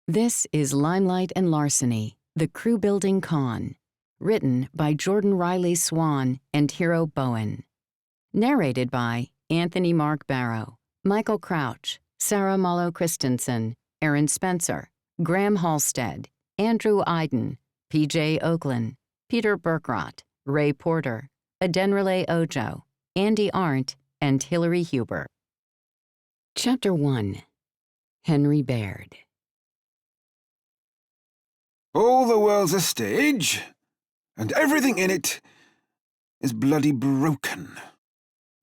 This is Limelight and Larceny, the Crew Building Con, written by Jordan Riley Swan and Hero Bowen. Narrated by Anthony Mark Barrow, Michael Crouch, Sarah Malo Christensen, Aaron Spencer, Graham Halstead, Andrew Iden, P.J. Oakland, Peter Burkrot, Ray Porter, Adenrele Ojo, Andy Arndt, and Hillary Huber. Chapter 1. Henry Baird. All the world's a stage, and everything in it is bloody broken.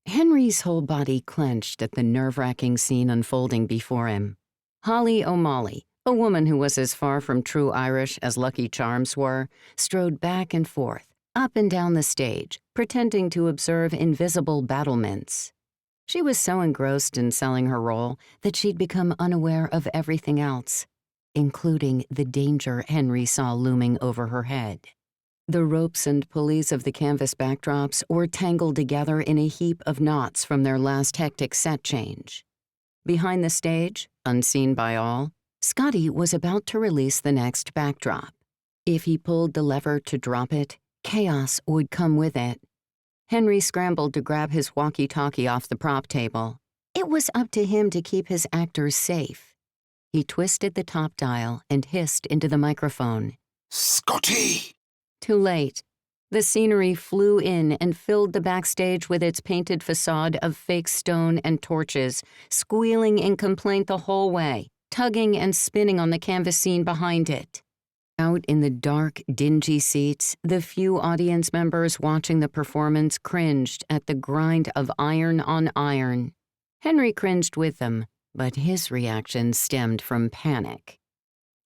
Henry's whole body clenched at the nerve-wracking scene unfolding before him. Holly O'Malley, a woman who was as far from true Irish as Lucky Charms were, strode back and forth, up and down the stage, pretending to observe invisible battlements. She was so engrossed in selling her role that she'd become unaware of everything else, including the danger Henry saw looming over her head. The ropes and pulleys of the canvas backdrops were tangled together in a heap of knots from their last hectic set change. Behind the stage, unseen by all, Scotty was about to release the next backdrop. If he pulled the lever to drop it, chaos would come with it. Henry scrambled to grab his walkie-talkie off the prop table. It was up to him to keep his actors safe. He twisted the top dial and hissed into the microphone. Scotty! Too late. The scenery flew in and filled the backstage with its painted facade of fake stone and torches, squealing in complaint the whole way, tugging and spinning on the canvas scene behind it. Out in the dark, dingy seats, the few audience members watching the performance cringed at the grind of iron on iron. Henry cringed with them, but his reaction stemmed from panic.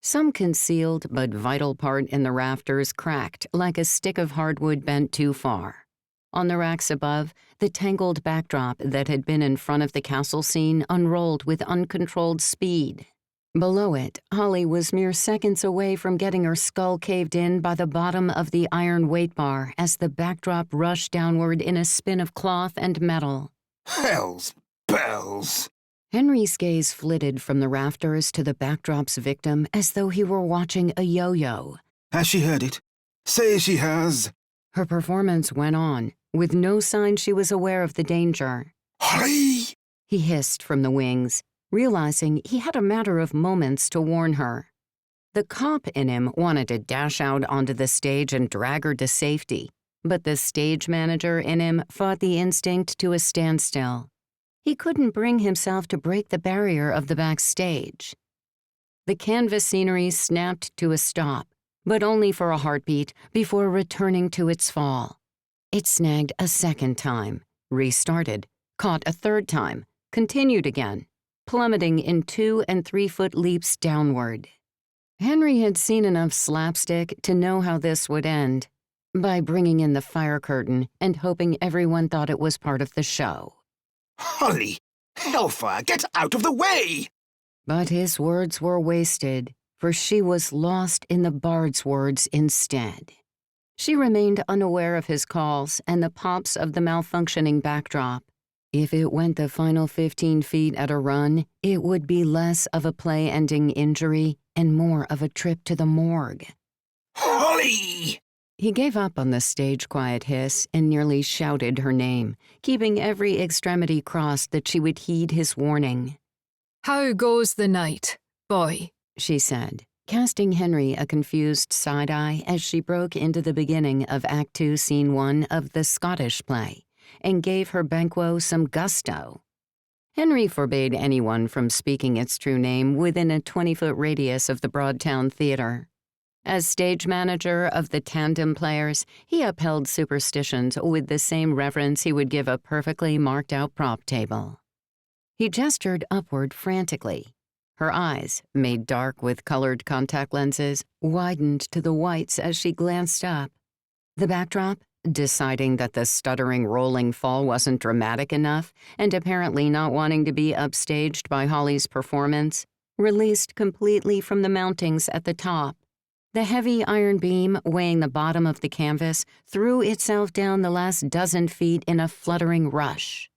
Some concealed but vital part in the rafters cracked like a stick of hardwood bent too far. On the racks above, the tangled backdrop that had been in front of the castle scene unrolled with uncontrolled speed. Below it, Holly was mere seconds away from getting her skull caved in by the bottom of the iron weight bar as the backdrop rushed downward in a spin of cloth and metal. Hell's bells! Henry's gaze flitted from the rafters to the backdrop's victim as though he were watching a yo-yo. Has she heard it? Say she has. Her performance went on, with no sign she was aware of the danger. Holly! He hissed from the wings, realizing he had a matter of moments to warn her. The cop in him wanted to dash out onto the stage and drag her to safety, but the stage manager in him fought the instinct to a standstill. He couldn't bring himself to break the barrier of the backstage. The canvas scenery snapped to a stop, but only for a heartbeat before returning to its fall. It snagged a second time, restarted, caught a third time, continued again, plummeting in 2- and 3-foot leaps downward. Henry had seen enough slapstick to know how this would end, by bringing in the fire curtain and hoping everyone thought it was part of the show. Holly! Hellfire, get out of the way! But his words were wasted, for she was lost in the bard's words instead. She remained unaware of his calls and the pops of the malfunctioning backdrop. If it went the final 15 feet at a run, it would be less of a play-ending injury and more of a trip to the morgue. Holly! He gave up on the stage-quiet hiss and nearly shouted her name, keeping every extremity crossed that she would heed his warning. "How goes the night, boy?" she said, casting Henry a confused side-eye as she broke into the beginning of Act 2, Scene 1 of the Scottish play, and gave her banquo some gusto. Henry forbade anyone from speaking its true name within a 20-foot radius of the Broadtown Theater. As stage manager of the Tandem Players, he upheld superstitions with the same reverence he would give a perfectly marked-out prop table. He gestured upward frantically. Her eyes, made dark with colored contact lenses, widened to the whites as she glanced up. The backdrop, deciding that the stuttering rolling fall wasn't dramatic enough and apparently not wanting to be upstaged by Holly's performance, released completely from the mountings at the top. The heavy iron beam weighing the bottom of the canvas threw itself down the last dozen feet in a fluttering rush.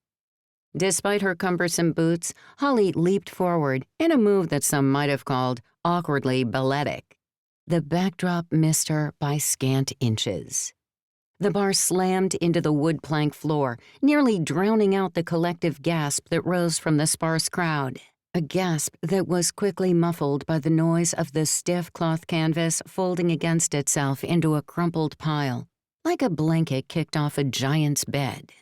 Despite her cumbersome boots, Holly leaped forward in a move that some might have called awkwardly balletic. The backdrop missed her by scant inches. The bar slammed into the wood plank floor, nearly drowning out the collective gasp that rose from the sparse crowd, a gasp that was quickly muffled by the noise of the stiff cloth canvas folding against itself into a crumpled pile, like a blanket kicked off a giant's bed.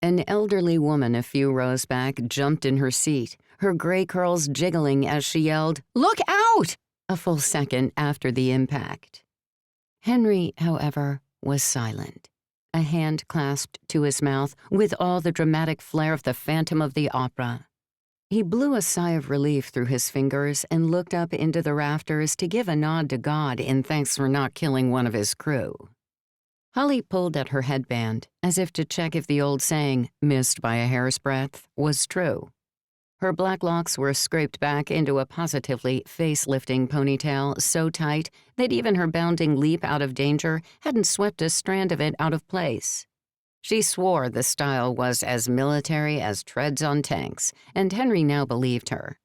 An elderly woman a few rows back jumped in her seat, her gray curls jiggling as she yelled, "Look out!" a full second after the impact. Henry, however, was silent, a hand clasped to his mouth with all the dramatic flair of the Phantom of the Opera. He blew a sigh of relief through his fingers and looked up into the rafters to give a nod to God in thanks for not killing one of his crew. Holly pulled at her headband, as if to check if the old saying, missed by a hair's breadth, was true. Her black locks were scraped back into a positively face-lifting ponytail so tight that even her bounding leap out of danger hadn't swept a strand of it out of place. She swore the style was as military as treads on tanks, and Henry now believed her.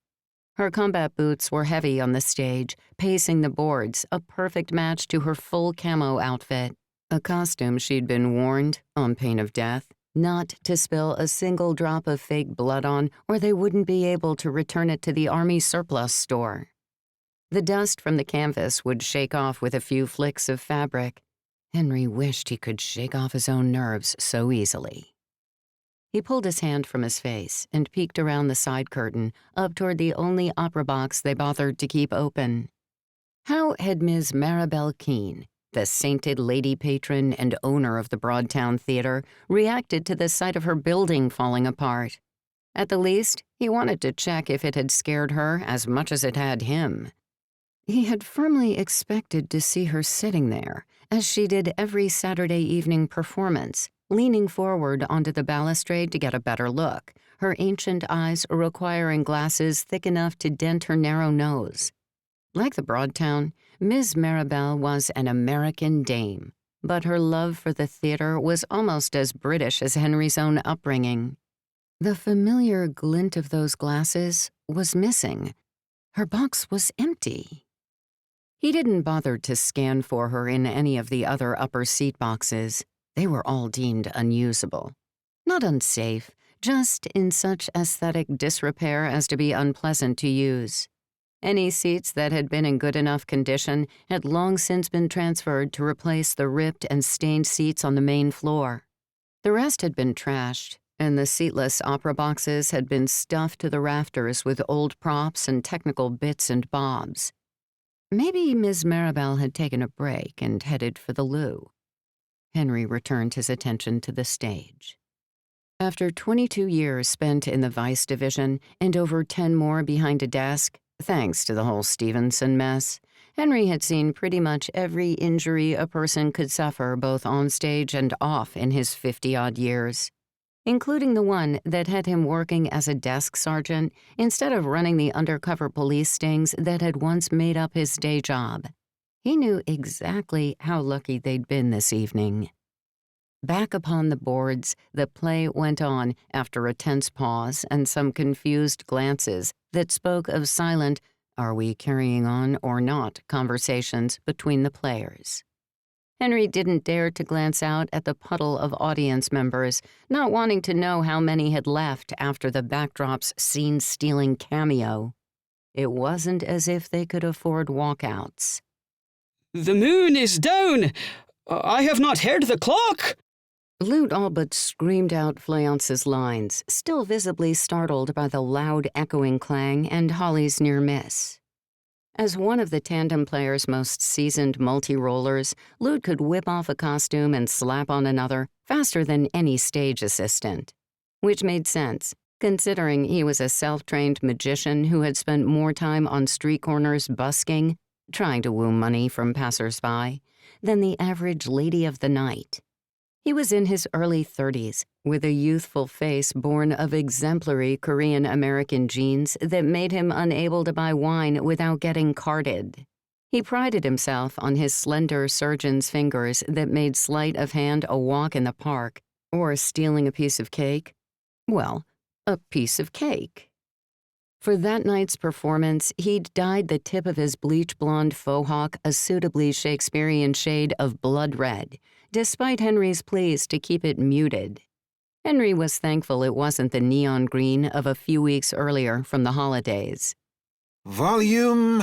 Her combat boots were heavy on the stage, pacing the boards, a perfect match to her full camo outfit, a costume she'd been warned, on pain of death, not to spill a single drop of fake blood on, or they wouldn't be able to return it to the Army surplus store. The dust from the canvas would shake off with a few flicks of fabric. Henry wished he could shake off his own nerves so easily. He pulled his hand from his face and peeked around the side curtain, up toward the only opera box they bothered to keep open. How had Ms. Maribel Keene, the sainted lady patron and owner of the Broadtown Theater, reacted to the sight of her building falling apart? At the least, he wanted to check if it had scared her as much as it had him. He had firmly expected to see her sitting there, as she did every Saturday evening performance, leaning forward onto the balustrade to get a better look, her ancient eyes requiring glasses thick enough to dent her narrow nose. Like the Broadtown, Ms. Maribel was an American dame, but her love for the theater was almost as British as Henry's own upbringing. The familiar glint of those glasses was missing. Her box was empty. He didn't bother to scan for her in any of the other upper seat boxes. They were all deemed unusable. Not unsafe, just in such aesthetic disrepair as to be unpleasant to use. Any seats that had been in good enough condition had long since been transferred to replace the ripped and stained seats on the main floor. The rest had been trashed, and the seatless opera boxes had been stuffed to the rafters with old props and technical bits and bobs. Maybe Ms. Maribel had taken a break and headed for the loo. Henry returned his attention to the stage. After 22 years spent in the Vice Division and over 10 more behind a desk, thanks to the whole Stevenson mess, Henry had seen pretty much every injury a person could suffer both on stage and off in his 50-odd years, including the one that had him working as a desk sergeant instead of running the undercover police stings that had once made up his day job. He knew exactly how lucky they'd been this evening. Back upon the boards, the play went on after a tense pause and some confused glances that spoke of silent, "Are we carrying on or not?" conversations between the players. Henry didn't dare to glance out at the puddle of audience members, not wanting to know how many had left after the backdrop's scene-stealing cameo. It wasn't as if they could afford walkouts. "The moon is down! I have not heard the clock!" Lute all but screamed out Fleance's lines, still visibly startled by the loud echoing clang and Holly's near miss. As one of the Tandem Players' most seasoned multi-rollers, Lute could whip off a costume and slap on another faster than any stage assistant. Which made sense, considering he was a self-trained magician who had spent more time on street corners busking, trying to woo money from passers-by, than the average lady of the night. He was in his early 30s, with a youthful face born of exemplary Korean-American genes that made him unable to buy wine without getting carded. He prided himself on his slender surgeon's fingers that made sleight of hand a walk in the park, or stealing a piece of cake. Well, a piece of cake. For that night's performance, he'd dyed the tip of his bleach-blonde faux hawk a suitably Shakespearean shade of blood red, despite Henry's pleas to keep it muted. Henry was thankful it wasn't the neon green of a few weeks earlier from the holidays. Volume,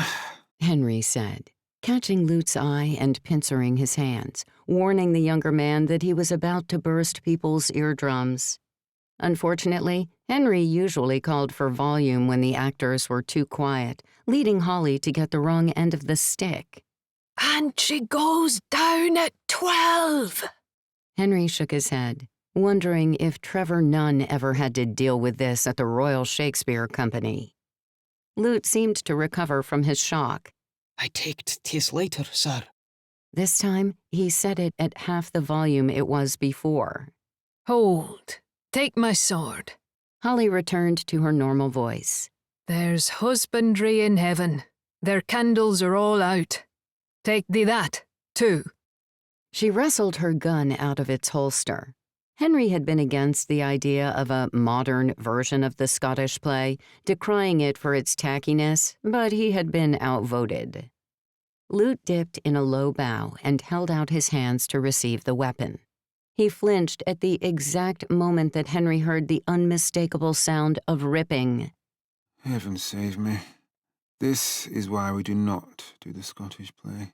Henry said, catching Lute's eye and pincering his hands, warning the younger man that he was about to burst people's eardrums. Unfortunately, Henry usually called for volume when the actors were too quiet, leading Holly to get the wrong end of the stick. And she goes down at 12. Henry shook his head, wondering if Trevor Nunn ever had to deal with this at the Royal Shakespeare Company. Lute seemed to recover from his shock. I taked 'tis later, sir. This time, he said it at half the volume it was before. Hold. Take my sword. Holly returned to her normal voice. There's husbandry in heaven. Their candles are all out. Take thee that, too. She wrestled her gun out of its holster. Henry had been against the idea of a modern version of the Scottish play, decrying it for its tackiness, but he had been outvoted. Lute dipped in a low bow and held out his hands to receive the weapon. He flinched at the exact moment that Henry heard the unmistakable sound of ripping. Heaven save me. This is why we do not do the Scottish play.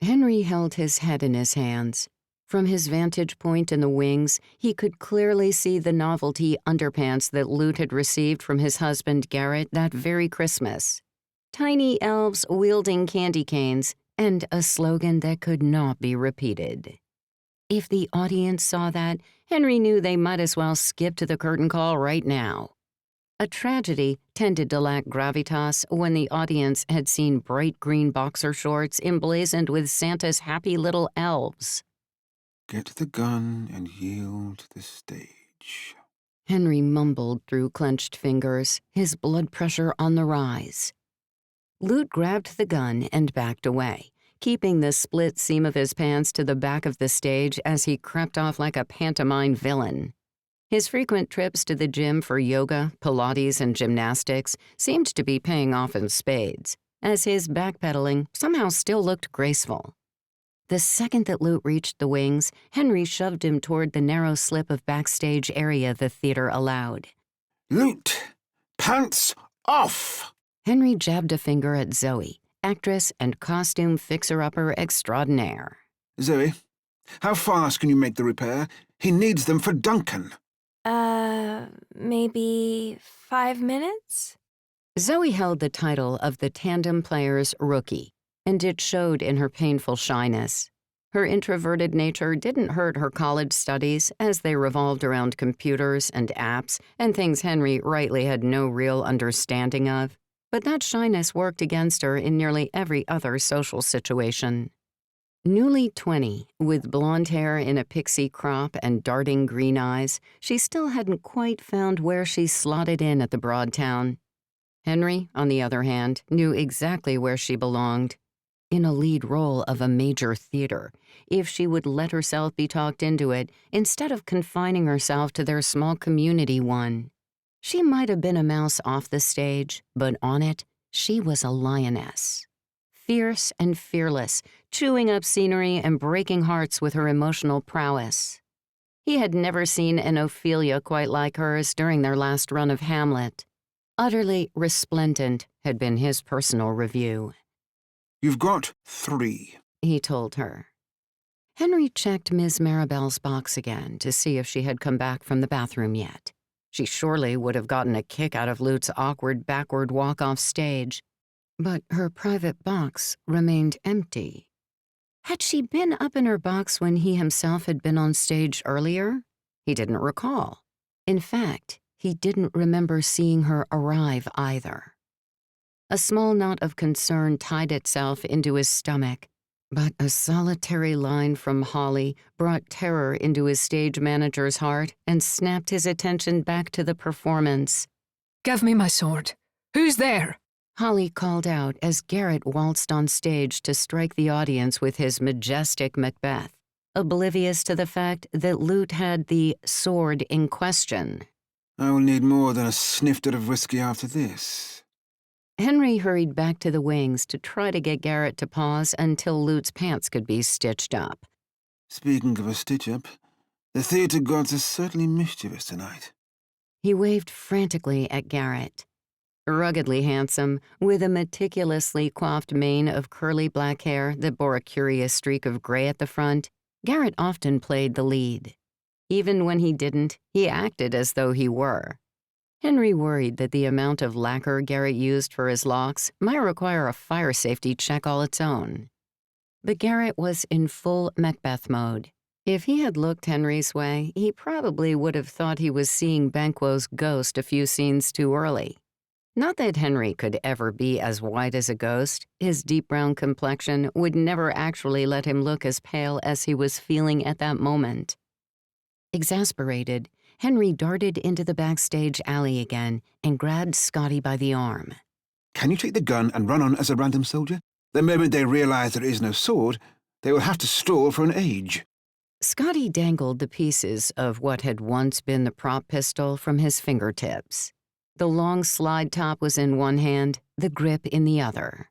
Henry held his head in his hands. From his vantage point in the wings, he could clearly see the novelty underpants that Lute had received from his husband Garrett that very Christmas. Tiny elves wielding candy canes, and a slogan that could not be repeated. If the audience saw that, Henry knew they might as well skip to the curtain call right now. A tragedy tended to lack gravitas when the audience had seen bright green boxer shorts emblazoned with Santa's happy little elves. Get the gun and yield the stage. Henry mumbled through clenched fingers, his blood pressure on the rise. Lute grabbed the gun and backed away, keeping the split seam of his pants to the back of the stage as he crept off like a pantomime villain. His frequent trips to the gym for yoga, Pilates, and gymnastics seemed to be paying off in spades, as his backpedaling somehow still looked graceful. The second that Lute reached the wings, Henry shoved him toward the narrow slip of backstage area the theater allowed. Lute, pants off! Henry jabbed a finger at Zoe, actress and costume fixer-upper extraordinaire. Zoe, how fast can you make the repair? He needs them for Duncan. Maybe 5 minutes? Zoe held the title of the Tandem Players rookie, and it showed in her painful shyness. Her introverted nature didn't hurt her college studies as they revolved around computers and apps and things Henry rightly had no real understanding of, but that shyness worked against her in nearly every other social situation. Newly 20, with blonde hair in a pixie crop and darting green eyes, she still hadn't quite found where she slotted in at the Broadtown. Henry, on the other hand, knew exactly where she belonged. In a lead role of a major theater, if she would let herself be talked into it instead of confining herself to their small community one. She might have been a mouse off the stage, but on it, she was a lioness. Fierce and fearless, chewing up scenery and breaking hearts with her emotional prowess. He had never seen an Ophelia quite like hers during their last run of Hamlet. Utterly resplendent had been his personal review. You've got 3, he told her. Henry checked Ms. Maribel's box again to see if she had come back from the bathroom yet. She surely would have gotten a kick out of Lute's awkward backward walk off stage. But her private box remained empty. Had she been up in her box when he himself had been on stage earlier? He didn't recall. In fact, he didn't remember seeing her arrive either. A small knot of concern tied itself into his stomach, but a solitary line from Holly brought terror into his stage manager's heart and snapped his attention back to the performance. Give me my sword. Who's there? Holly called out as Garrett waltzed on stage to strike the audience with his majestic Macbeth, oblivious to the fact that Lute had the sword in question. I will need more than a snifter of whiskey after this. Henry hurried back to the wings to try to get Garrett to pause until Lute's pants could be stitched up. Speaking of a stitch-up, the theatre gods are certainly mischievous tonight. He waved frantically at Garrett. Ruggedly handsome, with a meticulously coiffed mane of curly black hair that bore a curious streak of gray at the front, Garrett often played the lead. Even when he didn't, he acted as though he were. Henry worried that the amount of lacquer Garrett used for his locks might require a fire safety check all its own. But Garrett was in full Macbeth mode. If he had looked Henry's way, he probably would have thought he was seeing Banquo's ghost a few scenes too early. Not that Henry could ever be as white as a ghost. His deep brown complexion would never actually let him look as pale as he was feeling at that moment. Exasperated, Henry darted into the backstage alley again and grabbed Scotty by the arm. Can you take the gun and run on as a random soldier? The moment they realize there is no sword, they will have to stall for an age. Scotty dangled the pieces of what had once been the prop pistol from his fingertips. The long slide top was in one hand, the grip in the other.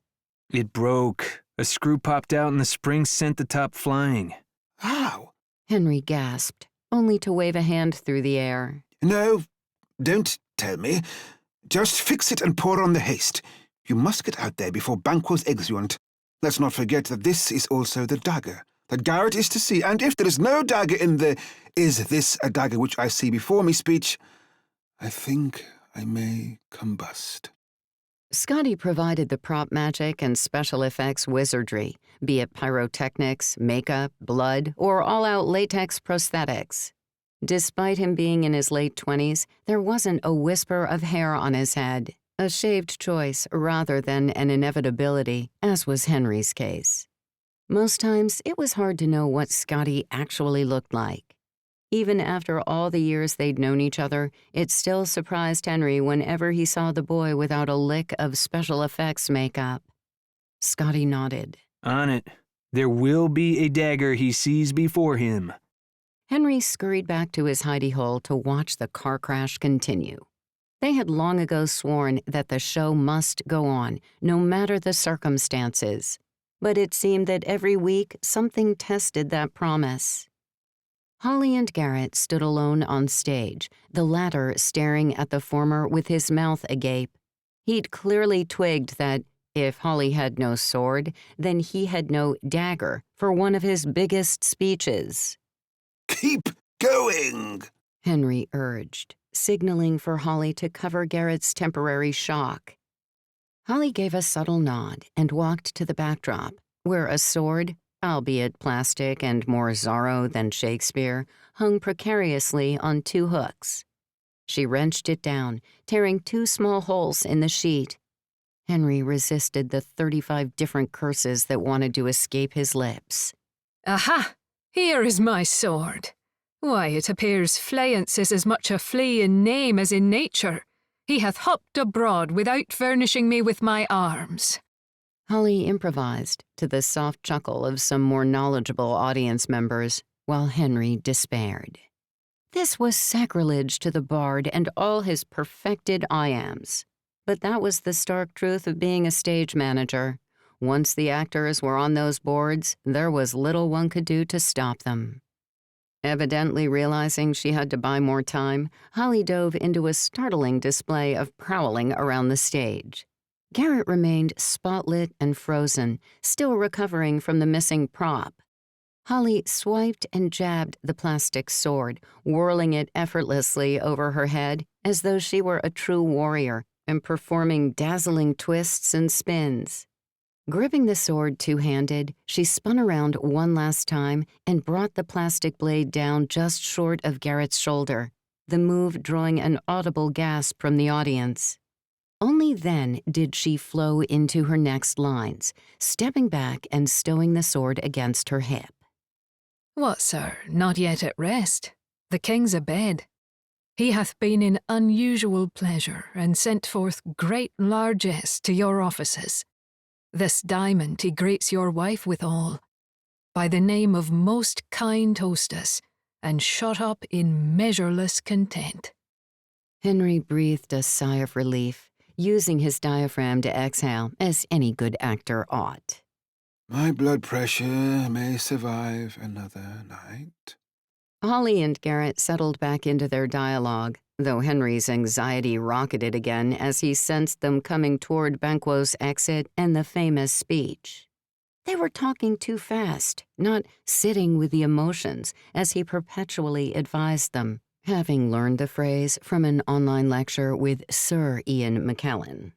It broke. A screw popped out and the spring sent the top flying. How? Henry gasped, only to wave a hand through the air. No, don't tell me. Just fix it and pour on the haste. You must get out there before Banquo's exeunt. Let's not forget that this is also the dagger that Garrett is to see, and if there is no dagger in the "is this a dagger which I see before me" speech, I think I may combust. Scotty provided the prop magic and special effects wizardry, be it pyrotechnics, makeup, blood, or all-out latex prosthetics. Despite him being in his late 20s, there wasn't a whisper of hair on his head, a shaved choice rather than an inevitability, as was Henry's case. Most times, it was hard to know what Scotty actually looked like. Even after all the years they'd known each other, it still surprised Henry whenever he saw the boy without a lick of special effects makeup. Scotty nodded. On it. There will be a dagger he sees before him. Henry scurried back to his hidey hole to watch the car crash continue. They had long ago sworn that the show must go on, no matter the circumstances. But it seemed that every week something tested that promise. Holly and Garrett stood alone on stage, the latter staring at the former with his mouth agape. He'd clearly twigged that if Holly had no sword, then he had no dagger for one of his biggest speeches. Keep going, Henry urged, signaling for Holly to cover Garrett's temporary shock. Holly gave a subtle nod and walked to the backdrop, where a sword, albeit plastic and more Zorro than Shakespeare, hung precariously on 2 hooks. She wrenched it down, tearing 2 small holes in the sheet. Henry resisted the 35 different curses that wanted to escape his lips. Aha! Here is my sword. Why, it appears Fleance is as much a flea in name as in nature. He hath hopped abroad without furnishing me with my arms. Holly improvised, to the soft chuckle of some more knowledgeable audience members, while Henry despaired. This was sacrilege to the bard and all his perfected I-ams. But that was the stark truth of being a stage manager. Once the actors were on those boards, there was little one could do to stop them. Evidently realizing she had to buy more time, Holly dove into a startling display of prowling around the stage. Garrett remained spotlit and frozen, still recovering from the missing prop. Holly swiped and jabbed the plastic sword, whirling it effortlessly over her head as though she were a true warrior and performing dazzling twists and spins. Gripping the sword two-handed, she spun around one last time and brought the plastic blade down just short of Garrett's shoulder, the move drawing an audible gasp from the audience. Only then did she flow into her next lines, stepping back and stowing the sword against her hip. What, sir, not yet at rest? The king's abed. He hath been in unusual pleasure, and sent forth great largesse to your offices. This diamond he greets your wife withal, by the name of most kind hostess, and shut up in measureless content. Henry breathed a sigh of relief, using his diaphragm to exhale, as any good actor ought. My blood pressure may survive another night. Holly and Garrett settled back into their dialogue, though Henry's anxiety rocketed again as he sensed them coming toward Banquo's exit and the famous speech. They were talking too fast, not sitting with the emotions, as he perpetually advised them, having learned the phrase from an online lecture with Sir Ian McKellen.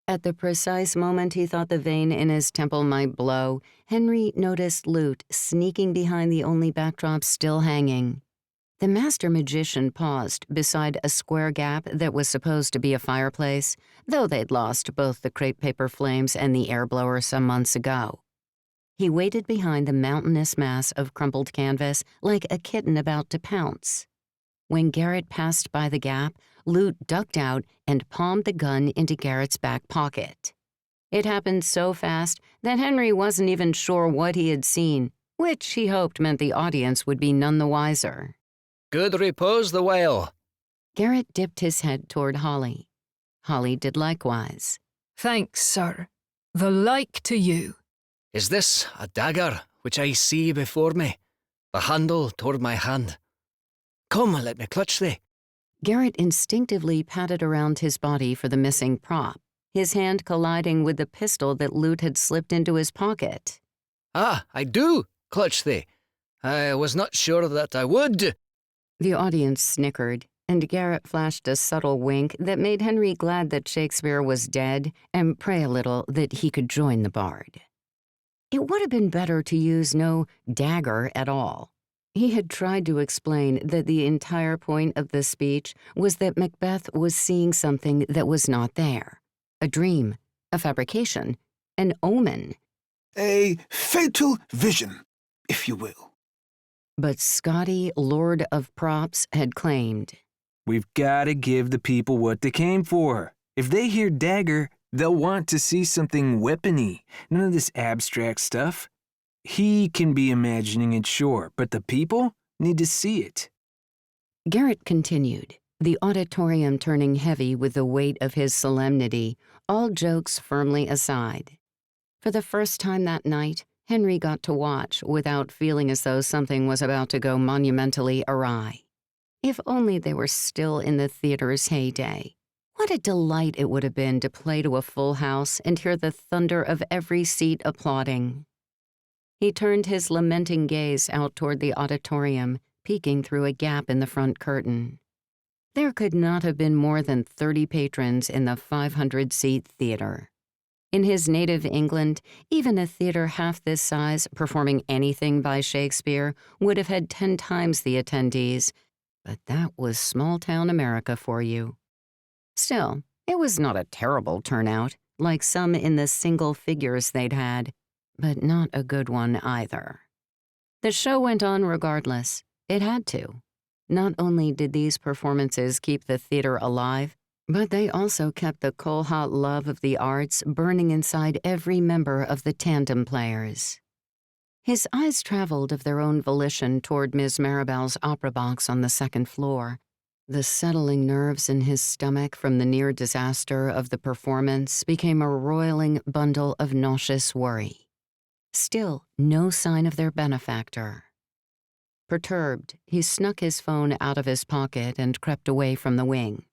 At the precise moment he thought the vein in his temple might blow, Henry noticed Lute sneaking behind the only backdrop still hanging. The master magician paused beside a square gap that was supposed to be a fireplace, though they'd lost both the crepe paper flames and the air blower some months ago. He waited behind the mountainous mass of crumpled canvas like a kitten about to pounce. When Garrett passed by the gap, Lute ducked out and palmed the gun into Garrett's back pocket. It happened so fast that Henry wasn't even sure what he had seen, which he hoped meant the audience would be none the wiser. Good repose the whale. Garrett dipped his head toward Holly. Holly did likewise. Thanks, sir. The like to you. Is this a dagger which I see before me? The handle toward my hand. Come, let me clutch thee. Garrett instinctively patted around his body for the missing prop, his hand colliding with the pistol that Lute had slipped into his pocket. Ah, I do clutch thee. I was not sure that I would. The audience snickered, and Garrett flashed a subtle wink that made Henry glad that Shakespeare was dead and pray a little that he could join the bard. It would have been better to use no dagger at all. He had tried to explain that the entire point of the speech was that Macbeth was seeing something that was not there. A dream, a fabrication, an omen. A fatal vision, if you will. But Scotty, Lord of Props, had claimed, We've got to give the people what they came for. If they hear dagger, they'll want to see something weapony, none of this abstract stuff. He can be imagining it, sure, but the people need to see it. Garrett continued, the auditorium turning heavy with the weight of his solemnity, all jokes firmly aside. For the first time that night, Henry got to watch without feeling as though something was about to go monumentally awry. If only they were still in the theater's heyday. What a delight it would have been to play to a full house and hear the thunder of every seat applauding. He turned his lamenting gaze out toward the auditorium, peeking through a gap in the front curtain. There could not have been more than 30 patrons in the 500-seat theater. In his native England, even a theater half this size performing anything by Shakespeare would have had 10 times the attendees, but that was small-town America for you. Still, it was not a terrible turnout, like some in the single figures they'd had, but not a good one either. The show went on regardless. It had to. Not only did these performances keep the theater alive, but they also kept the coal-hot love of the arts burning inside every member of the Tandem Players. His eyes traveled of their own volition toward Miss Maribel's opera box on the second floor. The settling nerves in his stomach from the near disaster of the performance became a roiling bundle of nauseous worry. Still, no sign of their benefactor. Perturbed, he snuck his phone out of his pocket and crept away from the wing.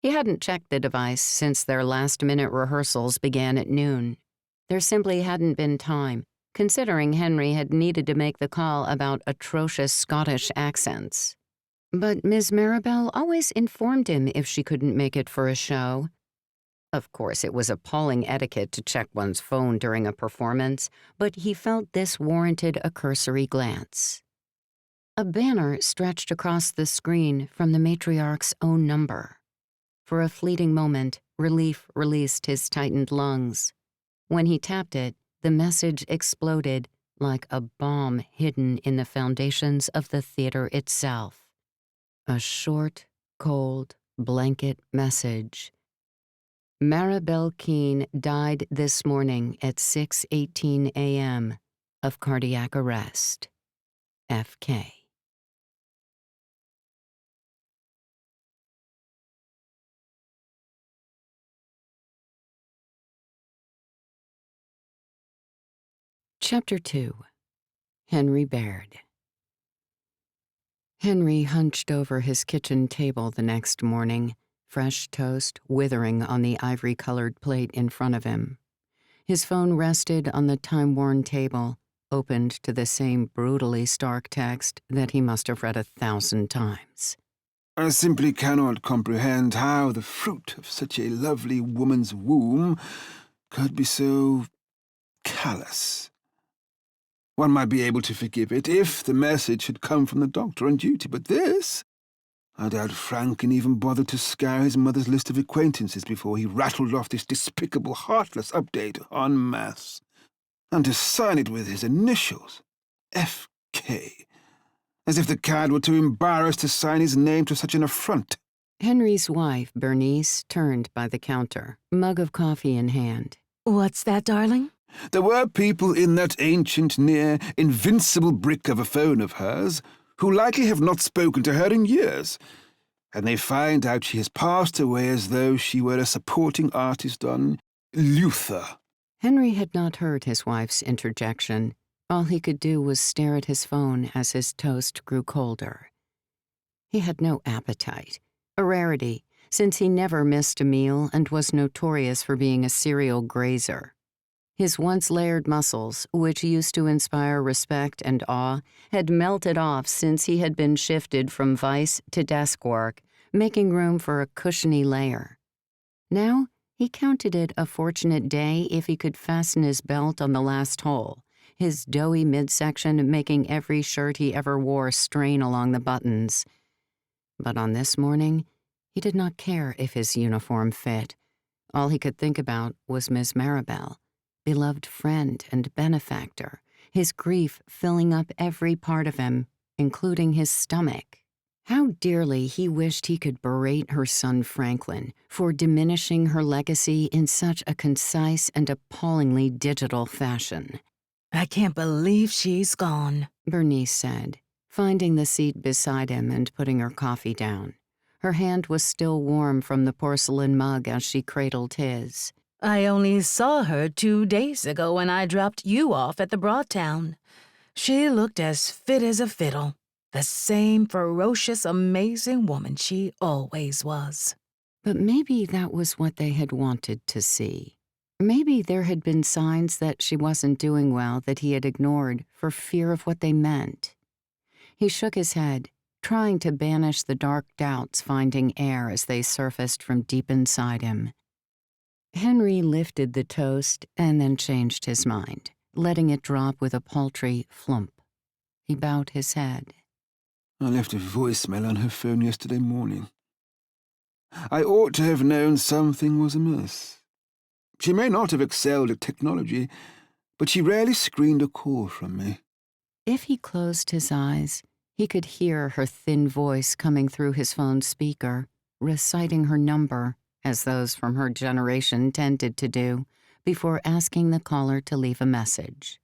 He hadn't checked the device since their last-minute rehearsals began at noon. There simply hadn't been time, considering Henry had needed to make the call about atrocious Scottish accents. But Miss Maribel always informed him if she couldn't make it for a show. Of course, it was appalling etiquette to check one's phone during a performance, but he felt this warranted a cursory glance. A banner stretched across the screen from the matriarch's own number. For a fleeting moment, relief released his tightened lungs. When he tapped it, the message exploded like a bomb hidden in the foundations of the theater itself. A short, cold, blanket message. Maribel Keene died this morning at 6:18 a.m. of cardiac arrest. F.K. Chapter 2. Henry Baird. Henry hunched over his kitchen table the next morning, fresh toast withering on the ivory-colored plate in front of him. His phone rested on the time-worn table, opened to the same brutally stark text that he must have read 1,000 times. I simply cannot comprehend how the fruit of such a lovely woman's womb could be so callous. One might be able to forgive it if the message had come from the doctor on duty, but this? I doubt Frank can even bother to scour his mother's list of acquaintances before he rattled off this despicable, heartless update en masse. And to sign it with his initials, F.K., as if the cad were too embarrassed to sign his name to such an affront. Henry's wife, Bernice, turned by the counter, mug of coffee in hand. What's that, darling? There were people in that ancient, near, invincible brick of a phone of hers who likely have not spoken to her in years, and they find out she has passed away as though she were a supporting artist on Luther. Henry had not heard his wife's interjection. All he could do was stare at his phone as his toast grew colder. He had no appetite, a rarity, since he never missed a meal and was notorious for being a serial grazer. His once-layered muscles, which used to inspire respect and awe, had melted off since he had been shifted from vice to desk work, making room for a cushiony layer. Now, he counted it a fortunate day if he could fasten his belt on the last hole, his doughy midsection making every shirt he ever wore strain along the buttons. But on this morning, he did not care if his uniform fit. All he could think about was Miss Maribel, beloved friend and benefactor, his grief filling up every part of him, including his stomach. How dearly he wished he could berate her son Franklin for diminishing her legacy in such a concise and appallingly digital fashion. I can't believe she's gone, Bernice said, finding the seat beside him and putting her coffee down. Her hand was still warm from the porcelain mug as she cradled his. I only saw her 2 days ago when I dropped you off at the Broadtown. She looked as fit as a fiddle, the same ferocious, amazing woman she always was. But maybe that was what they had wanted to see. Maybe there had been signs that she wasn't doing well that he had ignored for fear of what they meant. He shook his head, trying to banish the dark doubts finding air as they surfaced from deep inside him. Henry lifted the toast and then changed his mind, letting it drop with a paltry flump. He bowed his head. I left a voicemail on her phone yesterday morning. I ought to have known something was amiss. She may not have excelled at technology, but she rarely screened a call from me. If he closed his eyes, he could hear her thin voice coming through his phone speaker, reciting her number, as those from her generation tended to do, before asking the caller to leave a message.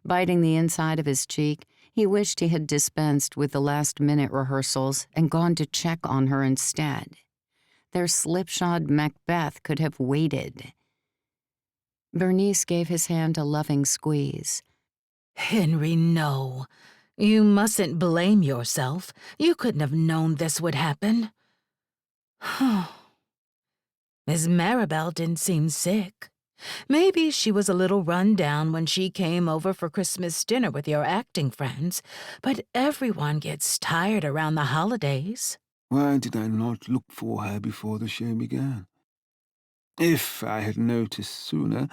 Biting the inside of his cheek, he wished he had dispensed with the last-minute rehearsals and gone to check on her instead. Their slipshod Macbeth could have waited. Bernice gave his hand a loving squeeze. Henry, no. You mustn't blame yourself. You couldn't have known this would happen. Miss Maribel didn't seem sick. Maybe she was a little run down when she came over for Christmas dinner with your acting friends, but everyone gets tired around the holidays. Why did I not look for her before the show began? If I had noticed sooner,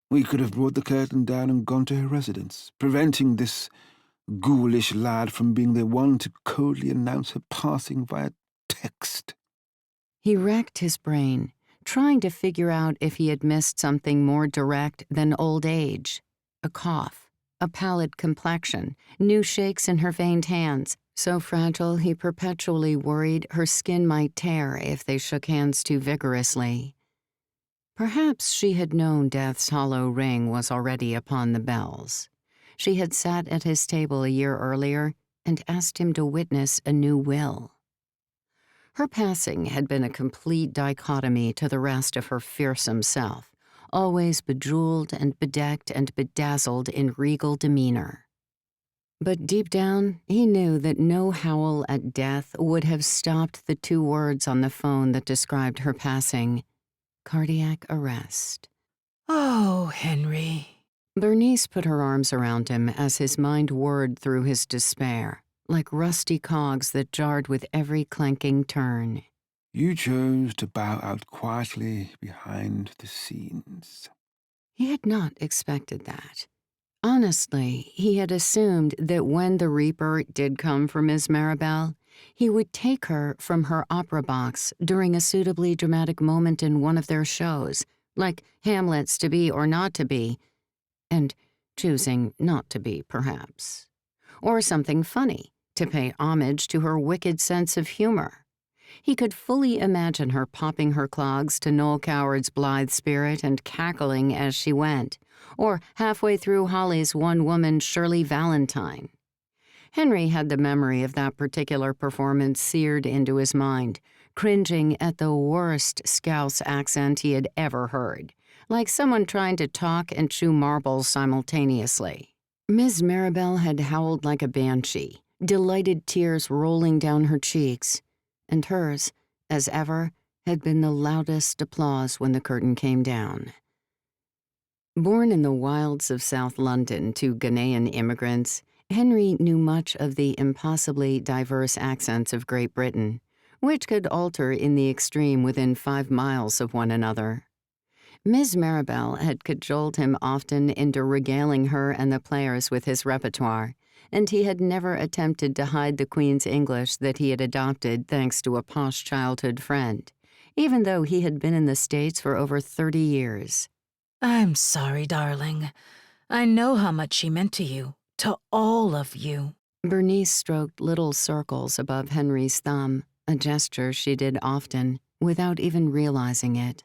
we could have brought the curtain down and gone to her residence, preventing this ghoulish lad from being the one to coldly announce her passing via text. He racked his brain, trying to figure out if he had missed something more direct than old age. A cough, a pallid complexion, new shakes in her veined hands, so fragile he perpetually worried her skin might tear if they shook hands too vigorously. Perhaps she had known death's hollow ring was already upon the bells. She had sat at his table a year earlier and asked him to witness a new will. Her passing had been a complete dichotomy to the rest of her fearsome self, always bejeweled and bedecked and bedazzled in regal demeanor. But deep down, he knew that no howl at death would have stopped the 2 words on the phone that described her passing: cardiac arrest. Oh, Henry. Bernice put her arms around him as his mind whirred through his despair, like rusty cogs that jarred with every clanking turn. You chose to bow out quietly behind the scenes. He had not expected that. Honestly, he had assumed that when the Reaper did come for Miss Maribel, he would take her from her opera box during a suitably dramatic moment in one of their shows, like Hamlet's To Be or Not to Be, and choosing not to be, perhaps. Or something funny, to pay homage to her wicked sense of humor. He could fully imagine her popping her clogs to Noel Coward's blithe spirit and cackling as she went, or halfway through Holly's one-woman Shirley Valentine. Henry had the memory of that particular performance seared into his mind, cringing at the worst Scouse accent he had ever heard, like someone trying to talk and chew marbles simultaneously. Miss Maribel had howled like a banshee, delighted tears rolling down her cheeks, and hers, as ever, had been the loudest applause when the curtain came down. Born in the wilds of South London to Ghanaian immigrants, Henry knew much of the impossibly diverse accents of Great Britain, which could alter in the extreme within 5 miles of one another. Miss Maribel had cajoled him often into regaling her and the players with his repertoire, and he had never attempted to hide the Queen's English that he had adopted thanks to a posh childhood friend, even though he had been in the States for over 30 years. I'm sorry, darling. I know how much she meant to you, to all of you. Bernice stroked little circles above Henry's thumb, a gesture she did often, without even realizing it.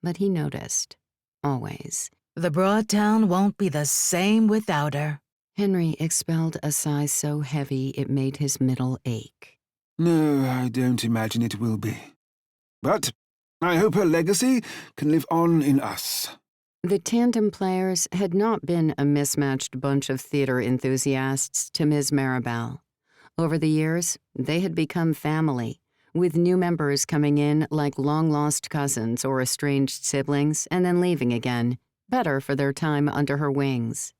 But he noticed, always. The Broadtown won't be the same without her. Henry expelled a sigh so heavy it made his middle ache. No, I don't imagine it will be. But I hope her legacy can live on in us. The Tandem Players had not been a mismatched bunch of theater enthusiasts to Miss Maribel. Over the years, they had become family, with new members coming in like long-lost cousins or estranged siblings and then leaving again, better for their time under her wings.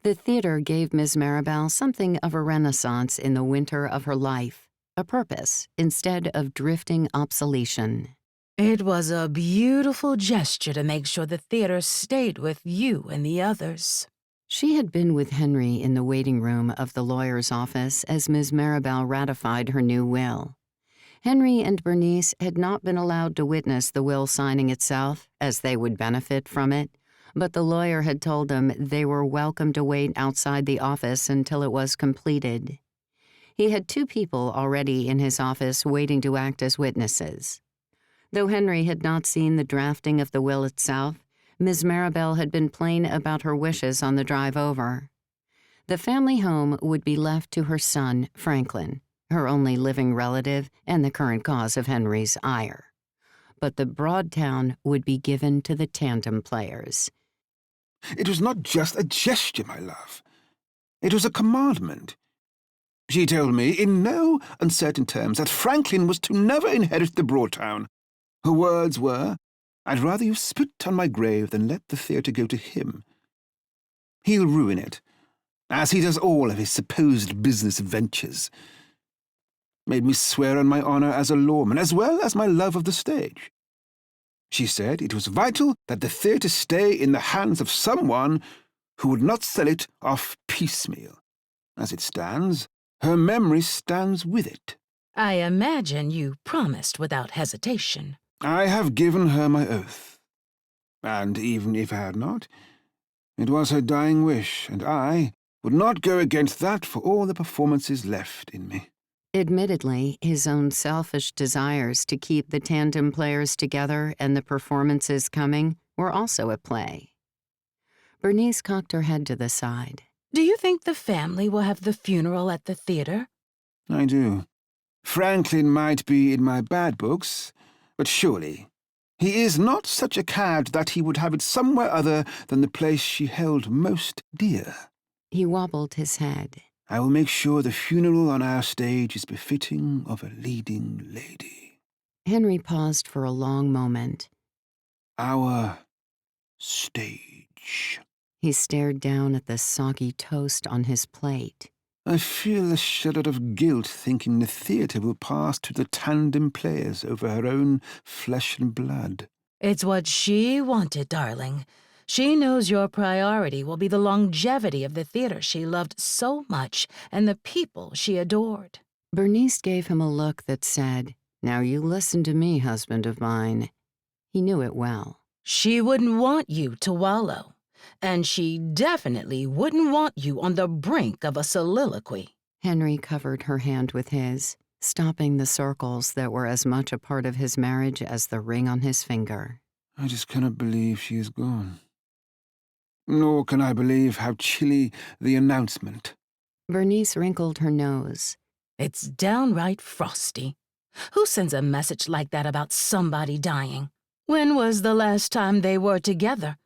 The theater gave Miss Maribel something of a renaissance in the winter of her life, a purpose instead of drifting obsolescence. It was a beautiful gesture to make sure the theater stayed with you and the others. She had been with Henry in the waiting room of the lawyer's office as Miss Maribel ratified her new will. Henry and Bernice had not been allowed to witness the will signing itself, as they would benefit from it, but the lawyer had told them they were welcome to wait outside the office until it was completed. He had 2 people already in his office waiting to act as witnesses. Though Henry had not seen the drafting of the will itself, Miss Maribel had been plain about her wishes on the drive over. The family home would be left to her son, Franklin, her only living relative and the current cause of Henry's ire. But the Broadtown would be given to the Tandem Players. It was not just a gesture, my love. It was a commandment. She told me, in no uncertain terms, that Franklin was to never inherit the Broadtown. Her words were, "I'd rather you spit on my grave than let the theatre go to him. He'll ruin it, as he does all of his supposed business ventures." Made me swear on my honor as a lawman, as well as my love of the stage. She said it was vital that the theatre stay in the hands of someone who would not sell it off piecemeal. As it stands, her memory stands with it. I imagine you promised without hesitation. I have given her my oath. And even if I had not, it was her dying wish, and I would not go against that for all the performances left in me. Admittedly, his own selfish desires to keep the Tandem Players together and the performances coming were also at play. Bernice cocked her head to the side. Do you think the family will have the funeral at the theater? I do. Franklin might be in my bad books, but surely He is not such a cad that he would have it somewhere other than the place she held most dear. He wobbled his head. I will make sure the funeral on our stage is befitting of a leading lady. Henry paused for a long moment. Our stage. He stared down at the soggy toast on his plate. I feel a shudder of guilt thinking the theatre will pass to the Tandem Players over her own flesh and blood. It's what she wanted, darling. She knows your priority will be the longevity of the theater she loved so much and the people she adored. Bernice gave him a look that said, "Now you listen to me, husband of mine." He knew it well. She wouldn't want you to wallow. And she definitely wouldn't want you on the brink of a soliloquy. Henry covered her hand with his, stopping the circles that were as much a part of his marriage as the ring on his finger. I just cannot believe she is gone. Nor can I believe how chilly the announcement. Bernice wrinkled her nose. It's downright frosty. Who sends a message like that about somebody dying? When was the last time they were together?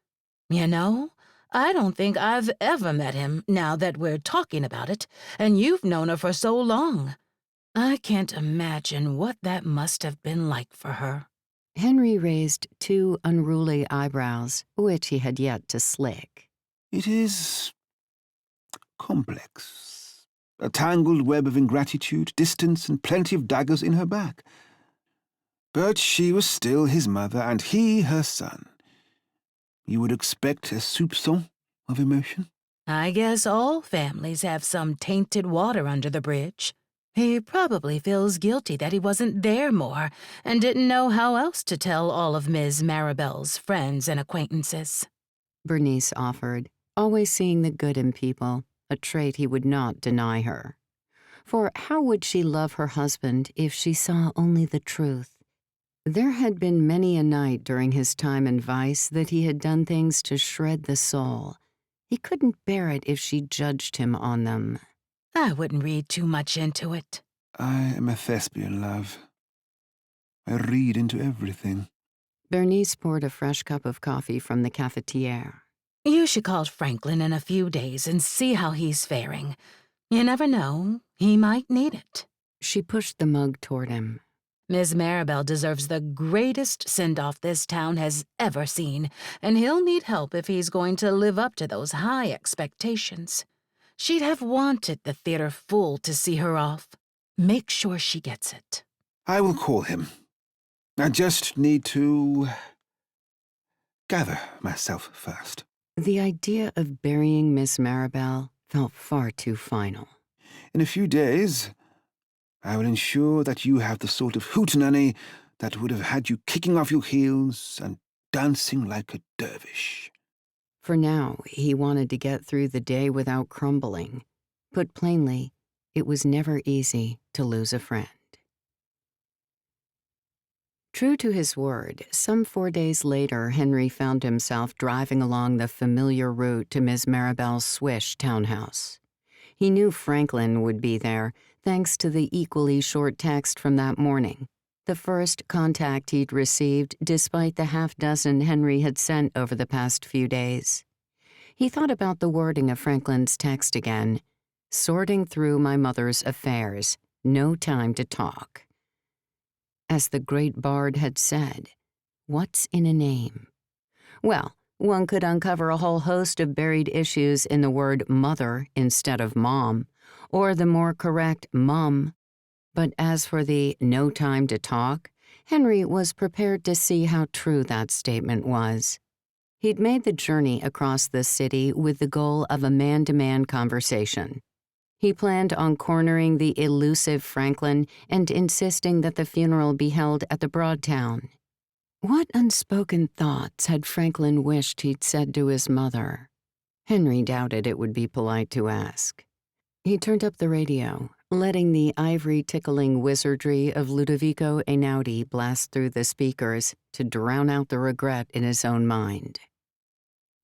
You know, I don't think I've ever met him now that we're talking about it, and you've known her for so long. I can't imagine what that must have been like for her. Henry raised two unruly eyebrows, which he had yet to slick. It is complex. A tangled web of ingratitude, distance, and plenty of daggers in her back. But she was still his mother, and he her son. You would expect a soupçon of emotion? I guess all families have some tainted water under the bridge. He probably feels guilty that he wasn't there more and didn't know how else to tell all of Ms. Maribel's friends and acquaintances. Bernice offered, always seeing the good in people, a trait he would not deny her. For how would she love her husband if she saw only the truth? There had been many a night during his time in Vice that he had done things to shred the soul. He couldn't bear it if she judged him on them. I wouldn't read too much into it. I am a thespian, love. I read into everything. Bernice poured a fresh cup of coffee from the cafetiere. You should call Franklin in a few days and see how he's faring. You never know, he might need it. She pushed the mug toward him. Miss Maribel deserves the greatest send-off this town has ever seen, and he'll need help if he's going to live up to those high expectations. She'd have wanted the theater full to see her off. Make sure she gets it. I will call him. I just need to gather myself first. The idea of burying Miss Maribel felt far too final. In a few days, I will ensure that you have the sort of hootenanny that would have had you kicking off your heels and dancing like a dervish. For now, he wanted to get through the day without crumbling. Put plainly, it was never easy to lose a friend. True to his word, some 4 days later, Henry found himself driving along the familiar route to Miss Maribel's Swish townhouse. He knew Franklin would be there, thanks to the equally short text from that morning, the first contact he'd received despite the half-dozen Henry had sent over the past few days. He thought about the wording of Franklin's text again. Sorting through my mother's affairs, no time to talk. As the great bard had said, what's in a name? Well, one could uncover a whole host of buried issues in the word mother instead of mom, or the more correct mum. But as for the no time to talk, Henry was prepared to see how true that statement was. He'd made the journey across the city with the goal of a man-to-man conversation. He planned on cornering the elusive Franklin and insisting that the funeral be held at the Broadtown. What unspoken thoughts had Franklin wished he'd said to his mother? Henry doubted it would be polite to ask. He turned up the radio, letting the ivory-tickling wizardry of Ludovico Einaudi blast through the speakers to drown out the regret in his own mind.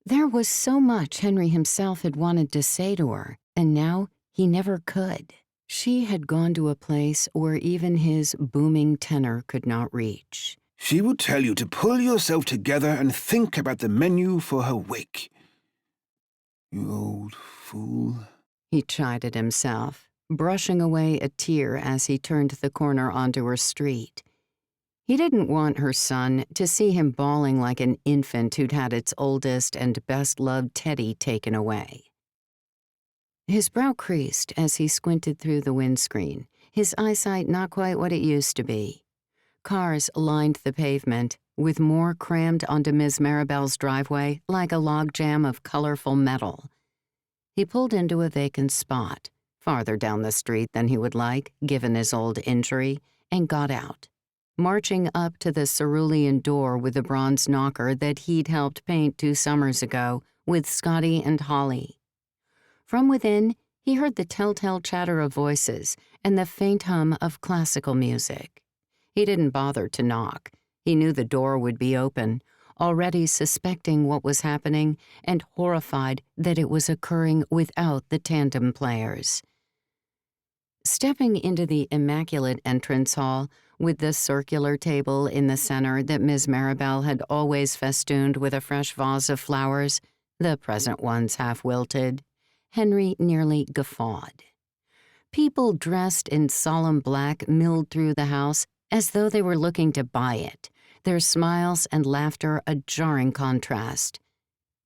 There was so much Henry himself had wanted to say to her, and now he never could. She had gone to a place where even his booming tenor could not reach. She would tell you to pull yourself together and think about the menu for her wake. You old fool. He chided himself, brushing away a tear as he turned the corner onto her street. He didn't want her son to see him bawling like an infant who'd had its oldest and best-loved teddy taken away. His brow creased as he squinted through the windscreen, his eyesight not quite what it used to be. Cars lined the pavement, with more crammed onto Miss Maribel's driveway like a logjam of colorful metal. He pulled into a vacant spot, farther down the street than he would like, given his old injury, and got out, marching up to the cerulean door with the bronze knocker that he'd helped paint 2 summers ago with Scotty and Holly. From within, he heard the telltale chatter of voices and the faint hum of classical music. He didn't bother to knock. He knew the door would be open, already suspecting what was happening and horrified that it was occurring without the Tandem Players. Stepping into the immaculate entrance hall, with the circular table in the center that Miss Maribel had always festooned with a fresh vase of flowers, the present ones half wilted, Henry nearly guffawed. People dressed in solemn black milled through the house as though they were looking to buy it, their smiles and laughter a jarring contrast.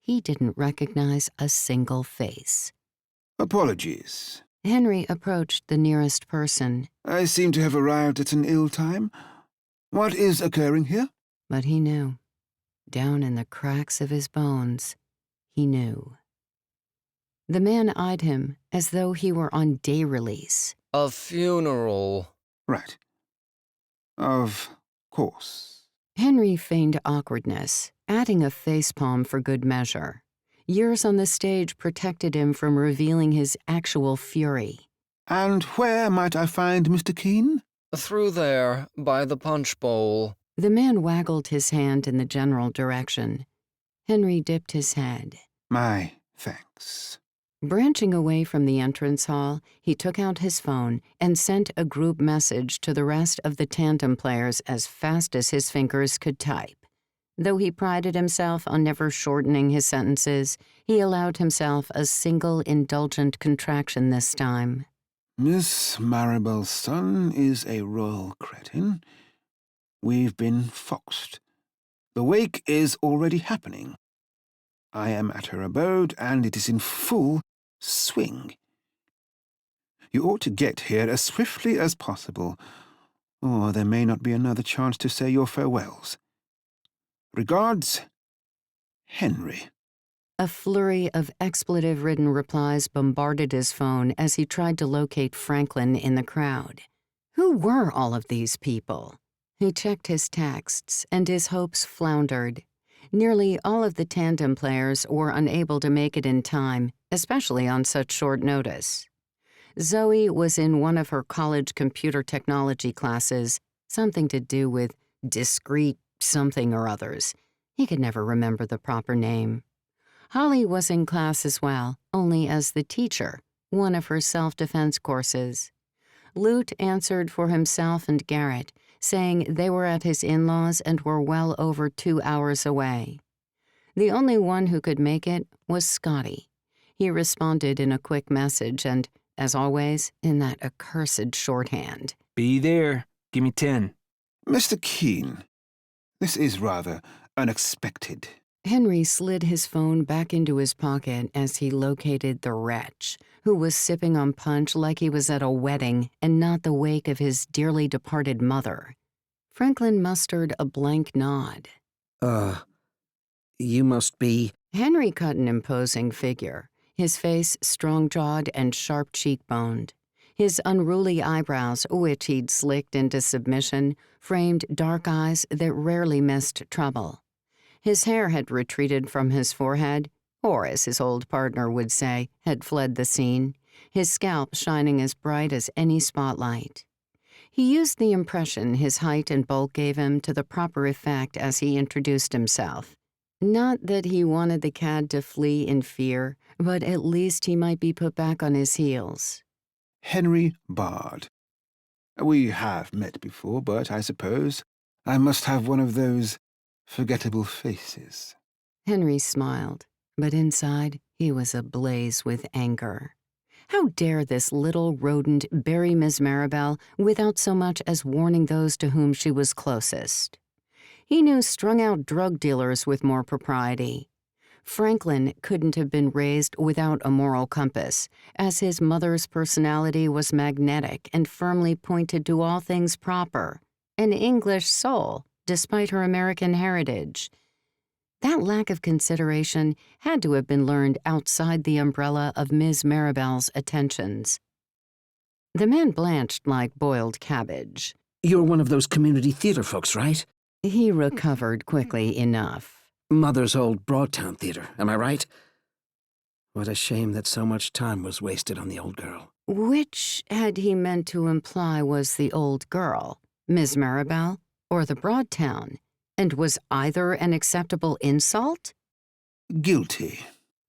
He didn't recognize a single face. Apologies. Henry approached the nearest person. I seem to have arrived at an ill time. What is occurring here? But he knew. Down in the cracks of his bones, he knew. The man eyed him as though he were on day release. A funeral. Right. Of course. Henry feigned awkwardness, adding a facepalm for good measure. Years on the stage protected him from revealing his actual fury. And where might I find Mr. Keene? Through there, by the punch bowl. The man waggled his hand in the general direction. Henry dipped his head. My thanks. Branching away from the entrance hall, he took out his phone and sent a group message to the rest of the Tandem Players as fast as his fingers could type. Though he prided himself on never shortening his sentences, he allowed himself a single indulgent contraction this time. Miss Maribel's son is a royal cretin. We've been foxed. The wake is already happening. I am at her abode, and it is in full swing. You ought to get here as swiftly as possible, or there may not be another chance to say your farewells. Regards, Henry. A flurry of expletive-ridden replies bombarded his phone as he tried to locate Franklin in the crowd. Who were all of these people? He checked his texts, and his hopes floundered. Nearly all of the Tandem Players were unable to make it in time, especially on such short notice. Zoe was in one of her college computer technology classes, something to do with discrete something or others. He could never remember the proper name. Holly was in class as well, only as the teacher, one of her self-defense courses. Lute answered for himself and Garrett, saying they were at his in-laws and were well over 2 hours away. The only one who could make it was Scotty. He responded in a quick message and, as always, in that accursed shorthand. Be there. Give me 10. Mr. Keene, this is rather unexpected. Henry slid his phone back into his pocket as he located the wretch, who was sipping on punch like he was at a wedding and not the wake of his dearly departed mother. Franklin mustered a blank nod. You must be... Henry cut an imposing figure, his face strong-jawed and sharp-cheekboned. His unruly eyebrows, which he'd slicked into submission, framed dark eyes that rarely missed trouble. His hair had retreated from his forehead, or as his old partner would say, had fled the scene, his scalp shining as bright as any spotlight. He used the impression his height and bulk gave him to the proper effect as he introduced himself. Not that he wanted the cad to flee in fear, but at least he might be put back on his heels. Henry Bard. We have met before, but I suppose I must have one of those forgettable faces. Henry smiled, but inside he was ablaze with anger. How dare this little rodent bury Miss Maribel without so much as warning those to whom she was closest? He knew strung-out drug dealers with more propriety. Franklin couldn't have been raised without a moral compass, as his mother's personality was magnetic and firmly pointed to all things proper, an English soul, despite her American heritage. That lack of consideration had to have been learned outside the umbrella of Ms. Maribel's attentions. The man blanched like boiled cabbage. You're one of those community theater folks, right? He recovered quickly enough. Mother's old Broadtown Theater, am I right? What a shame that so much time was wasted on the old girl. Which had he meant to imply was the old girl, Ms. Maribel, or the Broadtown? And was either an acceptable insult? Guilty.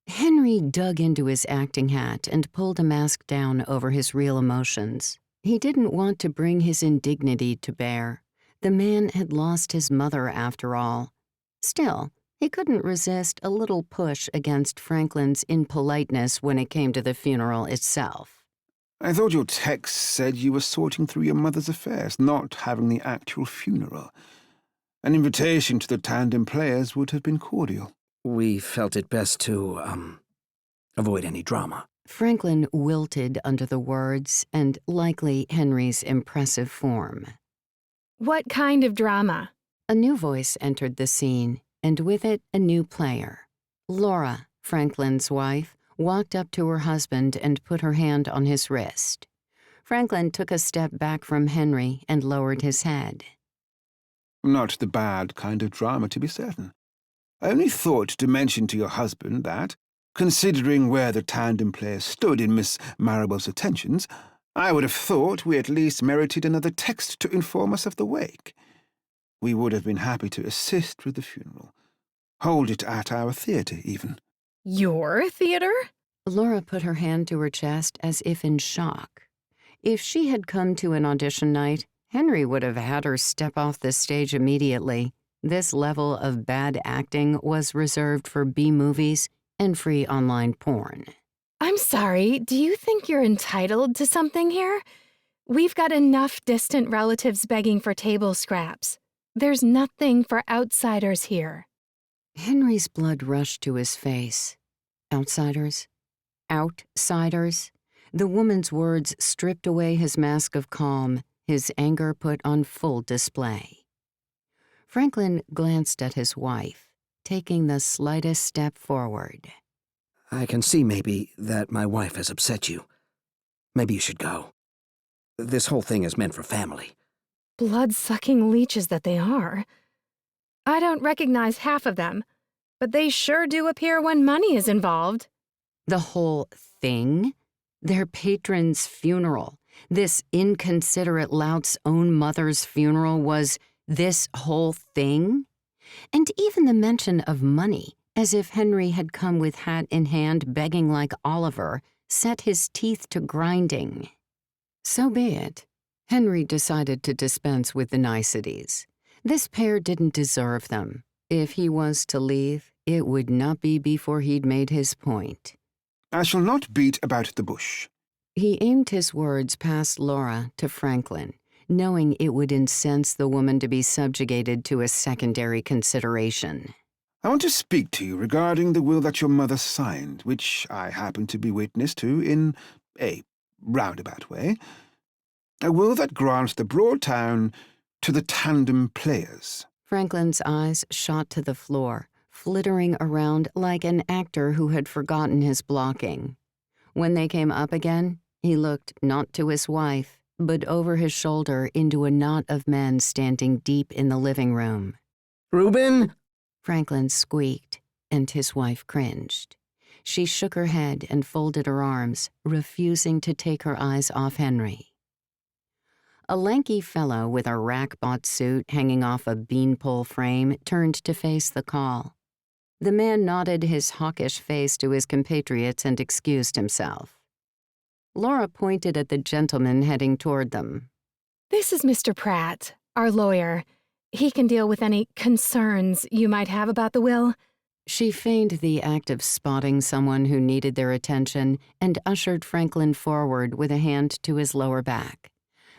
Henry dug into his acting hat and pulled a mask down over his real emotions. He didn't want to bring his indignity to bear. The man had lost his mother after all. Still, he couldn't resist a little push against Franklin's impoliteness when it came to the funeral itself. I thought your text said you were sorting through your mother's affairs, not having the actual funeral. An invitation to the Tandem Players would have been cordial. We felt it best to, avoid any drama. Franklin wilted under the words and likely Henry's impressive form. What kind of drama? A new voice entered the scene, and with it a new player. Laura, Franklin's wife, walked up to her husband and put her hand on his wrist. Franklin took a step back from Henry and lowered his head. Not the bad kind of drama, to be certain. I only thought to mention to your husband that, considering where the Tandem Players stood in Miss Maribel's attentions, I would have thought we at least merited another text to inform us of the wake. We would have been happy to assist with the funeral. Hold it at our theater, even. Your theater? Laura put her hand to her chest as if in shock. If she had come to an audition night, Henry would have had her step off the stage immediately. This level of bad acting was reserved for B-movies and free online porn. I'm sorry, do you think you're entitled to something here? We've got enough distant relatives begging for table scraps. There's nothing for outsiders here. Henry's blood rushed to his face. Outsiders? Outsiders? The woman's words stripped away his mask of calm, his anger put on full display. Franklin glanced at his wife, taking the slightest step forward. I can see maybe that my wife has upset you. Maybe you should go. This whole thing is meant for family. Blood-sucking leeches that they are. I don't recognize half of them, but they sure do appear when money is involved. The whole thing? Their patron's funeral. This inconsiderate lout's own mother's funeral was this whole thing? And even the mention of money, as if Henry had come with hat in hand begging like Oliver, set his teeth to grinding. So be it. Henry decided to dispense with the niceties. This pair didn't deserve them. If he was to leave, it would not be before he'd made his point. I shall not beat about the bush. He aimed his words past Laura to Franklin, knowing it would incense the woman to be subjugated to a secondary consideration. I want to speak to you regarding the will that your mother signed, which I happen to be witness to in a roundabout way. A will that grants the Broadtown to the Tandem Players. Franklin's eyes shot to the floor, flittering around like an actor who had forgotten his blocking. When they came up again, he looked not to his wife, but over his shoulder into a knot of men standing deep in the living room. Reuben? Franklin squeaked, and his wife cringed. She shook her head and folded her arms, refusing to take her eyes off Henry. A lanky fellow with a rack-bought suit hanging off a beanpole frame turned to face the call. The man nodded his hawkish face to his compatriots and excused himself. Laura pointed at the gentleman heading toward them. This is Mr. Pratt, our lawyer. He can deal with any concerns you might have about the will. She feigned the act of spotting someone who needed their attention and ushered Franklin forward with a hand to his lower back.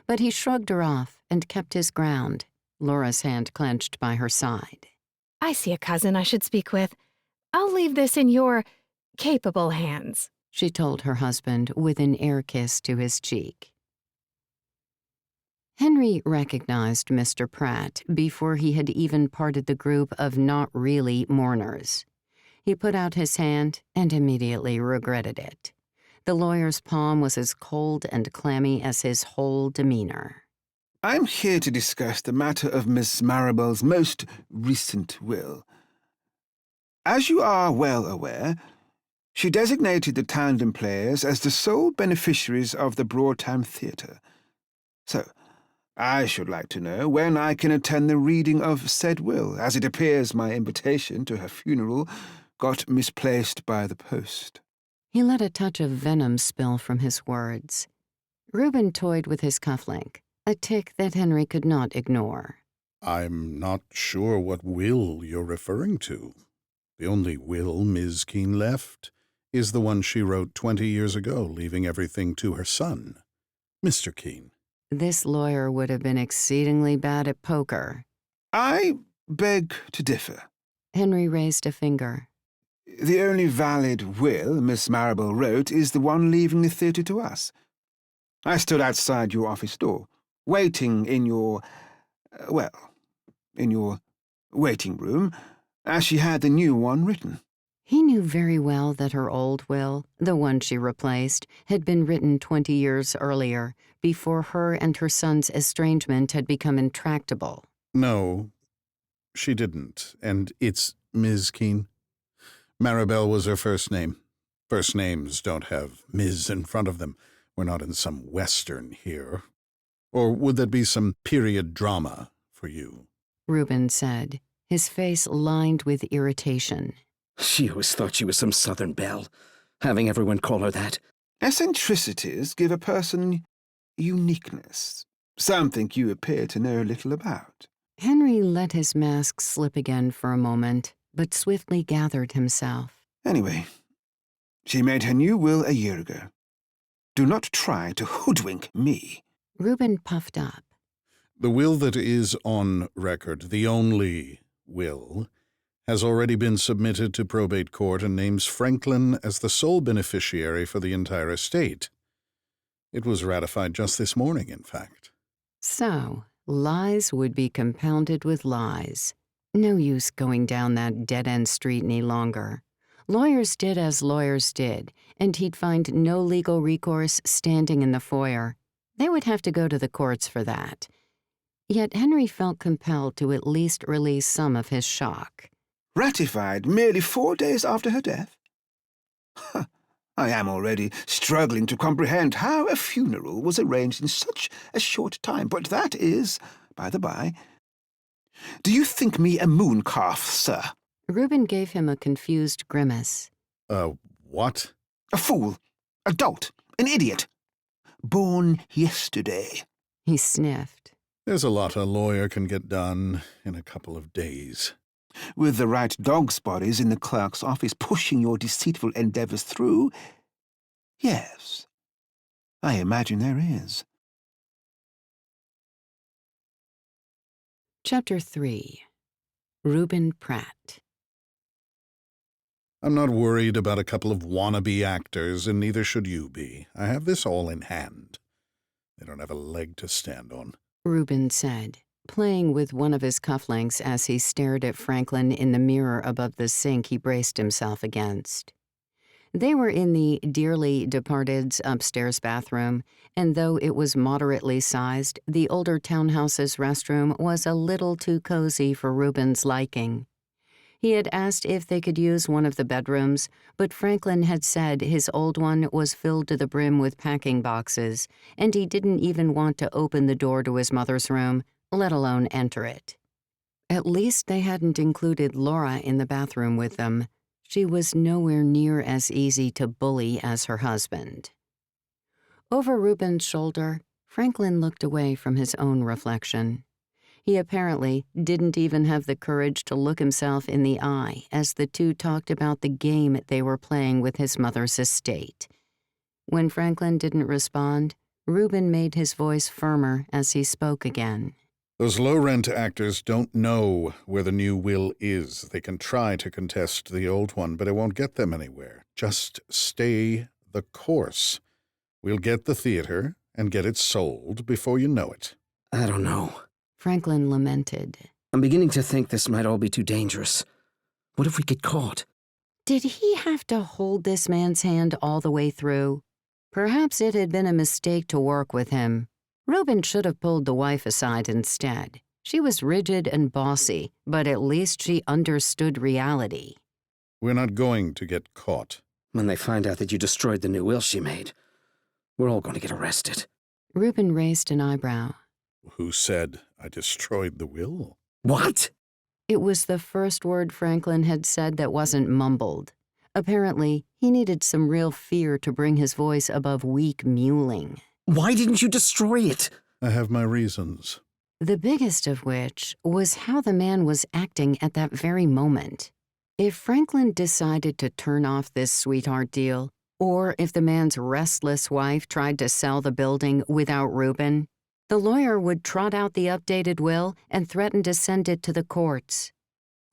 But he shrugged her off and kept his ground, Laura's hand clenched by her side. I see a cousin I should speak with. I'll leave this in your capable hands, she told her husband with an air kiss to his cheek. Henry recognized Mr. Pratt before he had even parted the group of not really mourners. He put out his hand and immediately regretted it. The lawyer's palm was as cold and clammy as his whole demeanor. I'm here to discuss the matter of Miss Marrable's most recent will. As you are well aware, she designated the Tandem Players as the sole beneficiaries of the Broadtown Theater. So, I should like to know when I can attend the reading of said will, as it appears my invitation to her funeral got misplaced by the post. He let a touch of venom spill from his words. Reuben toyed with his cufflink, a tick that Henry could not ignore. I'm not sure what will you're referring to. The only will Ms. Keene left is the one she wrote 20 years ago, leaving everything to her son, Mr. Keene. This lawyer would have been exceedingly bad at poker. I beg to differ. Henry raised a finger. The only valid will Miss Marrable wrote is the one leaving the theatre to us. I stood outside your office door, waiting in your waiting room, as she had the new one written. He knew very well that her old will, the one she replaced, had been written 20 years earlier, before her and her son's estrangement had become intractable. No, she didn't, and it's Ms. Keene. Marrable was her first name. First names don't have Ms. in front of them. We're not in some Western here. Or would that be some period drama for you? Reuben said, his face lined with irritation. She always thought she was some Southern belle, having everyone call her that. Eccentricities give a person uniqueness, something you appear to know little about. Henry let his mask slip again for a moment, but swiftly gathered himself. Anyway, she made her new will a year ago. Do not try to hoodwink me. Reuben puffed up. The will that is on record, the only will, has already been submitted to probate court and names Franklin as the sole beneficiary for the entire estate. It was ratified just this morning, in fact. So, lies would be compounded with lies. No use going down that dead-end street any longer. Lawyers did as lawyers did, and he'd find no legal recourse standing in the foyer. They would have to go to the courts for that. Yet Henry felt compelled to at least release some of his shock. Ratified merely 4 days after her death? I am already struggling to comprehend how a funeral was arranged in such a short time, but that is, by the by. Do you think me a mooncalf, sir? Reuben gave him a confused grimace. What? A fool, a dolt, an idiot. Born yesterday. He sniffed. There's a lot a lawyer can get done in a couple of days. With the right dog's bodies in the clerk's office pushing your deceitful endeavors through, yes, I imagine there is. Chapter 3. Reuben Pratt. I'm not worried about a couple of wannabe actors, and neither should you be. I have this all in hand. They don't have a leg to stand on. Reuben said, playing with one of his cufflinks as he stared at Franklin in the mirror above the sink he braced himself against. They were in the dearly departed's upstairs bathroom, and though it was moderately sized, the older townhouse's restroom was a little too cozy for Reuben's liking. He had asked if they could use one of the bedrooms, but Franklin had said his old one was filled to the brim with packing boxes, and he didn't even want to open the door to his mother's room, let alone enter it. At least they hadn't included Laura in the bathroom with them. She was nowhere near as easy to bully as her husband. Over Reuben's shoulder, Franklin looked away from his own reflection. He apparently didn't even have the courage to look himself in the eye as the two talked about the game they were playing with his mother's estate. When Franklin didn't respond, Reuben made his voice firmer as he spoke again. Those low-rent actors don't know where the new will is. They can try to contest the old one, but it won't get them anywhere. Just stay the course. We'll get the theater and get it sold before you know it. I don't know. Franklin lamented. I'm beginning to think this might all be too dangerous. What if we get caught? Did he have to hold this man's hand all the way through? Perhaps it had been a mistake to work with him. Reuben should have pulled the wife aside instead. She was rigid and bossy, but at least she understood reality. We're not going to get caught. When they find out that you destroyed the new will she made, we're all going to get arrested. Reuben raised an eyebrow. Who said I destroyed the will? What? It was the first word Franklin had said that wasn't mumbled. Apparently, he needed some real fear to bring his voice above weak mewling. Why didn't you destroy it? I have my reasons. The biggest of which was how the man was acting at that very moment. If Franklin decided to turn off this sweetheart deal, or if the man's restless wife tried to sell the building without Reuben, the lawyer would trot out the updated will and threaten to send it to the courts.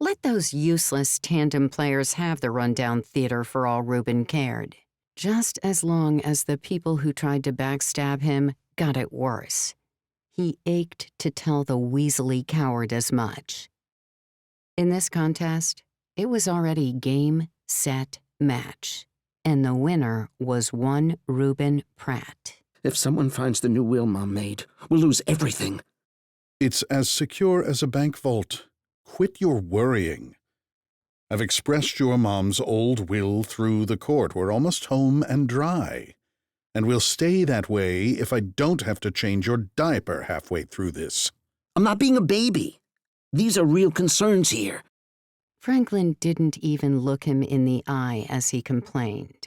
Let those useless Tandem Players have the rundown theater for all Reuben cared, just as long as the people who tried to backstab him got it worse. He ached to tell the weaselly coward as much. In this contest, it was already game, set, match, and the winner was one Reuben Pratt. If someone finds the new will Mom made, we'll lose everything. It's as secure as a bank vault. Quit your worrying. I've expressed your mom's old will through the court. We're almost home and dry. And we'll stay that way if I don't have to change your diaper halfway through this. I'm not being a baby. These are real concerns here. Franklin didn't even look him in the eye as he complained.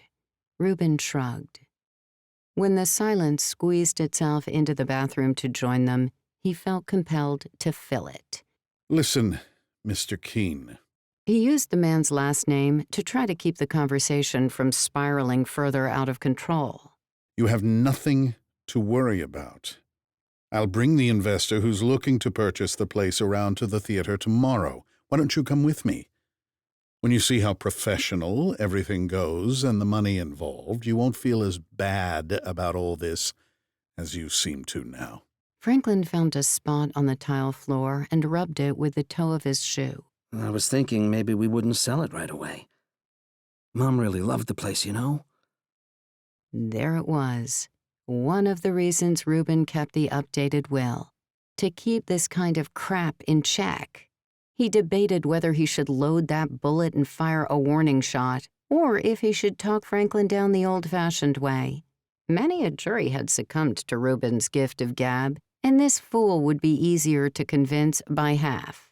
Reuben shrugged. When the silence squeezed itself into the bathroom to join them, he felt compelled to fill it. Listen, Mr. Keene. He used the man's last name to try to keep the conversation from spiraling further out of control. You have nothing to worry about. I'll bring the investor who's looking to purchase the place around to the theater tomorrow. Why don't you come with me? When you see how professional everything goes and the money involved, you won't feel as bad about all this as you seem to now. Franklin found a spot on the tile floor and rubbed it with the toe of his shoe. I was thinking maybe we wouldn't sell it right away. Mom really loved the place, you know? There it was. One of the reasons Reuben kept the updated will. To keep this kind of crap in check. He debated whether he should load that bullet and fire a warning shot, or if he should talk Franklin down the old-fashioned way. Many a jury had succumbed to Reuben's gift of gab, and this fool would be easier to convince by half.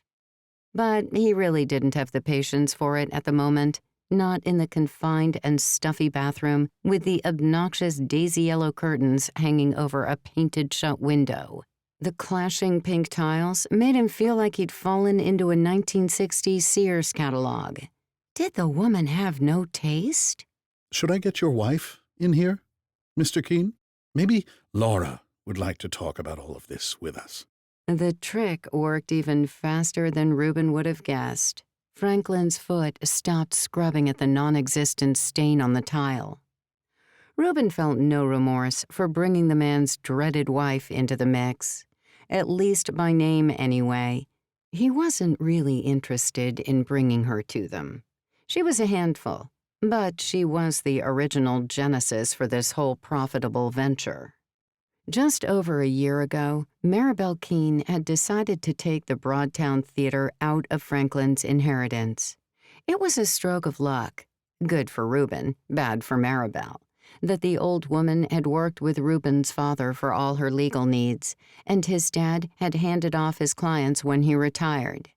But he really didn't have the patience for it at the moment, not in the confined and stuffy bathroom with the obnoxious daisy-yellow curtains hanging over a painted-shut window. The clashing pink tiles made him feel like he'd fallen into a 1960s Sears catalog. Did the woman have no taste? Should I get your wife in here, Mr. Keene? Maybe Laura would like to talk about all of this with us. The trick worked even faster than Reuben would have guessed. Franklin's foot stopped scrubbing at the non-existent stain on the tile. Reuben felt no remorse for bringing the man's dreaded wife into the mix, at least by name anyway. He wasn't really interested in bringing her to them. She was a handful, but she was the original genesis for this whole profitable venture. Just over a year ago, Maribel Keene had decided to take the Broadtown Theater out of Franklin's inheritance. It was a stroke of luck, good for Reuben, bad for Maribel, that the old woman had worked with Reuben's father for all her legal needs, and his dad had handed off his clients when he retired.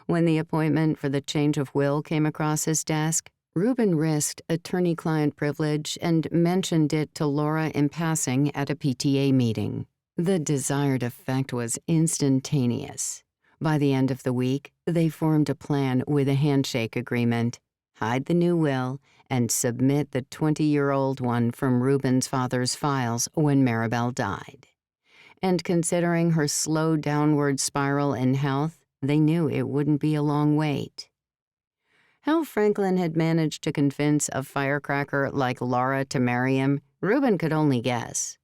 When the appointment for the change of will came across his desk, Reuben risked attorney-client privilege and mentioned it to Laura in passing at a PTA meeting. The desired effect was instantaneous. By the end of the week, they formed a plan with a handshake agreement, hide the new will, and submit the 20-year-old one from Reuben's father's files when Maribel died. And considering her slow downward spiral in health, they knew it wouldn't be a long wait. How Franklin had managed to convince a firecracker like Laura to marry him, Reuben could only guess.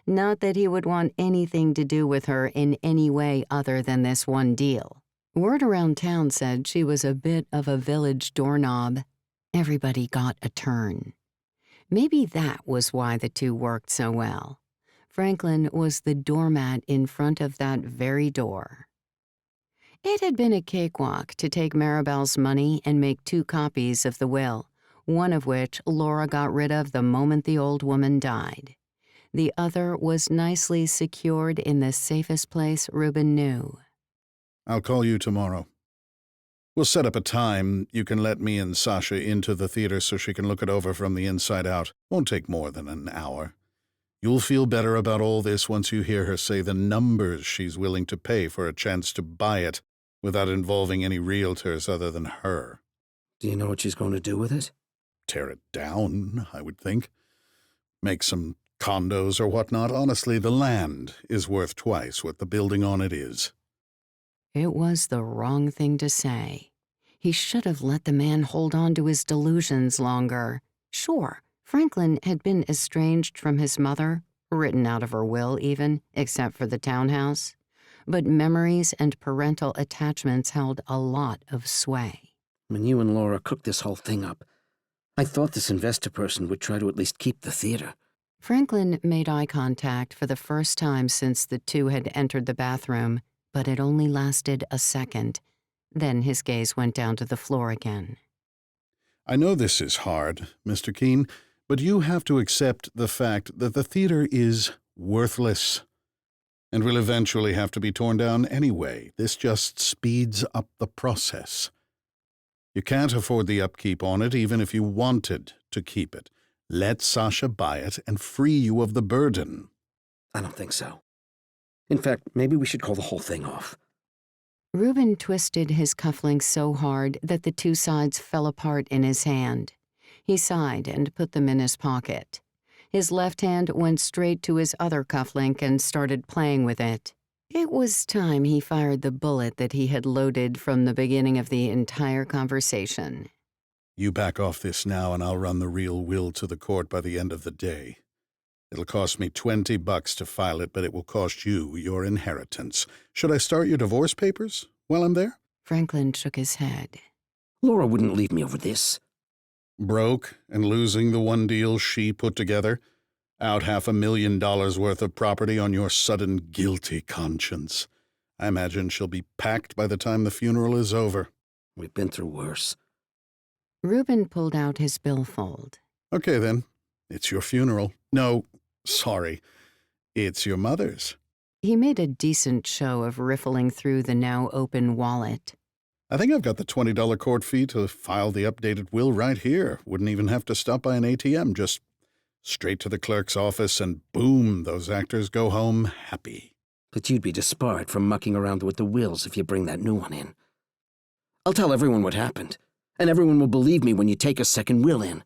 Not that he would want anything to do with her in any way other than this one deal. Word around town said she was a bit of a village doorknob. Everybody got a turn. Maybe that was why the two worked so well. Franklin was the doormat in front of that very door. It had been a cakewalk to take Maribel's money and make 2 copies of the will, one of which Laura got rid of the moment the old woman died. The other was nicely secured in the safest place Reuben knew. I'll call you tomorrow. We'll set up a time you can let me and Sasha into the theater so she can look it over from the inside out. Won't take more than an hour. You'll feel better about all this once you hear her say the numbers she's willing to pay for a chance to buy it without involving any realtors other than her. Do you know what she's going to do with it? Tear it down, I would think. Make some condos or whatnot. Honestly, the land is worth twice what the building on it is. It was the wrong thing to say. He should have let the man hold on to his delusions longer. Sure, Franklin had been estranged from his mother, written out of her will even, except for the townhouse. But memories and parental attachments held a lot of sway. When you and Laura cooked this whole thing up, I thought this investor person would try to at least keep the theater. Franklin made eye contact for the first time since the two had entered the bathroom, but it only lasted a second. Then his gaze went down to the floor again. I know this is hard, Mr. Keene, but you have to accept the fact that the theater is worthless and will eventually have to be torn down anyway. This just speeds up the process. You can't afford the upkeep on it even if you wanted to keep it. Let Sasha buy it and free you of the burden. I don't think so. In fact, maybe we should call the whole thing off. Reuben twisted his cufflinks so hard that the 2 sides fell apart in his hand. He sighed and put them in his pocket. His left hand went straight to his other cufflink and started playing with it. It was time he fired the bullet that he had loaded from the beginning of the entire conversation. You back off this now and I'll run the real will to the court by the end of the day. It'll cost me $20 to file it, but it will cost you your inheritance. Should I start your divorce papers while I'm there? Franklin shook his head. Laura wouldn't leave me over this. Broke and losing the one deal she put together? Out $500,000 worth of property on your sudden guilty conscience. I imagine she'll be packed by the time the funeral is over. We've been through worse. Reuben pulled out his billfold. Okay, then. It's your funeral. No, sorry. It's your mother's. He made a decent show of riffling through the now open wallet. I think I've got the $20 court fee to file the updated will right here. Wouldn't even have to stop by an ATM. Just straight to the clerk's office and boom, those actors go home happy. But you'd be disbarred from mucking around with the wills if you bring that new one in. I'll tell everyone what happened, and everyone will believe me when you take a second will in.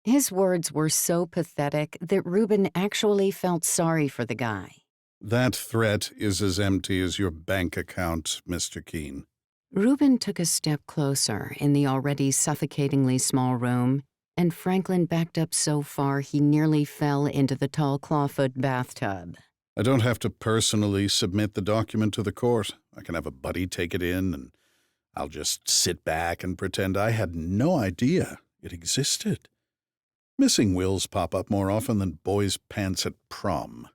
His words were so pathetic that Reuben actually felt sorry for the guy. That threat is as empty as your bank account, Mr. Keene. Reuben took a step closer in the already suffocatingly small room, and Franklin backed up so far he nearly fell into the tall clawfoot bathtub. I don't have to personally submit the document to the court. I can have a buddy take it in, and I'll just sit back and pretend I had no idea it existed. Missing wills pop up more often than boys' pants at prom.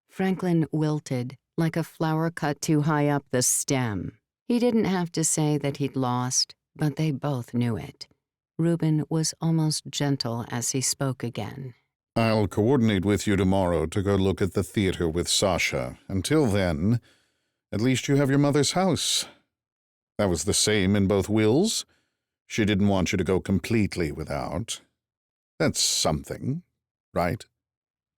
Franklin wilted, like a flower cut too high up the stem. He didn't have to say that he'd lost, but they both knew it. Reuben was almost gentle as he spoke again. I'll coordinate with you tomorrow to go look at the theater with Sasha. Until then, at least you have your mother's house. That was the same in both wills. She didn't want you to go completely without. That's something, right?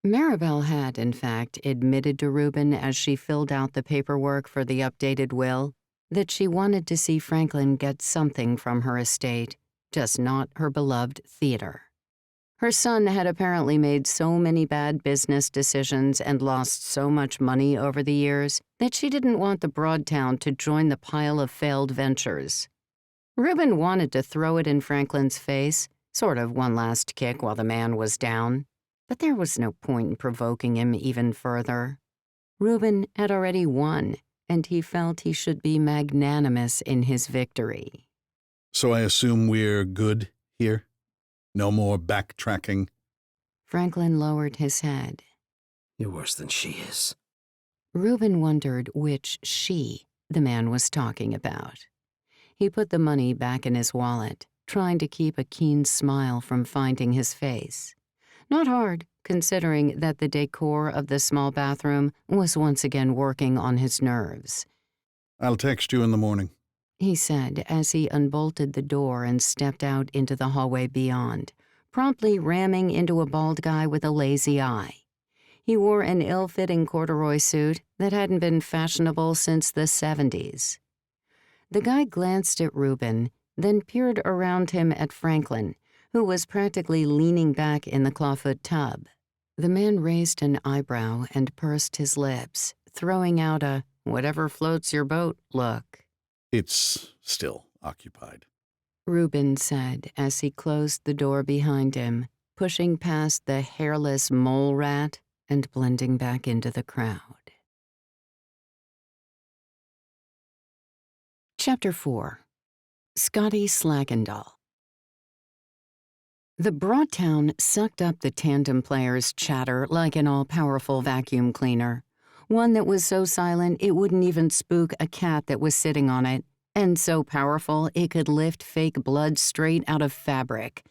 Maribel had, in fact, admitted to Reuben as she filled out the paperwork for the updated will that she wanted to see Franklin get something from her estate, just not her beloved theater. Her son had apparently made so many bad business decisions and lost so much money over the years that she didn't want the Broadtown to join the pile of failed ventures. Reuben wanted to throw it in Franklin's face, sort of one last kick while the man was down, but there was no point in provoking him even further. Reuben had already won, and he felt he should be magnanimous in his victory. So I assume we're good here? No more backtracking? Franklin lowered his head. You're worse than she is. Reuben wondered which she the man was talking about. He put the money back in his wallet, trying to keep a keen smile from finding his face. Not hard, considering that the decor of the small bathroom was once again working on his nerves. I'll text you in the morning, he said as he unbolted the door and stepped out into the hallway beyond, promptly ramming into a bald guy with a lazy eye. He wore an ill-fitting corduroy suit that hadn't been fashionable since the 70s. The guy glanced at Reuben, then peered around him at Franklin, who was practically leaning back in the clawfoot tub. The man raised an eyebrow and pursed his lips, throwing out a whatever floats your boat look. It's still occupied, Reuben said as he closed the door behind him, pushing past the hairless mole rat and blending back into the crowd. Chapter 4. Scotty Slagendall. The Broadtown sucked up the Tandem Players' chatter like an all-powerful vacuum cleaner, one that was so silent it wouldn't even spook a cat that was sitting on it, and so powerful it could lift fake blood straight out of fabric.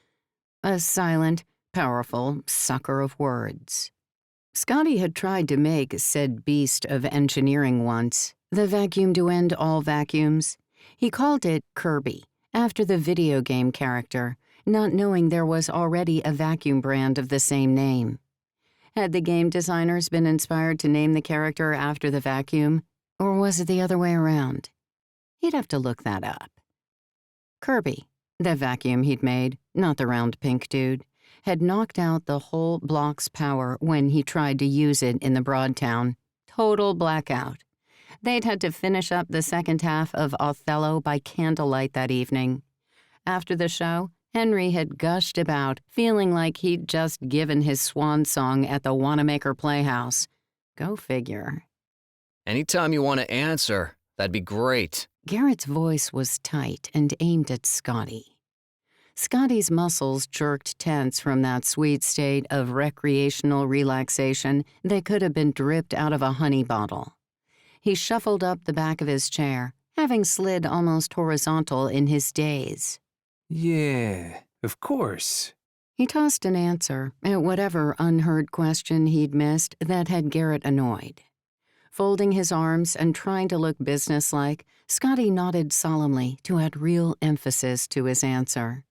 A silent, powerful sucker of words. Scotty had tried to make said beast of engineering once, the vacuum to end all vacuums. He called it Kirby, after the video game character, not knowing there was already a vacuum brand of the same name. Had the game designers been inspired to name the character after the vacuum, or was it the other way around? He'd have to look that up. Kirby, the vacuum he'd made, not the round pink dude, had knocked out the whole block's power when he tried to use it in the Broadtown. Total blackout. They'd had to finish up the second half of Othello by candlelight that evening. After the show, Henry had gushed about, feeling like he'd just given his swan song at the Wanamaker Playhouse. Go figure. Anytime you want to answer, that'd be great. Garrett's voice was tight and aimed at Scotty. Scotty's muscles jerked tense from that sweet state of recreational relaxation that could have been dripped out of a honey bottle. He shuffled up the back of his chair, having slid almost horizontal in his daze. Yeah, of course. He tossed an answer at whatever unheard question he'd missed that had Garrett annoyed. Folding his arms and trying to look businesslike, Scotty nodded solemnly to add real emphasis to his answer.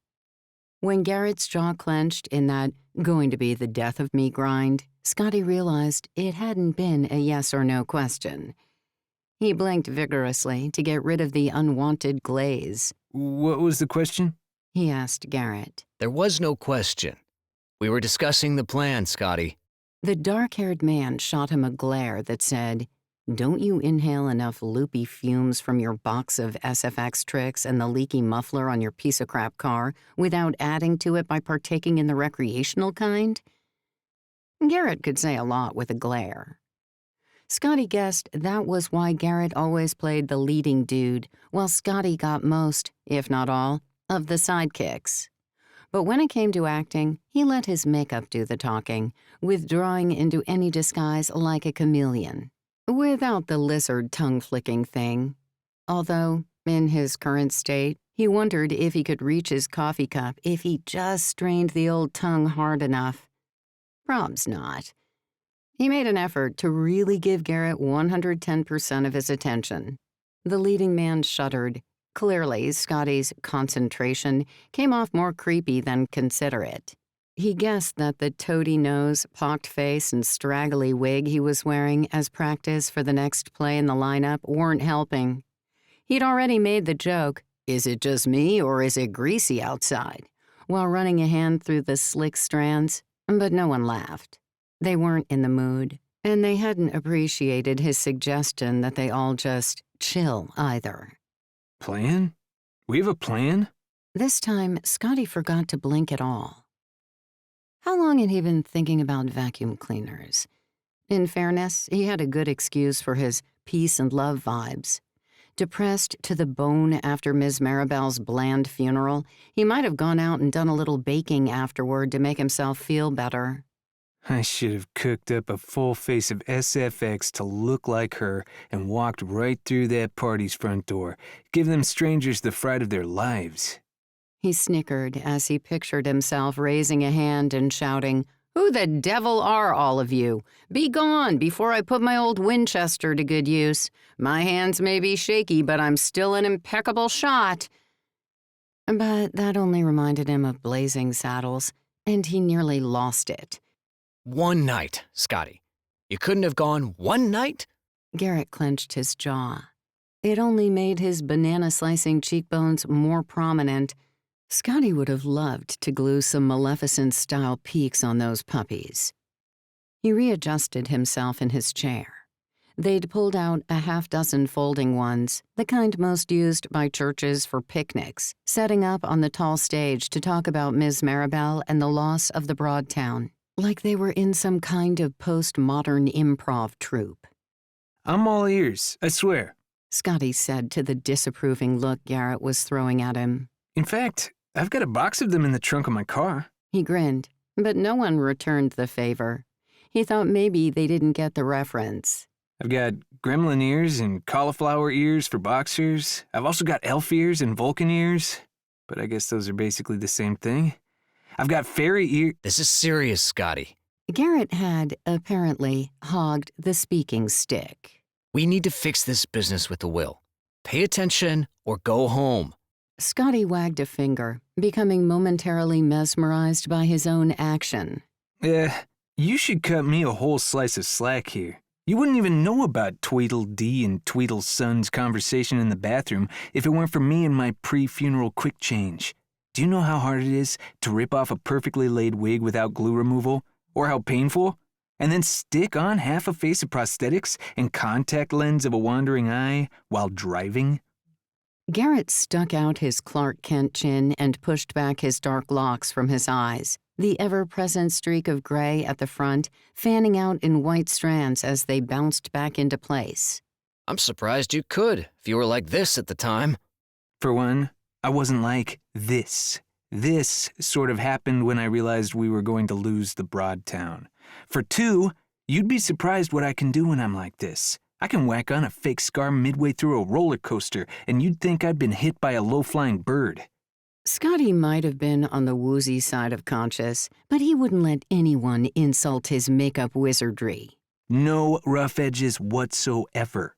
When Garrett's jaw clenched in that going to be the death of me grind, Scotty realized it hadn't been a yes or no question. He blinked vigorously to get rid of the unwanted glaze. What was the question? He asked Garrett. There was no question. We were discussing the plan, Scotty. The dark-haired man shot him a glare that said, "Don't you inhale enough loopy fumes from your box of SFX tricks and the leaky muffler on your piece of crap car without adding to it by partaking in the recreational kind?" Garrett could say a lot with a glare. Scotty guessed that was why Garrett always played the leading dude, while Scotty got most, if not all, of the sidekicks. But when it came to acting, he let his makeup do the talking, withdrawing into any disguise like a chameleon, without the lizard tongue-flicking thing. Although, in his current state, he wondered if he could reach his coffee cup if he just strained the old tongue hard enough. Prob's not. He made an effort to really give Garrett 110% of his attention. The leading man shuddered. Clearly, Scotty's concentration came off more creepy than considerate. He guessed that the toady nose, pocked face, and straggly wig he was wearing as practice for the next play in the lineup weren't helping. He'd already made the joke, "Is it just me or is it greasy outside?" while running a hand through the slick strands, but no one laughed. They weren't in the mood, and they hadn't appreciated his suggestion that they all just chill either. Plan? We have a plan? This time, Scotty forgot to blink at all. How long had he been thinking about vacuum cleaners? In fairness, he had a good excuse for his peace and love vibes. Depressed to the bone after Ms. Maribel's bland funeral, he might have gone out and done a little baking afterward to make himself feel better. I should have cooked up a full face of SFX to look like her and walked right through that party's front door, give them strangers the fright of their lives. He snickered as he pictured himself raising a hand and shouting, "Who the devil are all of you? Be gone before I put my old Winchester to good use. My hands may be shaky, but I'm still an impeccable shot." But that only reminded him of Blazing Saddles, and he nearly lost it. One night, Scotty. You couldn't have gone one night? Garrett clenched his jaw. It only made his banana-slicing cheekbones more prominent. Scotty would have loved to glue some Maleficent-style peaks on those puppies. He readjusted himself in his chair. They'd pulled out a half-dozen folding ones, the kind most used by churches for picnics, setting up on the tall stage to talk about Ms. Maribel and the loss of the Broadtown, like they were in some kind of postmodern improv troupe. I'm all ears, I swear, Scotty said to the disapproving look Garrett was throwing at him. In fact, I've got a box of them in the trunk of my car. He grinned, but no one returned the favor. He thought maybe they didn't get the reference. I've got gremlin ears and cauliflower ears for boxers. I've also got elf ears and Vulcan ears, but I guess those are basically the same thing. I've got fairy ear. This is serious, Scotty. Garrett had, apparently, hogged the speaking stick. We need to fix this business with the will. Pay attention or go home. Scotty wagged a finger, becoming momentarily mesmerized by his own action. You should cut me a whole slice of slack here. You wouldn't even know about Tweedledee and Tweedleson's conversation in the bathroom if it weren't for me and my pre-funeral quick change. Do you know how hard it is to rip off a perfectly laid wig without glue removal? Or how painful? And then stick on half a face of prosthetics and contact lens of a wandering eye while driving? Garrett stuck out his Clark Kent chin and pushed back his dark locks from his eyes, the ever-present streak of gray at the front fanning out in white strands as they bounced back into place. I'm surprised you could, if you were like this at the time. For one, I wasn't like this. This sort of happened when I realized we were going to lose the Broadtown. For two, you'd be surprised what I can do when I'm like this. I can whack on a fake scar midway through a roller coaster, and you'd think I'd been hit by a low-flying bird. Scotty might have been on the woozy side of conscious, but he wouldn't let anyone insult his makeup wizardry. No rough edges whatsoever.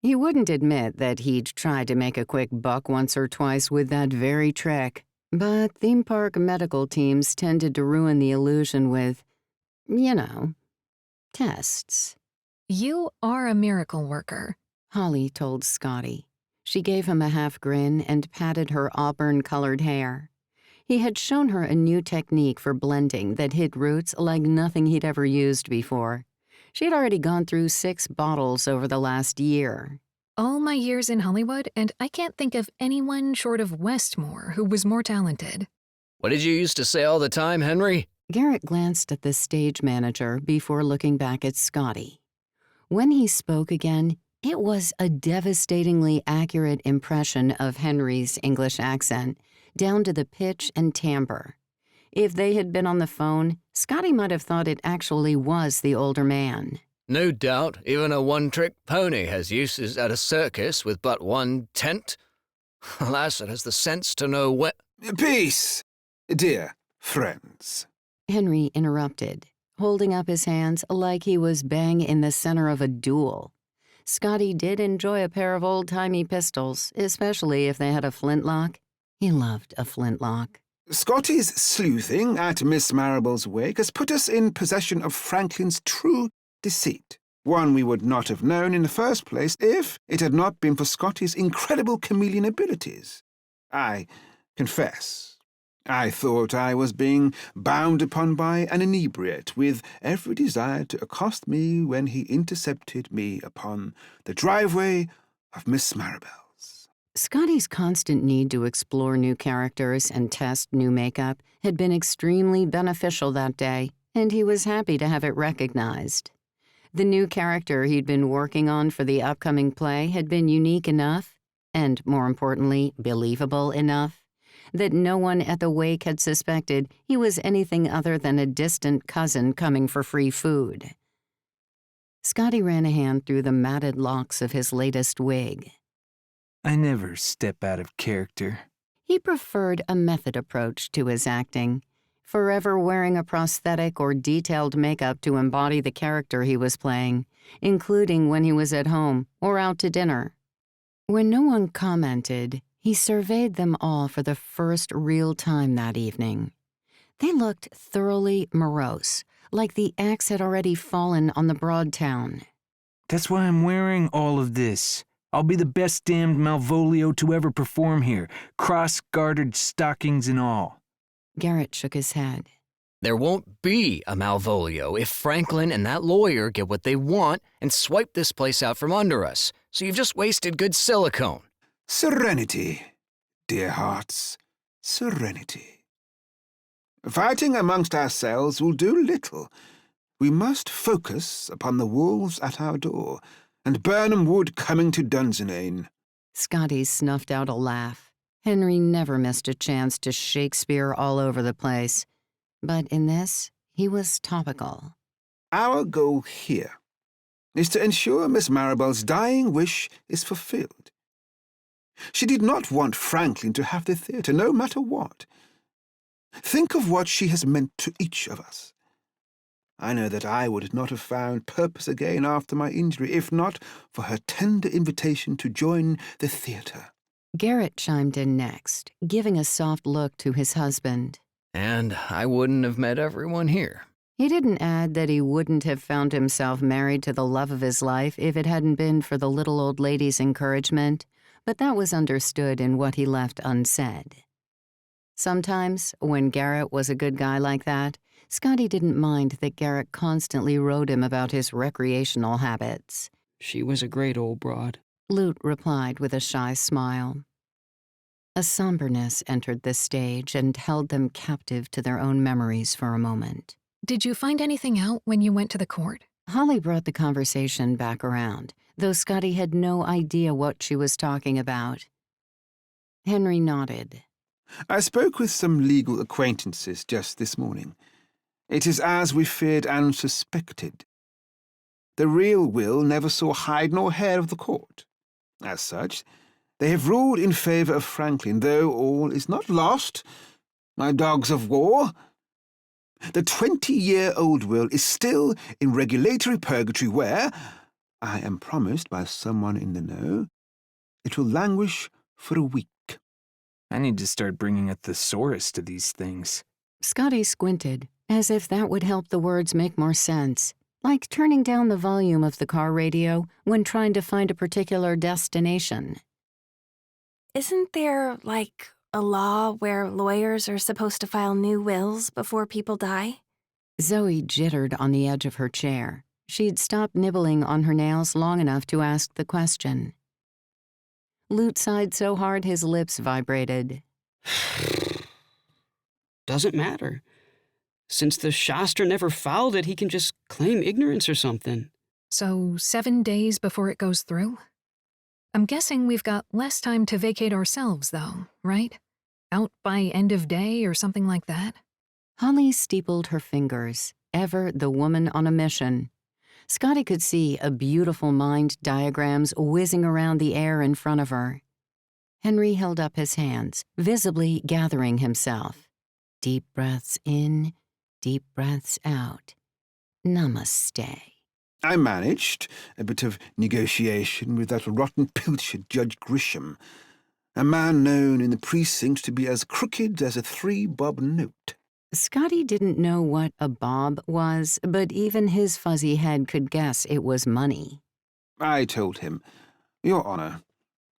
He wouldn't admit that he'd tried to make a quick buck once or twice with that very trick, but theme park medical teams tended to ruin the illusion with, tests. You are a miracle worker, Holly told Scotty. She gave him a half grin and patted her auburn-colored hair. He had shown her a new technique for blending that hit roots like nothing he'd ever used before. She'd already gone through 6 bottles over the last year. All my years in Hollywood, and I can't think of anyone short of Westmore who was more talented. What did you used to say all the time, Henry? Garrett glanced at the stage manager before looking back at Scotty. When he spoke again, it was a devastatingly accurate impression of Henry's English accent, down to the pitch and timbre. If they had been on the phone, Scotty might have thought it actually was the older man. No doubt, even a one-trick pony has uses at a circus with but one tent. Alas, it has the sense to know where— Peace, dear friends. Henry interrupted, holding up his hands like he was bang in the center of a duel. Scotty did enjoy a pair of old-timey pistols, especially if they had a flintlock. He loved a flintlock. Scotty's sleuthing at Miss Marrable's wake has put us in possession of Franklin's true deceit, one we would not have known in the first place if it had not been for Scotty's incredible chameleon abilities. I confess, I thought I was being bound upon by an inebriate with every desire to accost me when he intercepted me upon the driveway of Miss Marrable's. Scotty's constant need to explore new characters and test new makeup had been extremely beneficial that day, and he was happy to have it recognized. The new character he'd been working on for the upcoming play had been unique enough, and more importantly, believable enough, that no one at the wake had suspected he was anything other than a distant cousin coming for free food. Scotty ran a hand through the matted locks of his latest wig. I never step out of character. He preferred a method approach to his acting, forever wearing a prosthetic or detailed makeup to embody the character he was playing, including when he was at home or out to dinner. When no one commented, he surveyed them all for the first real time that evening. They looked thoroughly morose, like the axe had already fallen on the Broadtown. That's why I'm wearing all of this. I'll be the best damned Malvolio to ever perform here, cross-gartered stockings and all. Garrett shook his head. There won't be a Malvolio if Franklin and that lawyer get what they want and swipe this place out from under us. So you've just wasted good silicone. Serenity, dear hearts, serenity. Fighting amongst ourselves will do little. We must focus upon the wolves at our door, and Burnham Wood coming to Dunsinane. Scotty snuffed out a laugh. Henry never missed a chance to Shakespeare all over the place. But in this, he was topical. Our goal here is to ensure Miss Marrable's dying wish is fulfilled. She did not want Franklin to have the theatre, no matter what. Think of what she has meant to each of us. I know that I would not have found purpose again after my injury if not for her tender invitation to join the theatre. Garrett chimed in next, giving a soft look to his husband. And I wouldn't have met everyone here. He didn't add that he wouldn't have found himself married to the love of his life if it hadn't been for the little old lady's encouragement, but that was understood in what he left unsaid. Sometimes, when Garrett was a good guy like that, Scotty didn't mind that Garrett constantly wrote him about his recreational habits. She was a great old broad. Lute replied with a shy smile. A somberness entered the stage and held them captive to their own memories for a moment. Did you find anything out when you went to the court? Holly brought the conversation back around, though Scotty had no idea what she was talking about. Henry nodded. I spoke with some legal acquaintances just this morning. It is as we feared and suspected. The real will never saw hide nor hair of the court. As such, they have ruled in favour of Franklin, though all is not lost, my dogs of war. The 20-year-old will is still in regulatory purgatory where, I am promised by someone in the know, it will languish for a week. I need to start bringing a thesaurus to these things. Scotty squinted, as if that would help the words make more sense, like turning down the volume of the car radio when trying to find a particular destination. Isn't there, like, a law where lawyers are supposed to file new wills before people die? Zoe jittered on the edge of her chair. She'd stopped nibbling on her nails long enough to ask the question. Lute sighed so hard his lips vibrated. Doesn't matter. Since the Shastra never filed it, he can just claim ignorance or something. So 7 days before it goes through? I'm guessing we've got less time to vacate ourselves, though, right? Out by end of day or something like that? Holly steepled her fingers, ever the woman on a mission. Scotty could see a beautiful mind diagrams whizzing around the air in front of her. Henry held up his hands, visibly gathering himself. Deep breaths in, deep breaths out. Namaste. I managed a bit of negotiation with that rotten pilchard Judge Grisham. A man known in the precinct to be as crooked as a 3-bob note. Scotty didn't know what a bob was, but even his fuzzy head could guess it was money. I told him, Your Honour,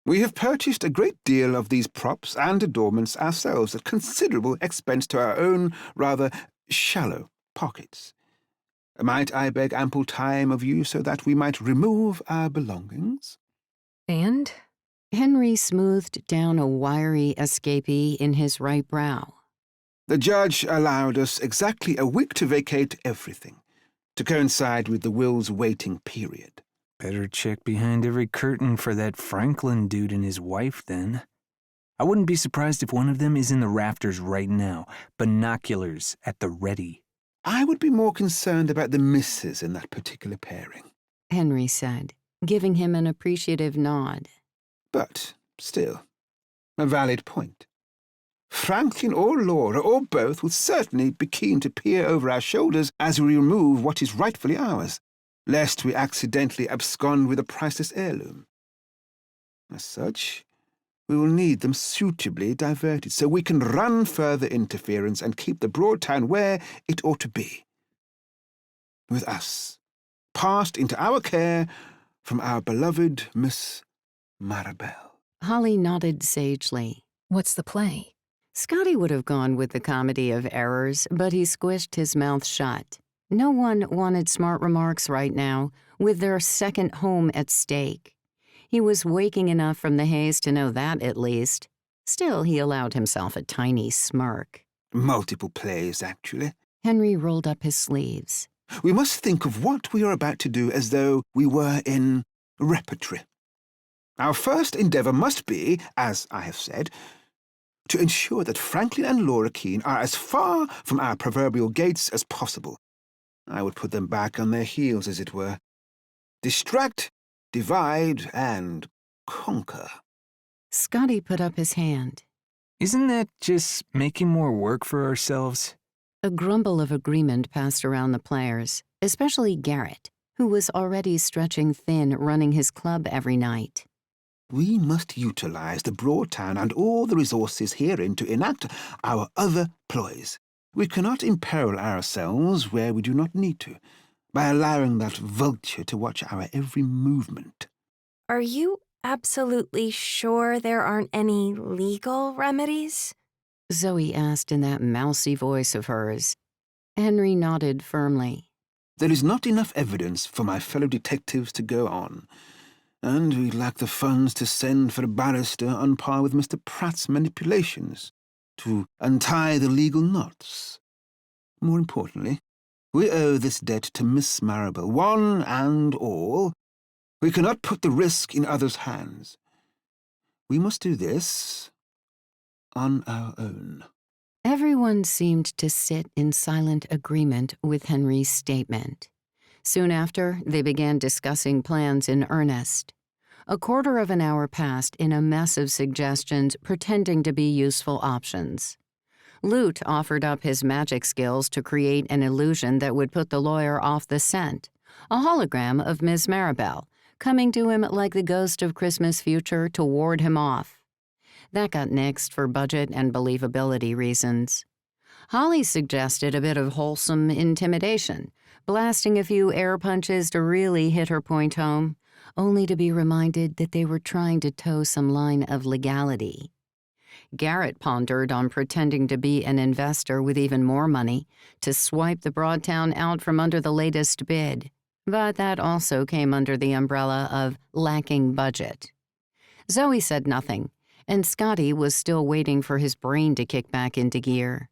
we have purchased a great deal of these props and adornments ourselves at considerable expense to our own rather shallow pockets. Might I beg ample time of you so that we might remove our belongings? And? Henry smoothed down a wiry escapee in his right brow. The judge allowed us exactly a week to vacate everything, to coincide with the will's waiting period. Better check behind every curtain for that Franklin dude and his wife, then. I wouldn't be surprised if one of them is in the rafters right now, binoculars at the ready. I would be more concerned about the misses in that particular pairing, Henry said, giving him an appreciative nod. But, still, a valid point. Franklin or Laura or both will certainly be keen to peer over our shoulders as we remove what is rightfully ours, lest we accidentally abscond with a priceless heirloom. As such, we will need them suitably diverted so we can run further interference and keep the Broadtown where it ought to be. With us, passed into our care from our beloved Miss Maribel. Holly nodded sagely. What's the play? Scotty would have gone with the comedy of errors, but he squished his mouth shut. No one wanted smart remarks right now, with their second home at stake. He was waking enough from the haze to know that, at least. Still, he allowed himself a tiny smirk. Multiple plays, actually. Henry rolled up his sleeves. We must think of what we are about to do as though we were in repertory. Our first endeavour must be, as I have said, to ensure that Franklin and Laura Keene are as far from our proverbial gates as possible. I would put them back on their heels, as it were. Distract, divide, and conquer. Scotty put up his hand. Isn't that just making more work for ourselves? A grumble of agreement passed around the players, especially Garrett, who was already stretching thin running his club every night. We must utilize the Broadtown and all the resources herein to enact our other ploys. We cannot imperil ourselves where we do not need to, by allowing that vulture to watch our every movement. Are you absolutely sure there aren't any legal remedies? Zoe asked in that mousy voice of hers. Henry nodded firmly. There is not enough evidence for my fellow detectives to go on, and we lack the funds to send for a barrister on par with Mr. Pratt's manipulations, to untie the legal knots. More importantly, we owe this debt to Miss Maribel, one and all. We cannot put the risk in others' hands. We must do this on our own. Everyone seemed to sit in silent agreement with Henry's statement. Soon after, they began discussing plans in earnest. A quarter of an hour passed in a mess of suggestions pretending to be useful options. Lute offered up his magic skills to create an illusion that would put the lawyer off the scent, a hologram of Miss Maribel, coming to him like the ghost of Christmas future to ward him off. That got nixed for budget and believability reasons. Holly suggested a bit of wholesome intimidation, blasting a few air punches to really hit her point home, only to be reminded that they were trying to toe some line of legality. Garrett pondered on pretending to be an investor with even more money to swipe the Broadtown out from under the latest bid, but that also came under the umbrella of lacking budget. Zoe said nothing, and Scotty was still waiting for his brain to kick back into gear.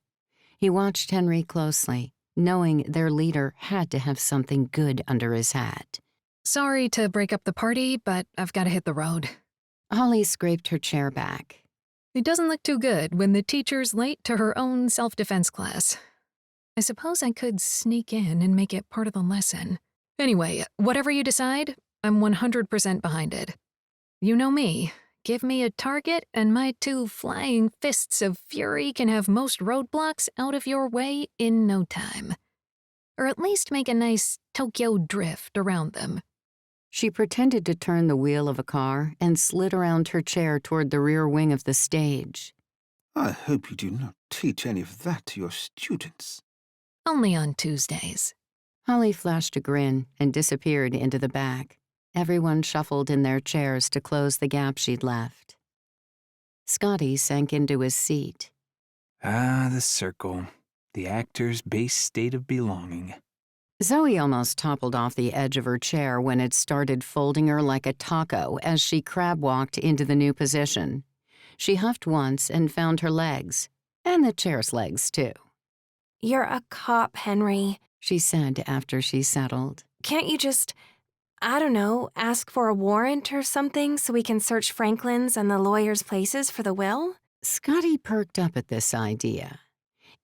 He watched Henry closely, knowing their leader had to have something good under his hat. Sorry to break up the party, but I've got to hit the road. Holly scraped her chair back. It doesn't look too good when the teacher's late to her own self-defense class. I suppose I could sneak in and make it part of the lesson. Anyway, whatever you decide, I'm 100% behind it. You know me. Give me a target and my 2 flying fists of fury can have most roadblocks out of your way in no time. Or at least make a nice Tokyo drift around them. She pretended to turn the wheel of a car and slid around her chair toward the rear wing of the stage. I hope you do not teach any of that to your students. Only on Tuesdays. Holly flashed a grin and disappeared into the back. Everyone shuffled in their chairs to close the gap she'd left. Scotty sank into his seat. Ah, the circle. The actor's base state of belonging. Zoe almost toppled off the edge of her chair when it started folding her like a taco as she crab-walked into the new position. She huffed once and found her legs, and the chair's legs, too. You're a cop, Henry, she said after she settled. Can't you just, I don't know, ask for a warrant or something so we can search Franklin's and the lawyer's places for the will? Scotty perked up at this idea.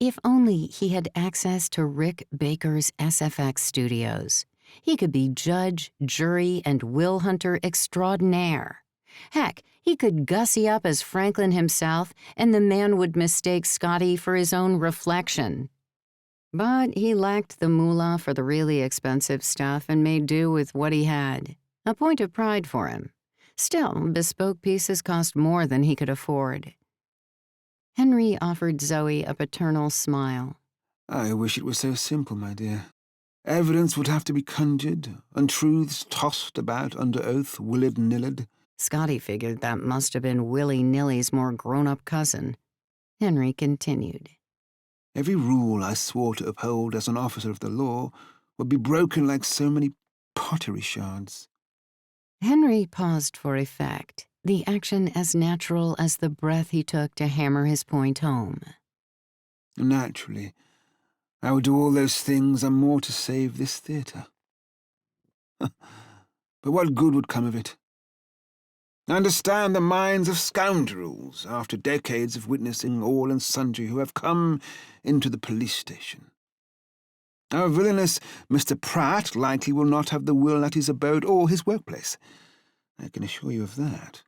If only he had access to Rick Baker's SFX studios. He could be judge, jury, and will hunter extraordinaire. Heck, he could gussy up as Franklin himself, and the man would mistake Scotty for his own reflection. But he lacked the moolah for the really expensive stuff and made do with what he had. A point of pride for him. Still, bespoke pieces cost more than he could afford. Henry offered Zoe a paternal smile. I wish it were so simple, my dear. Evidence would have to be conjured, untruths tossed about under oath, willard-nillard. Scotty figured that must have been willy-nilly's more grown-up cousin. Henry continued. Every rule I swore to uphold as an officer of the law would be broken like so many pottery shards. Henry paused for effect, the action as natural as the breath he took to hammer his point home. Naturally, I would do all those things and more to save this theatre. But what good would come of it? I understand the minds of scoundrels after decades of witnessing all and sundry who have come into the police station. Our villainous Mr. Pratt likely will not have the will at his abode or his workplace. I can assure you of that.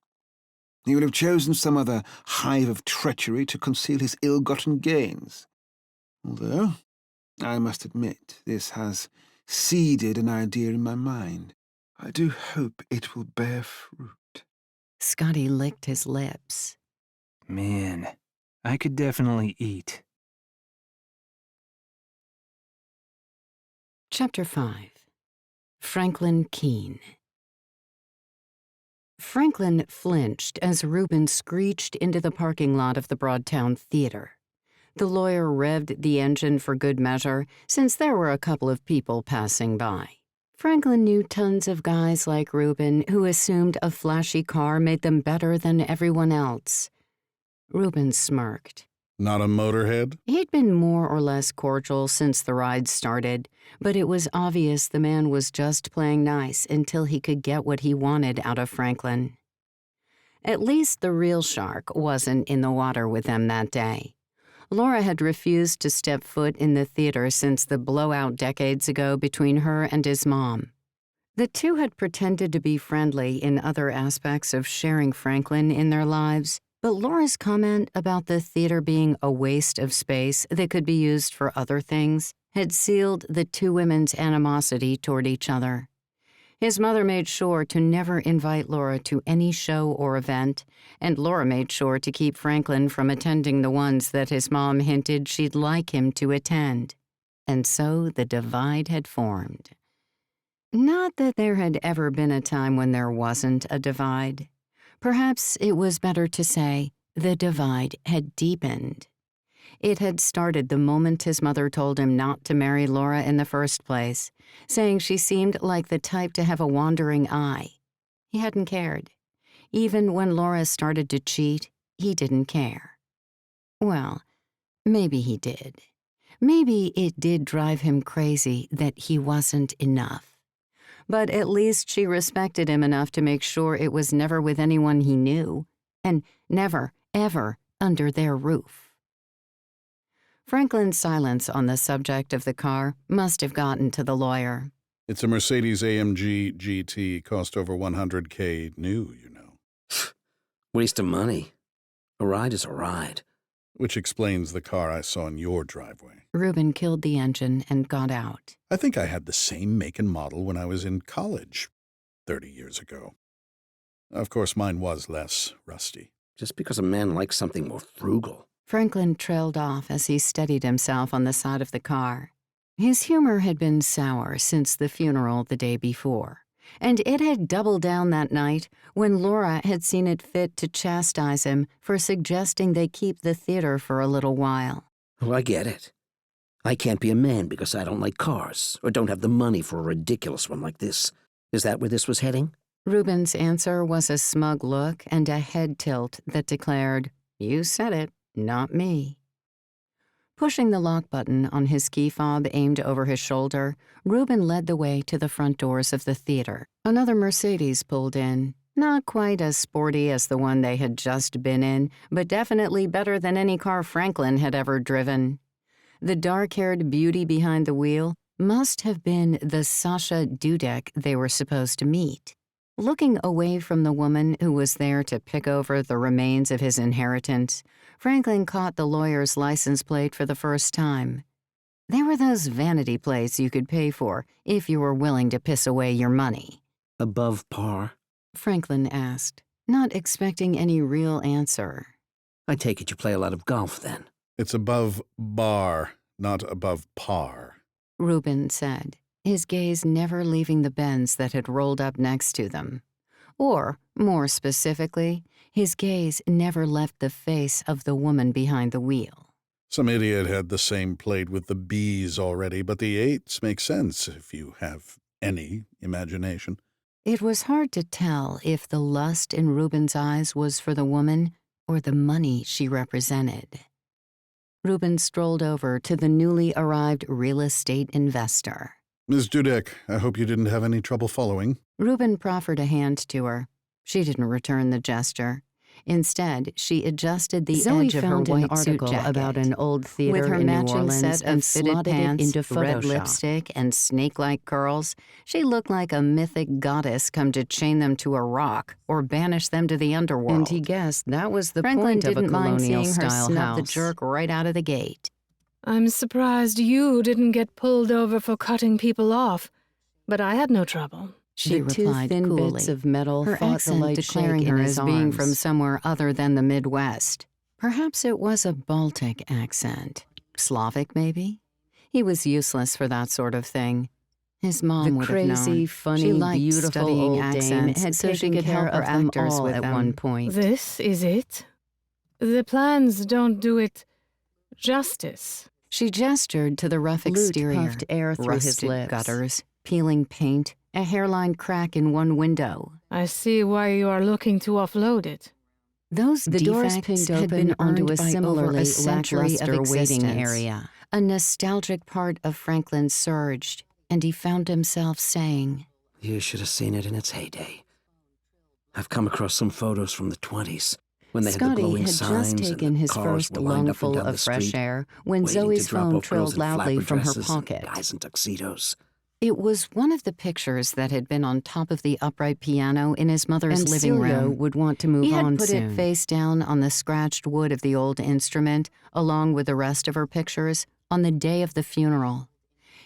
He will have chosen some other hive of treachery to conceal his ill-gotten gains. Although, I must admit, this has seeded an idea in my mind. I do hope it will bear fruit. Scotty licked his lips. Man, I could definitely eat. Chapter 5. Franklin Keene. Franklin flinched as Reuben screeched into the parking lot of the Broadtown Theater. The lawyer revved the engine for good measure, since there were a couple of people passing by. Franklin knew tons of guys like Reuben who assumed a flashy car made them better than everyone else. Reuben smirked. Not a motorhead? He'd been more or less cordial since the ride started, but it was obvious the man was just playing nice until he could get what he wanted out of Franklin. At least the real shark wasn't in the water with them that day. Laura had refused to step foot in the theater since the blowout decades ago between her and his mom. The two had pretended to be friendly in other aspects of sharing Franklin in their lives, but Laura's comment about the theater being a waste of space that could be used for other things had sealed the two women's animosity toward each other. His mother made sure to never invite Laura to any show or event, and Laura made sure to keep Franklin from attending the ones that his mom hinted she'd like him to attend. And so the divide had formed. Not that there had ever been a time when there wasn't a divide. Perhaps it was better to say the divide had deepened. It had started the moment his mother told him not to marry Laura in the first place, saying she seemed like the type to have a wandering eye. He hadn't cared. Even when Laura started to cheat, he didn't care. Well, maybe he did. Maybe it did drive him crazy that he wasn't enough. But at least she respected him enough to make sure it was never with anyone he knew, and never, ever under their roof. Franklin's silence on the subject of the car must have gotten to the lawyer. It's a Mercedes-AMG GT, cost over $100K new, you know. Waste of money. A ride is a ride. Which explains the car I saw in your driveway. Reuben killed the engine and got out. I think I had the same make and model when I was in college. 30 years ago. Of course, mine was less rusty. Just because a man likes something more frugal. Franklin trailed off as he steadied himself on the side of the car. His humor had been sour since the funeral the day before, and it had doubled down that night when Laura had seen it fit to chastise him for suggesting they keep the theater for a little while. Well, I get it. I can't be a man because I don't like cars, or don't have the money for a ridiculous one like this. Is that where this was heading? Reuben's answer was a smug look and a head tilt that declared, "You said it, not me." Pushing the lock button on his key fob aimed over his shoulder, Reuben led the way to the front doors of the theater. Another Mercedes pulled in, not quite as sporty as the one they had just been in, but definitely better than any car Franklin had ever driven. The dark-haired beauty behind the wheel must have been the Sasha Dudek they were supposed to meet. Looking away from the woman who was there to pick over the remains of his inheritance, Franklin caught the lawyer's license plate for the first time. They were those vanity plates you could pay for if you were willing to piss away your money. Above par? Franklin asked, not expecting any real answer. I take it you play a lot of golf, then. It's above bar, not above par. Reuben said, his gaze never leaving the Benz that had rolled up next to them. Or, more specifically, his gaze never left the face of the woman behind the wheel. Some idiot had the same plate with the B's already, but the 8s make sense if you have any imagination. It was hard to tell if the lust in Reuben's eyes was for the woman or the money she represented. Reuben strolled over to the newly arrived real estate investor. Ms. Dudek, I hope you didn't have any trouble following. Reuben proffered a hand to her. She didn't return the gesture. Instead, she adjusted the edge of her white suit jacket about an old theater with her in matching New Orleans set of fitted pants, into red lipstick, and snake-like curls. She looked like a mythic goddess come to chain them to a rock or banish them to the underworld. And he guessed that was the point of a colonial-style house. The jerk right out of the gate. I'm surprised you didn't get pulled over for cutting people off, but I had no trouble. She replied thin coolly. Bits of metal her accent declaring her as being from somewhere other than the Midwest. Perhaps it was a Baltic accent. Slavic, maybe? He was useless for that sort of thing. His mom would have known. The crazy, funny, beautiful old accents had taken care of actors with at one point. This is it? The plans don't do it justice. She gestured to the rough exterior, puffed air through his lips, gutters, peeling paint, a hairline crack in one window. I see why you are looking to offload it. Those defects had been onto a similarly lackluster waiting area. A nostalgic part of Franklin surged, and he found himself saying, You should have seen it in its heyday. I've come across some photos from the 20s. When they had the glowing signs Scotty had just taken his first lungful of fresh air when Zoe's phone trilled loudly from her pocket. Guys in tuxedos. It was one of the pictures that had been on top of the upright piano in his mother's living room. Would want to move on soon. He had put it face down on the scratched wood of the old instrument, along with the rest of her pictures, on the day of the funeral.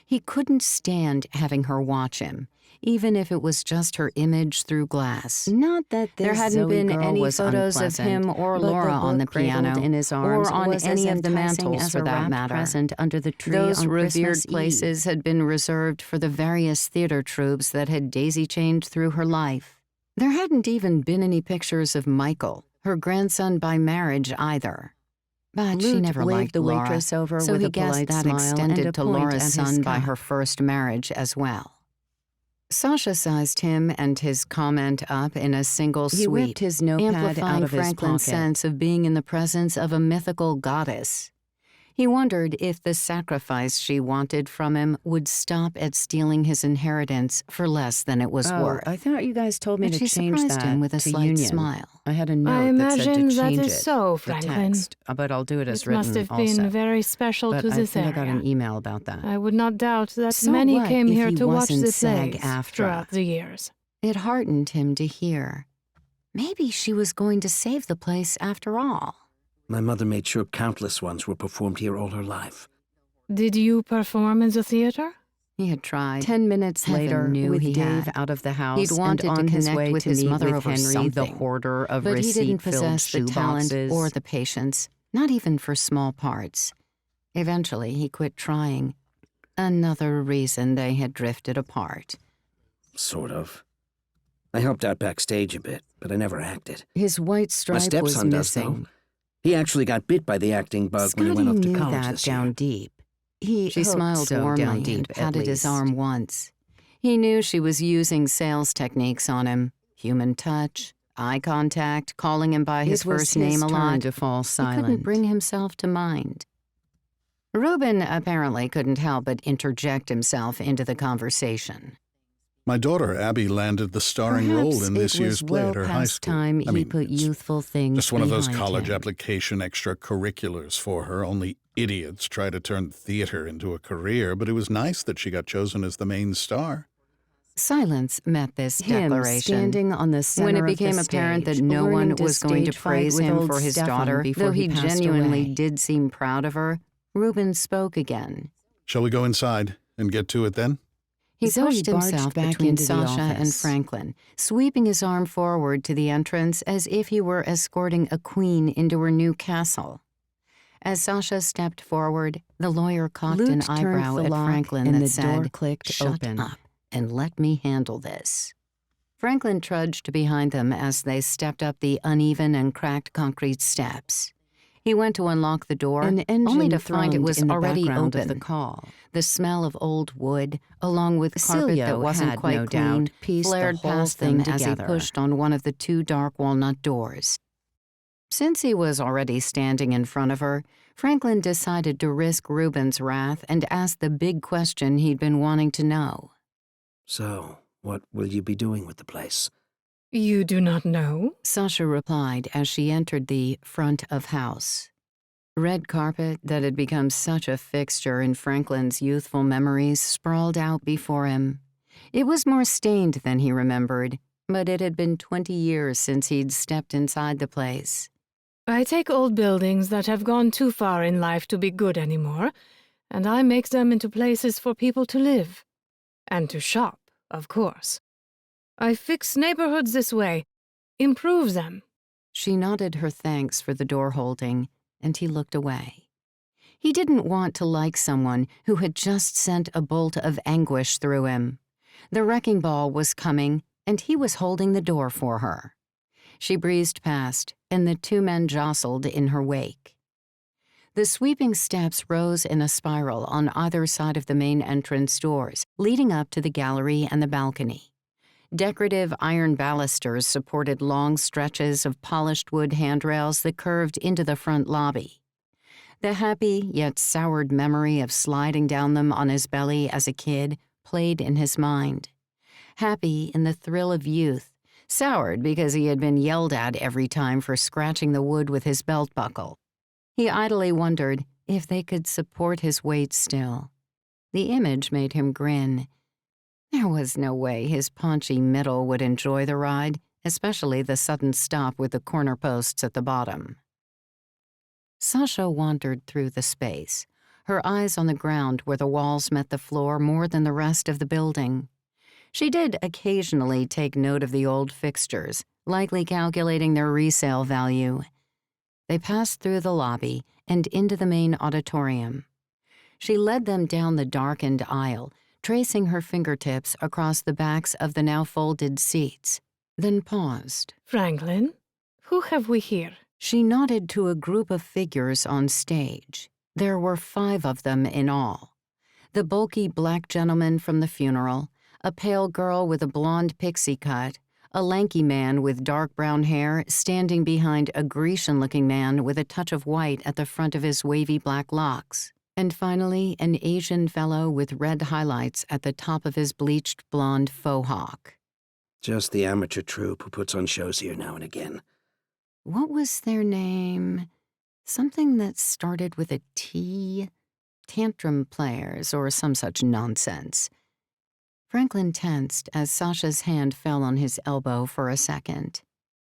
He couldn't stand having her watch him, even if it was just her image through glass. Not that there hadn't been any photos of him or Laura on the piano, in his arms, or on any of the mantels for that matter. Present under the tree Those revered places had been reserved for the various theater troupes that had daisy-chained through her life. There hadn't even been any pictures of Michael, her grandson by marriage, either. But she never liked the waitress over so with he a guessed that extended to Laura's son by her first marriage as well. Sasha sized him and his comment up in a single sweep. He whipped his notepad out of Franklin's sense of being in the presence of a mythical goddess. He wondered if the sacrifice she wanted from him would stop at stealing his inheritance for less than it was worth. I thought you guys told me to change that him with a slight smile. I had a note that said to change that is so, Franklin. Text, but I'll do it as written also. It must have been very special to this area. I got an email about that. I would not doubt that many came here to watch the plays throughout the years. It heartened him to hear. Maybe she was going to save the place after all. My mother made sure countless ones were performed here all her life. Did you perform in the theater? He had tried. 10 minutes later, with Dave out of the house, he'd wanted to connect with his mother over Henry, the hoarder of receipt-filled shoeboxes. But he didn't possess the talent or the patience, not even for small parts. Eventually, he quit trying. Another reason they had drifted apart. Sort of. I helped out backstage a bit, but I never acted. His white stripe My was stepson does, though. missing. He actually got bit by the acting bug when he went off to knew college that this down year. deep. She smiled so warmly down deep, and patted at his least. arm once. He knew she was using sales techniques on him. Human touch, eye contact, calling him by his first name a lot. To fall silent. He couldn't bring himself to mind. Reuben apparently couldn't help but interject himself into the conversation. My daughter, Abby, landed the starring role in this year's play at her high school. Time he put it's youthful things just one of those behind college him. application extracurriculars for her. Only idiots try to turn theater into a career, but it was nice that she got chosen as the main star. Silence met this declaration. Standing on the center when it of became the apparent stage, that no one learning was going to stage fight praise with him old for his Stefan daughter, before though he passed genuinely away. Did seem proud of her, Reuben spoke again. Shall we go inside and get to it then? He Zoe pushed himself barged back between into the Sasha and office. Franklin, sweeping his arm forward to the entrance as if he were escorting a queen into her new castle. As Sasha stepped forward, the lawyer cocked an eyebrow at Franklin and that the said, door clicked "Shut open. up and let me handle this." Franklin trudged behind them as they stepped up the uneven and cracked concrete steps. He went to unlock the door, only to find it was already open. Of the call. The smell of old wood, along with carpet that wasn't quite clean, flared past them as he pushed on one of the two dark walnut doors. Since he was already standing in front of her, Franklin decided to risk Reuben's wrath and ask the big question he'd been wanting to know. So, what will you be doing with the place? You do not know? Sasha replied as she entered the front of house. Red carpet that had become such a fixture in Franklin's youthful memories sprawled out before him. It was more stained than he remembered, but it had been 20 years since he'd stepped inside the place. I take old buildings that have gone too far in life to be good anymore, and I make them into places for people to live. And to shop, of course. I fix neighborhoods this way, improve them. She nodded her thanks for the door holding, and he looked away. He didn't want to like someone who had just sent a bolt of anguish through him. The wrecking ball was coming, and he was holding the door for her. She breezed past, and the two men jostled in her wake. The sweeping steps rose in a spiral on either side of the main entrance doors, leading up to the gallery and the balcony. Decorative iron balusters supported long stretches of polished wood handrails that curved into the front lobby. The happy yet soured memory of sliding down them on his belly as a kid played in his mind. Happy in the thrill of youth, soured because he had been yelled at every time for scratching the wood with his belt buckle. He idly wondered if they could support his weight still. The image made him grin. There was no way his paunchy middle would enjoy the ride, especially the sudden stop with the corner posts at the bottom. Sasha wandered through the space, her eyes on the ground where the walls met the floor more than the rest of the building. She did occasionally take note of the old fixtures, likely calculating their resale value. They passed through the lobby and into the main auditorium. She led them down the darkened aisle, tracing her fingertips across the backs of the now folded seats, then paused. Franklin, who have we here? She nodded to a group of figures on stage. There were 5 of them in all. The bulky black gentleman from the funeral, a pale girl with a blonde pixie cut, a lanky man with dark brown hair standing behind a Grecian-looking man with a touch of white at the front of his wavy black locks. And finally, an Asian fellow with red highlights at the top of his bleached blonde faux hawk. Just the amateur troupe who puts on shows here now and again. What was their name? Something that started with a T? Tandem Players or some such nonsense. Franklin tensed as Sasha's hand fell on his elbow for a second.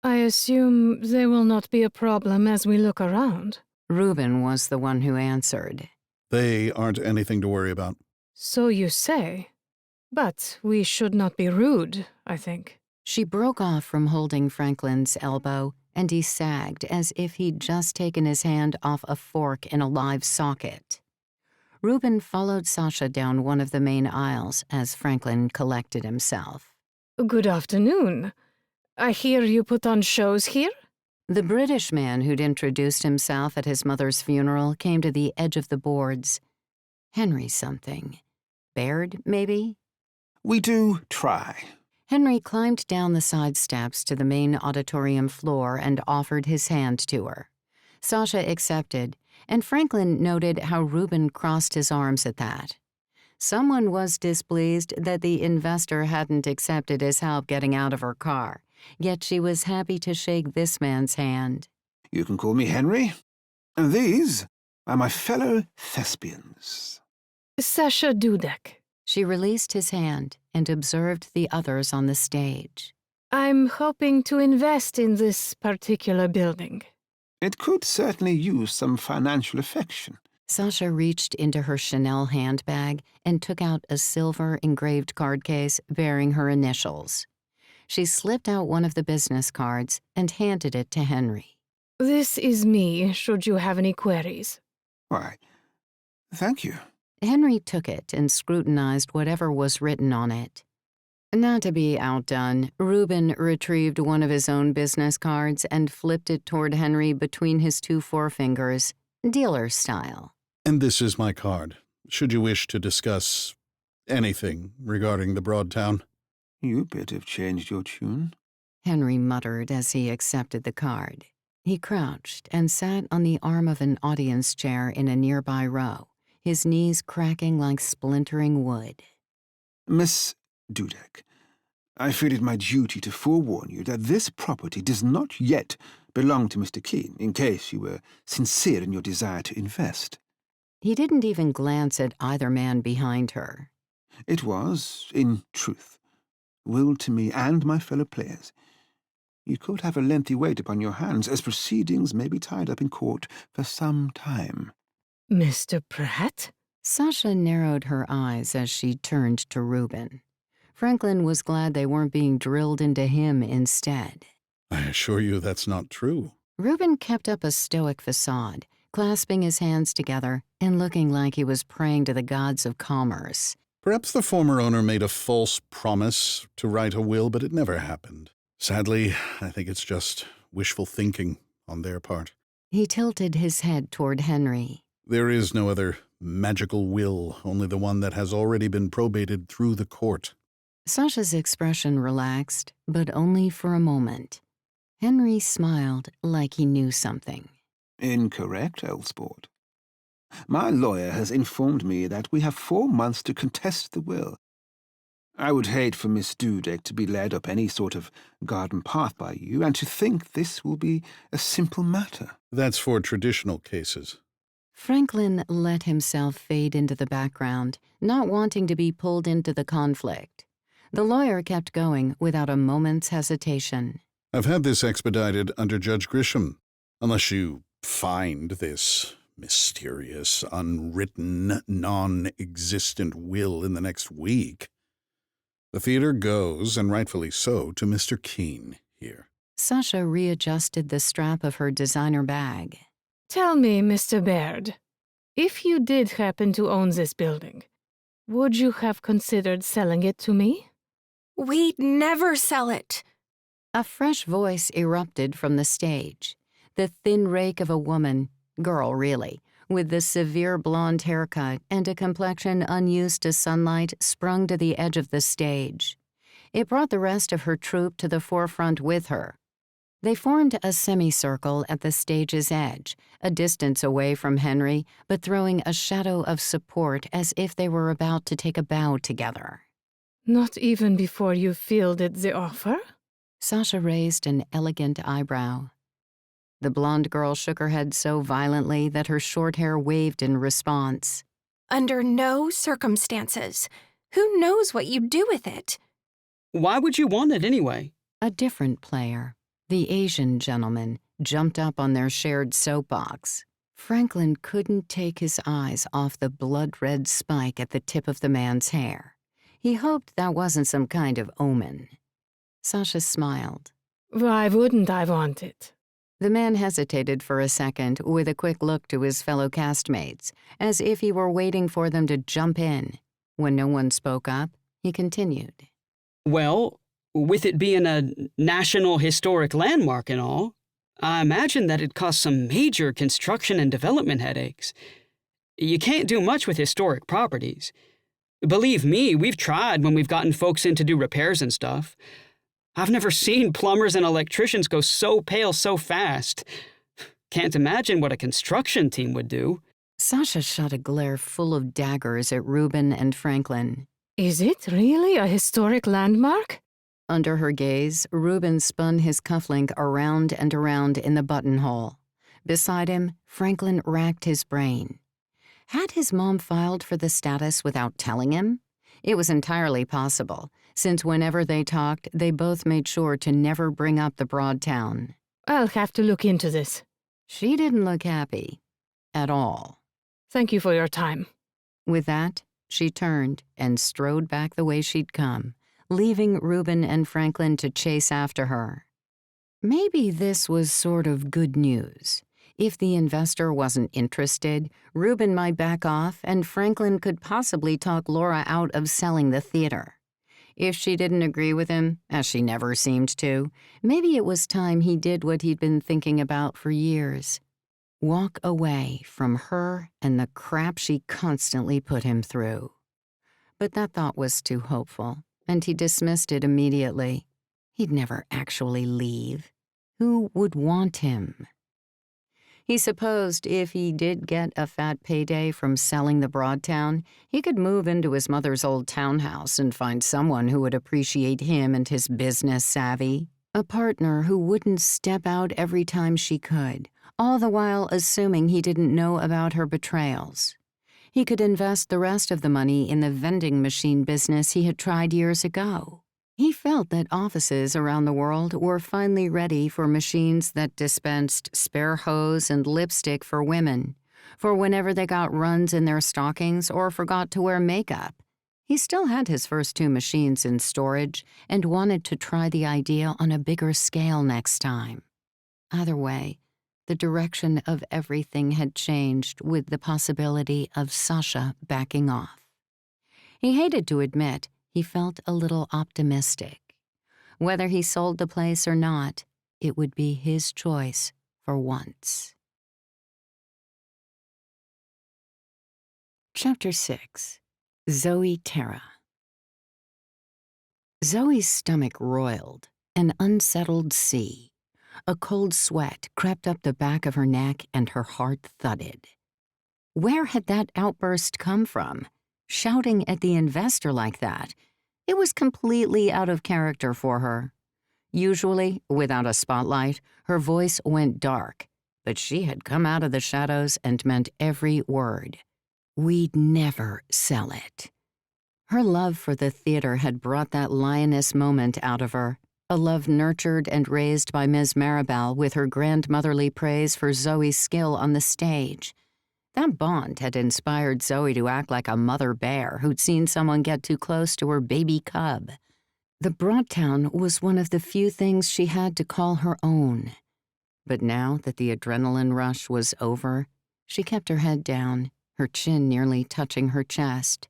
I assume they will not be a problem as we look around. Reuben was the one who answered. They aren't anything to worry about. So you say. But we should not be rude, I think. She broke off from holding Franklin's elbow, and he sagged as if he'd just taken his hand off a fork in a live socket. Reuben followed Sasha down one of the main aisles as Franklin collected himself. Good afternoon. I hear you put on shows here? The British man who'd introduced himself at his mother's funeral came to the edge of the boards. Henry something. Baird, maybe? We do try. Henry climbed down the side steps to the main auditorium floor and offered his hand to her. Sasha accepted, and Franklin noted how Reuben crossed his arms at that. Someone was displeased that the investor hadn't accepted his help getting out of her car, yet she was happy to shake this man's hand. You can call me Henry. And these are my fellow thespians. Sasha Dudek. She released his hand and observed the others on the stage. I'm hoping to invest in this particular building. It could certainly use some financial affection. Sasha reached into her Chanel handbag and took out a silver engraved card case bearing her initials. She slipped out one of the business cards and handed it to Henry. This is me, should you have any queries. Why, thank you. Henry took it and scrutinized whatever was written on it. Not to be outdone, Reuben retrieved one of his own business cards and flipped it toward Henry between his two forefingers, dealer style. And this is my card, should you wish to discuss anything regarding the Broadtown. You appear to have changed your tune. Henry muttered as he accepted the card. He crouched and sat on the arm of an audience chair in a nearby row, his knees cracking like splintering wood. Miss Dudek, I feel it my duty to forewarn you that this property does not yet belong to Mr. Keene, in case you were sincere in your desire to invest. He didn't even glance at either man behind her. It was, in truth, willed to me and my fellow players. You could have a lengthy wait upon your hands, as proceedings may be tied up in court for some time. Mr. Pratt? Sasha narrowed her eyes as she turned to Reuben. Franklin was glad they weren't being drilled into him instead. I assure you that's not true. Reuben kept up a stoic facade, clasping his hands together and looking like he was praying to the gods of commerce. Perhaps the former owner made a false promise to write a will, but it never happened. Sadly, I think it's just wishful thinking on their part. He tilted his head toward Henry. There is no other magical will, only the one that has already been probated through the court. Sasha's expression relaxed, but only for a moment. Henry smiled like he knew something. Incorrect, old sport. My lawyer has informed me that we have 4 months to contest the will. I would hate for Miss Dudek to be led up any sort of garden path by you, and to think this will be a simple matter. That's for traditional cases. Franklin let himself fade into the background, not wanting to be pulled into the conflict. The lawyer kept going without a moment's hesitation. I've had this expedited under Judge Grisham, unless you find this mysterious, unwritten, non-existent will in the next week. The theater goes, and rightfully so, to Mr. Keene here. Sasha readjusted the strap of her designer bag. Tell me, Mr. Baird, if you did happen to own this building, would you have considered selling it to me? We'd never sell it. A fresh voice erupted from the stage. The thin rake of a woman, girl really, with the severe blonde haircut and a complexion unused to sunlight, sprung to the edge of the stage. It brought the rest of her troupe to the forefront with her. They formed a semicircle at the stage's edge, a distance away from Henry, but throwing a shadow of support as if they were about to take a bow together. Not even before you fielded the offer? Sasha raised an elegant eyebrow. The blonde girl shook her head so violently that her short hair waved in response. Under no circumstances. Who knows what you'd do with it? Why would you want it anyway? A different player, the Asian gentleman, jumped up on their shared soapbox. Franklin couldn't take his eyes off the blood-red spike at the tip of the man's hair. He hoped that wasn't some kind of omen. Sasha smiled. Why wouldn't I want it? The man hesitated for a second with a quick look to his fellow castmates, as if he were waiting for them to jump in. When no one spoke up, he continued. Well, with it being a National Historic Landmark and all, I imagine that it'd cause some major construction and development headaches. You can't do much with historic properties. Believe me, we've tried when we've gotten folks in to do repairs and stuff. I've never seen plumbers and electricians go so pale so fast. Can't imagine what a construction team would do. Sasha shot a glare full of daggers at Reuben and Franklin. Is it really a historic landmark? Under her gaze, Reuben spun his cufflink around and around in the buttonhole. Beside him, Franklin racked his brain. Had his mom filed for the status without telling him? It was entirely possible, since whenever they talked, they both made sure to never bring up the Broadtown. I'll have to look into this. She didn't look happy. At all. Thank you for your time. With that, she turned and strode back the way she'd come, leaving Reuben and Franklin to chase after her. Maybe this was sort of good news. If the investor wasn't interested, Reuben might back off and Franklin could possibly talk Laura out of selling the theater. If she didn't agree with him, as she never seemed to, maybe it was time he did what he'd been thinking about for years. Walk away from her and the crap she constantly put him through. But that thought was too hopeful, and he dismissed it immediately. He'd never actually leave. Who would want him? He supposed if he did get a fat payday from selling the Broadtown, he could move into his mother's old townhouse and find someone who would appreciate him and his business savvy. A partner who wouldn't step out every time she could, all the while assuming he didn't know about her betrayals. He could invest the rest of the money in the vending machine business he had tried years ago. He felt that offices around the world were finally ready for machines that dispensed spare hose and lipstick for women, for whenever they got runs in their stockings or forgot to wear makeup. He still had his first 2 machines in storage and wanted to try the idea on a bigger scale next time. Either way, the direction of everything had changed with the possibility of Sasha backing off. He hated to admit he felt a little optimistic. Whether he sold the place or not, it would be his choice for once. Chapter 6. Zoe Terra. Zoe's stomach roiled, an unsettled sea. A cold sweat crept up the back of her neck and her heart thudded. Where had that outburst come from? Shouting at the investor like that? It was completely out of character for her. Usually, without a spotlight, her voice went dark, but she had come out of the shadows and meant every word. We'd never sell it. Her love for the theater had brought that lioness moment out of her, a love nurtured and raised by Ms. Maribel with her grandmotherly praise for Zoe's skill on the stage. That bond had inspired Zoe to act like a mother bear who'd seen someone get too close to her baby cub. The Broadtown was one of the few things she had to call her own. But now that the adrenaline rush was over, she kept her head down, her chin nearly touching her chest.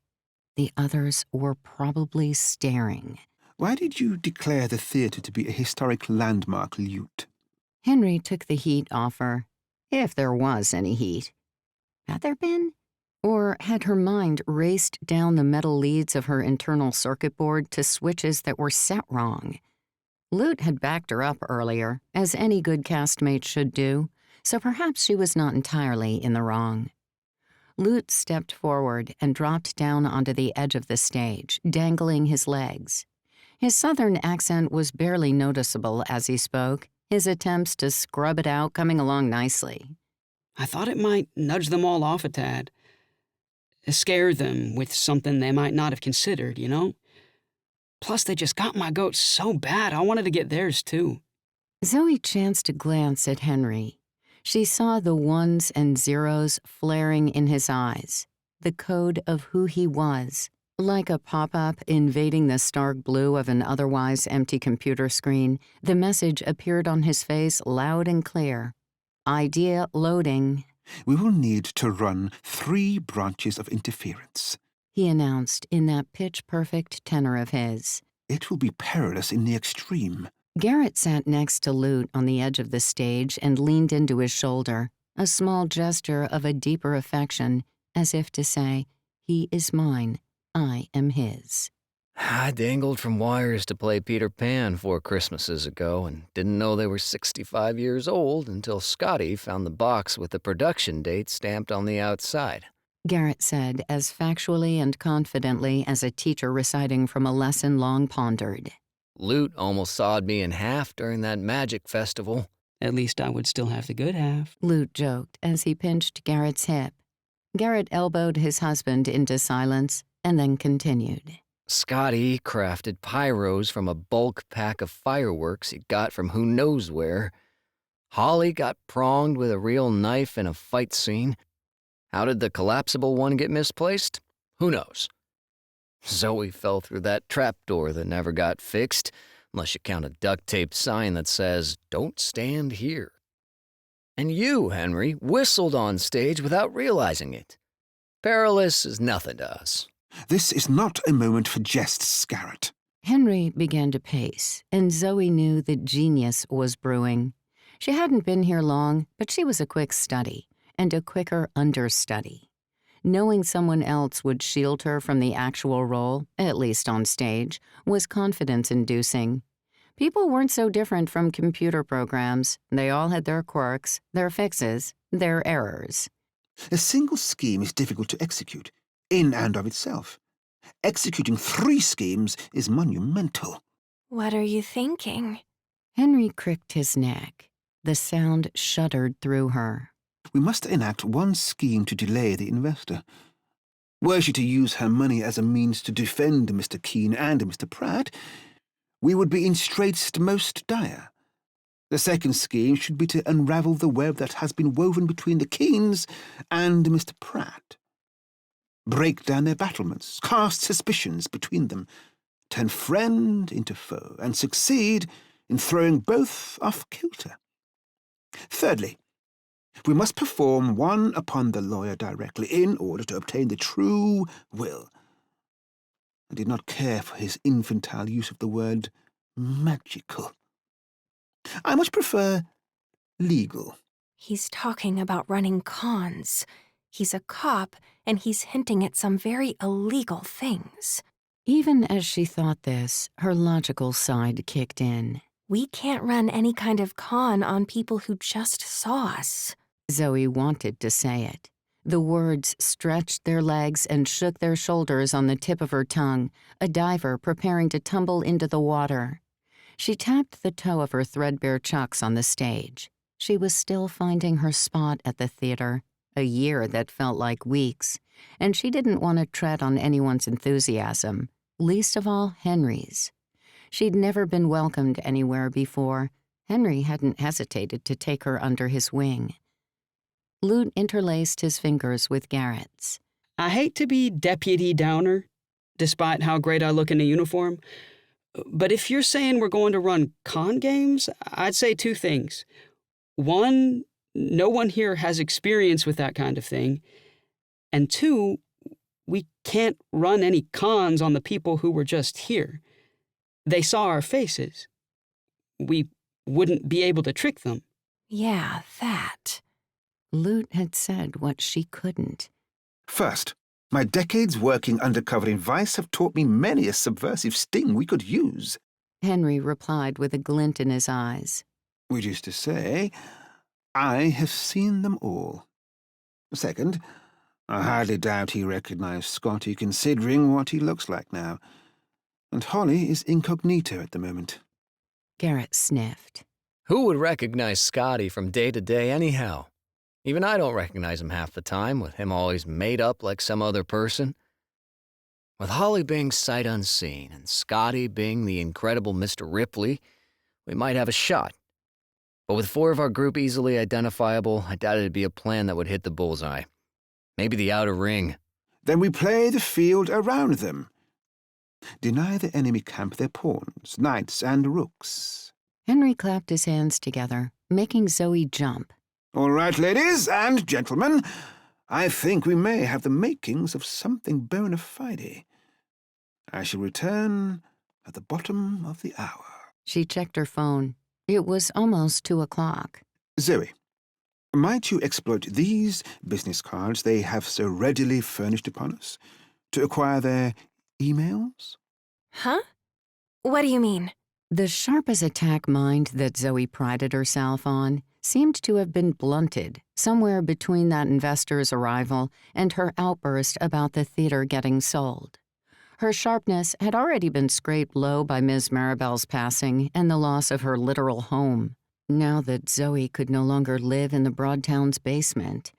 The others were probably staring. Why did you declare the theater to be a historic landmark, Lute? Henry took the heat off her, if there was any heat. Had there been? Or had her mind raced down the metal leads of her internal circuit board to switches that were set wrong? Lute had backed her up earlier, as any good castmate should do, so perhaps she was not entirely in the wrong. Lute stepped forward and dropped down onto the edge of the stage, dangling his legs. His southern accent was barely noticeable as he spoke, his attempts to scrub it out coming along nicely. I thought it might nudge them all off a tad. Scare them with something they might not have considered, you know? Plus, they just got my goat so bad, I wanted to get theirs too. Zoe chanced to glance at Henry. She saw the ones and zeros flaring in his eyes, the code of who he was. Like a pop-up invading the stark blue of an otherwise empty computer screen, the message appeared on his face loud and clear. Idea loading. We will need to run 3 branches of interference, he announced in that pitch-perfect tenor of his. It will be perilous in the extreme. Garrett sat next to Lute on the edge of the stage and leaned into his shoulder, a small gesture of a deeper affection, as if to say, he is mine. I am his. I dangled from wires to play Peter Pan 4 Christmases ago and didn't know they were 65 years old until Scotty found the box with the production date stamped on the outside. Garrett said as factually and confidently as a teacher reciting from a lesson long pondered. Lute almost sawed me in half during that magic festival. At least I would still have the good half. Lute joked as he pinched Garrett's hip. Garrett elbowed his husband into silence and then continued. Scotty crafted pyros from a bulk pack of fireworks he got from who knows where. Holly got pronged with a real knife in a fight scene. How did the collapsible one get misplaced? Who knows? Zoe fell through that trapdoor that never got fixed, unless you count a duct-taped sign that says, "Don't stand here." And you, Henry, whistled on stage without realizing it. Perilous is nothing to us. This is not a moment for jests, Garrett. Henry began to pace, and Zoe knew that genius was brewing. She hadn't been here long, but she was a quick study, and a quicker understudy. Knowing someone else would shield her from the actual role, at least on stage, was confidence-inducing. People weren't so different from computer programs. They all had their quirks, their fixes, their errors. A single scheme is difficult to execute, in and of itself. Executing 3 schemes is monumental. What are you thinking? Henry cricked his neck. The sound shuddered through her. We must enact 1 scheme to delay the investor. Were she to use her money as a means to defend Mr. Keene and Mr. Pratt, we would be in straits most dire. The second scheme should be to unravel the web that has been woven between the Keenes and Mr. Pratt. Break down their battlements, cast suspicions between them, turn friend into foe, and succeed in throwing both off kilter. Thirdly, we must perform one upon the lawyer directly in order to obtain the true will. I did not care for his infantile use of the word magical. I much prefer legal. He's talking about running cons. He's a cop, and he's hinting at some very illegal things. Even as she thought this, her logical side kicked in. We can't run any kind of con on people who just saw us. Zoe wanted to say it. The words stretched their legs and shook their shoulders on the tip of her tongue, a diver preparing to tumble into the water. She tapped the toe of her threadbare chucks on the stage. She was still finding her spot at the theater, a year that felt like weeks, and she didn't want to tread on anyone's enthusiasm, least of all Henry's. She'd never been welcomed anywhere before. Henry hadn't hesitated to take her under his wing. Lute interlaced his fingers with Garrett's. I hate to be Deputy Downer, despite how great I look in a uniform, but if you're saying we're going to run con games, I'd say 2 things. 1, no one here has experience with that kind of thing, and 2, we can't run any cons on the people who were just here. They saw our faces. We wouldn't be able to trick them. Yeah, that. Lute had said what she couldn't. First, my decades working undercover in Vice have taught me many a subversive sting we could use. Henry replied with a glint in his eyes. Which is to say, I have seen them all. Second, I hardly doubt he recognized Scotty considering what he looks like now. And Holly is incognito at the moment. Garrett sniffed. Who would recognize Scotty from day to day anyhow? Even I don't recognize him half the time, with him always made up like some other person. With Holly being sight unseen and Scotty being the incredible Mr. Ripley, we might have a shot. But with 4 of our group easily identifiable, I doubt it'd be a plan that would hit the bullseye. Maybe the outer ring. Then we play the field around them. Deny the enemy camp their pawns, knights, and rooks. Henry clapped his hands together, making Zoe jump. All right, ladies and gentlemen, I think we may have the makings of something bona fide. I shall return at the bottom of the hour. She checked her phone. It was almost 2 o'clock. Zoe, might you exploit these business cards they have so readily furnished upon us to acquire their emails? Huh? What do you mean? The sharp-as-a-tack mind that Zoe prided herself on seemed to have been blunted somewhere between that investor's arrival and her outburst about the theater getting sold. Her sharpness had already been scraped low by Miss Maribel's passing and the loss of her literal home. Now that Zoe could no longer live in the Broadtown's basement.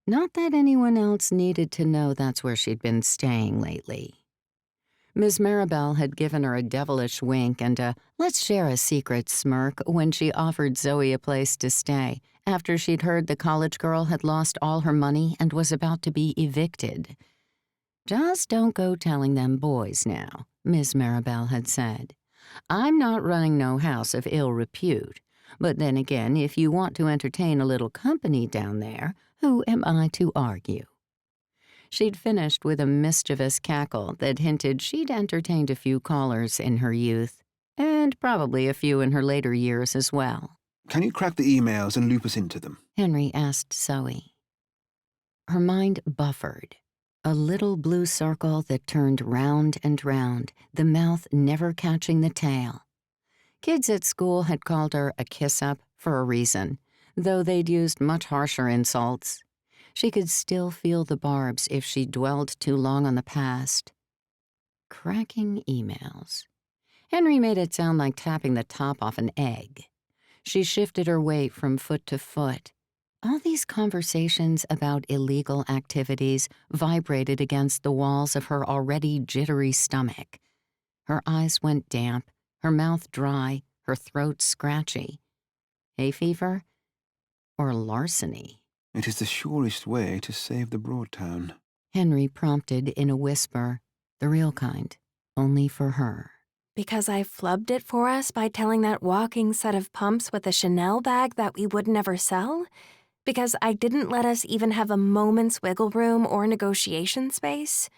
Not that anyone else needed to know that's where she'd been staying lately. Miss Maribel had given her a devilish wink and a let's share a secret smirk when she offered Zoe a place to stay after she'd heard the college girl had lost all her money and was about to be evicted. Just don't go telling them boys now, Miss Maribel had said. I'm not running no house of ill repute, but then again, if you want to entertain a little company down there, who am I to argue? She'd finished with a mischievous cackle that hinted she'd entertained a few callers in her youth, and probably a few in her later years as well. Can you crack the emails and loop us into them? Henry asked Zoe. Her mind buffered. A little blue circle that turned round and round, the mouth never catching the tail. Kids at school had called her a kiss-up for a reason, though they'd used much harsher insults. She could still feel the barbs if she dwelled too long on the past. Cracking emails. Henry made it sound like tapping the top off an egg. She shifted her weight from foot to foot. All these conversations about illegal activities vibrated against the walls of her already jittery stomach. Her eyes went damp, her mouth dry, her throat scratchy. Hay fever? Or larceny? It is the surest way to save the Broadtown. Henry prompted in a whisper, the real kind, only for her. Because I flubbed it for us by telling that walking set of pumps with a Chanel bag that we would never sell? Because I didn't let us even have a moment's wiggle room or negotiation space?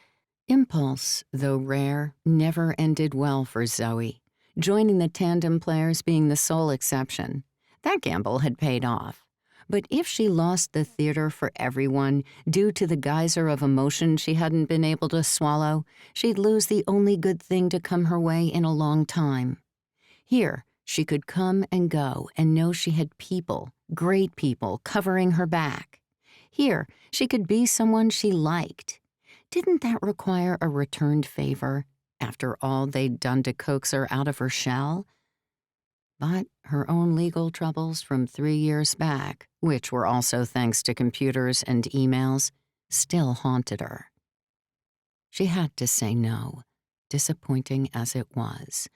Impulse, though rare, never ended well for Zoe, joining the Tandem Players being the sole exception. That gamble had paid off. But if she lost the theater for everyone due to the geyser of emotion she hadn't been able to swallow, she'd lose the only good thing to come her way in a long time. Here, she could come and go and know she had people, great people, covering her back. Here, she could be someone she liked. Didn't that require a returned favor, after all they'd done to coax her out of her shell? But her own legal troubles from 3 years back, which were also thanks to computers and emails, still haunted her. She had to say no, disappointing as it was.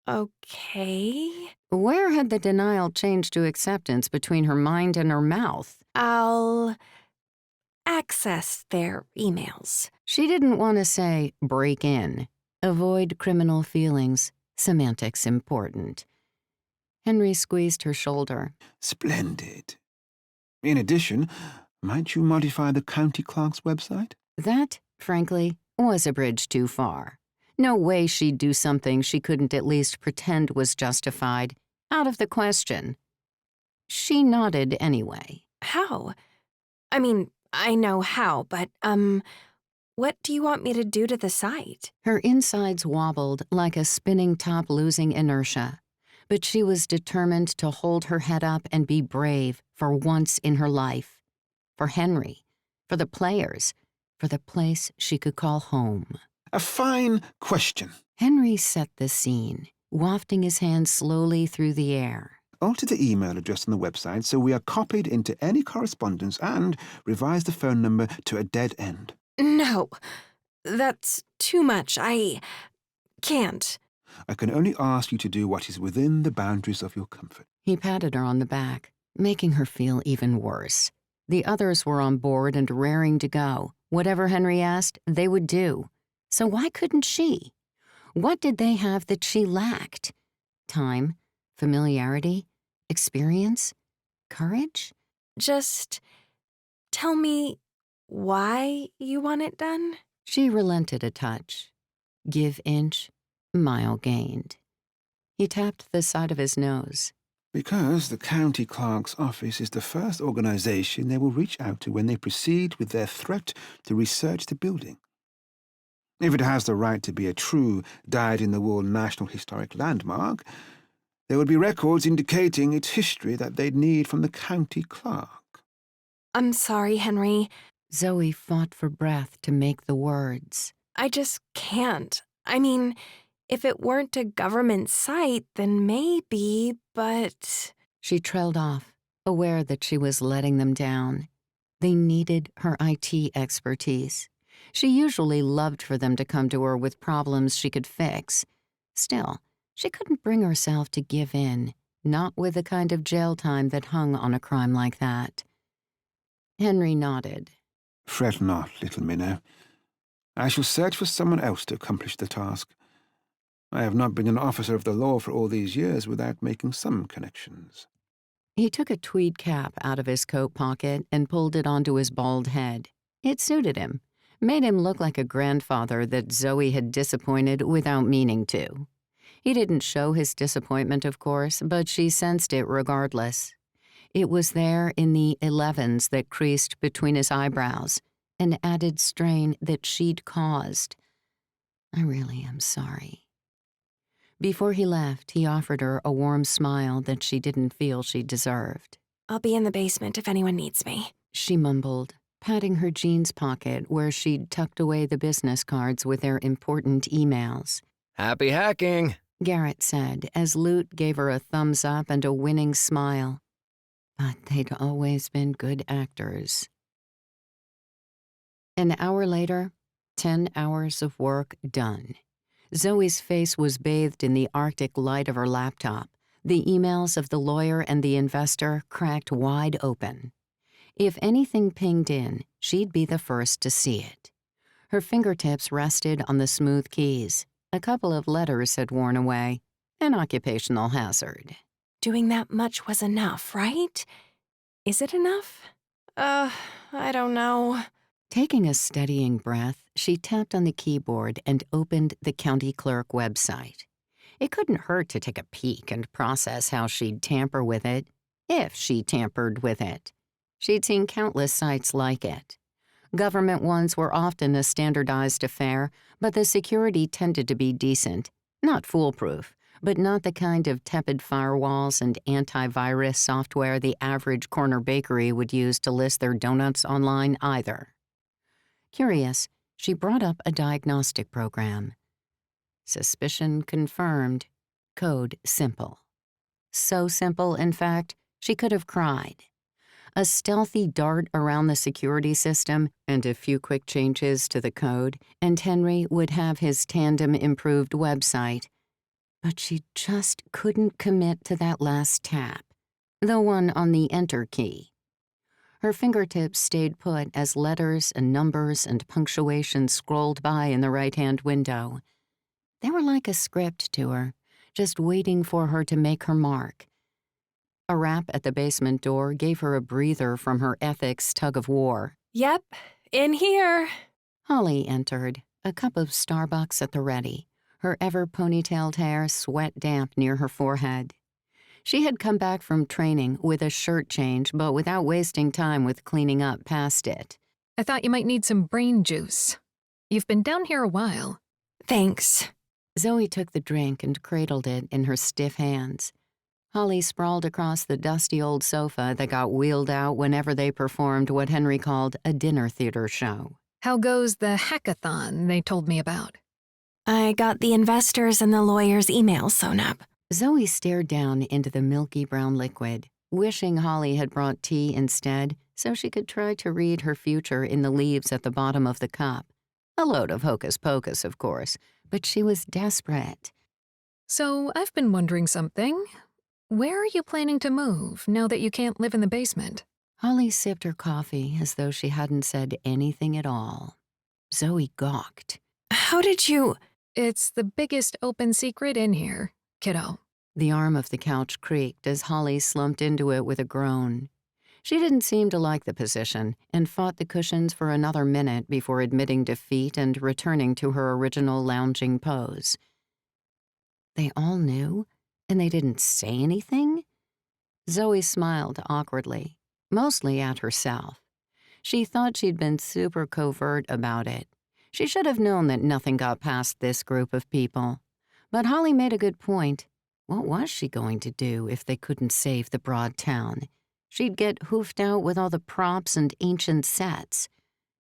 Okay. Where had the denial changed to acceptance between her mind and her mouth? I'll access their emails. She didn't want to say break in, avoid criminal feelings, semantics important. Henry squeezed her shoulder. Splendid. In addition, might you modify the county clerk's website? That, frankly, was a bridge too far. No way she'd do something she couldn't at least pretend was justified. Out of the question. She nodded anyway. How? I mean, I know how, but, what do you want me to do to the site? Her insides wobbled like a spinning top losing inertia. But she was determined to hold her head up and be brave for once in her life. For Henry, for the players, for the place she could call home. A fine question. Henry set the scene, wafting his hand slowly through the air. Alter the email address on the website so we are copied into any correspondence and revise the phone number to a dead end. No, that's too much. I can't. I can only ask you to do what is within the boundaries of your comfort. He patted her on the back, making her feel even worse. The others were on board and raring to go. Whatever Henry asked, they would do. So why couldn't she? What did they have that she lacked? Time, familiarity, experience, courage? Just tell me why you want it done? She relented a touch. Give inch, mile gained. He tapped the side of his nose. Because the county clerk's office is the first organization they will reach out to when they proceed with their threat to research the building. If it has the right to be a true, dyed-in-the-wool National Historic Landmark, there would be records indicating its history that they'd need from the county clerk. I'm sorry, Henry. Zoe fought for breath to make the words. I just can't. I mean, if it weren't a government site, then maybe, but... She trailed off, aware that she was letting them down. They needed her IT expertise. She usually loved for them to come to her with problems she could fix. Still, she couldn't bring herself to give in, not with the kind of jail time that hung on a crime like that. Henry nodded. Fret not, little Minnow. I shall search for someone else to accomplish the task. I have not been an officer of the law for all these years without making some connections. He took a tweed cap out of his coat pocket and pulled it onto his bald head. It suited him, made him look like a grandfather that Zoe had disappointed without meaning to. He didn't show his disappointment, of course, but she sensed it regardless. It was there in the 11s that creased between his eyebrows, an added strain that she'd caused. I really am sorry. Before he left, he offered her a warm smile that she didn't feel she deserved. I'll be in the basement if anyone needs me. She mumbled, patting her jeans pocket where she'd tucked away the business cards with their important emails. Happy hacking, Garrett said as Lute gave her a thumbs up and a winning smile. But they'd always been good actors. An hour later, 10 hours of work done. Zoe's face was bathed in the Arctic light of her laptop, the emails of the lawyer and the investor cracked wide open. If anything pinged in, she'd be the first to see it. Her fingertips rested on the smooth keys. A couple of letters had worn away. An occupational hazard. Doing that much was enough, right? Is it enough? I don't know. Taking a steadying breath, she tapped on the keyboard and opened the county clerk website. It couldn't hurt to take a peek and process how she'd tamper with it, if she tampered with it. She'd seen countless sites like it. Government ones were often a standardized affair, but the security tended to be decent, not foolproof, but not the kind of tepid firewalls and antivirus software the average corner bakery would use to list their donuts online either. Curious, she brought up a diagnostic program. Suspicion confirmed. Code simple. So simple, in fact, she could have cried. A stealthy dart around the security system and a few quick changes to the code, and Henry would have his Tandem improved website. But she just couldn't commit to that last tap, the one on the Enter key. Her fingertips stayed put as letters and numbers and punctuation scrolled by in the right-hand window. They were like a script to her, just waiting for her to make her mark. A rap at the basement door gave her a breather from her ethics tug-of-war. Yep, in here. Holly entered, a cup of Starbucks at the ready, her ever-ponytailed hair sweat-damp near her forehead. She had come back from training with a shirt change, but without wasting time with cleaning up past it. I thought you might need some brain juice. You've been down here a while. Thanks. Zoe took the drink and cradled it in her stiff hands. Holly sprawled across the dusty old sofa that got wheeled out whenever they performed what Henry called a dinner theater show. How goes the hackathon they told me about? I got the investors and the lawyers' emails sewn up. Zoe stared down into the milky brown liquid, wishing Holly had brought tea instead so she could try to read her future in the leaves at the bottom of the cup. A load of hocus-pocus, of course, but she was desperate. So, I've been wondering something. Where are you planning to move now that you can't live in the basement? Holly sipped her coffee as though she hadn't said anything at all. Zoe gawked. How did you... It's the biggest open secret in here, kiddo. The arm of the couch creaked as Holly slumped into it with a groan. She didn't seem to like the position and fought the cushions for another minute before admitting defeat and returning to her original lounging pose. They all knew, and they didn't say anything? Zoe smiled awkwardly, mostly at herself. She thought she'd been super covert about it. She should have known that nothing got past this group of people. But Holly made a good point. What was she going to do if they couldn't save the broad town? She'd get hoofed out with all the props and ancient sets.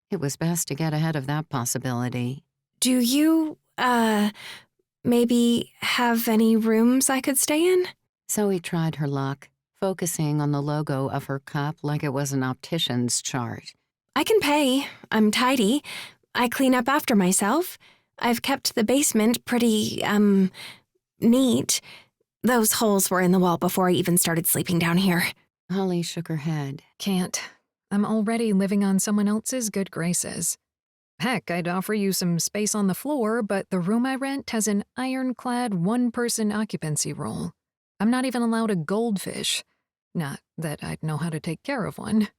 It was best to get ahead of that possibility. Do you, maybe have any rooms I could stay in? Zoe tried her luck, focusing on the logo of her cup like it was an optician's chart. I can pay. I'm tidy. I clean up after myself. I've kept the basement pretty, neat. Those holes were in the wall before I even started sleeping down here. Holly shook her head. Can't. I'm already living on someone else's good graces. Heck, I'd offer you some space on the floor, but the room I rent has an ironclad one-person occupancy rule. I'm not even allowed a goldfish. Not that I'd know how to take care of one.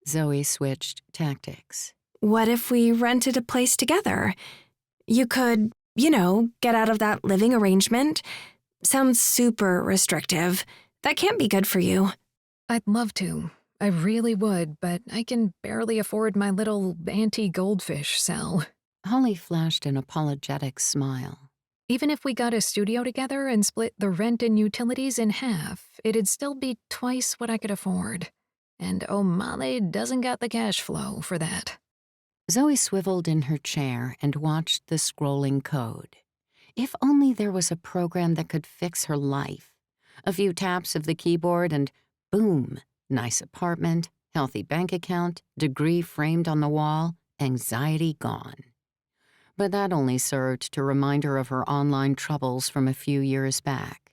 Zoe switched tactics. What if we rented a place together? You could, get out of that living arrangement. Sounds super restrictive. That can't be good for you. I'd love to. I really would, but I can barely afford my little anti-goldfish cell. Holly flashed an apologetic smile. Even if we got a studio together and split the rent and utilities in half, it'd still be twice what I could afford. And O'Malley doesn't got the cash flow for that. Zoe swiveled in her chair and watched the scrolling code. If only there was a program that could fix her life. A few taps of the keyboard and boom, nice apartment, healthy bank account, degree framed on the wall, anxiety gone. But that only served to remind her of her online troubles from a few years back.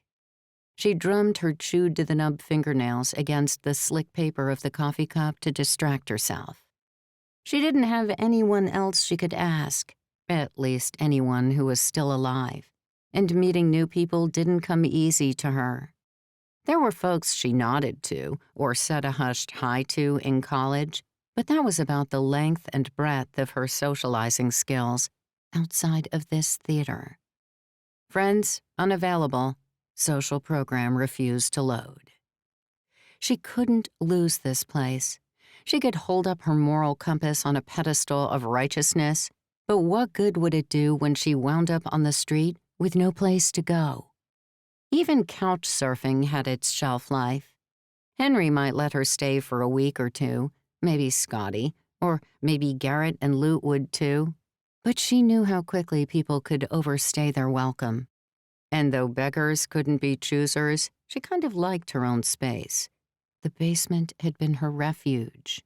She drummed her chewed-to-the-nub fingernails against the slick paper of the coffee cup to distract herself. She didn't have anyone else she could ask, at least anyone who was still alive, and meeting new people didn't come easy to her. There were folks she nodded to or said a hushed hi to in college, but that was about the length and breadth of her socializing skills outside of this theater. Friends unavailable, social program refused to load. She couldn't lose this place. She could hold up her moral compass on a pedestal of righteousness, but what good would it do when she wound up on the street with no place to go? Even couch surfing had its shelf life. Henry might let her stay for a week or two, maybe Scotty, or maybe Garrett and Lute would too. But she knew how quickly people could overstay their welcome. And though beggars couldn't be choosers, she kind of liked her own space. The basement had been her refuge.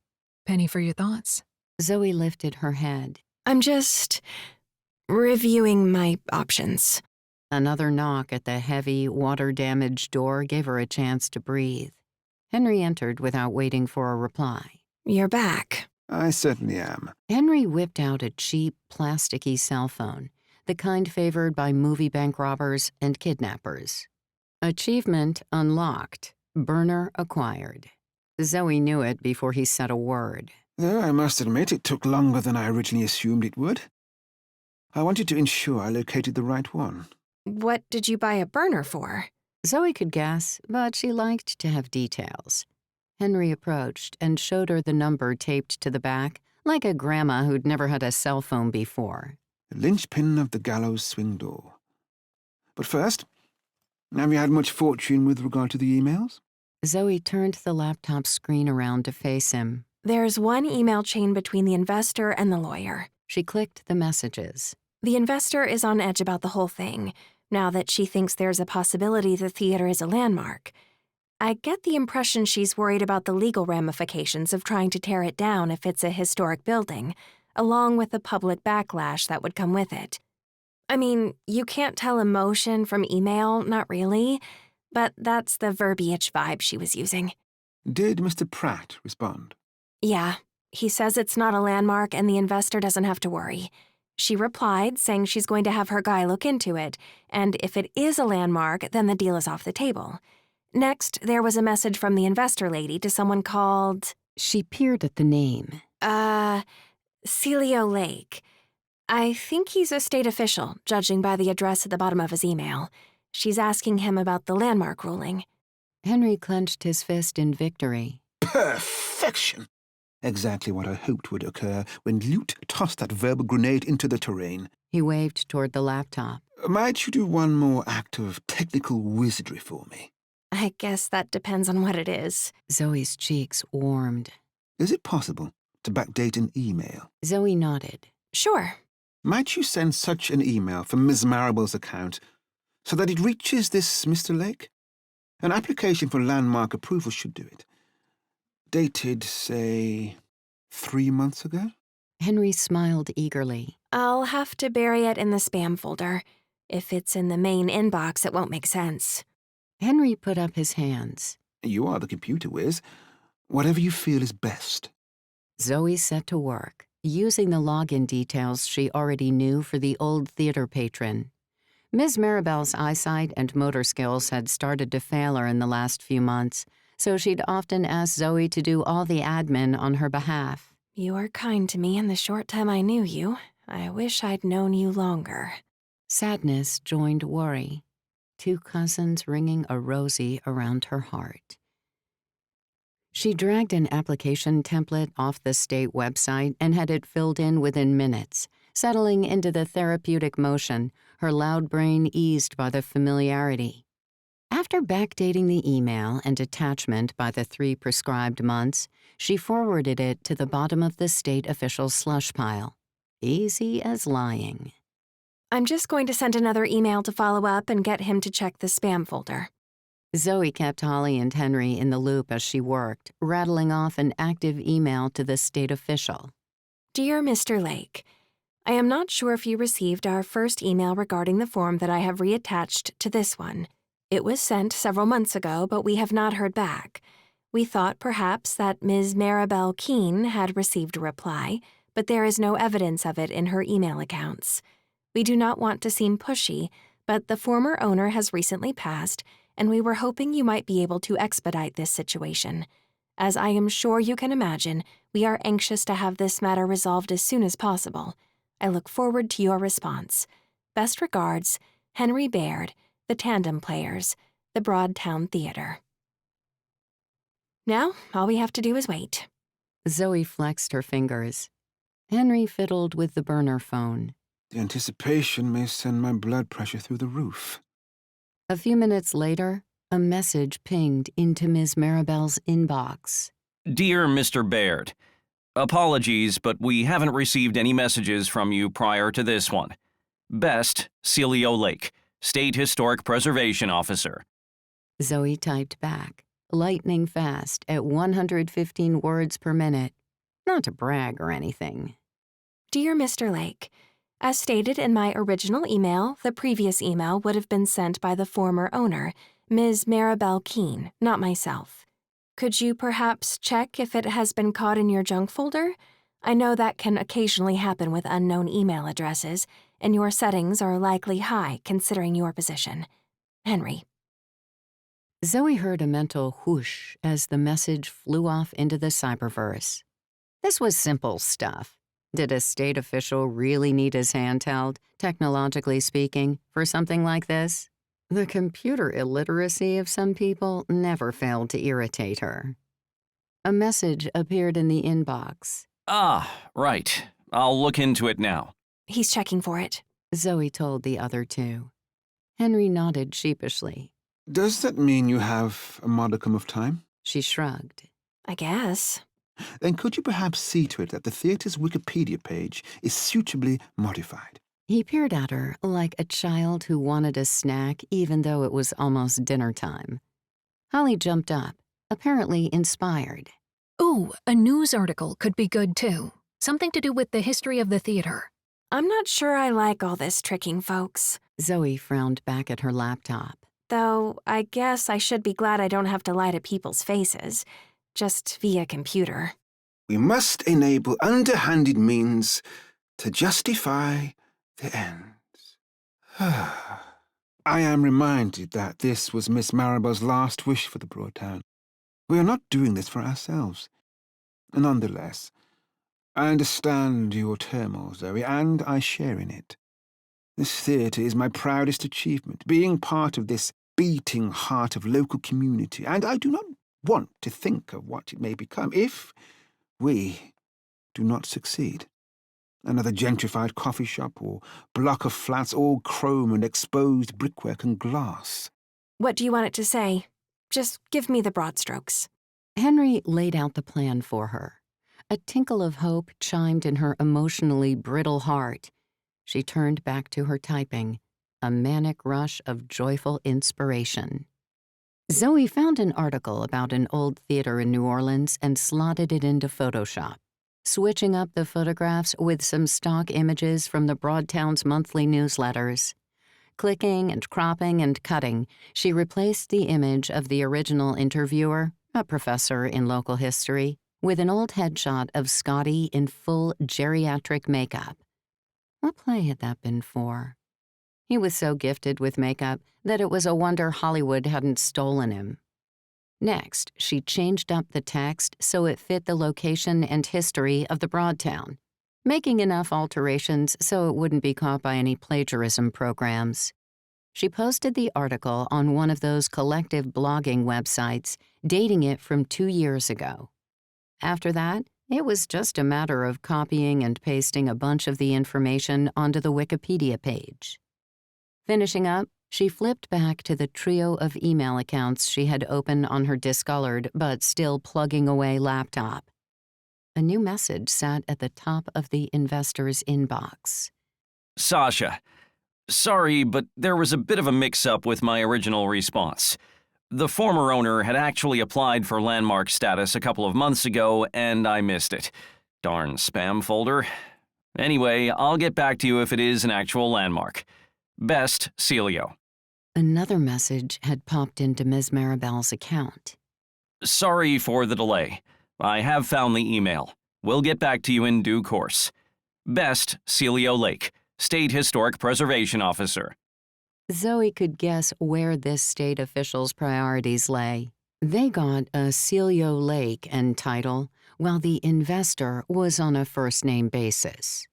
Penny for your thoughts? Zoe lifted her head. I'm just reviewing my options. Another knock at the heavy, water-damaged door gave her a chance to breathe. Henry entered without waiting for a reply. You're back. I certainly am. Henry whipped out a cheap, plasticky cell phone, the kind favored by movie bank robbers and kidnappers. Achievement unlocked. Burner acquired. Zoe knew it before he said a word. Though I must admit it took longer than I originally assumed it would. I wanted to ensure I located the right one. What did you buy a burner for? Zoe could guess, but she liked to have details. Henry approached and showed her the number taped to the back, like a grandma who'd never had a cell phone before. The linchpin of the gallows swing door. But first, have you had much fortune with regard to the emails? Zoe turned the laptop screen around to face him. There's one email chain between the investor and the lawyer. She clicked the messages. The investor is on edge about the whole thing, now that she thinks there's a possibility the theater is a landmark. I get the impression she's worried about the legal ramifications of trying to tear it down if it's a historic building, along with the public backlash that would come with it. I mean, you can't tell emotion from email, not really, but that's the verbiage vibe she was using. Did Mr. Pratt respond? Yeah, he says it's not a landmark and the investor doesn't have to worry. She replied, saying she's going to have her guy look into it, and if it is a landmark, then the deal is off the table. Next, there was a message from the investor lady to someone called... She peered at the name. Celio Lake. I think he's a state official, judging by the address at the bottom of his email. She's asking him about the landmark ruling. Henry clenched his fist in victory. Perfection! Exactly what I hoped would occur when Lute tossed that verbal grenade into the terrain. He waved toward the laptop. Might you do one more act of technical wizardry for me? I guess that depends on what it is. Zoe's cheeks warmed. Is it possible to backdate an email? Zoe nodded. Sure. Might you send such an email from Miss Marrable's account so that it reaches this Mr. Lake? An application for landmark approval should do it. Dated, say, 3 months ago? Henry smiled eagerly. I'll have to bury it in the spam folder. If it's in the main inbox, it won't make sense. Henry put up his hands. You are the computer whiz. Whatever you feel is best. Zoe set to work, using the login details she already knew for the old theater patron. Ms. Maribel's eyesight and motor skills had started to fail her in the last few months, so she'd often ask Zoe to do all the admin on her behalf. You are kind to me in the short time I knew you. I wish I'd known you longer. Sadness joined worry, two cousins ringing a rosy around her heart. She dragged an application template off the state website and had it filled in within minutes, settling into the therapeutic motion, her loud brain eased by the familiarity. After backdating the email and attachment by the 3 prescribed months, she forwarded it to the bottom of the state official slush pile. Easy as lying. I'm just going to send another email to follow up and get him to check the spam folder. Zoe kept Holly and Henry in the loop as she worked, rattling off an active email to the state official. Dear Mr. Lake, I am not sure if you received our first email regarding the form that I have reattached to this one. It was sent several months ago, but we have not heard back. We thought perhaps that Ms. Maribel Keene had received a reply, but there is no evidence of it in her email accounts. We do not want to seem pushy, but the former owner has recently passed, and we were hoping you might be able to expedite this situation. As I am sure you can imagine, we are anxious to have this matter resolved as soon as possible. I look forward to your response. Best regards, Henry Baird, the Tandem Players, the Broadtown Theater. Now, all we have to do is wait. Zoe flexed her fingers. Henry fiddled with the burner phone. The anticipation may send my blood pressure through the roof. A few minutes later, a message pinged into Ms. Maribel's inbox. Dear Mr. Baird, apologies, but we haven't received any messages from you prior to this one. Best, Celio Lake, State Historic Preservation Officer. Zoe typed back, lightning fast at 115 words per minute. Not to brag or anything. Dear Mr. Lake, as stated in my original email, the previous email would have been sent by the former owner, Ms. Maribel Keene, not myself. Could you perhaps check if it has been caught in your junk folder? I know that can occasionally happen with unknown email addresses, and your settings are likely high considering your position. Henry. Zoe heard a mental whoosh as the message flew off into the cyberverse. This was simple stuff. Did a state official really need his hand held, technologically speaking, for something like this? The computer illiteracy of some people never failed to irritate her. A message appeared in the inbox. Ah, right. I'll look into it now. He's checking for it, Zoe told the other two. Henry nodded sheepishly. Does that mean you have a modicum of time? She shrugged. I guess. Then could you perhaps see to it that the theater's Wikipedia page is suitably modified? He peered at her like a child who wanted a snack even though it was almost dinner time. Holly jumped up, apparently inspired. Ooh, a news article could be good too. Something to do with the history of the theater. I'm not sure I like all this tricking folks. Zoe frowned back at her laptop. Though I guess I should be glad I don't have to lie to people's faces, just via computer. We must enable underhanded means to justify the ends. I am reminded that this was Miss Maribel's last wish for the Broadtown. We are not doing this for ourselves. Nonetheless, I understand your turmoil, Zoe, and I share in it. This theatre is my proudest achievement, being part of this beating heart of local community, and I do not want to think of what it may become if we do not succeed. Another gentrified coffee shop or block of flats, all chrome and exposed brickwork and glass. What do you want it to say? Just give me the broad strokes. Henry laid out the plan for her. A tinkle of hope chimed in her emotionally brittle heart. She turned back to her typing, a manic rush of joyful inspiration. Zoe found an article about an old theater in New Orleans and slotted it into Photoshop, switching up the photographs with some stock images from the Broadtown's monthly newsletters. Clicking and cropping and cutting, she replaced the image of the original interviewer, a professor in local history, with an old headshot of Scotty in full geriatric makeup. What play had that been for? He was so gifted with makeup that it was a wonder Hollywood hadn't stolen him. Next, she changed up the text so it fit the location and history of the Broadtown, making enough alterations so it wouldn't be caught by any plagiarism programs. She posted the article on one of those collective blogging websites, dating it from 2 years ago. After that, it was just a matter of copying and pasting a bunch of the information onto the Wikipedia page. Finishing up, she flipped back to the trio of email accounts she had open on her discolored but still plugging away laptop. A new message sat at the top of the investor's inbox. Sasha, sorry, but there was a bit of a mix-up with my original response. The former owner had actually applied for landmark status a couple of months ago, and I missed it. Darn spam folder. Anyway, I'll get back to you if it is an actual landmark. Best, Celio. Another message had popped into Ms. Maribel's account. Sorry for the delay. I have found the email. We'll get back to you in due course. Best, Celio Lake, State Historic Preservation Officer. Zoe could guess where this state official's priorities lay. They got a Celio Lake end title, while the investor was on a first-name basis.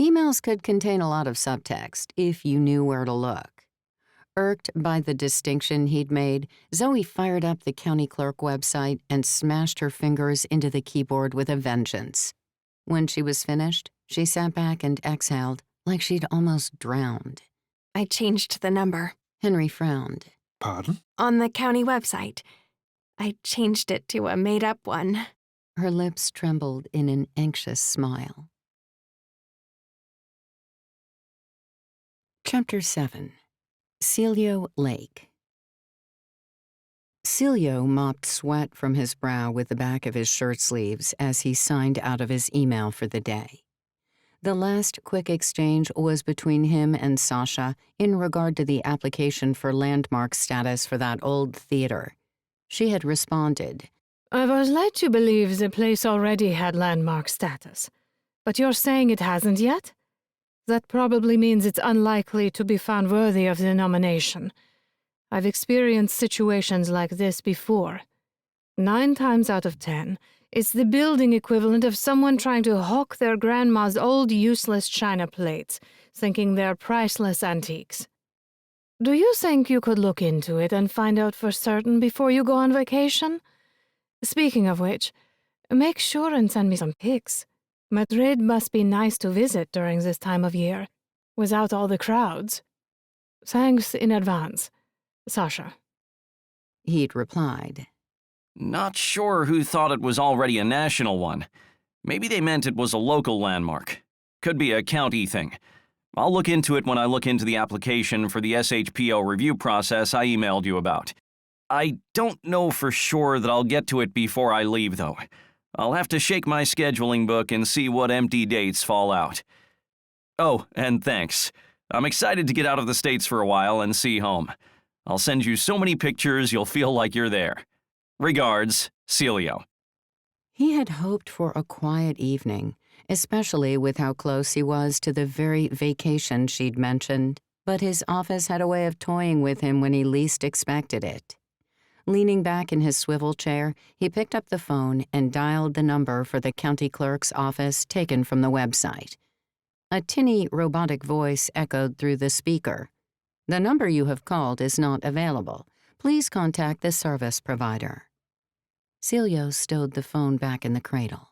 Emails could contain a lot of subtext if you knew where to look. Irked by the distinction he'd made, Zoe fired up the county clerk website and smashed her fingers into the keyboard with a vengeance. When she was finished, she sat back and exhaled like she'd almost drowned. I changed the number. Henry frowned. Pardon? On the county website. I changed it to a made-up one. Her lips trembled in an anxious smile. Chapter 7. Celio Lake. Celio mopped sweat from his brow with the back of his shirt sleeves as he signed out of his email for the day. The last quick exchange was between him and Sasha in regard to the application for landmark status for that old theater. She had responded, I was led to believe the place already had landmark status, but you're saying it hasn't yet? That probably means it's unlikely to be found worthy of the nomination. I've experienced situations like this before. 9 times out of 10, it's the building equivalent of someone trying to hawk their grandma's old useless china plates, thinking they're priceless antiques. Do you think you could look into it and find out for certain before you go on vacation? Speaking of which, make sure and send me some pics. Madrid must be nice to visit during this time of year, without all the crowds. Thanks in advance, Sasha. He'd replied. Not sure who thought it was already a national one. Maybe they meant it was a local landmark. Could be a county thing. I'll look into it when I look into the application for the SHPO review process I emailed you about. I don't know for sure that I'll get to it before I leave, though. I'll have to shake my scheduling book and see what empty dates fall out. Oh, and thanks. I'm excited to get out of the States for a while and see home. I'll send you so many pictures you'll feel like you're there. Regards, Celio. He had hoped for a quiet evening, especially with how close he was to the very vacation she'd mentioned, but his office had a way of toying with him when he least expected it. Leaning back in his swivel chair, he picked up the phone and dialed the number for the county clerk's office taken from the website. A tinny, robotic voice echoed through the speaker. "The number you have called is not available. Please contact the service provider." Celio stowed the phone back in the cradle.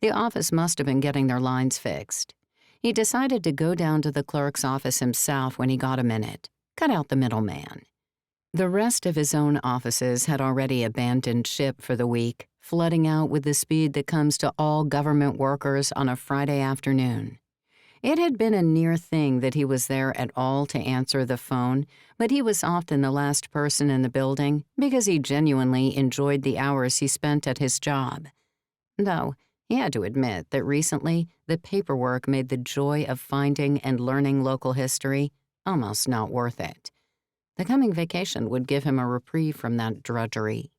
The office must have been getting their lines fixed. He decided to go down to the clerk's office himself when he got a minute, cut out the middleman. The rest of his own offices had already abandoned ship for the week, flooding out with the speed that comes to all government workers on a Friday afternoon. It had been a near thing that he was there at all to answer the phone, but he was often the last person in the building because he genuinely enjoyed the hours he spent at his job. Though, he had to admit that recently the paperwork made the joy of finding and learning local history almost not worth it. The coming vacation would give him a reprieve from that drudgery.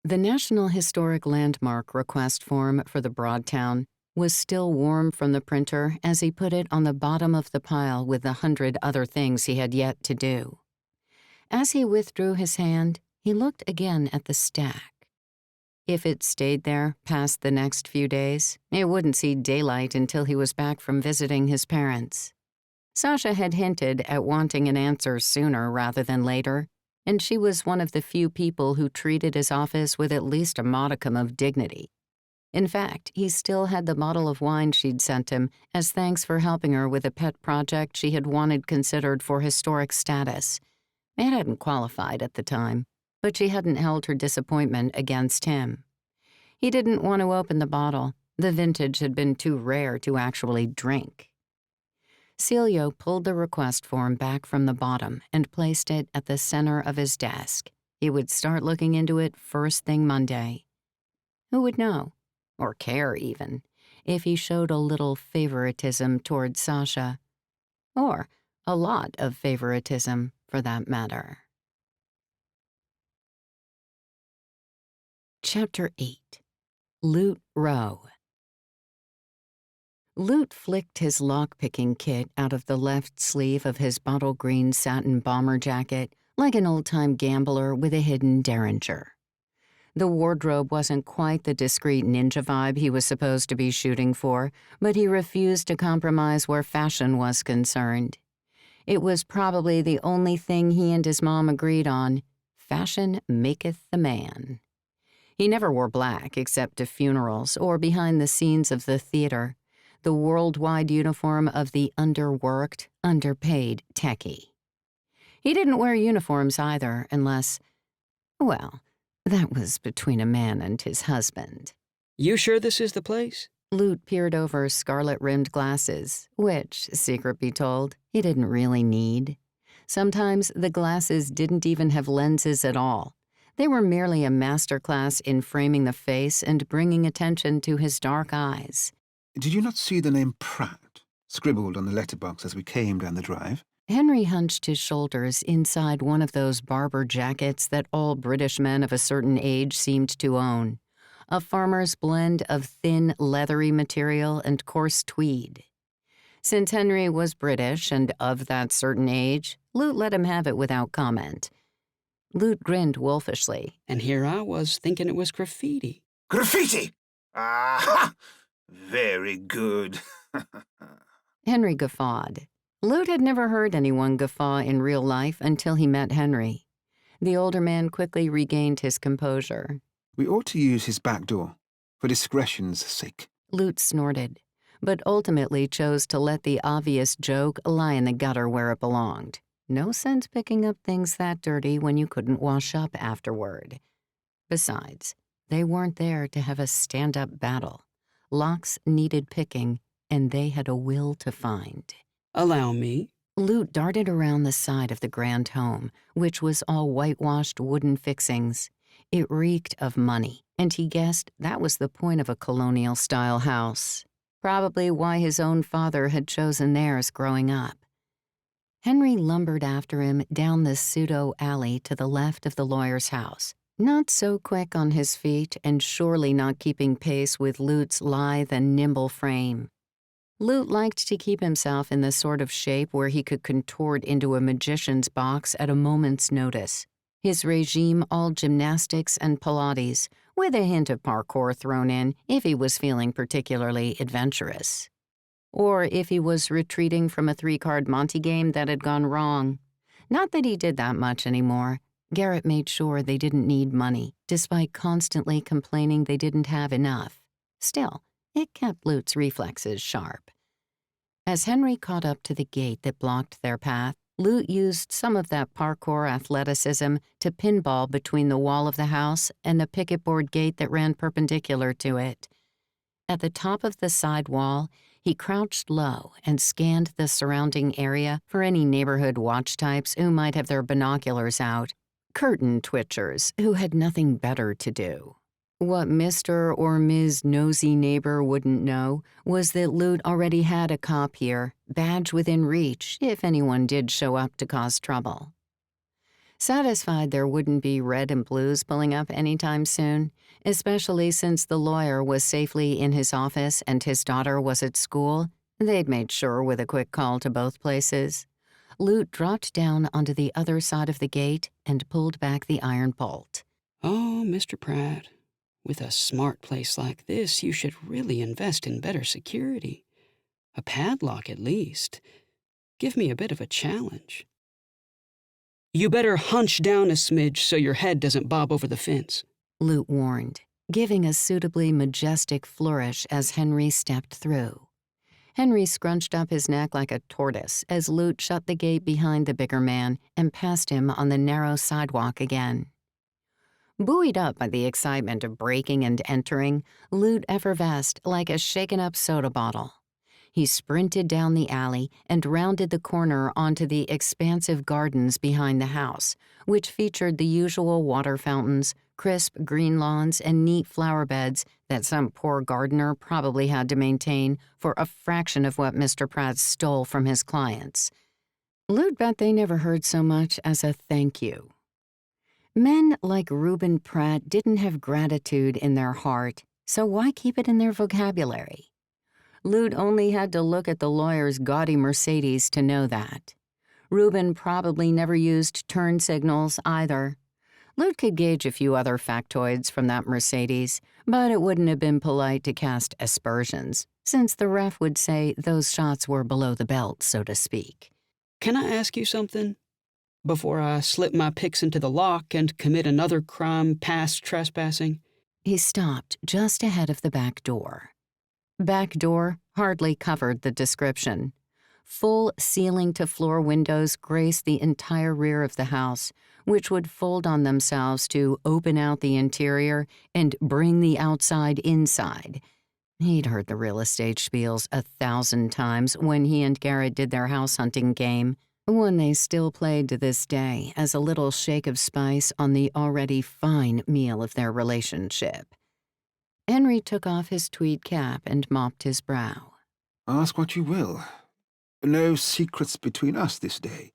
The National Historic Landmark request form for the Broadtown was still warm from the printer as he put it on the bottom of the pile with 100 other things he had yet to do. As he withdrew his hand, he looked again at the stack. If it stayed there past the next few days, it wouldn't see daylight until he was back from visiting his parents. Sasha had hinted at wanting an answer sooner rather than later, and she was one of the few people who treated his office with at least a modicum of dignity. In fact, he still had the bottle of wine she'd sent him as thanks for helping her with a pet project she had wanted considered for historic status. It hadn't qualified at the time, but she hadn't held her disappointment against him. He didn't want to open the bottle. The vintage had been too rare to actually drink. Celio pulled the request form back from the bottom and placed it at the center of his desk. He would start looking into it first thing Monday. Who would know, or care even, if he showed a little favoritism toward Sasha? Or a lot of favoritism, for that matter. Chapter 8. Loot Row. Loot flicked his lock-picking kit out of the left sleeve of his bottle green satin bomber jacket like an old-time gambler with a hidden derringer. The wardrobe wasn't quite the discreet ninja vibe he was supposed to be shooting for, but he refused to compromise where fashion was concerned. It was probably the only thing he and his mom agreed on: fashion maketh the man. He never wore black except to funerals or behind the scenes of the theater, the worldwide uniform of the underworked, underpaid techie. He didn't wear uniforms either unless, well, that was between a man and his husband. You sure this is the place? Loot peered over scarlet-rimmed glasses, which, secret be told, he didn't really need. Sometimes the glasses didn't even have lenses at all. They were merely a masterclass in framing the face and bringing attention to his dark eyes. Did you not see the name Pratt scribbled on the letterbox as we came down the drive? Henry hunched his shoulders inside one of those barber jackets that all British men of a certain age seemed to own, a farmer's blend of thin, leathery material and coarse tweed. Since Henry was British and of that certain age, Loot let him have it without comment. Loot grinned wolfishly. And here I was thinking it was graffiti. Graffiti! Ah-ha! Very good. Henry guffawed. Loot had never heard anyone guffaw in real life until he met Henry. The older man quickly regained his composure. We ought to use his back door, for discretion's sake. Loot snorted, but ultimately chose to let the obvious joke lie in the gutter where it belonged. No sense picking up things that dirty when you couldn't wash up afterward. Besides, they weren't there to have a stand-up battle. Locks needed picking, and they had a will to find. Allow me. Loot darted around the side of the grand home, which was all whitewashed wooden fixings. It reeked of money, and he guessed that was the point of a colonial-style house. probably why his own father had chosen theirs growing up. Henry lumbered after him down the pseudo-alley to the left of the lawyer's house, not so quick on his feet and surely not keeping pace with Lute's lithe and nimble frame. Lute liked to keep himself in the sort of shape where he could contort into a magician's box at a moment's notice. His regime all gymnastics and Pilates, with a hint of parkour thrown in if he was feeling particularly adventurous. Or if he was retreating from a 3-card Monte game that had gone wrong. Not that he did that much anymore. Garrett made sure they didn't need money, despite constantly complaining they didn't have enough. Still, it kept Lute's reflexes sharp. As Henry caught up to the gate that blocked their path, Lute used some of that parkour athleticism to pinball between the wall of the house and the picket board gate that ran perpendicular to it. At the top of the side wall, he crouched low and scanned the surrounding area for any neighborhood watch types who might have their binoculars out, curtain twitchers who had nothing better to do. What Mr. or Ms. Nosy Neighbor wouldn't know was that Lute already had a cop here, badge within reach if anyone did show up to cause trouble. Satisfied there wouldn't be red and blues pulling up anytime soon, especially since the lawyer was safely in his office and his daughter was at school, they'd made sure with a quick call to both places. Lute dropped down onto the other side of the gate and pulled back the iron bolt. Oh, Mr. Pratt, with a smart place like this, you should really invest in better security. A padlock, at least. Give me a bit of a challenge. You better hunch down a smidge so your head doesn't bob over the fence, Lute warned, giving a suitably majestic flourish as Henry stepped through. Henry scrunched up his neck like a tortoise as Lute shut the gate behind the bigger man and passed him on the narrow sidewalk again. Buoyed up by the excitement of breaking and entering, Lute effervesced like a shaken-up soda bottle. He sprinted down the alley and rounded the corner onto the expansive gardens behind the house, which featured the usual water fountains, crisp green lawns, and neat flower beds that some poor gardener probably had to maintain for a fraction of what Mr. Pratt stole from his clients. Lute bet they never heard so much as a thank you. Men like Reuben Pratt didn't have gratitude in their heart, so why keep it in their vocabulary? Lute only had to look at the lawyer's gaudy Mercedes to know that. Reuben probably never used turn signals either. Lute could gauge a few other factoids from that Mercedes, but it wouldn't have been polite to cast aspersions, since the ref would say those shots were below the belt, so to speak. Can I ask you something? Before I slip my picks into the lock and commit another crime past trespassing? He stopped just ahead of the back door. Back door hardly covered the description. Full ceiling-to-floor windows graced the entire rear of the house, which would fold on themselves to open out the interior and bring the outside inside. He'd heard the real estate spiels 1,000 times when he and Garrett did their house hunting game, one they still played to this day as a little shake of spice on the already fine meal of their relationship. Henry took off his tweed cap and mopped his brow. Ask what you will. No secrets between us this day.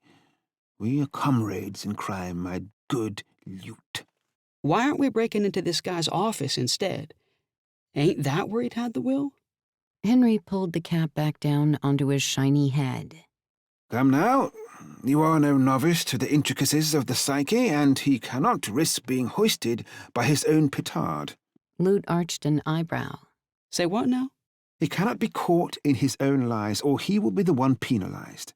We are comrades in crime, my good Lute. Why aren't we breaking into this guy's office instead? Ain't that where he'd had the will? Henry pulled the cap back down onto his shiny head. Come now, you are no novice to the intricacies of the psyche, and he cannot risk being hoisted by his own petard. Lute arched an eyebrow. Say what now? He cannot be caught in his own lies, or he will be the one penalized.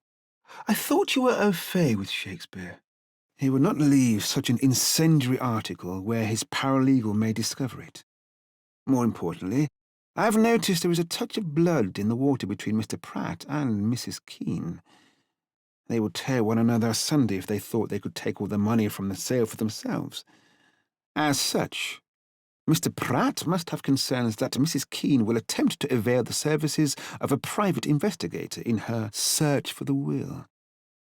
I thought you were au fait with Shakespeare. He would not leave such an incendiary article where his paralegal may discover it. More importantly, I have noticed there is a touch of blood in the water between Mr. Pratt and Mrs. Keene. They would tear one another asunder if they thought they could take all the money from the sale for themselves. As such, Mr. Pratt must have concerns that Mrs. Keene will attempt to avail the services of a private investigator in her search for the will.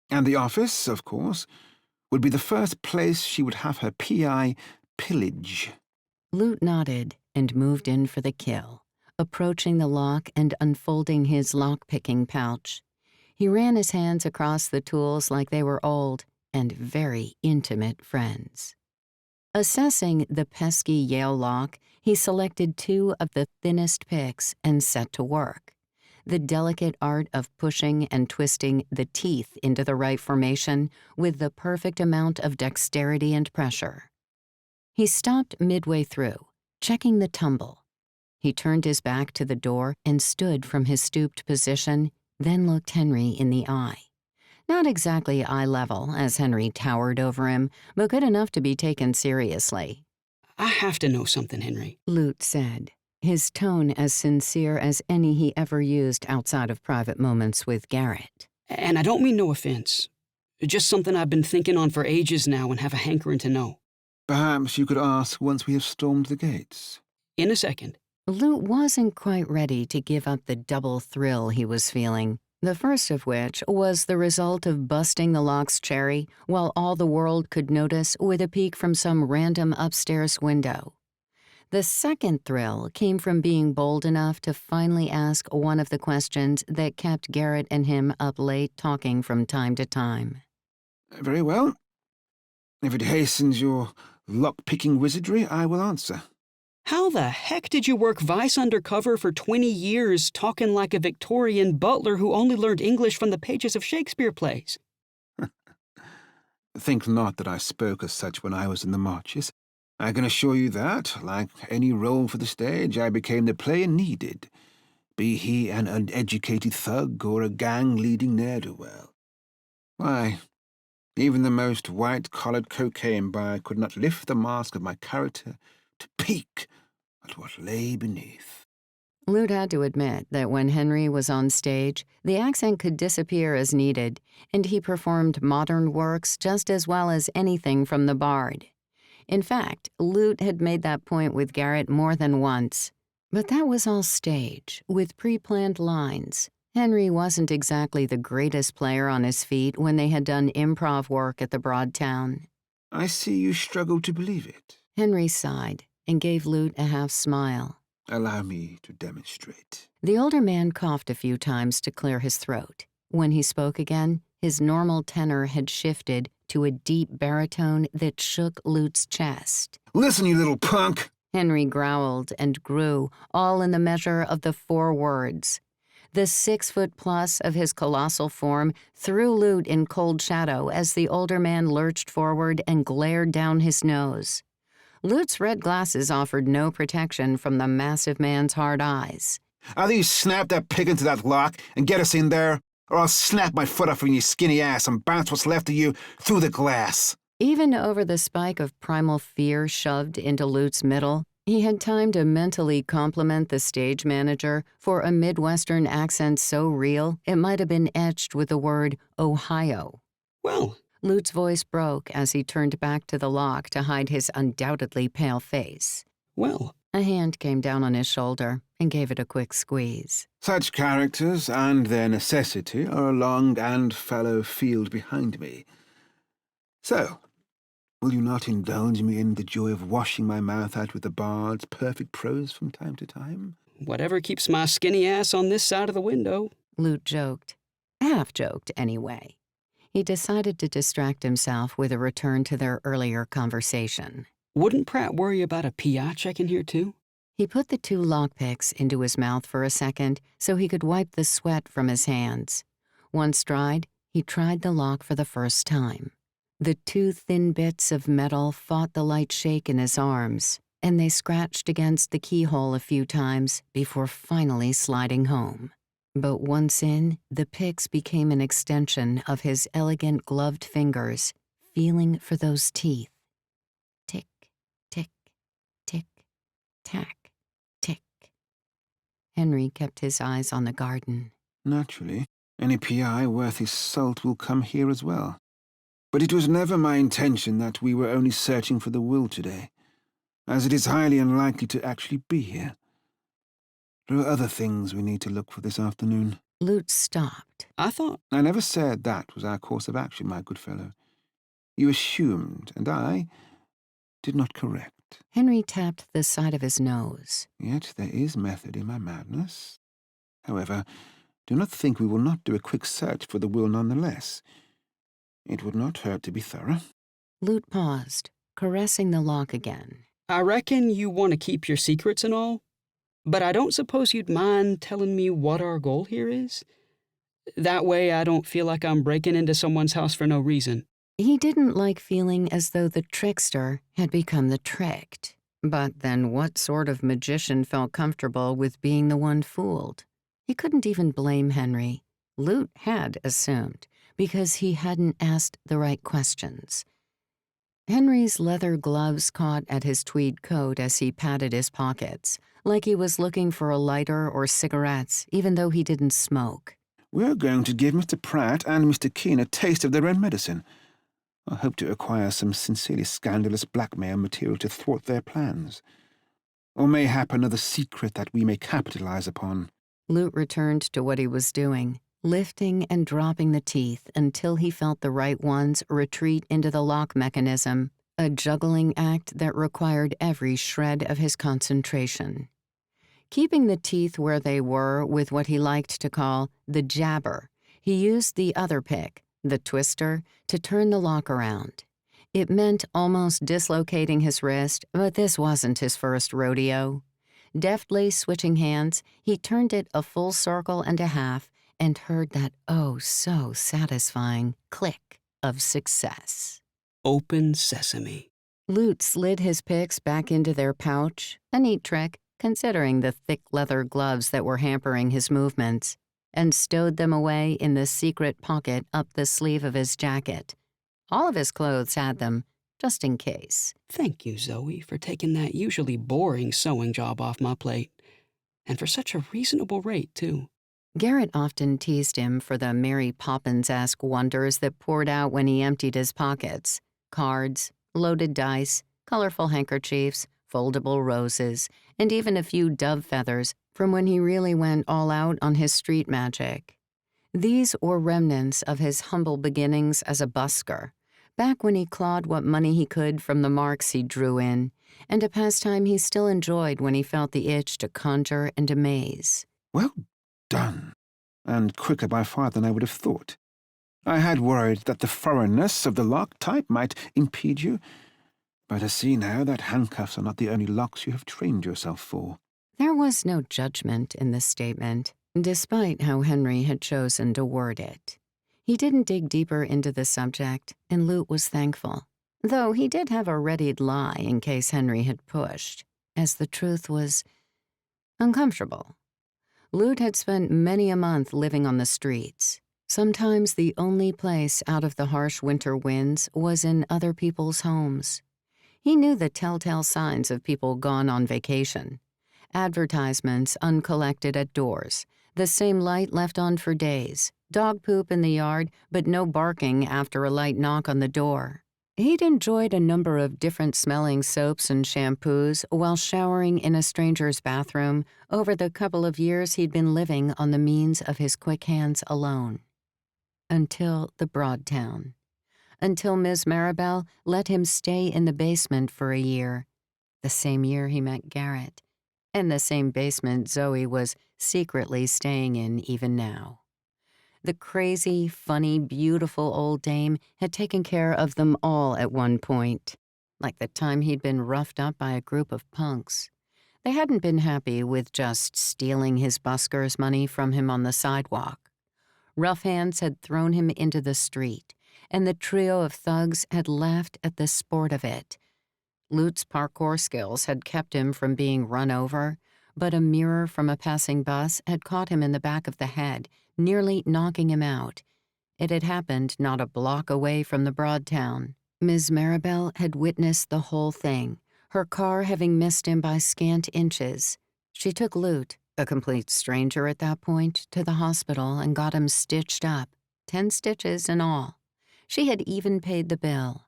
And the office, of course, would be the first place she would have her PI pillage. Lute nodded and moved in for the kill, approaching the lock and unfolding his lock-picking pouch. He ran his hands across the tools like they were old and very intimate friends. Assessing the pesky Yale lock, he selected 2 of the thinnest picks and set to work. The delicate art of pushing and twisting the teeth into the right formation with the perfect amount of dexterity and pressure. He stopped midway through, checking the tumble. He turned his back to the door and stood from his stooped position, then looked Henry in the eye. Not exactly eye level, as Henry towered over him, but good enough to be taken seriously. I have to know something, Henry. Lute said, his tone as sincere as any he ever used outside of private moments with Garrett. And I don't mean no offense. Just something I've been thinking on for ages now and have a hankering to know. Perhaps you could ask once we have stormed the gates. In a second. Lute wasn't quite ready to give up the double thrill he was feeling, the first of which was the result of busting the lock's cherry while all the world could notice with a peek from some random upstairs window. The second thrill came from being bold enough to finally ask one of the questions that kept Garrett and him up late talking from time to time. Very well. If it hastens your lock-picking wizardry, I will answer. How the heck did you work Vice undercover for 20 years talking like a Victorian butler who only learned English from the pages of Shakespeare plays? Think not that I spoke as such when I was in the marches. I can assure you that, like any role for the stage, I became the player needed, be he an uneducated thug or a gang-leading ne'er-do-well. Why, even the most white-collared cocaine buyer could not lift the mask of my character to peek at what lay beneath. Lute had to admit that when Henry was on stage, the accent could disappear as needed, and he performed modern works just as well as anything from the Bard. In fact, Lute had made that point with Garrett more than once. But that was all stage, with pre-planned lines. Henry wasn't exactly the greatest player on his feet when they had done improv work at the Broadtown. I see you struggle to believe it. Henry sighed and gave Lute a half smile. Allow me to demonstrate. The older man coughed a few times to clear his throat. When he spoke again, his normal tenor had shifted to a deep baritone that shook Lute's chest. Listen, you little punk! Henry growled and grew, all in the measure of the 4 words. The 6-foot-plus of his colossal form threw Lute in cold shadow as the older man lurched forward and glared down his nose. Lute's red glasses offered no protection from the massive man's hard eyes. Either you snap that pig into that lock and get us in there, or I'll snap my foot off from your skinny ass and bounce what's left of you through the glass. Even over the spike of primal fear shoved into Lute's middle, he had time to mentally compliment the stage manager for a Midwestern accent so real it might have been etched with the word Ohio. Well, Lute's voice broke as he turned back to the lock to hide his undoubtedly pale face. Well. A hand came down on his shoulder and gave it a quick squeeze. Such characters and their necessity are a long and fallow field behind me. So, will you not indulge me in the joy of washing my mouth out with the bard's perfect prose from time to time? Whatever keeps my skinny ass on this side of the window. Lute joked. Half-joked, anyway. He decided to distract himself with a return to their earlier conversation. Wouldn't Pratt worry about a PI check in here, too? He put the 2 lockpicks into his mouth for a second so he could wipe the sweat from his hands. Once dried, he tried the lock for the first time. The 2 thin bits of metal fought the light shake in his arms, and they scratched against the keyhole a few times before finally sliding home. But once in, the picks became an extension of his elegant gloved fingers, feeling for those teeth. Tick, tick, tick, tack, tick. Henry kept his eyes on the garden. Naturally, any PI worth his salt will come here as well. But it was never my intention that we were only searching for the will today, as it is highly unlikely to actually be here. There are other things we need to look for this afternoon. Lute stopped. I thought... I never said that was our course of action, my good fellow. You assumed, and I did not correct. Henry tapped the side of his nose. Yet there is method in my madness. However, do not think we will not do a quick search for the will nonetheless. It would not hurt to be thorough. Lute paused, caressing the lock again. I reckon you want to keep your secrets and all, but I don't suppose you'd mind telling me what our goal here is? That way I don't feel like I'm breaking into someone's house for no reason. He didn't like feeling as though the trickster had become the tricked. But then what sort of magician felt comfortable with being the one fooled? He couldn't even blame Henry. Lute had assumed, because he hadn't asked the right questions. Henry's leather gloves caught at his tweed coat as he patted his pockets, like he was looking for a lighter or cigarettes, even though he didn't smoke. We're going to give Mr. Pratt and Mr. Keene a taste of their own medicine. I hope to acquire some sincerely scandalous blackmail material to thwart their plans. Or mayhap another secret that we may capitalize upon. Lute returned to what he was doing, lifting and dropping the teeth until he felt the right ones retreat into the lock mechanism, a juggling act that required every shred of his concentration. Keeping the teeth where they were with what he liked to call the jabber, he used the other pick, the twister, to turn the lock around. It meant almost dislocating his wrist, but this wasn't his first rodeo. Deftly switching hands, he turned it a full circle and a half and heard that oh-so-satisfying click of success. Open sesame. Lute slid his picks back into their pouch, a neat trick, considering the thick leather gloves that were hampering his movements, and stowed them away in the secret pocket up the sleeve of his jacket. All of his clothes had them, just in case. Thank you, Zoe, for taking that usually boring sewing job off my plate. And for such a reasonable rate, too. Garrett often teased him for the Mary Poppins-esque wonders that poured out when he emptied his pockets. Cards, loaded dice, colorful handkerchiefs, foldable roses, and even a few dove feathers from when he really went all out on his street magic. These were remnants of his humble beginnings as a busker, back when he clawed what money he could from the marks he drew in, and a pastime he still enjoyed when he felt the itch to conjure and amaze. Well done, and quicker by far than I would have thought. I had worried that the foreignness of the lock type might impede you, but I see now that handcuffs are not the only locks you have trained yourself for. There was no judgment in this statement, despite how Henry had chosen to word it. He didn't dig deeper into the subject, and Lute was thankful, though he did have a readied lie in case Henry had pushed, as the truth was uncomfortable. Lute had spent many a month living on the streets. Sometimes the only place out of the harsh winter winds was in other people's homes. He knew the telltale signs of people gone on vacation. Advertisements uncollected at doors, the same light left on for days, dog poop in the yard, but no barking after a light knock on the door. He'd enjoyed a number of different smelling soaps and shampoos while showering in a stranger's bathroom over the couple of years he'd been living on the means of his quick hands alone. Until the Broadtown. Until Miss Maribel let him stay in the basement for a year, the same year he met Garrett, and the same basement Zoe was secretly staying in even now. The crazy, funny, beautiful old dame had taken care of them all at one point, like the time he'd been roughed up by a group of punks. They hadn't been happy with just stealing his busker's money from him on the sidewalk. Rough hands had thrown him into the street, and the trio of thugs had laughed at the sport of it. Lute's parkour skills had kept him from being run over, but a mirror from a passing bus had caught him in the back of the head, nearly knocking him out. It had happened not a block away from the Broadtown. Ms. Maribel had witnessed the whole thing, her car having missed him by scant inches. She took Lute, a complete stranger at that point, to the hospital and got him stitched up, 10 stitches in all. She had even paid the bill.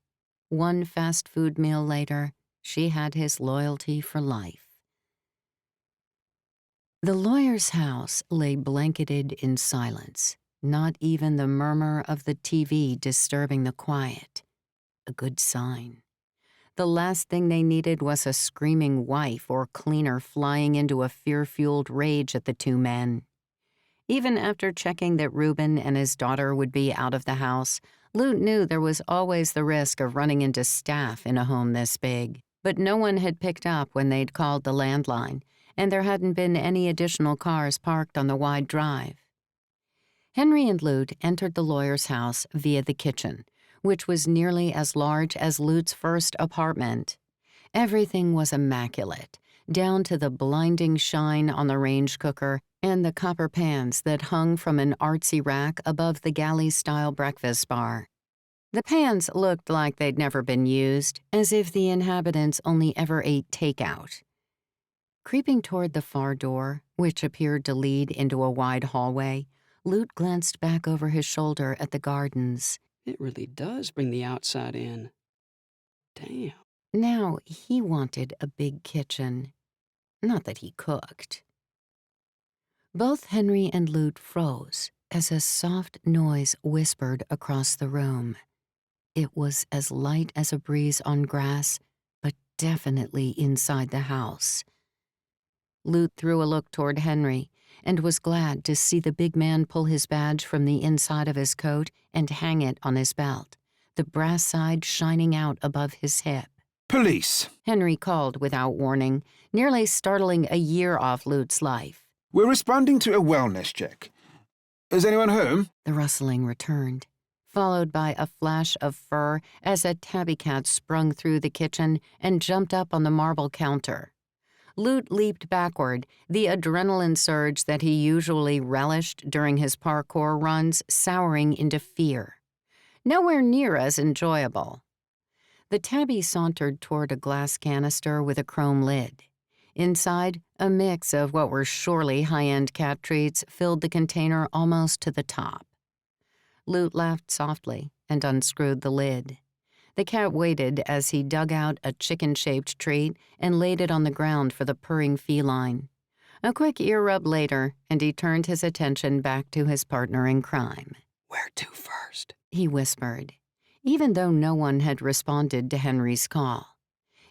One fast food meal later, she had his loyalty for life. The lawyer's house lay blanketed in silence, not even the murmur of the TV disturbing the quiet. A good sign. The last thing they needed was a screaming wife or cleaner flying into a fear-fueled rage at the two men. Even after checking that Reuben and his daughter would be out of the house, Lute knew there was always the risk of running into staff in a home this big. But no one had picked up when they'd called the landline, and there hadn't been any additional cars parked on the wide drive. Henry and Lute entered the lawyer's house via the kitchen, which was nearly as large as Lute's first apartment. Everything was immaculate, down to the blinding shine on the range cooker and the copper pans that hung from an artsy rack above the galley-style breakfast bar. The pans looked like they'd never been used, as if the inhabitants only ever ate takeout. Creeping toward the far door, which appeared to lead into a wide hallway, Lute glanced back over his shoulder at the gardens. It really does bring the outside in. Damn. Now he wanted a big kitchen. Not that he cooked. Both Henry and Lute froze as a soft noise whispered across the room. It was as light as a breeze on grass, but definitely inside the house. Lute threw a look toward Henry and was glad to see the big man pull his badge from the inside of his coat and hang it on his belt, the brass side shining out above his hip. Police! Henry called without warning, nearly startling a year off Lute's life. We're responding to a wellness check. Is anyone home? The rustling returned, followed by a flash of fur as a tabby cat sprung through the kitchen and jumped up on the marble counter. Lute leaped backward, the adrenaline surge that he usually relished during his parkour runs souring into fear. Nowhere near as enjoyable. The tabby sauntered toward a glass canister with a chrome lid. Inside, a mix of what were surely high-end cat treats filled the container almost to the top. Lute laughed softly and unscrewed the lid. The cat waited as he dug out a chicken-shaped treat and laid it on the ground for the purring feline. A quick ear rub later, and he turned his attention back to his partner in crime. Where to first? He whispered, even though no one had responded to Henry's call.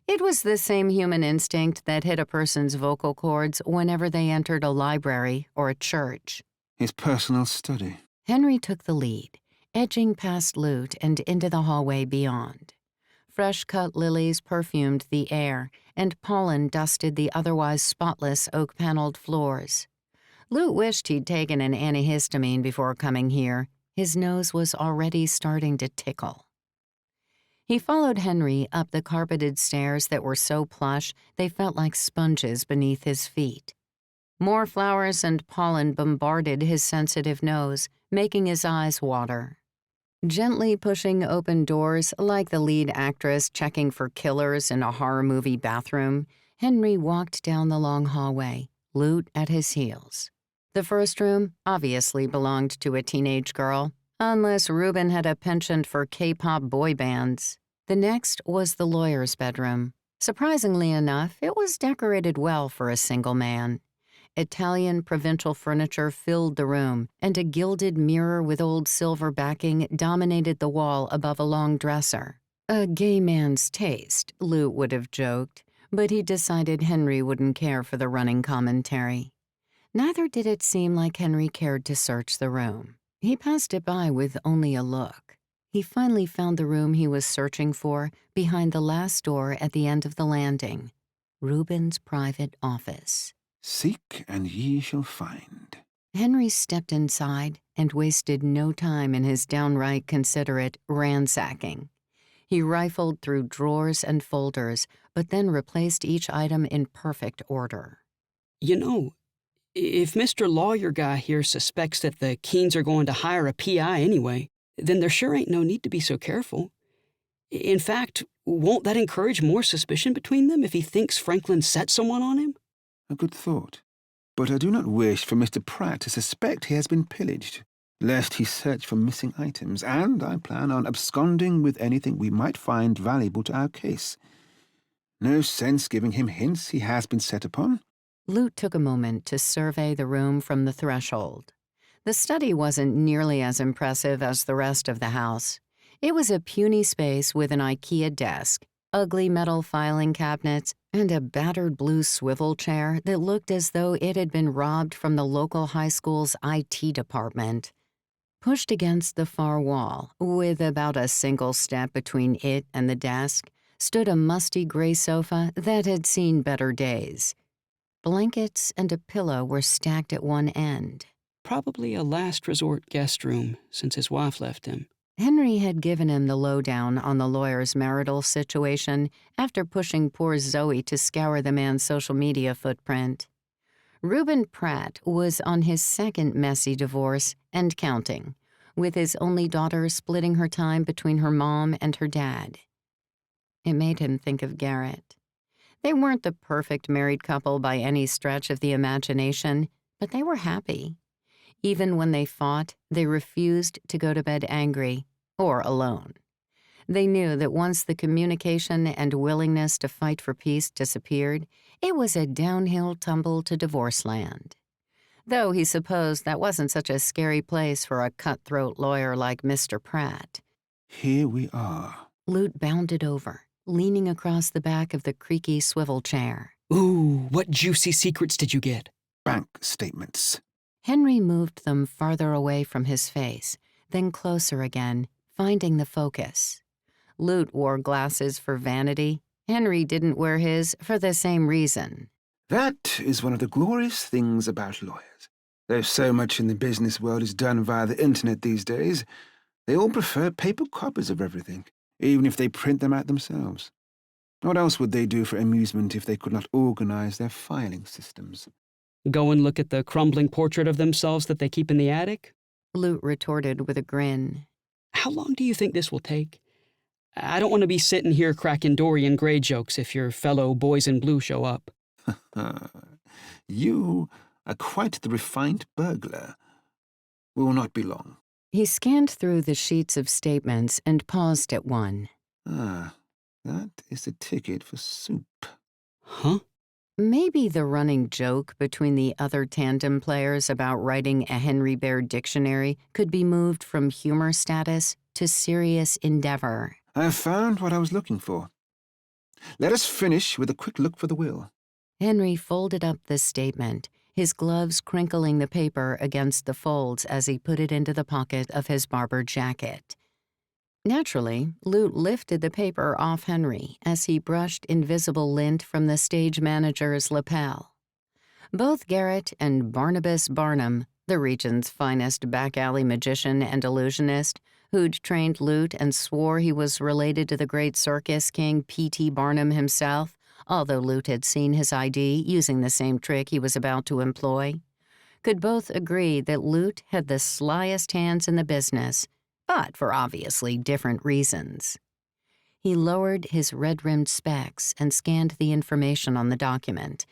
It was the same human instinct that hit a person's vocal cords whenever they entered a library or a church. His personal study. Henry took the lead, edging past Lute and into the hallway beyond. Fresh-cut lilies perfumed the air, and pollen dusted the otherwise spotless oak-paneled floors. Lute wished he'd taken an antihistamine before coming here. His nose was already starting to tickle. He followed Henry up the carpeted stairs that were so plush they felt like sponges beneath his feet. More flowers and pollen bombarded his sensitive nose, making his eyes water. Gently pushing open doors like the lead actress checking for killers in a horror movie bathroom, Henry walked down the long hallway, Lute at his heels. The first room obviously belonged to a teenage girl, unless Reuben had a penchant for K-pop boy bands. The next was the lawyer's bedroom. Surprisingly enough, it was decorated well for a single man. Italian provincial furniture filled the room, and a gilded mirror with old silver backing dominated the wall above a long dresser. A gay man's taste, Lute would have joked, but he decided Henry wouldn't care for the running commentary. Neither did it seem like Henry cared to search the room. He passed it by with only a look. He finally found the room he was searching for behind the last door at the end of the landing, Reuben's private office. Seek and ye shall find. Henry stepped inside and wasted no time in his downright considerate ransacking. He rifled through drawers and folders, but then replaced each item in perfect order. You know, if Mr. Lawyer Guy here suspects that the Keens are going to hire a PI anyway, then there sure ain't no need to be so careful. In fact, won't that encourage more suspicion between them if he thinks Franklin set someone on him? A good thought. But I do not wish for Mr. Pratt to suspect he has been pillaged, lest he search for missing items, and I plan on absconding with anything we might find valuable to our case. No sense giving him hints he has been set upon. Lute took a moment to survey the room from the threshold. The study wasn't nearly as impressive as the rest of the house. It was a puny space with an IKEA desk, ugly metal filing cabinets, and a battered blue swivel chair that looked as though it had been robbed from the local high school's IT department. Pushed against the far wall, with about a single step between it and the desk, stood a musty gray sofa that had seen better days. Blankets and a pillow were stacked at one end. Probably a last resort guest room since his wife left him. Henry had given him the lowdown on the lawyer's marital situation after pushing poor Zoe to scour the man's social media footprint. Reuben Pratt was on his second messy divorce and counting, with his only daughter splitting her time between her mom and her dad. It made him think of Garrett. They weren't the perfect married couple by any stretch of the imagination, but they were happy. Even when they fought, they refused to go to bed angry or alone. They knew that once the communication and willingness to fight for peace disappeared, it was a downhill tumble to divorce land. Though he supposed that wasn't such a scary place for a cutthroat lawyer like Mr. Pratt. Here we are. Lute bounded over, leaning across the back of the creaky swivel chair. Ooh, what juicy secrets did you get? Bank statements. Henry moved them farther away from his face, then closer again, finding the focus. Lute wore glasses for vanity. Henry didn't wear his for the same reason. That is one of the glorious things about lawyers. Though so much in the business world is done via the internet these days, they all prefer paper copies of everything, even if they print them out themselves. What else would they do for amusement if they could not organize their filing systems? Go and look at the crumbling portrait of themselves that they keep in the attic? Lute retorted with a grin. How long do you think this will take? I don't want to be sitting here cracking Dorian Gray jokes if your fellow boys in blue show up. You are quite the refined burglar. We will not be long. He scanned through the sheets of statements and paused at one. Ah, that is the ticket for soup. Huh? Maybe the running joke between the other Tandem Players about writing a Henry Bear dictionary could be moved from humor status to serious endeavor. I have found what I was looking for. Let us finish with a quick look for the will. Henry folded up the statement, his gloves crinkling the paper against the folds as he put it into the pocket of his barber jacket. Naturally, Lute lifted the paper off Henry as he brushed invisible lint from the stage manager's lapel. Both Garrett and Barnabas Barnum, the region's finest back-alley magician and illusionist, who'd trained Lute and swore he was related to the great circus king P.T. Barnum himself, although Lute had seen his ID using the same trick he was about to employ, could both agree that Lute had the slyest hands in the business, but for obviously different reasons. He lowered his red-rimmed specs and scanned the information on the document.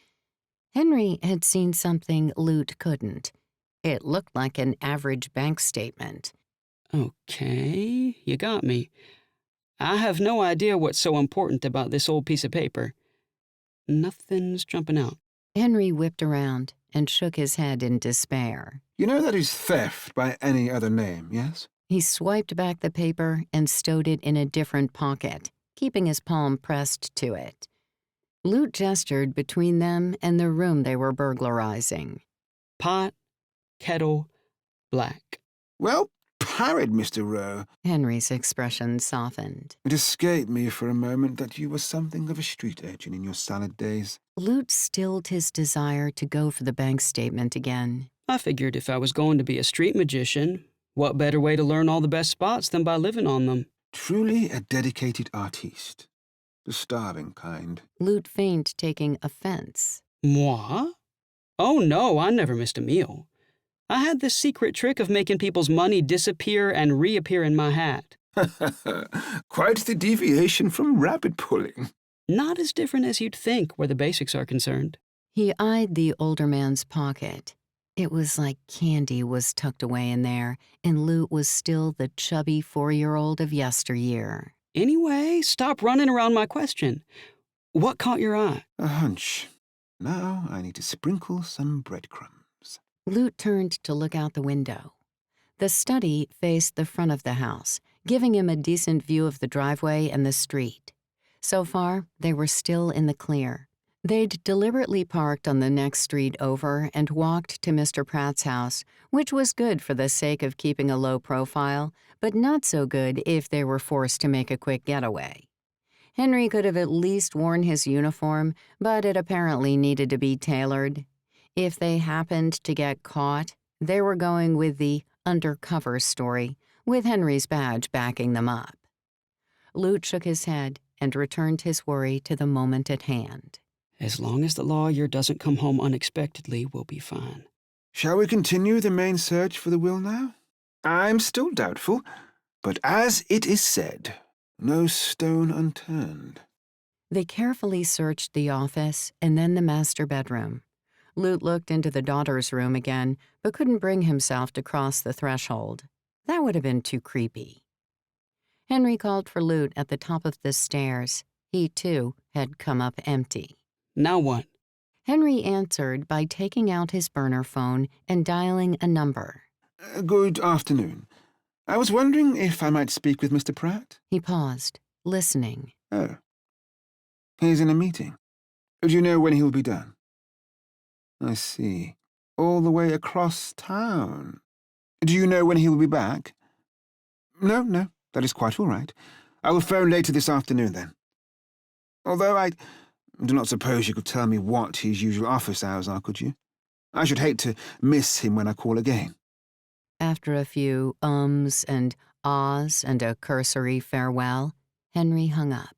Henry had seen something Lute couldn't. It looked like an average bank statement. Okay, you got me. I have no idea what's so important about this old piece of paper. Nothing's jumping out. Henry whipped around and shook his head in despair. You know that is theft by any other name, yes? He swiped back the paper and stowed it in a different pocket, keeping his palm pressed to it. Lute gestured between them and the room they were burglarizing. Pot, kettle, black. Well parried, Mr. Rowe. Henry's expression softened. It escaped me for a moment that you were something of a street urchin in your salad days. Lute stilled his desire to go for the bank statement again. I figured if I was going to be a street magician, what better way to learn all the best spots than by living on them? Truly a dedicated artiste. The starving kind. Lute feigned taking offense. Moi? Oh no, I never missed a meal. I had this secret trick of making people's money disappear and reappear in my hat. Quite the deviation from rabbit pulling. Not as different as you'd think where the basics are concerned. He eyed the older man's pocket. It was like candy was tucked away in there, and Lute was still the chubby 4-year-old of yesteryear. Anyway, stop running around my question. What caught your eye? A hunch. Now I need to sprinkle some breadcrumbs. Lute turned to look out the window. The study faced the front of the house, giving him a decent view of the driveway and the street. So far, they were still in the clear. They'd deliberately parked on the next street over and walked to Mr. Pratt's house, which was good for the sake of keeping a low profile, but not so good if they were forced to make a quick getaway. Henry could have at least worn his uniform, but it apparently needed to be tailored. If they happened to get caught, they were going with the undercover story, with Henry's badge backing them up. Lute shook his head and returned his worry to the moment at hand. As long as the lawyer doesn't come home unexpectedly, we'll be fine. Shall we continue the main search for the will now? I'm still doubtful, but as it is said, no stone unturned. They carefully searched the office and then the master bedroom. Lute looked into the daughter's room again, but couldn't bring himself to cross the threshold. That would have been too creepy. Henry called for Lute at the top of the stairs. He, too, had come up empty. Now what? Henry answered by taking out his burner phone and dialing a number. Good afternoon. I was wondering if I might speak with Mr. Pratt. He paused, listening. Oh. He's in a meeting. Do you know when he'll be done? I see. All the way across town. Do you know when he will be back? No, that is quite all right. I will phone later this afternoon, then. Although I do not suppose you could tell me what his usual office hours are, could you? I should hate to miss him when I call again. After a few ums and ahs and a cursory farewell, Henry hung up.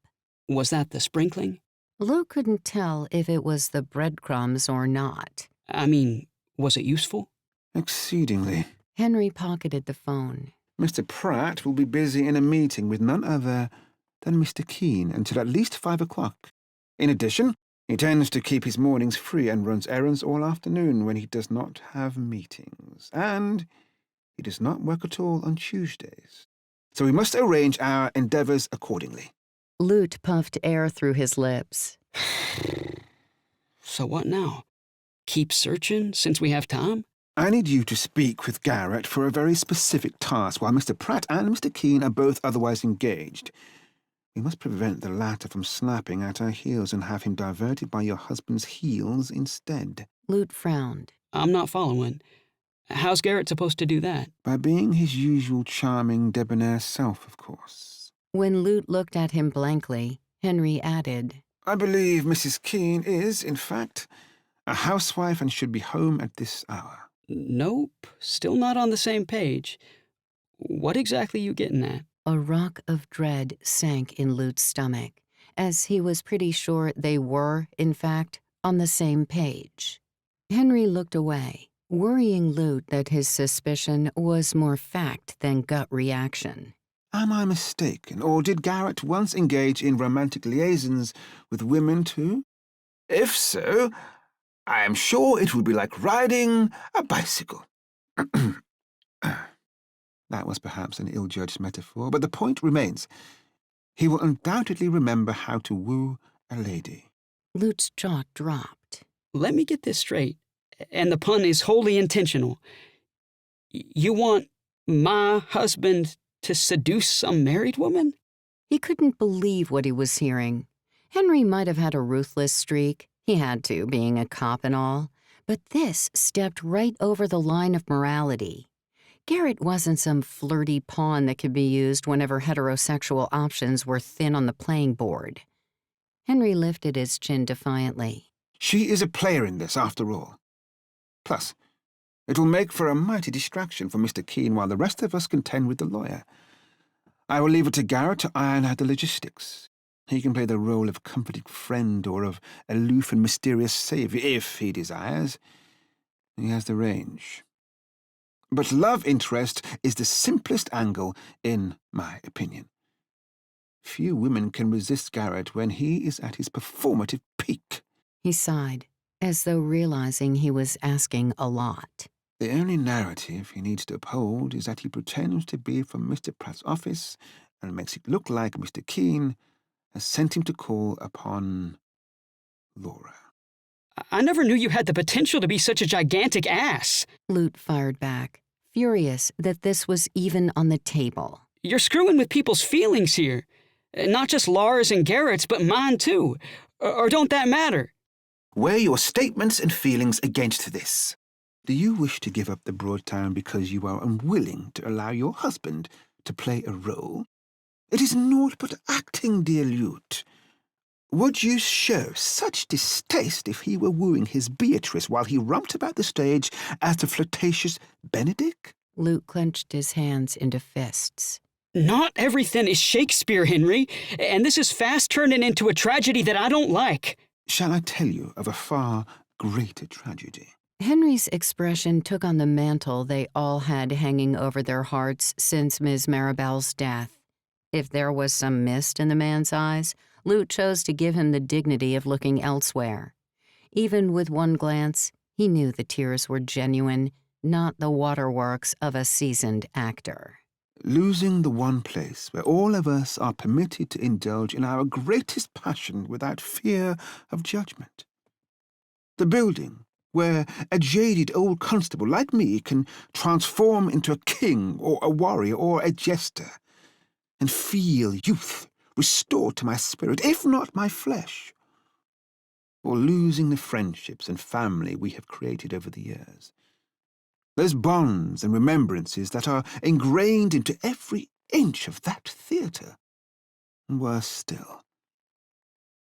Was that the sprinkling? Lou couldn't tell if it was the breadcrumbs or not. I mean, was it useful? Exceedingly. Henry pocketed the phone. Mr. Pratt will be busy in a meeting with none other than Mr. Keene until at least 5 o'clock. In addition, he tends to keep his mornings free and runs errands all afternoon when he does not have meetings. And he does not work at all on Tuesdays. So we must arrange our endeavors accordingly. Lute puffed air through his lips. So what now? Keep searching since we have time? I need you to speak with Garrett for a very specific task while Mr. Pratt and Mr. Keene are both otherwise engaged. We must prevent the latter from snapping at our heels and have him diverted by your husband's heels instead. Lute frowned. I'm not following. How's Garrett supposed to do that? By being his usual charming, debonair self, of course. When Lute looked at him blankly, Henry added, I believe Mrs. Keene is, in fact, a housewife and should be home at this hour. Nope, still not on the same page. What exactly you getting at? A rock of dread sank in Lute's stomach, as he was pretty sure they were, in fact, on the same page. Henry looked away, worrying Lute that his suspicion was more fact than gut reaction. Am I mistaken, or did Garrett once engage in romantic liaisons with women too? If so, I am sure it would be like riding a bicycle. That was perhaps an ill-judged metaphor, but the point remains. He will undoubtedly remember how to woo a lady. Lute's jaw dropped. Let me get this straight, and the pun is wholly intentional. You want my husband to seduce some married woman? He couldn't believe what he was hearing. Henry might have had a ruthless streak. He had to, being a cop and all. But this stepped right over the line of morality. Garrett wasn't some flirty pawn that could be used whenever heterosexual options were thin on the playing board. Henry lifted his chin defiantly. She is a player in this, after all. Plus, it will make for a mighty distraction for Mr. Keene while the rest of us contend with the lawyer. I will leave it to Garrett to iron out the logistics. He can play the role of comforting friend or of aloof and mysterious savior, if he desires. He has the range. But love interest is the simplest angle, in my opinion. Few women can resist Garrett when he is at his performative peak. He sighed, as though realizing he was asking a lot. The only narrative he needs to uphold is that he pretends to be from Mr. Pratt's office and makes it look like Mr. Keene has sent him to call upon Laura. I never knew you had the potential to be such a gigantic ass. Lute fired back, furious that this was even on the table. You're screwing with people's feelings here. Not just Laura's and Garrett's, but mine too. Or don't that matter? Weigh your statements and feelings against this. Do you wish to give up the Broadtown because you are unwilling to allow your husband to play a role? It is naught but acting, dear Lute. Would you show such distaste if he were wooing his Beatrice while he romped about the stage as the flirtatious Benedict? Lute clenched his hands into fists. Not everything is Shakespeare, Henry, and this is fast turning into a tragedy that I don't like. Shall I tell you of a far greater tragedy? Henry's expression took on the mantle they all had hanging over their hearts since Miss Maribel's death. If there was some mist in the man's eyes, Lute chose to give him the dignity of looking elsewhere. Even with one glance, he knew the tears were genuine, not the waterworks of a seasoned actor. Losing the one place where all of us are permitted to indulge in our greatest passion without fear of judgment. The building where a jaded old constable like me can transform into a king or a warrior or a jester and feel youth restored to my spirit, if not my flesh. Or losing the friendships and family we have created over the years. Those bonds and remembrances that are ingrained into every inch of that theatre. And worse still,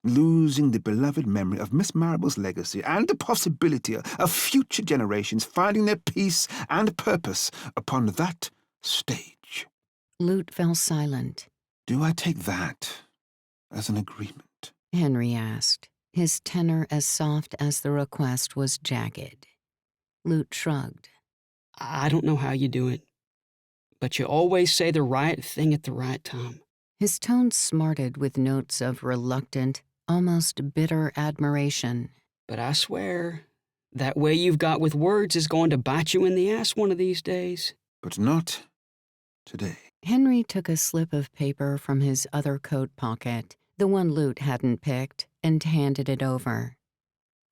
losing the beloved memory of Miss Maribel's legacy and the possibility of future generations finding their peace and purpose upon that stage. Lute fell silent. Do I take that as an agreement? Henry asked, his tenor as soft as the request was jagged. Lute shrugged. I don't know how you do it, but you always say the right thing at the right time. His tone smarted with notes of reluctant, almost bitter admiration. But I swear, that way you've got with words is going to bite you in the ass one of these days. But not today. Henry took a slip of paper from his other coat pocket, the one Lute hadn't picked, and handed it over.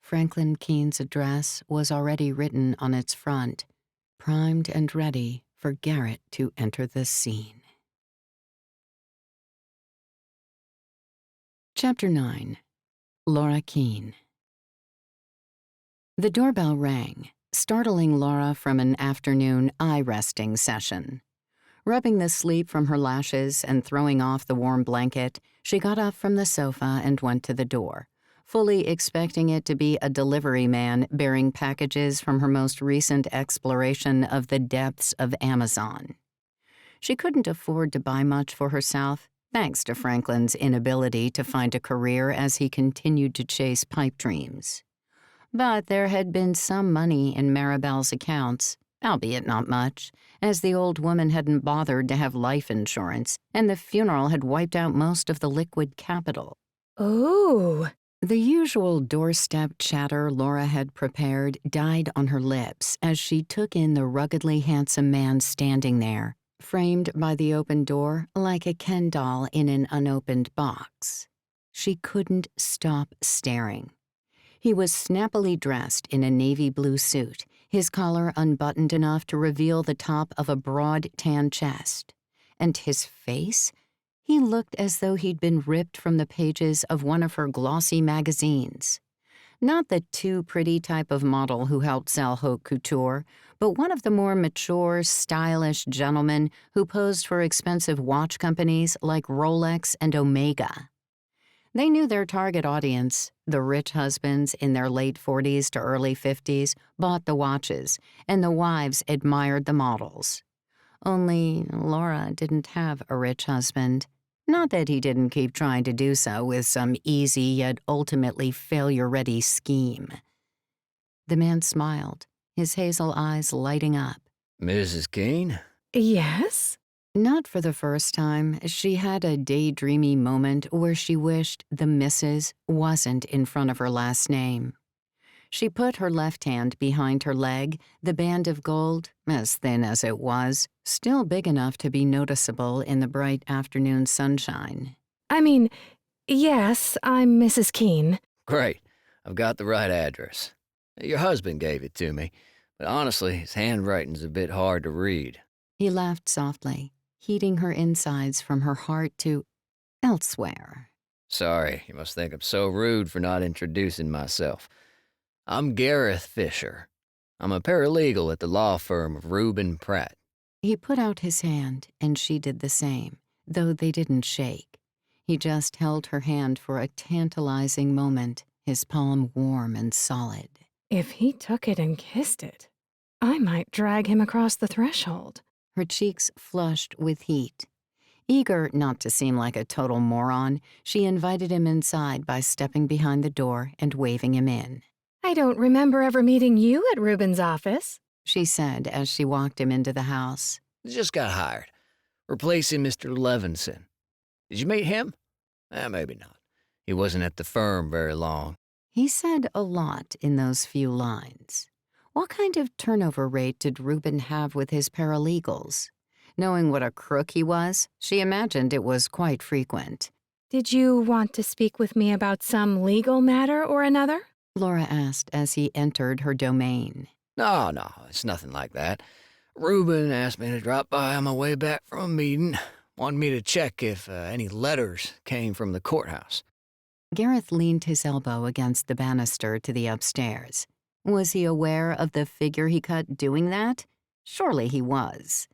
Franklin Keene's address was already written on its front, primed and ready for Garrett to enter the scene. Chapter 9. Laura Keene. The doorbell rang, startling Laura from an afternoon eye-resting session. Rubbing the sleep from her lashes and throwing off the warm blanket, she got up from the sofa and went to the door, fully expecting it to be a delivery man bearing packages from her most recent exploration of the depths of Amazon. She couldn't afford to buy much for herself, thanks to Franklin's inability to find a career as he continued to chase pipe dreams. But there had been some money in Maribel's accounts, albeit not much, as the old woman hadn't bothered to have life insurance, and the funeral had wiped out most of the liquid capital. Oh. The usual doorstep chatter Laura had prepared died on her lips as she took in the ruggedly handsome man standing there, framed by the open door like a Ken doll in an unopened box. She couldn't stop staring. He was snappily dressed in a navy blue suit, his collar unbuttoned enough to reveal the top of a broad tan chest. And his face? He looked as though he'd been ripped from the pages of one of her glossy magazines. Not the too pretty type of model who helped sell haute couture, but one of the more mature, stylish gentlemen who posed for expensive watch companies like Rolex and Omega. They knew their target audience, the rich husbands in their late 40s to early 50s, bought the watches, and the wives admired the models. Only Laura didn't have a rich husband. Not that he didn't keep trying to do so with some easy yet ultimately failure-ready scheme. The man smiled, his hazel eyes lighting up. Mrs. Keene? Yes? Not for the first time, she had a daydreamy moment where she wished the Mrs. wasn't in front of her last name. She put her left hand behind her leg, the band of gold, as thin as it was, still big enough to be noticeable in the bright afternoon sunshine. I mean, yes, I'm Mrs. Keene. Great. I've got the right address. Your husband gave it to me, but honestly, his handwriting's a bit hard to read. He laughed softly, heating her insides from her heart to... elsewhere. Sorry, you must think I'm so rude for not introducing myself. I'm Gareth Fisher. I'm a paralegal at the law firm of Reuben Pratt. He put out his hand, and she did the same, though they didn't shake. He just held her hand for a tantalizing moment, his palm warm and solid. If he took it and kissed it, I might drag him across the threshold. Her cheeks flushed with heat. Eager not to seem like a total moron, she invited him inside by stepping behind the door and waving him in. I don't remember ever meeting you at Reuben's office, she said as she walked him into the house. Just got hired, replacing Mr. Levinson. Did you meet him? Maybe not. He wasn't at the firm very long. He said a lot in those few lines. What kind of turnover rate did Reuben have with his paralegals? Knowing what a crook he was, she imagined it was quite frequent. Did you want to speak with me about some legal matter or another? Laura asked as he entered her domain. No, it's nothing like that. Reuben asked me to drop by on my way back from a meeting. Wanted me to check if any letters came from the courthouse. Gareth leaned his elbow against the banister to the upstairs. Was he aware of the figure he cut doing that? Surely he was.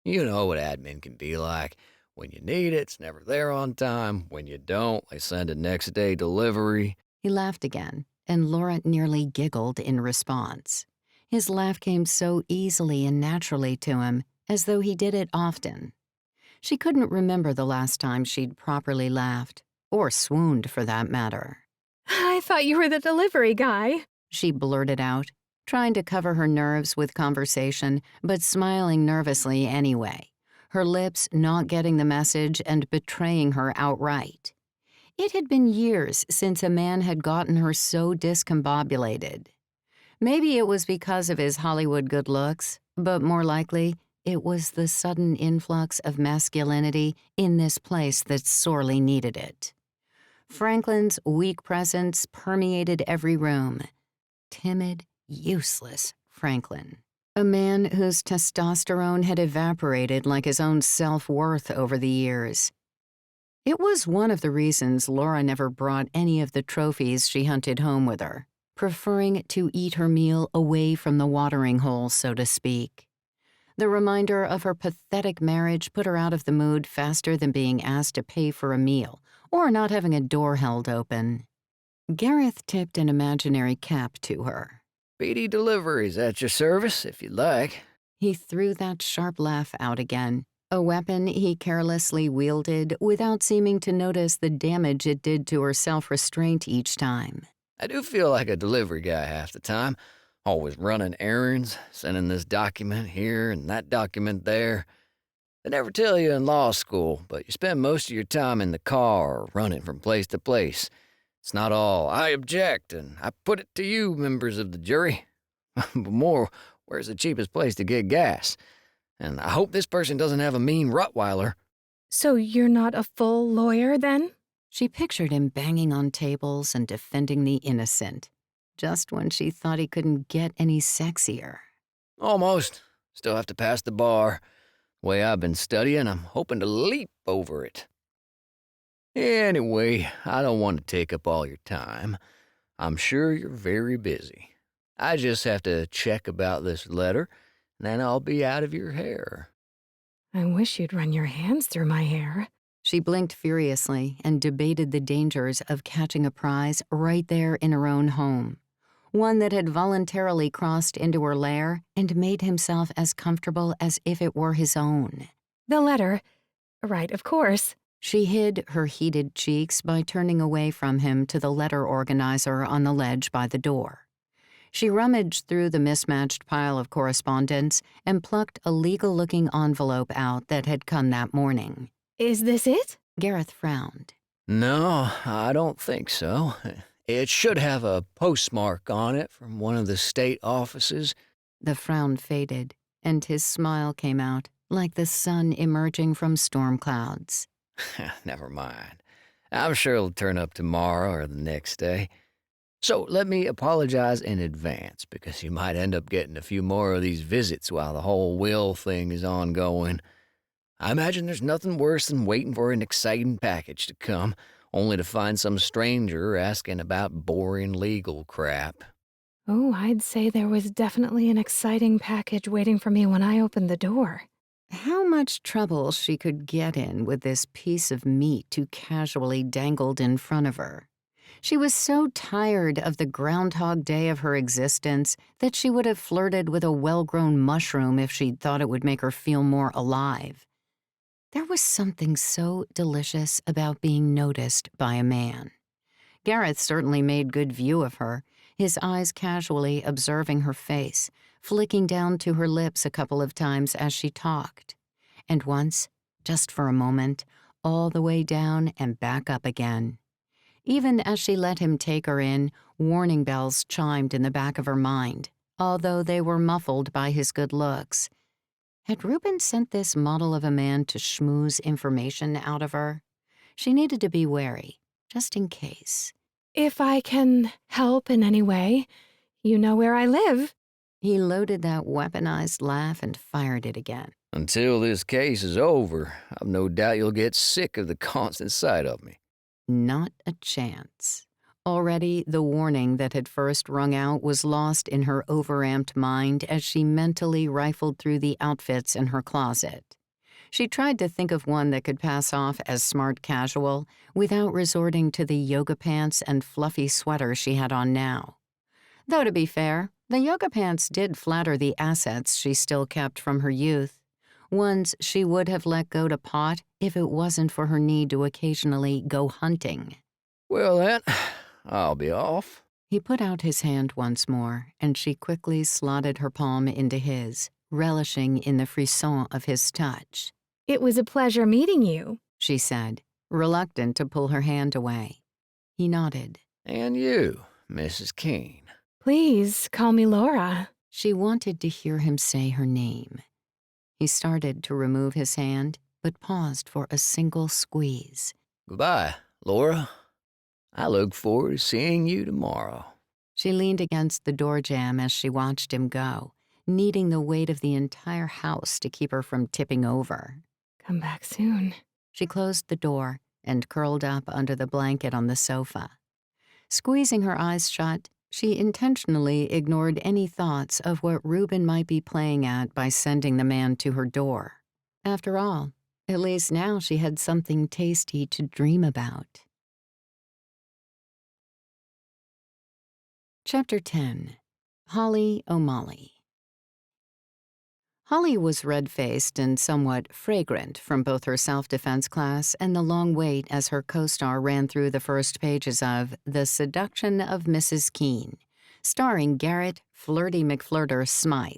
You know what admin can be like. When you need it, it's never there on time. When you don't, they send a next-day delivery. He laughed again, and Laura nearly giggled in response. His laugh came so easily and naturally to him, as though he did it often. She couldn't remember the last time she'd properly laughed, or swooned for that matter. I thought you were the delivery guy, she blurted out, trying to cover her nerves with conversation, but smiling nervously anyway, her lips not getting the message and betraying her outright. It had been years since a man had gotten her so discombobulated. Maybe it was because of his Hollywood good looks, but more likely, it was the sudden influx of masculinity in this place that sorely needed it. Franklin's weak presence permeated every room. Timid, useless Franklin. A man whose testosterone had evaporated like his own self-worth over the years. It was one of the reasons Laura never brought any of the trophies she hunted home with her, preferring to eat her meal away from the watering hole, so to speak. The reminder of her pathetic marriage put her out of the mood faster than being asked to pay for a meal or not having a door held open. Gareth tipped an imaginary cap to her. Speedy deliveries at your service, if you'd like. He threw that sharp laugh out again, a weapon he carelessly wielded without seeming to notice the damage it did to her self-restraint each time. I do feel like a delivery guy half the time. Always running errands, sending this document here and that document there. They never tell you in law school, but you spend most of your time in the car or running from place to place. It's not all, I object, and I put it to you, members of the jury. But more, where's the cheapest place to get gas? And I hope this person doesn't have a mean Rottweiler. So you're not a full lawyer, then? She pictured him banging on tables and defending the innocent, just when she thought he couldn't get any sexier. Almost. Still have to pass the bar. The way I've been studying, I'm hoping to leap over it. Anyway, I don't want to take up all your time. I'm sure you're very busy. I just have to check about this letter, and then I'll be out of your hair. I wish you'd run your hands through my hair. She blinked furiously and debated the dangers of catching a prize right there in her own home, one that had voluntarily crossed into her lair and made himself as comfortable as if it were his own. The letter. Right, of course. She hid her heated cheeks by turning away from him to the letter organizer on the ledge by the door. She rummaged through the mismatched pile of correspondence and plucked a legal-looking envelope out that had come that morning. Is this it? Gareth frowned. No, I don't think so. It should have a postmark on it from one of the state offices. The frown faded, and his smile came out, like the sun emerging from storm clouds. Never mind. I'm sure it'll turn up tomorrow or the next day. So let me apologize in advance, because you might end up getting a few more of these visits while the whole will thing is ongoing. I imagine there's nothing worse than waiting for an exciting package to come, only to find some stranger asking about boring legal crap. Oh, I'd say there was definitely an exciting package waiting for me when I opened the door. How much trouble she could get in with this piece of meat too casually dangled in front of her. She was so tired of the Groundhog Day of her existence that she would have flirted with a well-grown mushroom if she'd thought it would make her feel more alive. There was something so delicious about being noticed by a man. Gareth certainly made good view of her, his eyes casually observing her face, flicking down to her lips a couple of times as she talked. And once, just for a moment, all the way down and back up again. Even as she let him take her in, warning bells chimed in the back of her mind, although they were muffled by his good looks. Had Reuben sent this model of a man to schmooze information out of her? She needed to be wary, just in case. If I can help in any way, you know where I live. He loaded that weaponized laugh and fired it again. Until this case is over, I've no doubt you'll get sick of the constant sight of me. Not a chance. Already, the warning that had first rung out was lost in her overamped mind as she mentally rifled through the outfits in her closet. She tried to think of one that could pass off as smart casual without resorting to the yoga pants and fluffy sweater she had on now. Though, to be fair, the yoga pants did flatter the assets she still kept from her youth, ones she would have let go to pot if it wasn't for her need to occasionally go hunting. Well then, I'll be off. He put out his hand once more, and she quickly slotted her palm into his, relishing in the frisson of his touch. It was a pleasure meeting you, she said, reluctant to pull her hand away. He nodded. And you, Mrs. Keene. Please call me Laura. She wanted to hear him say her name. He started to remove his hand, but paused for a single squeeze. Goodbye, Laura. I look forward to seeing you tomorrow. She leaned against the door jamb as she watched him go, needing the weight of the entire house to keep her from tipping over. Come back soon. She closed the door and curled up under the blanket on the sofa. Squeezing her eyes shut, she intentionally ignored any thoughts of what Reuben might be playing at by sending the man to her door. After all, at least now she had something tasty to dream about. Chapter 10. Holly O'Malley. Holly was red-faced and somewhat fragrant from both her self-defense class and the long wait as her co-star ran through the first pages of The Seduction of Mrs. Keene, starring Garrett Flirty McFlirter Smythe.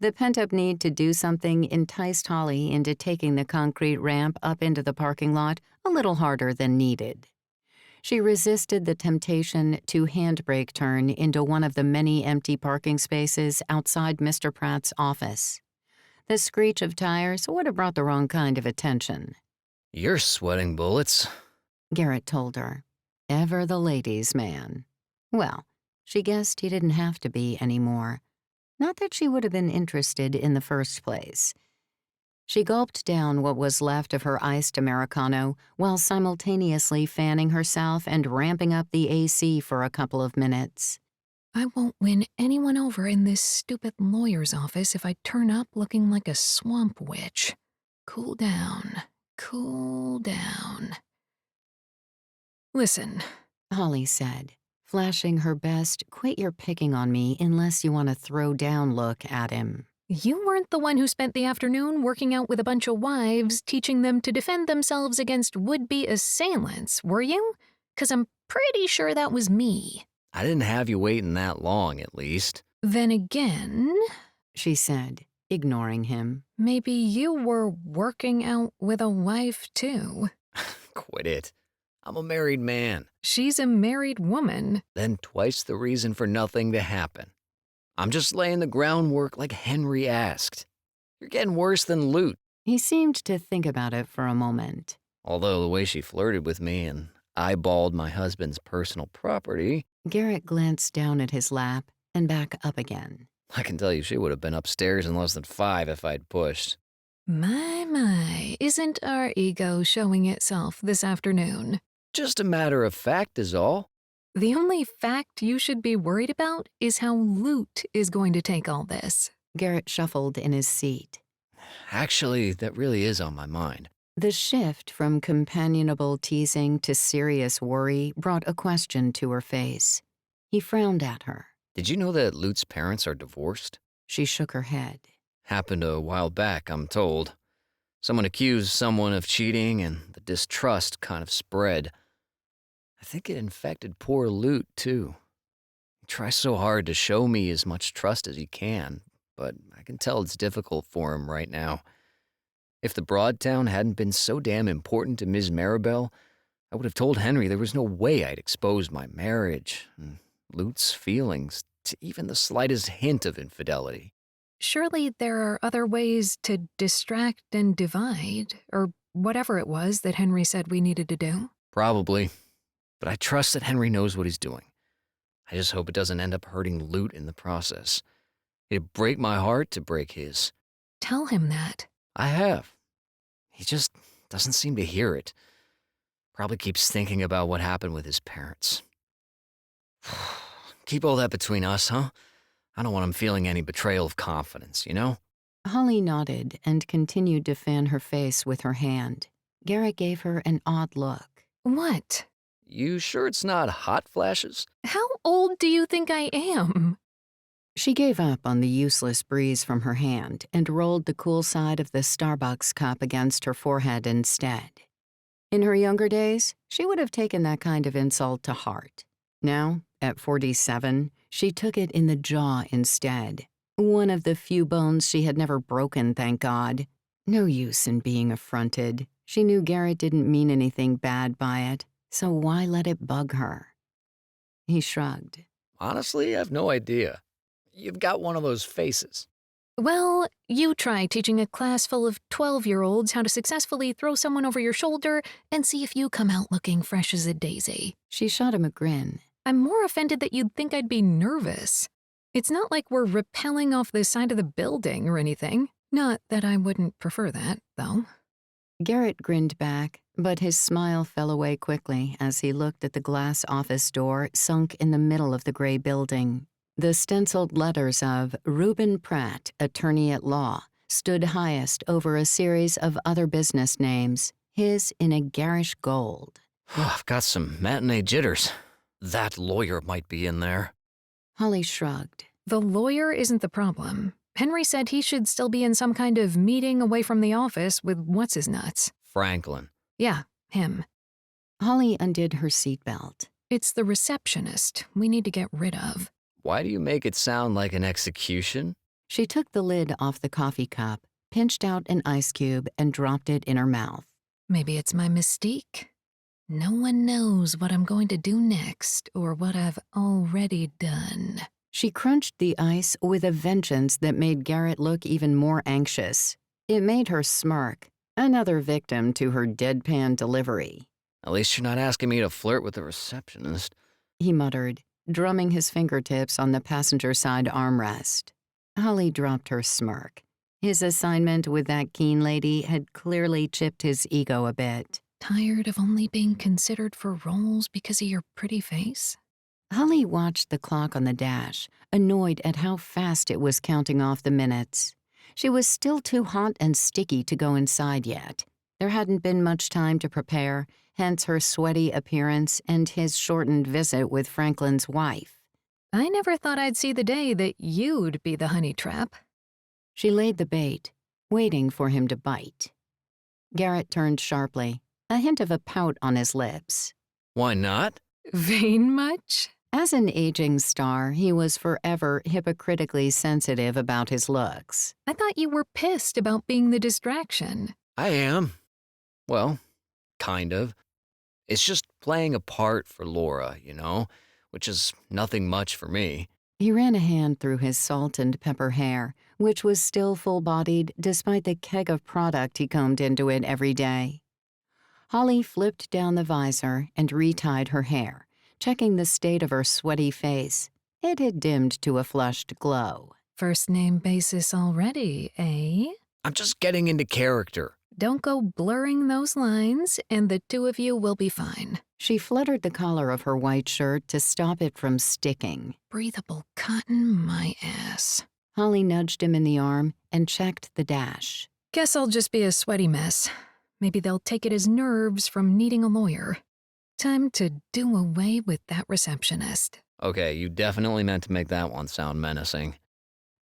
The pent-up need to do something enticed Holly into taking the concrete ramp up into the parking lot a little harder than needed. She resisted the temptation to handbrake turn into one of the many empty parking spaces outside Mr. Pratt's office. The screech of tires would have brought the wrong kind of attention. You're sweating bullets, Garrett told her. Ever the ladies' man. Well, she guessed he didn't have to be anymore. Not that she would have been interested in the first place. She gulped down what was left of her iced Americano while simultaneously fanning herself and ramping up the AC for a couple of minutes. I won't win anyone over in this stupid lawyer's office if I turn up looking like a swamp witch. Cool down. Cool down. Listen, Holly said, flashing her best quit your picking on me unless you want to throw down look at him. you weren't the one who spent the afternoon working out with a bunch of wives, teaching them to defend themselves against would-be assailants, were you? 'Cause I'm pretty sure that was me. I didn't have you waiting that long, at least. Then again, She said, ignoring him. maybe you were working out with a wife, too. Quit it. I'm a married man. She's a married woman. Then twice the reason for nothing to happen. I'm just laying the groundwork like Henry asked. You're getting worse than loot. He seemed to think about it for a moment. Although the way she flirted with me and eyeballed my husband's personal property, Garrett glanced down at his lap and back up again. I can tell you she would have been upstairs in less than 5 if I'd pushed. My, isn't our ego showing itself this afternoon? Just a matter of fact is all. The only fact you should be worried about is how Loot is going to take all this. Garrett shuffled in his seat. Actually, that really is on my mind. The shift from companionable teasing to serious worry brought a question to her face. He frowned at her. Did you know that Lute's parents are divorced? She shook her head. Happened a while back, I'm told. Someone accused someone of cheating, and the distrust kind of spread. I think it infected poor Lute, too. He tries so hard to show me as much trust as he can, but I can tell it's difficult for him right now. If the Broadtown hadn't been so damn important to Ms. Maribel, I would have told Henry there was no way I'd expose my marriage and Lute's feelings to even the slightest hint of infidelity. Surely there are other ways to distract and divide, or whatever it was that Henry said we needed to do. Probably, but I trust that Henry knows what he's doing. I just hope it doesn't end up hurting Lute in the process. It'd break my heart to break his. Tell him that. I have. He just doesn't seem to hear it. Probably keeps thinking about what happened with his parents. Keep all that between us, huh? I don't want him feeling any betrayal of confidence, you know? Holly nodded and continued to fan her face with her hand. Garrett gave her an odd look. What? You sure it's not hot flashes? How old do you think I am? She gave up on the useless breeze from her hand and rolled the cool side of the Starbucks cup against her forehead instead. In her younger days, she would have taken that kind of insult to heart. Now, at 47, she took it in the jaw instead. One of the few bones she had never broken, thank God. No use in being affronted. She knew Garrett didn't mean anything bad by it, so why let it bug her? He shrugged. Honestly, I have no idea. You've got one of those faces. Well, you try teaching a class full of 12-year-olds how to successfully throw someone over your shoulder and see if you come out looking fresh as a daisy. She shot him a grin. I'm more offended that you'd think I'd be nervous. It's not like we're rappelling off the side of the building or anything. Not that I wouldn't prefer that, though. Garrett grinned back, but his smile fell away quickly as he looked at the glass office door sunk in the middle of the gray building. The stenciled letters of Reuben Pratt, Attorney at Law, stood highest over a series of other business names, his in a garish gold. I've got some matinee jitters. That lawyer might be in there. Holly shrugged. The lawyer isn't the problem. Henry said he should still be in some kind of meeting away from the office with what's-his-nuts. Franklin. Yeah, him. Holly undid her seatbelt. It's the receptionist we need to get rid of. Why do you make it sound like an execution? She took the lid off the coffee cup, pinched out an ice cube, and dropped it in her mouth. Maybe it's my mystique. No one knows what I'm going to do next or what I've already done. She crunched the ice with a vengeance that made Garrett look even more anxious. It made her smirk, another victim to her deadpan delivery. At least you're not asking me to flirt with the receptionist. He muttered, drumming his fingertips on the passenger side armrest. Holly dropped her smirk. His assignment with that keen lady had clearly chipped his ego a bit. Tired of only being considered for roles because of your pretty face? Holly watched the clock on the dash, annoyed at how fast it was counting off the minutes. She was still too hot and sticky to go inside yet. There hadn't been much time to prepare, hence her sweaty appearance and his shortened visit with Franklin's wife. I never thought I'd see the day that you'd be the honey trap. She laid the bait, waiting for him to bite. Garrett turned sharply, a hint of a pout on his lips. Why not? Vain much? As an aging star, he was forever hypocritically sensitive about his looks. I thought you were pissed about being the distraction. I am. Well, kind of. It's just playing a part for Laura, you know, which is nothing much for me. He ran a hand through his salt and pepper hair, which was still full-bodied despite the keg of product he combed into it every day. Holly flipped down the visor and retied her hair, checking the state of her sweaty face. It had dimmed to a flushed glow. First name basis already, eh? I'm just getting into character. Don't go blurring those lines, and the two of you will be fine. She fluttered the collar of her white shirt to stop it from sticking. Breathable cotton, my ass. Holly nudged him in the arm and checked the dash. Guess I'll just be a sweaty mess. Maybe they'll take it as nerves from needing a lawyer. Time to do away with that receptionist. Okay, you definitely meant to make that one sound menacing.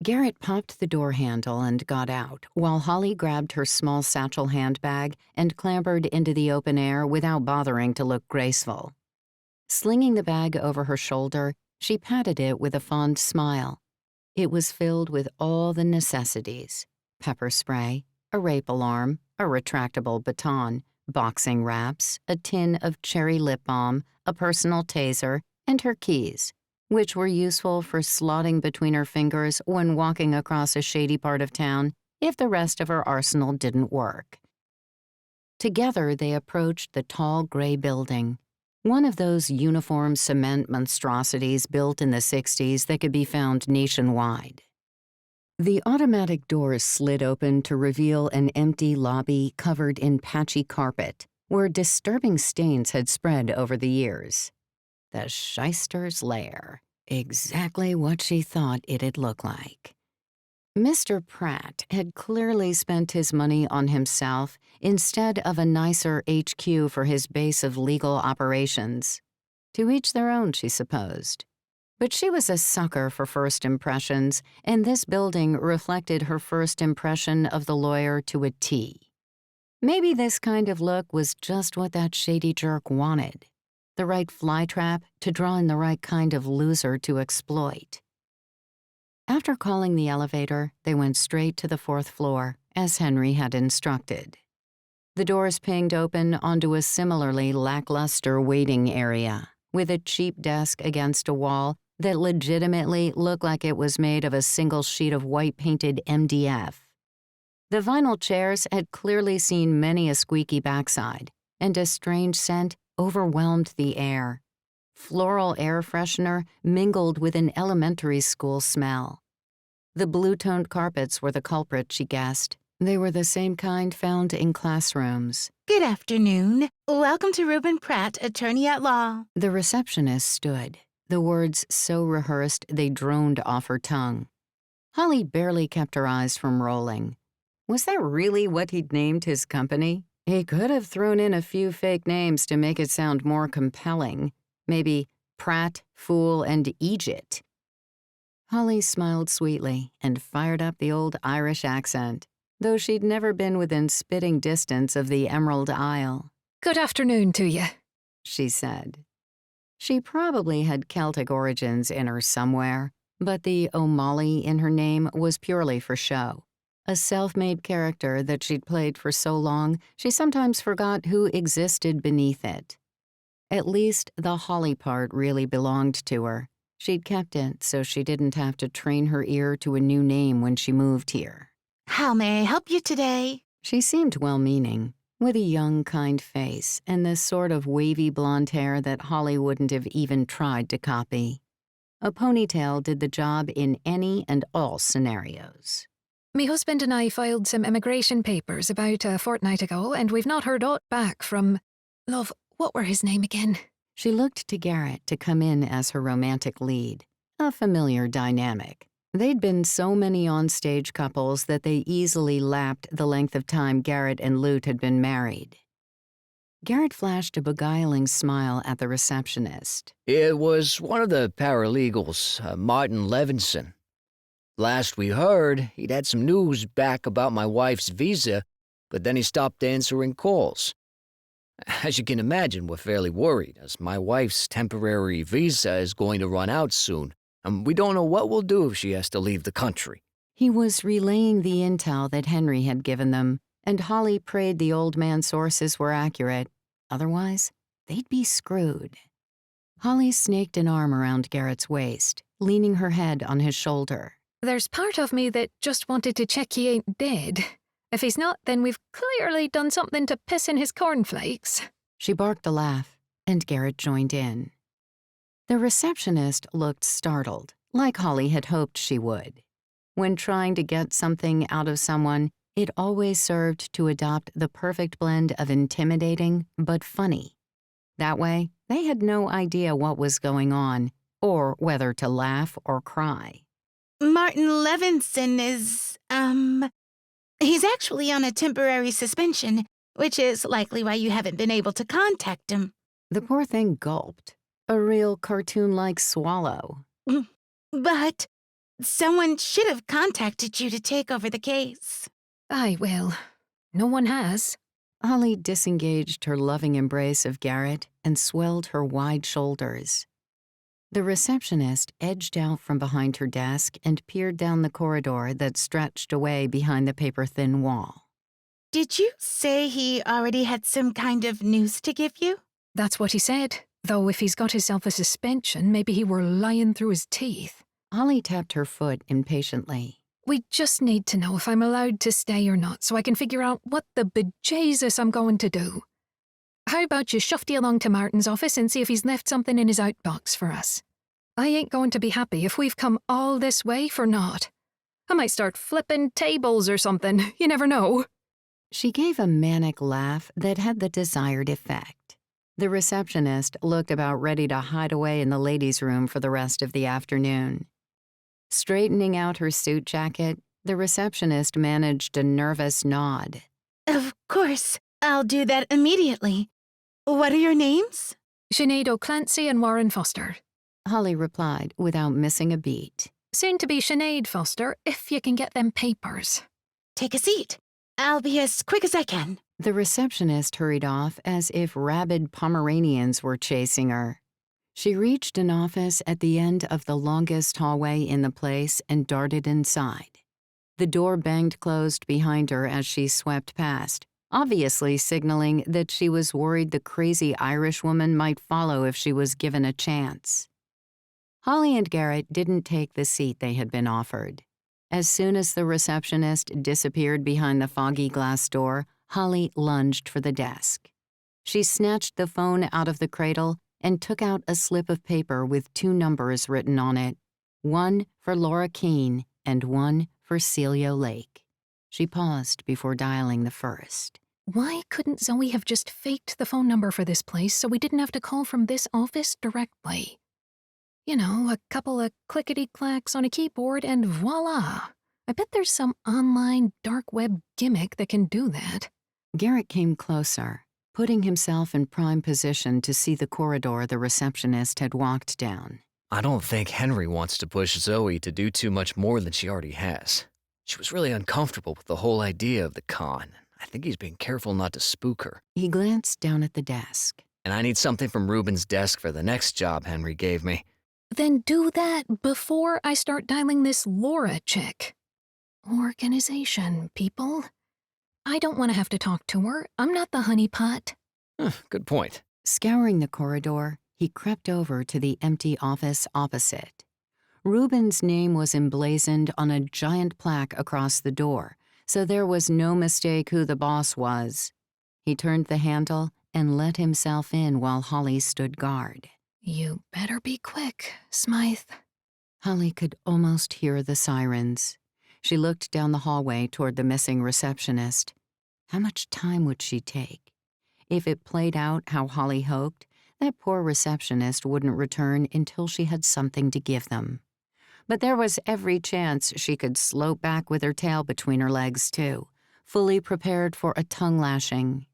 Garrett popped the door handle and got out, while Holly grabbed her small satchel handbag and clambered into the open air without bothering to look graceful. Slinging the bag over her shoulder, she patted it with a fond smile. It was filled with all the necessities: pepper spray, a rape alarm, a retractable baton, boxing wraps, a tin of cherry lip balm, a personal taser, and her keys, which were useful for slotting between her fingers when walking across a shady part of town if the rest of her arsenal didn't work. Together, they approached the tall gray building, one of those uniform cement monstrosities built in the 60s that could be found nationwide. The automatic doors slid open to reveal an empty lobby covered in patchy carpet, where disturbing stains had spread over the years. The shyster's lair. Exactly what she thought it'd look like. Mr. Pratt had clearly spent his money on himself instead of a nicer HQ for his base of legal operations. To each their own, she supposed. But she was a sucker for first impressions, and this building reflected her first impression of the lawyer to a T. Maybe this kind of look was just what that shady jerk wanted. The right flytrap to draw in the right kind of loser to exploit. After calling the elevator, they went straight to the 4th floor, as Henry had instructed. The doors pinged open onto a similarly lackluster waiting area, with a cheap desk against a wall that legitimately looked like it was made of a single sheet of white-painted MDF. The vinyl chairs had clearly seen many a squeaky backside, and a strange scent overwhelmed the air. Floral air freshener mingled with an elementary school smell. The blue-toned carpets were the culprit, she guessed. They were the same kind found in classrooms. Good afternoon. Welcome to Reuben Pratt, attorney at law. The receptionist stood, the words so rehearsed they droned off her tongue. Holly barely kept her eyes from rolling. Was that really what he'd named his company? He could have thrown in a few fake names to make it sound more compelling. Maybe Pratt, Fool, and Egypt. Holly smiled sweetly and fired up the old Irish accent, though she'd never been within spitting distance of the Emerald Isle. Good afternoon to you, she said. She probably had Celtic origins in her somewhere, but the O'Malley in her name was purely for show. A self-made character that she'd played for so long, she sometimes forgot who existed beneath it. At least the Holly part really belonged to her. She'd kept it so she didn't have to train her ear to a new name when she moved here. How may I help you today? She seemed well-meaning, with a young, kind face and this sort of wavy blonde hair that Holly wouldn't have even tried to copy. A ponytail did the job in any and all scenarios. Me husband and I filed some immigration papers about a fortnight ago, and we've not heard aught back from... Love, what were his name again? She looked to Garrett to come in as her romantic lead, a familiar dynamic. They'd been so many on-stage couples that they easily lapped the length of time Garrett and Lute had been married. Garrett flashed a beguiling smile at the receptionist. It was one of the paralegals, Martin Levinson. Last we heard, he'd had some news back about my wife's visa, but then he stopped answering calls. As you can imagine, we're fairly worried, as my wife's temporary visa is going to run out soon, and we don't know what we'll do if she has to leave the country. He was relaying the intel that Henry had given them, and Holly prayed the old man's sources were accurate. Otherwise, they'd be screwed. Holly snaked an arm around Garrett's waist, leaning her head on his shoulder. There's part of me that just wanted to check he ain't dead. If he's not, then we've clearly done something to piss in his cornflakes. She barked a laugh, and Garrett joined in. The receptionist looked startled, like Holly had hoped she would. When trying to get something out of someone, It always served to adopt the perfect blend of intimidating but funny. That way, they had no idea what was going on, or whether to laugh or cry. Martin Levinson is, he's actually on a temporary suspension, which is likely why you haven't been able to contact him. The poor thing gulped. A real cartoon-like swallow. But someone should have contacted you to take over the case. Aye, well, no one has. Holly disengaged her loving embrace of Garrett and swelled her wide shoulders. The receptionist edged out from behind her desk and peered down the corridor that stretched away behind the paper-thin wall. Did you say he already had some kind of news to give you? That's what he said, though if he's got himself a suspension, maybe he were lying through his teeth. Holly tapped her foot impatiently. We just need to know if I'm allowed to stay or not so I can figure out what the bejesus I'm going to do. How about you shufty along to Martin's office and see if he's left something in his outbox for us? I ain't going to be happy if we've come all this way for naught. I might start flipping tables or something, you never know. She gave a manic laugh that had the desired effect. The receptionist looked about ready to hide away in the ladies' room for the rest of the afternoon. Straightening out her suit jacket, the receptionist managed a nervous nod. Of course, I'll do that immediately. What are your names? Sinead O'Clancy and Warren Foster. Holly replied without missing a beat. Soon to be Sinead Foster, if you can get them papers. Take a seat. I'll be as quick as I can. The receptionist hurried off as if rabid Pomeranians were chasing her. She reached an office at the end of the longest hallway in the place and darted inside. The door banged closed behind her as she swept past, obviously signaling that she was worried the crazy Irish woman might follow if she was given a chance. Holly and Garrett didn't take the seat they had been offered. As soon as the receptionist disappeared behind the foggy glass door, Holly lunged for the desk. She snatched the phone out of the cradle and took out a slip of paper with 2 numbers written on it, 1 for Laura Keene and 1 for Celia Lake. She paused before dialing the first. Why couldn't Zoe have just faked the phone number for this place so we didn't have to call from this office directly? You know, a couple of clickety-clacks on a keyboard and voila! I bet there's some online dark web gimmick that can do that. Garrett came closer, putting himself in prime position to see the corridor the receptionist had walked down. I don't think Henry wants to push Zoe to do too much more than she already has. She was really uncomfortable with the whole idea of the con. I think he's being careful not to spook her. He glanced down at the desk. And I need something from Ruben's desk for the next job Henry gave me. Then do that before I start dialing this Laura chick. Organization, people. I don't want to have to talk to her. I'm not the honeypot. Good point. Scouring the corridor, he crept over to the empty office opposite. Ruben's name was emblazoned on a giant plaque across the door, so there was no mistake who the boss was. He turned the handle and let himself in while Holly stood guard. You better be quick, Smythe. Holly could almost hear the sirens. She looked down the hallway toward the missing receptionist. How much time would she take? If it played out how Holly hoped, that poor receptionist wouldn't return until she had something to give them. But there was every chance she could slope back with her tail between her legs, too, fully prepared for a tongue lashing.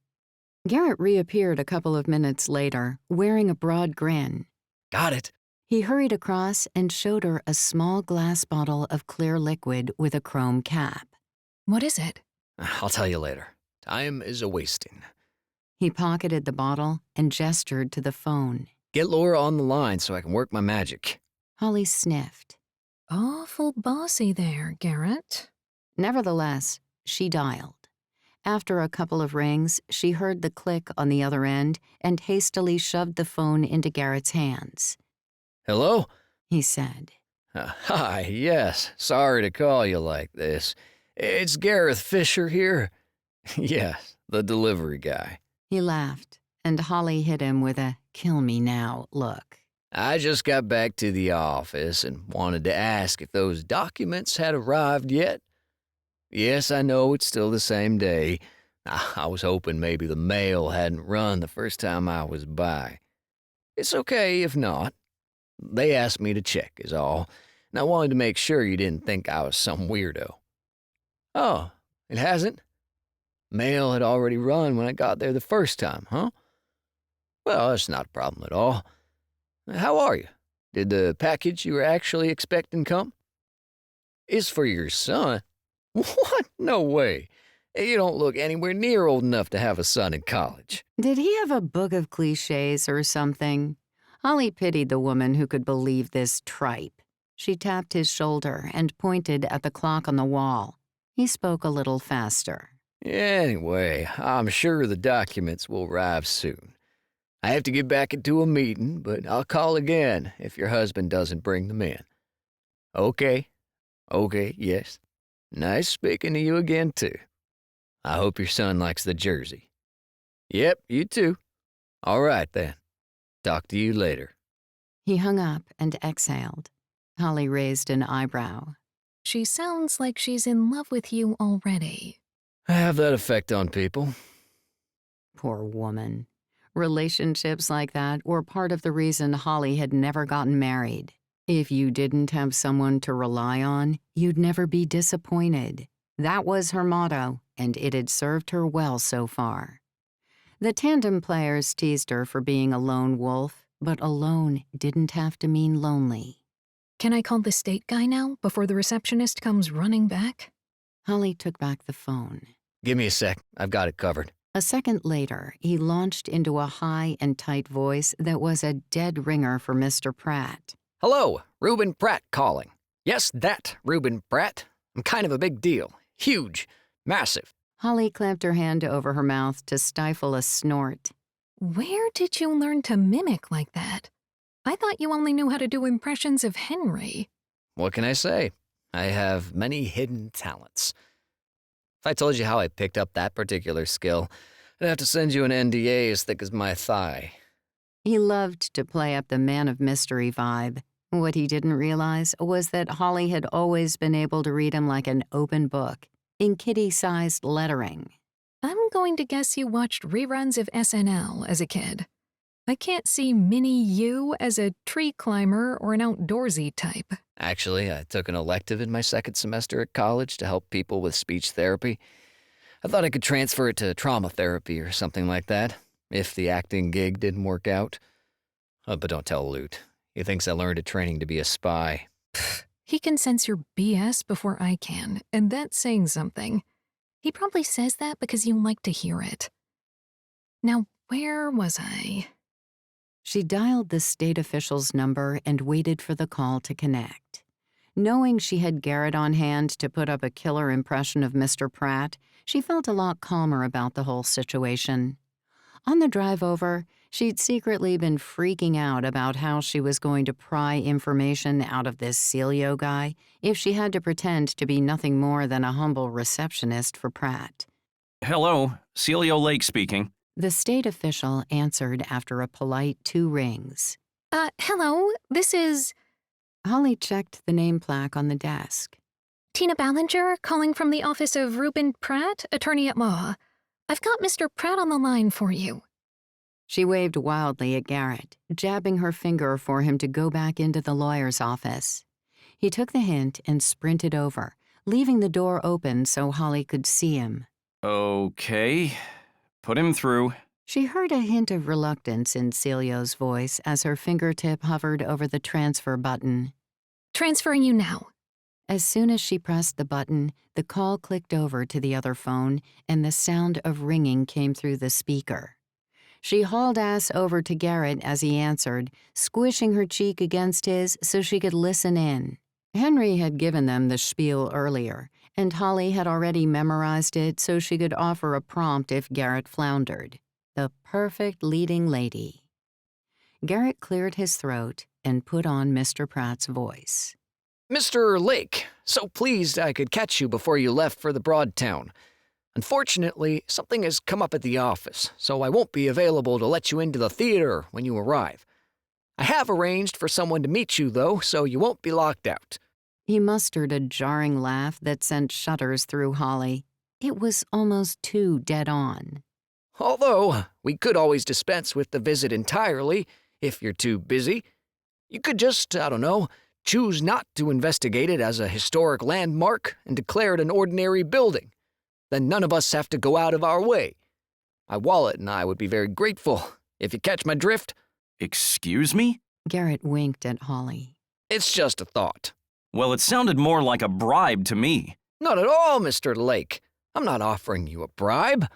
Garrett reappeared a couple of minutes later, wearing a broad grin. Got it. He hurried across and showed her a small glass bottle of clear liquid with a chrome cap. What is it? I'll tell you later. Time is a-wasting. He pocketed the bottle and gestured to the phone. Get Laura on the line so I can work my magic. Holly sniffed. Awful bossy there, Garrett. Nevertheless, she dialed. After a couple of rings, she heard the click on the other end and hastily shoved the phone into Garrett's hands. Hello? He said. Hi, yes. Sorry to call you like this. It's Gareth Fisher here. Yes, the delivery guy. He laughed, and Holly hit him with a kill me now look. I just got back to the office and wanted to ask if those documents had arrived yet. Yes, I know it's still the same day. I was hoping maybe the mail hadn't run the first time I was by. It's okay if not. They asked me to check, is all, and I wanted to make sure you didn't think I was some weirdo. Oh, it hasn't? Mail had already run when I got there the first time, huh? Well, that's not a problem at all. How are you? Did the package you were actually expecting come? It's for your son? What? No way. You don't look anywhere near old enough to have a son in college. Did he have a book of cliches or something? Holly pitied the woman who could believe this tripe. She tapped his shoulder and pointed at the clock on the wall. He spoke a little faster. Anyway, I'm sure the documents will arrive soon. I have to get back into a meeting, but I'll call again if your husband doesn't bring them in. Okay, yes. Nice speaking to you again, too. I hope your son likes the jersey. Yep, you too. All right, then. Talk to you later. He hung up and exhaled. Holly raised an eyebrow. She sounds like she's in love with you already. I have that effect on people. Poor woman. Relationships like that were part of the reason Holly had never gotten married. If you didn't have someone to rely on, you'd never be disappointed. That was her motto, and it had served her well so far. The Tandem Players teased her for being a lone wolf, but alone didn't have to mean lonely. Can I call the state guy now, before the receptionist comes running back? Holly took back the phone. Give me a sec. I've got it covered. A second later, he launched into a high and tight voice that was a dead ringer for Mr. Pratt. Hello, Reuben Pratt calling. Yes, that Reuben Pratt. I'm kind of a big deal. Huge. Massive. Holly clamped her hand over her mouth to stifle a snort. Where did you learn to mimic like that? I thought you only knew how to do impressions of Henry. What can I say? I have many hidden talents. If I told you how I picked up that particular skill, I'd have to send you an NDA as thick as my thigh. He loved to play up the man of mystery vibe. What he didn't realize was that Holly had always been able to read him like an open book, in kitty-sized lettering. I'm going to guess you watched reruns of SNL as a kid. I can't see Minnie you as a tree climber or an outdoorsy type. Actually, I took an elective in my second semester at college to help people with speech therapy. I thought I could transfer it to trauma therapy or something like that, if the acting gig didn't work out. But don't tell Lute. He thinks I learned at training to be a spy. He can sense your BS before I can, and that's saying something. He probably says that because you like to hear it. Now, where was I? She dialed the state official's number and waited for the call to connect. Knowing she had Garrett on hand to put up a killer impression of Mr. Pratt, she felt a lot calmer about the whole situation. On the drive over, she'd secretly been freaking out about how she was going to pry information out of this Celio guy if she had to pretend to be nothing more than a humble receptionist for Pratt. Hello, Celio Lake speaking. The state official answered after a polite 2 rings. Hello, this is... Holly checked the name plaque on the desk. Tina Ballinger, calling from the office of Reuben Pratt, attorney at law. I've got Mr. Pratt on the line for you. She waved wildly at Garrett, jabbing her finger for him to go back into the lawyer's office. He took the hint and sprinted over, leaving the door open so Holly could see him. Okay. Put him through. She heard a hint of reluctance in Celio's voice as her fingertip hovered over the transfer button. Transferring you now. As soon as she pressed the button, the call clicked over to the other phone, and the sound of ringing came through the speaker. She hauled ass over to Garrett as he answered, squishing her cheek against his so she could listen in. Henry had given them the spiel earlier, and Holly had already memorized it so she could offer a prompt if Garrett floundered. The perfect leading lady. Garrett cleared his throat and put on Mr. Pratt's voice. Mr. Lake, so pleased I could catch you before you left for the Broadtown. Unfortunately, something has come up at the office, so I won't be available to let you into the theater when you arrive. I have arranged for someone to meet you, though, so you won't be locked out. He mustered a jarring laugh that sent shudders through Holly. It was almost too dead on. Although, we could always dispense with the visit entirely, if you're too busy. You could just, I don't know, choose not to investigate it as a historic landmark and declare it an ordinary building. Then none of us have to go out of our way. My wallet and I would be very grateful, if you catch my drift. Excuse me? Garrett winked at Holly. It's just a thought. Well, it sounded more like a bribe to me. Not at all, Mr. Lake. I'm not offering you a bribe.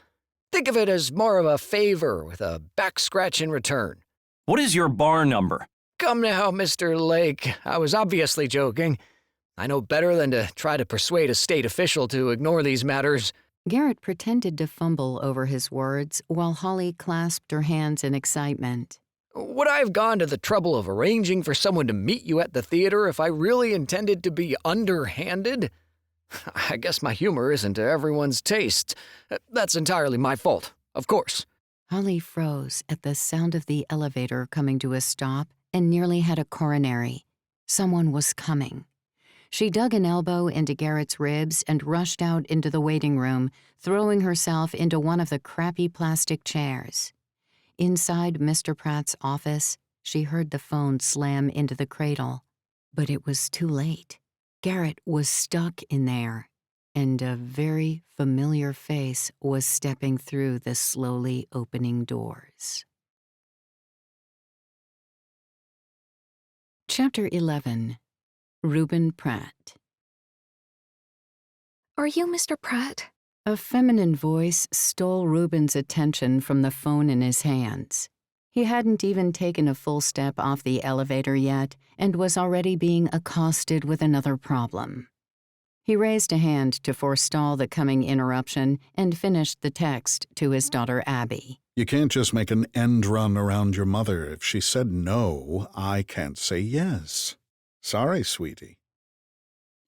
Think of it as more of a favor with a back scratch in return. What is your bar number? Come now, Mr. Lake. I was obviously joking. I know better than to try to persuade a state official to ignore these matters. Garrett pretended to fumble over his words while Holly clasped her hands in excitement. Would I have gone to the trouble of arranging for someone to meet you at the theater if I really intended to be underhanded? I guess my humor isn't to everyone's taste. That's entirely my fault, of course. Holly froze at the sound of the elevator coming to a stop and nearly had a coronary. Someone was coming. She dug an elbow into Garrett's ribs and rushed out into the waiting room, throwing herself into one of the crappy plastic chairs. Inside Mr. Pratt's office, she heard the phone slam into the cradle. But it was too late. Garrett was stuck in there, and a very familiar face was stepping through the slowly opening doors. Chapter 11. Reuben Pratt. Are you Mr. Pratt? A feminine voice stole Reuben's attention from the phone in his hands. He hadn't even taken a full step off the elevator yet and was already being accosted with another problem. He raised a hand to forestall the coming interruption and finished the text to his daughter Abby. You can't just make an end run around your mother. If she said no, I can't say yes. Sorry, sweetie.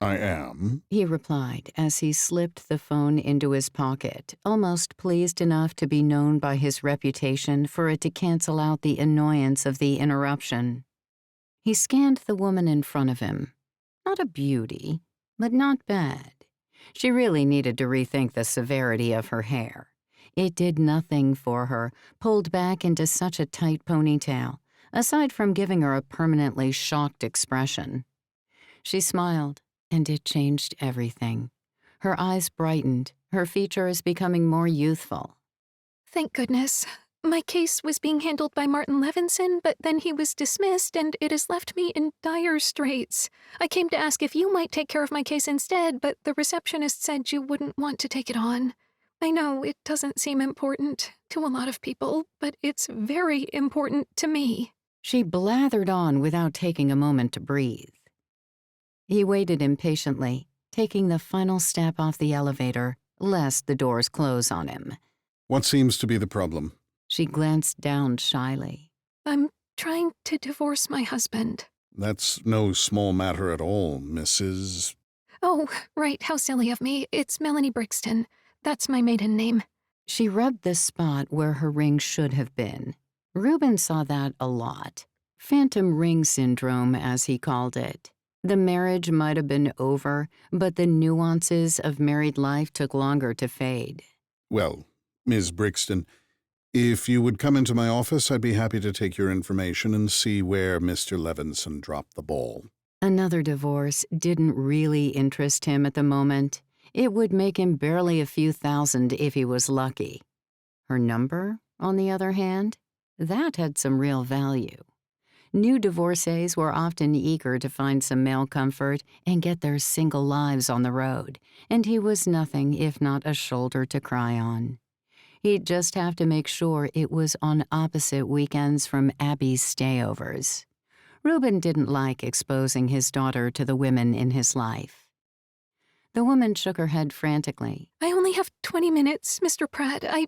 I am, he replied as he slipped the phone into his pocket, almost pleased enough to be known by his reputation for it to cancel out the annoyance of the interruption. He scanned the woman in front of him. Not a beauty, but not bad. She really needed to rethink the severity of her hair. It did nothing for her, pulled back into such a tight ponytail, aside from giving her a permanently shocked expression. She smiled, and it changed everything. Her eyes brightened, her features becoming more youthful. Thank goodness. My case was being handled by Martin Levinson, but then he was dismissed, and it has left me in dire straits. I came to ask if you might take care of my case instead, but the receptionist said you wouldn't want to take it on. I know it doesn't seem important to a lot of people, but it's very important to me. She blathered on without taking a moment to breathe. He waited impatiently, taking the final step off the elevator, lest the doors close on him. What seems to be the problem? She glanced down shyly. I'm trying to divorce my husband. That's no small matter at all, Mrs. Oh, right, how silly of me. It's Melanie Brixton. That's my maiden name. She rubbed the spot where her ring should have been. Reuben saw that a lot. Phantom ring syndrome, as he called it. The marriage might have been over, but the nuances of married life took longer to fade. Well, Ms. Brixton, if you would come into my office, I'd be happy to take your information and see where Mr. Levinson dropped the ball. Another divorce didn't really interest him at the moment. It would make him barely a few thousand if he was lucky. Her number, on the other hand, that had some real value. New divorcees were often eager to find some male comfort and get their single lives on the road, and he was nothing if not a shoulder to cry on. He'd just have to make sure it was on opposite weekends from Abby's stayovers. Reuben didn't like exposing his daughter to the women in his life. The woman shook her head frantically. I only have 20 minutes, Mr. Pratt. I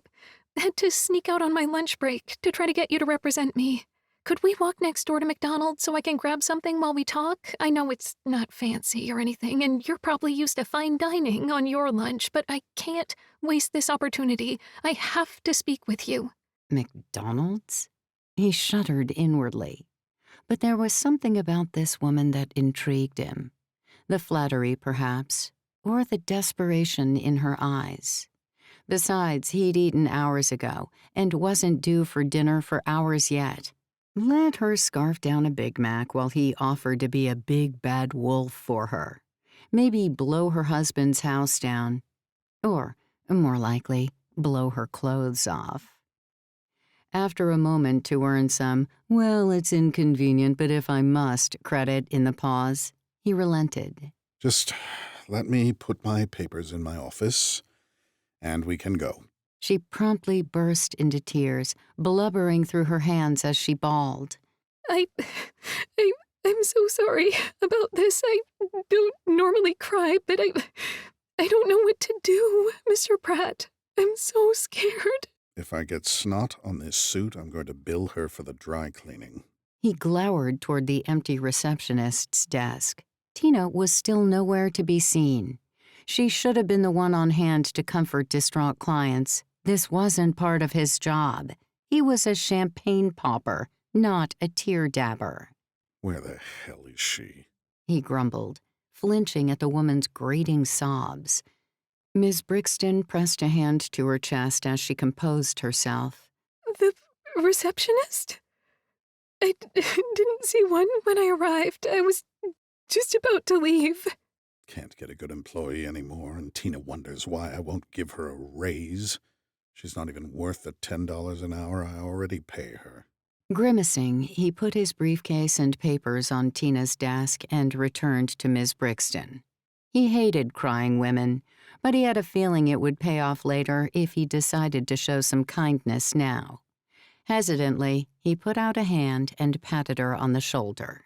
had to sneak out on my lunch break to try to get you to represent me. Could we walk next door to McDonald's so I can grab something while we talk? I know it's not fancy or anything, and you're probably used to fine dining on your lunch, but I can't waste this opportunity. I have to speak with you. McDonald's? He shuddered inwardly. But there was something about this woman that intrigued him. The flattery, perhaps, or the desperation in her eyes. Besides, he'd eaten hours ago and wasn't due for dinner for hours yet. Let her scarf down a Big Mac while he offered to be a big bad wolf for her. Maybe blow her husband's house down. Or, more likely, blow her clothes off. After a moment to earn some, well, it's inconvenient, but if I must, credit in the pause, he relented. Just let me put my papers in my office, and we can go. She promptly burst into tears, blubbering through her hands as she bawled. I'm so sorry about this. I don't normally cry, but I don't know what to do, Mr. Pratt. I'm so scared. If I get snot on this suit, I'm going to bill her for the dry cleaning. He glowered toward the empty receptionist's desk. Tina was still nowhere to be seen. She should have been the one on hand to comfort distraught clients. This wasn't part of his job. He was a champagne popper, not a tear dabber. Where the hell is she? He grumbled, flinching at the woman's grating sobs. Miss Brixton pressed a hand to her chest as she composed herself. The receptionist? I didn't see one when I arrived. I was just about to leave. Can't get a good employee anymore, and Tina wonders why I won't give her a raise. She's not even worth the $10 an hour I already pay her. Grimacing, he put his briefcase and papers on Tina's desk and returned to Miss Brixton. He hated crying women, but he had a feeling it would pay off later if he decided to show some kindness now. Hesitantly, he put out a hand and patted her on the shoulder.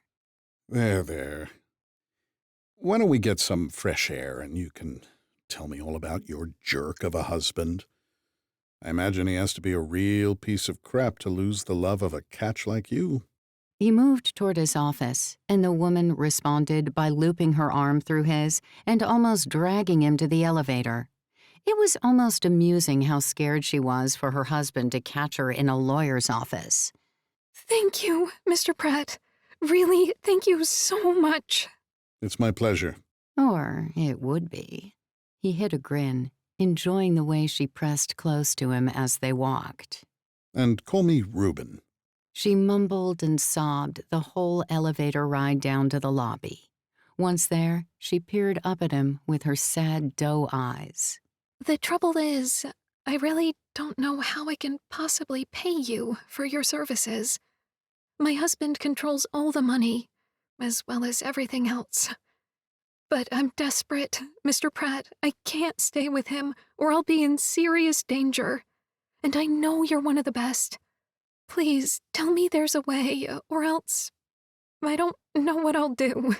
There. Why don't we get some fresh air and you can tell me all about your jerk of a husband? I imagine he has to be a real piece of crap to lose the love of a catch like you. He moved toward his office, and the woman responded by looping her arm through his and almost dragging him to the elevator. It was almost amusing how scared she was for her husband to catch her in a lawyer's office. Thank you, Mr. Pratt. Really, thank you so much. It's my pleasure. Or it would be. He hid a grin, enjoying the way she pressed close to him as they walked. And call me Reuben. She mumbled and sobbed the whole elevator ride down to the lobby. Once there, she peered up at him with her sad doe eyes. The trouble is, I really don't know how I can possibly pay you for your services. My husband controls all the money, as well as everything else. But I'm desperate, Mr. Pratt. I can't stay with him, or I'll be in serious danger. And I know you're one of the best. Please, tell me there's a way, or else I don't know what I'll do.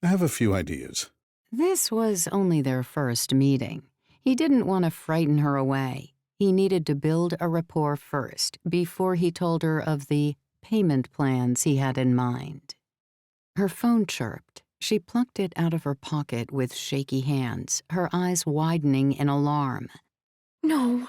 I have a few ideas. This was only their first meeting. He didn't want to frighten her away. He needed to build a rapport first, before he told her of the payment plans he had in mind. Her phone chirped. She plucked it out of her pocket with shaky hands, her eyes widening in alarm. No.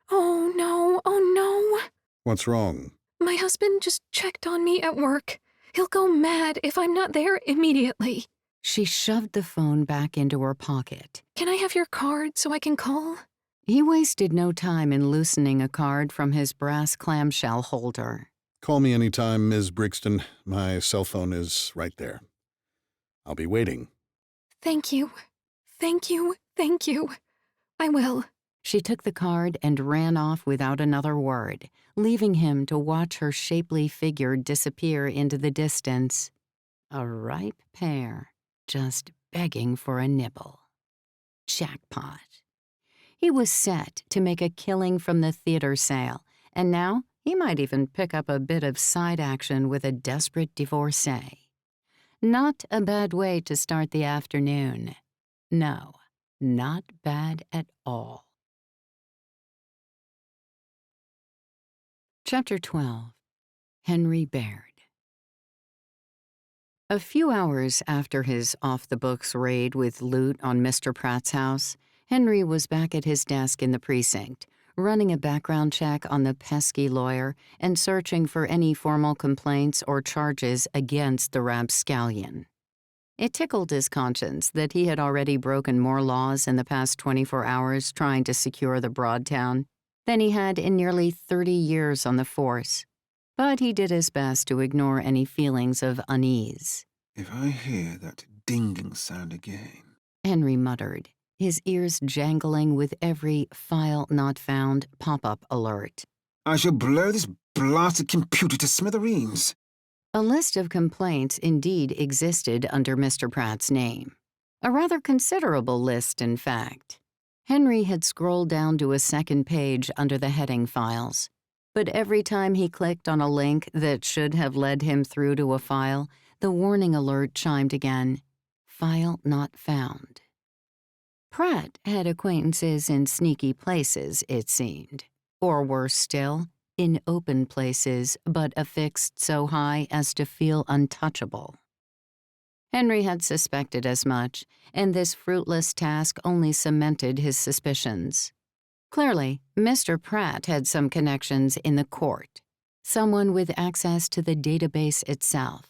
Oh, no. Oh, no. What's wrong? My husband just checked on me at work. He'll go mad if I'm not there immediately. She shoved the phone back into her pocket. Can I have your card so I can call? He wasted no time in loosening a card from his brass clamshell holder. Call me anytime, Ms. Brixton. My cell phone is right there. I'll be waiting. Thank you. Thank you. Thank you. I will. She took the card and ran off without another word, leaving him to watch her shapely figure disappear into the distance. A ripe pear, just begging for a nibble. Jackpot. He was set to make a killing from the theater sale, and now he might even pick up a bit of side action with a desperate divorcee. Not a bad way to start the afternoon. No, not bad at all. Chapter 12. Henry Baird. A few hours after his off-the-books raid with loot on Mr. Pratt's house, Henry was back at his desk in the precinct, running a background check on the pesky lawyer and searching for any formal complaints or charges against the rapscallion. It tickled his conscience that he had already broken more laws in the past 24 hours trying to secure the Broadtown than he had in nearly 30 years on the force. But he did his best to ignore any feelings of unease. If I hear that dinging sound again, Henry muttered, his ears jangling with every file not found pop-up alert. I shall blow this blasted computer to smithereens. A list of complaints indeed existed under Mr. Pratt's name. A rather considerable list, in fact. Henry had scrolled down to a second page under the heading files. But every time he clicked on a link that should have led him through to a file, the warning alert chimed again. File not found. Pratt had acquaintances in sneaky places, it seemed. Or worse still, in open places, but affixed so high as to feel untouchable. Henry had suspected as much, and this fruitless task only cemented his suspicions. Clearly, Mr. Pratt had some connections in the court, someone with access to the database itself,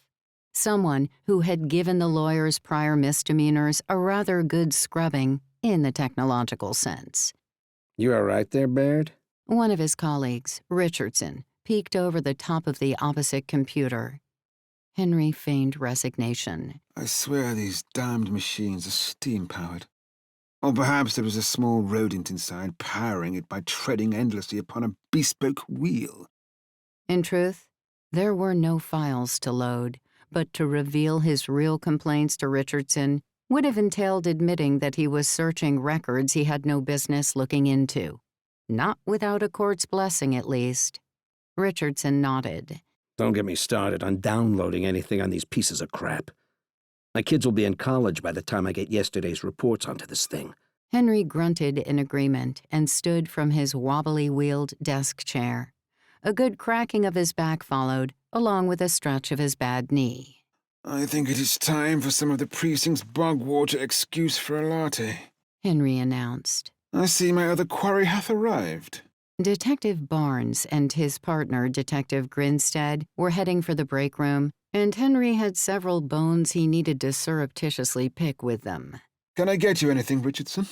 someone who had given the lawyer's prior misdemeanors a rather good scrubbing in the technological sense. You all right there, Baird? One of his colleagues, Richardson, peeked over the top of the opposite computer. Henry feigned resignation. I swear these damned machines are steam-powered. Or perhaps there was a small rodent inside powering it by treading endlessly upon a bespoke wheel. In truth, there were no files to load, but to reveal his real complaints to Richardson would have entailed admitting that he was searching records he had no business looking into. Not without a court's blessing, at least. Richardson nodded. Don't get me started on downloading anything on these pieces of crap. My kids will be in college by the time I get yesterday's reports onto this thing. Henry grunted in agreement and stood from his wobbly-wheeled desk chair. A good cracking of his back followed, along with a stretch of his bad knee. I think it is time for some of the precinct's bog-water excuse for a latte, Henry announced. I see my other quarry hath arrived. Detective Barnes and his partner, Detective Grinstead, were heading for the break room, and Henry had several bones he needed to surreptitiously pick with them. Can I get you anything, Richardson?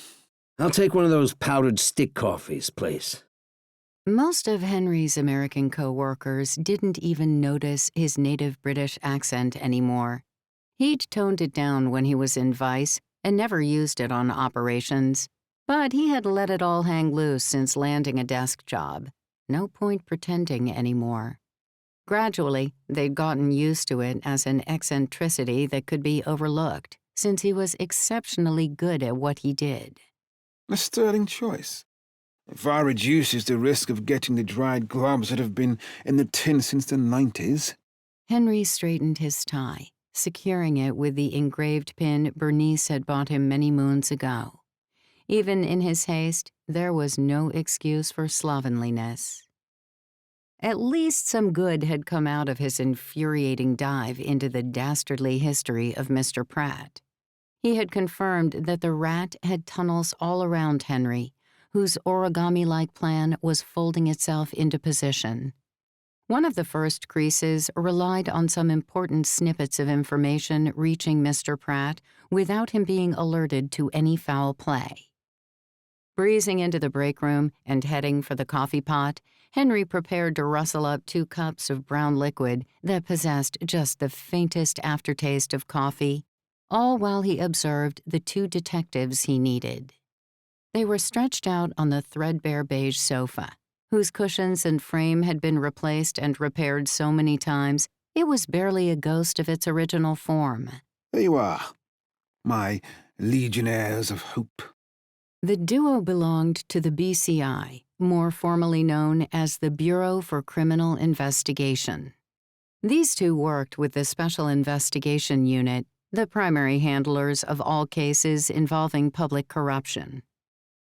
I'll take one of those powdered stick coffees, please. Most of Henry's American co-workers didn't even notice his native British accent anymore. He'd toned it down when he was in Vice and never used it on operations. But he had let it all hang loose since landing a desk job. No point pretending anymore. Gradually, they'd gotten used to it as an eccentricity that could be overlooked, since he was exceptionally good at what he did. A sterling choice. Far reduces the risk of getting the dried globs that have been in the tin since the 90s. Henry straightened his tie, securing it with the engraved pin Bernice had bought him many moons ago. Even in his haste, there was no excuse for slovenliness. At least some good had come out of his infuriating dive into the dastardly history of Mr. Pratt. He had confirmed that the rat had tunnels all around Henry, whose origami-like plan was folding itself into position. One of the first creases relied on some important snippets of information reaching Mr. Pratt without him being alerted to any foul play. Breezing into the break room and heading for the coffee pot, Henry prepared to rustle up 2 cups of brown liquid that possessed just the faintest aftertaste of coffee, all while he observed the 2 detectives he needed. They were stretched out on the threadbare beige sofa, whose cushions and frame had been replaced and repaired so many times it was barely a ghost of its original form. There you are, my legionnaires of hope. The duo belonged to the BCI, more formally known as the Bureau for Criminal Investigation. These 2 worked with the Special Investigation Unit, the primary handlers of all cases involving public corruption.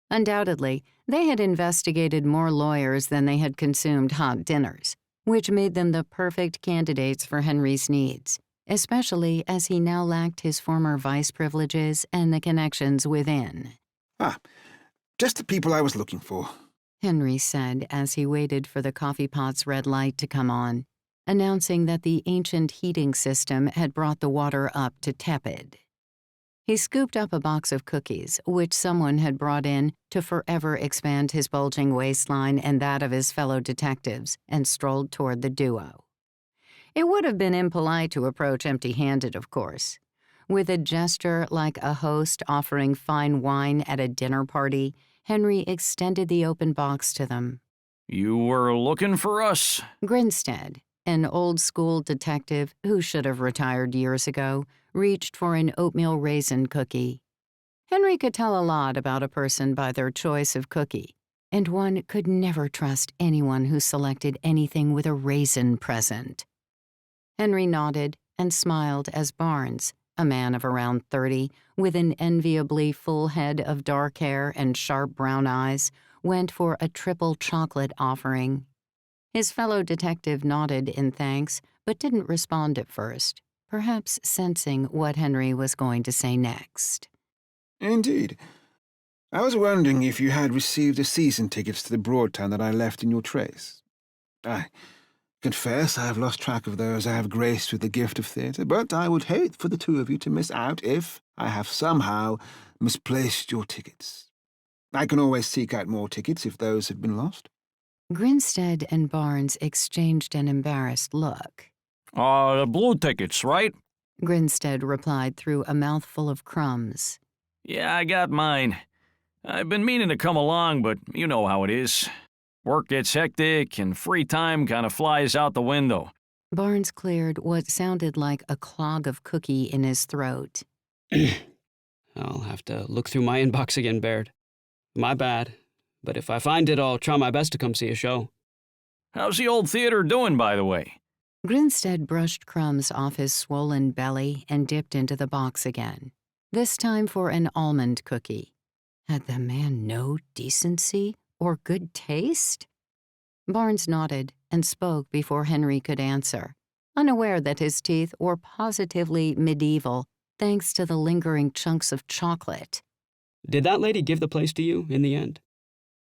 Undoubtedly, they had investigated more lawyers than they had consumed hot dinners, which made them the perfect candidates for Henry's needs, especially as he now lacked his former vice privileges and the connections within. Ah, just the people I was looking for, Henry said as he waited for the coffee pot's red light to come on, announcing that the ancient heating system had brought the water up to tepid. He scooped up a box of cookies, which someone had brought in to forever expand his bulging waistline and that of his fellow detectives, and strolled toward the duo. It would have been impolite to approach empty-handed, of course. With a gesture like a host offering fine wine at a dinner party, Henry extended the open box to them. You were looking for us? Grinstead, an old-school detective who should have retired years ago, reached for an oatmeal raisin cookie. Henry could tell a lot about a person by their choice of cookie, and one could never trust anyone who selected anything with a raisin present. Henry nodded and smiled as Barnes, a man of around 30, with an enviably full head of dark hair and sharp brown eyes, went for a triple chocolate offering. His fellow detective nodded in thanks, but didn't respond at first, perhaps sensing what Henry was going to say next. Indeed. I was wondering if you had received the season tickets to the Broadtown that I left in your trace. I confess I have lost track of those I have graced with the gift of theatre, but I would hate for the two of you to miss out if I have somehow misplaced your tickets. I can always seek out more tickets if those have been lost. Grinstead and Barnes exchanged an embarrassed look. The blue tickets, right? Grinstead replied through a mouthful of crumbs. Yeah, I got mine. I've been meaning to come along, but you know how it is. Work gets hectic, and free time kind of flies out the window. Barnes cleared what sounded like a clog of cookie in his throat. I'll have to look through my inbox again, Baird. My bad. But if I find it, I'll try my best to come see a show. How's the old theater doing, by the way? Grinstead brushed crumbs off his swollen belly and dipped into the box again, this time for an almond cookie. Had the man no decency or good taste? Barnes nodded and spoke before Henry could answer, unaware that his teeth were positively medieval thanks to the lingering chunks of chocolate. Did that lady give the place to you in the end?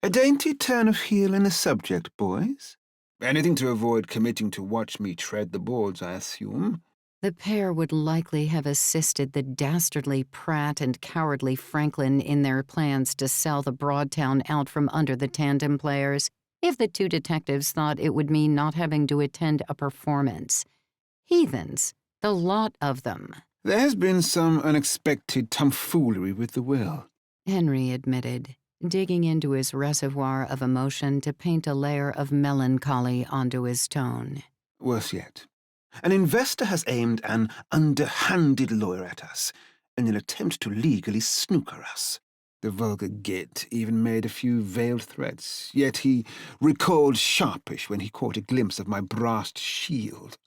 A dainty turn of heel in the subject, boys. Anything to avoid committing to watch me tread the boards, I assume. The pair would likely have assisted the dastardly Pratt and cowardly Franklin in their plans to sell the Broadtown out from under the Tandem Players if the two detectives thought it would mean not having to attend a performance. Heathens, the lot of them. There has been some unexpected tomfoolery with the will, Henry admitted, digging into his reservoir of emotion to paint a layer of melancholy onto his tone. Worse yet, an investor has aimed an underhanded lawyer at us in an attempt to legally snooker us. The vulgar git even made a few veiled threats, yet he recoiled sharpish when he caught a glimpse of my brassed shield.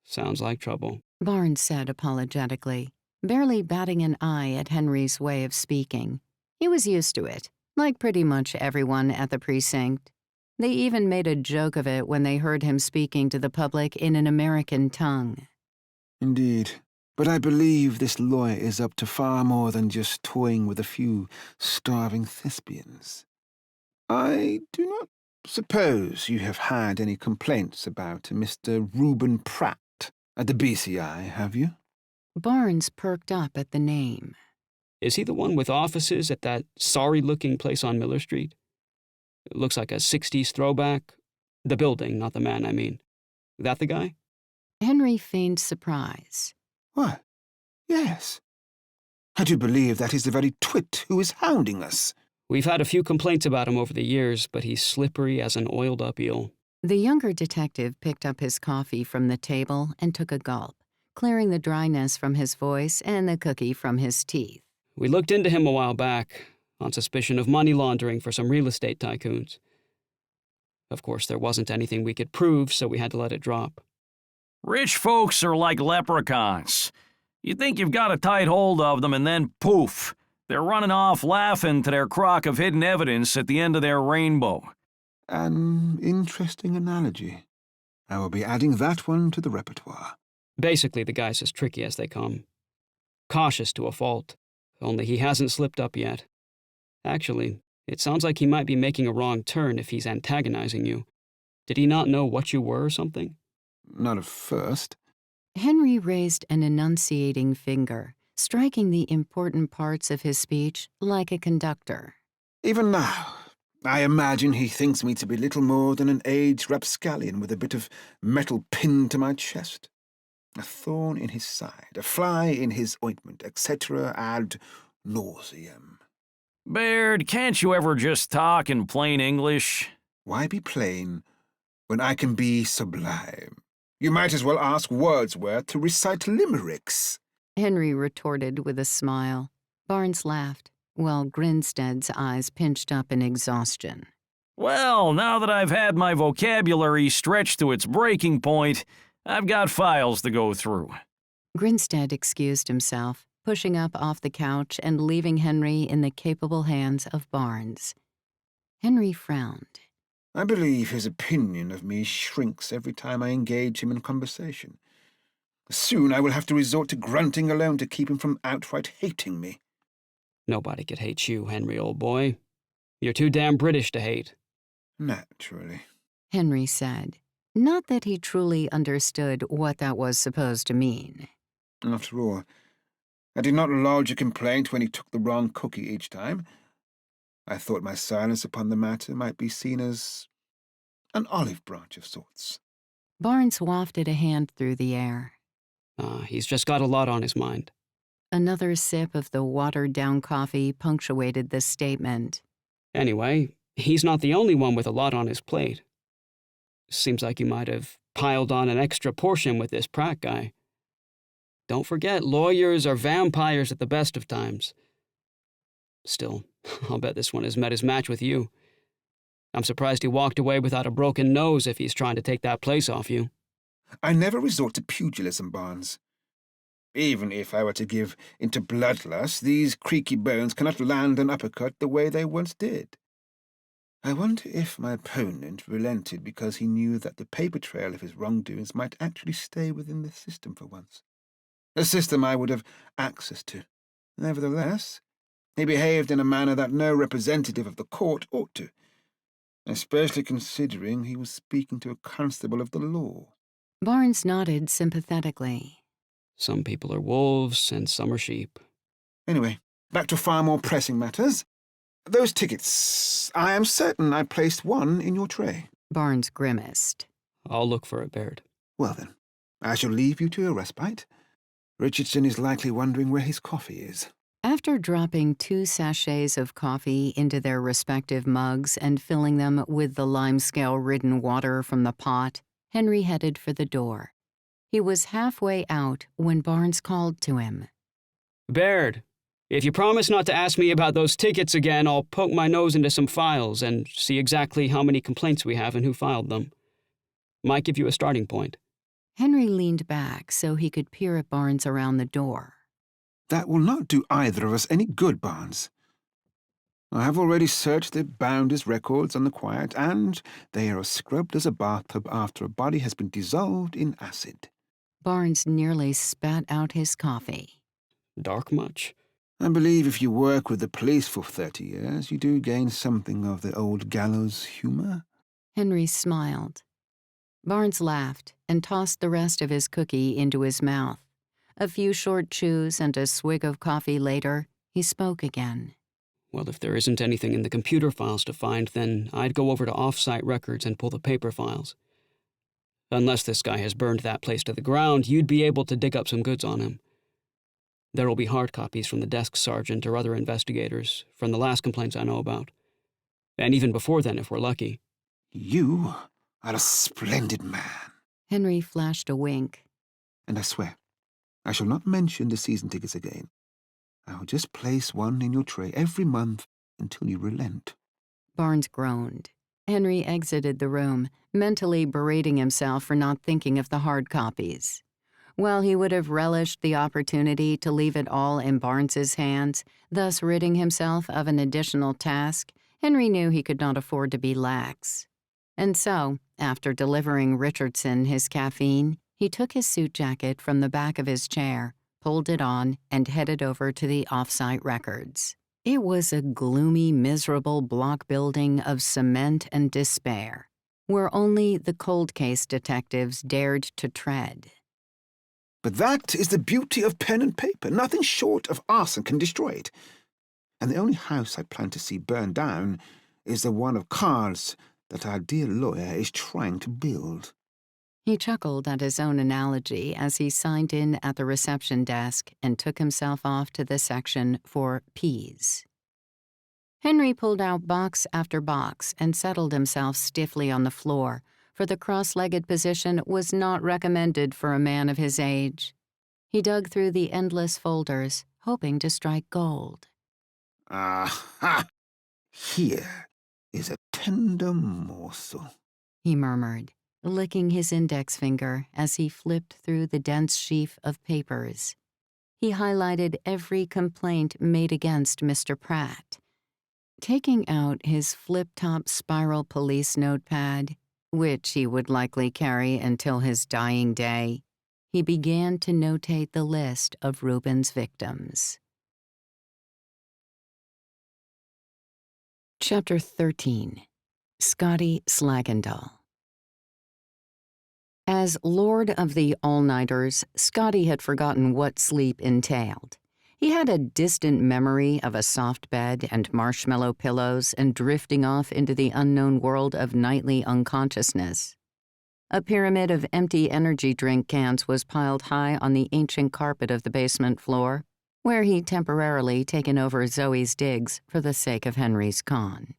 Sounds like trouble, Barnes said apologetically, barely batting an eye at Henry's way of speaking. He was used to it, like pretty much everyone at the precinct. They even made a joke of it when they heard him speaking to the public in an American tongue. Indeed, but I believe this lawyer is up to far more than just toying with a few starving thespians. I do not suppose you have had any complaints about Mr. Reuben Pratt at the BCI, have you? Barnes perked up at the name. Is he the one with offices at that sorry-looking place on Miller Street? It looks like a 60s throwback. The building, not the man, I mean. That the guy? Henry feigned surprise. What? Yes. I do believe that is the very twit who is hounding us. We've had a few complaints about him over the years, but he's slippery as an oiled-up eel. The younger detective picked up his coffee from the table and took a gulp, clearing the dryness from his voice and the cookie from his teeth. We looked into him a while back, on suspicion of money laundering for some real estate tycoons. Of course, there wasn't anything we could prove, so we had to let it drop. Rich folks are like leprechauns. You think you've got a tight hold of them, and then poof, they're running off laughing to their crock of hidden evidence at the end of their rainbow. An interesting analogy. I will be adding that one to the repertoire. Basically, the guy's as tricky as they come. Cautious to a fault, only he hasn't slipped up yet. Actually, it sounds like he might be making a wrong turn if he's antagonizing you. Did he not know what you were or something? Not at first. Henry raised an enunciating finger, striking the important parts of his speech like a conductor. Even now, I imagine he thinks me to be little more than an aged rapscallion with a bit of metal pinned to my chest, a thorn in his side, a fly in his ointment, etc. ad nauseam. Baird, can't you ever just talk in plain English? Why be plain when I can be sublime? You might as well ask Wordsworth to recite limericks. Henry retorted with a smile. Barnes laughed, while Grinstead's eyes pinched up in exhaustion. Well, now that I've had my vocabulary stretched to its breaking point, I've got files to go through. Grinstead excused himself, pushing up off the couch and leaving Henry in the capable hands of Barnes. Henry frowned. I believe his opinion of me shrinks every time I engage him in conversation. Soon I will have to resort to grunting alone to keep him from outright hating me. Nobody could hate you, Henry, old boy. You're too damn British to hate. Naturally, Henry said, not that he truly understood what that was supposed to mean. After all, I did not lodge a complaint when he took the wrong cookie each time. I thought my silence upon the matter might be seen as an olive branch of sorts. Barnes wafted a hand through the air. He's just got a lot on his mind. Another sip of the watered-down coffee punctuated this statement. Anyway, he's not the only one with a lot on his plate. Seems like you might have piled on an extra portion with this Pratt guy. Don't forget, lawyers are vampires at the best of times. Still, I'll bet this one has met his match with you. I'm surprised he walked away without a broken nose if he's trying to take that place off you. I never resort to pugilism, Barnes. Even if I were to give into bloodlust, these creaky bones cannot land an uppercut the way they once did. I wonder if my opponent relented because he knew that the paper trail of his wrongdoings might actually stay within the system for once. A system I would have access to. Nevertheless, he behaved in a manner that no representative of the court ought to, especially considering he was speaking to a constable of the law. Barnes nodded sympathetically. Some people are wolves and some are sheep. Anyway, back to far more pressing matters. Those tickets, I am certain I placed one in your tray. Barnes grimaced. I'll look for it, Baird. Well then, I shall leave you to a respite. Richardson is likely wondering where his coffee is. After dropping 2 sachets of coffee into their respective mugs and filling them with the limescale-ridden water from the pot, Henry headed for the door. He was halfway out when Barnes called to him. Baird, if you promise not to ask me about those tickets again, I'll poke my nose into some files and see exactly how many complaints we have and who filed them. Might give you a starting point. Henry leaned back so he could peer at Barnes around the door. That will not do either of us any good, Barnes. I have already searched the Bounders' records on the quiet, and they are as scrubbed as a bathtub after a body has been dissolved in acid. Barnes nearly spat out his coffee. Dark much? I believe if you work with the police for 30 years, you do gain something of the old gallows humor. Henry smiled. Barnes laughed and tossed the rest of his cookie into his mouth. A few short chews and a swig of coffee later, he spoke again. Well, if there isn't anything in the computer files to find, then I'd go over to off-site records and pull the paper files. Unless this guy has burned that place to the ground, you'd be able to dig up some goods on him. There'll be hard copies from the desk sergeant or other investigators, from the last complaints I know about. And even before then, if we're lucky. You are a splendid man. Henry flashed a wink. And I swear, I shall not mention the season tickets again. I will just place one in your tray every month until you relent. Barnes groaned. Henry exited the room, mentally berating himself for not thinking of the hard copies. While he would have relished the opportunity to leave it all in Barnes's hands, thus ridding himself of an additional task, Henry knew he could not afford to be lax. And so, after delivering Richardson his caffeine, he took his suit jacket from the back of his chair, pulled it on, and headed over to the off-site records. It was a gloomy, miserable block building of cement and despair, where only the cold case detectives dared to tread. But that is the beauty of pen and paper. Nothing short of arson can destroy it. And the only house I plan to see burned down is the one of cards that our dear lawyer is trying to build." He chuckled at his own analogy as he signed in at the reception desk and took himself off to the section for peas. Henry pulled out box after box and settled himself stiffly on the floor, for the cross-legged position was not recommended for a man of his age. He dug through the endless folders, hoping to strike gold. "Aha! Here is a tender morsel," he murmured, licking his index finger as he flipped through the dense sheaf of papers. He highlighted every complaint made against Mr. Pratt. Taking out his flip-top spiral police notepad, which he would likely carry until his dying day, he began to notate the list of Reuben's victims. Chapter 13. Scotty Slagendall. As Lord of the All-Nighters, Scotty had forgotten what sleep entailed. He had a distant memory of a soft bed and marshmallow pillows and drifting off into the unknown world of nightly unconsciousness. A pyramid of empty energy drink cans was piled high on the ancient carpet of the basement floor, where he'd temporarily taken over Zoe's digs for the sake of Henry's con.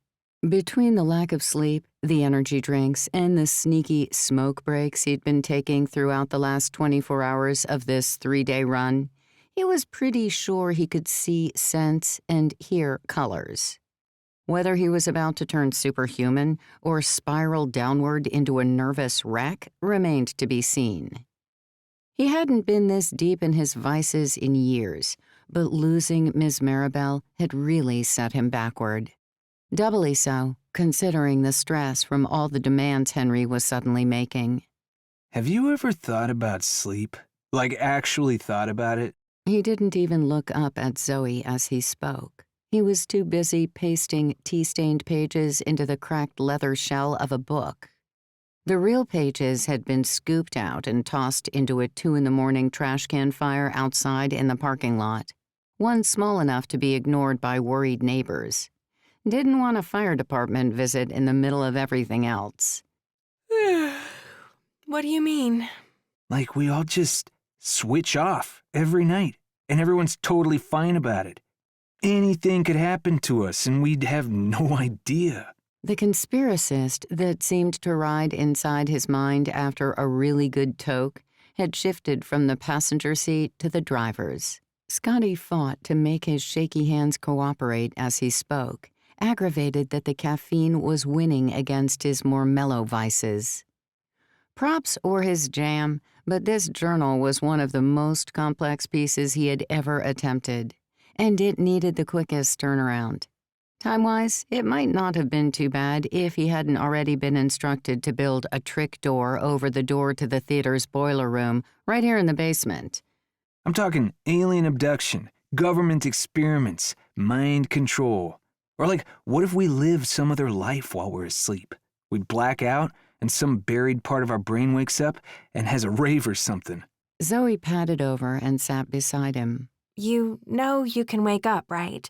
Between the lack of sleep, the energy drinks, and the sneaky smoke breaks he'd been taking throughout the last 24 hours of this 3-day run, he was pretty sure he could see, sense, and hear colors. Whether he was about to turn superhuman or spiral downward into a nervous wreck remained to be seen. He hadn't been this deep in his vices in years, but losing Ms. Maribel had really set him backward. Doubly so, considering the stress from all the demands Henry was suddenly making. Have you ever thought about sleep? Like, actually thought about it? He didn't even look up at Zoe as he spoke. He was too busy pasting tea-stained pages into the cracked leather shell of a book. The real pages had been scooped out and tossed into a 2 a.m. trash can fire outside in the parking lot, one small enough to be ignored by worried neighbors. Didn't want a fire department visit in the middle of everything else. What do you mean? Like we all just switch off every night, and everyone's totally fine about it. Anything could happen to us, and we'd have no idea. The conspiracist that seemed to ride inside his mind after a really good toke had shifted from the passenger seat to the driver's. Scotty fought to make his shaky hands cooperate as he spoke, aggravated that the caffeine was winning against his more mellow vices. Props or his jam, but this journal was one of the most complex pieces he had ever attempted, and it needed the quickest turnaround. Time-wise, it might not have been too bad if he hadn't already been instructed to build a trick door over the door to the theater's boiler room right here in the basement. I'm talking alien abduction, government experiments, mind control. Or like, what if we live some other life while we're asleep? We black out, and some buried part of our brain wakes up and has a rave or something. Zoe padded over and sat beside him. You know you can wake up, right?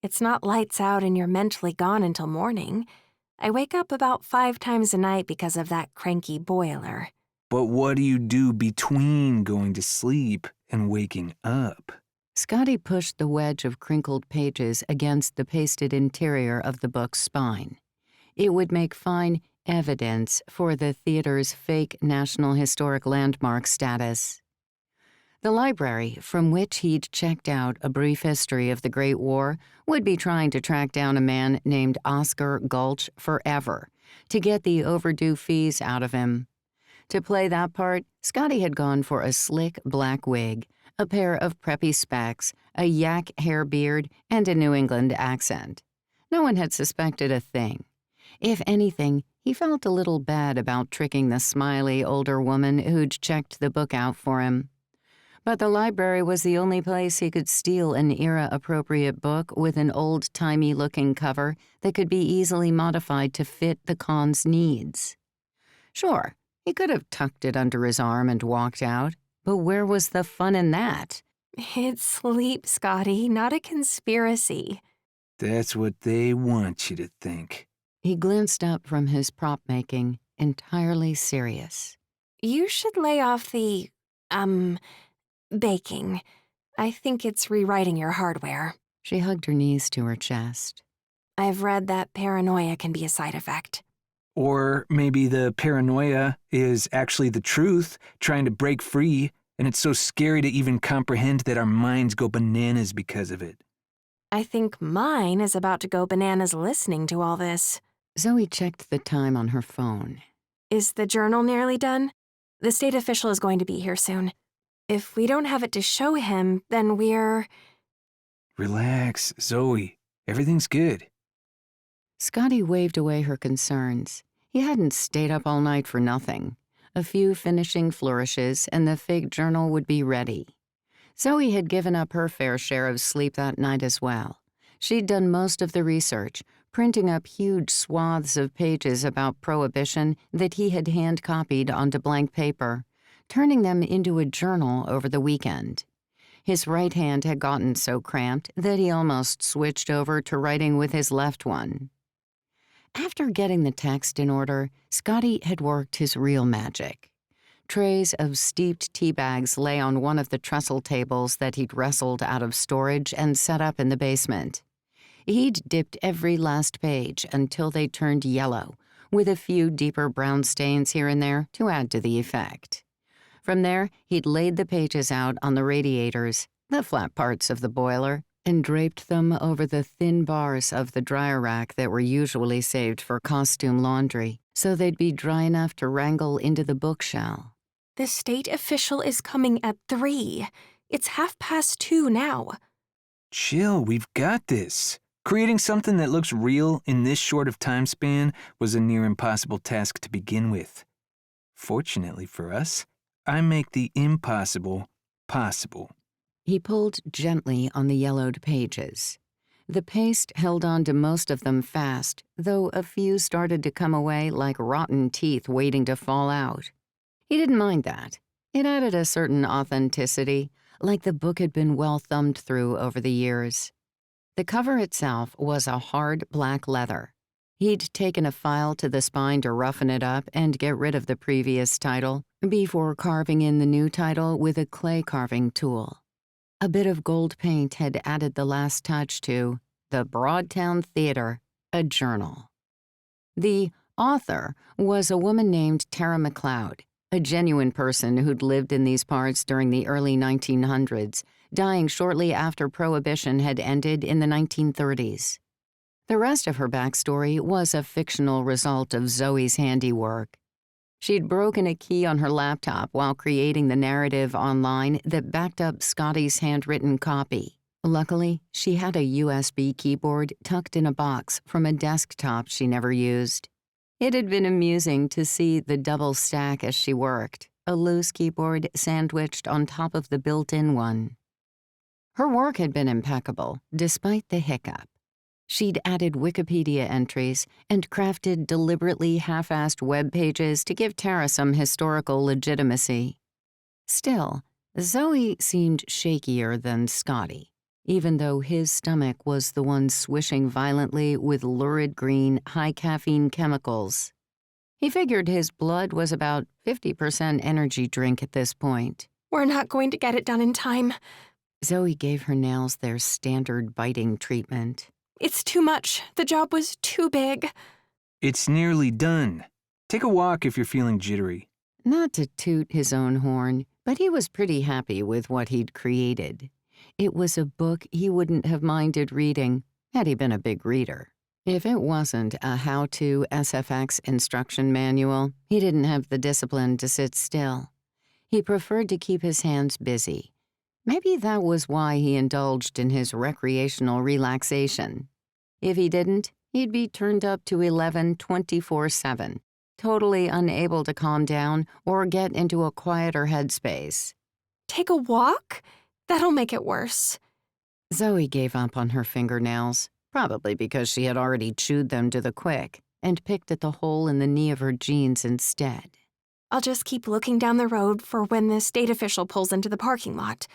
It's not lights out and you're mentally gone until morning. I wake up about 5 times a night because of that cranky boiler. But what do you do between going to sleep and waking up? Scotty pushed the wedge of crinkled pages against the pasted interior of the book's spine. It would make fine evidence for the theater's fake National Historic Landmark status. The library, from which he'd checked out a brief history of the Great War, would be trying to track down a man named Oscar Gulch forever to get the overdue fees out of him. To play that part, Scotty had gone for a slick black wig, a pair of preppy specs, a yak hair beard, and a New England accent. No one had suspected a thing. If anything, he felt a little bad about tricking the smiley older woman who'd checked the book out for him. But the library was the only place he could steal an era-appropriate book with an old-timey-looking cover that could be easily modified to fit the con's needs. Sure, he could have tucked it under his arm and walked out, But where was the fun in that? It's sleep, Scotty, not a conspiracy. That's what they want you to think. He glanced up from his prop making, entirely serious. You should lay off the, baking. I think it's rewriting your hardware. She hugged her knees to her chest. I've read that paranoia can be a side effect. Or maybe the paranoia is actually the truth, trying to break free, and it's so scary to even comprehend that our minds go bananas because of it. I think mine is about to go bananas listening to all this. Zoe checked the time on her phone. Is the journal nearly done? The state official is going to be here soon. If we don't have it to show him, then we're... Relax, Zoe. Everything's good. Scotty waved away her concerns. He hadn't stayed up all night for nothing. A few finishing flourishes, and the fake journal would be ready. Zoe had given up her fair share of sleep that night as well. She'd done most of the research, printing up huge swaths of pages about Prohibition that he had hand-copied onto blank paper, turning them into a journal over the weekend. His right hand had gotten so cramped that he almost switched over to writing with his left one. After getting the text in order, Scotty had worked his real magic. Trays of steeped tea bags lay on one of the trestle tables that he'd wrestled out of storage and set up in the basement. He'd dipped every last page until they turned yellow, with a few deeper brown stains here and there to add to the effect. From there, he'd laid the pages out on the radiators, the flat parts of the boiler, and draped them over the thin bars of the dryer rack that were usually saved for costume laundry, so they'd be dry enough to wrangle into the bookshell. The state official is coming at 3. It's 2:30 now. Chill, we've got this. Creating something that looks real in this short of time span was a near impossible task to begin with. Fortunately for us, I make the impossible possible. He pulled gently on the yellowed pages. The paste held on to most of them fast, though a few started to come away like rotten teeth waiting to fall out. He didn't mind that. It added a certain authenticity, like the book had been well thumbed through over the years. The cover itself was a hard black leather. He'd taken a file to the spine to roughen it up and get rid of the previous title before carving in the new title with a clay carving tool. A bit of gold paint had added the last touch to the Broadtown Theater, a journal. The author was a woman named Tara McLeod, a genuine person who'd lived in these parts during the early 1900s, dying shortly after Prohibition had ended in the 1930s. The rest of her backstory was a fictional result of Zoe's handiwork. She'd broken a key on her laptop while creating the narrative online that backed up Scotty's handwritten copy. Luckily, she had a USB keyboard tucked in a box from a desktop she never used. It had been amusing to see the double stack as she worked, a loose keyboard sandwiched on top of the built-in one. Her work had been impeccable, despite the hiccup. She'd added Wikipedia entries and crafted deliberately half-assed web pages to give Tara some historical legitimacy. Still, Zoe seemed shakier than Scotty, even though his stomach was the one swishing violently with lurid green, high-caffeine chemicals. He figured his blood was about 50% energy drink at this point. We're not going to get it done in time. Zoe gave her nails their standard biting treatment. It's too much. The job was too big. It's nearly done. Take a walk if you're feeling jittery. Not to toot his own horn, but he was pretty happy with what he'd created. It was a book he wouldn't have minded reading, had he been a big reader. If it wasn't a how-to SFX instruction manual, he didn't have the discipline to sit still. He preferred to keep his hands busy. Maybe that was why he indulged in his recreational relaxation. If he didn't, he'd be turned up to 11 24/7, totally unable to calm down or get into a quieter headspace. Take a walk? That'll make it worse. Zoe gave up on her fingernails, probably because she had already chewed them to the quick, and picked at the hole in the knee of her jeans instead. I'll just keep looking down the road for when the state official pulls into the parking lot.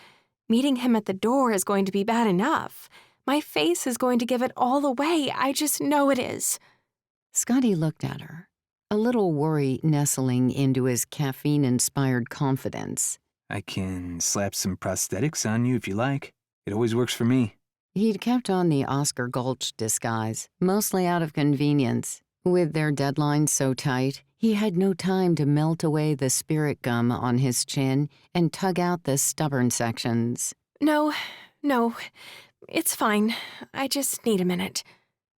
Meeting him at the door is going to be bad enough. My face is going to give it all away. I just know it is. Scotty looked at her, a little worry nestling into his caffeine-inspired confidence. I can slap some prosthetics on you if you like. It always works for me. He'd kept on the Oscar Gulch disguise, mostly out of convenience. With their deadlines so tight, he had no time to melt away the spirit gum on his chin and tug out the stubborn sections. No, it's fine. I just need a minute.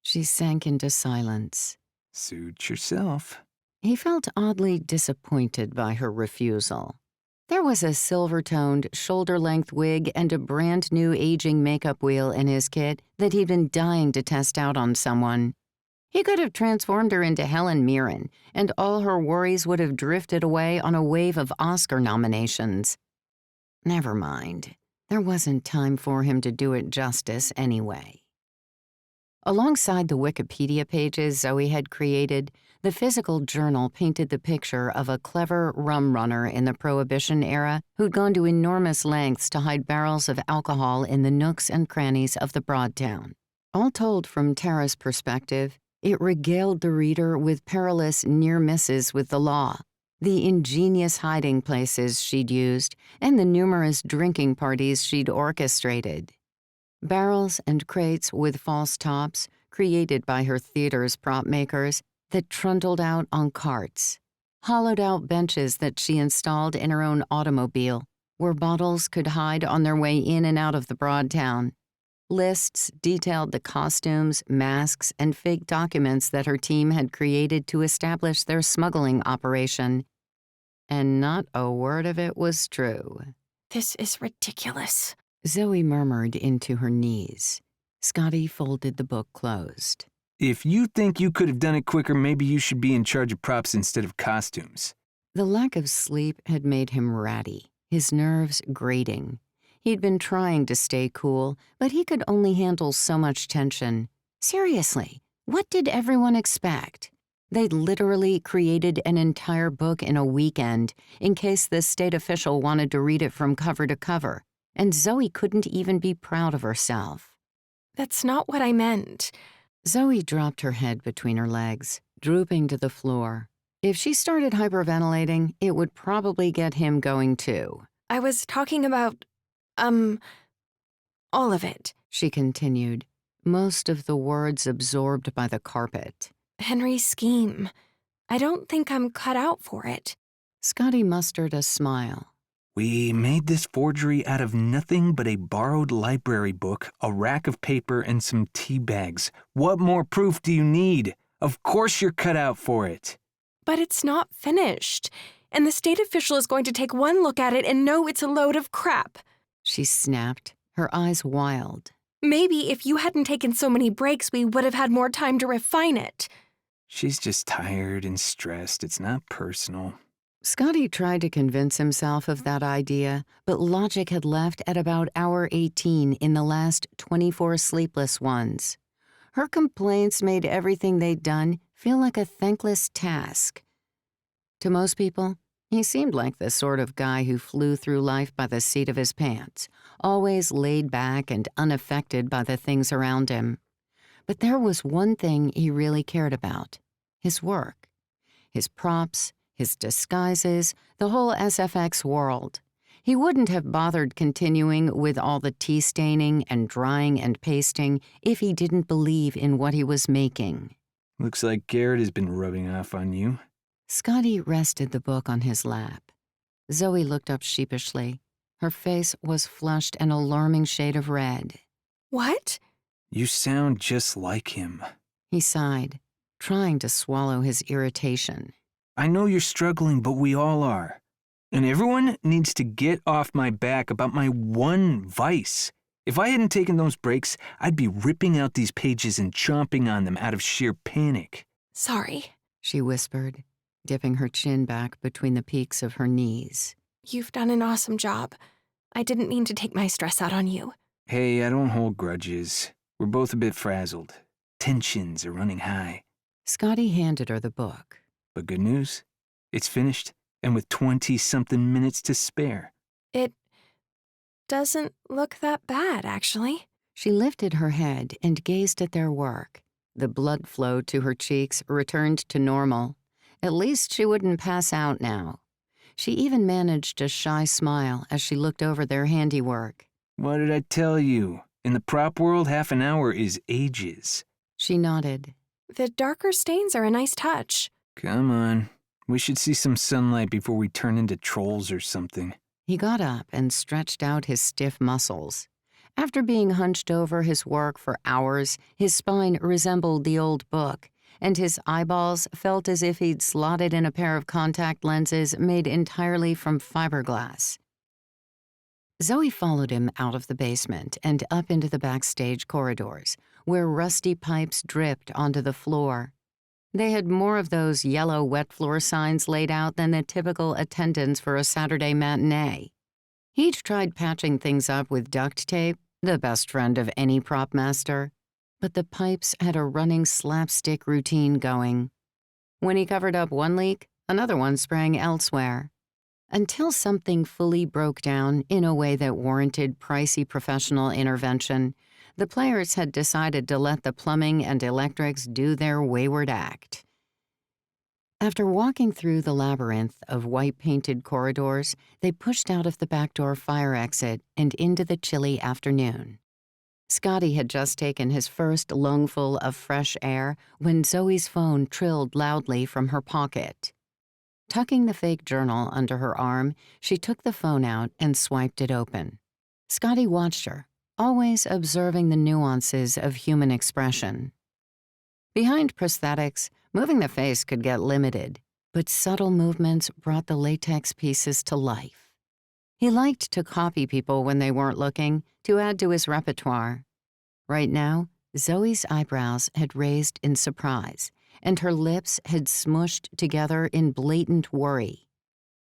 She sank into silence. Suit yourself. He felt oddly disappointed by her refusal. There was a silver-toned, shoulder-length wig and a brand-new aging makeup wheel in his kit that he'd been dying to test out on someone. He could have transformed her into Helen Mirren, and all her worries would have drifted away on a wave of Oscar nominations. Never mind. There wasn't time for him to do it justice anyway. Alongside the Wikipedia pages Zoe had created, the physical journal painted the picture of a clever rum runner in the Prohibition era who'd gone to enormous lengths to hide barrels of alcohol in the nooks and crannies of the Broadtown. All told from Tara's perspective, it regaled the reader with perilous near misses with the law, the ingenious hiding places she'd used, and the numerous drinking parties she'd orchestrated. Barrels and crates with false tops, created by her theater's prop makers, that trundled out on carts. Hollowed-out benches that she installed in her own automobile, where bottles could hide on their way in and out of the Broadtown. Lists detailed the costumes, masks, and fake documents that her team had created to establish their smuggling operation. And not a word of it was true. This is ridiculous. Zoe murmured into her knees. Scotty folded the book closed. If you think you could have done it quicker, maybe you should be in charge of props instead of costumes. The lack of sleep had made him ratty, his nerves grating. He'd been trying to stay cool, but he could only handle so much tension. Seriously, what did everyone expect? They'd literally created an entire book in a weekend in case the state official wanted to read it from cover to cover, and Zoe couldn't even be proud of herself. That's not what I meant. Zoe dropped her head between her legs, drooping to the floor. If she started hyperventilating, it would probably get him going too. I was talking about, all of it. She continued, most of the words absorbed by the carpet. Henry's scheme. I don't think I'm cut out for it. Scotty mustered a smile. We made this forgery out of nothing but a borrowed library book, a rack of paper, and some tea bags. What more proof do you need? Of course you're cut out for it. But it's not finished, and the state official is going to take one look at it and know it's a load of crap. She snapped, her eyes wild. Maybe if you hadn't taken so many breaks, we would have had more time to refine it. She's just tired and stressed. It's not personal. Scotty tried to convince himself of that idea, but logic had left at about hour 18 in the last 24 sleepless ones. Her complaints made everything they'd done feel like a thankless task. To most people, he seemed like the sort of guy who flew through life by the seat of his pants, always laid back and unaffected by the things around him. But there was one thing he really cared about: his work, his props, his disguises, the whole SFX world. He wouldn't have bothered continuing with all the tea staining and drying and pasting if he didn't believe in what he was making. Looks like Garrett has been rubbing off on you. Scotty rested the book on his lap. Zoe looked up sheepishly. Her face was flushed an alarming shade of red. What? You sound just like him. He sighed, trying to swallow his irritation. I know you're struggling, but we all are. And everyone needs to get off my back about my one vice. If I hadn't taken those breaks, I'd be ripping out these pages and chomping on them out of sheer panic. Sorry, she whispered, dipping her chin back between the peaks of her knees. You've done an awesome job. I didn't mean to take my stress out on you. Hey, I don't hold grudges. We're both a bit frazzled. Tensions are running high. Scotty handed her the book. But good news, it's finished. and with 20-something minutes to spare. It doesn't look that bad, actually. She lifted her head and gazed at their work. The blood flow to her cheeks returned to normal. At least she wouldn't pass out now. She even managed a shy smile as she looked over their handiwork. What did I tell you? In the prop world, half an hour is ages. She nodded. The darker stains are a nice touch. Come on. We should see some sunlight before we turn into trolls or something. He got up and stretched out his stiff muscles. After being hunched over his work for hours, his spine resembled the old book, and his eyeballs felt as if he'd slotted in a pair of contact lenses made entirely from fiberglass. Zoe followed him out of the basement and up into the backstage corridors, where rusty pipes dripped onto the floor. They had more of those yellow wet floor signs laid out than the typical attendance for a Saturday matinee. He'd tried patching things up with duct tape, the best friend of any prop master, but the pipes had a running slapstick routine going. When he covered up one leak, another one sprang elsewhere. Until something fully broke down in a way that warranted pricey professional intervention, the players had decided to let the plumbing and electrics do their wayward act. After walking through the labyrinth of white-painted corridors, they pushed out of the backdoor fire exit and into the chilly afternoon. Scotty had just taken his first lungful of fresh air when Zoe's phone trilled loudly from her pocket. Tucking the fake journal under her arm, she took the phone out and swiped it open. Scotty watched her, always observing the nuances of human expression. Behind prosthetics, moving the face could get limited, but subtle movements brought the latex pieces to life. He liked to copy people when they weren't looking, to add to his repertoire. Right now, Zoe's eyebrows had raised in surprise, and her lips had smushed together in blatant worry.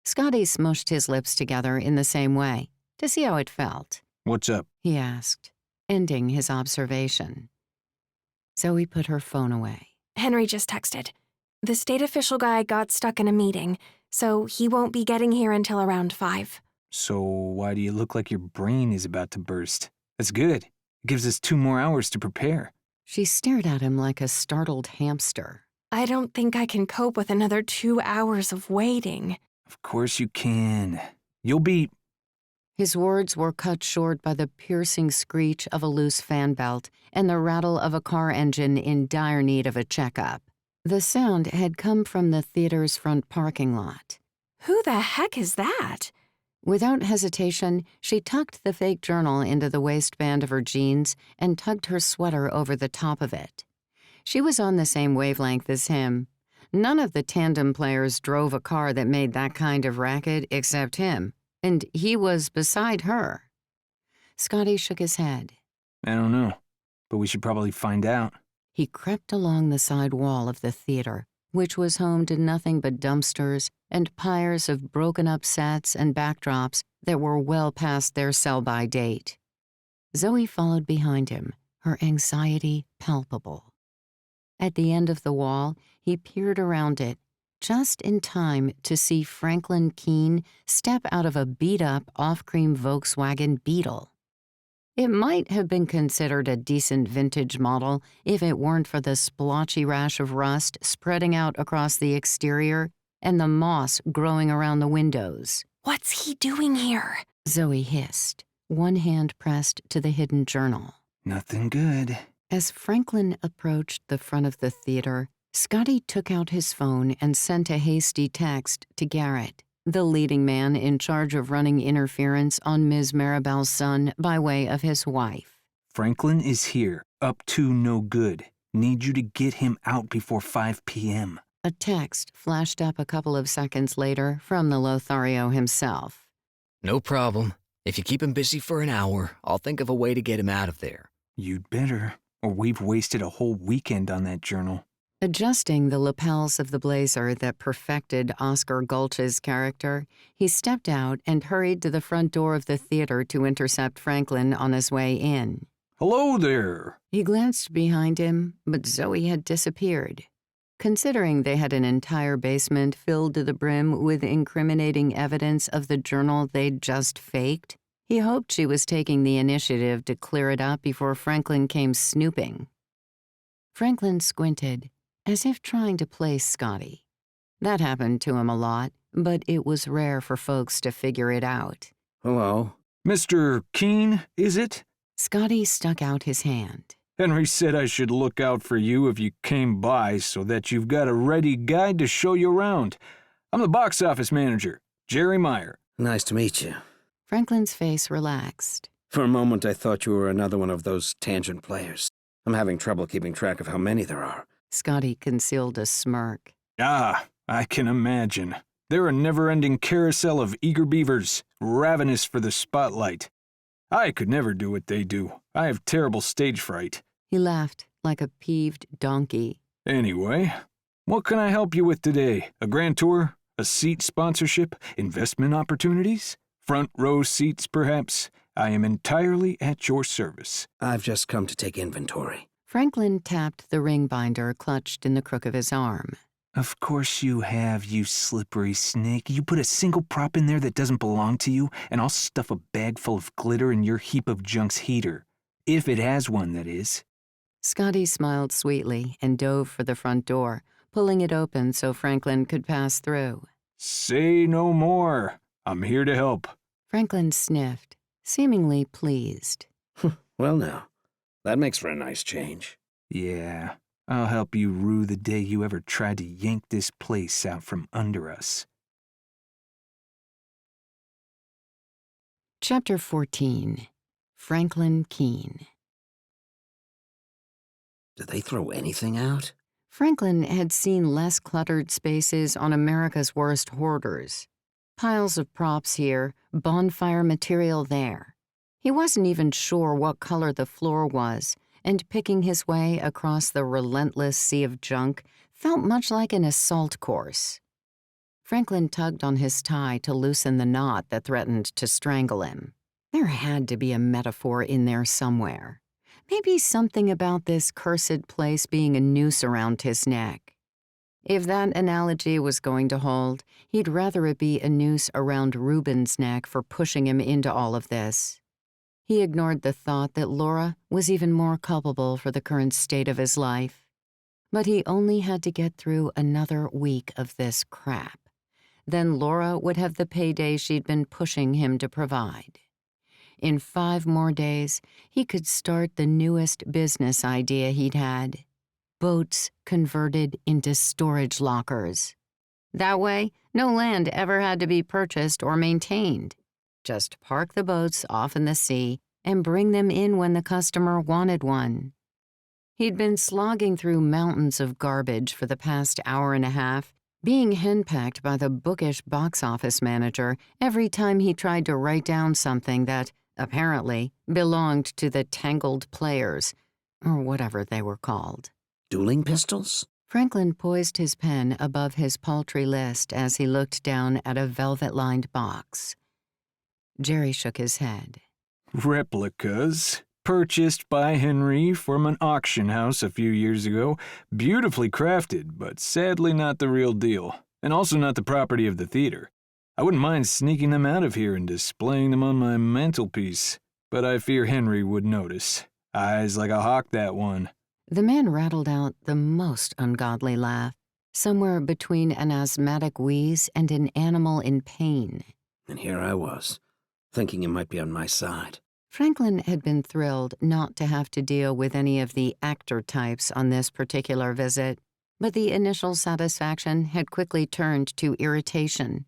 Scotty smushed his lips together in the same way, to see how it felt. What's up? He asked, ending his observation. Zoe put her phone away. Henry just texted. The state official guy got stuck in a meeting, so he won't be getting here until around 5. So why do you look like your brain is about to burst? That's good. It gives us 2 more hours to prepare. She stared at him like a startled hamster. I don't think I can cope with another 2 hours of waiting. Of course you can. You'll be... His words were cut short by the piercing screech of a loose fan belt and the rattle of a car engine in dire need of a checkup. The sound had come from the theater's front parking lot. Who the heck is that? Without hesitation, she tucked the fake journal into the waistband of her jeans and tugged her sweater over the top of it. She was on the same wavelength as him. None of the Tandem Players drove a car that made that kind of racket except him, and he was beside her. Scotty shook his head. I don't know, but we should probably find out. He crept along the side wall of the theater, which was home to nothing but dumpsters and pyres of broken-up sets and backdrops that were well past their sell-by date. Zoe followed behind him, her anxiety palpable. At the end of the wall, he peered around it, just in time to see Franklin Keene step out of a beat-up off-cream Volkswagen Beetle. It might have been considered a decent vintage model if it weren't for the splotchy rash of rust spreading out across the exterior and the moss growing around the windows. What's he doing here? Zoe hissed, one hand pressed to the hidden journal. Nothing good. As Franklin approached the front of the theater, Scotty took out his phone and sent a hasty text to Garrett, the leading man in charge of running interference on Ms. Maribel's son by way of his wife. Franklin is here, up to no good. Need you to get him out before 5 p.m. A text flashed up a couple of seconds later from the Lothario himself. No problem. If you keep him busy for an hour, I'll think of a way to get him out of there. You'd better, or we've wasted a whole weekend on that journal. Adjusting the lapels of the blazer that perfected Oscar Gulch's character, he stepped out and hurried to the front door of the theater to intercept Franklin on his way in. Hello there. He glanced behind him, but Zoe had disappeared. Considering they had an entire basement filled to the brim with incriminating evidence of the journal they'd just faked, he hoped she was taking the initiative to clear it up before Franklin came snooping. Franklin squinted, as if trying to place Scotty. That happened to him a lot, but it was rare for folks to figure it out. Hello. Mr. Keene, is it? Scotty stuck out his hand. Henry said I should look out for you if you came by so that you've got a ready guide to show you around. I'm the box office manager, Jerry Meyer. Nice to meet you. Franklin's face relaxed. For a moment, I thought you were another one of those tangent players. I'm having trouble keeping track of how many there are. Scotty concealed a smirk. Ah, I can imagine. They're a never-ending carousel of eager beavers, ravenous for the spotlight. I could never do what they do. I have terrible stage fright. He laughed like a peeved donkey. Anyway, what can I help you with today? A grand tour? A seat sponsorship? Investment opportunities? Front row seats, perhaps? I am entirely at your service. I've just come to take inventory. Franklin tapped the ring binder clutched in the crook of his arm. Of course you have, you slippery snake. You put a single prop in there that doesn't belong to you, and I'll stuff a bag full of glitter in your heap of junk's heater. If it has one, that is. Scotty smiled sweetly and dove for the front door, pulling it open so Franklin could pass through. Say no more. I'm here to help. Franklin sniffed, seemingly pleased. Well now, that makes for a nice change. Yeah. I'll help you rue the day you ever tried to yank this place out from under us. Chapter 14. Franklin Keene. Did they throw anything out? Franklin had seen less cluttered spaces on America's worst hoarders. Piles of props here, bonfire material there. He wasn't even sure what color the floor was, and picking his way across the relentless sea of junk felt much like an assault course. Franklin tugged on his tie to loosen the knot that threatened to strangle him. There had to be a metaphor in there somewhere. Maybe something about this cursed place being a noose around his neck. If that analogy was going to hold, he'd rather it be a noose around Reuben's neck for pushing him into all of this. He ignored the thought that Laura was even more culpable for the current state of his life. But he only had to get through another week of this crap. Then Laura would have the payday she'd been pushing him to provide. In 5 more days, he could start the newest business idea he'd had. Boats converted into storage lockers. That way, no land ever had to be purchased or maintained. Just park the boats off in the sea and bring them in when the customer wanted one. He'd been slogging through mountains of garbage for the past hour and a half, being henpecked by the bookish box office manager every time he tried to write down something that, apparently, belonged to the Tangled Players, or whatever they were called. Dueling pistols? Franklin poised his pen above his paltry list as he looked down at a velvet-lined box. Jerry shook his head. Replicas, purchased by Henry from an auction house a few years ago, beautifully crafted, but sadly not the real deal, and also not the property of the theater. I wouldn't mind sneaking them out of here and displaying them on my mantelpiece, but I fear Henry would notice. Eyes like a hawk, that one. The man rattled out the most ungodly laugh, somewhere between an asthmatic wheeze and an animal in pain. And here I was, thinking you might be on my side. Franklin had been thrilled not to have to deal with any of the actor types on this particular visit, but the initial satisfaction had quickly turned to irritation.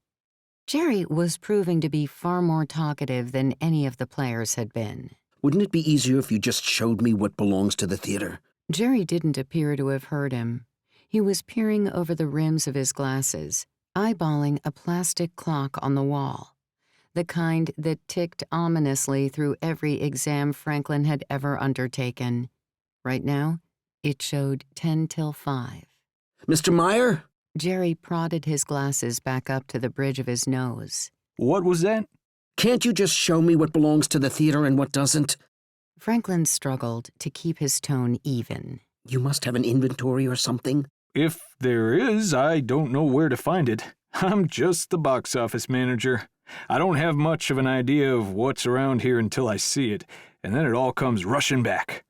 Jerry was proving to be far more talkative than any of the players had been. Wouldn't it be easier if you just showed me what belongs to the theater? Jerry didn't appear to have heard him. He was peering over the rims of his glasses, eyeballing a plastic clock on the wall, the kind that ticked ominously through every exam Franklin had ever undertaken. Right now, it showed 10 till 5. Mr. Meyer? Jerry prodded his glasses back up to the bridge of his nose. What was that? Can't you just show me what belongs to the theater and what doesn't? Franklin struggled to keep his tone even. You must have an inventory or something. if there is, I don't know where to find it. I'm just the box office manager. I don't have much of an idea of what's around here until I see it, and then it all comes rushing back.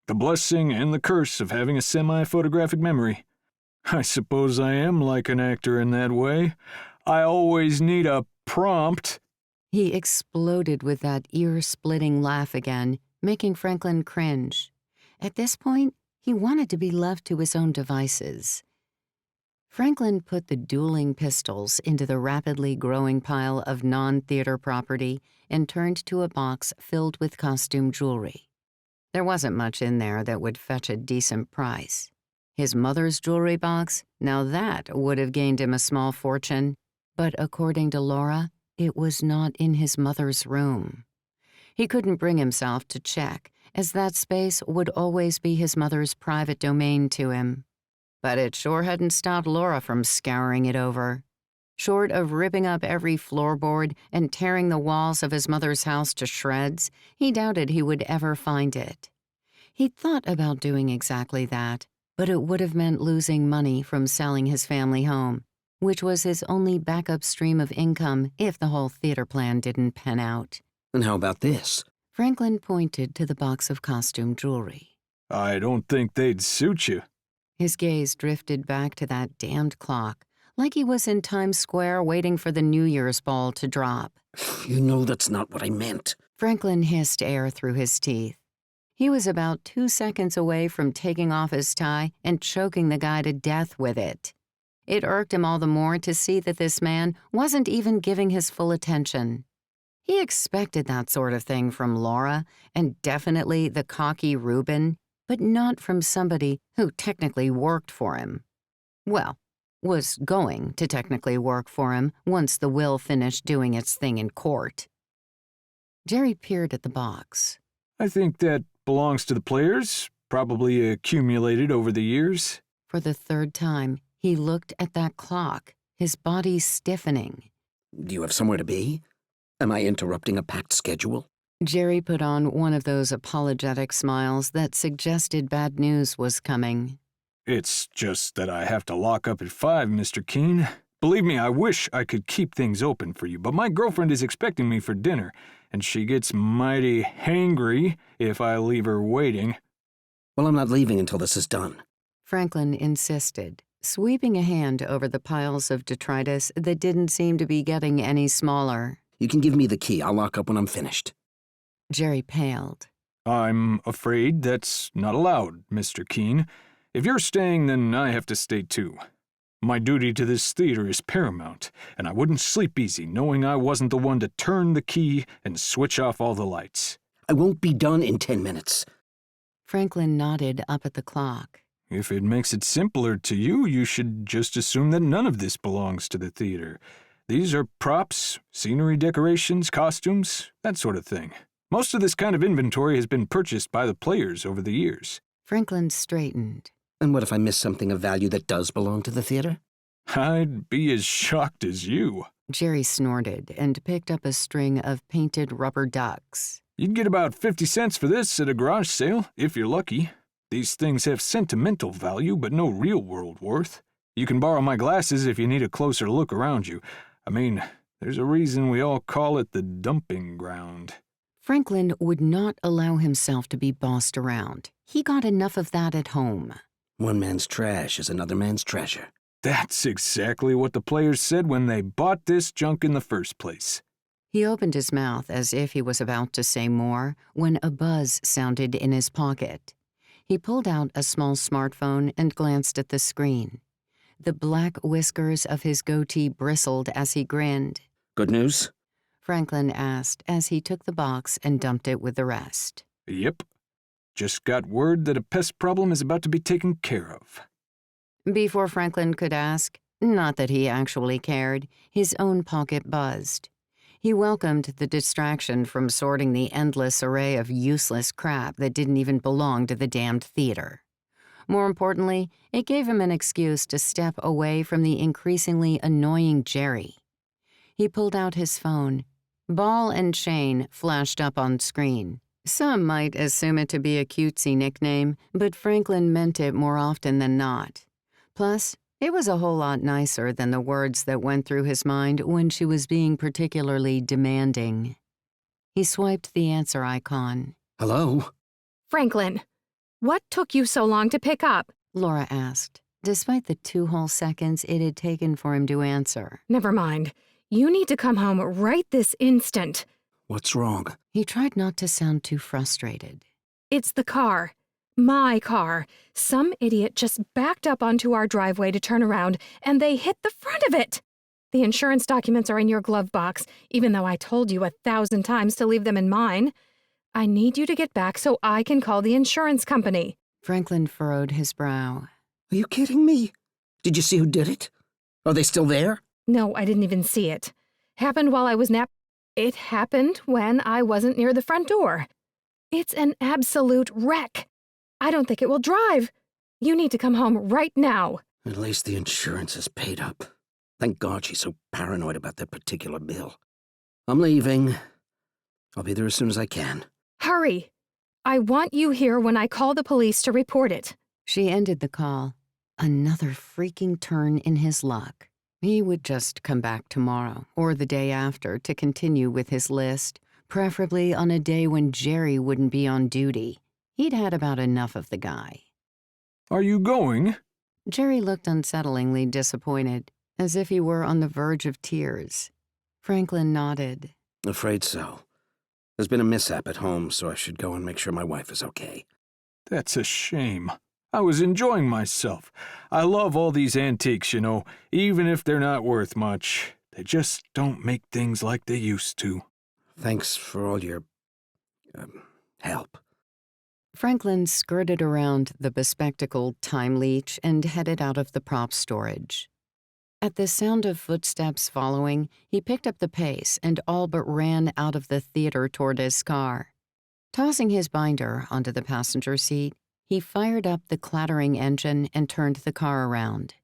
The blessing and the curse of having a semi-photographic memory. I suppose I am like an actor in that way. I always need a prompt. He exploded with that ear-splitting laugh again, making Franklin cringe. At this point, he wanted to be left to his own devices. Franklin put the dueling pistols into the rapidly growing pile of non-theater property and turned to a box filled with costume jewelry. There wasn't much in there that would fetch a decent price. His mother's jewelry box, now that would have gained him a small fortune, but according to Laura, it was not in his mother's room. He couldn't bring himself to check, as that space would always be his mother's private domain to him. But it sure hadn't stopped Laura from scouring it over. Short of ripping up every floorboard and tearing the walls of his mother's house to shreds, he doubted he would ever find it. He'd thought about doing exactly that, but it would have meant losing money from selling his family home, which was his only backup stream of income if the whole theater plan didn't pan out. And how about this? Franklin pointed to the box of costume jewelry. I don't think they'd suit you. His gaze drifted back to that damned clock, like he was in Times Square waiting for the New Year's ball to drop. You know that's not what I meant. Franklin hissed air through his teeth. He was about 2 seconds away from taking off his tie and choking the guy to death with it. It irked him all the more to see that this man wasn't even giving his full attention. He expected that sort of thing from Laura, and definitely the cocky Reuben, but not from somebody who technically worked for him. Well, was going to technically work for him once the will finished doing its thing in court. Jerry peered at the box. I think that belongs to the players, probably accumulated over the years. For the third time, he looked at that clock, his body stiffening. Do you have somewhere to be? Am I interrupting a packed schedule? Jerry put on one of those apologetic smiles that suggested bad news was coming. It's just that I have to lock up at 5, Mr. Keene. Believe me, I wish I could keep things open for you, but my girlfriend is expecting me for dinner, and she gets mighty hangry if I leave her waiting. Well, I'm not leaving until this is done. Franklin insisted, sweeping a hand over the piles of detritus that didn't seem to be getting any smaller. You can give me the key. I'll lock up when I'm finished. Jerry paled. I'm afraid that's not allowed, Mr. Keene. If you're staying, then I have to stay too. My duty to this theater is paramount, and I wouldn't sleep easy knowing I wasn't the one to turn the key and switch off all the lights. I won't be done in 10 minutes. Franklin nodded up at the clock. If it makes it simpler to you, you should just assume that none of this belongs to the theater. These are props, scenery decorations, costumes, that sort of thing. Most of this kind of inventory has been purchased by the players over the years. Franklin straightened. And what if I miss something of value that does belong to the theater? I'd be as shocked as you. Jerry snorted and picked up a string of painted rubber ducks. You'd get about 50 cents for this at a garage sale, if you're lucky. These things have sentimental value, but no real-world worth. You can borrow my glasses if you need a closer look around you. I mean, there's a reason we all call it the dumping ground. Franklin would not allow himself to be bossed around. He got enough of that at home. One man's trash is another man's treasure. That's exactly what the players said when they bought this junk in the first place. He opened his mouth as if he was about to say more when a buzz sounded in his pocket. He pulled out a small smartphone and glanced at the screen. The black whiskers of his goatee bristled as he grinned. Good news? Franklin asked as he took the box and dumped it with the rest. Yep. Just got word that a pest problem is about to be taken care of. Before Franklin could ask, not that he actually cared, his own pocket buzzed. He welcomed the distraction from sorting the endless array of useless crap that didn't even belong to the damned theater. More importantly, it gave him an excuse to step away from the increasingly annoying Jerry. He pulled out his phone. Ball and Chain flashed up on screen. Some might assume it to be a cutesy nickname, but Franklin meant it more often than not. Plus, it was a whole lot nicer than the words that went through his mind when she was being particularly demanding. He swiped the answer icon. Hello? Franklin, what took you so long to pick up? Laura asked, despite the 2 whole seconds it had taken for him to answer. Never mind. You need to come home right this instant. What's wrong? He tried not to sound too frustrated. It's the car. My car. Some idiot just backed up onto our driveway to turn around, and they hit the front of it. The insurance documents are in your glove box, even though I told you 1,000 times to leave them in mine. I need you to get back so I can call the insurance company. Franklin furrowed his brow. Are you kidding me? Did you see who did it? Are they still there? No, I didn't even see it. Happened while I was It happened when I wasn't near the front door. It's an absolute wreck. I don't think it will drive. You need to come home right now. At least the insurance is paid up. Thank God she's so paranoid about that particular bill. I'm leaving. I'll be there as soon as I can. Hurry. I want you here when I call the police to report it. She ended the call. Another freaking turn in his luck. He would just come back tomorrow or the day after to continue with his list, preferably on a day when Jerry wouldn't be on duty. He'd had about enough of the guy. Are you going? Jerry looked unsettlingly disappointed, as if he were on the verge of tears. Franklin nodded. Afraid so. There's been a mishap at home, so I should go and make sure my wife is okay. That's a shame. I was enjoying myself. I love all these antiques, you know, even if they're not worth much. They just don't make things like they used to. Thanks for all your help. Franklin skirted around the bespectacled time leech and headed out of the prop storage. At the sound of footsteps following, he picked up the pace and all but ran out of the theater toward his car. Tossing his binder onto the passenger seat, he fired up the clattering engine and turned the car around.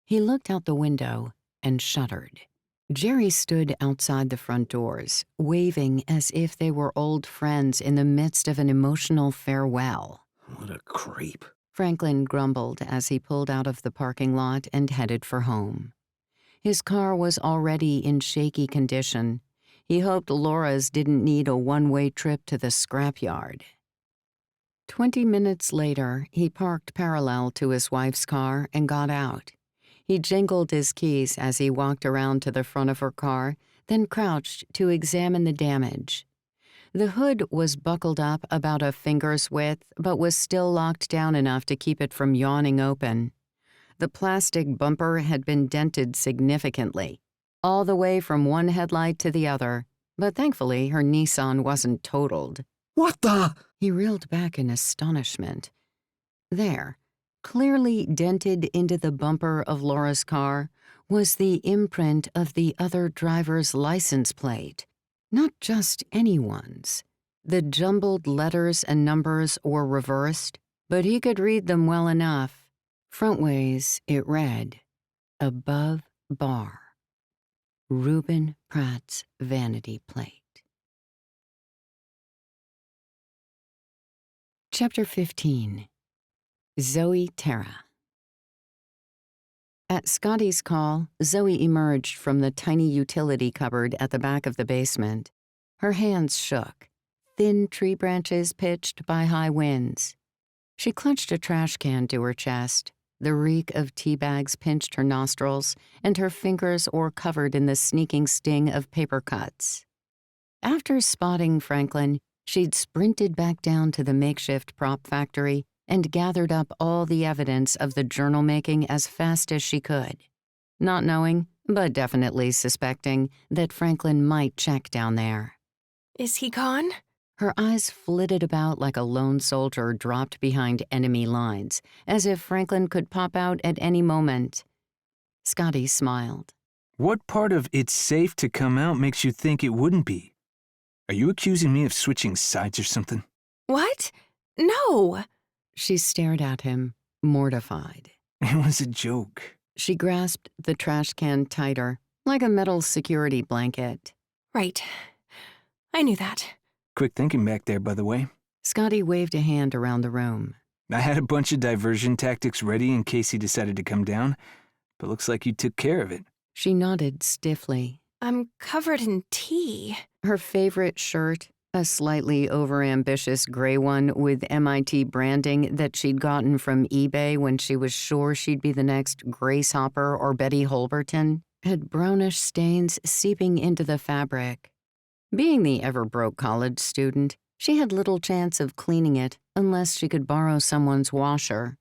He looked out the window and shuddered. Jerry stood outside the front doors, waving as if they were old friends in the midst of an emotional farewell. What a creep. Franklin grumbled as he pulled out of the parking lot and headed for home. His car was already in shaky condition. He hoped Laura's didn't need a one-way trip to the scrapyard. 20 minutes later, he parked parallel to his wife's car and got out. He jingled his keys as he walked around to the front of her car, then crouched to examine the damage. The hood was buckled up about a finger's width, but was still locked down enough to keep it from yawning open. The plastic bumper had been dented significantly, all the way from one headlight to the other, but thankfully her Nissan wasn't totaled. What the? He reeled back in astonishment. There, clearly dented into the bumper of Laura's car, was the imprint of the other driver's license plate. Not just anyone's. The jumbled letters and numbers were reversed, but he could read them well enough. Frontways, it read, "Above bar. Reuben Pratt's vanity plate." Chapter 15. Zoe Terra. At Scotty's call, Zoe emerged from the tiny utility cupboard at the back of the basement. Her hands shook, thin tree branches pitched by high winds. She clutched a trash can to her chest. The reek of tea bags pinched her nostrils, and her fingers were covered in the sneaking sting of paper cuts. After spotting Franklin, she'd sprinted back down to the makeshift prop factory and gathered up all the evidence of the journal-making as fast as she could, not knowing, but definitely suspecting, that Franklin might check down there. Is he gone? Her eyes flitted about like a lone soldier dropped behind enemy lines, as if Franklin could pop out at any moment. Scotty smiled. What part of "it's safe to come out" makes you think it wouldn't be? Are you accusing me of switching sides or something? What? No. She stared at him, mortified. It was a joke. She grasped the trash can tighter, like a metal security blanket. Right. I knew that. Quick thinking back there, by the way. Scotty waved a hand around the room. I had a bunch of diversion tactics ready in case he decided to come down, but looks like you took care of it. She nodded stiffly. I'm covered in tea. Her favorite shirt, a slightly overambitious gray one with MIT branding that she'd gotten from eBay when she was sure she'd be the next Grace Hopper or Betty Holberton, had brownish stains seeping into the fabric. Being the ever-broke college student, she had little chance of cleaning it unless she could borrow someone's washer.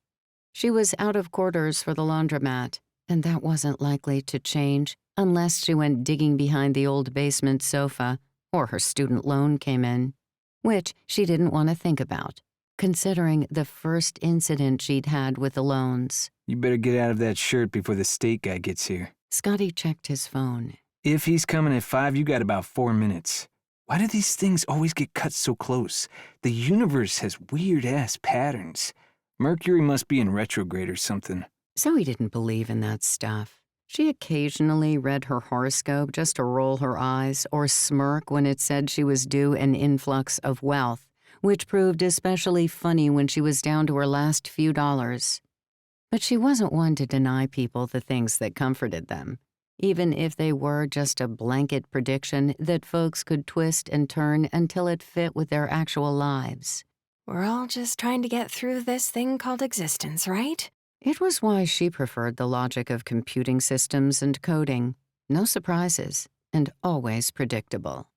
She was out of quarters for the laundromat, and that wasn't likely to change unless she went digging behind the old basement sofa or her student loan came in, which she didn't want to think about, considering the first incident she'd had with the loans. You better get out of that shirt before the state guy gets here. Scotty checked his phone. If he's coming at 5, you got about 4 minutes. Why do these things always get cut so close? The universe has weird-ass patterns. Mercury must be in retrograde or something. Zoe didn't believe in that stuff. She occasionally read her horoscope just to roll her eyes or smirk when it said she was due an influx of wealth, which proved especially funny when she was down to her last few dollars. But she wasn't one to deny people the things that comforted them, even if they were just a blanket prediction that folks could twist and turn until it fit with their actual lives. We're all just trying to get through this thing called existence, right? It was why she preferred the logic of computing systems and coding. No surprises, and always predictable.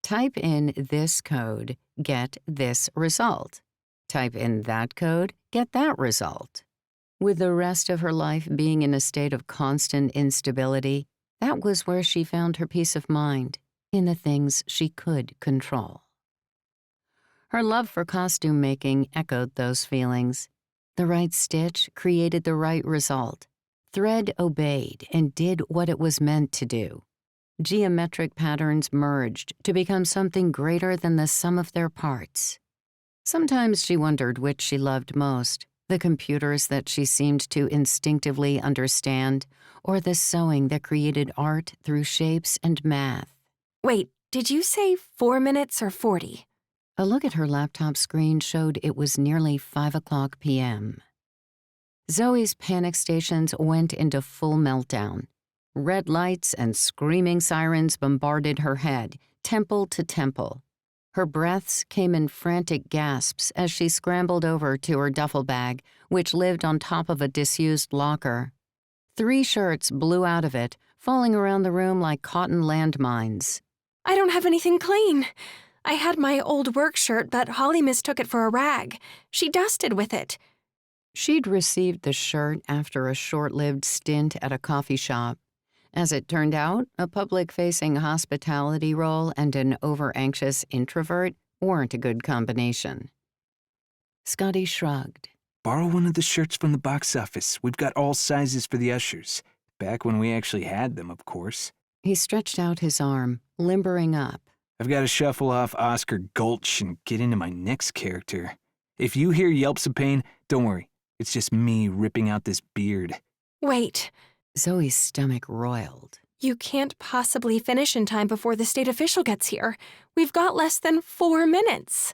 Type in this code, get this result. Type in that code, get that result. With the rest of her life being in a state of constant instability, that was where she found her peace of mind, in the things she could control. Her love for costume making echoed those feelings. The right stitch created the right result. Thread obeyed and did what it was meant to do. Geometric patterns merged to become something greater than the sum of their parts. Sometimes she wondered which she loved most, the computers that she seemed to instinctively understand, or the sewing that created art through shapes and math. Wait, did you say 4 minutes or 40? A look at her laptop screen showed it was nearly 5:00 p.m. Zoe's panic stations went into full meltdown. Red lights and screaming sirens bombarded her head, temple to temple. Her breaths came in frantic gasps as she scrambled over to her duffel bag, which lived on top of a disused locker. 3 shirts blew out of it, falling around the room like cotton landmines. I don't have anything clean. I had my old work shirt, but Holly mistook it for a rag. She dusted with it. She'd received the shirt after a short-lived stint at a coffee shop. As it turned out, a public-facing hospitality role and an over-anxious introvert weren't a good combination. Scotty shrugged. Borrow one of the shirts from the box office. We've got all sizes for the ushers. Back when we actually had them, of course. He stretched out his arm, limbering up. I've got to shuffle off Oscar Gulch and get into my next character. If you hear yelps of pain, don't worry. It's just me ripping out this beard. Wait. Zoe's stomach roiled. You can't possibly finish in time before the state official gets here. We've got less than 4 minutes.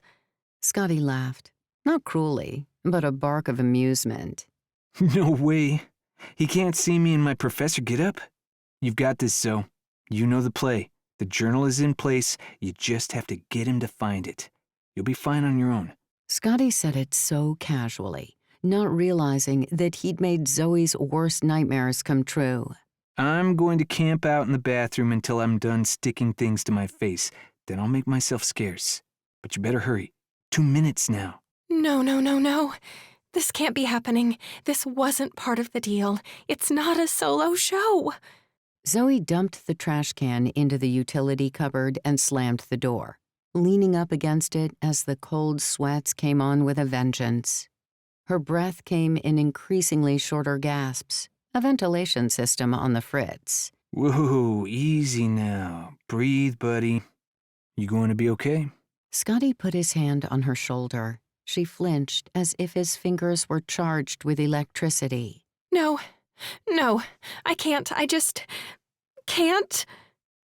Scotty laughed. Not cruelly, but a bark of amusement. No way. He can't see me in my professor getup. You've got this, Zoe. You know the play. The journal is in place. You just have to get him to find it. You'll be fine on your own. Scotty said it so casually, not realizing that he'd made Zoe's worst nightmares come true. I'm going to camp out in the bathroom until I'm done sticking things to my face. Then I'll make myself scarce. But you better hurry. 2 minutes now. No. This can't be happening. This wasn't part of the deal. It's not a solo show. Zoe dumped the trash can into the utility cupboard and slammed the door, leaning up against it as the cold sweats came on with a vengeance. Her breath came in increasingly shorter gasps, a ventilation system on the fritz. Whoa, easy now. Breathe, buddy. You going to be okay? Scotty put his hand on her shoulder. She flinched as if his fingers were charged with electricity. No, I can't. I just can't.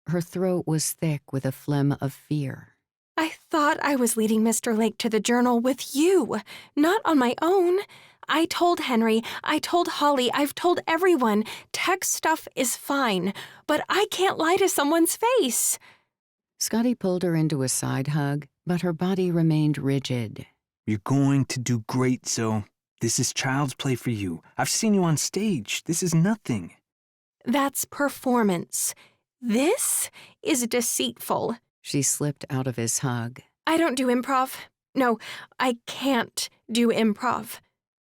Her throat was thick with a phlegm of fear. I thought I was leading Mr. Lake to the journal with you, not on my own. I told Henry, I told Holly, I've told everyone, tech stuff is fine, but I can't lie to someone's face. Scotty pulled her into a side hug, but her body remained rigid. You're going to do great, Zoe. This is child's play for you. I've seen you on stage. This is nothing. That's performance. This is deceitful. She slipped out of his hug. I don't do improv. No, I can't do improv.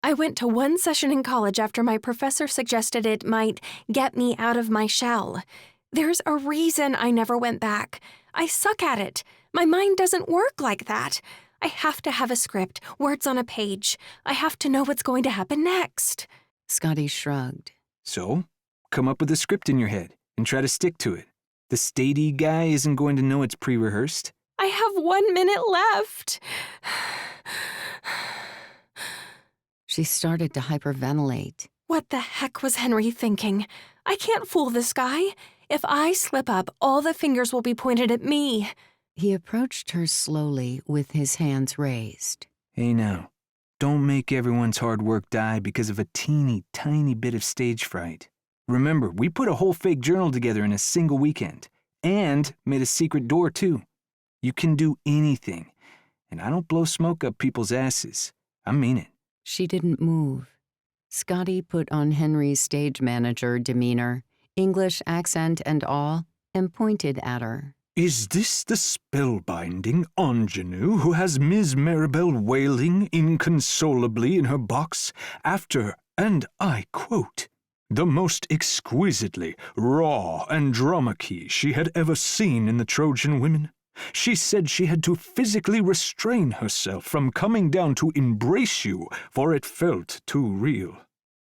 I went to one session in college after my professor suggested it might get me out of my shell. There's a reason I never went back. I suck at it. My mind doesn't work like that. I have to have a script, words on a page. I have to know what's going to happen next. Scotty shrugged. So, come up with a script in your head and try to stick to it. The statey guy isn't going to know it's pre-rehearsed. I have 1 minute left. She started to hyperventilate. What the heck was Henry thinking? I can't fool this guy. If I slip up, all the fingers will be pointed at me. He approached her slowly with his hands raised. Hey now, don't make everyone's hard work die because of a teeny tiny bit of stage fright. Remember, we put a whole fake journal together in a single weekend, and made a secret door too. You can do anything, and I don't blow smoke up people's asses. I mean it. She didn't move. Scotty put on Henry's stage manager demeanor, English accent and all, and pointed at her. Is this the spellbinding ingenue who has Miss Maribel wailing inconsolably in her box after, and I quote, the most exquisitely raw and drama key she had ever seen in the Trojan women? She said she had to physically restrain herself from coming down to embrace you, for it felt too real.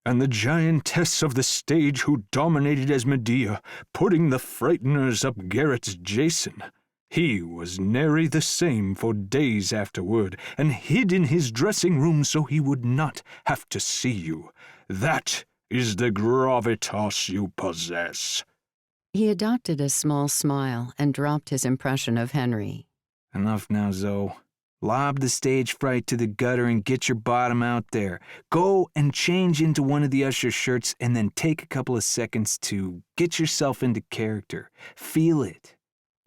And the giantess of the stage who dominated as Medea, putting the frighteners up Garrett's Jason. He was nary the same for days afterward, and hid in his dressing room so he would not have to see you. That is the gravitas you possess. He adopted a small smile and dropped his impression of Henry. Enough now, Zoe. Lob the stage fright to the gutter and get your bottom out there. Go and change into one of the usher shirts and then take a couple of seconds to get yourself into character. Feel it.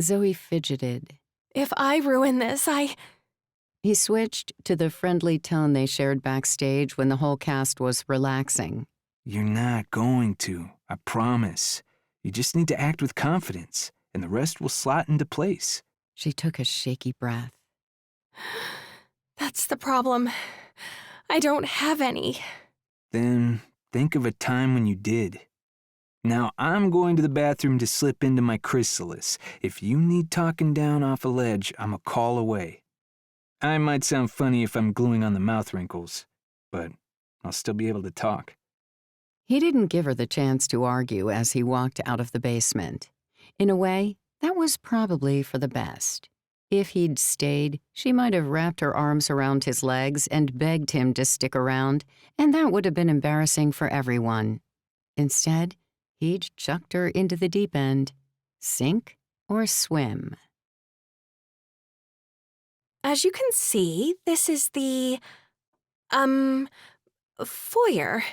Zoe fidgeted. If I ruin this, He switched to the friendly tone they shared backstage when the whole cast was relaxing. You're not going to, I promise. You just need to act with confidence, and the rest will slot into place. She took a shaky breath. That's the problem. I don't have any. Then think of a time when you did. Now I'm going to the bathroom to slip into my chrysalis. If you need talking down off a ledge, I'm a call away. I might sound funny if I'm gluing on the mouth wrinkles, but I'll still be able to talk. He didn't give her the chance to argue as he walked out of the basement. In a way, that was probably for the best. If he'd stayed, she might have wrapped her arms around his legs and begged him to stick around, and that would have been embarrassing for everyone. Instead, he'd chucked her into the deep end. Sink or swim. As you can see, this is the, foyer.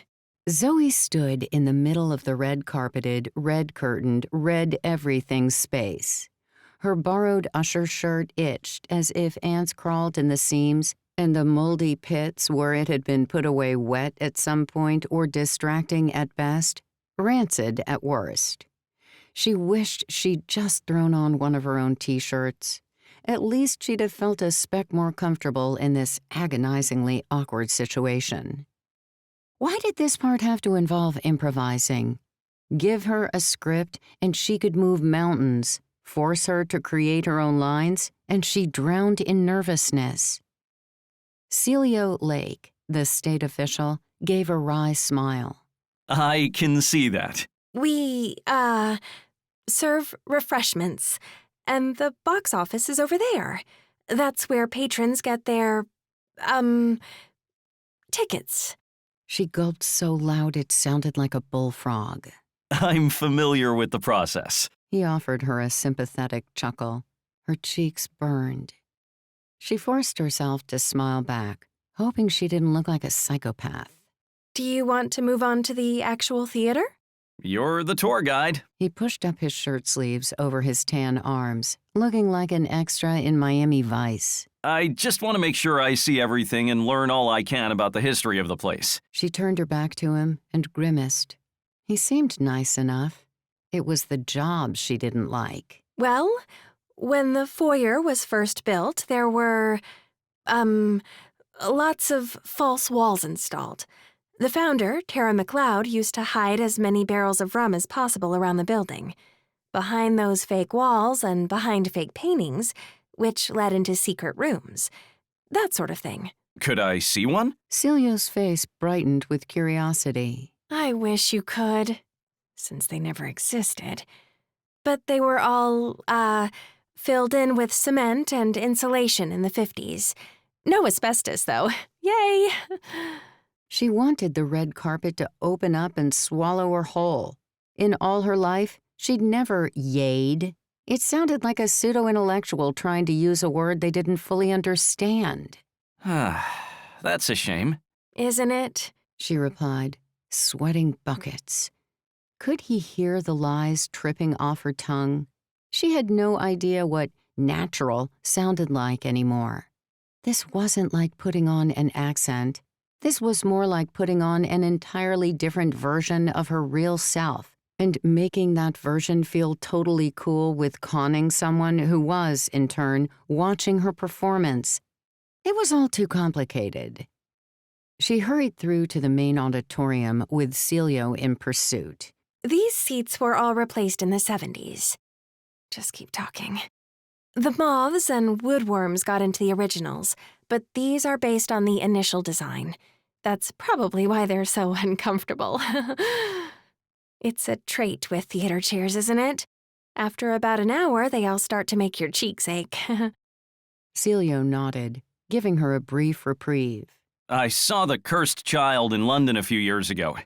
Zoe stood in the middle of the red-carpeted, red-curtained, red-everything space. Her borrowed usher shirt itched as if ants crawled in the seams, and the moldy pits where it had been put away wet at some point or distracting at best, rancid at worst. She wished she'd just thrown on one of her own T-shirts. At least she'd have felt a speck more comfortable in this agonizingly awkward situation. Why did this part have to involve improvising? Give her a script and she could move mountains. Force her to create her own lines, and she drowned in nervousness. Celio Lake, the state official, gave a wry smile. I can see that. We, serve refreshments, and the box office is over there. That's where patrons get their, tickets. She gulped so loud it sounded like a bullfrog. I'm familiar with the process. He offered her a sympathetic chuckle. Her cheeks burned. She forced herself to smile back, hoping she didn't look like a psychopath. Do you want to move on to the actual theater? You're the tour guide. He pushed up his shirt sleeves over his tan arms, looking like an extra in Miami Vice. I just want to make sure I see everything and learn all I can about the history of the place. She turned her back to him and grimaced. He seemed nice enough. It was the job she didn't like. Well, when the foyer was first built, there were, lots of false walls installed. The founder, Tara McLeod, used to hide as many barrels of rum as possible around the building. Behind those fake walls and behind fake paintings, which led into secret rooms. That sort of thing. Could I see one? Celio's face brightened with curiosity. I wish you could, since they never existed. But they were all, filled in with cement and insulation in the 50s. No asbestos, though. Yay! She wanted the red carpet to open up and swallow her whole. In all her life, she'd never yayed. It sounded like a pseudo-intellectual trying to use a word they didn't fully understand. That's a shame. Isn't it? She replied, sweating buckets. Could he hear the lies tripping off her tongue? She had no idea what natural sounded like anymore. This wasn't like putting on an accent. This was more like putting on an entirely different version of her real self and making that version feel totally cool with conning someone who was, in turn, watching her performance. It was all too complicated. She hurried through to the main auditorium with Celio in pursuit. These seats were all replaced in the 70s. Just keep talking. The moths and woodworms got into the originals, but these are based on the initial design. That's probably why they're so uncomfortable. It's a trait with theater chairs, isn't it? After about an hour, they all start to make your cheeks ache. Celio nodded, giving her a brief reprieve. I saw The Cursed Child in London a few years ago.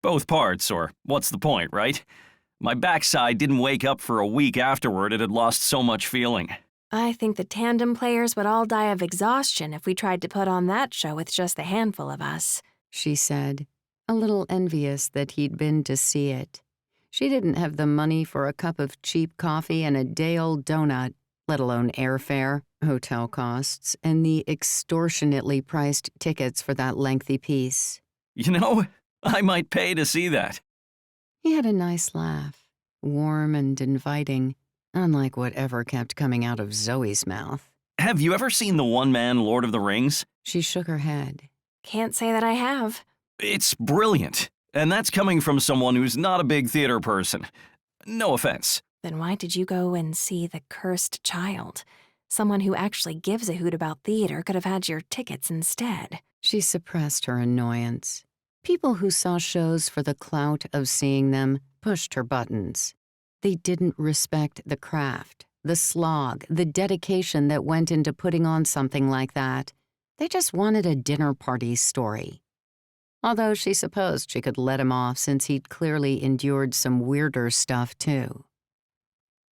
Both parts, or what's the point, right? My backside didn't wake up for a week afterward. It had lost so much feeling. I think the Tandem Players would all die of exhaustion if we tried to put on that show with just a handful of us, she said, a little envious that he'd been to see it. She didn't have the money for a cup of cheap coffee and a day-old donut, let alone airfare, hotel costs, and the extortionately priced tickets for that lengthy piece. You know, I might pay to see that. He had a nice laugh, warm and inviting, unlike whatever kept coming out of Zoe's mouth. Have you ever seen the one-man Lord of the Rings? She shook her head. Can't say that I have. It's brilliant, and that's coming from someone who's not a big theater person. No offense. Then why did you go and see The Cursed Child? Someone who actually gives a hoot about theater could have had your tickets instead. She suppressed her annoyance. People who saw shows for the clout of seeing them pushed her buttons. They didn't respect the craft, the slog, the dedication that went into putting on something like that. They just wanted a dinner party story. Although she supposed she could let him off since he'd clearly endured some weirder stuff, too.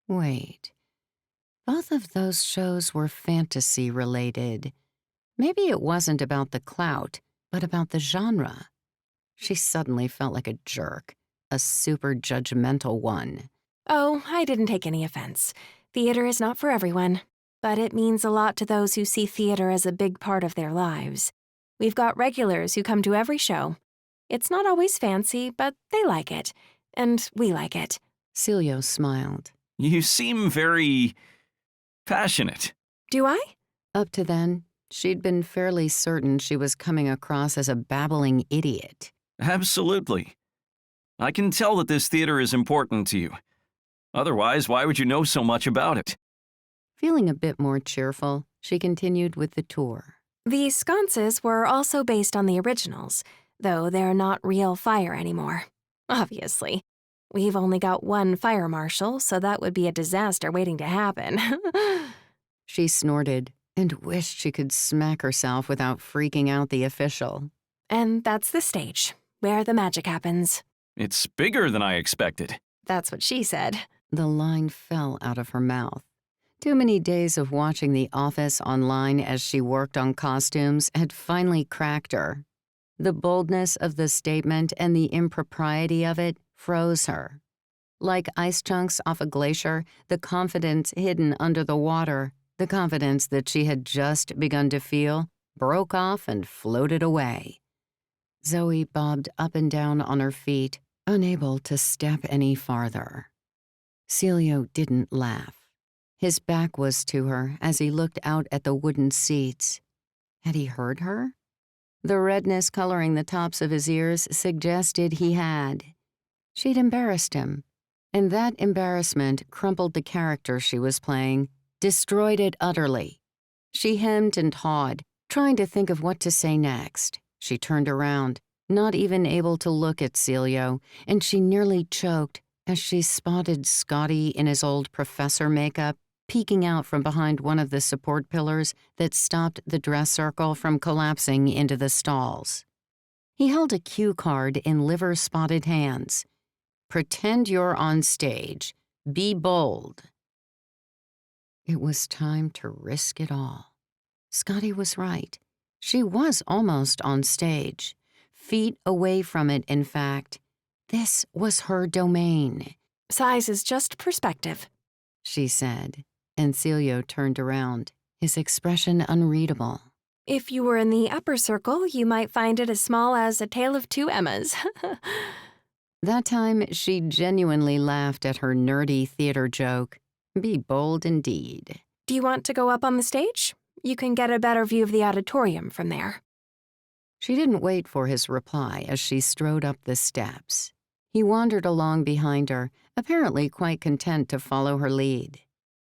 Wait. Both of those shows were fantasy-related. Maybe it wasn't about the clout, but about the genre. She suddenly felt like a jerk, a super judgmental one. Oh, I didn't take any offense. Theater is not for everyone, but it means a lot to those who see theater as a big part of their lives. We've got regulars who come to every show. It's not always fancy, but they like it, and we like it. Celio smiled. You seem very passionate. Do I? Up to then, she'd been fairly certain she was coming across as a babbling idiot. Absolutely. I can tell that this theater is important to you. Otherwise, why would you know so much about it? Feeling a bit more cheerful, she continued with the tour. The sconces were also based on the originals, though they're not real fire anymore. Obviously. We've only got one fire marshal, so that would be a disaster waiting to happen. She snorted and wished she could smack herself without freaking out the official. And that's the stage, where the magic happens. It's bigger than I expected. That's what she said. The line fell out of her mouth. Too many days of watching The Office online as she worked on costumes had finally cracked her. The boldness of the statement and the impropriety of it froze her. Like ice chunks off a glacier, the confidence hidden under the water, the confidence that she had just begun to feel, broke off and floated away. Zoe bobbed up and down on her feet, unable to step any farther. Celio didn't laugh. His back was to her as he looked out at the wooden seats. Had he heard her? The redness coloring the tops of his ears suggested he had. She'd embarrassed him, and that embarrassment crumpled the character she was playing, destroyed it utterly. She hemmed and hawed, trying to think of what to say next. She turned around, not even able to look at Celio, and she nearly choked as she spotted Scotty in his old professor makeup, peeking out from behind one of the support pillars that stopped the dress circle from collapsing into the stalls. He held a cue card in liver-spotted hands. "Pretend you're on stage. Be bold." It was time to risk it all. Scotty was right. She was almost on stage. Feet away from it, in fact. This was her domain. "Size is just perspective," she said, and Celio turned around, his expression unreadable. "If you were in the upper circle, you might find it as small as a tale of two Emmas." That time, she genuinely laughed at her nerdy theater joke. Be bold indeed. "Do you want to go up on the stage? You can get a better view of the auditorium from there." She didn't wait for his reply as she strode up the steps. He wandered along behind her, apparently quite content to follow her lead.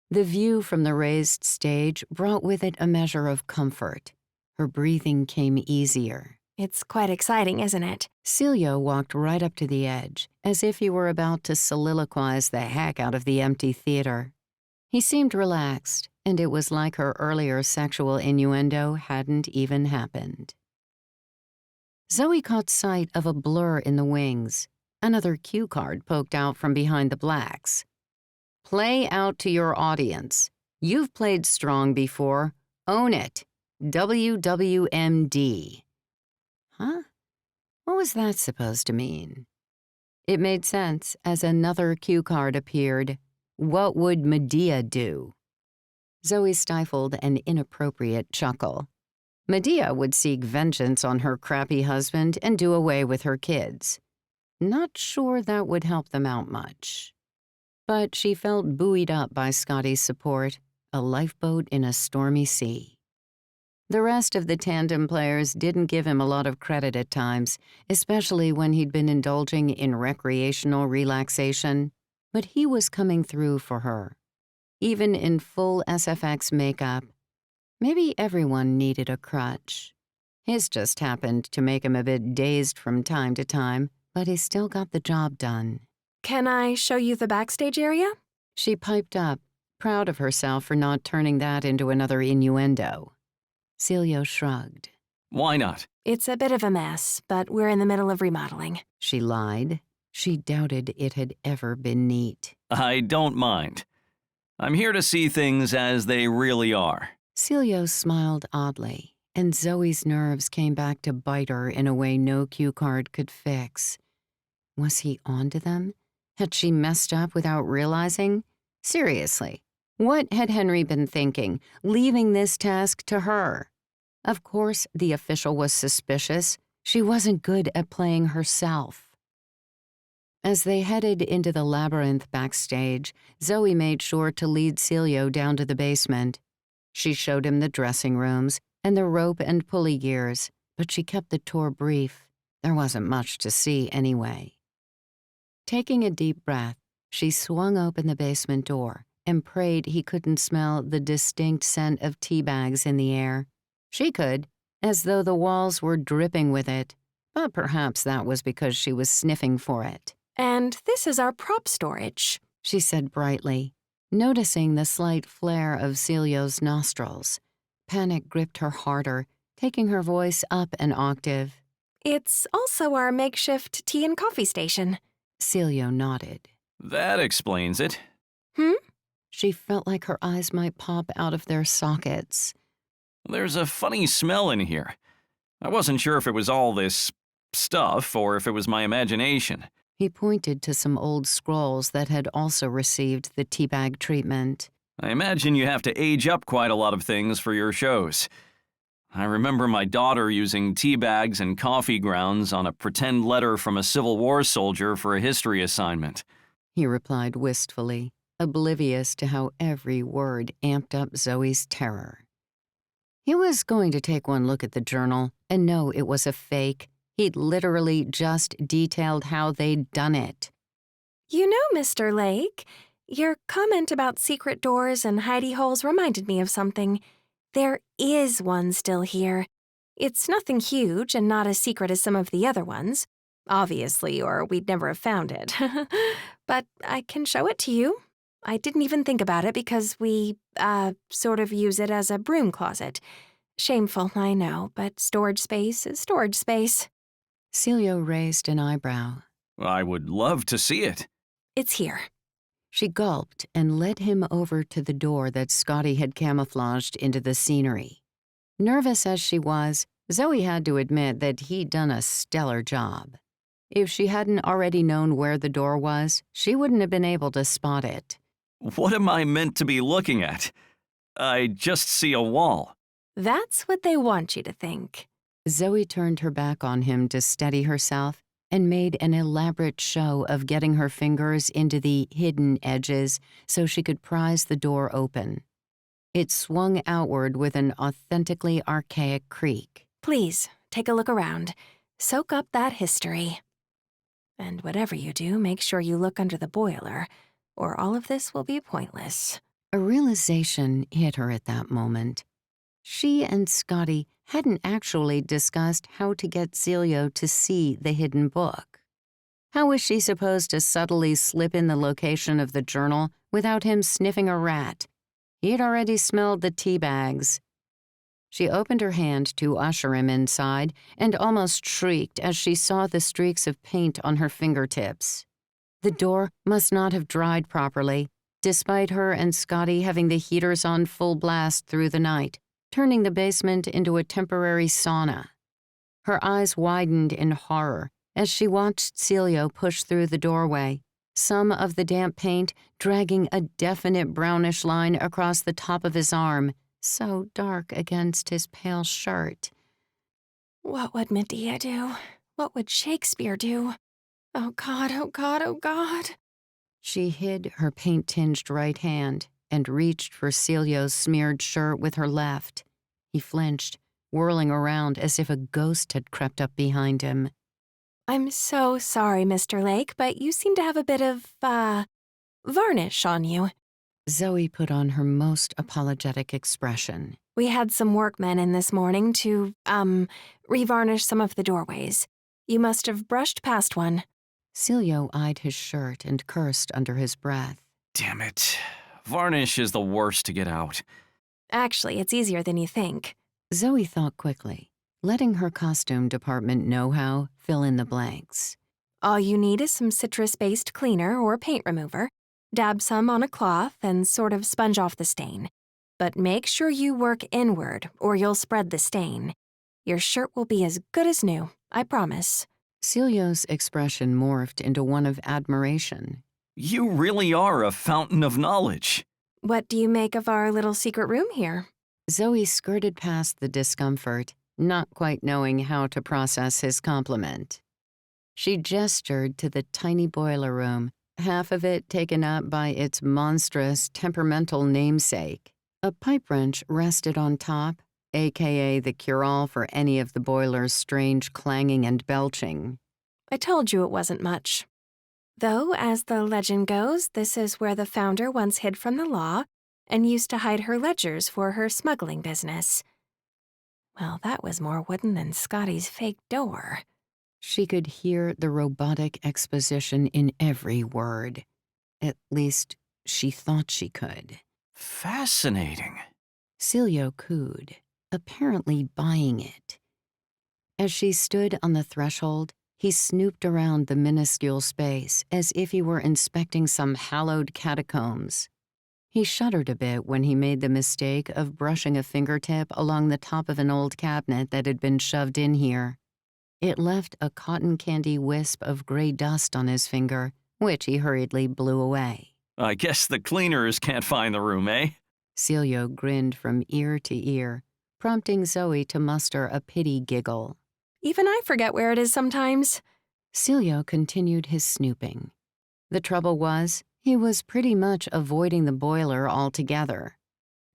The view from the raised stage brought with it a measure of comfort. Her breathing came easier. "It's quite exciting, isn't it?" Celio walked right up to the edge, as if he were about to soliloquize the heck out of the empty theater. He seemed relaxed, and it was like her earlier sexual innuendo hadn't even happened. Zoe caught sight of a blur in the wings. Another cue card poked out from behind the blacks. "Play out to your audience. You've played strong before. Own it. WWMD." Huh? What was that supposed to mean? It made sense as another cue card appeared. What would Medea do? Zoe stifled an inappropriate chuckle. Medea would seek vengeance on her crappy husband and do away with her kids. Not sure that would help them out much. But she felt buoyed up by Scotty's support, a lifeboat in a stormy sea. The rest of the Tandem Players didn't give him a lot of credit at times, especially when he'd been indulging in recreational relaxation, but he was coming through for her. Even in full SFX makeup, maybe everyone needed a crutch. His just happened to make him a bit dazed from time to time, but he still got the job done. "Can I show you the backstage area?" She piped up, proud of herself for not turning that into another innuendo. Celio shrugged. Why not? "It's a bit of a mess, but we're in the middle of remodeling." She lied. She doubted it had ever been neat. I don't mind. I'm here to see things as they really are. Celio smiled oddly, and Zoe's nerves came back to bite her in a way no cue card could fix. Was he onto them? Had she messed up without realizing? Seriously, what had Henry been thinking, leaving this task to her? Of course, the official was suspicious. She wasn't good at playing herself. As they headed into the labyrinth backstage, Zoe made sure to lead Celio down to the basement. She showed him the dressing rooms and the rope and pulley gears, but she kept the tour brief. There wasn't much to see anyway. Taking a deep breath, she swung open the basement door and prayed he couldn't smell the distinct scent of tea bags in the air. She could, as though the walls were dripping with it, but perhaps that was because she was sniffing for it. "And this is our prop storage," she said brightly, noticing the slight flare of Celio's nostrils. Panic gripped her harder, taking her voice up an octave. "It's also our makeshift tea and coffee station." Celio nodded. That explains it. "Hmm?" She felt like her eyes might pop out of their sockets. There's a funny smell in here. I wasn't sure if it was all this stuff or if it was my imagination. He pointed to some old scrolls that had also received the teabag treatment. I imagine you have to age up quite a lot of things for your shows. I remember my daughter using tea bags and coffee grounds on a pretend letter from a Civil War soldier for a history assignment. He replied wistfully, oblivious to how every word amped up Zoe's terror. He was going to take one look at the journal and know it was a fake. He'd literally just detailed how they'd done it. You know, Mr. Lake, your comment about secret doors and hidey holes reminded me of something. There is one still here. It's nothing huge and not as secret as some of the other ones, obviously, or we'd never have found it. But I can show it to you. I didn't even think about it because we, sort of use it as a broom closet. Shameful, I know, but storage space is storage space. Celio raised an eyebrow. I would love to see it. It's here. She gulped and led him over to the door that Scotty had camouflaged into the scenery. Nervous as she was, Zoe had to admit that he'd done a stellar job. If she hadn't already known where the door was, she wouldn't have been able to spot it. What am I meant to be looking at? I just see a wall. That's what they want you to think. Zoe turned her back on him to steady herself and made an elaborate show of getting her fingers into the hidden edges so she could prise the door open. It swung outward with an authentically archaic creak. Please, take a look around. Soak up that history. And whatever you do, make sure you look under the boiler, or all of this will be pointless. A realization hit her at that moment. She and Scotty hadn't actually discussed how to get Celio to see the hidden book. How was she supposed to subtly slip in the location of the journal without him sniffing a rat? He'd already smelled the tea bags. She opened her hand to usher him inside and almost shrieked as she saw the streaks of paint on her fingertips. The door must not have dried properly, despite her and Scotty having the heaters on full blast through the night, turning the basement into a temporary sauna. Her eyes widened in horror as she watched Celio push through the doorway, some of the damp paint dragging a definite brownish line across the top of his arm, so dark against his pale shirt. What would Medea do? What would Shakespeare do? Oh God, oh God, oh God. She hid her paint-tinged right hand and reached for Celio's smeared shirt with her left. He flinched, whirling around as if a ghost had crept up behind him. I'm so sorry, Mr. Lake, but you seem to have a bit of, varnish on you. Zoe put on her most apologetic expression. We had some workmen in this morning to, revarnish some of the doorways. You must have brushed past one. Celio eyed his shirt and cursed under his breath. Damn it. Varnish is the worst to get out. Actually, it's easier than you think. Zoe thought quickly, letting her costume department know-how fill in the blanks. All you need is some citrus-based cleaner or paint remover. Dab some on a cloth and sort of sponge off the stain. But make sure you work inward, or you'll spread the stain. Your shirt will be as good as new, I promise. Celio's expression morphed into one of admiration. You really are a fountain of knowledge. What do you make of our little secret room here? Zoe skirted past the discomfort, not quite knowing how to process his compliment. She gestured to the tiny boiler room, half of it taken up by its monstrous, temperamental namesake. A pipe wrench rested on top, aka the cure-all for any of the boiler's strange clanging and belching. I told you it wasn't much. Though, as the legend goes, this is where the founder once hid from the law and used to hide her ledgers for her smuggling business. Well, that was more wooden than Scotty's fake door. She could hear the robotic exposition in every word. At least, she thought she could. Fascinating. Celio cooed, apparently buying it. As she stood on the threshold, he snooped around the minuscule space as if he were inspecting some hallowed catacombs. He shuddered a bit when he made the mistake of brushing a fingertip along the top of an old cabinet that had been shoved in here. It left a cotton candy wisp of gray dust on his finger, which he hurriedly blew away. I guess the cleaners can't find the room, eh? Celio grinned from ear to ear, prompting Zoe to muster a pity giggle. Even I forget where it is sometimes. Celio continued his snooping. The trouble was, he was pretty much avoiding the boiler altogether.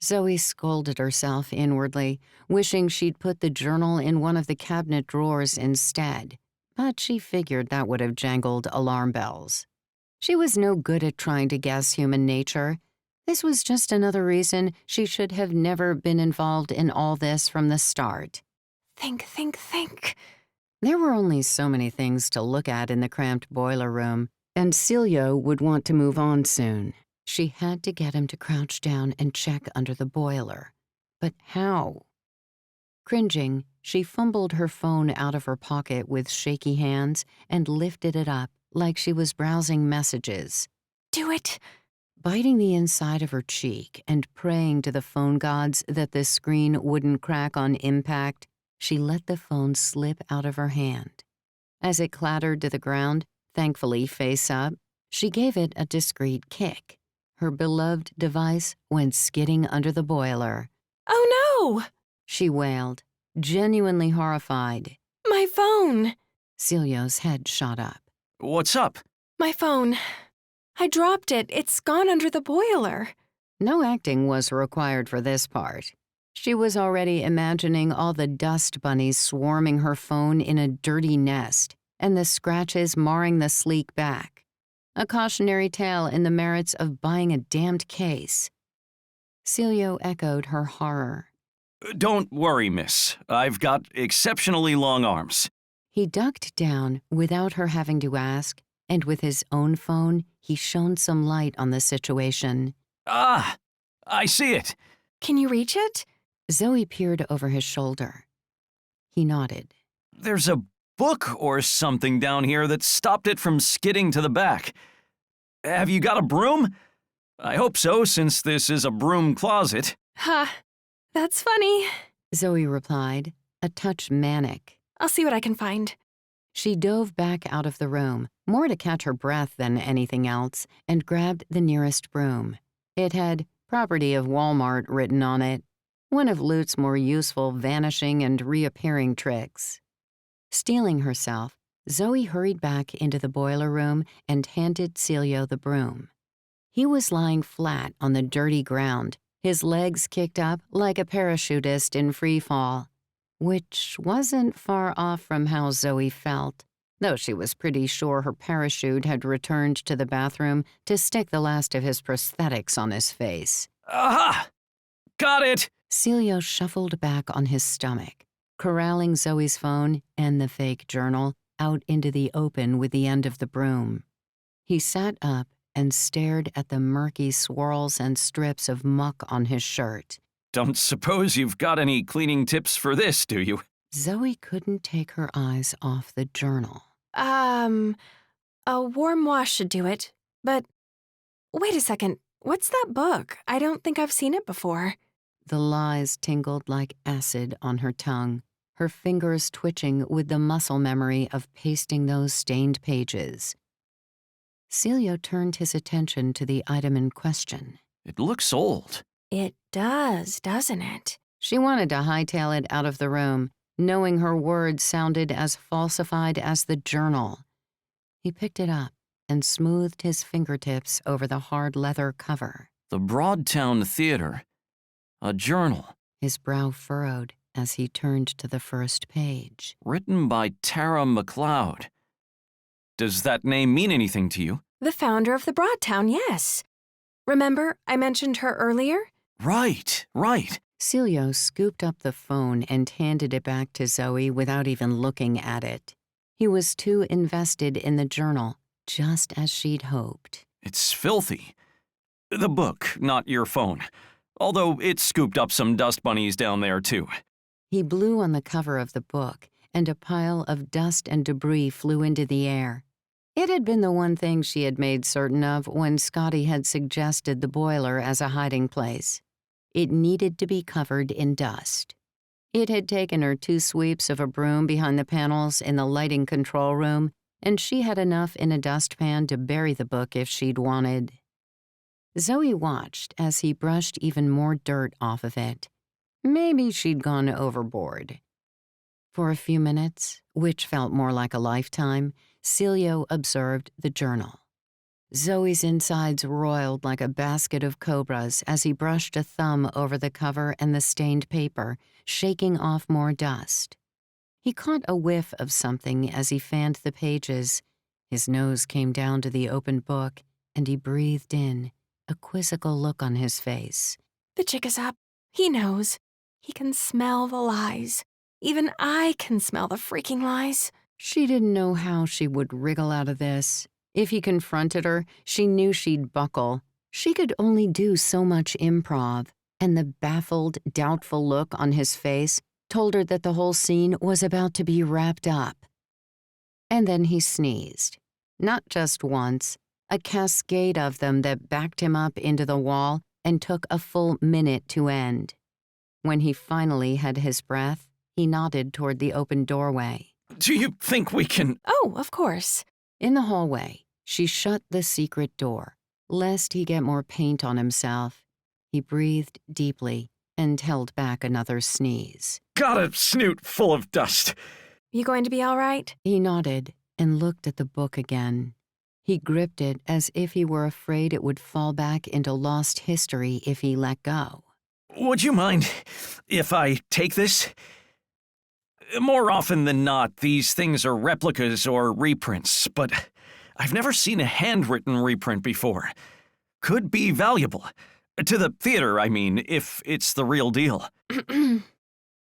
Zoe scolded herself inwardly, wishing she'd put the journal in one of the cabinet drawers instead, but she figured that would have jangled alarm bells. She was no good at trying to guess human nature. This was just another reason she should have never been involved in all this from the start. Think. There were only so many things to look at in the cramped boiler room, and Celio would want to move on soon. She had to get him to crouch down and check under the boiler. But how? Cringing, she fumbled her phone out of her pocket with shaky hands and lifted it up like she was browsing messages. Do it. Biting the inside of her cheek and praying to the phone gods that the screen wouldn't crack on impact, she let the phone slip out of her hand. As it clattered to the ground, thankfully face up, she gave it a discreet kick. Her beloved device went skidding under the boiler. Oh no! She wailed, genuinely horrified. My phone! Celio's head shot up. What's up? My phone. I dropped it. It's gone under the boiler. No acting was required for this part. She was already imagining all the dust bunnies swarming her phone in a dirty nest, and the scratches marring the sleek back. A cautionary tale in the merits of buying a damned case. Celio echoed her horror. Don't worry, miss. I've got exceptionally long arms. He ducked down without her having to ask, and with his own phone, he shone some light on the situation. Ah, I see it. Can you reach it? Zoe peered over his shoulder. He nodded. There's a book or something down here that stopped it from skidding to the back. Have you got a broom? I hope so, since this is a broom closet. Ha, that's funny. Zoe replied, a touch manic. I'll see what I can find. She dove back out of the room, more to catch her breath than anything else, and grabbed the nearest broom. It had "Property of Walmart" written on it, one of Loot's more useful vanishing and reappearing tricks. Steeling herself, Zoe hurried back into the boiler room and handed Celio the broom. He was lying flat on the dirty ground, his legs kicked up like a parachutist in free fall, which wasn't far off from how Zoe felt, though she was pretty sure her parachute had returned to the bathroom to stick the last of his prosthetics on his face. Aha! Got it! Celio shuffled back on his stomach, corralling Zoe's phone and the fake journal out into the open with the end of the broom. He sat up and stared at the murky swirls and strips of muck on his shirt. Don't suppose you've got any cleaning tips for this, do you? Zoe couldn't take her eyes off the journal. A warm wash should do it. But wait a second. What's that book? I don't think I've seen it before. The lies tingled like acid on her tongue, her fingers twitching with the muscle memory of pasting those stained pages. Celio turned his attention to the item in question. It looks old. It does, doesn't it? She wanted to hightail it out of the room, knowing her words sounded as falsified as the journal. He picked it up and smoothed his fingertips over the hard leather cover. The Broadtown Theater. A journal. His brow furrowed as he turned to the first page. Written by Tara McLeod. Does that name mean anything to you? The founder of the Broadtown, yes. Remember, I mentioned her earlier? Right. Celio scooped up the phone and handed it back to Zoe without even looking at it. He was too invested in the journal, just as she'd hoped. It's filthy. The book, not your phone. Although it scooped up some dust bunnies down there, too. He blew on the cover of the book, and a pile of dust and debris flew into the air. It had been the one thing she had made certain of when Scotty had suggested the boiler as a hiding place. It needed to be covered in dust. It had taken her 2 sweeps of a broom behind the panels in the lighting control room, and she had enough in a dustpan to bury the book if she'd wanted. Zoe watched as he brushed even more dirt off of it. Maybe she'd gone overboard. For a few minutes, which felt more like a lifetime, Celio observed the journal. Zoe's insides roiled like a basket of cobras as he brushed a thumb over the cover and the stained paper, shaking off more dust. He caught a whiff of something as he fanned the pages. His nose came down to the open book, and he breathed in, a quizzical look on his face. The chick is up. He knows. He can smell the lies. Even I can smell the freaking lies. She didn't know how she would wriggle out of this. If he confronted her, she knew she'd buckle. She could only do so much improv, and the baffled, doubtful look on his face told her that the whole scene was about to be wrapped up. And then he sneezed. Not just once, a cascade of them that backed him up into the wall and took a full minute to end. When he finally had his breath, he nodded toward the open doorway. Do you think we can... Oh, of course. In the hallway, she shut the secret door, lest he get more paint on himself. He breathed deeply and held back another sneeze. Got a snoot full of dust. You going to be all right? He nodded and looked at the book again. He gripped it as if he were afraid it would fall back into lost history if he let go. Would you mind if I take this? More often than not, these things are replicas or reprints, but I've never seen a handwritten reprint before. Could be valuable. To the theater, I mean, if it's the real deal.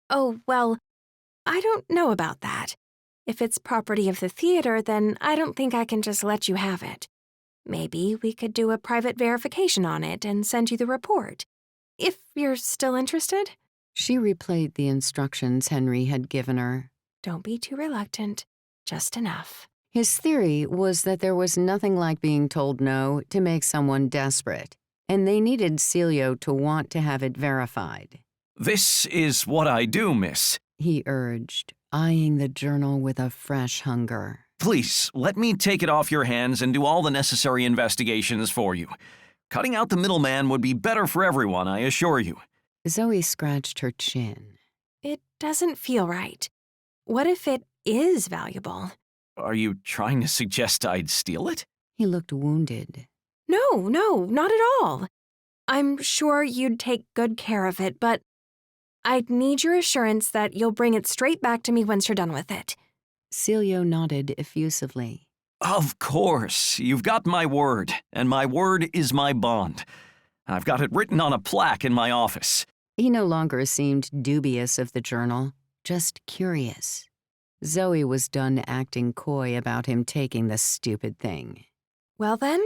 Oh, well, I don't know about that. If it's property of the theater, then I don't think I can just let you have it. Maybe we could do a private verification on it and send you the report. If you're still interested. She replayed the instructions Henry had given her. Don't be too reluctant. Just enough. His theory was that there was nothing like being told no to make someone desperate, and they needed Celio to want to have it verified. This is what I do, miss, he urged, eyeing the journal with a fresh hunger. Please, let me take it off your hands and do all the necessary investigations for you. Cutting out the middleman would be better for everyone, I assure you. Zoe scratched her chin. It doesn't feel right. What if it is valuable? Are you trying to suggest I'd steal it? He looked wounded. No, not at all. I'm sure you'd take good care of it, but I'd need your assurance that you'll bring it straight back to me once you're done with it. Celio nodded effusively. Of course. You've got my word, and my word is my bond. I've got it written on a plaque in my office. He no longer seemed dubious of the journal, just curious. Zoe was done acting coy about him taking the stupid thing. Well then,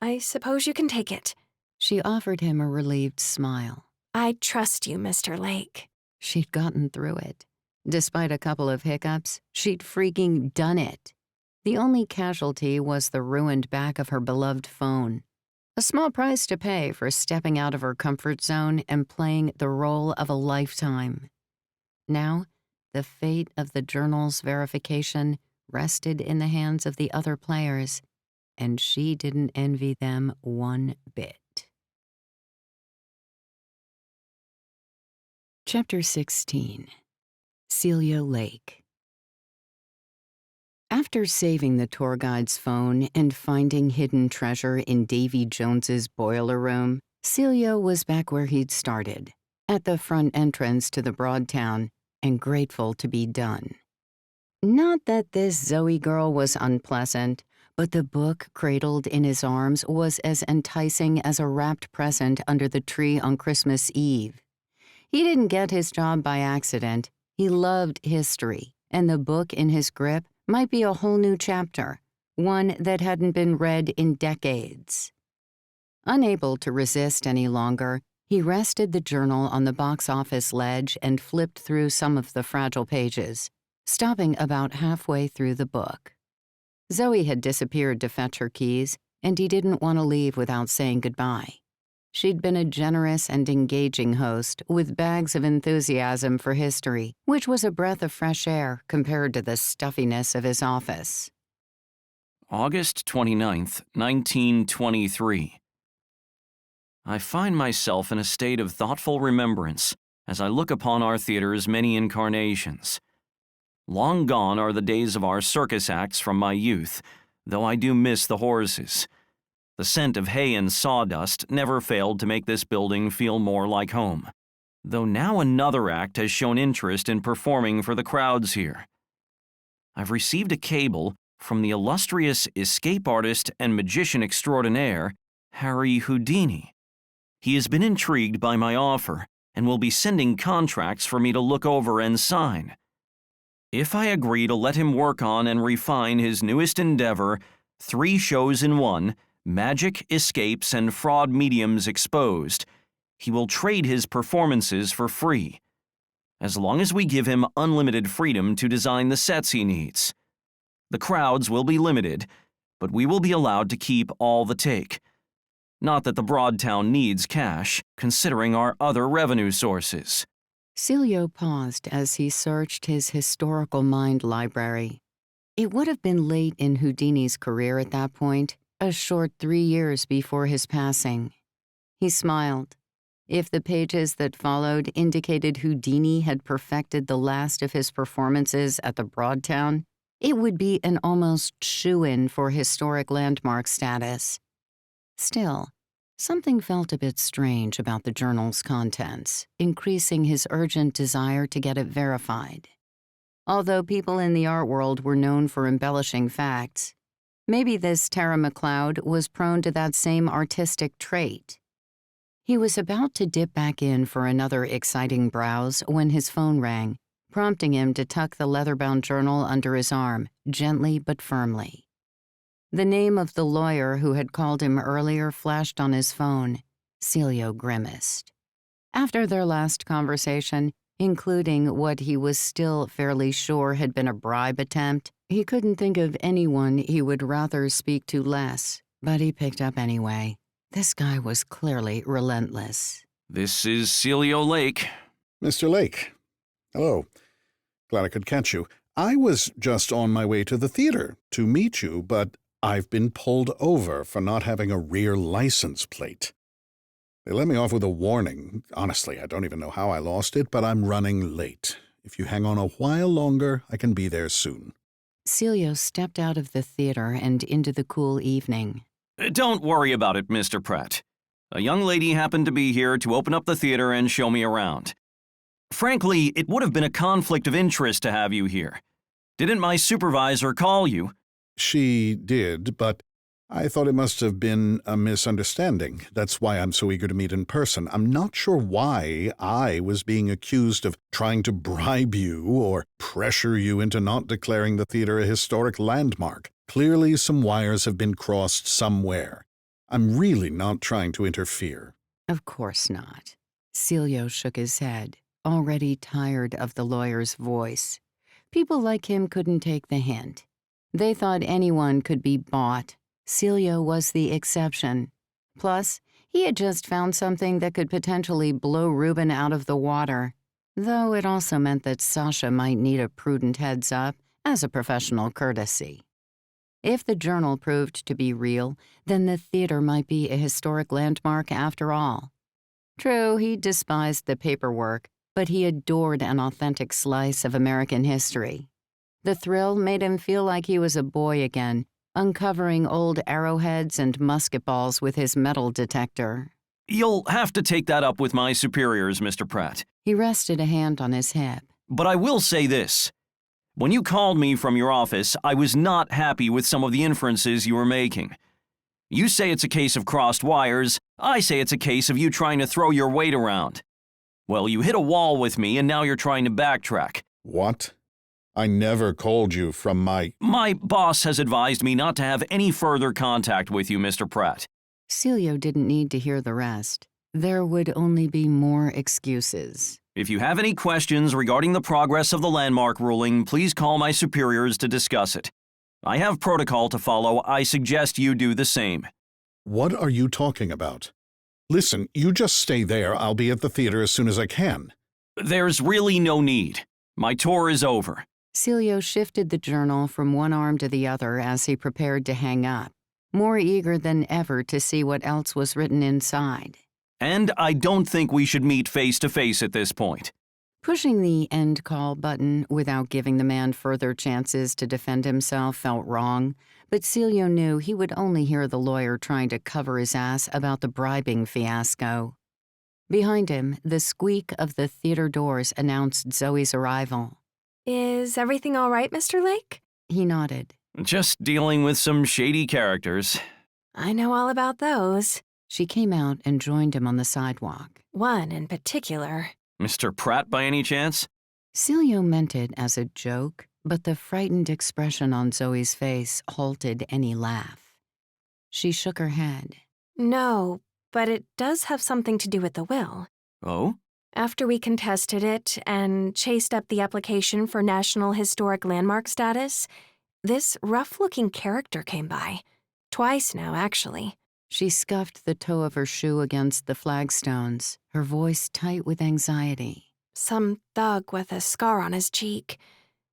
I suppose you can take it. She offered him a relieved smile. I trust you, Mr. Lake. She'd gotten through it. Despite a couple of hiccups, she'd freaking done it. The only casualty was the ruined back of her beloved phone. A small price to pay for stepping out of her comfort zone and playing the role of a lifetime. Now, the fate of the journal's verification rested in the hands of the other players, and she didn't envy them one bit. Chapter 16. Celio Lake. After saving the tour guide's phone and finding hidden treasure in Davy Jones's boiler room, Celio was back where he'd started, at the front entrance to the Broadtown, and grateful to be done. Not that this Zoe girl was unpleasant, but the book cradled in his arms was as enticing as a wrapped present under the tree on Christmas Eve. He didn't get his job by accident. He loved history, and the book in his grip might be a whole new chapter, one that hadn't been read in decades. Unable to resist any longer, he rested the journal on the box office ledge and flipped through some of the fragile pages, stopping about halfway through the book. Zoe had disappeared to fetch her keys, and he didn't want to leave without saying goodbye. She'd been a generous and engaging host with bags of enthusiasm for history, which was a breath of fresh air compared to the stuffiness of his office. August 29th, 1923. I find myself in a state of thoughtful remembrance as I look upon our theater's many incarnations. Long gone are the days of our circus acts from my youth, though I do miss the horses. The scent of hay and sawdust never failed to make this building feel more like home, though now another act has shown interest in performing for the crowds here. I've received a cable from the illustrious escape artist and magician extraordinaire, Harry Houdini. He has been intrigued by my offer and will be sending contracts for me to look over and sign. If I agree to let him work on and refine his newest endeavor, 3 shows in 1, Magic, Escapes, and Fraud Mediums Exposed, he will trade his performances for free, as long as we give him unlimited freedom to design the sets he needs. The crowds will be limited, but we will be allowed to keep all the take. Not that the Broadtown needs cash, considering our other revenue sources. Celio paused as he searched his historical mind library. It would have been late in Houdini's career at that point, a short 3 years before his passing. He smiled. If the pages that followed indicated Houdini had perfected the last of his performances at the Broadtown, it would be an almost shoo-in for historic landmark status. Still, something felt a bit strange about the journal's contents, increasing his urgent desire to get it verified. Although people in the art world were known for embellishing facts, maybe this Tara McLeod was prone to that same artistic trait. He was about to dip back in for another exciting browse when his phone rang, prompting him to tuck the leather-bound journal under his arm, gently but firmly. The name of the lawyer who had called him earlier flashed on his phone. Celio grimaced. After their last conversation, including what he was still fairly sure had been a bribe attempt, he couldn't think of anyone he would rather speak to less, but he picked up anyway. This guy was clearly relentless. This is Celio Lake. Mr. Lake. Hello. Glad I could catch you. I was just on my way to the theater to meet you, but I've been pulled over for not having a rear license plate. They let me off with a warning. Honestly, I don't even know how I lost it, but I'm running late. If you hang on a while longer, I can be there soon. Celio stepped out of the theater and into the cool evening. Don't worry about it, Mr. Pratt. A young lady happened to be here to open up the theater and show me around. Frankly, it would have been a conflict of interest to have you here. Didn't my supervisor call you? She did, but I thought it must have been a misunderstanding. That's why I'm so eager to meet in person. I'm not sure why I was being accused of trying to bribe you or pressure you into not declaring the theater a historic landmark. Clearly, some wires have been crossed somewhere. I'm really not trying to interfere. Of course not. Celio shook his head, already tired of the lawyer's voice. People like him couldn't take the hint. They thought anyone could be bought. Celio was the exception. Plus, he had just found something that could potentially blow Reuben out of the water, though it also meant that Sasha might need a prudent heads-up as a professional courtesy. If the journal proved to be real, then the theater might be a historic landmark after all. True, he despised the paperwork, but he adored an authentic slice of American history. The thrill made him feel like he was a boy again, uncovering old arrowheads and musket balls with his metal detector. You'll have to take that up with my superiors, Mr. Pratt. He rested a hand on his hip. But I will say this. When you called me from your office, I was not happy with some of the inferences you were making. You say it's a case of crossed wires. I say it's a case of you trying to throw your weight around. Well, you hit a wall with me, and now you're trying to backtrack. What? I never called you from my... My boss has advised me not to have any further contact with you, Mr. Pratt. Celio didn't need to hear the rest. There would only be more excuses. If you have any questions regarding the progress of the landmark ruling, please call my superiors to discuss it. I have protocol to follow. I suggest you do the same. What are you talking about? Listen, you just stay there. I'll be at the theater as soon as I can. There's really no need. My tour is over. Celio shifted the journal from one arm to the other as he prepared to hang up, more eager than ever to see what else was written inside. And I don't think we should meet face to face at this point. Pushing the end call button without giving the man further chances to defend himself felt wrong, but Celio knew he would only hear the lawyer trying to cover his ass about the bribing fiasco. Behind him, the squeak of the theater doors announced Zoe's arrival. Is everything all right, Mr. Lake? He nodded. Just dealing with some shady characters. I know all about those. She came out and joined him on the sidewalk. One in particular. Mr. Pratt, by any chance? Celio meant it as a joke, but the frightened expression on Zoe's face halted any laugh. She shook her head. No, but it does have something to do with the will. Oh? After we contested it and chased up the application for National Historic Landmark status, this rough-looking character came by. Twice now, actually. She scuffed the toe of her shoe against the flagstones, her voice tight with anxiety. Some thug with a scar on his cheek.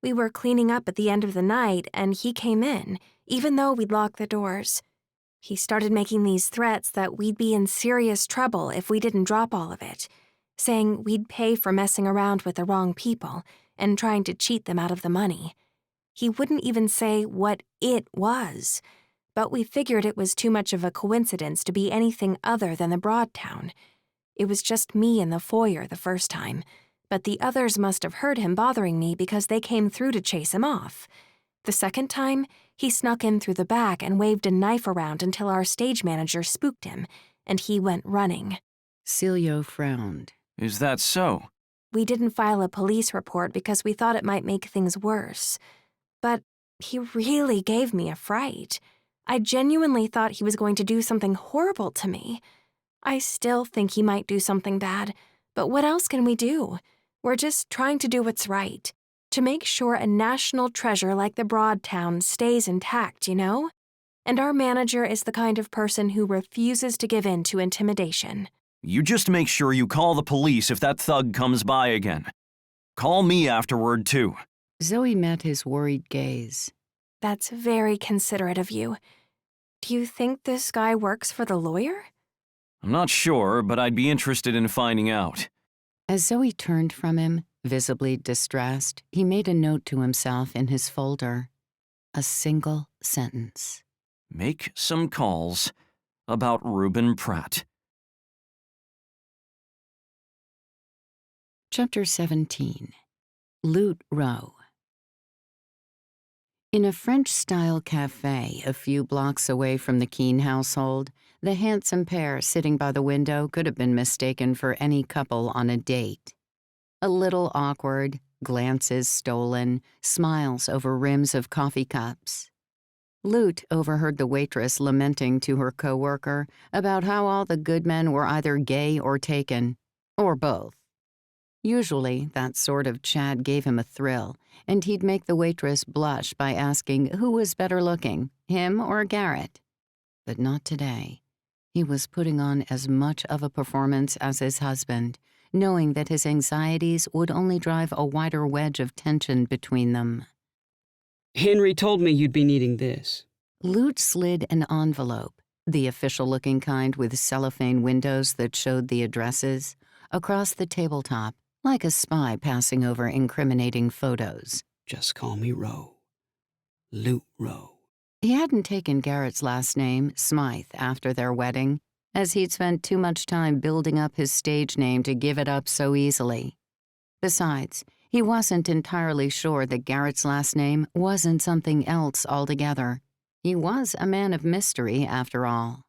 We were cleaning up at the end of the night, and he came in, even though we'd locked the doors. He started making these threats that we'd be in serious trouble if we didn't drop all of it, saying we'd pay for messing around with the wrong people and trying to cheat them out of the money. He wouldn't even say what it was, but we figured it was too much of a coincidence to be anything other than the Broadtown. It was just me in the foyer the first time, but the others must have heard him bothering me because they came through to chase him off. The second time, he snuck in through the back and waved a knife around until our stage manager spooked him, and he went running. Celio frowned. Is that so? We didn't file a police report because we thought it might make things worse. But he really gave me a fright. I genuinely thought he was going to do something horrible to me. I still think he might do something bad, but what else can we do? We're just trying to do what's right, to make sure a national treasure like the Broadtown stays intact, you know? And our manager is the kind of person who refuses to give in to intimidation. You just make sure you call the police if that thug comes by again. Call me afterward, too. Zoe met his worried gaze. That's very considerate of you. Do you think this guy works for the lawyer? I'm not sure, but I'd be interested in finding out. As Zoe turned from him, visibly distressed, he made a note to himself in his folder. A single sentence. Make some calls about Reuben Pratt. Chapter 17. Loot Row. In a French-style cafe a few blocks away from the Keene household, the handsome pair sitting by the window could have been mistaken for any couple on a date. A little awkward, glances stolen, smiles over rims of coffee cups. Lute overheard the waitress lamenting to her coworker about how all the good men were either gay or taken, or both. Usually, that sort of chat gave him a thrill, and he'd make the waitress blush by asking who was better looking, him or Garrett. But not today. He was putting on as much of a performance as his husband, knowing that his anxieties would only drive a wider wedge of tension between them. Henry told me you'd be needing this. Lute slid an envelope, the official-looking kind with cellophane windows that showed the addresses, across the tabletop, like a spy passing over incriminating photos. Just call me Rowe. Loot Rowe. He hadn't taken Garrett's last name, Smythe, after their wedding, as he'd spent too much time building up his stage name to give it up so easily. Besides, he wasn't entirely sure that Garrett's last name wasn't something else altogether. He was a man of mystery, after all.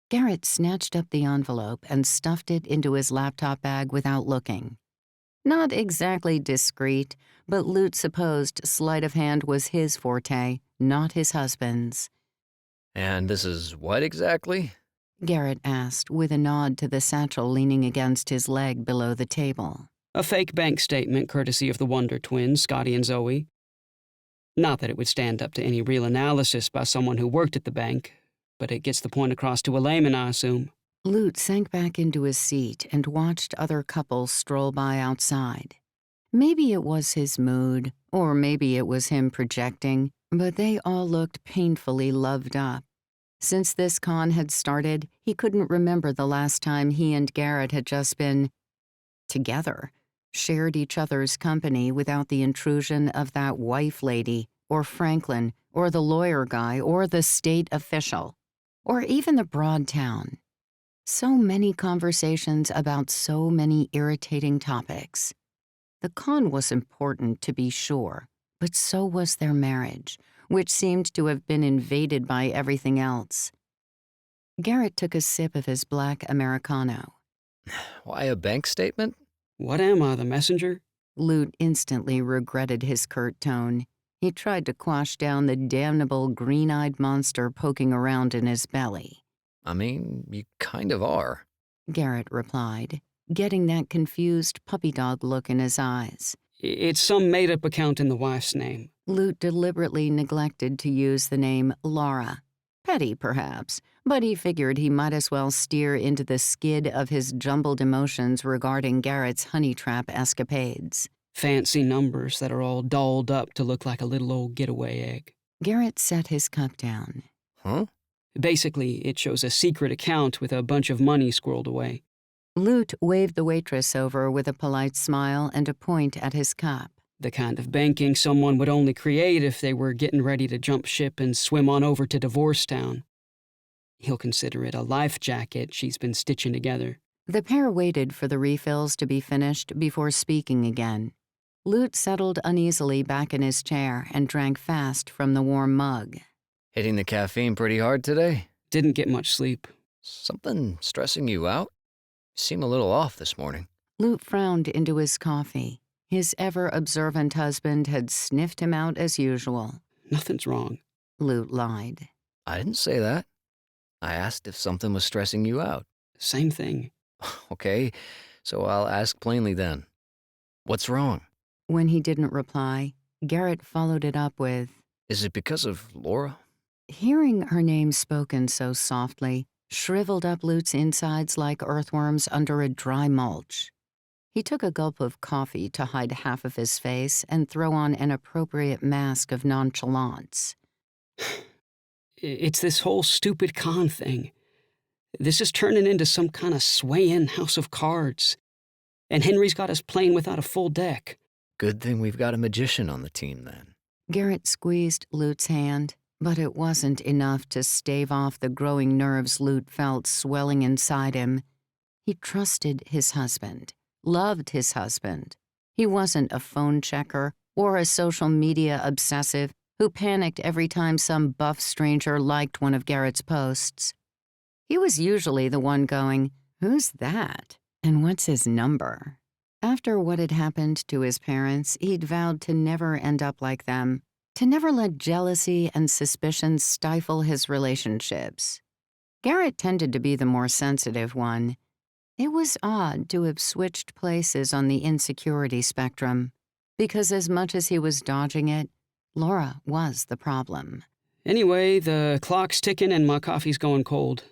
Garrett snatched up the envelope and stuffed it into his laptop bag without looking. Not exactly discreet, but Lute supposed sleight of hand was his forte, not his husband's. And this is what exactly? Garrett asked, with a nod to the satchel leaning against his leg below the table. A fake bank statement courtesy of the Wonder Twins, Scotty and Zoe. Not that it would stand up to any real analysis by someone who worked at the bank, but it gets the point across to a layman, I assume. Lute sank back into his seat and watched other couples stroll by outside. Maybe it was his mood, or maybe it was him projecting, but they all looked painfully loved up. Since this con had started, he couldn't remember the last time he and Garrett had just been together, shared each other's company without the intrusion of that wife lady, or Franklin, or the lawyer guy, or the state official, or even the broad town. So many conversations about so many irritating topics. The con was important, to be sure, but so was their marriage, which seemed to have been invaded by everything else. Garrett took a sip of his black Americano. Why a bank statement? What am I, the messenger? Lute instantly regretted his curt tone. He tried to quash down the damnable green-eyed monster poking around in his belly. I mean, you kind of are. Garrett replied, getting that confused puppy dog look in his eyes. It's some made-up account in the wife's name. Lute deliberately neglected to use the name Laura. Petty, perhaps, but he figured he might as well steer into the skid of his jumbled emotions regarding Garrett's honey trap escapades. Fancy numbers that are all dolled up to look like a little old getaway egg. Garrett set his cup down. Huh? Basically, it shows a secret account with a bunch of money squirreled away. Lute waved the waitress over with a polite smile and a point at his cup. The kind of banking someone would only create if they were getting ready to jump ship and swim on over to Divorce Town. He'll consider it a life jacket she's been stitching together. The pair waited for the refills to be finished before speaking again. Lute settled uneasily back in his chair and drank fast from the warm mug. Hitting the caffeine pretty hard today? Didn't get much sleep. Something stressing you out? You seem a little off this morning. Lute frowned into his coffee. His ever-observant husband had sniffed him out as usual. Nothing's wrong. Lute lied. I didn't say that. I asked if something was stressing you out. Same thing. Okay, so I'll ask plainly then. What's wrong? When he didn't reply, Garrett followed it up with, Is it because of Laura? Hearing her name spoken so softly shriveled up Lute's insides like earthworms under a dry mulch. He took a gulp of coffee to hide half of his face and throw on an appropriate mask of nonchalance. It's this whole stupid con thing. This is turning into some kind of swaying house of cards. And Henry's got us playing without a full deck. Good thing we've got a magician on the team then. Garrett squeezed Lute's hand, but it wasn't enough to stave off the growing nerves Lute felt swelling inside him. He trusted his husband, loved his husband. He wasn't a phone checker or a social media obsessive who panicked every time some buff stranger liked one of Garrett's posts. He was usually the one going, "Who's that? And what's his number?" After what had happened to his parents, he'd vowed to never end up like them, to never let jealousy and suspicion stifle his relationships. Garrett tended to be the more sensitive one. It was odd to have switched places on the insecurity spectrum, because as much as he was dodging it, Laura was the problem. Anyway, the clock's ticking and my coffee's going cold.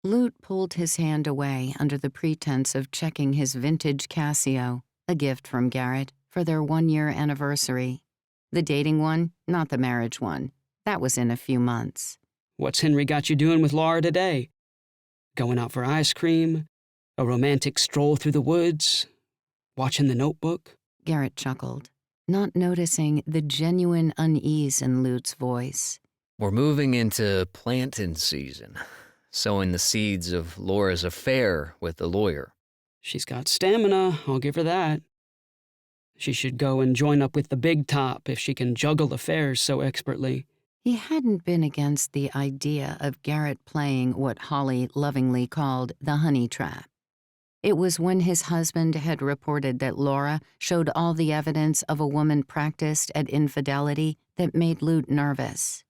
Lute pulled his hand away under the pretense of checking his vintage Casio, a gift from Garrett, for their 1-year anniversary. The dating one, not the marriage one. That was in a few months. What's Henry got you doing with Laura today? Going out for ice cream? A romantic stroll through the woods? Watching The Notebook? Garrett chuckled, not noticing the genuine unease in Lute's voice. We're moving into planting season, sowing the seeds of Laura's affair with the lawyer. She's got stamina, I'll give her that. She should go and join up with the big top if she can juggle affairs so expertly. He hadn't been against the idea of Garrett playing what Holly lovingly called the honey trap. It was when his husband had reported that Laura showed all the evidence of a woman practiced at infidelity that made Lute nervous.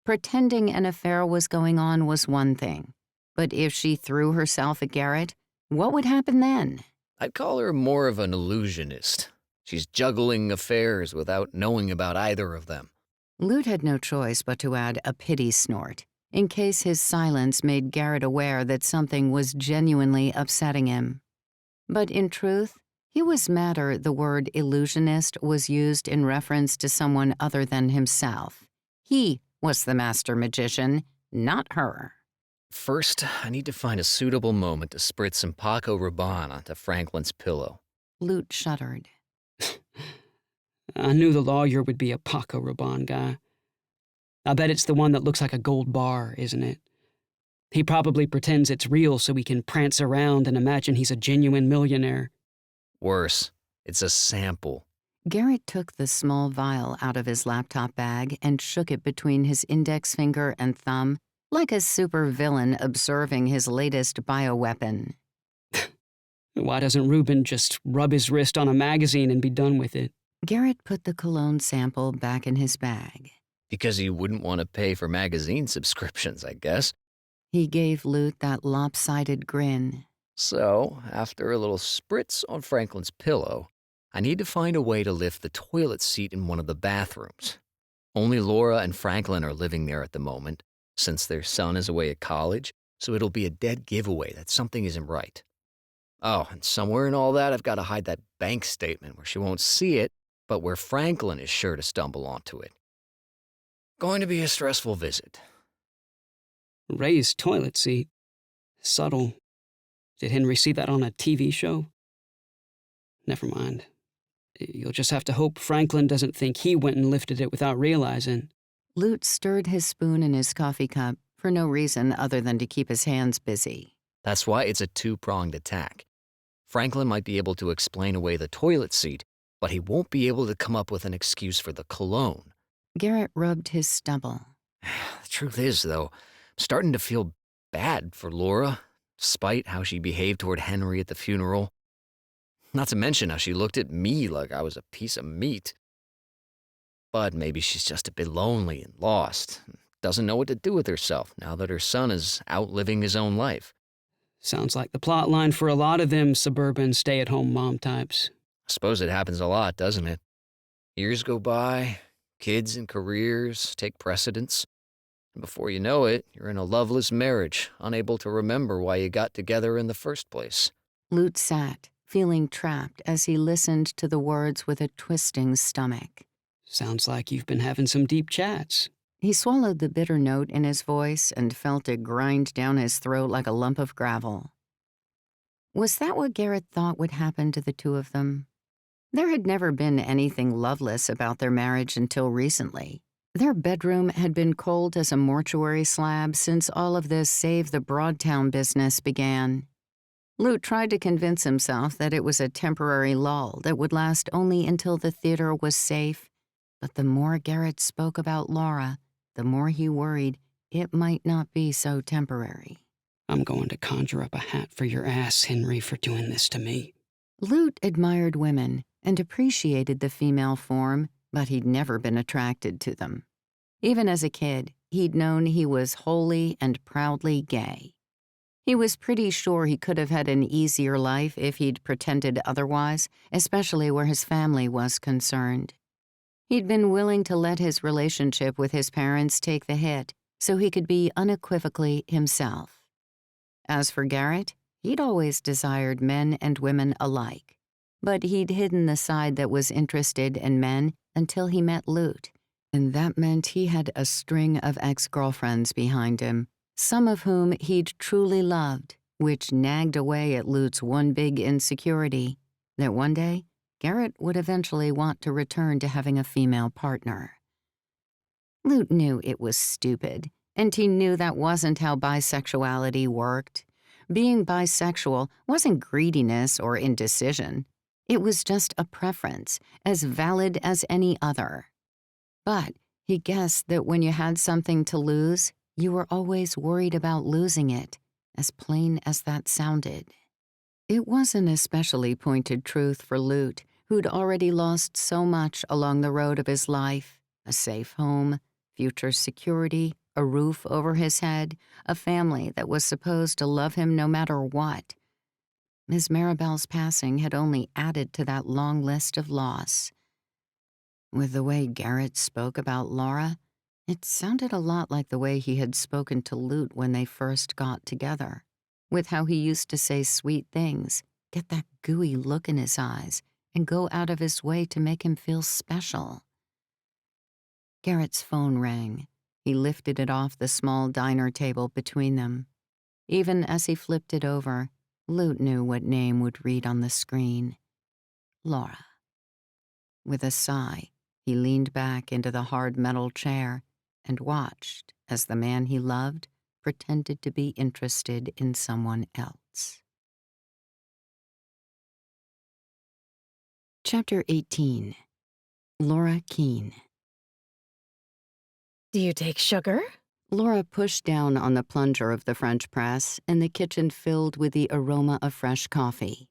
Pretending an affair was going on was one thing, but if she threw herself at Garrett, what would happen then? I'd call her more of an illusionist. She's juggling affairs without knowing about either of them. Lute had no choice but to add a pity snort, in case his silence made Garrett aware that something was genuinely upsetting him. But in truth, he was madder the word illusionist was used in reference to someone other than himself. He was the master magician, not her. First, I need to find a suitable moment to spritz some Paco Rabanne onto Franklin's pillow. Lute shuddered. I knew the lawyer would be a Paco Rabanne guy. I bet it's the one that looks like a gold bar, isn't it? He probably pretends it's real so he can prance around and imagine he's a genuine millionaire. Worse, it's a sample. Garrett took the small vial out of his laptop bag and shook it between his index finger and thumb, like a supervillain observing his latest bioweapon. Why doesn't Reuben just rub his wrist on a magazine and be done with it? Garrett put the cologne sample back in his bag. Because he wouldn't want to pay for magazine subscriptions, I guess. He gave Lute that lopsided grin. So, after a little spritz on Franklin's pillow, I need to find a way to lift the toilet seat in one of the bathrooms. Only Laura and Franklin are living there at the moment, since their son is away at college, so it'll be a dead giveaway that something isn't right. Oh, and somewhere in all that, I've got to hide that bank statement where she won't see it, but where Franklin is sure to stumble onto it. Going to be a stressful visit. Ray's toilet seat. Subtle. Did Henry see that on a TV show? Never mind. You'll just have to hope Franklin doesn't think he went and lifted it without realizing. Lute stirred his spoon in his coffee cup for no reason other than to keep his hands busy. That's why it's a two-pronged attack. Franklin might be able to explain away the toilet seat, but he won't be able to come up with an excuse for the cologne. Garrett rubbed his stubble. The truth is, though, I'm starting to feel bad for Laura, despite how she behaved toward Henry at the funeral. Not to mention how she looked at me like I was a piece of meat. But maybe she's just a bit lonely and lost, doesn't know what to do with herself now that her son is out living his own life. Sounds like the plot line for a lot of them suburban stay-at-home mom types. I suppose it happens a lot, doesn't it? Years go by, kids and careers take precedence, and before you know it, you're in a loveless marriage, unable to remember why you got together in the first place. Lute sat, feeling trapped as he listened to the words with a twisting stomach. Sounds like you've been having some deep chats. He swallowed the bitter note in his voice and felt it grind down his throat like a lump of gravel. Was that what Garrett thought would happen to the two of them? There had never been anything loveless about their marriage until recently. Their bedroom had been cold as a mortuary slab since all of this save the Broadtown business began. Lute tried to convince himself that it was a temporary lull that would last only until the theater was safe, but the more Garrett spoke about Laura, the more he worried it might not be so temporary. I'm going to conjure up a hat for your ass, Henry, for doing this to me. Lute admired women and appreciated the female form, but he'd never been attracted to them. Even as a kid, he'd known he was wholly and proudly gay. He was pretty sure he could have had an easier life if he'd pretended otherwise, especially where his family was concerned. He'd been willing to let his relationship with his parents take the hit so he could be unequivocally himself. As for Garrett, he'd always desired men and women alike, but he'd hidden the side that was interested in men until he met Lute, and that meant he had a string of ex-girlfriends behind him, some of whom he'd truly loved, which nagged away at Lute's one big insecurity, that one day Garrett would eventually want to return to having a female partner. Lute knew it was stupid, and he knew that wasn't how bisexuality worked. Being bisexual wasn't greediness or indecision. It was just a preference, as valid as any other. But he guessed that when you had something to lose, you were always worried about losing it, as plain as that sounded. It was an especially pointed truth for Lute, who'd already lost so much along the road of his life: a safe home, future security, a roof over his head, a family that was supposed to love him no matter what. Ms. Maribel's passing had only added to that long list of loss. With the way Garrett spoke about Laura, it sounded a lot like the way he had spoken to Lute when they first got together, with how he used to say sweet things, get that gooey look in his eyes, and go out of his way to make him feel special. Garrett's phone rang. He lifted it off the small diner table between them. Even as he flipped it over, Lute knew what name would read on the screen. Laura. With a sigh, he leaned back into the hard metal chair and watched as the man he loved pretended to be interested in someone else. Chapter 18. Laura Keene. Do you take sugar? Laura pushed down on the plunger of the French press, and the kitchen filled with the aroma of fresh coffee.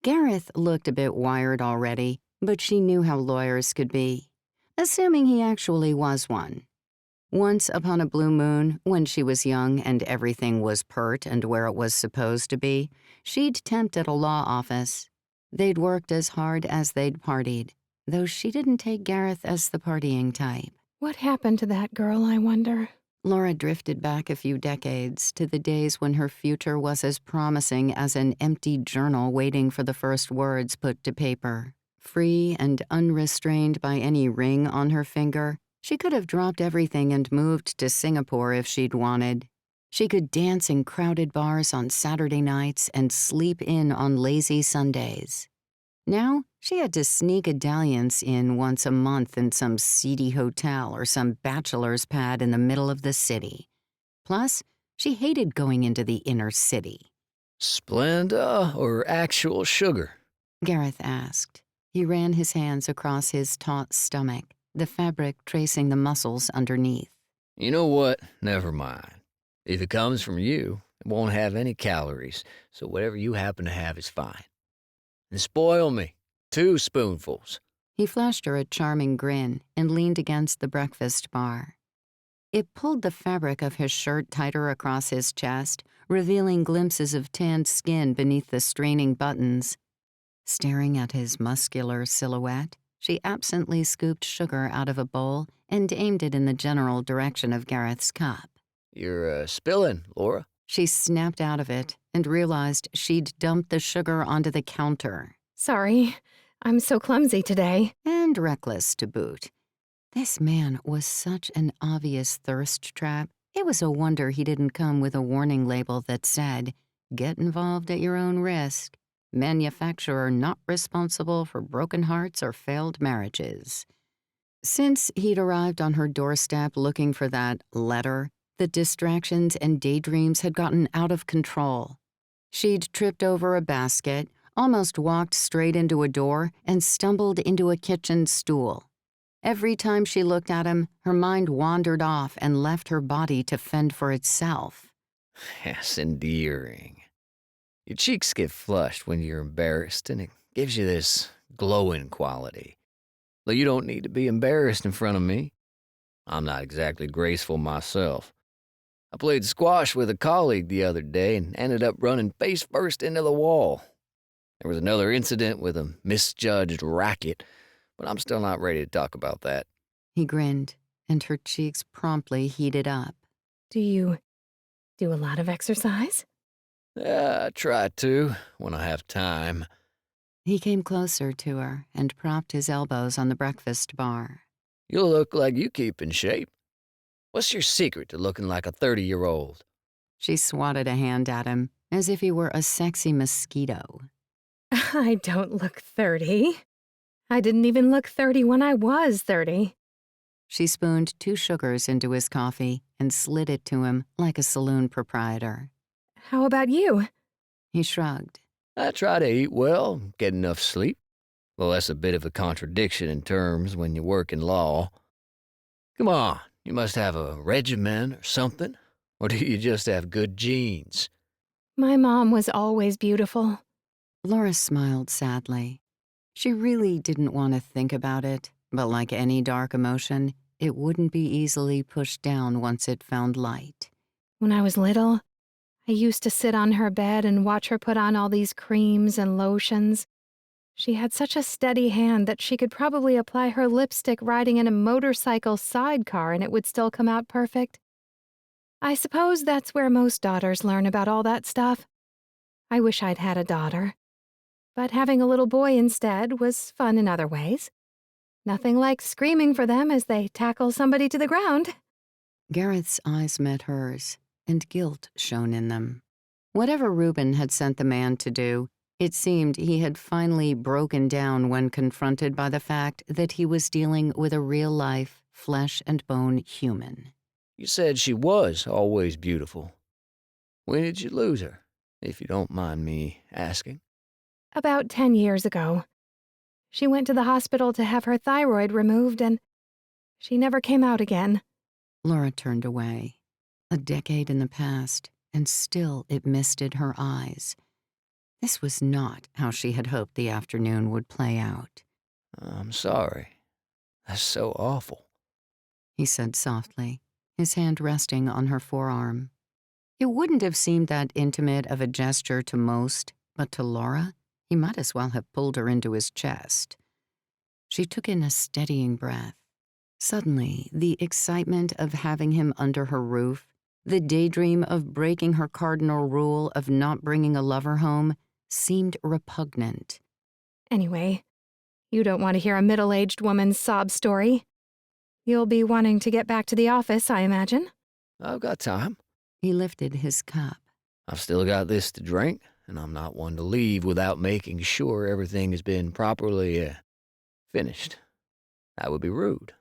Gareth looked a bit wired already, but she knew how lawyers could be, assuming he actually was one. Once upon a blue moon, when she was young and everything was pert and where it was supposed to be, she'd temped at a law office. They'd worked as hard as they'd partied, though she didn't take Gareth as the partying type. What happened to that girl, I wonder? Laura drifted back a few decades to the days when her future was as promising as an empty journal waiting for the first words put to paper. Free and unrestrained by any ring on her finger, she could have dropped everything and moved to Singapore if she'd wanted. She could dance in crowded bars on Saturday nights and sleep in on lazy Sundays. Now, she had to sneak a dalliance in once a month in some seedy hotel or some bachelor's pad in the middle of the city. Plus, she hated going into the inner city. Splenda or actual sugar? Gareth asked. He ran his hands across his taut stomach, the fabric tracing the muscles underneath. You know what? Never mind. If it comes from you, it won't have any calories, so whatever you happen to have is fine. And spoil me. 2 spoonfuls. He flashed her a charming grin and leaned against the breakfast bar. It pulled the fabric of his shirt tighter across his chest, revealing glimpses of tanned skin beneath the straining buttons. Staring at his muscular silhouette, she absently scooped sugar out of a bowl and aimed it in the general direction of Gareth's cup. You're spilling, Laura. She snapped out of it and realized she'd dumped the sugar onto the counter. Sorry, I'm so clumsy today. And reckless to boot. This man was such an obvious thirst trap. It was a wonder he didn't come with a warning label that said, "Get involved at your own risk. Manufacturer not responsible for broken hearts or failed marriages." Since he'd arrived on her doorstep looking for that letter, the distractions and daydreams had gotten out of control. She'd tripped over a basket, almost walked straight into a door, and stumbled into a kitchen stool. Every time she looked at him, her mind wandered off and left her body to fend for itself. Yes, endearing. Your cheeks get flushed when you're embarrassed, and it gives you this glowing quality. Though you don't need to be embarrassed in front of me. I'm not exactly graceful myself. I played squash with a colleague the other day and ended up running face first into the wall. There was another incident with a misjudged racket, but I'm still not ready to talk about that. He grinned, and her cheeks promptly heated up. Do you do a lot of exercise? I try to, when I have time. He came closer to her and propped his elbows on the breakfast bar. You look like you keep in shape. What's your secret to looking like a 30-year-old? She swatted a hand at him, as if he were a sexy mosquito. I don't look 30. I didn't even look 30 when I was 30. She spooned 2 sugars into his coffee and slid it to him like a saloon proprietor. How about you? He shrugged. I try to eat well, get enough sleep. Well, that's a bit of a contradiction in terms when you work in law. Come on, you must have a regimen or something. Or do you just have good genes? My mom was always beautiful. Laura smiled sadly. She really didn't want to think about it, but like any dark emotion, it wouldn't be easily pushed down once it found light. When I was little, I used to sit on her bed and watch her put on all these creams and lotions. She had such a steady hand that she could probably apply her lipstick riding in a motorcycle sidecar and it would still come out perfect. I suppose that's where most daughters learn about all that stuff. I wish I'd had a daughter. But having a little boy instead was fun in other ways. Nothing like screaming for them as they tackle somebody to the ground. Gareth's eyes met hers, and guilt shone in them. Whatever Reuben had sent the man to do, it seemed he had finally broken down when confronted by the fact that he was dealing with a real-life, flesh-and-bone human. You said she was always beautiful. When did you lose her, if you don't mind me asking? About 10 years ago. She went to the hospital to have her thyroid removed and she never came out again. Laura turned away. A decade in the past, and still it misted her eyes. This was not how she had hoped the afternoon would play out. I'm sorry. That's so awful, he said softly, his hand resting on her forearm. It wouldn't have seemed that intimate of a gesture to most, but to Laura, he might as well have pulled her into his chest. She took in a steadying breath. Suddenly, the excitement of having him under her roof, the daydream of breaking her cardinal rule of not bringing a lover home, seemed repugnant. Anyway, you don't want to hear a middle-aged woman's sob story. You'll be wanting to get back to the office, I imagine. I've got time. He lifted his cup. I've still got this to drink, and I'm not one to leave without making sure everything has been properly, finished. That would be rude.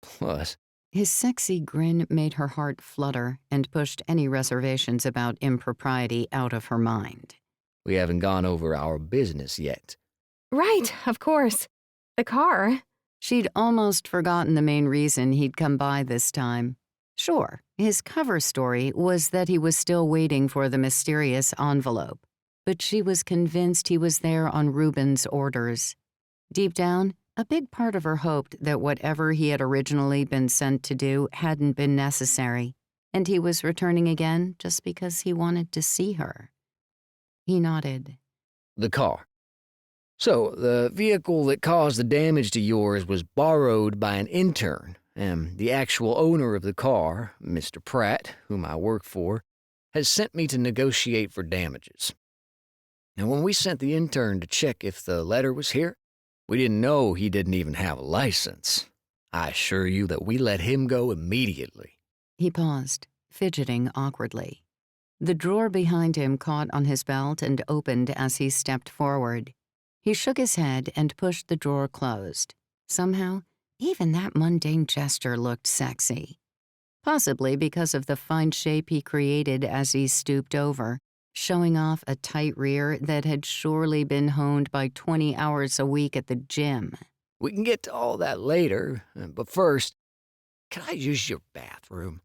Plus, his sexy grin made her heart flutter and pushed any reservations about impropriety out of her mind. We haven't gone over our business yet. Right, of course. The car. She'd almost forgotten the main reason he'd come by this time. Sure, his cover story was that he was still waiting for the mysterious envelope, but she was convinced he was there on Reuben's orders. Deep down, a big part of her hoped that whatever he had originally been sent to do hadn't been necessary, and he was returning again just because he wanted to see her. He nodded. The car. So, the vehicle that caused the damage to yours was borrowed by an intern, and the actual owner of the car, Mr. Pratt, whom I work for, has sent me to negotiate for damages. Now, when we sent the intern to check if the letter was here, we didn't know he didn't even have a license. I assure you that we let him go immediately. He paused, fidgeting awkwardly. The drawer behind him caught on his belt and opened as he stepped forward. He shook his head and pushed the drawer closed. Somehow, even that mundane gesture looked sexy. Possibly because of the fine shape he created as he stooped over, showing off a tight rear that had surely been honed by 20 hours a week at the gym. We can get to all that later, but first, can I use your bathroom?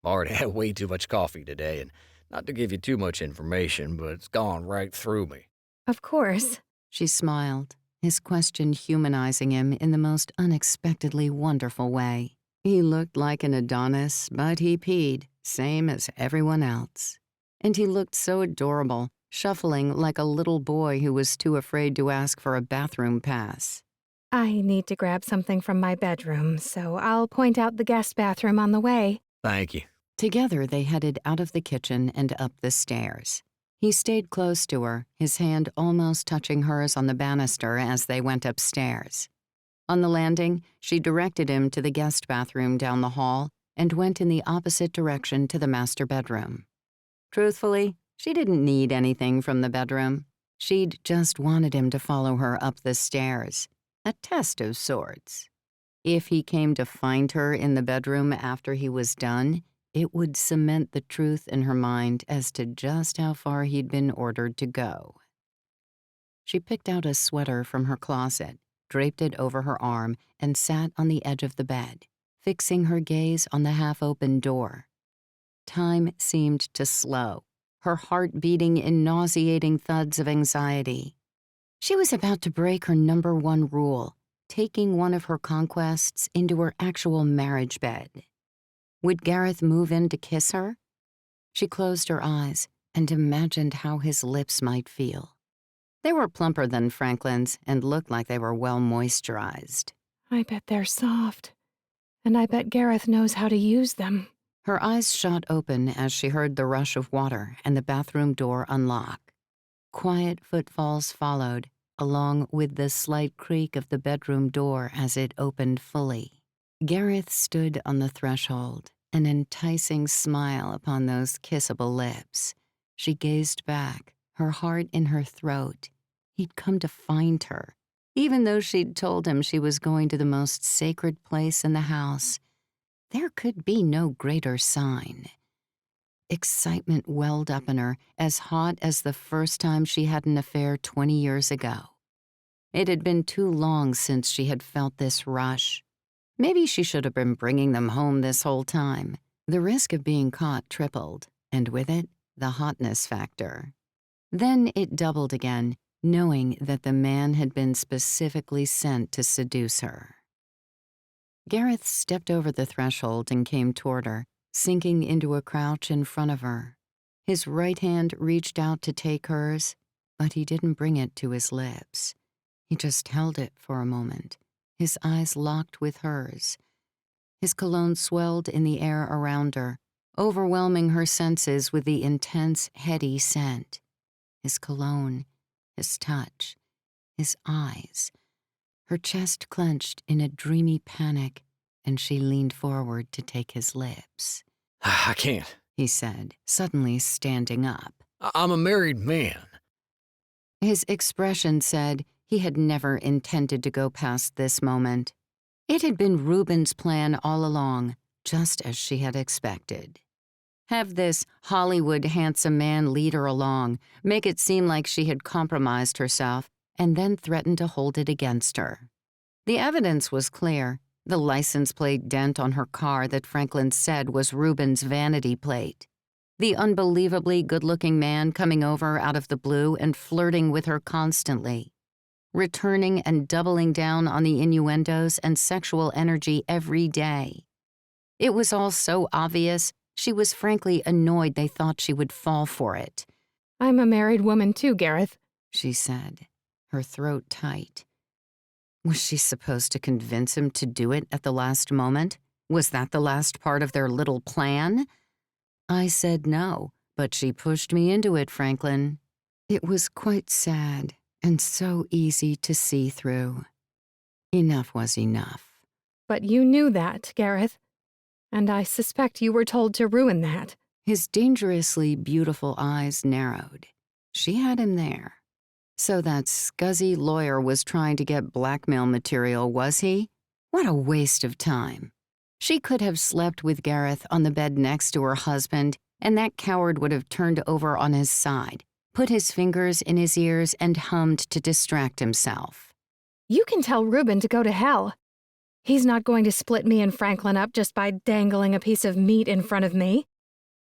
I've already had way too much coffee today, and not to give you too much information, but it's gone right through me. Of course. She smiled, his question humanizing him in the most unexpectedly wonderful way. He looked like an Adonis, but he peed, same as everyone else. And he looked so adorable, shuffling like a little boy who was too afraid to ask for a bathroom pass. I need to grab something from my bedroom, so I'll point out the guest bathroom on the way. Thank you. Together they headed out of the kitchen and up the stairs. He stayed close to her, his hand almost touching hers on the banister as they went upstairs. On the landing, she directed him to the guest bathroom down the hall and went in the opposite direction to the master bedroom. Truthfully, she didn't need anything from the bedroom. She'd just wanted him to follow her up the stairs, a test of sorts. If he came to find her in the bedroom after he was done, it would cement the truth in her mind as to just how far he'd been ordered to go. She picked out a sweater from her closet, draped it over her arm, and sat on the edge of the bed, fixing her gaze on the half-open door. Time seemed to slow, her heart beating in nauseating thuds of anxiety. She was about to break her number one rule, taking one of her conquests into her actual marriage bed. Would Gareth move in to kiss her? She closed her eyes and imagined how his lips might feel. They were plumper than Franklin's and looked like they were well moisturized. I bet they're soft. And I bet Gareth knows how to use them. Her eyes shot open as she heard the rush of water and the bathroom door unlock. Quiet footfalls followed, along with the slight creak of the bedroom door as it opened fully. Gareth stood on the threshold, an enticing smile upon those kissable lips. She gazed back, her heart in her throat. He'd come to find her, even though she'd told him she was going to the most sacred place in the house. There could be no greater sign. Excitement welled up in her, as hot as the first time she had an affair 20 years ago. It had been too long since she had felt this rush. Maybe she should have been bringing them home this whole time. The risk of being caught tripled, and with it, the hotness factor. Then it doubled again, knowing that the man had been specifically sent to seduce her. Gareth stepped over the threshold and came toward her, sinking into a crouch in front of her. His right hand reached out to take hers, but he didn't bring it to his lips. He just held it for a moment, his eyes locked with hers. His cologne swelled in the air around her, overwhelming her senses with the intense, heady scent. His cologne, his touch, his eyes. Her chest clenched in a dreamy panic, and she leaned forward to take his lips. I can't, he said, suddenly standing up. I'm a married man. His expression said he had never intended to go past this moment. It had been Reuben's plan all along, just as she had expected. Have this Hollywood handsome man lead her along, make it seem like she had compromised herself, and then threaten to hold it against her. The evidence was clear. The license plate dent on her car that Franklin said was Reuben's vanity plate. The unbelievably good-looking man coming over out of the blue and flirting with her constantly. Returning and doubling down on the innuendos and sexual energy every day. It was all so obvious, she was frankly annoyed they thought she would fall for it. I'm a married woman too, Gareth, she said, her throat tight. Was she supposed to convince him to do it at the last moment? Was that the last part of their little plan? I said no, but she pushed me into it, Franklin. It was quite sad and so easy to see through. Enough was enough. But you knew that, Gareth, and I suspect you were told to ruin that. His dangerously beautiful eyes narrowed. She had him there. So that scuzzy lawyer was trying to get blackmail material, was he? What a waste of time. She could have slept with Gareth on the bed next to her husband, and that coward would have turned over on his side, put his fingers in his ears, and hummed to distract himself. You can tell Reuben to go to hell. He's not going to split me and Franklin up just by dangling a piece of meat in front of me.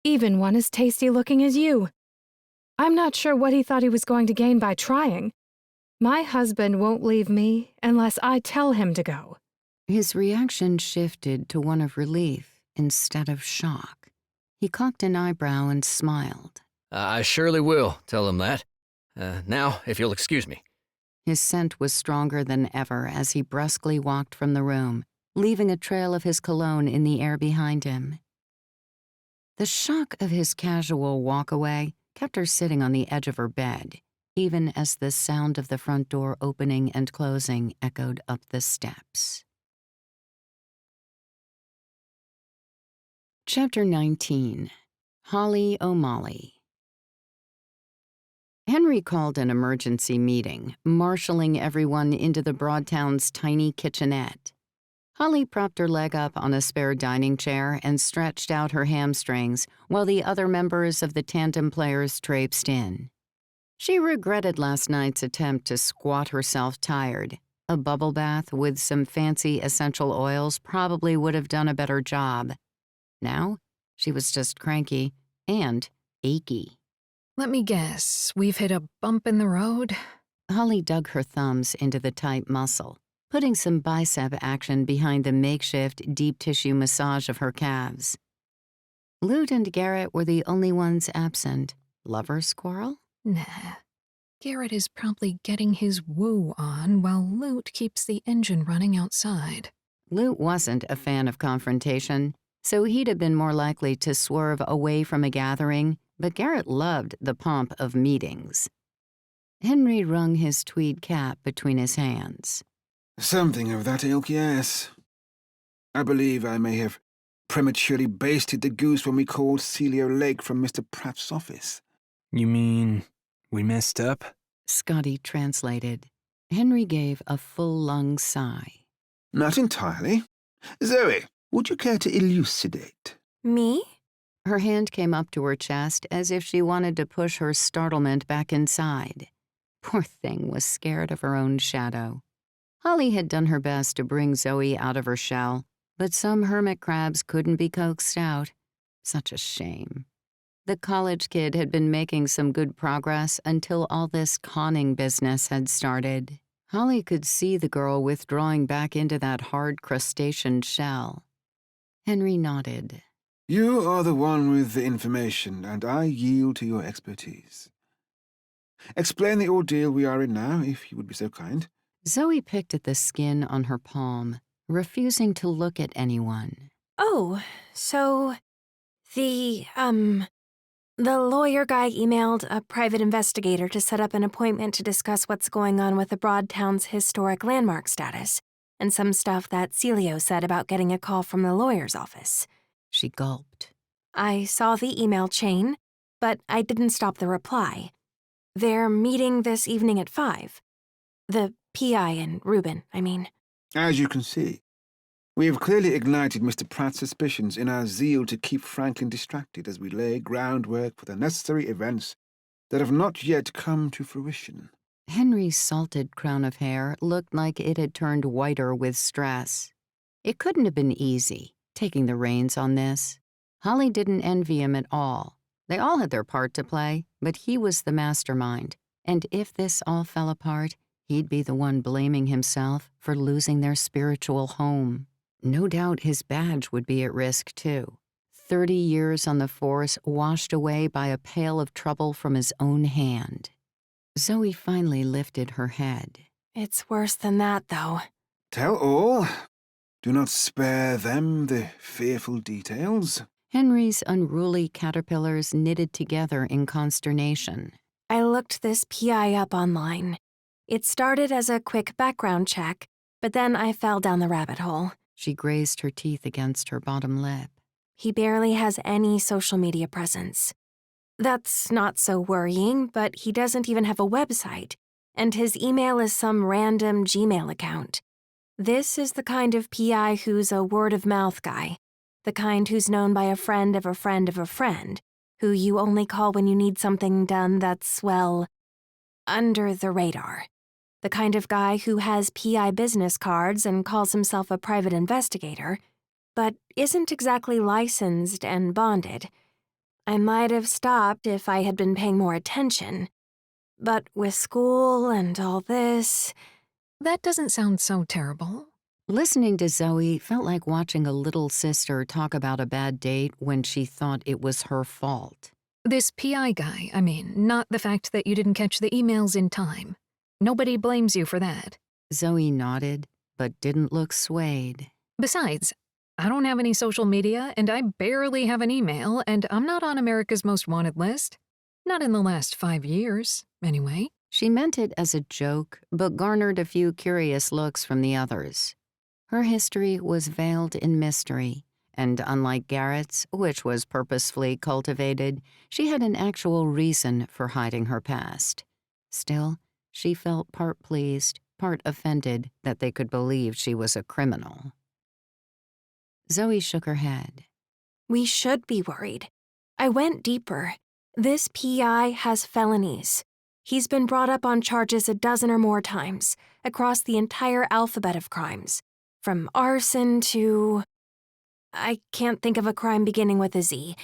Even one as tasty-looking as you. I'm not sure what he thought he was going to gain by trying. My husband won't leave me unless I tell him to go. His reaction shifted to one of relief instead of shock. He cocked an eyebrow and smiled. I surely will tell him that. Now, if you'll excuse me. His scent was stronger than ever as he brusquely walked from the room, leaving a trail of his cologne in the air behind him. The shock of his casual walk away kept her sitting on the edge of her bed, even as the sound of the front door opening and closing echoed up the steps. Chapter 19. Holly O'Malley. Henry called an emergency meeting, marshaling everyone into the Broadtown's tiny kitchenette. Holly propped her leg up on a spare dining chair and stretched out her hamstrings while the other members of the Tandem Players traipsed in. She regretted last night's attempt to squat herself tired. A bubble bath with some fancy essential oils probably would have done a better job. Now, she was just cranky and achy. Let me guess, we've hit a bump in the road? Holly dug her thumbs into the tight muscle, putting some bicep action behind the makeshift deep tissue massage of her calves. Lute and Garrett were the only ones absent. Lover squirrel? Nah. Garrett is probably getting his woo on while Lute keeps the engine running outside. Lute wasn't a fan of confrontation, so he'd have been more likely to swerve away from a gathering, but Garrett loved the pomp of meetings. Henry wrung his tweed cap between his hands. Something of that ilk, yes. I believe I may have prematurely basted the goose when we called Celio Lake from Mr. Pratt's office. You mean we messed up? Scotty translated. Henry gave a full-lung sigh. Not entirely. Zoe, would you care to elucidate? Me? Her hand came up to her chest as if she wanted to push her startlement back inside. Poor thing was scared of her own shadow. Holly had done her best to bring Zoe out of her shell, but some hermit crabs couldn't be coaxed out. Such a shame. The college kid had been making some good progress until all this conning business had started. Holly could see the girl withdrawing back into that hard crustacean shell. Henry nodded. You are the one with the information, and I yield to your expertise. Explain the ordeal we are in now, if you would be so kind. Zoe picked at the skin on her palm, refusing to look at anyone. Oh, so the lawyer guy emailed a private investigator to set up an appointment to discuss what's going on with the Broadtown's historic landmark status, and some stuff that Celio said about getting a call from the lawyer's office. She gulped. I saw the email chain, but I didn't stop the reply. They're meeting this evening at 5. The PI and Reuben, I mean. As you can see, we have clearly ignited Mr. Pratt's suspicions in our zeal to keep Franklin distracted as we lay groundwork for the necessary events that have not yet come to fruition. Henry's salted crown of hair looked like it had turned whiter with stress. It couldn't have been easy, taking the reins on this. Holly didn't envy him at all. They all had their part to play, but he was the mastermind, and if this all fell apart, he'd be the one blaming himself for losing their spiritual home. No doubt his badge would be at risk, too. 30 years on the force washed away by a pail of trouble from his own hand. Zoe finally lifted her head. It's worse than that, though. Tell all. Do not spare them the fearful details. Henry's unruly caterpillars knitted together in consternation. I looked this PI up online. It started as a quick background check, but then I fell down the rabbit hole. She grazed her teeth against her bottom lip. He barely has any social media presence. That's not so worrying, but he doesn't even have a website, and his email is some random Gmail account. This is the kind of PI who's a word-of-mouth guy, the kind who's known by a friend of a friend of a friend, who you only call when you need something done that's, well, under the radar. The kind of guy who has PI business cards and calls himself a private investigator, but isn't exactly licensed and bonded. I might have stopped if I had been paying more attention. But with school and all this... That doesn't sound so terrible. Listening to Zoe felt like watching a little sister talk about a bad date when she thought it was her fault. This PI guy, I mean, not the fact that you didn't catch the emails in time. Nobody blames you for that. Zoe nodded, but didn't look swayed. Besides, I don't have any social media, and I barely have an email, and I'm not on America's Most Wanted list. Not in the last 5 years, anyway. She meant it as a joke, but garnered a few curious looks from the others. Her history was veiled in mystery, and unlike Garrett's, which was purposefully cultivated, she had an actual reason for hiding her past. Still, she felt part pleased, part offended that they could believe she was a criminal. Zoe shook her head. We should be worried. I went deeper. This PI has felonies. He's been brought up on charges a dozen or more times, across the entire alphabet of crimes. From arson to... I can't think of a crime beginning with a Z.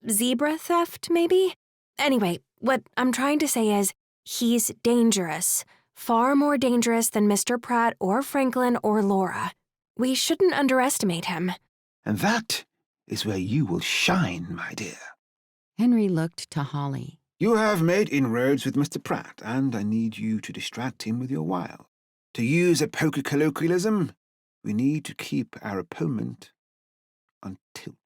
Zebra theft, maybe? Anyway, what I'm trying to say is, he's dangerous. Far more dangerous than Mr. Pratt or Franklin or Laura. We shouldn't underestimate him. And that is where you will shine, my dear. Henry looked to Holly. You have made inroads with Mr. Pratt, and I need you to distract him with your wile. To use a poker colloquialism, we need to keep our opponent on tilt.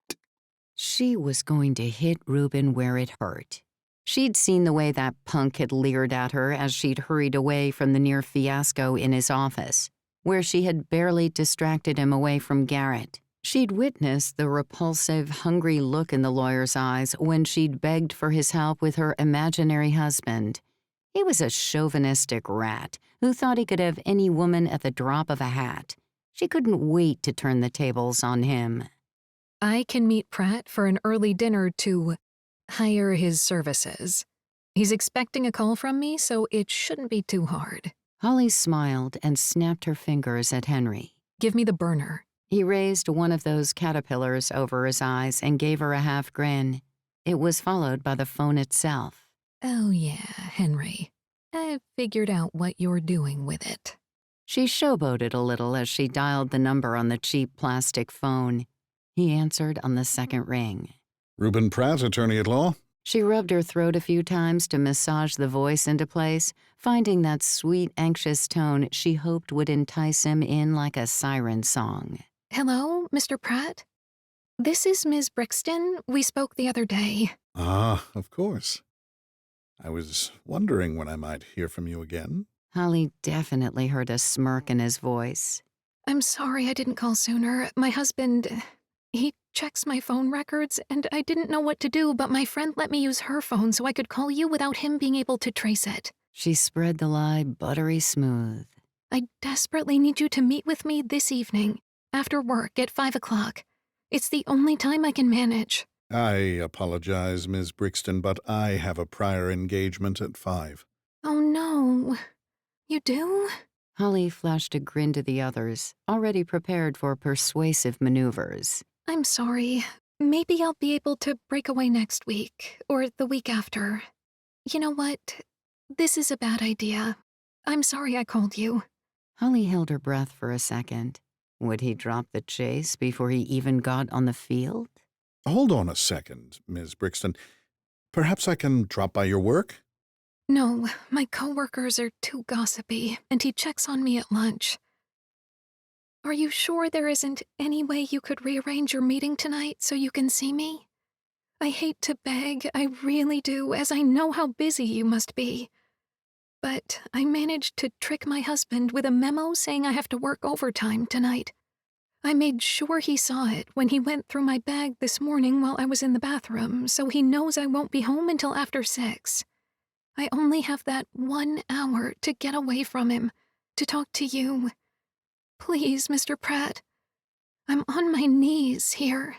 She was going to hit Reuben where it hurt. She'd seen the way that punk had leered at her as she'd hurried away from the near fiasco in his office, where she had barely distracted him away from Garrett. She'd witnessed the repulsive, hungry look in the lawyer's eyes when she'd begged for his help with her imaginary husband. He was a chauvinistic rat who thought he could have any woman at the drop of a hat. She couldn't wait to turn the tables on him. I can meet Pratt for an early dinner to hire his services. He's expecting a call from me, so it shouldn't be too hard. Holly smiled and snapped her fingers at Henry. Give me the burner. He raised one of those caterpillars over his eyes and gave her a half grin. It was followed by the phone itself. Oh yeah, Henry. I've figured out what you're doing with it. She showboated a little as she dialed the number on the cheap plastic phone. He answered on the second ring. Reuben Pratt, attorney-at-law. She rubbed her throat a few times to massage the voice into place, finding that sweet, anxious tone she hoped would entice him in like a siren song. Hello, Mr. Pratt? This is Ms. Brixton. We spoke the other day. Ah, of course. I was wondering when I might hear from you again. Holly definitely heard a smirk in his voice. I'm sorry I didn't call sooner. My husband, he checks my phone records, and I didn't know what to do, but my friend let me use her phone so I could call you without him being able to trace it. She spread the lie buttery smooth. I desperately need you to meet with me this evening, after work at 5 o'clock. It's the only time I can manage. I apologize, Ms. Brixton, but I have a prior engagement at 5. Oh no. You do? Holly flashed a grin to the others, already prepared for persuasive maneuvers. I'm sorry. Maybe I'll be able to break away next week, or the week after. You know what? This is a bad idea. I'm sorry I called you. Holly held her breath for a second. Would he drop the chase before he even got on the field? Hold on a second, Ms. Brixton. Perhaps I can drop by your work? No, my coworkers are too gossipy, and he checks on me at lunch. Are you sure there isn't any way you could rearrange your meeting tonight so you can see me? I hate to beg, I really do, as I know how busy you must be. But I managed to trick my husband with a memo saying I have to work overtime tonight. I made sure he saw it when he went through my bag this morning while I was in the bathroom, so he knows I won't be home until after 6. I only have that 1 hour to get away from him, to talk to you. Please, Mr. Pratt. I'm on my knees here.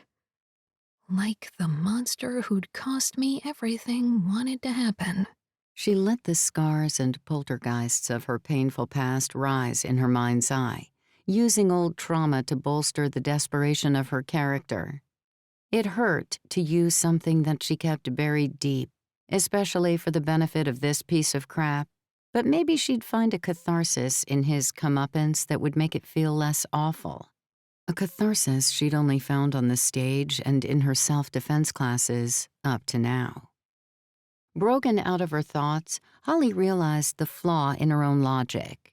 Like the monster who'd cost me everything wanted to happen. She let the scars and poltergeists of her painful past rise in her mind's eye, using old trauma to bolster the desperation of her character. It hurt to use something that she kept buried deep, especially for the benefit of this piece of crap, but maybe she'd find a catharsis in his comeuppance that would make it feel less awful. A catharsis she'd only found on the stage and in her self-defense classes up to now. Broken out of her thoughts, Holly realized the flaw in her own logic.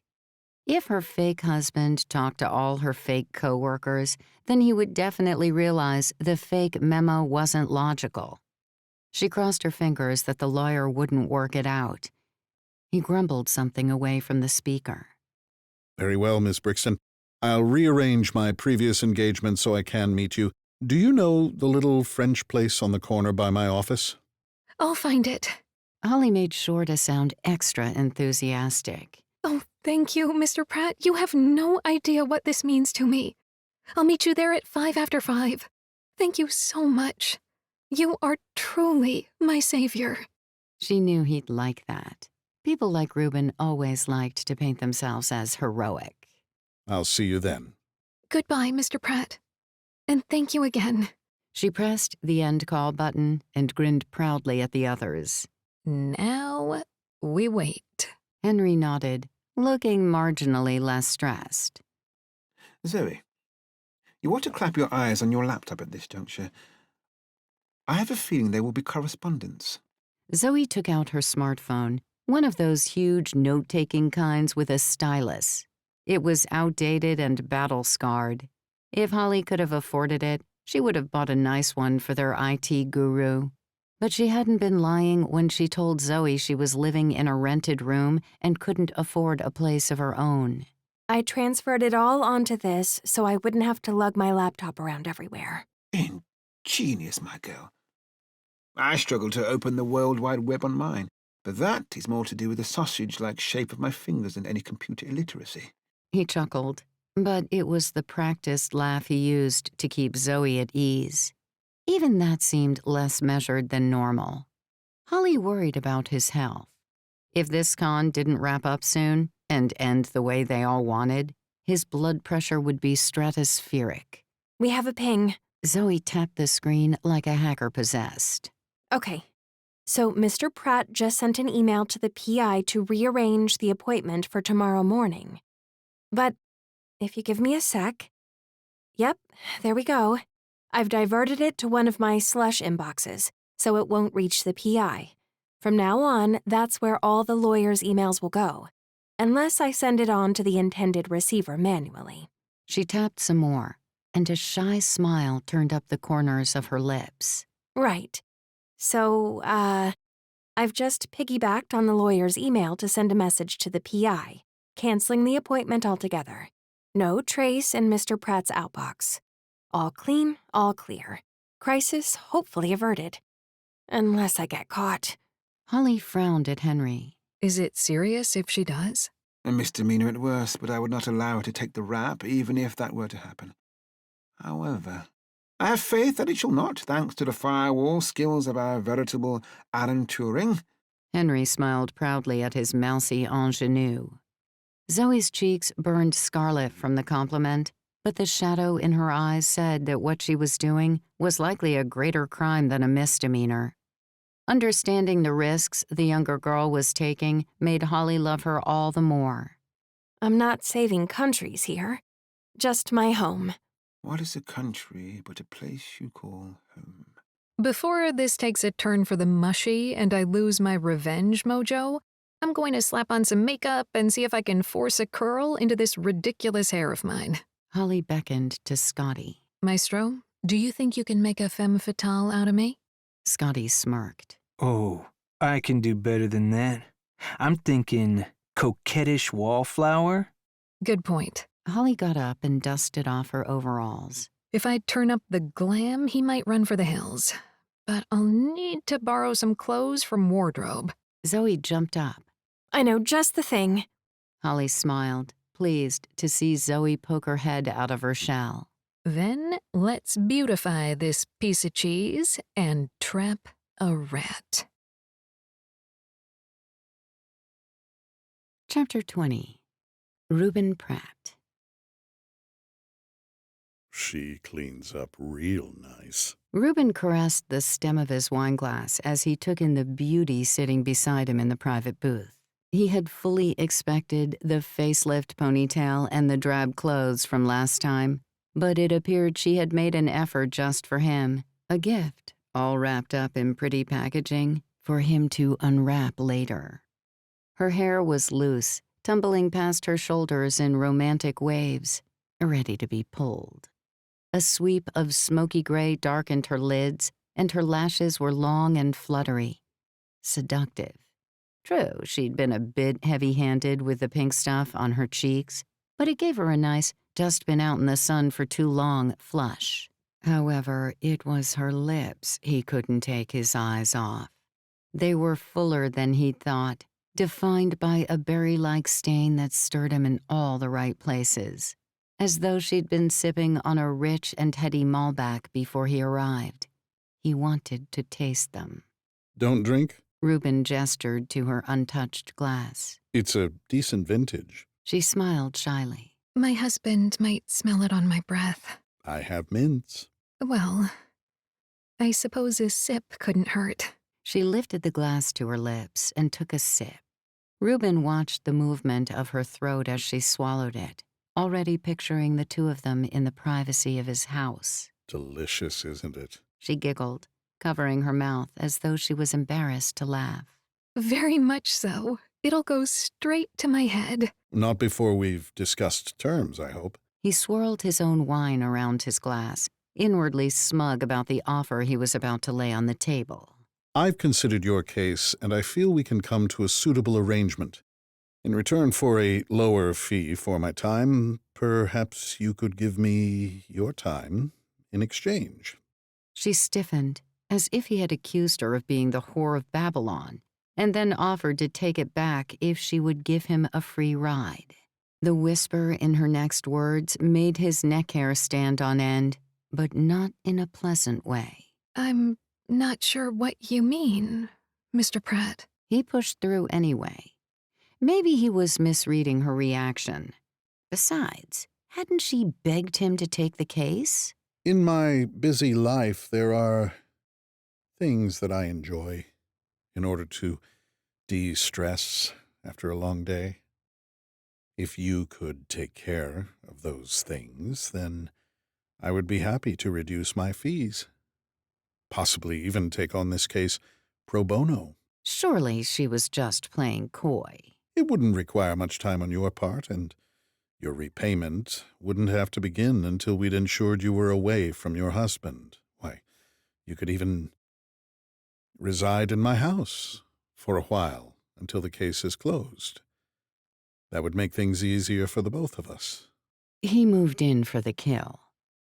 If her fake husband talked to all her fake coworkers, then he would definitely realize the fake memo wasn't logical. She crossed her fingers that the lawyer wouldn't work it out. He grumbled something away from the speaker. Very well, Miss Brixton. I'll rearrange my previous engagement so I can meet you. Do you know the little French place on the corner by my office? I'll find it. Holly made sure to sound extra enthusiastic. Oh, thank you, Mr. Pratt. You have no idea what this means to me. I'll meet you there at 5 after 5. Thank you so much. You are truly my savior. She knew he'd like that. People like Reuben always liked to paint themselves as heroic. I'll see you then. Goodbye, Mr. Pratt. And thank you again. She pressed the end call button and grinned proudly at the others. Now we wait. Henry nodded, looking marginally less stressed. Zoe, you ought to clap your eyes on your laptop at this juncture. I have a feeling there will be correspondence. Zoe took out her smartphone, one of those huge note-taking kinds with a stylus. It was outdated and battle-scarred. If Holly could have afforded it, she would have bought a nice one for their IT guru. But she hadn't been lying when she told Zoe she was living in a rented room and couldn't afford a place of her own. I transferred it all onto this so I wouldn't have to lug my laptop around everywhere. Ingenious, my girl. I struggle to open the World Wide Web on mine, but that is more to do with the sausage-like shape of my fingers than any computer illiteracy. He chuckled, but it was the practiced laugh he used to keep Zoe at ease. Even that seemed less measured than normal. Holly worried about his health. If this con didn't wrap up soon and end the way they all wanted, his blood pressure would be stratospheric. We have a ping. Zoe tapped the screen like a hacker possessed. Okay. So Mr. Pratt just sent an email to the PI to rearrange the appointment for tomorrow morning. But if you give me a sec... Yep, there we go. I've diverted it to one of my slush inboxes, so it won't reach the PI. From now on, that's where all the lawyers' emails will go, unless I send it on to the intended receiver manually. She tapped some more, and a shy smile turned up the corners of her lips. Right. So, I've just piggybacked on the lawyer's email to send a message to the PI, canceling the appointment altogether. No trace in Mr. Pratt's outbox. All clean, all clear. Crisis hopefully averted. Unless I get caught. Holly frowned at Henry. Is it serious if she does? A misdemeanor at worst, but I would not allow her to take the rap, even if that were to happen. However, I have faith that it shall not, thanks to the firewall skills of our veritable Alan Turing. Henry smiled proudly at his mousy ingenue. Zoe's cheeks burned scarlet from the compliment, but the shadow in her eyes said that what she was doing was likely a greater crime than a misdemeanor. Understanding the risks the younger girl was taking made Holly love her all the more. I'm not saving countries here. Just my home. What is a country but a place you call home? Before this takes a turn for the mushy and I lose my revenge mojo, I'm going to slap on some makeup and see if I can force a curl into this ridiculous hair of mine. Holly beckoned to Scotty. Maestro, do you think you can make a femme fatale out of me? Scotty smirked. Oh, I can do better than that. I'm thinking coquettish wallflower. Good point. Holly got up and dusted off her overalls. If I turn up the glam, he might run for the hills. But I'll need to borrow some clothes from wardrobe. Zoe jumped up. I know just the thing. Holly smiled, pleased to see Zoe poke her head out of her shell. Then let's beautify this piece of cheese and trap a rat. Chapter 20. Reuben Pratt. She cleans up real nice. Reuben caressed the stem of his wineglass as he took in the beauty sitting beside him in the private booth. He had fully expected the facelift ponytail and the drab clothes from last time, but it appeared she had made an effort just for him, a gift, all wrapped up in pretty packaging, for him to unwrap later. Her hair was loose, tumbling past her shoulders in romantic waves, ready to be pulled. A sweep of smoky gray darkened her lids, and her lashes were long and fluttery. Seductive. True, she'd been a bit heavy-handed with the pink stuff on her cheeks, but it gave her a nice, just been out in the sun for too long flush. However, it was her lips he couldn't take his eyes off. They were fuller than he'd thought, defined by a berry-like stain that stirred him in all the right places, as though she'd been sipping on a rich and heady Malbec before he arrived. He wanted to taste them. Don't drink? Reuben gestured to her untouched glass. It's a decent vintage. She smiled shyly. My husband might smell it on my breath. I have mints. Well, I suppose a sip couldn't hurt. She lifted the glass to her lips and took a sip. Reuben watched the movement of her throat as she swallowed it, already picturing the two of them in the privacy of his house. Delicious, isn't it? She giggled. covering her mouth as though she was embarrassed to laugh. Very much so. It'll go straight to my head. Not before we've discussed terms, I hope. He swirled his own wine around his glass, inwardly smug about the offer he was about to lay on the table. I've considered your case, and I feel we can come to a suitable arrangement. In return for a lower fee for my time, perhaps you could give me your time in exchange. She stiffened, as if he had accused her of being the whore of Babylon, and then offered to take it back if she would give him a free ride. The whisper in her next words made his neck hair stand on end, but not in a pleasant way. I'm not sure what you mean, Mr. Pratt. He pushed through anyway. Maybe he was misreading her reaction. Besides, hadn't she begged him to take the case? In my busy life, there are things that I enjoy in order to de-stress after a long day. If you could take care of those things, then I would be happy to reduce my fees. Possibly even take on this case pro bono. Surely she was just playing coy. It wouldn't require much time on your part, and your repayment wouldn't have to begin until we'd ensured you were away from your husband. Why, you could even reside in my house for a while until the case is closed. That would make things easier for the both of us. He moved in for the kill,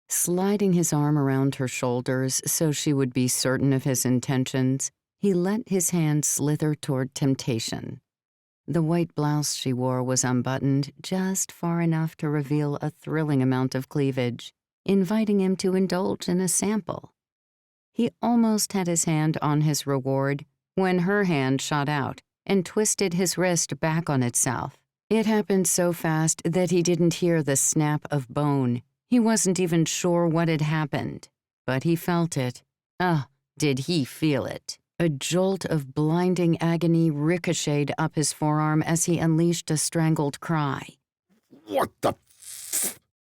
sliding his arm around her shoulders so she would be certain of his intentions. He let his hand slither toward temptation. The white blouse she wore was unbuttoned just far enough to reveal a thrilling amount of cleavage, inviting him to indulge in a sample. He almost had his hand on his reward when her hand shot out and twisted his wrist back on itself. It happened so fast that he didn't hear the snap of bone. He wasn't even sure what had happened, but he felt it. Did he feel it? A jolt of blinding agony ricocheted up his forearm as he unleashed a strangled cry. What the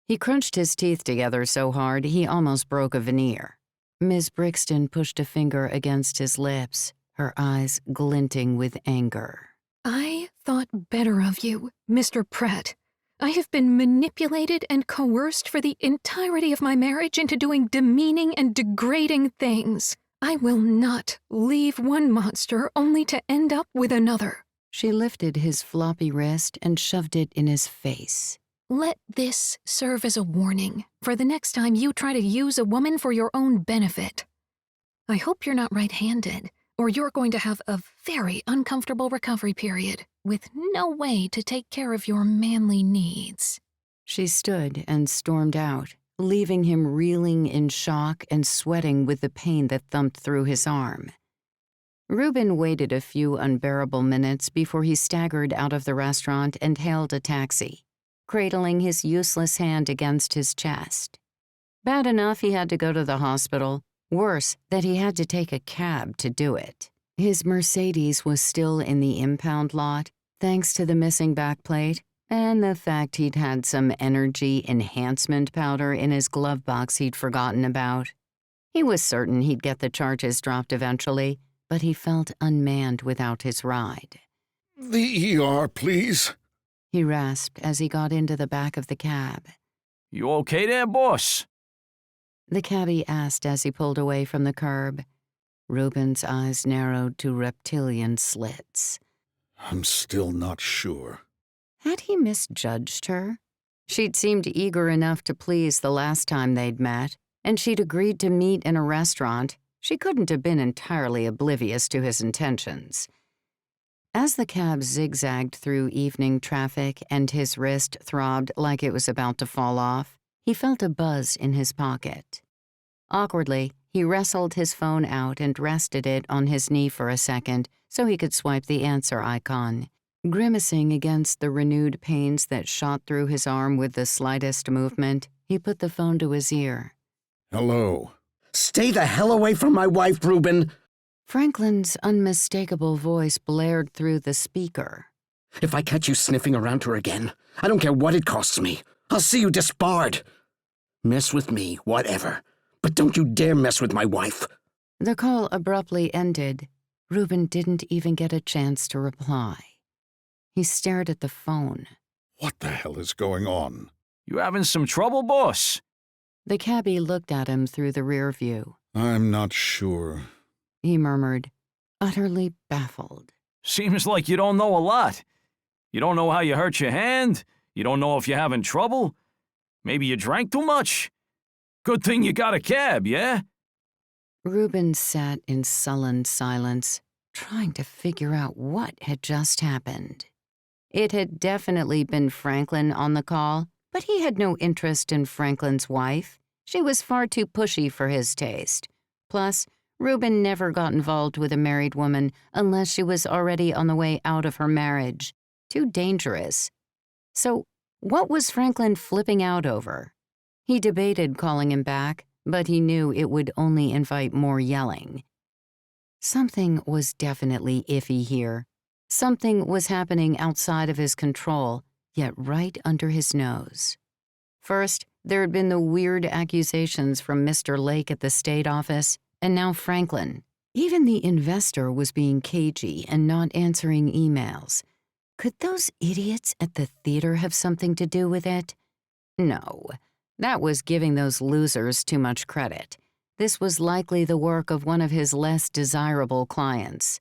He crunched his teeth together so hard he almost broke a veneer. Miss Brixton pushed a finger against his lips, her eyes glinting with anger. I thought better of you, Mr. Pratt. I have been manipulated and coerced for the entirety of my marriage into doing demeaning and degrading things. I will not leave one monster only to end up with another. She lifted his floppy wrist and shoved it in his face. Let this serve as a warning for the next time you try to use a woman for your own benefit. I hope you're not right-handed, or you're going to have a very uncomfortable recovery period with no way to take care of your manly needs. She stood and stormed out, leaving him reeling in shock and sweating with the pain that thumped through his arm. Reuben waited a few unbearable minutes before he staggered out of the restaurant and hailed a taxi, cradling his useless hand against his chest. Bad enough he had to go to the hospital, worse that he had to take a cab to do it. His Mercedes was still in the impound lot, thanks to the missing backplate and the fact he'd had some energy enhancement powder in his glove box he'd forgotten about. He was certain he'd get the charges dropped eventually, but he felt unmanned without his ride. The ER, please. He rasped as he got into the back of the cab. You okay there, boss? The cabbie asked as he pulled away from the curb. Reuben's eyes narrowed to reptilian slits. I'm still not sure. Had he misjudged her? She'd seemed eager enough to please the last time they'd met, and she'd agreed to meet in a restaurant. She couldn't have been entirely oblivious to his intentions. As the cab zigzagged through evening traffic and his wrist throbbed like it was about to fall off, he felt a buzz in his pocket. Awkwardly, he wrestled his phone out and rested it on his knee for a second so he could swipe the answer icon. Grimacing against the renewed pains that shot through his arm with the slightest movement, he put the phone to his ear. Hello. Stay the hell away from my wife, Reuben. Franklin's unmistakable voice blared through the speaker. If I catch you sniffing around her again, I don't care what it costs me. I'll see you disbarred. Mess with me, whatever. But don't you dare mess with my wife. The call abruptly ended. Reuben didn't even get a chance to reply. He stared at the phone. What the hell is going on? You having some trouble, boss? The cabbie looked at him through the rear view. I'm not sure. He murmured, utterly baffled. Seems like you don't know a lot. You don't know how you hurt your hand. You don't know if you're having trouble. Maybe you drank too much. Good thing you got a cab, yeah? Reuben sat in sullen silence, trying to figure out what had just happened. It had definitely been Franklin on the call, but he had no interest in Franklin's wife. She was far too pushy for his taste. Plus, Reuben never got involved with a married woman unless she was already on the way out of her marriage. Too dangerous. So, what was Franklin flipping out over? He debated calling him back, but he knew it would only invite more yelling. Something was definitely iffy here. Something was happening outside of his control, yet right under his nose. First, there had been the weird accusations from Mr. Lake at the state office, and now Franklin. Even the investor was being cagey and not answering emails. Could those idiots at the theater have something to do with it? No, that was giving those losers too much credit. This was likely the work of one of his less desirable clients.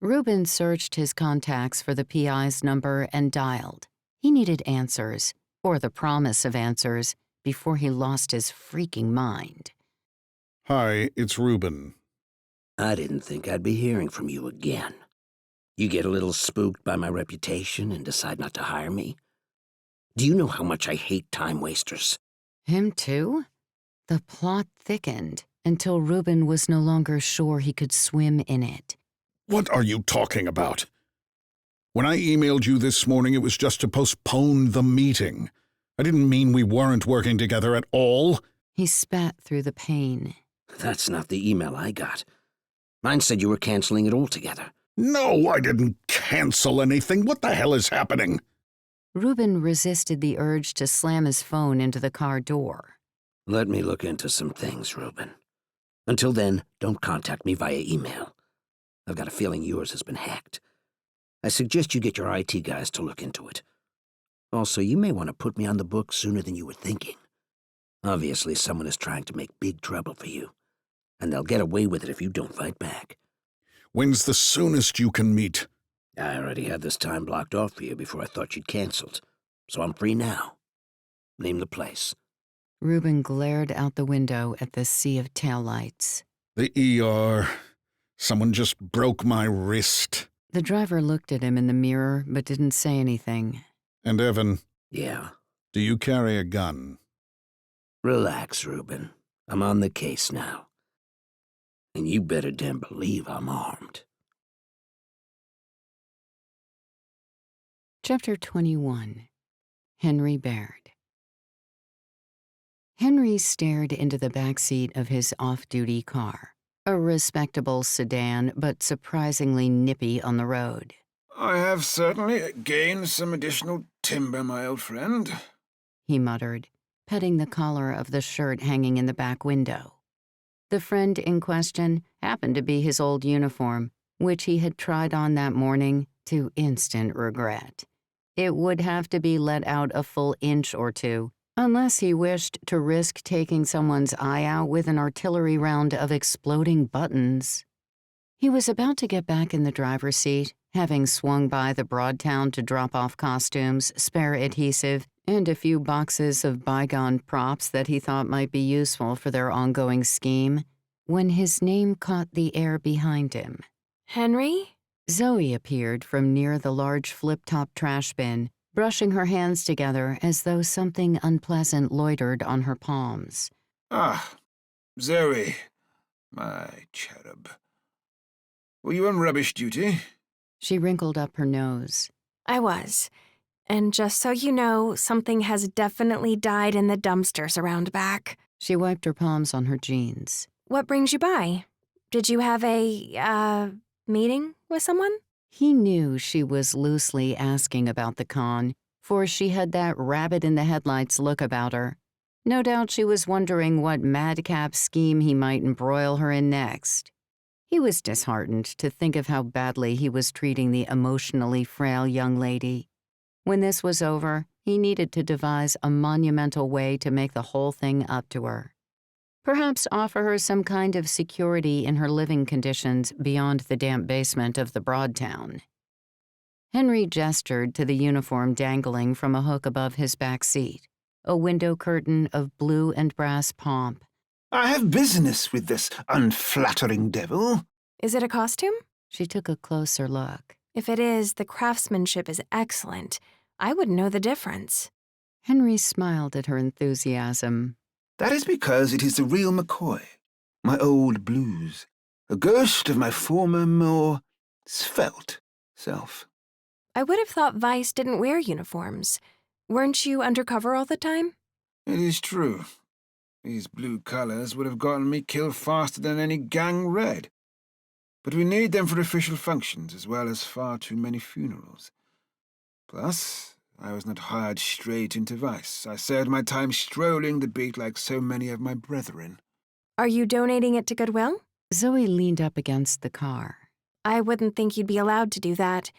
Reuben searched his contacts for the PI's number and dialed. He needed answers, or the promise of answers, before he lost his freaking mind. Hi, it's Reuben. I didn't think I'd be hearing from you again. You get a little spooked by my reputation and decide not to hire me? Do you know how much I hate time wasters? Him too? The plot thickened until Reuben was no longer sure he could swim in it. What are you talking about? When I emailed you this morning, it was just to postpone the meeting. I didn't mean we weren't working together at all. He spat through the pain. That's not the email I got. Mine said you were canceling it altogether. No, I didn't cancel anything. What the hell is happening? Reuben resisted the urge to slam his phone into the car door. Let me look into some things, Reuben. Until then, don't contact me via email. I've got a feeling yours has been hacked. I suggest you get your IT guys to look into it. Also, you may want to put me on the book sooner than you were thinking. Obviously, someone is trying to make big trouble for you, and they'll get away with it if you don't fight back. When's the soonest you can meet? I already had this time blocked off for you before I thought you'd canceled, so I'm free now. Name the place. Reuben glared out the window at the sea of taillights. The ER. Someone just broke my wrist. The driver looked at him in the mirror but didn't say anything. And Evan? Yeah? Do you carry a gun? Relax, Reuben. I'm on the case now. And you better damn believe I'm armed. Chapter 21. Henry Baird. Henry stared into the back seat of his off-duty car, a respectable sedan but surprisingly nippy on the road. I have certainly gained some additional timber, my old friend, he muttered, petting the collar of the shirt hanging in the back window. The friend in question happened to be his old uniform, which he had tried on that morning to instant regret. It would have to be let out a full inch or two, unless he wished to risk taking someone's eye out with an artillery round of exploding buttons. He was about to get back in the driver's seat, having swung by the Broadtown to drop off costumes, spare adhesive, and a few boxes of bygone props that he thought might be useful for their ongoing scheme, when his name caught the air behind him. Henry? Zoe appeared from near the large flip-top trash bin, brushing her hands together as though something unpleasant loitered on her palms. Ah, Zoe, my cherub. Were you on rubbish duty? She wrinkled up her nose. I was. And just so you know, something has definitely died in the dumpsters around back. She wiped her palms on her jeans. What brings you by? Did you have a, meeting with someone? He knew she was loosely asking about the con, for she had that rabbit-in-the-headlights look about her. No doubt she was wondering what madcap scheme he might embroil her in next. He was disheartened to think of how badly he was treating the emotionally frail young lady. When this was over, he needed to devise a monumental way to make the whole thing up to her. Perhaps offer her some kind of security in her living conditions beyond the damp basement of the Broadtown. Henry gestured to the uniform dangling from a hook above his back seat, a window curtain of blue and brass pomp. I have business with this unflattering devil. Is it a costume? She took a closer look. If it is, the craftsmanship is excellent. I wouldn't know the difference. Henry smiled at her enthusiasm. That is because it is the real McCoy, my old blues, a ghost of my former, more svelte self. I would have thought Vice didn't wear uniforms. Weren't you undercover all the time? It is true. These blue colors would have gotten me killed faster than any gang red. But we need them for official functions as well as far too many funerals. Plus, I was not hired straight into Vice. I served my time strolling the beat like so many of my brethren. Are you donating it to Goodwill? Zoe leaned up against the car. I wouldn't think you'd be allowed to do that.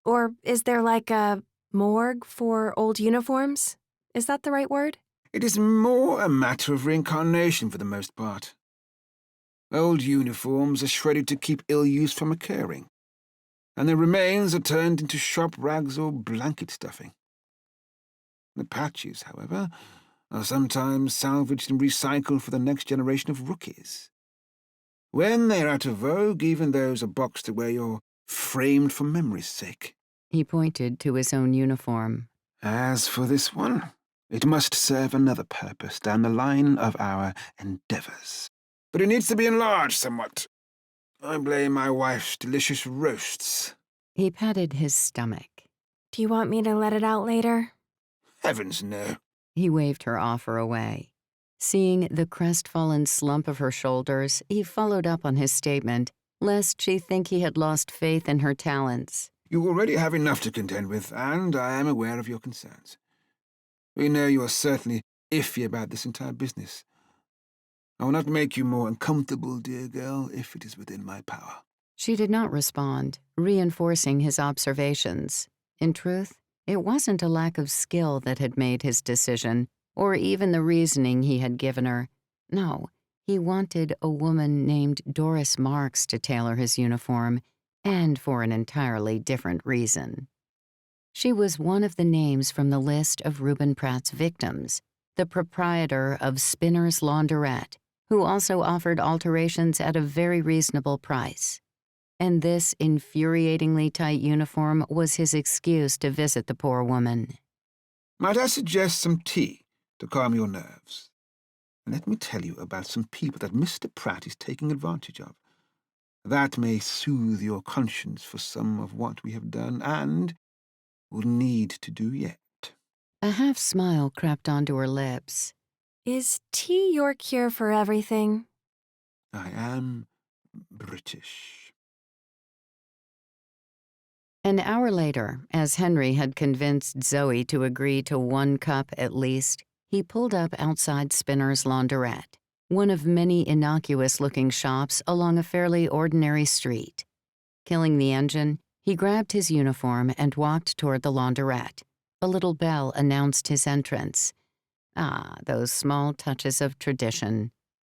Or is there like a morgue for old uniforms? Is that the right word? It is more a matter of reincarnation for the most part. Old uniforms are shredded to keep ill use from occurring, and their remains are turned into shop rags or blanket stuffing. The patches, however, are sometimes salvaged and recycled for the next generation of rookies. When they're out of vogue, even those are boxed away or framed for memory's sake. He pointed to his own uniform. As for this one, it must serve another purpose down the line of our endeavours. But it needs to be enlarged somewhat. I blame my wife's delicious roasts. He patted his stomach. Do you want me to let it out later? Heavens, no. He waved her offer away. Seeing the crestfallen slump of her shoulders, he followed up on his statement, lest she think he had lost faith in her talents. You already have enough to contend with, and I am aware of your concerns. We know you are certainly iffy about this entire business. I will not make you more uncomfortable, dear girl, if it is within my power. She did not respond, reinforcing his observations. In truth, it wasn't a lack of skill that had made his decision, or even the reasoning he had given her. No, he wanted a woman named Doris Marks to tailor his uniform, and for an entirely different reason. She was one of the names from the list of Reuben Pratt's victims, the proprietor of Spinner's Laundrette, who also offered alterations at a very reasonable price. And this infuriatingly tight uniform was his excuse to visit the poor woman. Might I suggest some tea to calm your nerves? And let me tell you about some people that Mr. Pratt is taking advantage of. That may soothe your conscience for some of what we have done and will need to do yet. A half-smile crept onto her lips. Is tea your cure for everything? I am British. An hour later, as Henry had convinced Zoe to agree to 1 cup at least, he pulled up outside Spinner's Laundrette, one of many innocuous-looking shops along a fairly ordinary street. Killing the engine, he grabbed his uniform and walked toward the laundrette. A little bell announced his entrance. Ah, those small touches of tradition.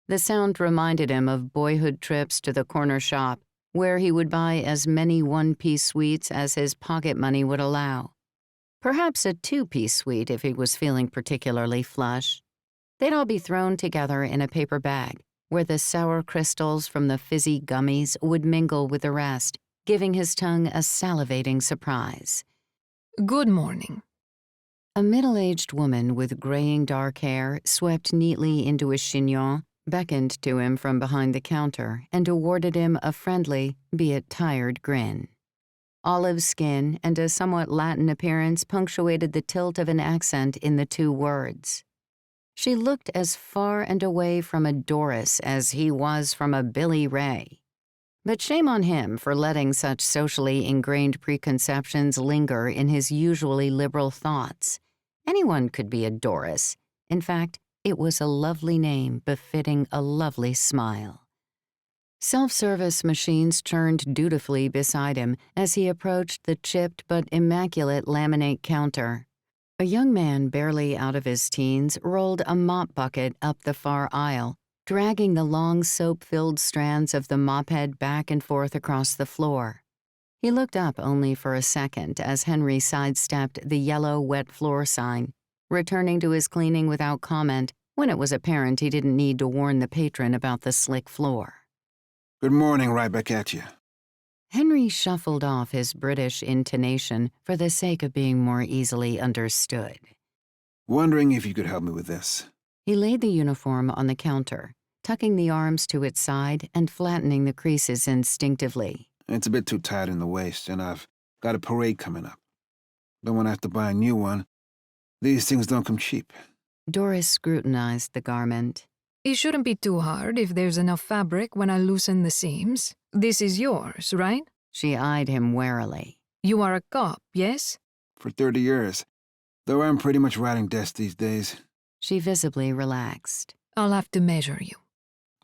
The sound reminded him of boyhood trips to the corner shop, where he would buy as many one-piece sweets as his pocket money would allow. Perhaps a 2-piece sweet if he was feeling particularly flush. They'd all be thrown together in a paper bag, where the sour crystals from the fizzy gummies would mingle with the rest, giving his tongue a salivating surprise. Good morning. A middle-aged woman with graying dark hair swept neatly into a chignon, beckoned to him from behind the counter, and awarded him a friendly, be it tired, grin. Olive skin and a somewhat Latin appearance punctuated the tilt of an accent in the 2 words. She looked as far and away from a Doris as he was from a Billy Ray. But shame on him for letting such socially ingrained preconceptions linger in his usually liberal thoughts. Anyone could be a Doris. In fact, It was a lovely name befitting a lovely smile. Self-service machines churned dutifully beside him as he approached the chipped but immaculate laminate counter. A young man barely out of his teens rolled a mop bucket up the far aisle, dragging the long soap-filled strands of the mop head back and forth across the floor. He looked up only for a second as Henry sidestepped the yellow wet floor sign, returning to his cleaning without comment when it was apparent he didn't need to warn the patron about the slick floor. Good morning, right back at you. Henry shuffled off his British intonation for the sake of being more easily understood. Wondering if you could help me with this. He laid the uniform on the counter, tucking the arms to its side and flattening the creases instinctively. It's a bit too tight in the waist, and I've got a parade coming up. Don't want to have to buy a new one. These things don't come cheap. Doris scrutinized the garment. It shouldn't be too hard if there's enough fabric when I loosen the seams. This is yours, right? She eyed him warily. You are a cop, yes? For 30 years. Though I'm pretty much riding death these days. She visibly relaxed. I'll have to measure you.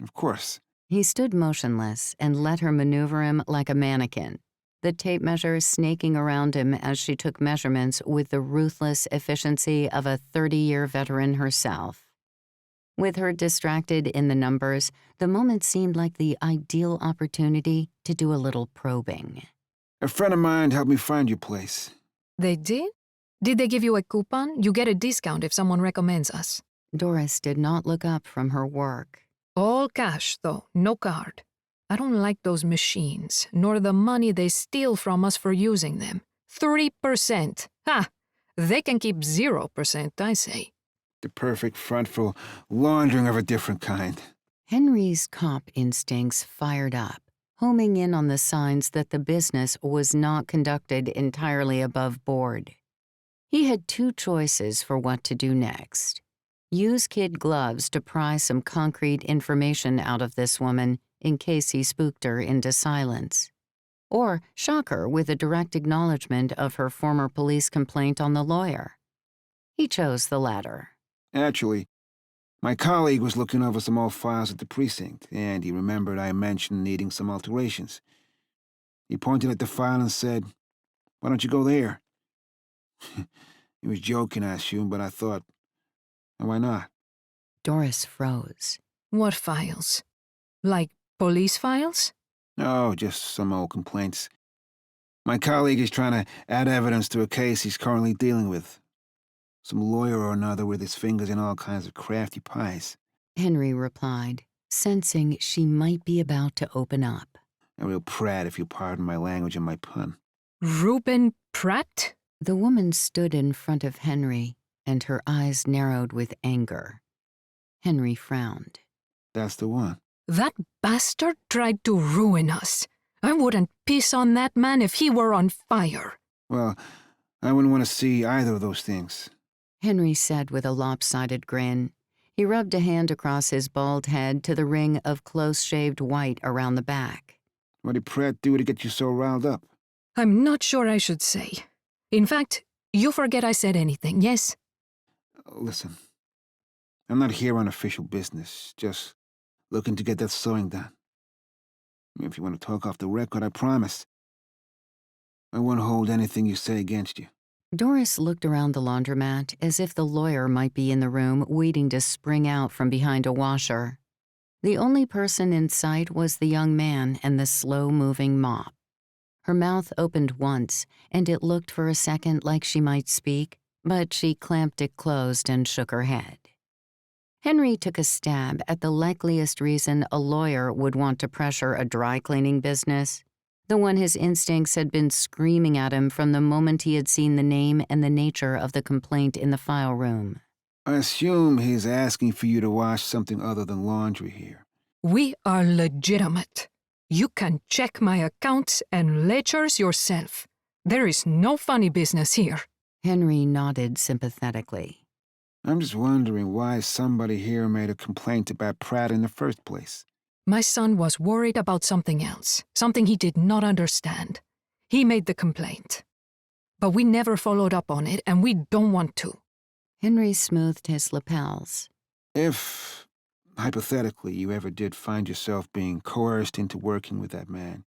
Of course. He stood motionless and let her maneuver him like a mannequin, the tape measure snaking around him as she took measurements with the ruthless efficiency of a 30-year veteran herself. With her distracted in the numbers, the moment seemed like the ideal opportunity to do a little probing. A friend of mine helped me find your place. They did? Did they give you a coupon? You get a discount if someone recommends us. Doris did not look up from her work. All cash, though, no card. I don't like those machines, nor the money they steal from us for using them. 3%. Ha! They can keep 0%, I say. The perfect front for laundering of a different kind. Henry's cop instincts fired up, homing in on the signs that the business was not conducted entirely above board. He had two choices for what to do next. Use kid gloves to pry some concrete information out of this woman in case he spooked her into silence. Or shock her with a direct acknowledgement of her former police complaint on the lawyer. He chose the latter. Actually, my colleague was looking over some old files at the precinct, and he remembered I mentioned needing some alterations. He pointed at the file and said, "Why don't you go there?" He was joking, I assume, but I thought, why not? Doris froze. What files? Like police files? No, just some old complaints. My colleague is trying to add evidence to a case he's currently dealing with. Some lawyer or another with his fingers in all kinds of crafty pies. Henry replied, sensing she might be about to open up. A real prat, if you pardon my language and my pun. Reuben Pratt? The woman stood in front of Henry, and her eyes narrowed with anger. Henry frowned. That's the one. That bastard tried to ruin us. I wouldn't piss on that man if he were on fire. Well, I wouldn't want to see either of those things. Henry said with a lopsided grin. He rubbed a hand across his bald head to the ring of close-shaved white around the back. What did Pratt do to get you so riled up? I'm not sure I should say. In fact, you forget I said anything, yes? Listen, I'm not here on official business, just looking to get that sewing done. If you want to talk off the record, I promise. I won't hold anything you say against you. Doris looked around the laundromat as if the lawyer might be in the room waiting to spring out from behind a washer. The only person in sight was the young man and the slow-moving mop. Her mouth opened once, and it looked for a second like she might speak, but she clamped it closed and shook her head. Henry took a stab at the likeliest reason a lawyer would want to pressure a dry-cleaning business, the one his instincts had been screaming at him from the moment he had seen the name and the nature of the complaint in the file room. I assume he's asking for you to wash something other than laundry here. We are legitimate. You can check my accounts and ledgers yourself. There is no funny business here. Henry nodded sympathetically. I'm just wondering why somebody here made a complaint about Pratt in the first place. My son was worried about something else, something he did not understand. He made the complaint. But we never followed up on it, and we don't want to. Henry smoothed his lapels. If, hypothetically, you ever did find yourself being coerced into working with that man,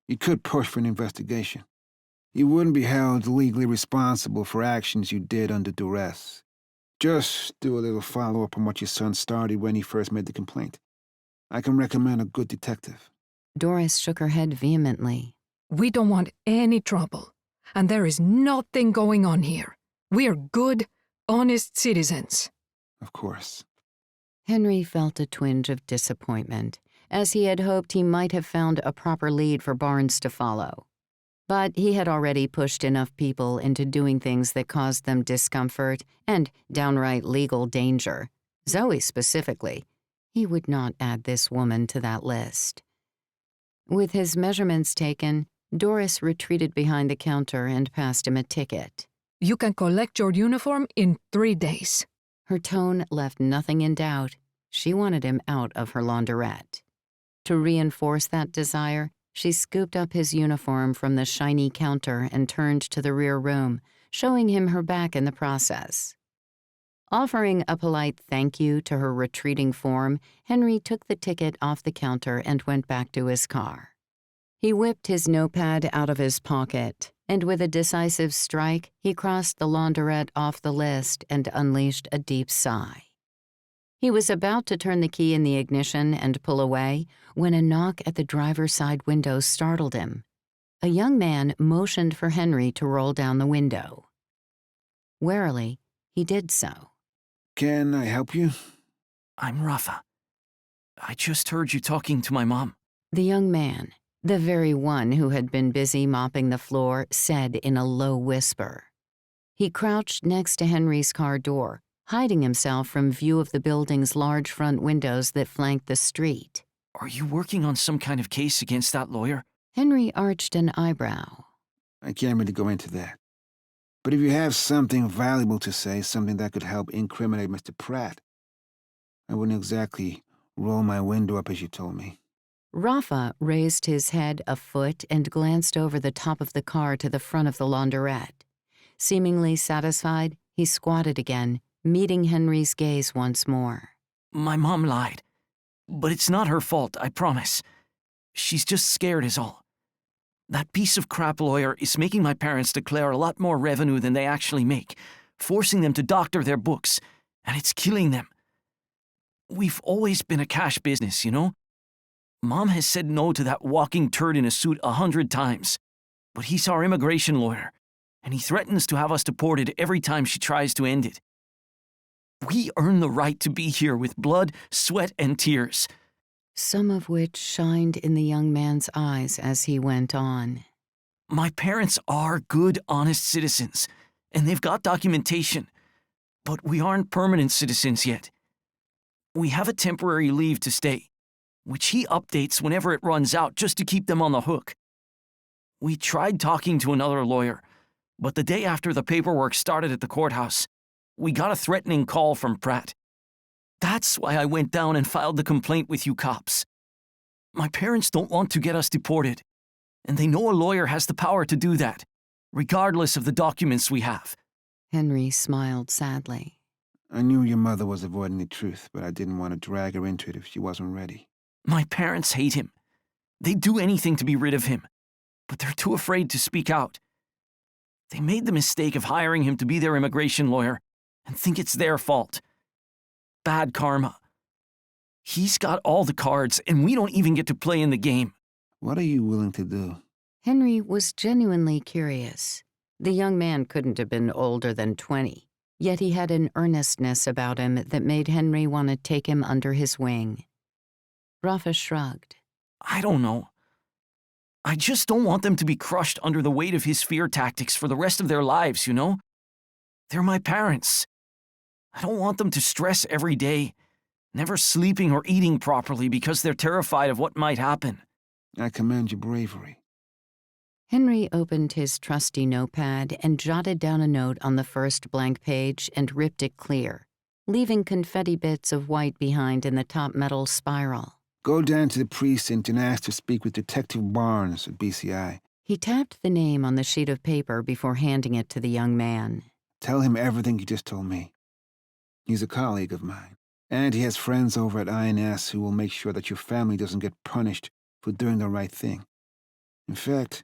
you could push for an investigation. You wouldn't be held legally responsible for actions you did under duress. Just do a little follow-up on what your son started when he first made the complaint. I can recommend a good detective. Doris shook her head vehemently. We don't want any trouble, and there is nothing going on here. We are good, honest citizens. Of course. Henry felt a twinge of disappointment, as he had hoped he might have found a proper lead for Barnes to follow. But he had already pushed enough people into doing things that caused them discomfort and downright legal danger. Zoe specifically. He would not add this woman to that list. With his measurements taken, Doris retreated behind the counter and passed him a ticket. You can collect your uniform in 3 days. Her tone left nothing in doubt. She wanted him out of her laundrette. To reinforce that desire, she scooped up his uniform from the shiny counter and turned to the rear room, showing him her back in the process. Offering a polite thank you to her retreating form, Henry took the ticket off the counter and went back to his car. He whipped his notepad out of his pocket, and with a decisive strike, he crossed the laundrette off the list and unleashed a deep sigh. He was about to turn the key in the ignition and pull away when a knock at the driver's side window startled him. A young man motioned for Henry to roll down the window. Warily, he did so. Can I help you? I'm Rafa. I just heard you talking to my mom. The young man, the very one who had been busy mopping the floor, said in a low whisper. He crouched next to Henry's car door, hiding himself from view of the building's large front windows that flanked the street. Are you working on some kind of case against that lawyer? Henry arched an eyebrow. I can't really go into that. But if you have something valuable to say, something that could help incriminate Mr. Pratt, I wouldn't exactly roll my window up as you told me. Rafa raised his head a foot and glanced over the top of the car to the front of the laundrette. Seemingly satisfied, he squatted again, meeting Henry's gaze once more. My mom lied. But it's not her fault, I promise. She's just scared is all. That piece of crap lawyer is making my parents declare a lot more revenue than they actually make, forcing them to doctor their books, and it's killing them. We've always been a cash business, you know? Mom has said no to that walking turd in a suit 100 times, but he's our immigration lawyer, and he threatens to have us deported every time she tries to end it. We earn the right to be here with blood, sweat, and tears. Some of which shined in the young man's eyes as he went on. My parents are good, honest citizens, and they've got documentation, but we aren't permanent citizens yet. We have a temporary leave to stay, which he updates whenever it runs out just to keep them on the hook. We tried talking to another lawyer, but the day after the paperwork started at the courthouse, we got a threatening call from Pratt. That's why I went down and filed the complaint with you cops. My parents don't want to get us deported, and they know a lawyer has the power to do that, regardless of the documents we have. Henry smiled sadly. I knew your mother was avoiding the truth, but I didn't want to drag her into it if she wasn't ready. My parents hate him. They'd do anything to be rid of him, but they're too afraid to speak out. They made the mistake of hiring him to be their immigration lawyer and think it's their fault. Bad karma. He's got all the cards, and we don't even get to play in the game. What are you willing to do? Henry was genuinely curious. The young man couldn't have been older than 20, yet he had an earnestness about him that made Henry want to take him under his wing. Rafa shrugged. I don't know. I just don't want them to be crushed under the weight of his fear tactics for the rest of their lives, you know? They're my parents. I don't want them to stress every day, never sleeping or eating properly because they're terrified of what might happen. I commend your bravery. Henry opened his trusty notepad and jotted down a note on the first blank page and ripped it clear, leaving confetti bits of white behind in the top metal spiral. Go down to the precinct and ask to speak with Detective Barnes at BCI. He tapped the name on the sheet of paper before handing it to the young man. Tell him everything you just told me. He's a colleague of mine, And he has friends over at INS who will make sure that your family doesn't get punished for doing the right thing. In fact,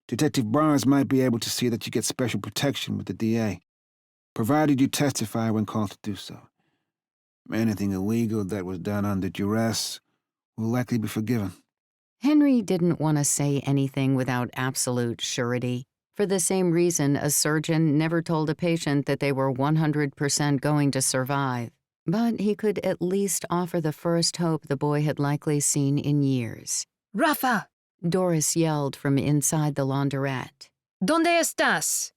Detective Barnes might be able to see that you get special protection with the DA, provided you testify when called to do so. Anything illegal that was done under duress will likely be forgiven. Henry didn't want to say anything without absolute surety, for the same reason a surgeon never told a patient that they were 100% going to survive. But he could at least offer the first hope the boy had likely seen in years. Rafa, Doris yelled from inside the laundrette. ¿dónde estás?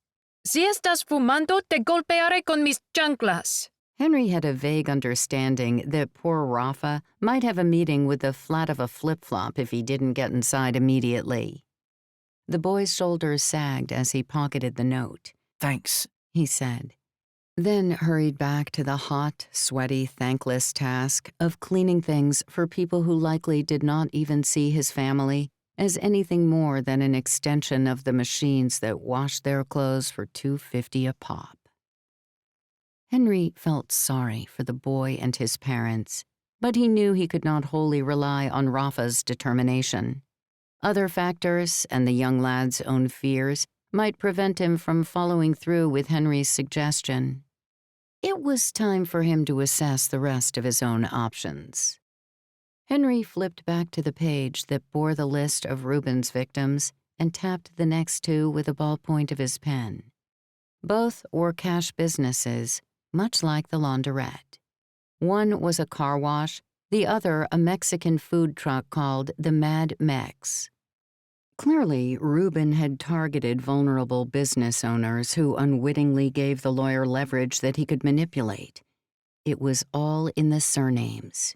Si estás fumando, te golpearé con mis chanclas. Henry had a vague understanding that poor Rafa might have a meeting with the flat of a flip-flop if he didn't get inside immediately. The boy's shoulders sagged as he pocketed the note. Thanks. He said, then hurried back to the hot, sweaty, thankless task of cleaning things for people who likely did not even see his family as anything more than an extension of the machines that washed their clothes for $2.50 a pop. Henry felt sorry for the boy and his parents, but he knew he could not wholly rely on Rafa's determination. Other factors and the young lad's own fears might prevent him from following through with Henry's suggestion. It was time for him to assess the rest of his own options. Henry flipped back to the page that bore the list of Reuben's victims and tapped the next two with the ballpoint of his pen. Both were cash businesses, much like the laundrette. One was a car wash, the other a Mexican food truck called the Mad Mex. Clearly, Reuben had targeted vulnerable business owners who unwittingly gave the lawyer leverage that he could manipulate. It was all in the surnames.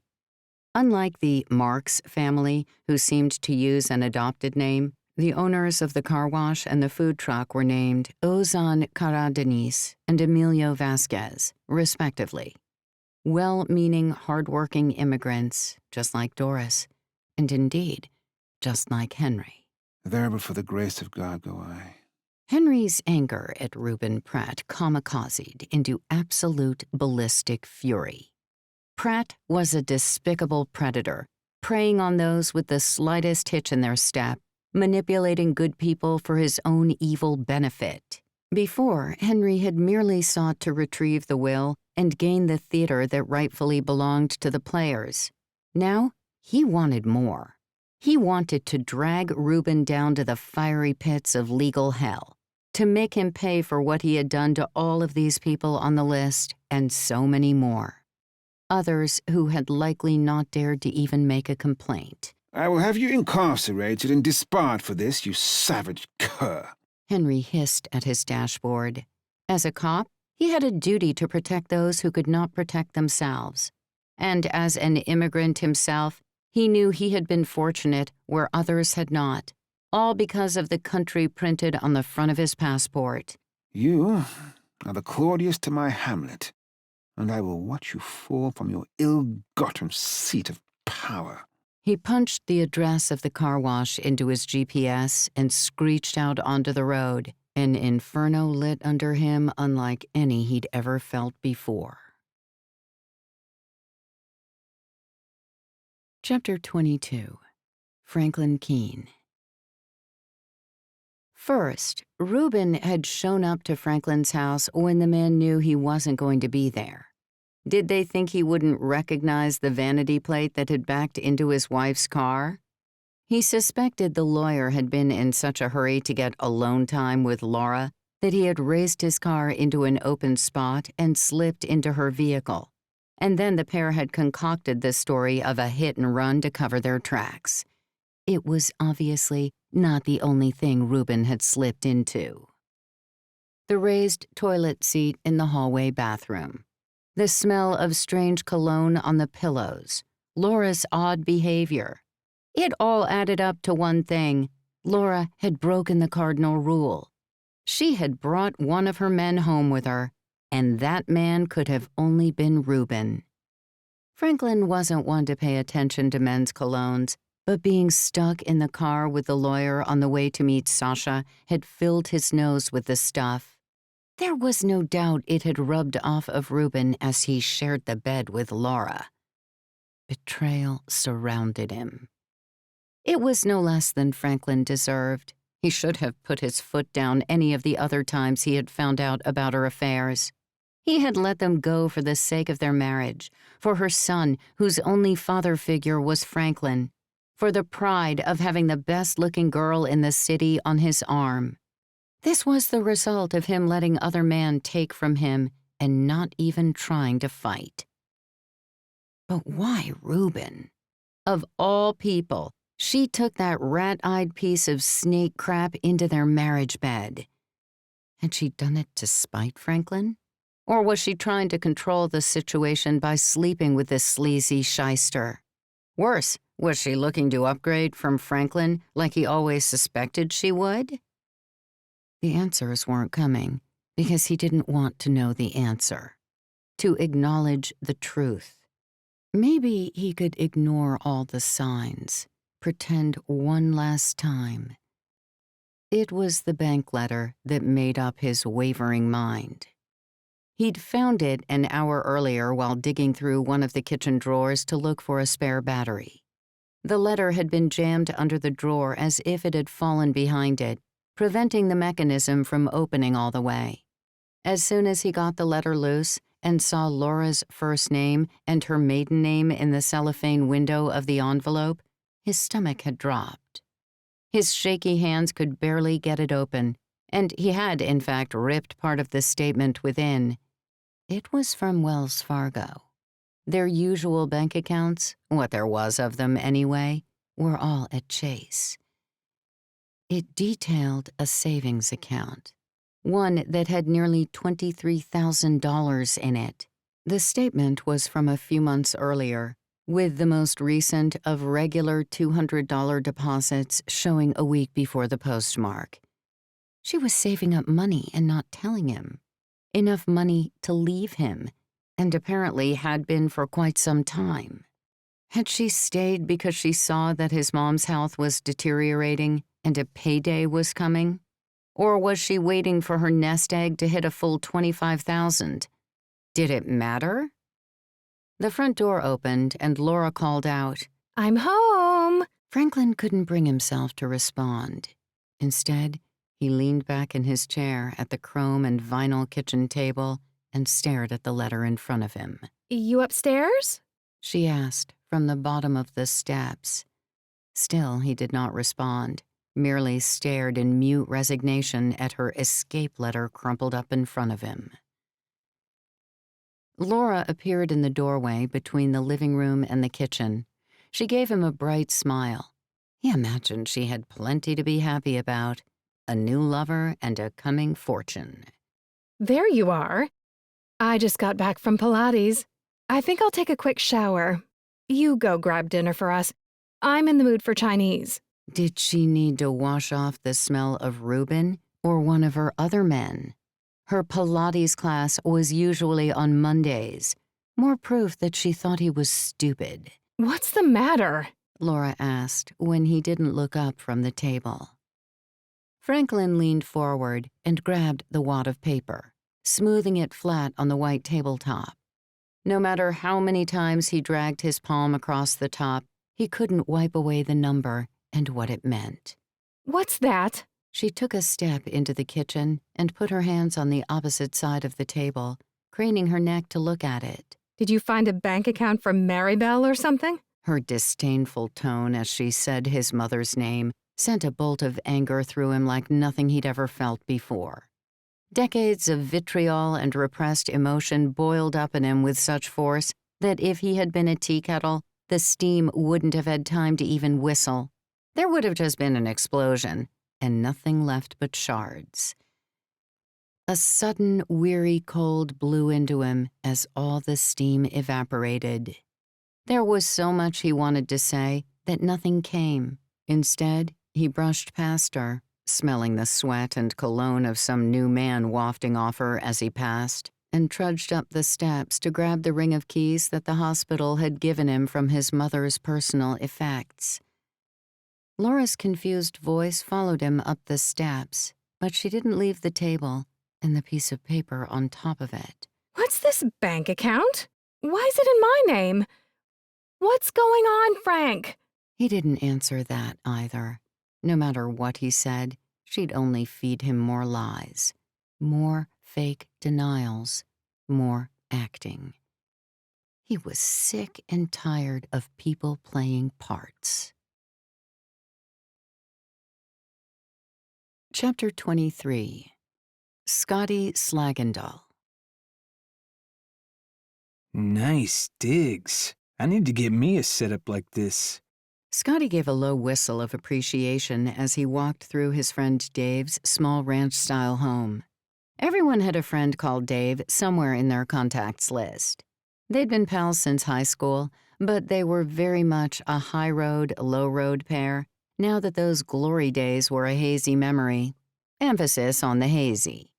Unlike the Marks family, who seemed to use an adopted name, the owners of the car wash and the food truck were named Ozan Cardenas and Emilio Vasquez, respectively. Well-meaning, hard-working immigrants, just like Doris, and indeed, just like Henry. There but for the grace of God go I. Henry's anger at Reuben Pratt kamikazed into absolute ballistic fury. Pratt was a despicable predator, preying on those with the slightest hitch in their step, manipulating good people for his own evil benefit. Before, Henry had merely sought to retrieve the will and gain the theater that rightfully belonged to the players. Now, he wanted more. He wanted to drag Reuben down to the fiery pits of legal hell, to make him pay for what he had done to all of these people on the list and so many more. Others who had likely not dared to even make a complaint. I will have you incarcerated and disbarred for this, you savage cur. Henry hissed at his dashboard. As a cop, he had a duty to protect those who could not protect themselves. And as an immigrant himself, he knew he had been fortunate where others had not, all because of the country printed on the front of his passport. You are the Claudius to my Hamlet, and I will watch you fall from your ill-gotten seat of power. He punched the address of the car wash into his GPS and screeched out onto the road, an inferno lit under him unlike any he'd ever felt before. Chapter 22. Franklin Keene. First, Reuben had shown up to Franklin's house when the man knew he wasn't going to be there. Did they think he wouldn't recognize the vanity plate that had backed into his wife's car? He suspected the lawyer had been in such a hurry to get alone time with Laura that he had raced his car into an open spot and slipped into her vehicle. And then the pair had concocted the story of a hit and run to cover their tracks. It was obviously not the only thing Reuben had slipped into. The raised toilet seat in the hallway bathroom. The smell of strange cologne on the pillows. Laura's odd behavior. It all added up to one thing. Laura had broken the cardinal rule. She had brought one of her men home with her, and that man could have only been Reuben. Franklin wasn't one to pay attention to men's colognes, but being stuck in the car with the lawyer on the way to meet Sasha had filled his nose with the stuff. There was no doubt it had rubbed off of Reuben as he shared the bed with Laura. Betrayal surrounded him. It was no less than Franklin deserved. He should have put his foot down any of the other times he had found out about her affairs. He had let them go for the sake of their marriage, for her son, whose only father figure was Franklin, for the pride of having the best-looking girl in the city on his arm. This was the result of him letting other men take from him and not even trying to fight. But why Reuben? Of all people, she took that rat-eyed piece of snake crap into their marriage bed. Had she done it to spite Franklin? Or was she trying to control the situation by sleeping with this sleazy shyster? Worse, was she looking to upgrade from Franklin like he always suspected she would? The answers weren't coming because he didn't want to know the answer, to acknowledge the truth. Maybe he could ignore all the signs, pretend one last time. It was the bank letter that made up his wavering mind. He'd found it an hour earlier while digging through one of the kitchen drawers to look for a spare battery. The letter had been jammed under the drawer as if it had fallen behind it, preventing the mechanism from opening all the way. As soon as he got the letter loose and saw Laura's first name and her maiden name in the cellophane window of the envelope, his stomach had dropped. His shaky hands could barely get it open, and he had, in fact, ripped part of the statement within. It was from Wells Fargo. Their usual bank accounts, what there was of them anyway, were all at Chase. It detailed a savings account, one that had nearly $23,000 in it. The statement was from a few months earlier, with the most recent of regular $200 deposits showing a week before the postmark. She was saving up money and not telling him. Enough money to leave him, and apparently had been for quite some time. Had she stayed because she saw that his mom's health was deteriorating and a payday was coming? Or was she waiting for her nest egg to hit a full $25,000? Did it matter? The front door opened and Laura called out, "I'm home." Franklin couldn't bring himself to respond. Instead, he leaned back in his chair at the chrome and vinyl kitchen table and stared at the letter in front of him. "You upstairs?" She asked from the bottom of the steps. Still, he did not respond, merely stared in mute resignation at her escape letter crumpled up in front of him. Laura appeared in the doorway between the living room and the kitchen. She gave him a bright smile. He imagined she had plenty to be happy about. A new lover and a coming fortune. "There you are. I just got back from Pilates. I think I'll take a quick shower. You go grab dinner for us. I'm in the mood for Chinese." Did she need to wash off the smell of Reuben or one of her other men? Her Pilates class was usually on Mondays. More proof that she thought he was stupid. "What's the matter?" Laura asked when he didn't look up from the table. Franklin leaned forward and grabbed the wad of paper, smoothing it flat on the white tabletop. No matter how many times he dragged his palm across the top, he couldn't wipe away the number and what it meant. "What's that?" She took a step into the kitchen and put her hands on the opposite side of the table, craning her neck to look at it. "Did you find a bank account from Maribel or something?" Her disdainful tone as she said his mother's name sent a bolt of anger through him like nothing he'd ever felt before. Decades of vitriol and repressed emotion boiled up in him with such force that if he had been a tea kettle, the steam wouldn't have had time to even whistle. There would have just been an explosion, and nothing left but shards. A sudden, weary cold blew into him as all the steam evaporated. There was so much he wanted to say that nothing came. Instead, he brushed past her, smelling the sweat and cologne of some new man wafting off her as he passed, and trudged up the steps to grab the ring of keys that the hospital had given him from his mother's personal effects. Laura's confused voice followed him up the steps, but she didn't leave the table, and the piece of paper on top of it. What's this bank account? Why is it in my name? What's going on, Frank? He didn't answer that either. No matter what he said, she'd only feed him more lies, more fake denials, more acting. He was sick and tired of people playing parts. Chapter 23. Scotty Slagendall. Nice digs. I need to get me a setup like this. Scotty gave a low whistle of appreciation as he walked through his friend Dave's small ranch-style home. Everyone had a friend called Dave somewhere in their contacts list. They'd been pals since high school, but they were very much a high-road, low-road pair, now that those glory days were a hazy memory. Emphasis on the hazy.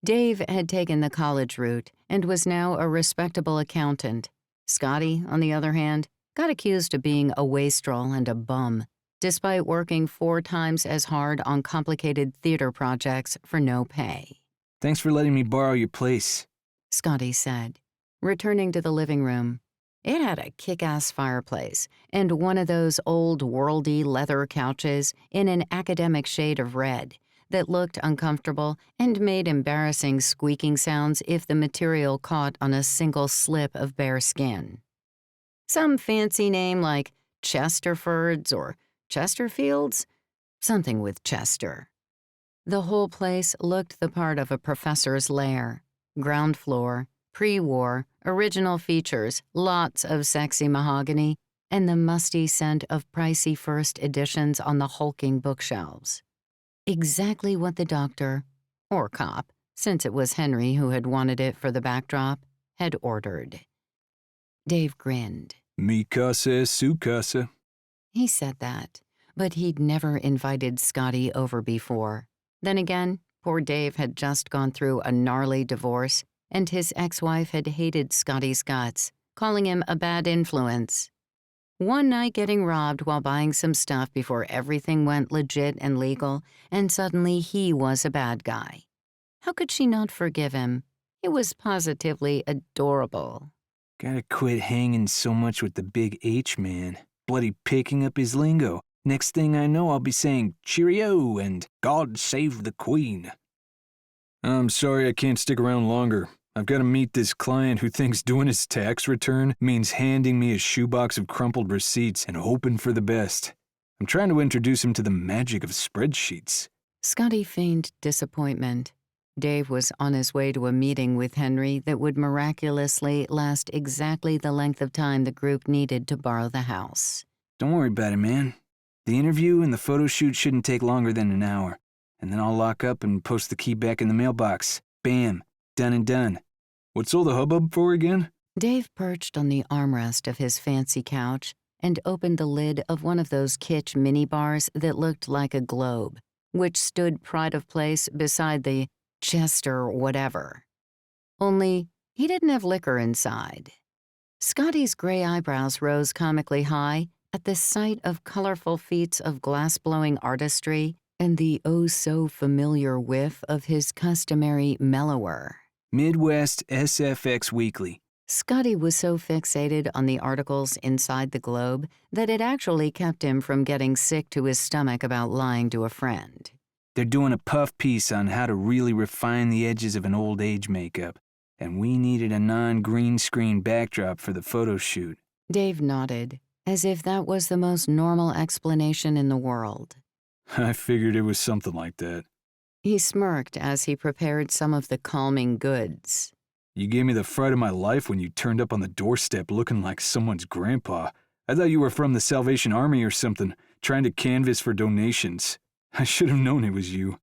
Dave had taken the college route and was now a respectable accountant. Scotty, on the other hand, got accused of being a wastrel and a bum, despite working 4 times as hard on complicated theater projects for no pay. Thanks for letting me borrow your place, Scotty said, returning to the living room. It had a kick-ass fireplace and one of those old worldy leather couches in an academic shade of red that looked uncomfortable and made embarrassing squeaking sounds if the material caught on a single slip of bare skin. Some fancy name like Chesterford's or Chesterfield's? Something with Chester. The whole place looked the part of a professor's lair. Ground floor, pre-war, original features, lots of sexy mahogany, and the musty scent of pricey first editions on the hulking bookshelves. Exactly what the doctor, or cop, since it was Henry who had wanted it for the backdrop, had ordered. Dave grinned. Mi casa es su casa. He said that, but he'd never invited Scotty over before. Then again, poor Dave had just gone through a gnarly divorce, and his ex-wife had hated Scotty's guts, calling him a bad influence. One night getting robbed while buying some stuff before everything went legit and legal, and suddenly he was a bad guy. How could she not forgive him? He was positively adorable. Gotta quit hanging so much with the big H man. Bloody picking up his lingo. Next thing I know, I'll be saying cheerio and God save the Queen. I'm sorry I can't stick around longer. I've got to meet this client who thinks doing his tax return means handing me a shoebox of crumpled receipts and hoping for the best. I'm trying to introduce him to the magic of spreadsheets. Scotty feigned disappointment. Dave was on his way to a meeting with Henry that would miraculously last exactly the length of time the group needed to borrow the house. Don't worry about it, man. The interview and the photo shoot shouldn't take longer than an hour, and then I'll lock up and post the key back in the mailbox. Bam. Done and done. What's all the hubbub for again? Dave perched on the armrest of his fancy couch and opened the lid of one of those kitsch minibars that looked like a globe, which stood pride of place beside the Chester whatever. Only he didn't have liquor inside. Scotty's gray eyebrows rose comically high at the sight of colorful feats of glass-blowing artistry and the oh-so-familiar whiff of his customary mellower. Midwest SFX Weekly. Scotty was so fixated on the articles inside the Globe that it actually kept him from getting sick to his stomach about lying to a friend. They're doing a puff piece on how to really refine the edges of an old age makeup, and we needed a non-green screen backdrop for the photo shoot. Dave nodded, as if that was the most normal explanation in the world. I figured it was something like that. He smirked as he prepared some of the calming goods. You gave me the fright of my life when you turned up on the doorstep looking like someone's grandpa. I thought you were from the Salvation Army or something, trying to canvass for donations. I should have known it was you.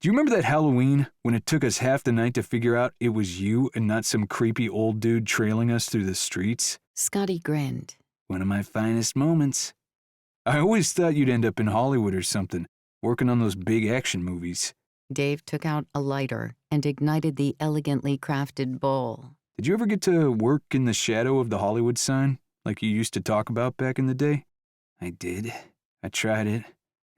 Do you remember that Halloween when it took us half the night to figure out it was you and not some creepy old dude trailing us through the streets? Scotty grinned. One of my finest moments. I always thought you'd end up in Hollywood or something, working on those big action movies. Dave took out a lighter and ignited the elegantly crafted bowl. Did you ever get to work in the shadow of the Hollywood sign, like you used to talk about back in the day? I did. I tried it,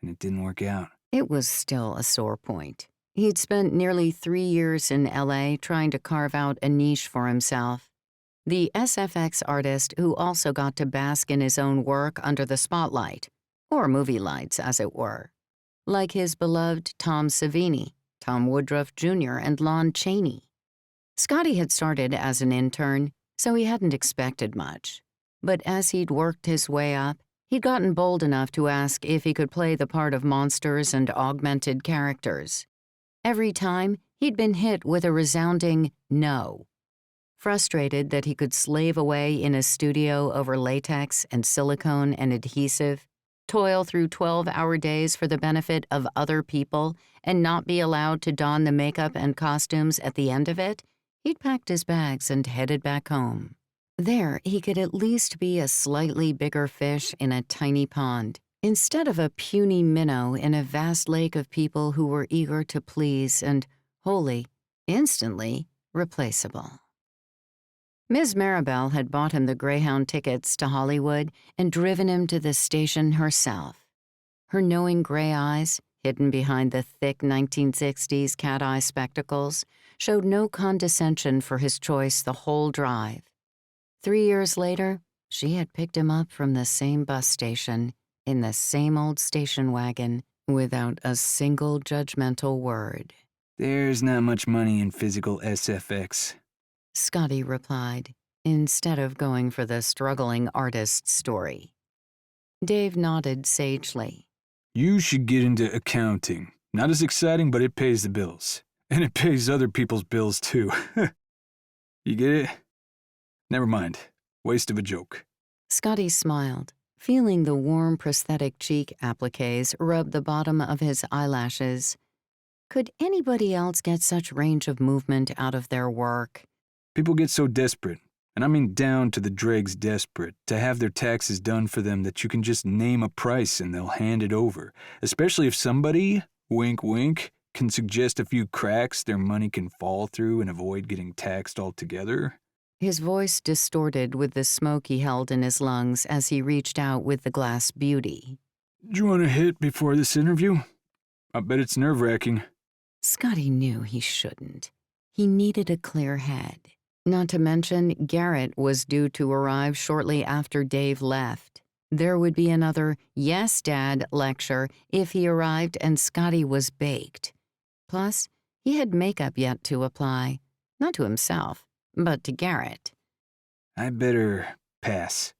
and it didn't work out. It was still a sore point. He'd spent nearly 3 years in LA trying to carve out a niche for himself. The SFX artist who also got to bask in his own work under the spotlight, or movie lights, as it were. Like his beloved Tom Savini, Tom Woodruff Jr., and Lon Chaney. Scotty had started as an intern, so he hadn't expected much. But as he'd worked his way up, he'd gotten bold enough to ask if he could play the part of monsters and augmented characters. Every time, he'd been hit with a resounding no. Frustrated that he could slave away in a studio over latex and silicone and adhesive, toil through 12-hour days for the benefit of other people, and not be allowed to don the makeup and costumes at the end of it, he'd packed his bags and headed back home. There, he could at least be a slightly bigger fish in a tiny pond, instead of a puny minnow in a vast lake of people who were eager to please and wholly, instantly, replaceable. Ms. Maribel had bought him the Greyhound tickets to Hollywood and driven him to the station herself. Her knowing gray eyes, hidden behind the thick 1960s cat-eye spectacles, showed no condescension for his choice the whole drive. 3 years later, she had picked him up from the same bus station, in the same old station wagon, without a single judgmental word. There's not much money in physical SFX, Scotty replied, instead of going for the struggling artist's story. Dave nodded sagely. You should get into accounting. Not as exciting, but it pays the bills. And it pays other people's bills, too. You get it? Never mind. Waste of a joke. Scotty smiled, feeling the warm prosthetic cheek appliques rub the bottom of his eyelashes. Could anybody else get such range of movement out of their work? People get so desperate, and I mean down to the dregs desperate, to have their taxes done for them that you can just name a price and they'll hand it over, especially if somebody, wink wink, can suggest a few cracks their money can fall through and avoid getting taxed altogether. His voice distorted with the smoke he held in his lungs as he reached out with the glass beauty. Do you want a hit before this interview? I bet it's nerve-wracking. Scotty knew he shouldn't. He needed a clear head. Not to mention, Garrett was due to arrive shortly after Dave left. There would be another "Yes, Dad" lecture if he arrived and Scotty was baked. Plus, he had makeup yet to apply. Not to himself, but to Garrett. I better pass.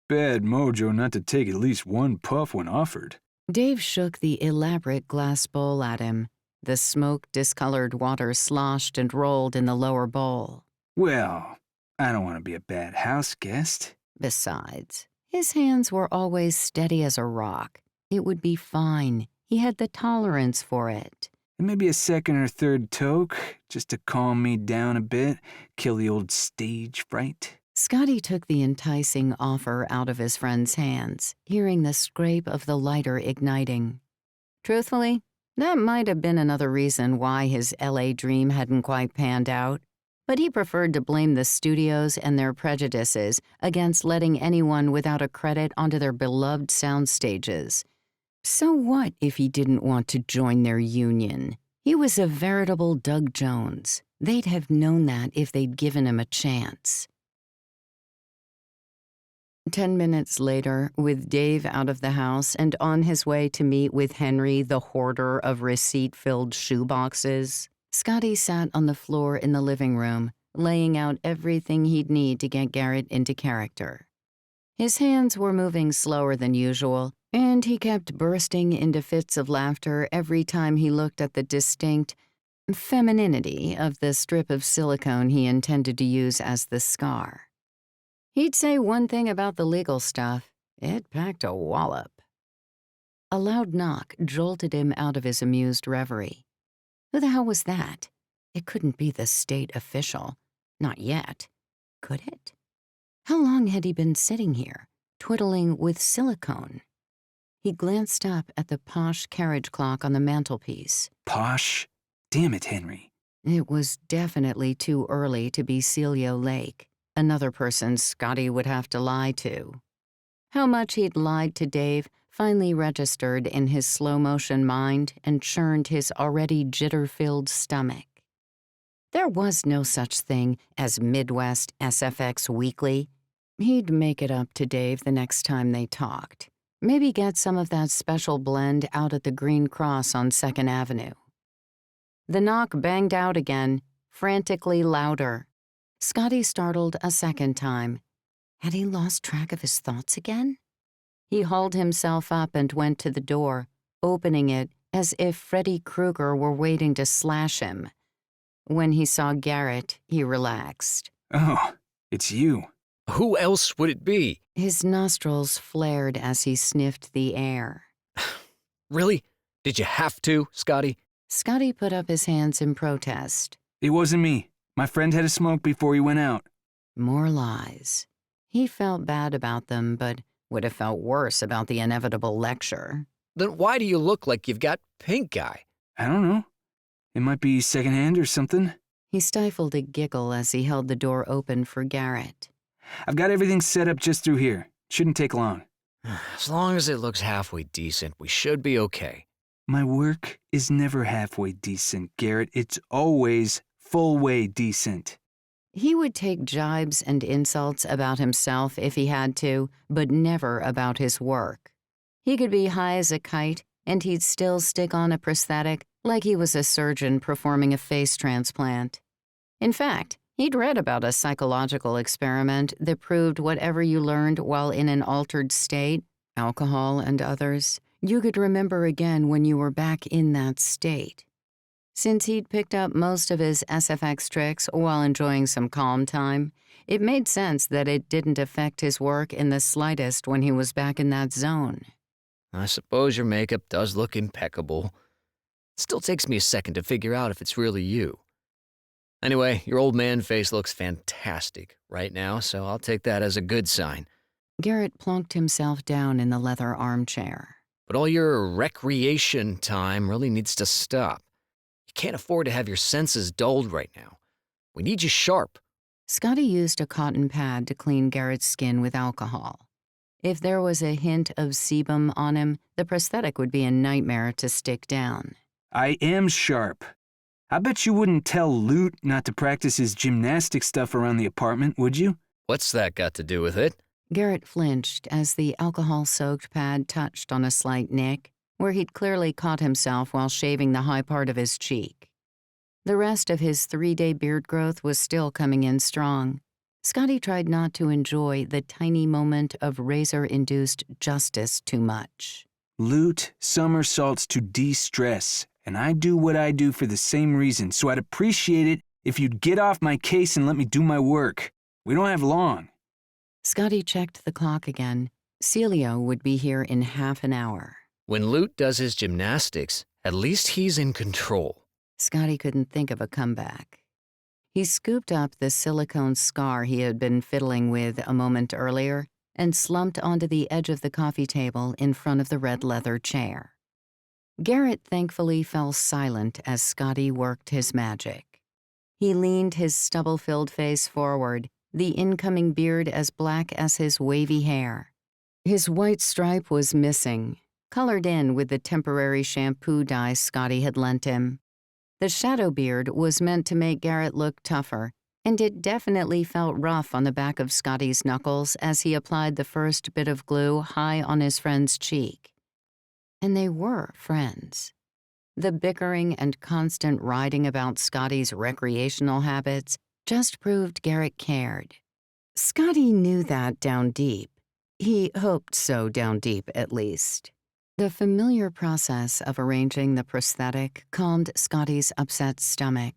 Bad mojo not to take at least one puff when offered. Dave shook the elaborate glass bowl at him. The smoke-discolored water sloshed and rolled in the lower bowl. Well, I don't want to be a bad house guest. Besides, his hands were always steady as a rock. It would be fine. He had the tolerance for it. And maybe a second or third toke, just to calm me down a bit, kill the old stage fright. Scotty took the enticing offer out of his friend's hands, hearing the scrape of the lighter igniting. Truthfully, that might have been another reason why his LA dream hadn't quite panned out. But he preferred to blame the studios and their prejudices against letting anyone without a credit onto their beloved sound stages. So what if he didn't want to join their union? He was a veritable Doug Jones. They'd have known that if they'd given him a chance. 10 minutes later, with Dave out of the house and on his way to meet with Henry, the hoarder of receipt-filled shoeboxes, Scotty sat on the floor in the living room, laying out everything he'd need to get Garrett into character. His hands were moving slower than usual, and he kept bursting into fits of laughter every time he looked at the distinct femininity of the strip of silicone he intended to use as the scar. He'd say one thing about the legal stuff: it packed a wallop. A loud knock jolted him out of his amused reverie. Who the hell was that? It couldn't be the state official. Not yet. Could it? How long had he been sitting here, twiddling with silicone? He glanced up at the posh carriage clock on the mantelpiece. Posh? Damn it, Henry. It was definitely too early to be Celio Lake, another person Scotty would have to lie to. How much he'd lied to Dave finally registered in his slow-motion mind and churned his already jitter-filled stomach. There was no such thing as Midwest SFX Weekly. He'd make it up to Dave the next time they talked. Maybe get some of that special blend out at the Green Cross on 2nd Avenue. The knock banged out again, frantically louder. Scotty startled a second time. Had he lost track of his thoughts again? He hauled himself up and went to the door, opening it as if Freddy Krueger were waiting to slash him. When he saw Garrett, he relaxed. Oh, it's you. Who else would it be? His nostrils flared as he sniffed the air. Really? Did you have to, Scotty? Scotty put up his hands in protest. It wasn't me. My friend had a smoke before he went out. More lies. He felt bad about them, but would have felt worse about the inevitable lecture. Then why do you look like you've got pink eye? I don't know. It might be secondhand or something. He stifled a giggle as he held the door open for Garrett. I've got everything set up just through here. Shouldn't take long. As long as it looks halfway decent, we should be okay. My work is never halfway decent, Garrett. It's always full way decent. He would take jibes and insults about himself if he had to, but never about his work. He could be high as a kite, and he'd still stick on a prosthetic like he was a surgeon performing a face transplant. In fact, he'd read about a psychological experiment that proved whatever you learned while in an altered state, alcohol and others, you could remember again when you were back in that state. Since he'd picked up most of his SFX tricks while enjoying some calm time, it made sense that it didn't affect his work in the slightest when he was back in that zone. I suppose your makeup does look impeccable. It still takes me a second to figure out if it's really you. Anyway, your old man face looks fantastic right now, so I'll take that as a good sign. Garrett plunked himself down in the leather armchair. But all your recreation time really needs to stop. You can't afford to have your senses dulled right now. We need you sharp. Scotty used a cotton pad to clean Garrett's skin with alcohol. If there was a hint of sebum on him, the prosthetic would be a nightmare to stick down. I am sharp. I bet you wouldn't tell Loot not to practice his gymnastic stuff around the apartment, would you? What's that got to do with it? Garrett flinched as the alcohol-soaked pad touched on a slight nick, where he'd clearly caught himself while shaving the high part of his cheek. The rest of his 3-day beard growth was still coming in strong. Scotty tried not to enjoy the tiny moment of razor-induced justice too much. Loot somersaults to de-stress, and I do what I do for the same reason, so I'd appreciate it if you'd get off my case and let me do my work. We don't have long. Scotty checked the clock again. Celio would be here in half an hour. When Loot does his gymnastics, at least he's in control. Scotty couldn't think of a comeback. He scooped up the silicone scar he had been fiddling with a moment earlier and slumped onto the edge of the coffee table in front of the red leather chair. Garrett thankfully fell silent as Scotty worked his magic. He leaned his stubble-filled face forward, the incoming beard as black as his wavy hair. His white stripe was missing, colored in with the temporary shampoo dye Scotty had lent him. The shadow beard was meant to make Garrett look tougher, and it definitely felt rough on the back of Scotty's knuckles as he applied the first bit of glue high on his friend's cheek. And they were friends. The bickering and constant writing about Scotty's recreational habits just proved Garrett cared. Scotty knew that down deep. He hoped so down deep, at least. The familiar process of arranging the prosthetic calmed Scotty's upset stomach.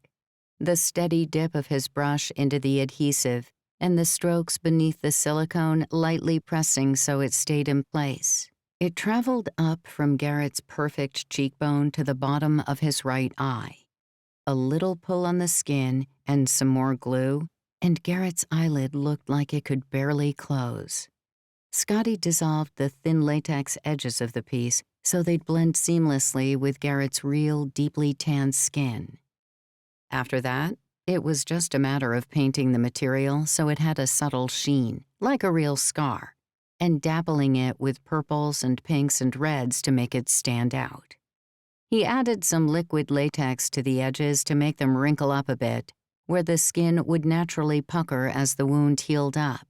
The steady dip of his brush into the adhesive and the strokes beneath the silicone lightly pressing so it stayed in place. It traveled up from Garrett's perfect cheekbone to the bottom of his right eye. A little pull on the skin and some more glue, and Garrett's eyelid looked like it could barely close. Scotty dissolved the thin latex edges of the piece so they'd blend seamlessly with Garrett's real, deeply tanned skin. After that, it was just a matter of painting the material so it had a subtle sheen, like a real scar. and dappling it with purples and pinks and reds to make it stand out. He added some liquid latex to the edges to make them wrinkle up a bit, where the skin would naturally pucker as the wound healed up.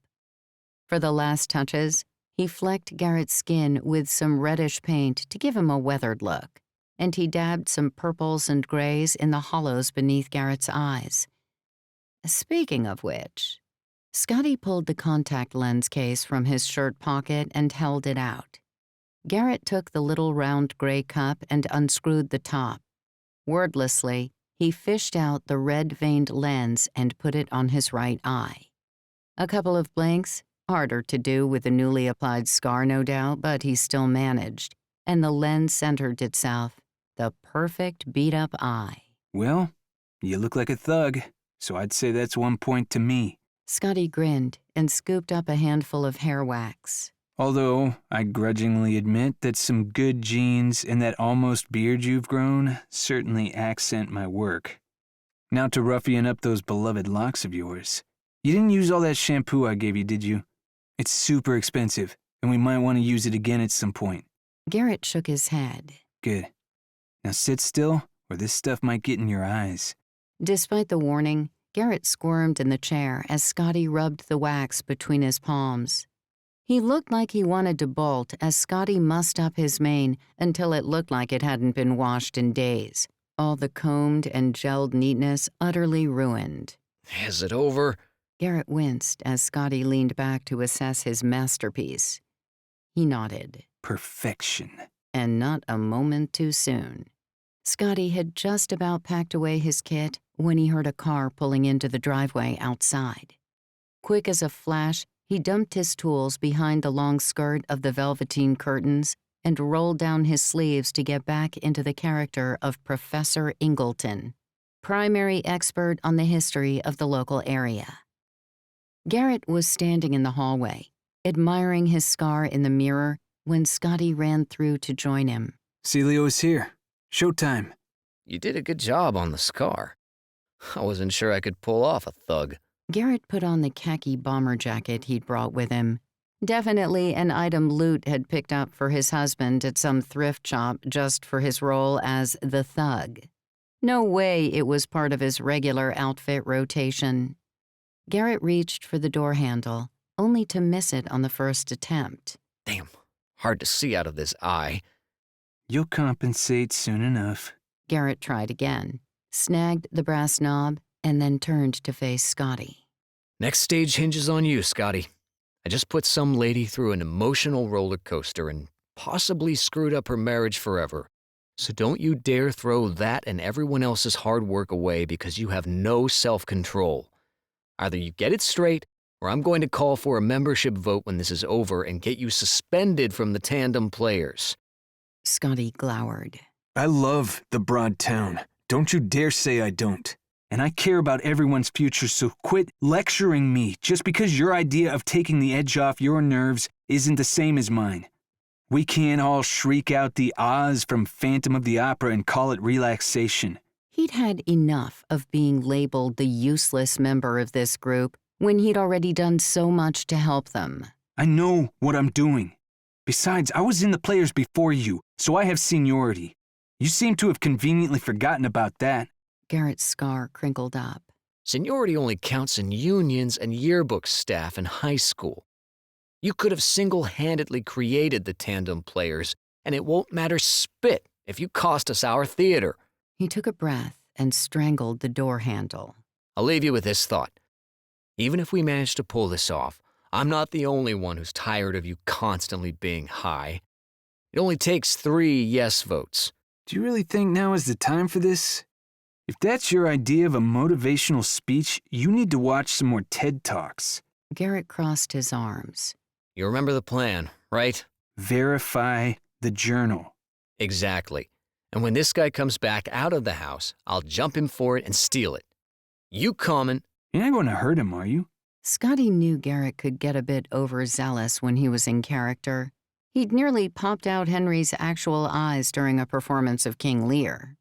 For the last touches, he flecked Garrett's skin with some reddish paint to give him a weathered look, and he dabbed some purples and grays in the hollows beneath Garrett's eyes. Speaking of which, Scotty pulled the contact lens case from his shirt pocket and held it out. Garrett took the little round gray cup and unscrewed the top. Wordlessly, he fished out the red-veined lens and put it on his right eye. A couple of blinks, harder to do with a newly applied scar, no doubt, but he still managed, and the lens centered itself, the perfect beat-up eye. Well, you look like a thug, so I'd say that's 1 point to me. Scotty grinned and scooped up a handful of hair wax. Although I grudgingly admit that some good genes and that almost beard you've grown certainly accent my work. Now to ruffian up those beloved locks of yours. You didn't use all that shampoo I gave you, did you? It's super expensive, and we might want to use it again at some point. Garrett shook his head. Good. Now sit still, or this stuff might get in your eyes. Despite the warning, Garrett squirmed in the chair as Scotty rubbed the wax between his palms. He looked like he wanted to bolt as Scotty mussed up his mane until it looked like it hadn't been washed in days, all the combed and gelled neatness utterly ruined. Is it over? Garrett winced as Scotty leaned back to assess his masterpiece. He nodded. Perfection. And not a moment too soon. Scotty had just about packed away his kit when he heard a car pulling into the driveway outside. Quick as a flash, he dumped his tools behind the long skirt of the velveteen curtains and rolled down his sleeves to get back into the character of Professor Ingleton, primary expert on the history of the local area. Garrett was standing in the hallway, admiring his scar in the mirror when Scotty ran through to join him. Celio is here. Showtime. You did a good job on the scar. I wasn't sure I could pull off a thug. Garrett put on the khaki bomber jacket he'd brought with him. Definitely an item Lute had picked up for his husband at some thrift shop just for his role as the thug. No way it was part of his regular outfit rotation. Garrett reached for the door handle, only to miss it on the first attempt. Damn, hard to see out of this eye. You'll compensate soon enough. Garrett tried again, snagged the brass knob, and then turned to face Scotty. Next stage hinges on you, Scotty. I just put some lady through an emotional roller coaster and possibly screwed up her marriage forever. So don't you dare throw that and everyone else's hard work away because you have no self-control. Either you get it straight, or I'm going to call for a membership vote when this is over and get you suspended from the Tandem Players. Scotty glowered. I love the broad town. Don't you dare say I don't. And I care about everyone's future, so quit lecturing me just because your idea of taking the edge off your nerves isn't the same as mine. We can't all shriek out the ahs from Phantom of the Opera and call it relaxation. He'd had enough of being labeled the useless member of this group when he'd already done so much to help them. I know what I'm doing. Besides, I was in the Players before you, so I have seniority. You seem to have conveniently forgotten about that. Garrett's scar crinkled up. Seniority only counts in unions and yearbook staff in high school. You could have single-handedly created the Tandem Players, and it won't matter spit if you cost us our theater. He took a breath and strangled the door handle. I'll leave you with this thought. Even if we manage to pull this off, I'm not the only one who's tired of you constantly being high. It only takes 3 yes votes. Do you really think now is the time for this? If that's your idea of a motivational speech, you need to watch some more TED Talks. Garrett crossed his arms. You remember the plan, right? Verify the journal. Exactly. And when this guy comes back out of the house, I'll jump him for it and steal it. You coming? You're not going to hurt him, are you? Scotty knew Garrett could get a bit overzealous when he was in character. He'd nearly popped out Henry's actual eyes during a performance of King Lear.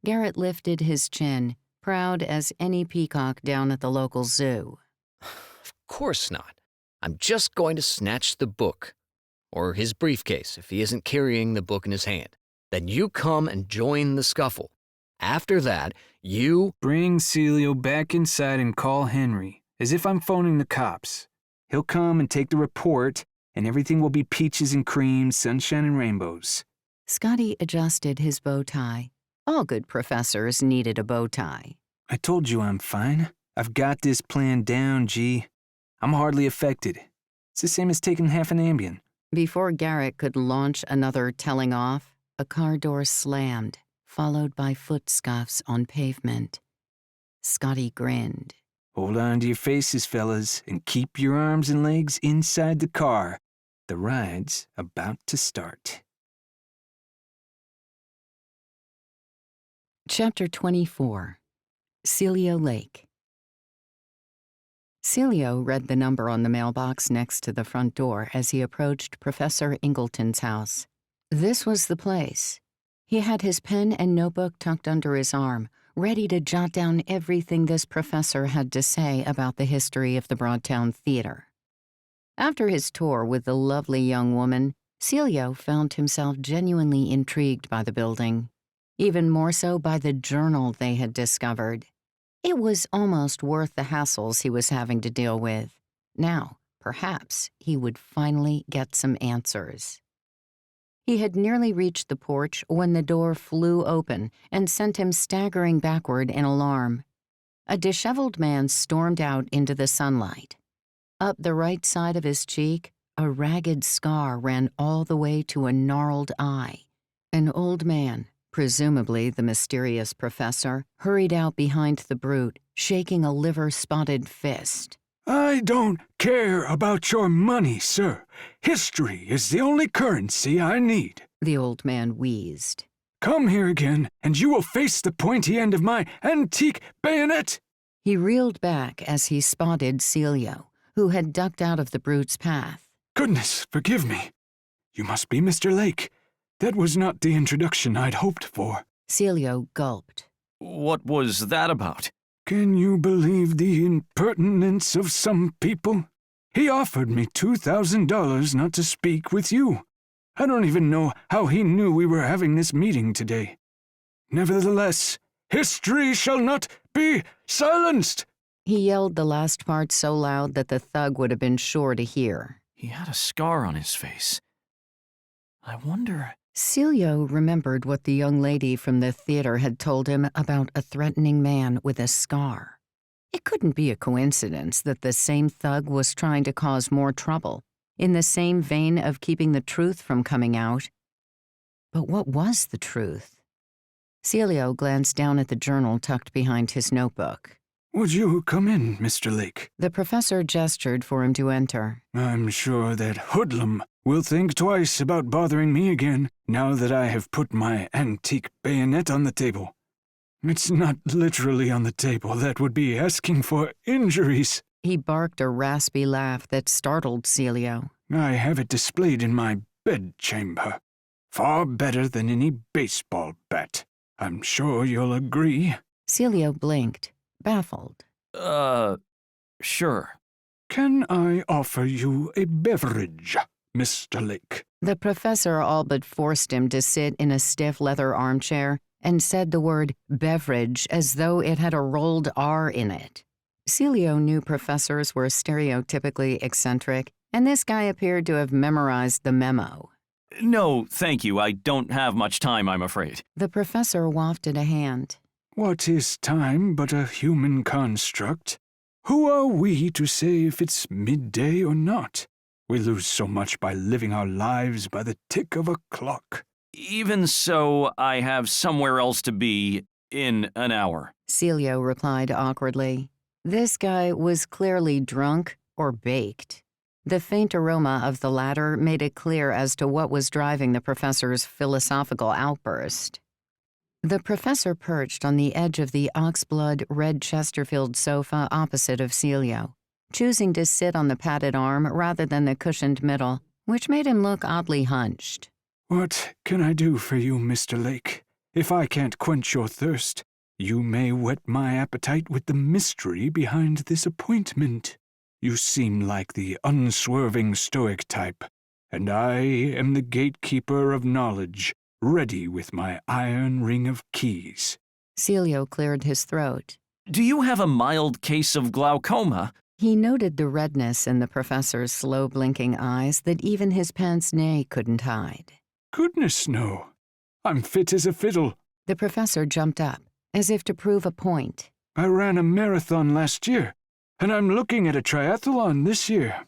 Garrett lifted his chin, proud as any peacock down at the local zoo. Of course not. I'm just going to snatch the book, or his briefcase if he isn't carrying the book in his hand. Then you come and join the scuffle. After that, you Bring Celio back inside and call Henry, as if I'm phoning the cops. He'll come and take the report, and everything will be peaches and cream, sunshine and rainbows. Scotty adjusted his bow tie. All good professors needed a bow tie. I told you I'm fine. I've got this plan down, G. I'm hardly affected. It's the same as taking half an Ambien. Before Garrett could launch another telling off, a car door slammed, followed by foot scuffs on pavement. Scotty grinned. Hold on to your faces, fellas, and keep your arms and legs inside the car. The ride's about to start. Chapter 24. Celio Lake. Celio read the number on the mailbox next to the front door as he approached Professor Ingleton's house. This was the place. He had his pen and notebook tucked under his arm, ready to jot down everything this professor had to say about the history of the Broadtown Theater. After his tour with the lovely young woman, Celio found himself genuinely intrigued by the building, even more so by the journal they had discovered. It was almost worth the hassles he was having to deal with. Now, perhaps, he would finally get some answers. He had nearly reached the porch when the door flew open and sent him staggering backward in alarm. A disheveled man stormed out into the sunlight. Up the right side of his cheek, a ragged scar ran all the way to a gnarled eye. An old man, presumably the mysterious professor, hurried out behind the brute, shaking a liver-spotted fist. I don't care about your money, sir. History is the only currency I need. The old man wheezed. Come here again, and you will face the pointy end of my antique bayonet. He reeled back as he spotted Celio, who had ducked out of the brute's path. Goodness, forgive me. You must be Mr. Lake. That was not the introduction I'd hoped for. Celio gulped. What was that about? Can you believe the impertinence of some people? He offered me $2,000 not to speak with you. I don't even know how he knew we were having this meeting today. Nevertheless, history shall not be silenced. He yelled the last part so loud that the thug would have been sure to hear. He had a scar on his face. I wonder... Celio remembered what the young lady from the theater had told him about a threatening man with a scar. It couldn't be a coincidence that the same thug was trying to cause more trouble, in the same vein of keeping the truth from coming out. But what was the truth? Celio glanced down at the journal tucked behind his notebook. Would you come in, Mr. Lake? The professor gestured for him to enter. I'm sure that hoodlum will think twice about bothering me again now that I have put my antique bayonet on the table. It's not literally on the table. That would be asking for injuries. He barked a raspy laugh that startled Celio. I have it displayed in my bedchamber. Far better than any baseball bat. I'm sure you'll agree. Celio blinked, baffled. Sure. Can I offer you a beverage, Mr. Lake? The professor all but forced him to sit in a stiff leather armchair and said the word beverage as though it had a rolled R in it. Celio knew professors were stereotypically eccentric, and this guy appeared to have memorized the memo. No, thank you. I don't have much time, I'm afraid. The professor wafted a hand. What is time but a human construct? Who are we to say if it's midday or not? We lose so much by living our lives by the tick of a clock. Even so, I have somewhere else to be in an hour. Celio replied awkwardly. This guy was clearly drunk or baked. The faint aroma of the latter made it clear as to what was driving the professor's philosophical outburst. The professor perched on the edge of the oxblood red Chesterfield sofa opposite of Celio, choosing to sit on the padded arm rather than the cushioned middle, which made him look oddly hunched. What can I do for you, Mr. Lake? If I can't quench your thirst, you may whet my appetite with the mystery behind this appointment. You seem like the unswerving stoic type, and I am the gatekeeper of knowledge, ready with my iron ring of keys. Celio cleared his throat. Do you have a mild case of glaucoma? He noted the redness in the professor's slow-blinking eyes that even his pince-nez couldn't hide. Goodness, no. I'm fit as a fiddle. The professor jumped up, as if to prove a point. I ran a marathon last year, and I'm looking at a triathlon this year.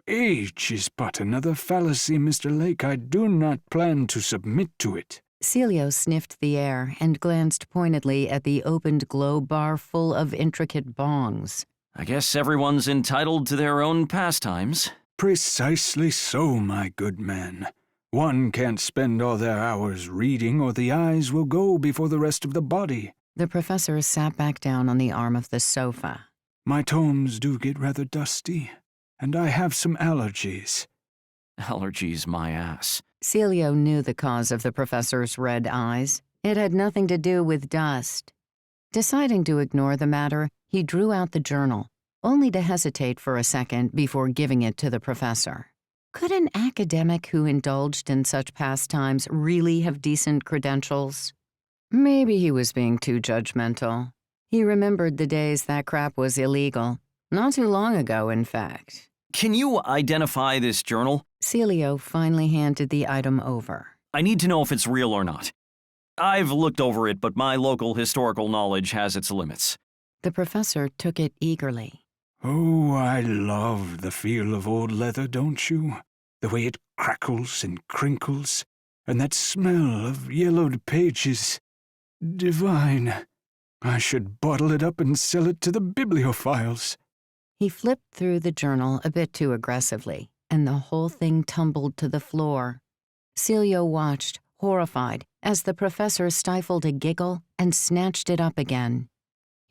Age is but another fallacy, Mr. Lake. I do not plan to submit to it. Celio sniffed the air and glanced pointedly at the opened globe bar full of intricate bongs. I guess everyone's entitled to their own pastimes. Precisely so, my good man. One can't spend all their hours reading, or the eyes will go before the rest of the body. The professor sat back down on the arm of the sofa. My tomes do get rather dusty, and I have some allergies. Allergies, my ass. Celio knew the cause of the professor's red eyes. It had nothing to do with dust. Deciding to ignore the matter, he drew out the journal, only to hesitate for a second before giving it to the professor. Could an academic who indulged in such pastimes really have decent credentials? Maybe he was being too judgmental. He remembered the days that crap was illegal. Not too long ago, in fact. Can you identify this journal? Celio finally handed the item over. I need to know if it's real or not. I've looked over it, but my local historical knowledge has its limits. The professor took it eagerly. Oh, I love the feel of old leather, don't you? The way it crackles and crinkles, and that smell of yellowed pages. Divine. I should bottle it up and sell it to the bibliophiles. He flipped through the journal a bit too aggressively, and the whole thing tumbled to the floor. Celio watched, horrified, as the professor stifled a giggle and snatched it up again.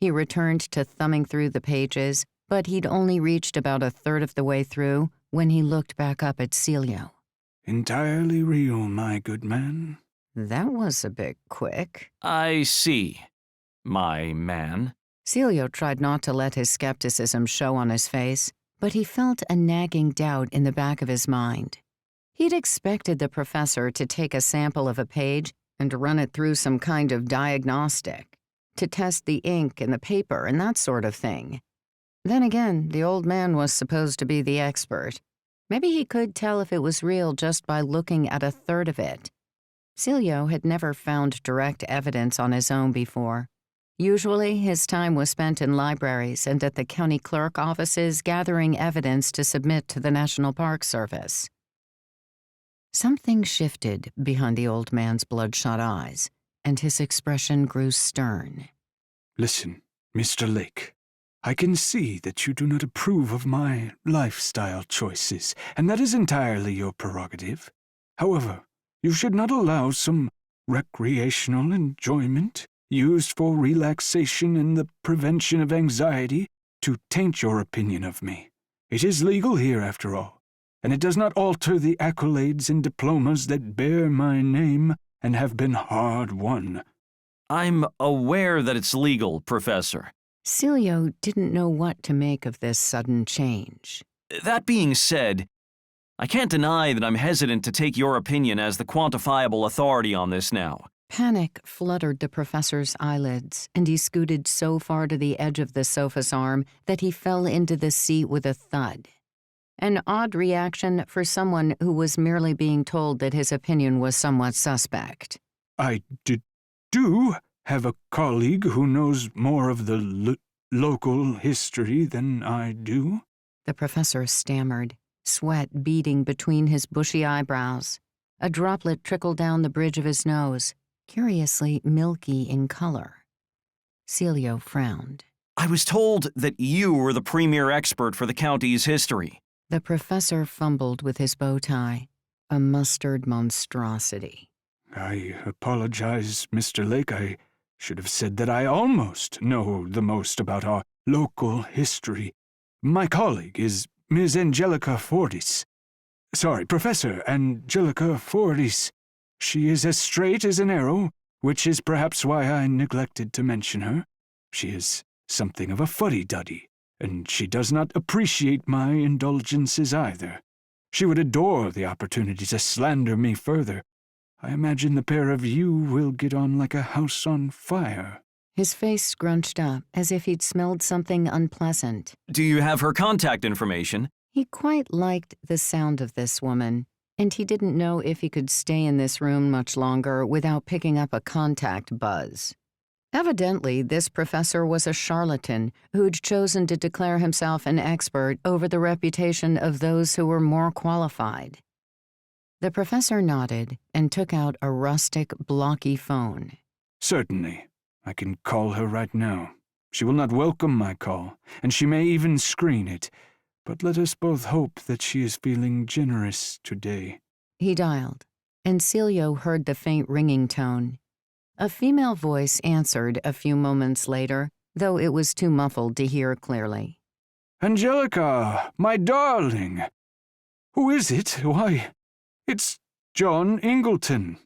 He returned to thumbing through the pages, but he'd only reached about a third of the way through when he looked back up at Celio. Entirely real, my good man. That was a bit quick. I see, my man. Celio tried not to let his skepticism show on his face, but he felt a nagging doubt in the back of his mind. He'd expected the professor to take a sample of a page and run it through some kind of diagnostic, to test the ink and the paper and that sort of thing. Then again, the old man was supposed to be the expert. Maybe he could tell if it was real just by looking at a third of it. Celio had never found direct evidence on his own before. Usually, his time was spent in libraries and at the county clerk offices gathering evidence to submit to the National Park Service. Something shifted behind the old man's bloodshot eyes, and his expression grew stern. Listen, Mr. Lake. I can see that you do not approve of my lifestyle choices, and that is entirely your prerogative. However, you should not allow some recreational enjoyment used for relaxation and the prevention of anxiety to taint your opinion of me. It is legal here, after all, and it does not alter the accolades and diplomas that bear my name and have been hard-won. I'm aware that it's legal, Professor. Celio didn't know what to make of this sudden change. That being said, I can't deny that I'm hesitant to take your opinion as the quantifiable authority on this now. Panic fluttered the professor's eyelids, and he scooted so far to the edge of the sofa's arm that he fell into the seat with a thud. An odd reaction for someone who was merely being told that his opinion was somewhat suspect. I do have a colleague who knows more of the local history than I do. The professor stammered, sweat beading between his bushy eyebrows. A droplet trickled down the bridge of his nose, curiously milky in color. Celio frowned. I was told that you were the premier expert for the county's history. The professor fumbled with his bow tie, a mustard monstrosity. I apologize, Mr. Lake. I should have said that I almost know the most about our local history. My colleague is Miss Angelica Fortis. Sorry, Professor Angelica Fortis. She is as straight as an arrow, which is perhaps why I neglected to mention her. She is something of a fuddy-duddy, and she does not appreciate my indulgences either. She would adore the opportunity to slander me further. I imagine the pair of you will get on like a house on fire." His face scrunched up as if he'd smelled something unpleasant. Do you have her contact information? He quite liked the sound of this woman, and he didn't know if he could stay in this room much longer without picking up a contact buzz. Evidently, this professor was a charlatan who'd chosen to declare himself an expert over the reputation of those who were more qualified. The professor nodded and took out a rustic, blocky phone. "Certainly. I can call her right now. She will not welcome my call, and she may even screen it. But let us both hope that she is feeling generous today." He dialed, and Celio heard the faint ringing tone. A female voice answered a few moments later, though it was too muffled to hear clearly. "Angelica, my darling! Who is it? Why, it's John Ingleton."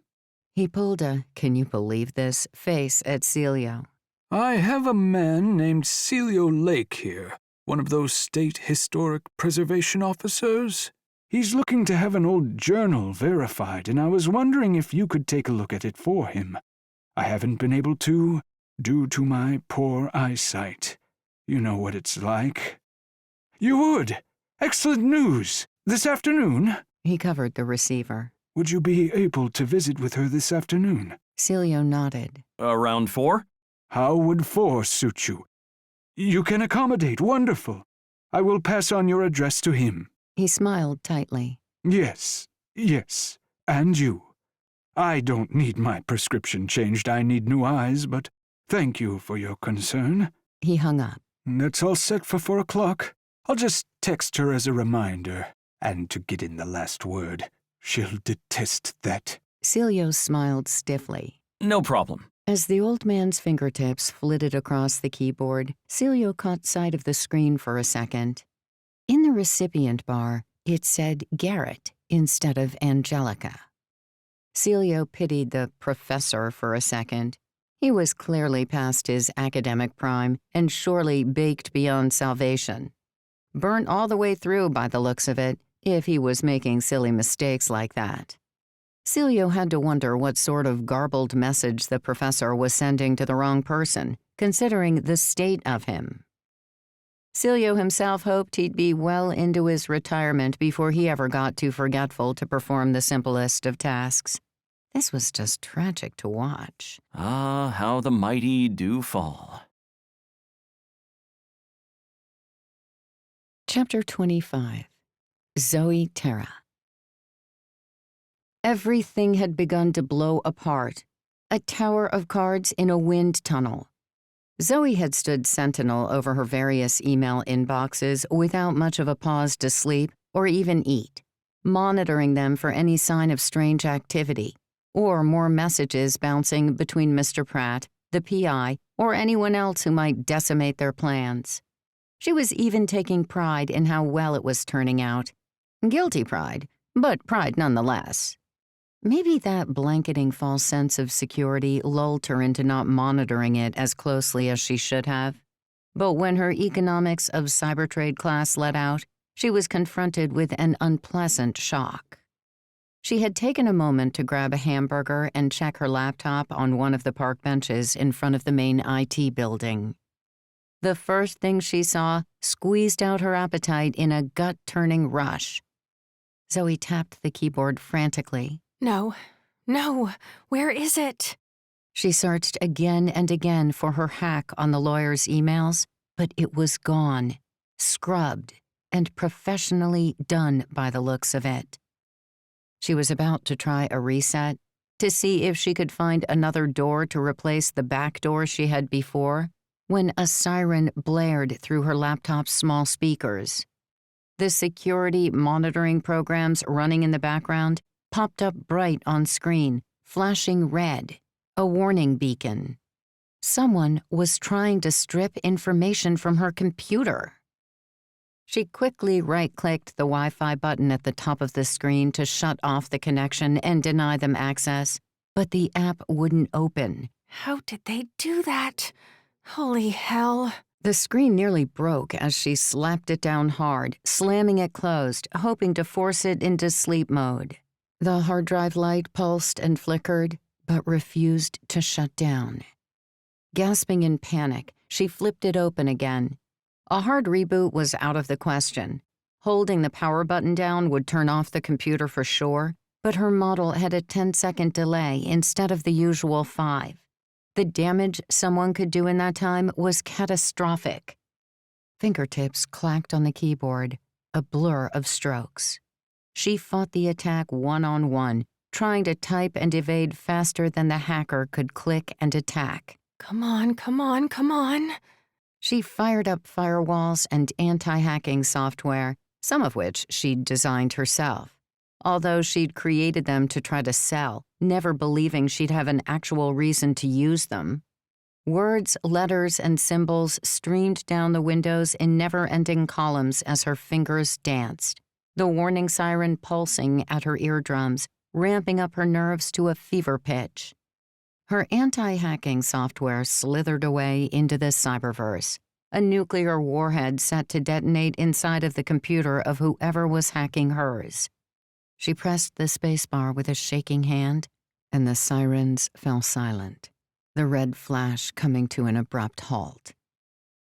He pulled a, "can you believe this?" face at Celio. "I have a man named Celio Lake here, one of those state historic preservation officers. He's looking to have an old journal verified, and I was wondering if you could take a look at it for him. I haven't been able to, due to my poor eyesight. You know what it's like." "You would? Excellent news! This afternoon?" He covered the receiver. "Would you be able to visit with her this afternoon?" Celio nodded. Around 4? "How would 4 suit you?" "You can accommodate. Wonderful. I will pass on your address to him." He smiled tightly. Yes, and you. I don't need my prescription changed. I need new eyes, but thank you for your concern." He hung up. "That's all set for 4 o'clock. I'll just text her as a reminder, and to get in the last word. She'll detest that." Celio smiled stiffly. No problem. As the old man's fingertips flitted across the keyboard, Celio caught sight of the screen for a second. In the recipient bar, it said Garrett instead of Angelica. Celio pitied the professor for a second. He was clearly past his academic prime and surely baked beyond salvation. Burnt all the way through by the looks of it, if he was making silly mistakes like that. Celio had to wonder what sort of garbled message the professor was sending to the wrong person, considering the state of him. Celio himself hoped he'd be well into his retirement before he ever got too forgetful to perform the simplest of tasks. This was just tragic to watch. Ah, how the mighty do fall. Chapter 25. Zoe Terra. Everything had begun to blow apart. A tower of cards in a wind tunnel. Zoe had stood sentinel over her various email inboxes without much of a pause to sleep or even eat, monitoring them for any sign of strange activity, or more messages bouncing between Mr. Pratt, the PI, or anyone else who might decimate their plans. She was even taking pride in how well it was turning out. Guilty pride, but pride nonetheless. Maybe that blanketing false sense of security lulled her into not monitoring it as closely as she should have. But when her economics of cybertrade class let out, she was confronted with an unpleasant shock. She had taken a moment to grab a hamburger and check her laptop on one of the park benches in front of the main IT building. The first thing she saw squeezed out her appetite in a gut-turning rush. Zoe tapped the keyboard frantically. No, where is it? She searched again and again for her hack on the lawyer's emails, but it was gone, scrubbed, and professionally done by the looks of it. She was about to try a reset to see if she could find another door to replace the back door she had before, when a siren blared through her laptop's small speakers. The security monitoring programs running in the background popped up bright on screen, flashing red, a warning beacon. Someone was trying to strip information from her computer. She quickly right-clicked the Wi-Fi button at the top of the screen to shut off the connection and deny them access, but the app wouldn't open. How did they do that? Holy hell. The screen nearly broke as she slapped it down hard, slamming it closed, hoping to force it into sleep mode. The hard drive light pulsed and flickered, but refused to shut down. Gasping in panic, she flipped it open again. A hard reboot was out of the question. Holding the power button down would turn off the computer for sure, but her model had a 10-second delay instead of the usual 5. The damage someone could do in that time was catastrophic. Fingertips clacked on the keyboard, a blur of strokes. She fought the attack one-on-one, trying to type and evade faster than the hacker could click and attack. Come on, come on, come on. She fired up firewalls and anti-hacking software, some of which she'd designed herself, although she'd created them to try to sell, never believing she'd have an actual reason to use them. Words, letters, and symbols streamed down the windows in never-ending columns as her fingers danced, the warning siren pulsing at her eardrums, ramping up her nerves to a fever pitch. Her anti-hacking software slithered away into the cyberverse, a nuclear warhead set to detonate inside of the computer of whoever was hacking hers. She pressed the spacebar with a shaking hand, and the sirens fell silent, the red flash coming to an abrupt halt.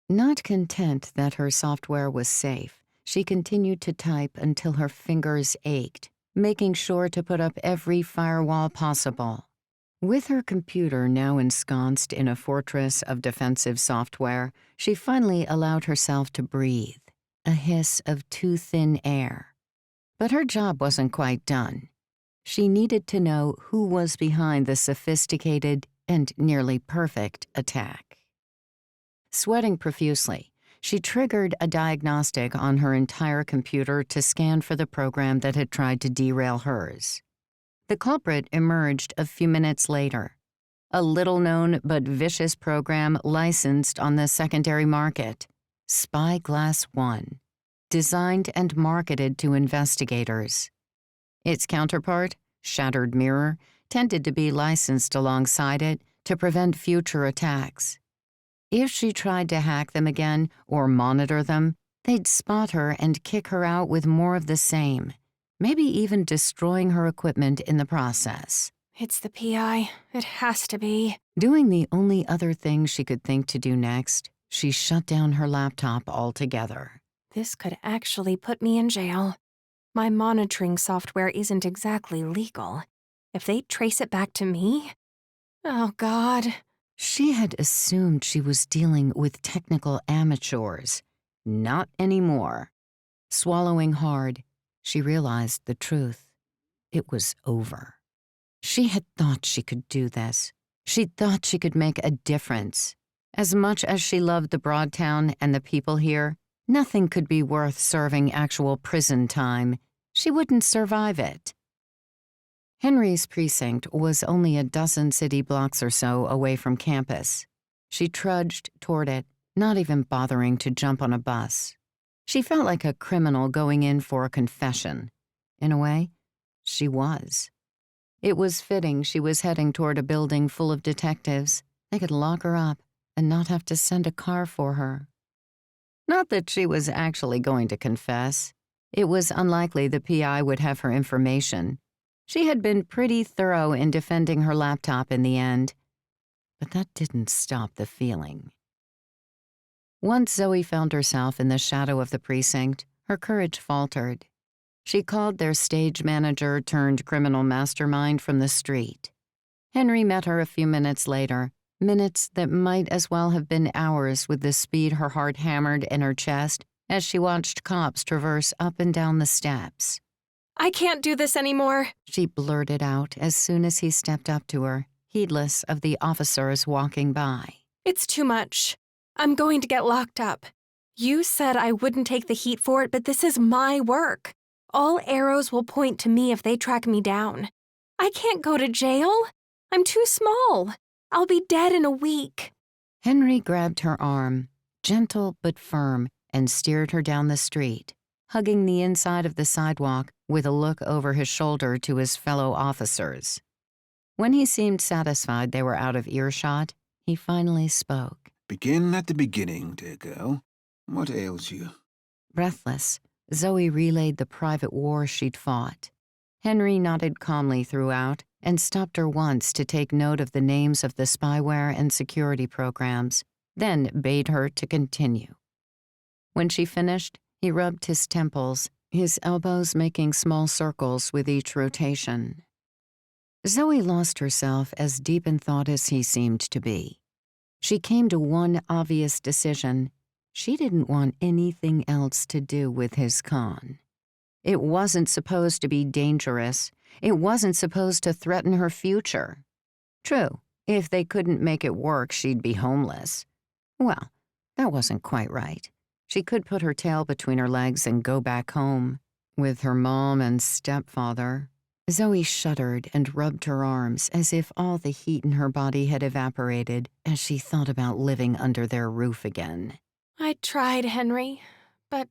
Not content that her software was safe, she continued to type until her fingers ached, making sure to put up every firewall possible. With her computer now ensconced in a fortress of defensive software, she finally allowed herself to breathe, a hiss of too thin air. But her job wasn't quite done. She needed to know who was behind the sophisticated and nearly perfect attack. Sweating profusely, she triggered a diagnostic on her entire computer to scan for the program that had tried to derail hers. The culprit emerged a few minutes later, a little-known but vicious program licensed on the secondary market, Spyglass One, designed and marketed to investigators. Its counterpart, Shattered Mirror, tended to be licensed alongside it to prevent future attacks. If she tried to hack them again or monitor them, they'd spot her and kick her out with more of the same, maybe even destroying her equipment in the process. It's the PI. It has to be. Doing the only other thing she could think to do next, she shut down her laptop altogether. This could actually put me in jail. My monitoring software isn't exactly legal. If they trace it back to me... Oh, God. She had assumed she was dealing with technical amateurs. Not anymore. Swallowing hard, she realized the truth. It was over. She had thought she could do this. She thought she could make a difference. As much as she loved the Broadtown and the people here, nothing could be worth serving actual prison time. She wouldn't survive it. Henry's precinct was only a dozen city blocks or so away from campus. She trudged toward it, not even bothering to jump on a bus. She felt like a criminal going in for a confession. In a way, she was. It was fitting she was heading toward a building full of detectives. They could lock her up and not have to send a car for her. Not that she was actually going to confess. It was unlikely the PI would have her information. She had been pretty thorough in defending her laptop in the end. But that didn't stop the feeling. Once Zoe found herself in the shadow of the precinct, her courage faltered. She called their stage manager turned criminal mastermind from the street. Henry met her a few minutes later, minutes that might as well have been hours with the speed her heart hammered in her chest as she watched cops traverse up and down the steps. I can't do this anymore, she blurted out as soon as he stepped up to her, heedless of the officers walking by. It's too much. I'm going to get locked up. You said I wouldn't take the heat for it, but this is my work. All arrows will point to me if they track me down. I can't go to jail. I'm too small. I'll be dead in a week. Henry grabbed her arm, gentle but firm, and steered her down the street, hugging the inside of the sidewalk with a look over his shoulder to his fellow officers. When he seemed satisfied they were out of earshot, he finally spoke. Begin at the beginning, dear girl. What ails you? Breathless, Zoe relayed the private war she'd fought. Henry nodded calmly throughout and stopped her once to take note of the names of the spyware and security programs, then bade her to continue. When she finished, he rubbed his temples, his elbows making small circles with each rotation. Zoe lost herself as deep in thought as he seemed to be. She came to one obvious decision. She didn't want anything else to do with his con. It wasn't supposed to be dangerous. It wasn't supposed to threaten her future. True, if they couldn't make it work, she'd be homeless. Well, that wasn't quite right. She could put her tail between her legs and go back home with her mom and stepfather. Zoe shuddered and rubbed her arms as if all the heat in her body had evaporated as she thought about living under their roof again. I tried, Henry, but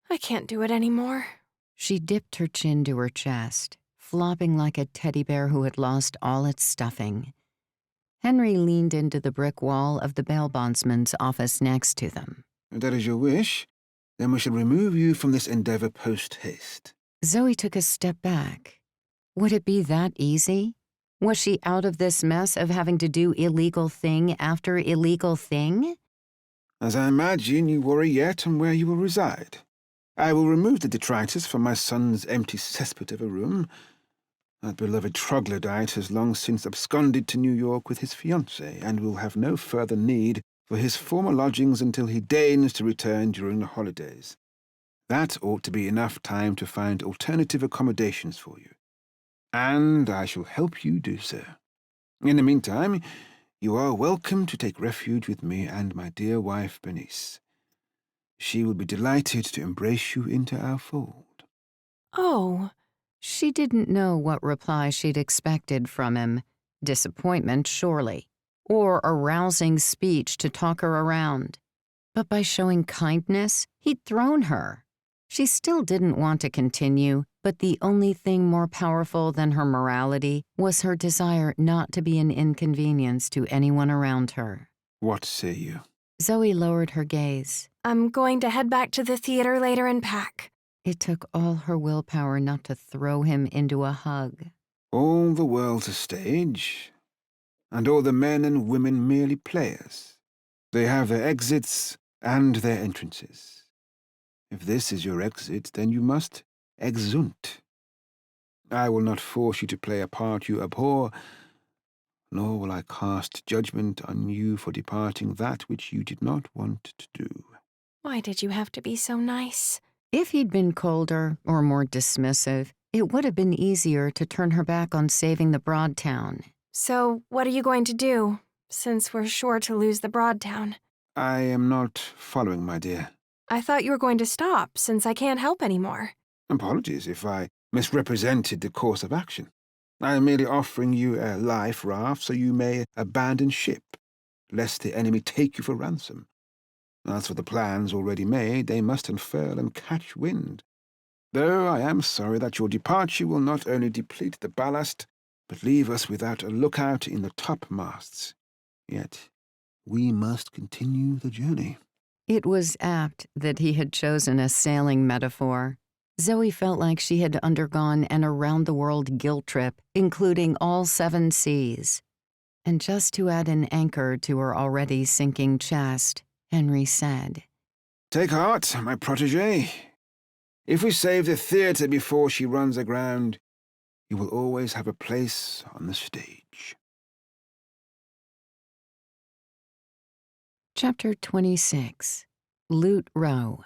I can't do it anymore. She dipped her chin to her chest, flopping like a teddy bear who had lost all its stuffing. Henry leaned into the brick wall of the bail bondsman's office next to them. If that is your wish, then we shall remove you from this endeavor post-haste. Zoe took a step back. Would it be that easy? Was she out of this mess of having to do illegal thing after illegal thing? As I imagine, you worry yet on where you will reside. I will remove the detritus from my son's empty cesspit of a room. That beloved troglodyte has long since absconded to New York with his fiancée, and will have no further need for his former lodgings until he deigns to return during the holidays. That ought to be enough time to find alternative accommodations for you. And I shall help you do so. In the meantime, you are welcome to take refuge with me and my dear wife, Bernice. She will be delighted to embrace you into our fold. Oh. She didn't know what reply she'd expected from him. Disappointment, surely. Or a rousing speech to talk her around. But by showing kindness, he'd thrown her. She still didn't want to continue, but the only thing more powerful than her morality was her desire not to be an inconvenience to anyone around her. What say you? Zoe lowered her gaze. I'm going to head back to the theater later and pack. It took all her willpower not to throw him into a hug. All the world's a stage, and all the men and women merely players. They have their exits and their entrances. If this is your exit, then you must exunt. I will not force you to play a part you abhor, nor will I cast judgment on you for departing that which you did not want to do. Why did you have to be so nice? If he'd been colder or more dismissive, it would have been easier to turn her back on saving the Broadtown. So, what are you going to do, since we're sure to lose the Broadtown? I am not following, my dear. I thought you were going to stop, since I can't help anymore. Apologies if I misrepresented the course of action. I am merely offering you a life raft so you may abandon ship, lest the enemy take you for ransom. As for the plans already made, they must unfurl and catch wind. Though I am sorry that your departure will not only deplete the ballast, but leave us without a lookout in the topmasts. Yet we must continue the journey. It was apt that he had chosen a sailing metaphor. Zoe felt like she had undergone an around-the-world guilt trip, including all 7 seas. And just to add an anchor to her already sinking chest, Henry said, Take heart, my protégé. If we save the theatre before she runs aground, you will always have a place on the stage. Chapter 26. Loot Row.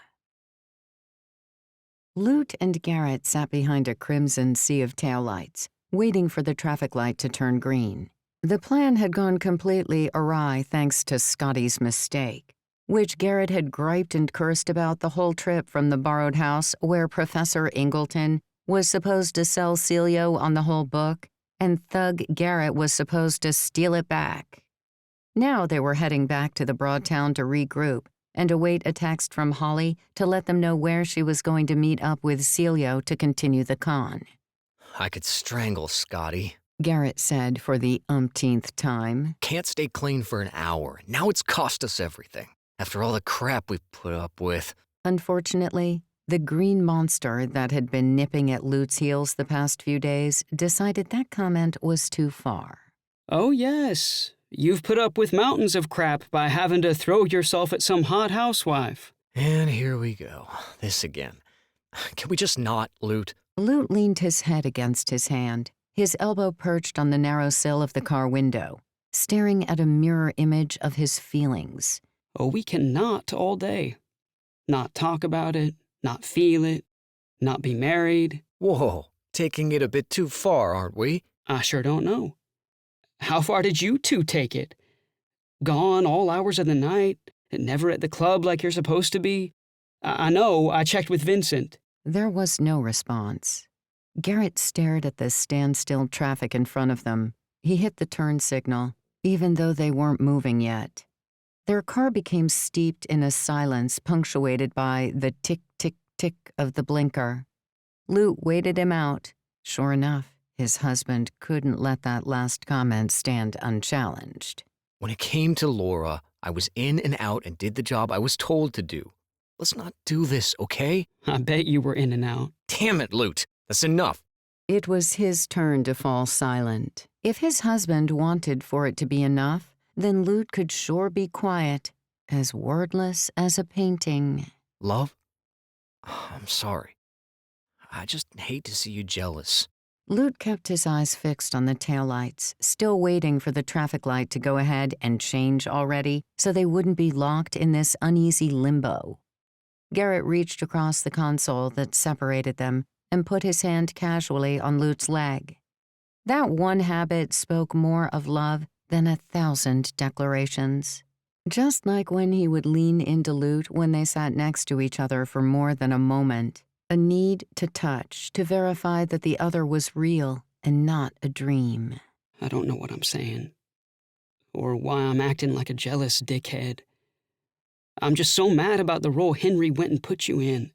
Loot and Garrett sat behind a crimson sea of taillights, waiting for the traffic light to turn green. The plan had gone completely awry thanks to Scotty's mistake, which Garrett had griped and cursed about the whole trip from the borrowed house where Professor Ingleton was supposed to sell Celio on the whole book, and Thug Garrett was supposed to steal it back. Now they were heading back to the Broadtown to regroup and await a text from Holly to let them know where she was going to meet up with Celio to continue the con. I could strangle Scotty. Garrett said for the umpteenth time. Can't stay clean for an hour. Now it's cost us everything. After all the crap we've put up with. Unfortunately, the green monster that had been nipping at Lute's heels the past few days decided that comment was too far. Oh, yes. You've put up with mountains of crap by having to throw yourself at some hot housewife. And here we go. This again. Can we just not, Lute? Lute leaned his head against his hand, his elbow perched on the narrow sill of the car window, staring at a mirror image of his feelings. Oh, we cannot all day. Not talk about it, not feel it, not be married. Whoa, taking it a bit too far, aren't we? I sure don't know. How far did you two take it? Gone all hours of the night, never at the club like you're supposed to be? I know, I checked with Vincent. There was no response. Garrett stared at the standstill traffic in front of them. He hit the turn signal, even though they weren't moving yet. Their car became steeped in a silence punctuated by the tick-tick-tick of the blinker. Lute waited him out. Sure enough, his husband couldn't let that last comment stand unchallenged. When it came to Laura, I was in and out and did the job I was told to do. Let's not do this, okay? I bet you were in and out. Damn it, Lute. That's enough. It was his turn to fall silent. If his husband wanted for it to be enough, then Lute could sure be quiet, as wordless as a painting. Love? I'm sorry. I just hate to see you jealous. Lute kept his eyes fixed on the taillights, still waiting for the traffic light to go ahead and change already so they wouldn't be locked in this uneasy limbo. Garrett reached across the console that separated them and put his hand casually on Lute's leg. That one habit spoke more of love than 1,000 declarations. Just like when he would lean into Lute when they sat next to each other for more than a moment, a need to touch to verify that the other was real and not a dream. I don't know what I'm saying, or why I'm acting like a jealous dickhead. I'm just so mad about the role Henry went and put you in,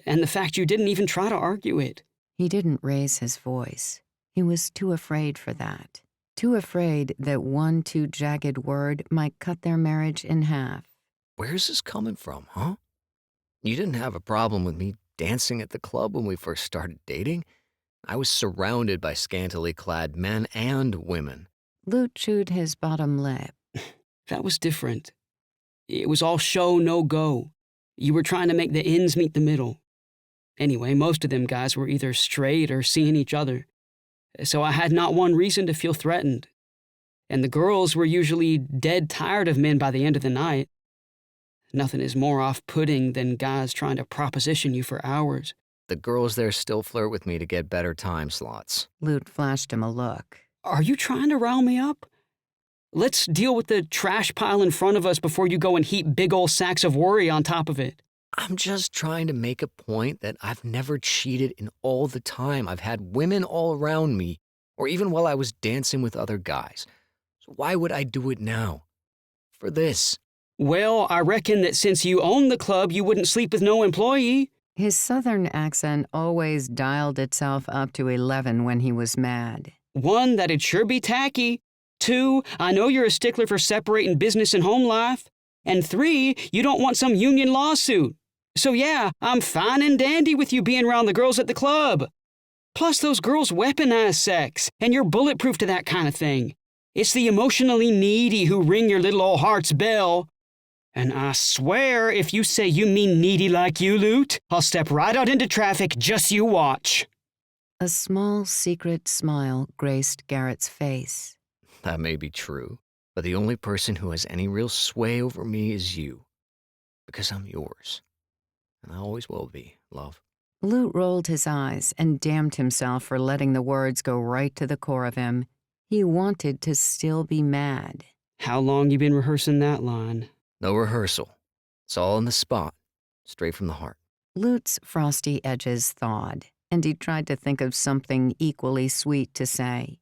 and the fact you didn't even try to argue it. He didn't raise his voice. He was too afraid for that. Too afraid that one too jagged word might cut their marriage in half. Where's this coming from, huh? You didn't have a problem with me dancing at the club when we first started dating. I was surrounded by scantily clad men and women. Lute chewed his bottom lip. That was different. It was all show, no go. You were trying to make the ends meet the middle. Anyway, most of them guys were either straight or seeing each other. So I had not one reason to feel threatened. And the girls were usually dead tired of men by the end of the night. Nothing is more off-putting than guys trying to proposition you for hours. The girls there still flirt with me to get better time slots. Lute flashed him a look. Are you trying to rile me up? Let's deal with the trash pile in front of us before you go and heap big old sacks of worry on top of it. I'm just trying to make a point that I've never cheated in all the time I've had women all around me, or even while I was dancing with other guys. So why would I do it now? For this. Well, I reckon that since you own the club, you wouldn't sleep with no employee. His southern accent always dialed itself up to 11 when he was mad. 1, that'd sure be tacky. 2, I know you're a stickler for separating business and home life. And 3, you don't want some union lawsuit. So yeah, I'm fine and dandy with you being around the girls at the club. Plus those girls weaponize sex, and you're bulletproof to that kind of thing. It's the emotionally needy who ring your little old heart's bell. And I swear, if you say you mean needy like you, Lute, I'll step right out into traffic, just you watch. A small, secret smile graced Garrett's face. That may be true, but the only person who has any real sway over me is you. Because I'm yours. And I always will be, love. Lute rolled his eyes and damned himself for letting the words go right to the core of him. He wanted to still be mad. How long you been rehearsing that line? No rehearsal. It's all on the spot, straight from the heart. Lute's frosty edges thawed, and he tried to think of something equally sweet to say.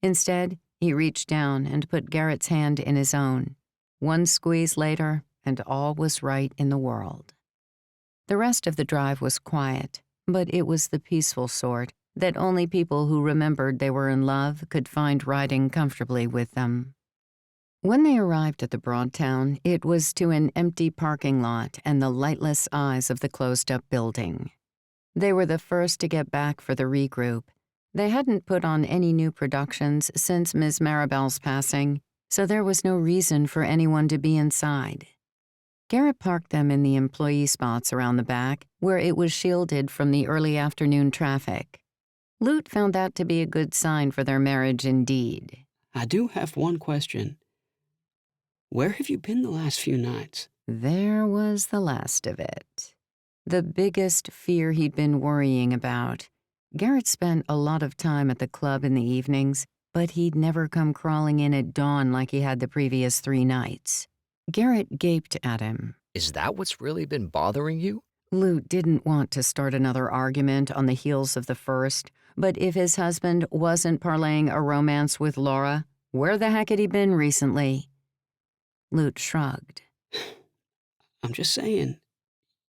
Instead, he reached down and put Garrett's hand in his own. One squeeze later, and all was right in the world. The rest of the drive was quiet, but it was the peaceful sort, that only people who remembered they were in love could find riding comfortably with them. When they arrived at the Broadtown, it was to an empty parking lot and the lightless eyes of the closed-up building. They were the first to get back for the regroup. They hadn't put on any new productions since Miss Maribel's passing, so there was no reason for anyone to be inside. Garrett parked them in the employee spots around the back, where it was shielded from the early afternoon traffic. Lute found that to be a good sign for their marriage indeed. I do have one question. Where have you been the last few nights? There was the last of it. The biggest fear he'd been worrying about. Garrett spent a lot of time at the club in the evenings, but he'd never come crawling in at dawn like he had the previous 3 nights. Garrett gaped at him. Is that what's really been bothering you? Lute didn't want to start another argument on the heels of the first, but if his husband wasn't parlaying a romance with Laura, where the heck had he been recently? Lute shrugged. I'm just saying,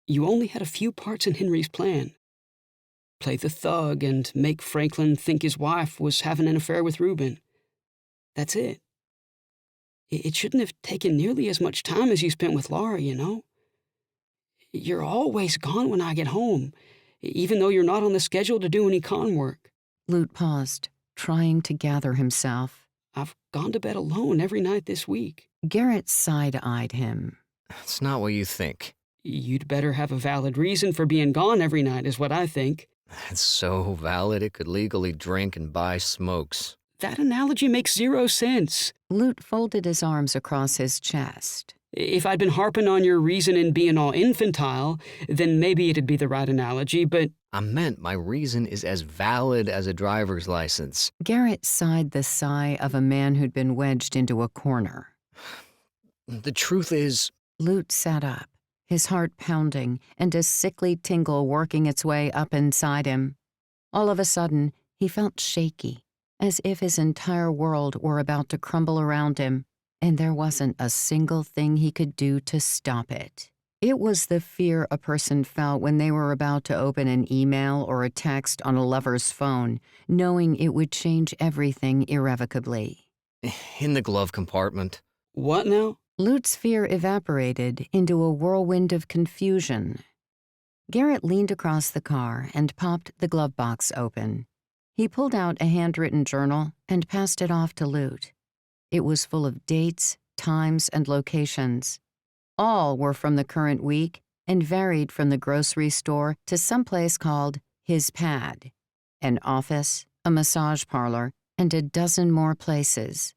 you only had a few parts in Henry's plan. Play the thug and make Franklin think his wife was having an affair with Reuben. That's it. It shouldn't have taken nearly as much time as you spent with Laura, you know? You're always gone when I get home, even though you're not on the schedule to do any con work. Lute paused, trying to gather himself. I've gone to bed alone every night this week. Garrett side-eyed him. It's not what you think. You'd better have a valid reason for being gone every night, is what I think. It's so valid it could legally drink and buy smokes. That analogy makes 0 sense. Lute folded his arms across his chest. If I'd been harping on your reason in being all infantile, then maybe it'd be the right analogy, but... I meant my reason is as valid as a driver's license. Garrett sighed the sigh of a man who'd been wedged into a corner. The truth is... Lute sat up, his heart pounding and a sickly tingle working its way up inside him. All of a sudden, he felt shaky, as if his entire world were about to crumble around him, and there wasn't a single thing he could do to stop it. It was the fear a person felt when they were about to open an email or a text on a lover's phone, knowing it would change everything irrevocably. In the glove compartment. What now? Lute's fear evaporated into a whirlwind of confusion. Garrett leaned across the car and popped the glove box open. He pulled out a handwritten journal and passed it off to Lute. It was full of dates, times, and locations. All were from the current week and varied from the grocery store to some place called His Pad, an office, a massage parlor, and a dozen more places.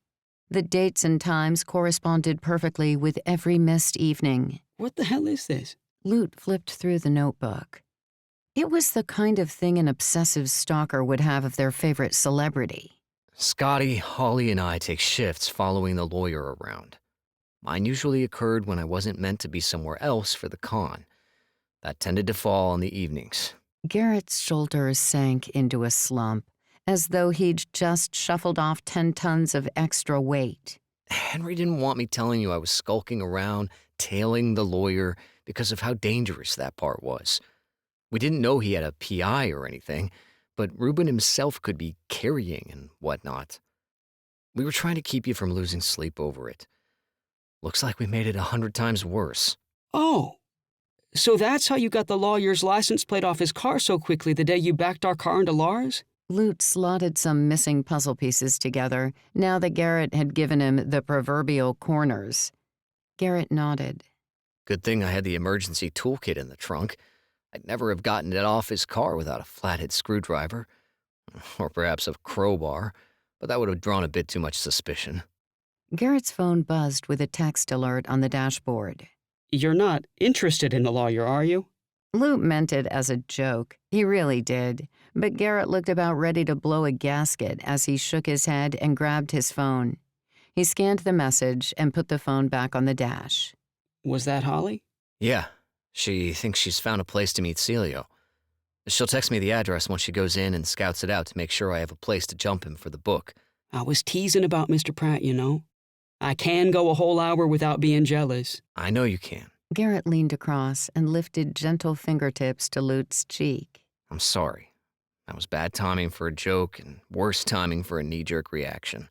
The dates and times corresponded perfectly with every missed evening. What the hell is this? Lute flipped through the notebook. It was the kind of thing an obsessive stalker would have of their favorite celebrity. Scotty, Holly, and I take shifts following the lawyer around. Mine usually occurred when I wasn't meant to be somewhere else for the con. That tended to fall on the evenings. Garrett's shoulders sank into a slump, as though he'd just shuffled off 10 tons of extra weight. Henry didn't want me telling you I was skulking around, tailing the lawyer, because of how dangerous that part was. We didn't know he had a PI or anything, but Reuben himself could be carrying and whatnot. We were trying to keep you from losing sleep over it. Looks like we made it 100 times worse. Oh, so that's how you got the lawyer's license plate off his car so quickly the day you backed our car into Laura's? Lute slotted some missing puzzle pieces together, now that Garrett had given him the proverbial corners. Garrett nodded. Good thing I had the emergency toolkit in the trunk. I'd never have gotten it off his car without a flathead screwdriver. Or perhaps a crowbar, but that would have drawn a bit too much suspicion. Garrett's phone buzzed with a text alert on the dashboard. You're not interested in the lawyer, are you? Lute meant it as a joke. He really did. But Garrett looked about ready to blow a gasket as he shook his head and grabbed his phone. He scanned the message and put the phone back on the dash. Was that Holly? Yeah. She thinks she's found a place to meet Celio. She'll text me the address once she goes in and scouts it out to make sure I have a place to jump him for the book. I was teasing about Mr. Pratt, you know. I can go a whole hour without being jealous. I know you can. Garrett leaned across and lifted gentle fingertips to Lute's cheek. I'm sorry. That was bad timing for a joke and worse timing for a knee-jerk reaction.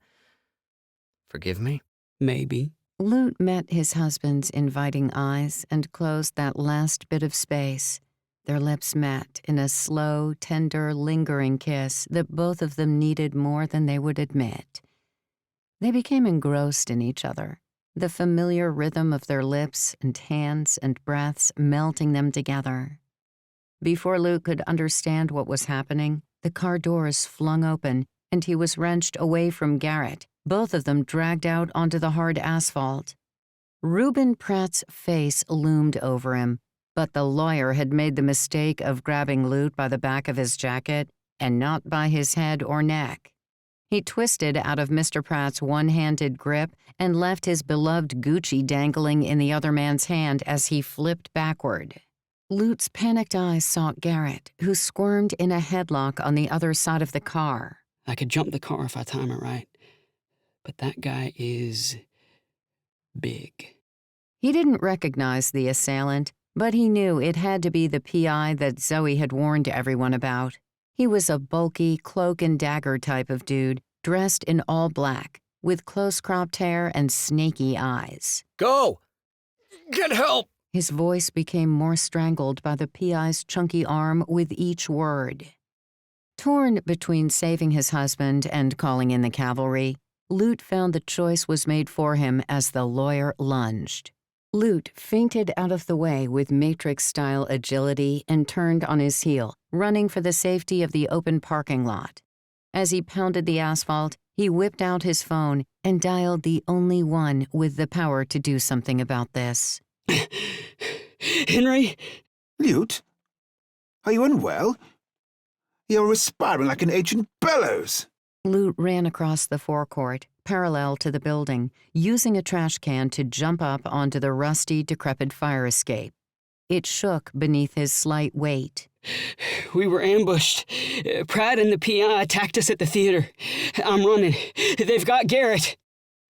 Forgive me? Maybe. Lute met his husband's inviting eyes and closed that last bit of space. Their lips met in a slow, tender, lingering kiss that both of them needed more than they would admit. They became engrossed in each other, the familiar rhythm of their lips and hands and breaths melting them together. Before Lute could understand what was happening, the car doors flung open and he was wrenched away from Garrett, both of them dragged out onto the hard asphalt. Reuben Pratt's face loomed over him, but the lawyer had made the mistake of grabbing Lute by the back of his jacket and not by his head or neck. He twisted out of Mr. Pratt's one-handed grip and left his beloved Gucci dangling in the other man's hand as he flipped backward. Lute's panicked eyes sought Garrett, who squirmed in a headlock on the other side of the car. I could jump the car if I time it right. But that guy is big. He didn't recognize the assailant, but he knew it had to be the PI that Zoe had warned everyone about. He was a bulky, cloak and dagger type of dude, dressed in all black, with close-cropped hair and snaky eyes. Go! Get help! His voice became more strangled by the PI's chunky arm with each word. Torn between saving his husband and calling in the cavalry, Lute found the choice was made for him as the lawyer lunged. Lute feinted out of the way with Matrix-style agility and turned on his heel, running for the safety of the open parking lot. As he pounded the asphalt, he whipped out his phone and dialed the only one with the power to do something about this. Henry? Lute? Are you unwell? You're respiring like an ancient bellows. Lute ran across the forecourt, parallel to the building, using a trash can to jump up onto the rusty, decrepit fire escape. It shook beneath his slight weight. We were ambushed. Pratt and the PI attacked us at the theater. I'm running. They've got Garrett.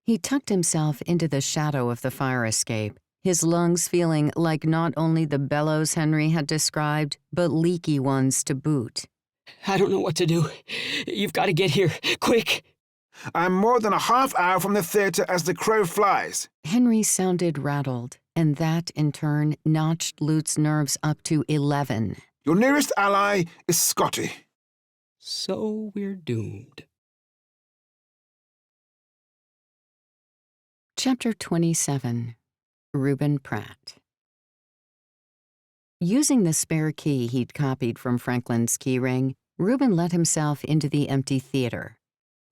He tucked himself into the shadow of the fire escape, his lungs feeling like not only the bellows Henry had described, but leaky ones to boot. I don't know what to do. You've got to get here, quick. I'm more than a half hour from the theater as the crow flies. Henry sounded rattled, and that, in turn, notched Lute's nerves up to 11. Your nearest ally is Scotty. So we're doomed. Chapter 27. Reuben Pratt. Using the spare key he'd copied from Franklin's keyring, Reuben let himself into the empty theater.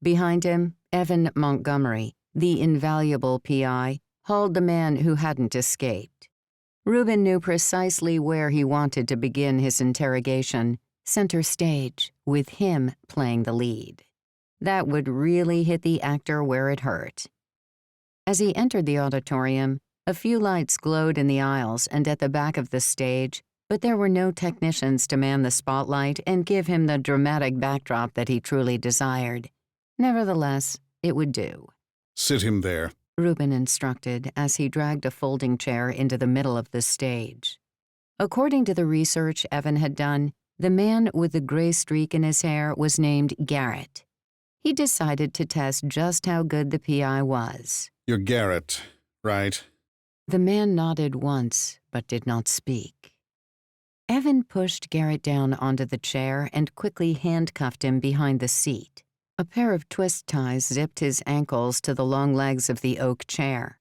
Behind him, Evan Montgomery, the invaluable PI, hauled the man who hadn't escaped. Reuben knew precisely where he wanted to begin his interrogation, center stage, with him playing the lead. That would really hit the actor where it hurt. As he entered the auditorium, a few lights glowed in the aisles and at the back of the stage, but there were no technicians to man the spotlight and give him the dramatic backdrop that he truly desired. Nevertheless, it would do. Sit him there, Reuben instructed as he dragged a folding chair into the middle of the stage. According to the research Evan had done, the man with the gray streak in his hair was named Garrett. He decided to test just how good the PI was. You're Garrett, right? The man nodded once, but did not speak. Evan pushed Garrett down onto the chair and quickly handcuffed him behind the seat. A pair of twist ties zipped his ankles to the long legs of the oak chair.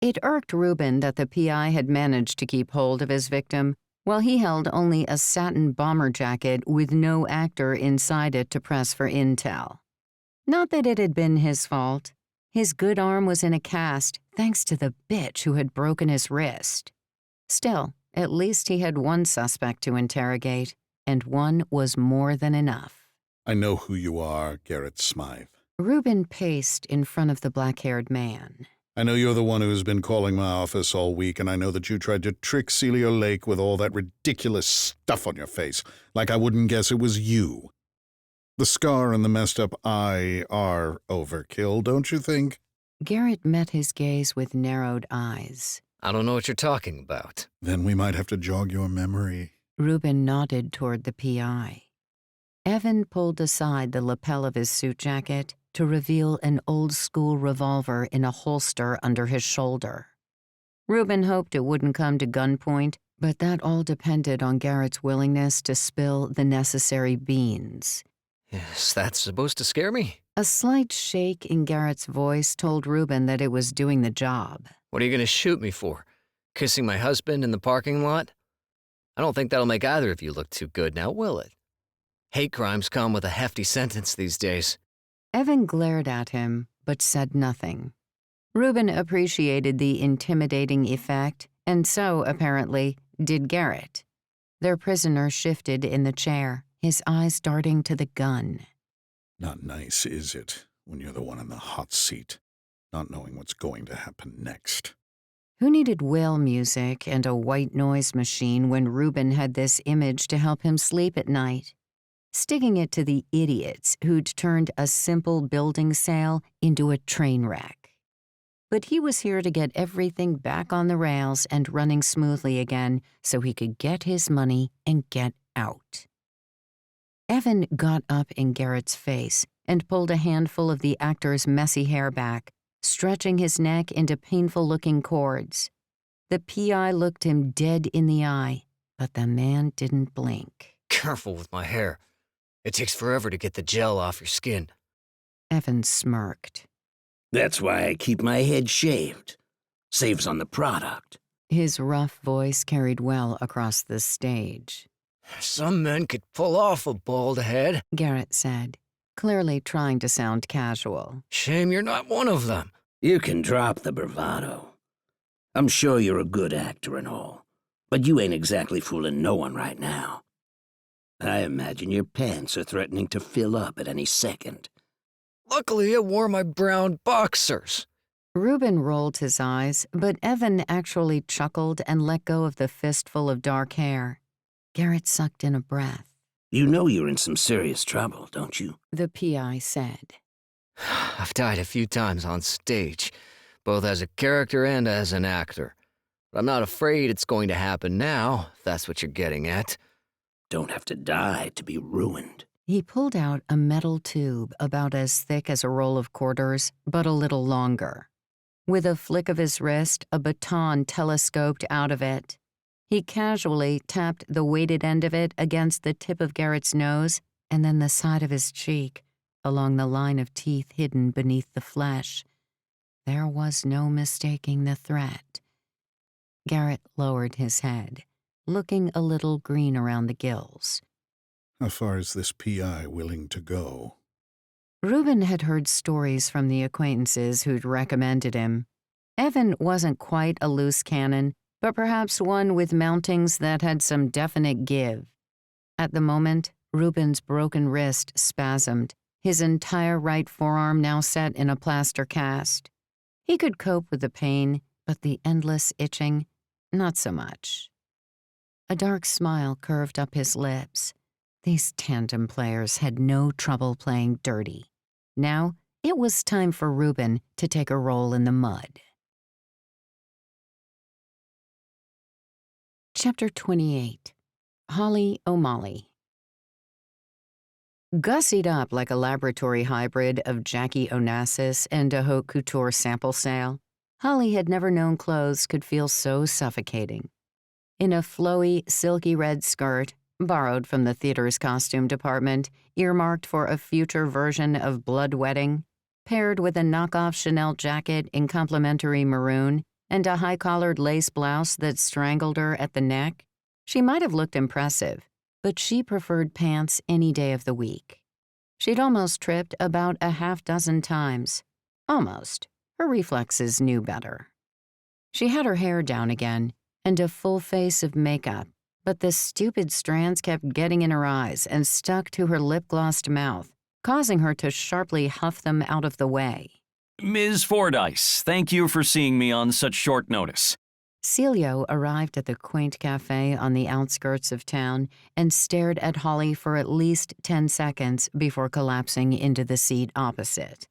It irked Reuben that the PI had managed to keep hold of his victim, while he held only a satin bomber jacket with no actor inside it to press for intel. Not that it had been his fault. His good arm was in a cast, thanks to the bitch who had broken his wrist. Still, at least he had one suspect to interrogate, and one was more than enough. I know who you are, Garrett Smythe. Reuben paced in front of the black-haired man. I know you're the one who's been calling my office all week, and I know that you tried to trick Celia Lake with all that ridiculous stuff on your face, like I wouldn't guess it was you. The scar and the messed-up eye are overkill, don't you think? Garrett met his gaze with narrowed eyes. I don't know what you're talking about. Then we might have to jog your memory. Reuben nodded toward the PI. Evan pulled aside the lapel of his suit jacket to reveal an old-school revolver in a holster under his shoulder. Reuben hoped it wouldn't come to gunpoint, but that all depended on Garrett's willingness to spill the necessary beans. Is that supposed to scare me? A slight shake in Garrett's voice told Reuben that it was doing the job. What are you going to shoot me for? Kissing my husband in the parking lot? I don't think that'll make either of you look too good now, will it? Hate crimes come with a hefty sentence these days. Evan glared at him, but said nothing. Reuben appreciated the intimidating effect, and so, apparently, did Garrett. Their prisoner shifted in the chair, his eyes darting to the gun. Not nice, is it, when you're the one in the hot seat, not knowing what's going to happen next? Who needed whale music and a white noise machine when Reuben had this image to help him sleep at night? Sticking it to the idiots who'd turned a simple building sale into a train wreck. But he was here to get everything back on the rails and running smoothly again so he could get his money and get out. Evan got up in Garrett's face and pulled a handful of the actor's messy hair back, stretching his neck into painful-looking cords. The PI looked him dead in the eye, but the man didn't blink. Careful with my hair. It takes forever to get the gel off your skin. Evan smirked. That's why I keep my head shaved. Saves on the product. His rough voice carried well across the stage. Some men could pull off a bald head, Garrett said, clearly trying to sound casual. Shame you're not one of them. You can drop the bravado. I'm sure you're a good actor and all, but you ain't exactly fooling no one right now. I imagine your pants are threatening to fill up at any second. Luckily, I wore my brown boxers. Reuben rolled his eyes, but Evan actually chuckled and let go of the fistful of dark hair. Garrett sucked in a breath. You know you're in some serious trouble, don't you? The PI said. I've died a few times on stage, both as a character and as an actor. But I'm not afraid it's going to happen now, if that's what you're getting at. Don't have to die to be ruined. He pulled out a metal tube about as thick as a roll of quarters, but a little longer. With a flick of his wrist, a baton telescoped out of it. He casually tapped the weighted end of it against the tip of Garrett's nose and then the side of his cheek, along the line of teeth hidden beneath the flesh. There was no mistaking the threat. Garrett lowered his head, looking a little green around the gills. How far is this PI willing to go? Reuben had heard stories from the acquaintances who'd recommended him. Evan wasn't quite a loose cannon, but perhaps one with mountings that had some definite give. At the moment, Reuben's broken wrist spasmed, his entire right forearm now set in a plaster cast. He could cope with the pain, but the endless itching, not so much. A dark smile curved up his lips. These Tandem Players had no trouble playing dirty. Now, it was time for Reuben to take a roll in the mud. Chapter 28. Holly O'Malley. Gussied up like a laboratory hybrid of Jackie Onassis and a haute couture sample sale, Holly had never known clothes could feel so suffocating. In a flowy, silky red skirt, borrowed from the theater's costume department, earmarked for a future version of Blood Wedding, paired with a knockoff Chanel jacket in complimentary maroon and a high-collared lace blouse that strangled her at the neck, she might have looked impressive, but she preferred pants any day of the week. She'd almost tripped about a half-dozen times. Almost. Her reflexes knew better. She had her hair down again and a full face of makeup, but the stupid strands kept getting in her eyes and stuck to her lip-glossed mouth, causing her to sharply huff them out of the way. Ms. Fordyce, thank you for seeing me on such short notice. Celio arrived at the quaint cafe on the outskirts of town and stared at Holly for at least 10 seconds before collapsing into the seat opposite.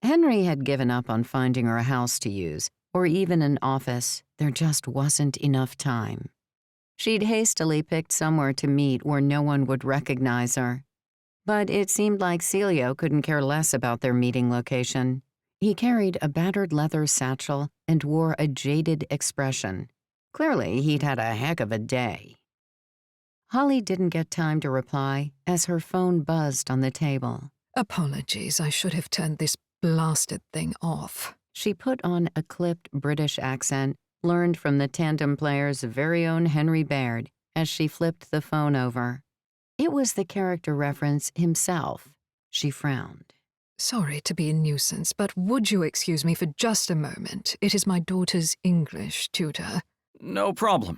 Henry had given up on finding her a house to use, or even an office. There just wasn't enough time. She'd hastily picked somewhere to meet where no one would recognize her. But it seemed like Celio couldn't care less about their meeting location. He carried a battered leather satchel and wore a jaded expression. Clearly, he'd had a heck of a day. Holly didn't get time to reply as her phone buzzed on the table. Apologies, I should have turned this blasted thing off. She put on a clipped British accent learned from the Tandem Players' very own Henry Baird as she flipped the phone over. It was the character reference himself. She frowned. Sorry to be a nuisance, but would you excuse me for just a moment? It is my daughter's English tutor. No problem.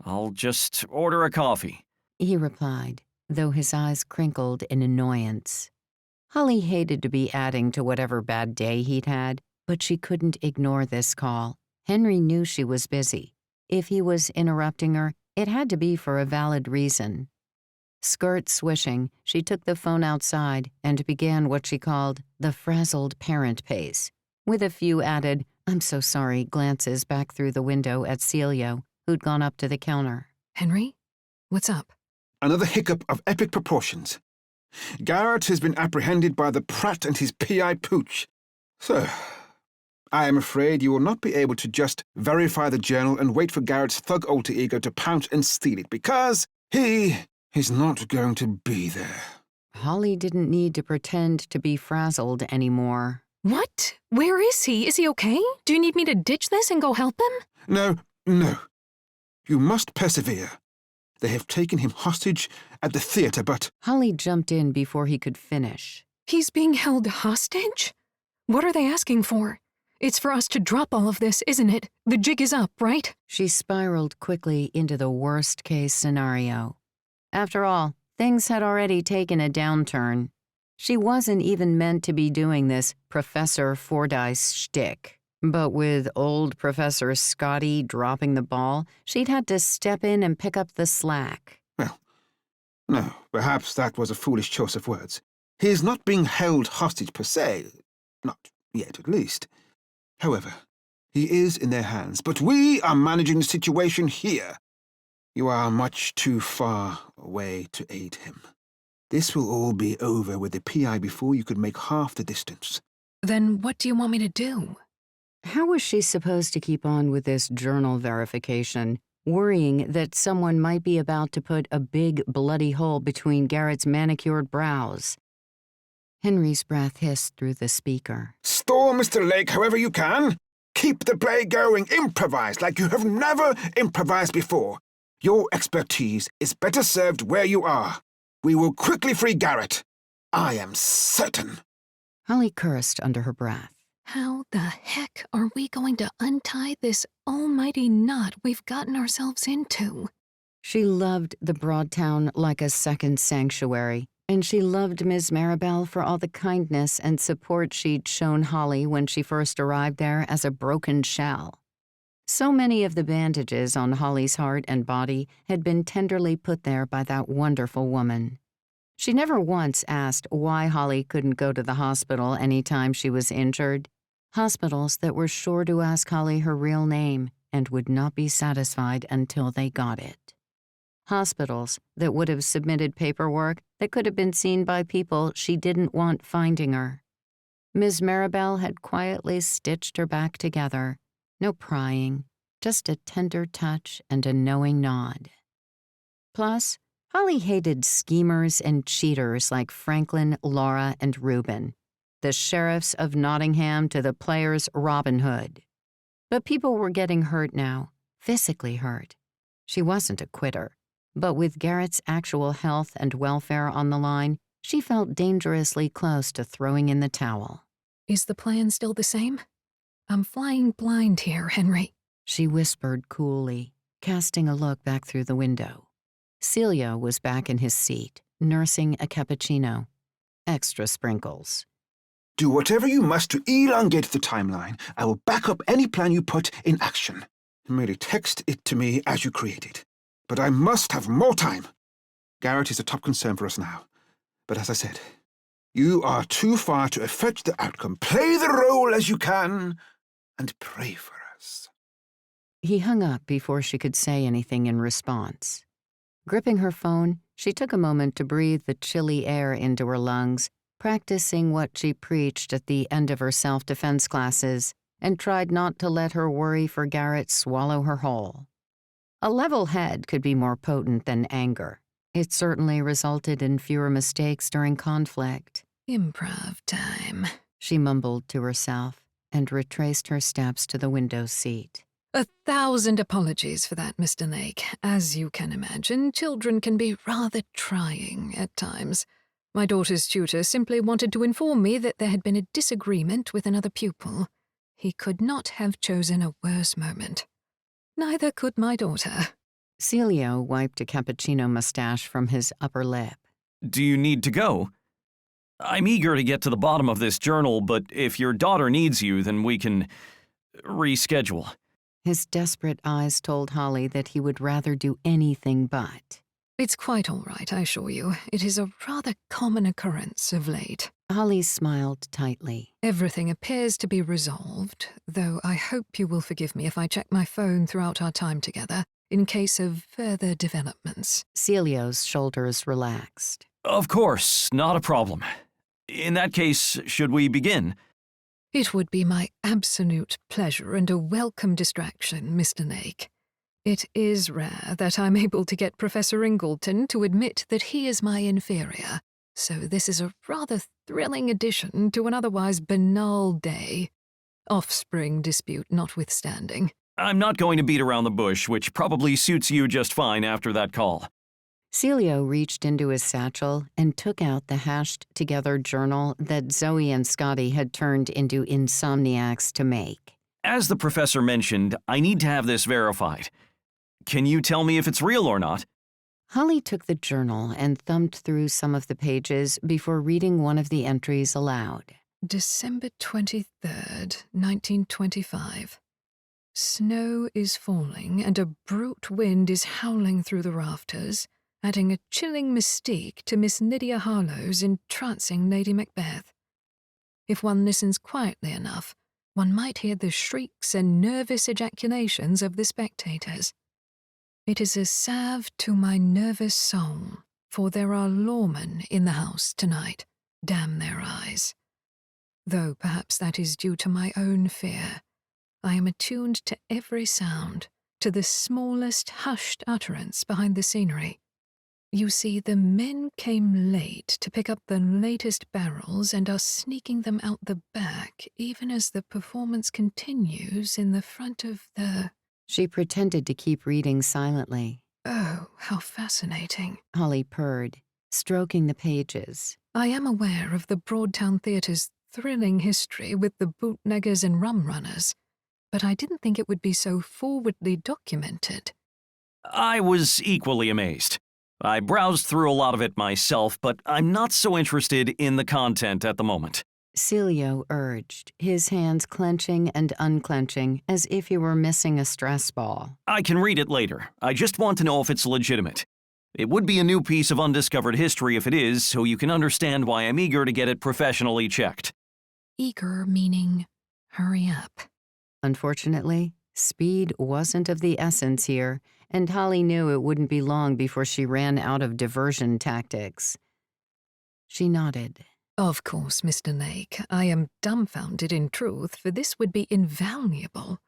I'll just order a coffee, He replied, though his eyes crinkled in annoyance. Holly hated to be adding to whatever bad day he'd had, but she couldn't ignore this call. Henry knew she was busy. If he was interrupting her, it had to be for a valid reason. Skirt swishing, she took the phone outside and began what she called the frazzled parent pace, with a few added, "I'm so sorry," glances back through the window at Celio, who'd gone up to the counter. Henry? What's up? Another hiccup of epic proportions. Garrett has been apprehended by the Pratt and his PI pooch. So, I am afraid you will not be able to just verify the journal and wait for Garrett's thug alter ego to pounce and steal it, because he is not going to be there. Holly didn't need to pretend to be frazzled anymore. What? Where is he? Is he okay? Do you need me to ditch this and go help him? No. You must persevere. They have taken him hostage at the theater, but... Holly jumped in before he could finish. He's being held hostage? What are they asking for? It's for us to drop all of this, isn't it? The jig is up, right? She spiraled quickly into the worst-case scenario. After all, things had already taken a downturn. She wasn't even meant to be doing this Professor Fordyce shtick. But with old Professor Scotty dropping the ball, she'd had to step in and pick up the slack. Well, no, perhaps that was a foolish choice of words. He is not being held hostage per se. Not yet, at least. However, he is in their hands, but we are managing the situation here. You are much too far away to aid him. This will all be over with the PI before you could make half the distance. Then what do you want me to do? How was she supposed to keep on with this journal verification, worrying that someone might be about to put a big, bloody hole between Garrett's manicured brows? Henry's breath hissed through the speaker. Stall Mr. Lake however you can. Keep the play going. Improvise like you have never improvised before. Your expertise is better served where you are. We will quickly free Garrett. I am certain. Holly cursed under her breath. How the heck are we going to untie this almighty knot we've gotten ourselves into? She loved the Broadtown like a second sanctuary, and she loved Ms. Maribel for all the kindness and support she'd shown Holly when she first arrived there as a broken shell. So many of the bandages on Holly's heart and body had been tenderly put there by that wonderful woman. She never once asked why Holly couldn't go to the hospital any time she was injured. Hospitals that were sure to ask Holly her real name and would not be satisfied until they got it. Hospitals that would have submitted paperwork that could have been seen by people she didn't want finding her. Ms. Maribel had quietly stitched her back together. No prying, just a tender touch and a knowing nod. Plus, Holly hated schemers and cheaters like Franklin, Laura, and Reuben, the sheriffs of Nottingham to the players' Robin Hood. But people were getting hurt now, physically hurt. She wasn't a quitter, but with Garrett's actual health and welfare on the line, she felt dangerously close to throwing in the towel. Is the plan still the same? I'm flying blind here, Henry, she whispered coolly, casting a look back through the window. Celio was back in his seat, nursing a cappuccino. Extra sprinkles. Do whatever you must to elongate the timeline. I will back up any plan you put in action. Merely text it to me as you create it. But I must have more time. Garrett is a top concern for us now. But as I said, you are too far to affect the outcome. Play the role as you can and pray for us. He hung up before she could say anything in response. Gripping her phone, she took a moment to breathe the chilly air into her lungs, practicing what she preached at the end of her self-defense classes, and tried not to let her worry for Garrett swallow her whole. A level head could be more potent than anger. It certainly resulted in fewer mistakes during conflict. Improv time, She mumbled to herself and retraced her steps to the window seat. 1,000 apologies for that, Mr. Lake. As you can imagine, children can be rather trying at times. My daughter's tutor simply wanted to inform me that there had been a disagreement with another pupil. He could not have chosen a worse moment. Neither could my daughter. Celio wiped a cappuccino mustache from his upper lip. Do you need to go? I'm eager to get to the bottom of this journal, but if your daughter needs you, then we can reschedule. His desperate eyes told Holly that he would rather do anything but. It's quite all right, I assure you. It is a rather common occurrence of late. Holly smiled tightly. Everything appears to be resolved, though I hope you will forgive me if I check my phone throughout our time together, in case of further developments. Celio's shoulders relaxed. Of course, not a problem. In that case, should we begin? It would be my absolute pleasure and a welcome distraction, Mr. Lake. It is rare that I'm able to get Professor Ingleton to admit that he is my inferior, so this is a rather thrilling addition to an otherwise banal day. Offspring dispute notwithstanding. I'm not going to beat around the bush, which probably suits you just fine after that call. Celio reached into his satchel and took out the hashed-together journal that Zoe and Scotty had turned into insomniacs to make. As the professor mentioned, I need to have this verified. Can you tell me if it's real or not? Holly took the journal and thumbed through some of the pages before reading one of the entries aloud. December 23rd, 1925. Snow is falling and a brute wind is howling through the rafters, adding a chilling mystique to Miss Lydia Harlowe's entrancing Lady Macbeth. If one listens quietly enough, one might hear the shrieks and nervous ejaculations of the spectators. It is a salve to my nervous soul, for there are lawmen in the house tonight, damn their eyes. Though perhaps that is due to my own fear. I am attuned to every sound, to the smallest hushed utterance behind the scenery. You see, the men came late to pick up the latest barrels and are sneaking them out the back, even as the performance continues in the front of the... She pretended to keep reading silently. Oh, how fascinating. Holly purred, stroking the pages. I am aware of the Broadtown Theater's thrilling history with the bootleggers and rum runners, but I didn't think it would be so forwardly documented. I was equally amazed. I browsed through a lot of it myself, but I'm not so interested in the content at the moment. Celio urged, his hands clenching and unclenching as if he were missing a stress ball. I can read it later. I just want to know if it's legitimate. It would be a new piece of undiscovered history if it is, so you can understand why I'm eager to get it professionally checked. Eager meaning hurry up. Unfortunately, speed wasn't of the essence here, and Holly knew it wouldn't be long before she ran out of diversion tactics. She nodded. Of course, Mr. Lake. I am dumbfounded in truth, for this would be invaluable.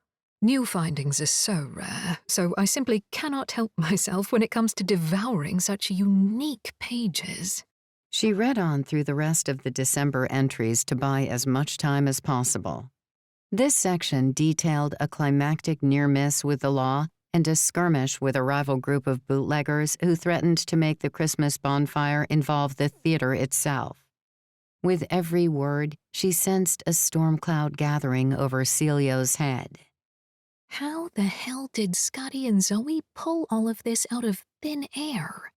New findings are so rare, so I simply cannot help myself when it comes to devouring such unique pages. She read on through the rest of the December entries to buy as much time as possible. This section detailed a climactic near-miss with the law and a skirmish with a rival group of bootleggers who threatened to make the Christmas bonfire involve the theater itself. With every word, she sensed a storm cloud gathering over Celio's head. How the hell did Scotty and Zoe pull all of this out of thin air?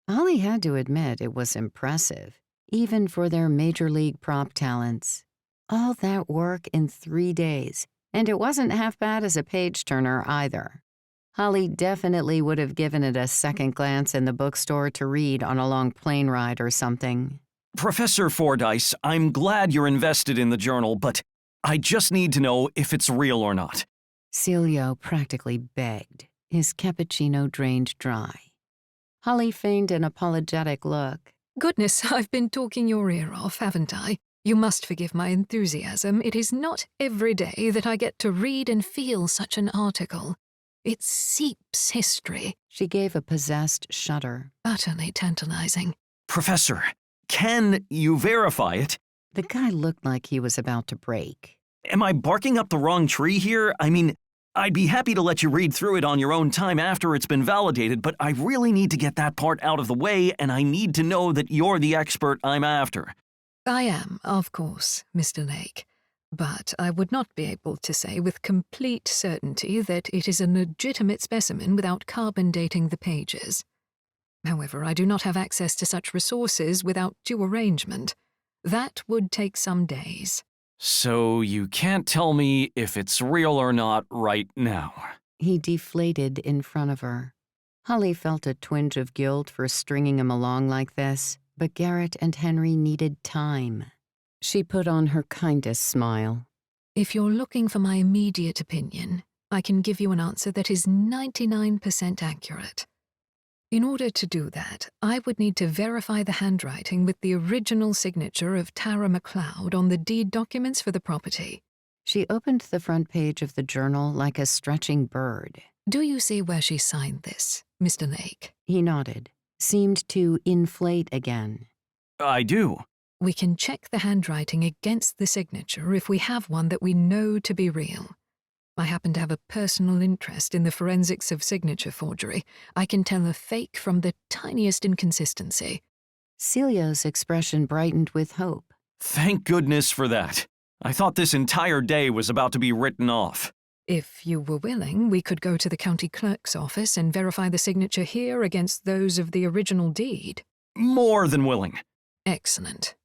Holly had to admit it was impressive, even for their major league prop talents. All that work in 3 days, and it wasn't half bad as a page-turner either. Holly definitely would have given it a second glance in the bookstore to read on a long plane ride or something. Professor Fordyce, I'm glad you're invested in the journal, but I just need to know if it's real or not. Celio practically begged, his cappuccino drained dry. Holly feigned an apologetic look. Goodness, I've been talking your ear off, haven't I? You must forgive my enthusiasm. It is not every day that I get to read and feel such an article. It seeps history. She gave a possessed shudder. Utterly tantalizing. Professor, can you verify it? The guy looked like he was about to break. Am I barking up the wrong tree here? I mean, I'd be happy to let you read through it on your own time after it's been validated, but I really need to get that part out of the way, and I need to know that you're the expert I'm after. I am, of course, Mr. Lake. But I would not be able to say with complete certainty that it is a legitimate specimen without carbon dating the pages. However, I do not have access to such resources without due arrangement. That would take some days. So you can't tell me if it's real or not right now. He deflated in front of her. Holly felt a twinge of guilt for stringing him along like this, but Garrett and Henry needed time. She put on her kindest smile. If you're looking for my immediate opinion, I can give you an answer that is 99% accurate. In order to do that, I would need to verify the handwriting with the original signature of Tara McLeod on the deed documents for the property. She opened the front page of the journal like a stretching bird. Do you see where she signed this, Mr. Lake? He nodded, seemed to inflate again. I do. We can check the handwriting against the signature if we have one that we know to be real. I happen to have a personal interest in the forensics of signature forgery. I can tell a fake from the tiniest inconsistency. Celio's expression brightened with hope. Thank goodness for that. I thought this entire day was about to be written off. If you were willing, we could go to the county clerk's office and verify the signature here against those of the original deed. More than willing. Excellent.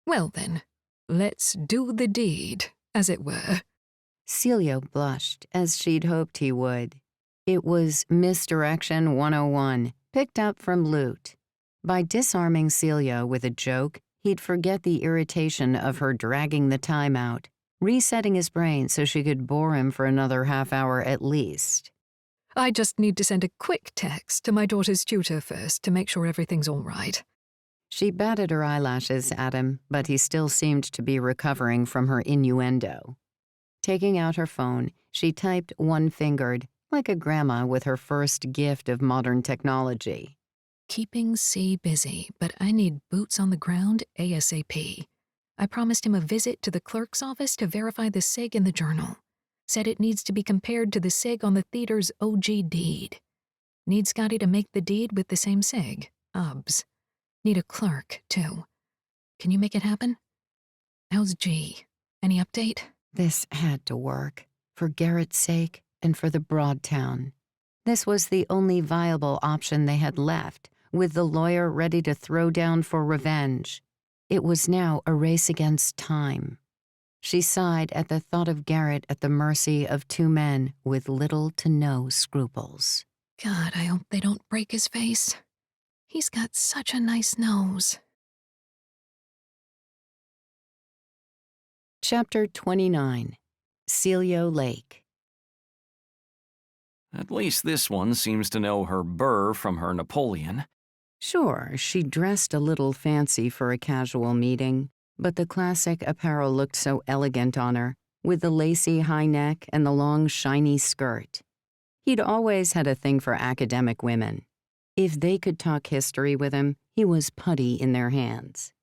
Well then, let's do the deed, as it were. Celio blushed, as she'd hoped he would. It was Misdirection 101, picked up from Loot. By disarming Celio with a joke, he'd forget the irritation of her dragging the time out, resetting his brain so she could bore him for another half hour at least. I just need to send a quick text to my daughter's tutor first to make sure everything's all right. She batted her eyelashes at him, but he still seemed to be recovering from her innuendo. Taking out her phone, she typed one-fingered, like a grandma with her first gift of modern technology. Keeping C busy, but I need boots on the ground ASAP. I promised him a visit to the clerk's office to verify the SIG in the journal. Said it needs to be compared to the SIG on the theater's OG deed. Need Scotty to make the deed with the same SIG, UBS. Need a clerk, too. Can you make it happen? How's G? Any update? This had to work, for Garrett's sake and for the Broadtown. This was the only viable option they had left, with the lawyer ready to throw down for revenge. It was now a race against time. She sighed at the thought of Garrett at the mercy of two men with little to no scruples. God, I hope they don't break his face. He's got such a nice nose. Chapter 29. Celio Lake. At least this one seems to know her Burr from her Napoleon. Sure, she dressed a little fancy for a casual meeting, but the classic apparel looked so elegant on her, with the lacy high neck and the long, shiny skirt. He'd always had a thing for academic women. If they could talk history with him, he was putty in their hands.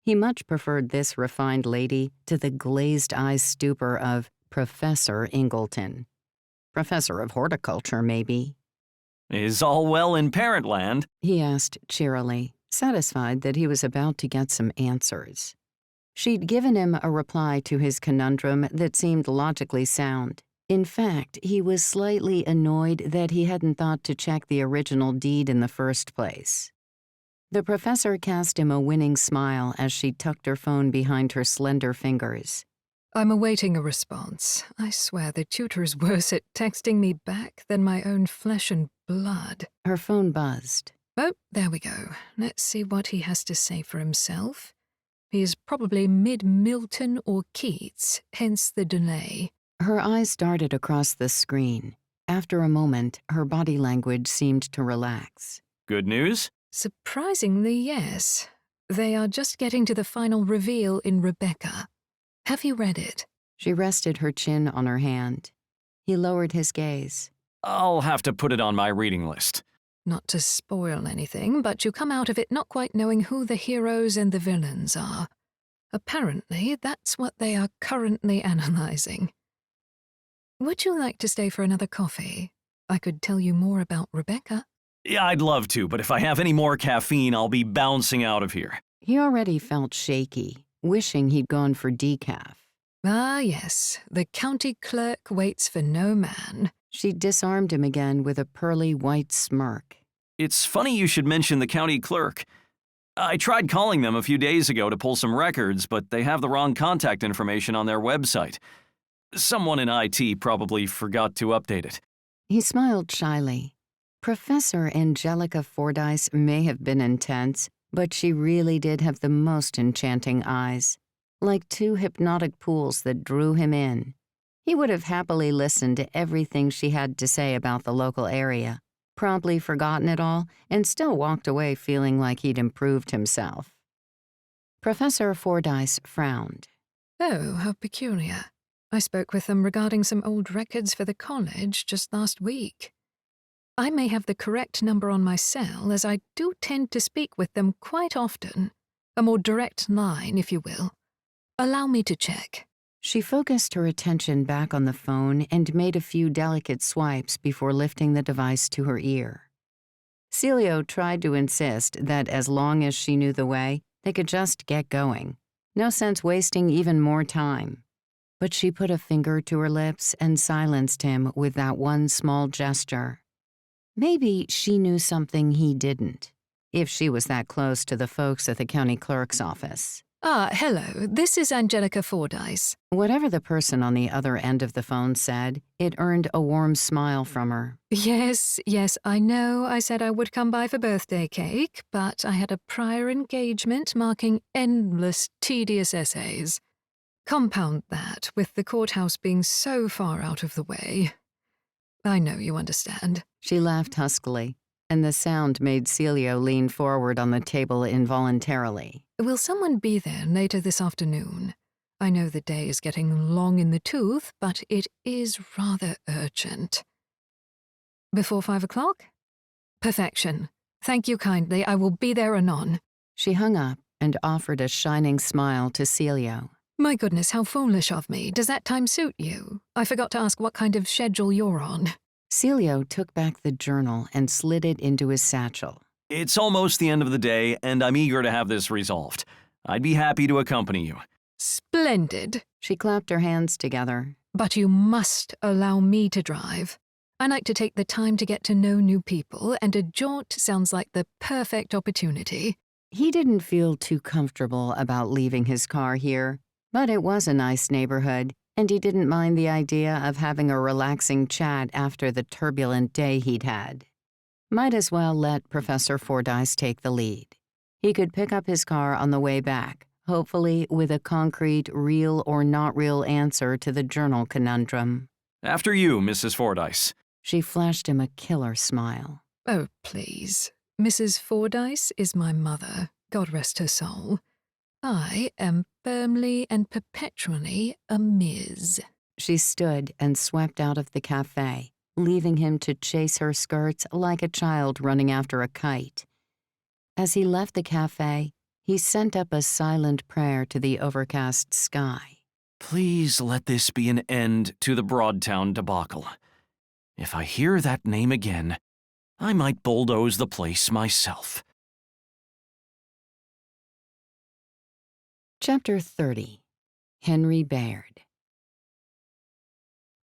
He much preferred this refined lady to the glazed-eye stupor of Professor Ingleton. Professor of horticulture, maybe. Is all well in Parentland? He asked cheerily, satisfied that he was about to get some answers. She'd given him a reply to his conundrum that seemed logically sound. In fact, he was slightly annoyed that he hadn't thought to check the original deed in the first place. The professor cast him a winning smile as she tucked her phone behind her slender fingers. I'm awaiting a response. I swear the tutor's worse at texting me back than my own flesh and blood. Her phone buzzed. Oh, there we go. Let's see what he has to say for himself. He is probably mid-Milton or Keats, hence the delay. Her eyes darted across the screen. After a moment, her body language seemed to relax. Good news? Surprisingly, yes. They are just getting to the final reveal in Rebecca. Have you read it? She rested her chin on her hand. He lowered his gaze. I'll have to put it on my reading list. Not to spoil anything, but you come out of it not quite knowing who the heroes and the villains are. Apparently, that's what they are currently analyzing. Would you like to stay for another coffee? I could tell you more about Rebecca. Yeah, I'd love to, but if I have any more caffeine, I'll be bouncing out of here. He already felt shaky, wishing he'd gone for decaf. Ah, yes, the county clerk waits for no man. She disarmed him again with a pearly white smirk. It's funny you should mention the county clerk. I tried calling them a few days ago to pull some records, but they have the wrong contact information on their website. Someone in IT probably forgot to update it. He smiled shyly. Professor Angelica Fordyce may have been intense, but she really did have the most enchanting eyes, like two hypnotic pools that drew him in. He would have happily listened to everything she had to say about the local area, promptly forgotten it all, and still walked away feeling like he'd improved himself. Professor Fordyce frowned. Oh, how peculiar. I spoke with them regarding some old records for the college just last week. I may have the correct number on my cell, as I do tend to speak with them quite often. A more direct line, if you will. Allow me to check. She focused her attention back on the phone and made a few delicate swipes before lifting the device to her ear. Celio tried to insist that as long as she knew the way, they could just get going. No sense wasting even more time. But she put a finger to her lips and silenced him with that one small gesture. Maybe she knew something he didn't, if she was that close to the folks at the county clerk's office. Ah, hello, this is Angelica Fordyce. Whatever the person on the other end of the phone said, it earned a warm smile from her. Yes, I know I said I would come by for birthday cake, but I had a prior engagement marking endless, tedious essays. Compound that with the courthouse being so far out of the way. I know you understand. She laughed huskily, and the sound made Celio lean forward on the table involuntarily. Will someone be there later this afternoon? I know the day is getting long in the tooth, but it is rather urgent. Before 5 o'clock? Perfection. Thank you kindly. I will be there anon. She hung up and offered a shining smile to Celio. My goodness, how foolish of me. Does that time suit you? I forgot to ask what kind of schedule you're on. Celio took back the journal and slid it into his satchel. It's almost the end of the day, and I'm eager to have this resolved. I'd be happy to accompany you. Splendid. She clapped her hands together. But you must allow me to drive. I like to take the time to get to know new people, and a jaunt sounds like the perfect opportunity. He didn't feel too comfortable about leaving his car here, but it was a nice neighborhood, and he didn't mind the idea of having a relaxing chat after the turbulent day he'd had. Might as well let Professor Fordyce take the lead. He could pick up his car on the way back, hopefully with a concrete, real or not real answer to the journal conundrum. After you, Mrs. Fordyce. She flashed him a killer smile. Oh, please. Mrs. Fordyce is my mother, God rest her soul. I am firmly and perpetually a Ms. She stood and swept out of the cafe, leaving him to chase her skirts like a child running after a kite. As he left the cafe, he sent up a silent prayer to the overcast sky. Please let this be an end to the Broadtown debacle. If I hear that name again, I might bulldoze the place myself. Chapter 30. Henry Baird.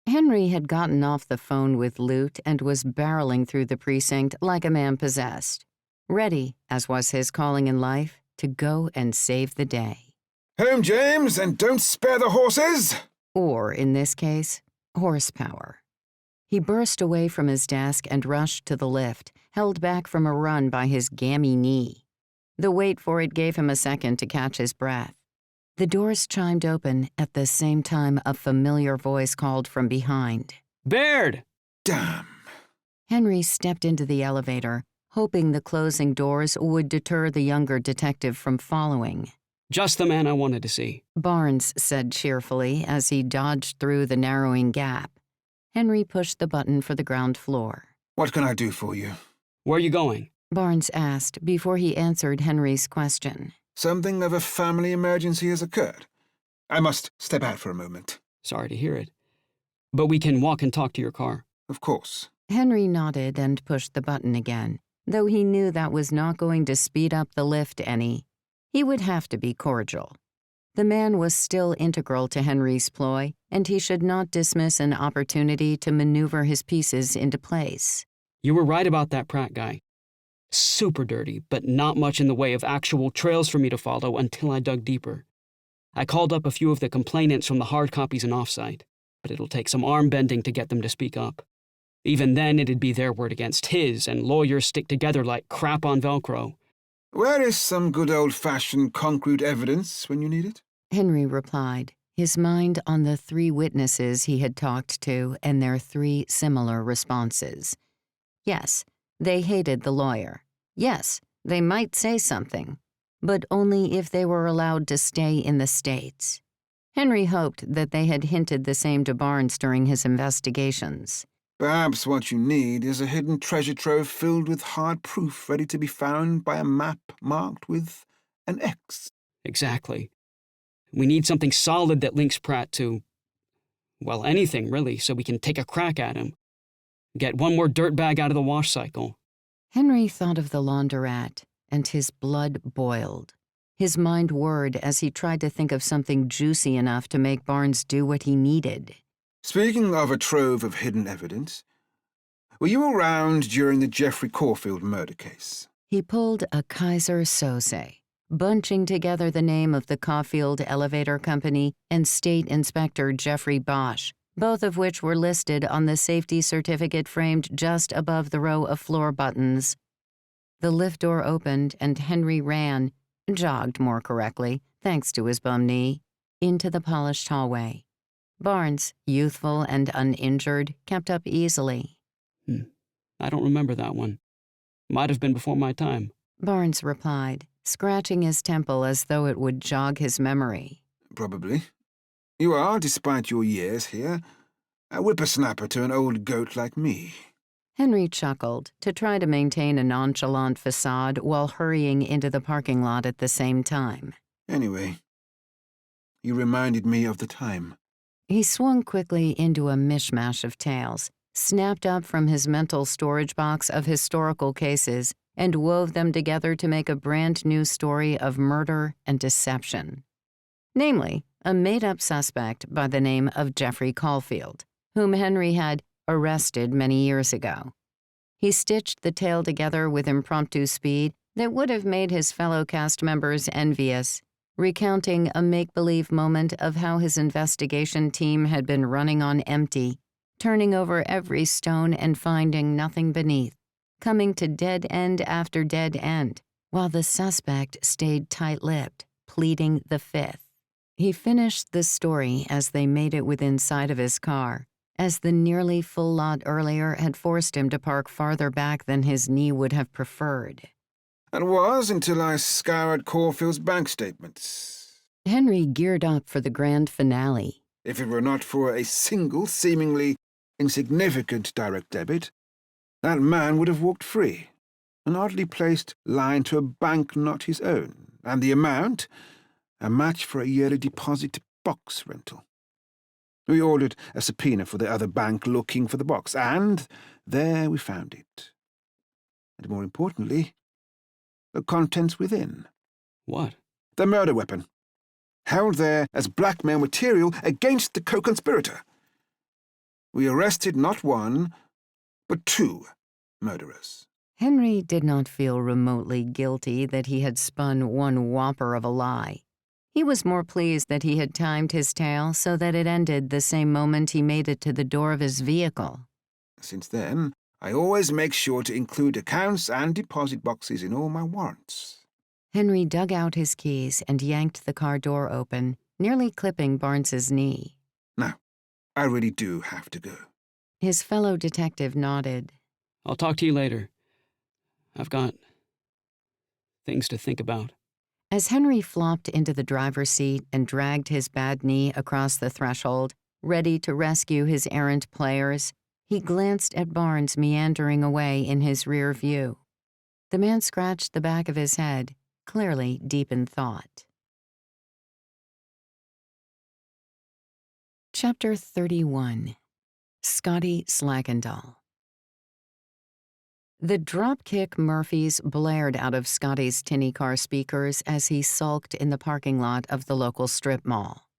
Henry had gotten off the phone with Lute and was barreling through the precinct like a man possessed, ready, as was his calling in life, to go and save the day. Home, James, and don't spare the horses! Or, in this case, horsepower. He burst away from his desk and rushed to the lift, held back from a run by his gammy knee. The wait for it gave him a second to catch his breath. The doors chimed open at the same time a familiar voice called from behind. Baird! Damn. Henry stepped into the elevator, hoping the closing doors would deter the younger detective from following. Just the man I wanted to see. Barnes said cheerfully as he dodged through the narrowing gap. Henry pushed the button for the ground floor. What can I do for you? Where are you going? Barnes asked before he answered Henry's question. Something of a family emergency has occurred. I must step out for a moment. Sorry to hear it. But we can walk and talk to your car. Of course. Henry nodded and pushed the button again, though he knew that was not going to speed up the lift any. He would have to be cordial. The man was still integral to Henry's ploy, and he should not dismiss an opportunity to maneuver his pieces into place. You were right about that Pratt guy. Super dirty, but not much in the way of actual trails for me to follow until I dug deeper. I called up a few of the complainants from the hard copies and offsite, but it'll take some arm bending to get them to speak up. Even then, it'd be their word against his, and lawyers stick together like crap on Velcro. Where is some good old-fashioned concrete evidence when you need it? Henry replied, his mind on the 3 witnesses he had talked to and their 3 similar responses. Yes, they hated the lawyer. Yes, they might say something, but only if they were allowed to stay in the States. Henry hoped that they had hinted the same to Barnes during his investigations. Perhaps what you need is a hidden treasure trove filled with hard proof ready to be found by a map marked with an X. Exactly. We need something solid that links Pratt to, well, anything really, so we can take a crack at him. Get one more dirtbag out of the wash cycle. Henry thought of the laundrette, and his blood boiled. His mind whirred as he tried to think of something juicy enough to make Barnes do what he needed. Speaking of a trove of hidden evidence, were you around during the Jeffrey Caulfield murder case? He pulled a Kaiser Sose, bunching together the name of the Caulfield Elevator Company and State Inspector Jeffrey Bosch, both of which were listed on the safety certificate framed just above the row of floor buttons. The lift door opened and Henry jogged more correctly, thanks to his bum knee, into the polished hallway. Barnes, youthful and uninjured, kept up easily. I don't remember that one. Might have been before my time. Barnes replied, scratching his temple as though it would jog his memory. Probably. You are, despite your years here, a whippersnapper to an old goat like me. Henry chuckled to try to maintain a nonchalant facade while hurrying into the parking lot at the same time. Anyway, you reminded me of the time. He swung quickly into a mishmash of tales, snapped up from his mental storage box of historical cases, and wove them together to make a brand new story of murder and deception. Namely, a made-up suspect by the name of Jeffrey Caulfield, whom Henry had arrested many years ago. He stitched the tale together with impromptu speed that would have made his fellow cast members envious, recounting a make-believe moment of how his investigation team had been running on empty, turning over every stone and finding nothing beneath, coming to dead end after dead end, while the suspect stayed tight-lipped, pleading the fifth. He finished the story as they made it within sight of his car, as the nearly full lot earlier had forced him to park farther back than his knee would have preferred. That was until I scoured Caulfield's bank statements. Henry geared up for the grand finale. If it were not for a single, seemingly insignificant direct debit, that man would have walked free, an oddly placed line to a bank not his own, and the amount, a match for a yearly deposit box rental. We ordered a subpoena for the other bank looking for the box, and there we found it. And more importantly, the contents within. What? The murder weapon, held there as blackmail material against the co-conspirator. We arrested not one, but 2 murderers. Henry did not feel remotely guilty that he had spun one whopper of a lie. He was more pleased that he had timed his tale so that it ended the same moment he made it to the door of his vehicle. Since then, I always make sure to include accounts and deposit boxes in all my warrants. Henry dug out his keys and yanked the car door open, nearly clipping Barnes's knee. Now, I really do have to go. His fellow detective nodded. I'll talk to you later. I've got things to think about. As Henry flopped into the driver's seat and dragged his bad knee across the threshold, ready to rescue his errant players, he glanced at Barnes meandering away in his rear view. The man scratched the back of his head, clearly deep in thought. Chapter 31. Scotty Slagendall. The dropkick Murphys blared out of Scotty's tinny car speakers as he sulked in the parking lot of the local strip mall.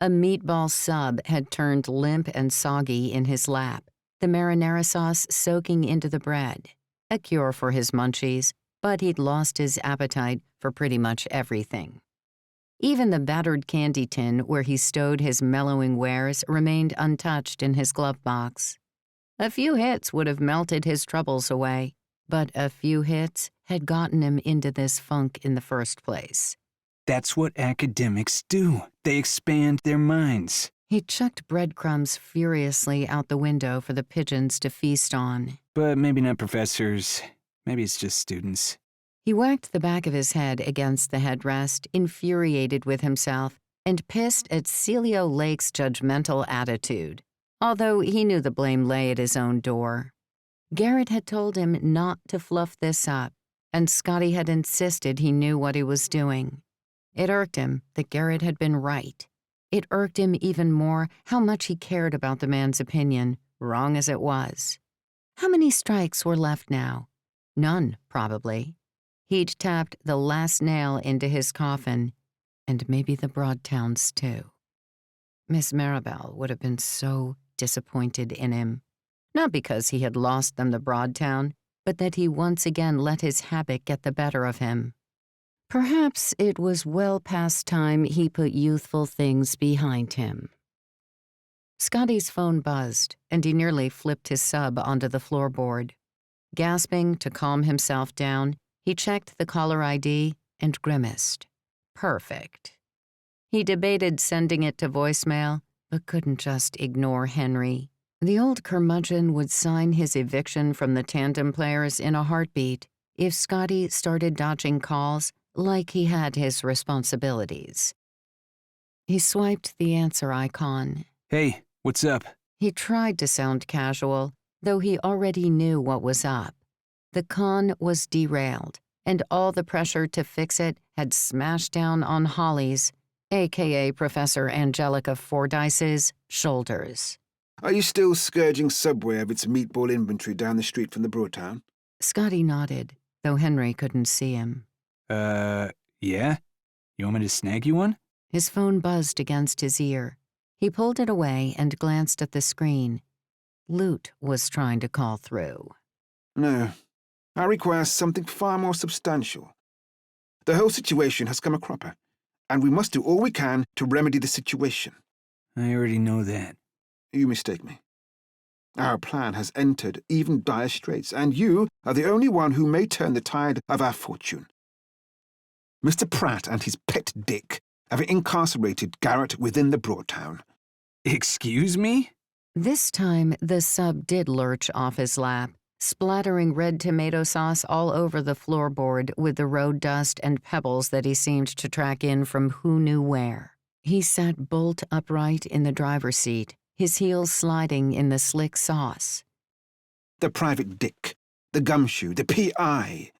A meatball sub had turned limp and soggy in his lap, the marinara sauce soaking into the bread, a cure for his munchies, but he'd lost his appetite for pretty much everything. Even the battered candy tin where he stowed his mellowing wares remained untouched in his glove box. A few hits would have melted his troubles away, but a few hits had gotten him into this funk in the first place. That's what academics do. They expand their minds. He chucked breadcrumbs furiously out the window for the pigeons to feast on. But maybe not professors. Maybe it's just students. He whacked the back of his head against the headrest, infuriated with himself, and pissed at Celio Lake's judgmental attitude, although he knew the blame lay at his own door. Garrett had told him not to fluff this up, and Scotty had insisted he knew what he was doing. It irked him that Garrett had been right. It irked him even more how much he cared about the man's opinion, wrong as it was. How many strikes were left now? None, probably. He'd tapped the last nail into his coffin, and maybe the Broadtowns too. Miss Maribel would have been so disappointed in him. Not because he had lost them the Broadtown, but that he once again let his habit get the better of him. Perhaps it was well past time he put youthful things behind him. Scotty's phone buzzed, and he nearly flipped his sub onto the floorboard. Gasping to calm himself down, he checked the caller ID and grimaced. Perfect. He debated sending it to voicemail, but couldn't just ignore Henry. The old curmudgeon would sign his eviction from the Tandem Players in a heartbeat if Scotty started dodging calls like he had his responsibilities. He swiped the answer icon. Hey, what's up? He tried to sound casual, though he already knew what was up. The con was derailed, and all the pressure to fix it had smashed down on Holly's, a.k.a. Professor Angelica Fordyce's, shoulders. Are you still scourging Subway of its meatball inventory down the street from the Broadtown? Scotty nodded, though Henry couldn't see him. Yeah? You want me to snag you one? His phone buzzed against his ear. He pulled it away and glanced at the screen. Lute was trying to call through. No. I require something far more substantial. The whole situation has come a cropper, and we must do all we can to remedy the situation. I already know that. You mistake me. Our plan has entered even dire straits, and you are the only one who may turn the tide of our fortune. Mr. Pratt and his pet Dick have incarcerated Garrett within the Broadtown. Excuse me? This time, the sub did lurch off his lap, splattering red tomato sauce all over the floorboard with the road dust and pebbles that he seemed to track in from who knew where. He sat bolt upright in the driver's seat, his heels sliding in the slick sauce. The private Dick, the gumshoe, the P.I.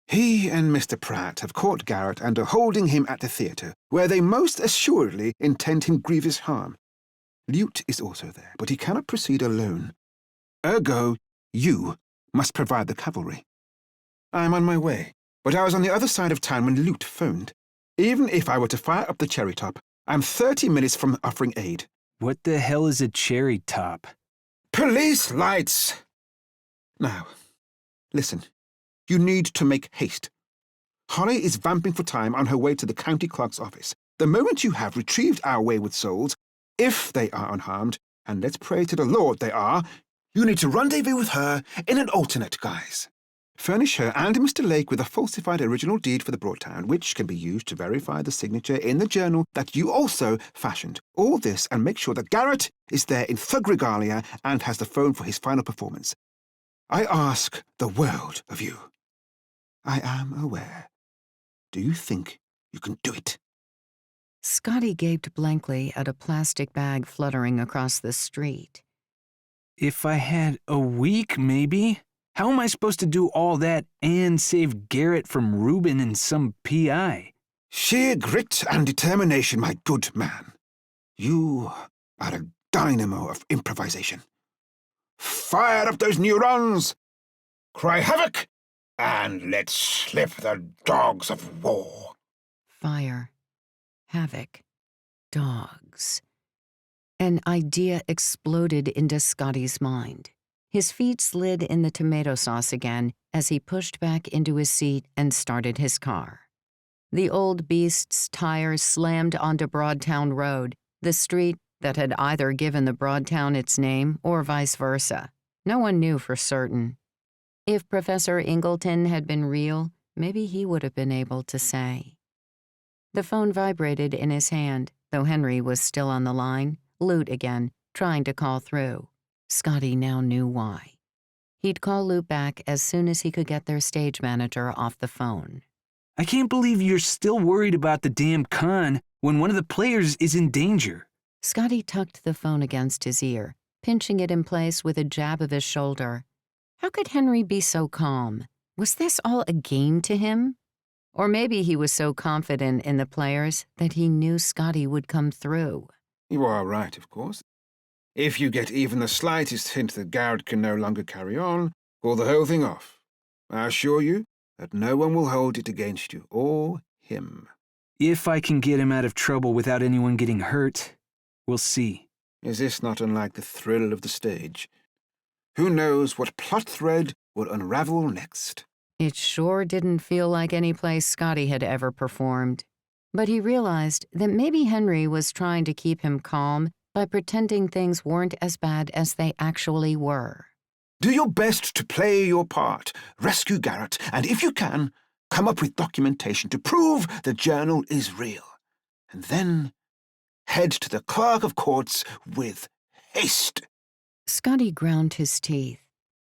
He and Mr. Pratt have caught Garrett and are holding him at the theater, where they most assuredly intend him grievous harm. Lute is also there, but he cannot proceed alone. Ergo, you must provide the cavalry. I am on my way, but I was on the other side of town when Lute phoned. Even if I were to fire up the cherry top, I'm 30 minutes from offering aid. What the hell is a cherry top? Police lights! Now, listen. You need to make haste. Holly is vamping for time on her way to the county clerk's office. The moment you have retrieved our wayward souls, if they are unharmed, and let's pray to the Lord they are, you need to rendezvous with her in an alternate guise. Furnish her and Mr. Lake with a falsified original deed for the Broadtown, which can be used to verify the signature in the journal that you also fashioned. All this, and make sure that Garrett is there in thug regalia and has the phone for his final performance. I ask the world of you. I am aware. Do you think you can do it? Scotty gaped blankly at a plastic bag fluttering across the street. If I had a week, maybe? How am I supposed to do all that and save Garrett from Reuben and some PI? Sheer grit and determination, my good man. You are a dynamo of improvisation. Fire up those neurons! Cry havoc! And let slip the dogs of war. Fire. Havoc. Dogs. An idea exploded into Scotty's mind. His feet slid in the tomato sauce again as he pushed back into his seat and started his car. The old beast's tires slammed onto Broadtown Road, the street that had either given the Broadtown its name or vice versa. No one knew for certain. If Professor Ingleton had been real, maybe he would have been able to say. The phone vibrated in his hand, though Henry was still on the line, Lute again, trying to call through. Scotty now knew why. He'd call Lute back as soon as he could get their stage manager off the phone. I can't believe you're still worried about the damn con when one of the players is in danger. Scotty tucked the phone against his ear, pinching it in place with a jab of his shoulder. How could Henry be so calm? Was this all a game to him? Or maybe he was so confident in the players that he knew Scotty would come through. You are right, of course. If you get even the slightest hint that Garrett can no longer carry on, call the whole thing off. I assure you that no one will hold it against you or him. If I can get him out of trouble without anyone getting hurt, we'll see. Is this not unlike the thrill of the stage? Who knows what plot thread will unravel next? It sure didn't feel like any place Scotty had ever performed. But he realized that maybe Henry was trying to keep him calm by pretending things weren't as bad as they actually were. Do your best to play your part, rescue Garrett, and if you can, come up with documentation to prove the journal is real. And then head to the clerk of courts with haste. Scotty ground his teeth.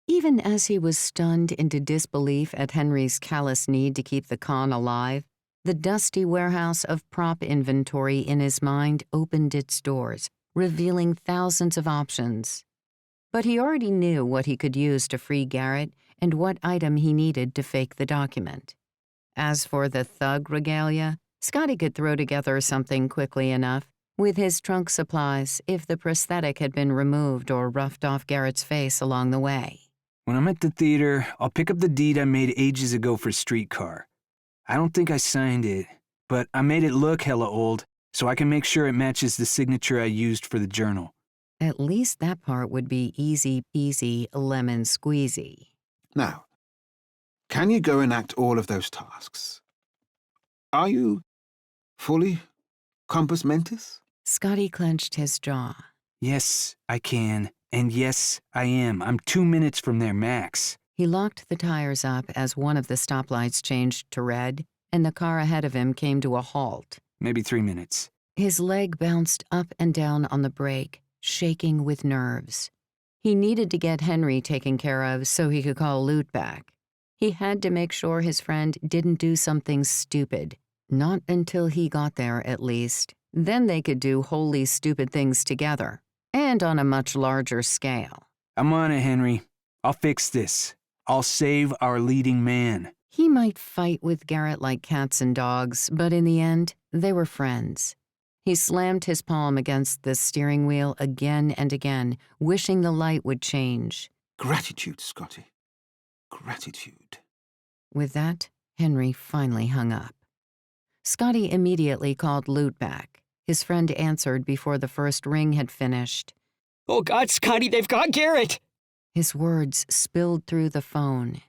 Even as he was stunned into disbelief at Henry's callous need to keep the con alive, the dusty warehouse of prop inventory in his mind opened its doors, revealing thousands of options. But he already knew what he could use to free Garrett and what item he needed to fake the document. As for the thug regalia, Scotty could throw together something quickly enough, with his trunk supplies if the prosthetic had been removed or roughed off Garrett's face along the way. When I'm at the theater, I'll pick up the deed I made ages ago for Streetcar. I don't think I signed it, but I made it look hella old, so I can make sure it matches the signature I used for the journal. At least that part would be easy peasy lemon squeezy. Now, can you go enact all of those tasks? Are you fully compos mentis? Scotty clenched his jaw. Yes, I can. And yes, I am. I'm 2 minutes from their max. He locked the tires up as one of the stoplights changed to red, and the car ahead of him came to a halt. Maybe 3 minutes. His leg bounced up and down on the brake, shaking with nerves. He needed to get Henry taken care of so he could call Lute back. He had to make sure his friend didn't do something stupid. Not until he got there, at least. Then they could do wholly stupid things together, and on a much larger scale. I'm on it, Henry. I'll fix this. I'll save our leading man. He might fight with Garrett like cats and dogs, but in the end, they were friends. He slammed his palm against the steering wheel again and again, wishing the light would change. Gratitude, Scotty. Gratitude. With that, Henry finally hung up. Scotty immediately called Lute back. His friend answered before the first ring had finished. Oh God, Scotty, they've got Garrett! His words spilled through the phone.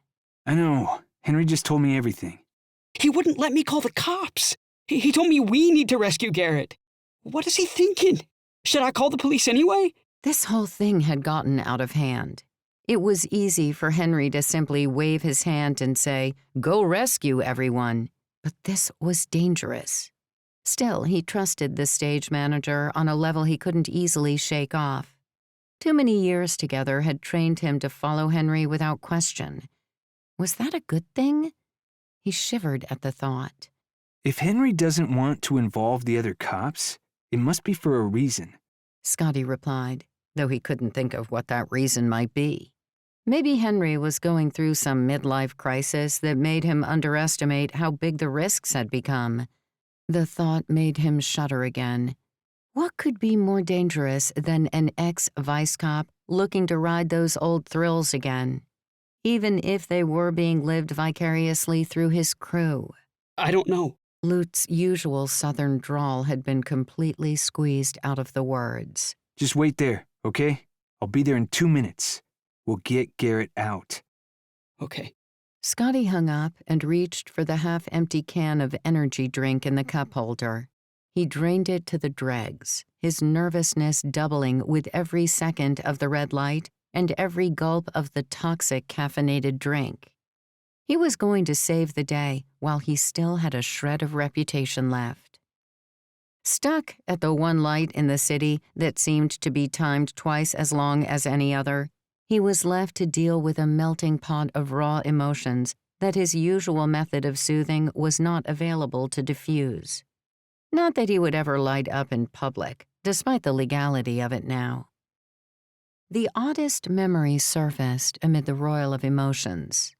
I know. Henry just told me everything. He wouldn't let me call the cops. He told me we need to rescue Garrett. What is he thinking? Should I call the police anyway? This whole thing had gotten out of hand. It was easy for Henry to simply wave his hand and say, "Go rescue everyone," but this was dangerous. Still, he trusted the stage manager on a level he couldn't easily shake off. Too many years together had trained him to follow Henry without question. Was that a good thing? He shivered at the thought. If Henry doesn't want to involve the other cops, it must be for a reason, Scotty replied, though he couldn't think of what that reason might be. Maybe Henry was going through some midlife crisis that made him underestimate how big the risks had become. The thought made him shudder again. What could be more dangerous than an ex-vice cop looking to ride those old thrills again, even if they were being lived vicariously through his crew? I don't know. Lute's usual southern drawl had been completely squeezed out of the words. Just wait there, okay? I'll be there in 2 minutes. We'll get Garrett out. Okay. Scotty hung up and reached for the half-empty can of energy drink in the cup holder. He drained it to the dregs, his nervousness doubling with every second of the red light and every gulp of the toxic caffeinated drink. He was going to save the day while he still had a shred of reputation left. Stuck at the one light in the city that seemed to be timed twice as long as any other, he was left to deal with a melting pot of raw emotions that his usual method of soothing was not available to diffuse. Not that he would ever light up in public, despite the legality of it now. The oddest memory surfaced amid the roil of emotions.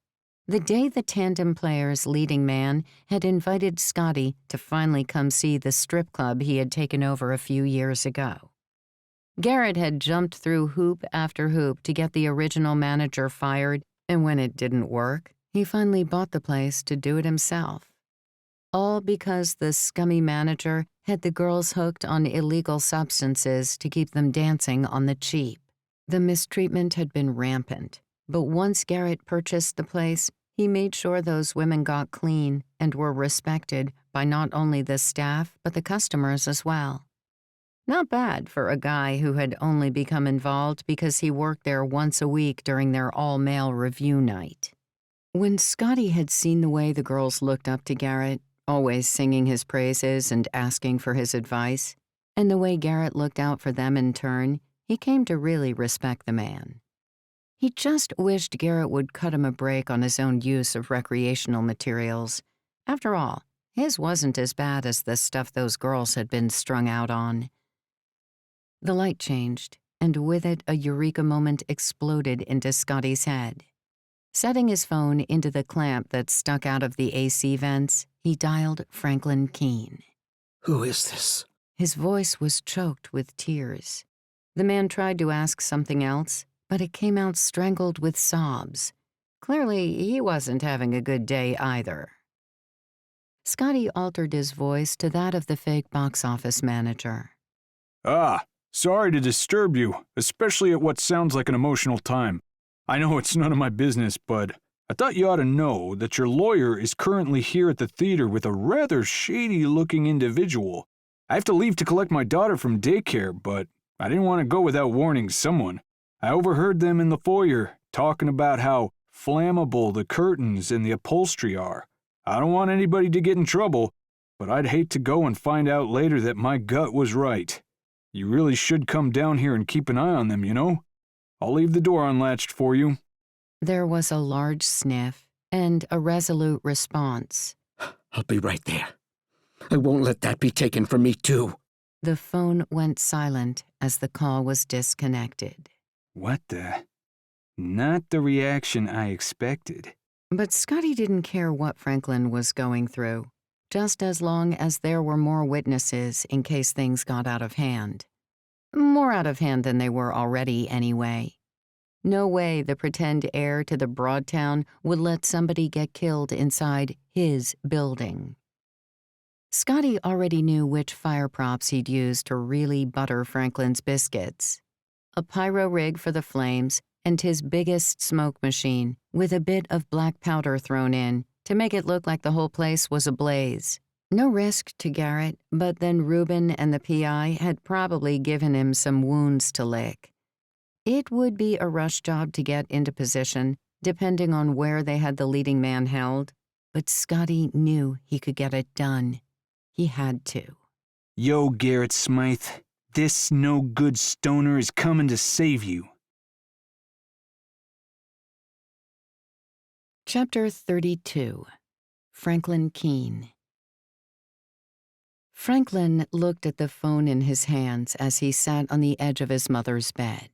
The day the Tandem Players' leading man had invited Scotty to finally come see the strip club he had taken over a few years ago. Garrett had jumped through hoop after hoop to get the original manager fired, and when it didn't work, he finally bought the place to do it himself. All because the scummy manager had the girls hooked on illegal substances to keep them dancing on the cheap. The mistreatment had been rampant, but once Garrett purchased the place, he made sure those women got clean and were respected by not only the staff but the customers as well. Not bad for a guy who had only become involved because he worked there once a week during their all-male review night. When Scotty had seen the way the girls looked up to Garrett, always singing his praises and asking for his advice, and the way Garrett looked out for them in turn, he came to really respect the man. He just wished Garrett would cut him a break on his own use of recreational materials. After all, his wasn't as bad as the stuff those girls had been strung out on. The light changed, and with it a eureka moment exploded into Scotty's head. Setting his phone into the clamp that stuck out of the AC vents, he dialed Franklin Keene. Who is this? His voice was choked with tears. The man tried to ask something else, but it came out strangled with sobs. Clearly, he wasn't having a good day either. Scotty altered his voice to that of the fake box office manager. Sorry to disturb you, especially at what sounds like an emotional time. I know it's none of my business, but I thought you ought to know that your lawyer is currently here at the theater with a rather shady-looking individual. I have to leave to collect my daughter from daycare, but I didn't want to go without warning someone. I overheard them in the foyer talking about how flammable the curtains and the upholstery are. I don't want anybody to get in trouble, but I'd hate to go and find out later that my gut was right. You really should come down here and keep an eye on them, you know? I'll leave the door unlatched for you. There was a large sniff and a resolute response. I'll be right there. I won't let that be taken from me, too. The phone went silent as the call was disconnected. What the? Not the reaction I expected. But Scotty didn't care what Franklin was going through, just as long as there were more witnesses in case things got out of hand. More out of hand than they were already, anyway. No way the pretend heir to the Broadtown would let somebody get killed inside his building. Scotty already knew which fire props he'd use to really butter Franklin's biscuits. A pyro rig for the flames and his biggest smoke machine with a bit of black powder thrown in to make it look like the whole place was ablaze. No risk to Garrett, but then Reuben and the PI had probably given him some wounds to lick. It would be a rush job to get into position, depending on where they had the leading man held, but Scotty knew he could get it done. He had to. Yo, Garrett Smythe, this no-good stoner is coming to save you. Chapter 32. Franklin Keene. Franklin looked at the phone in his hands as he sat on the edge of his mother's bed.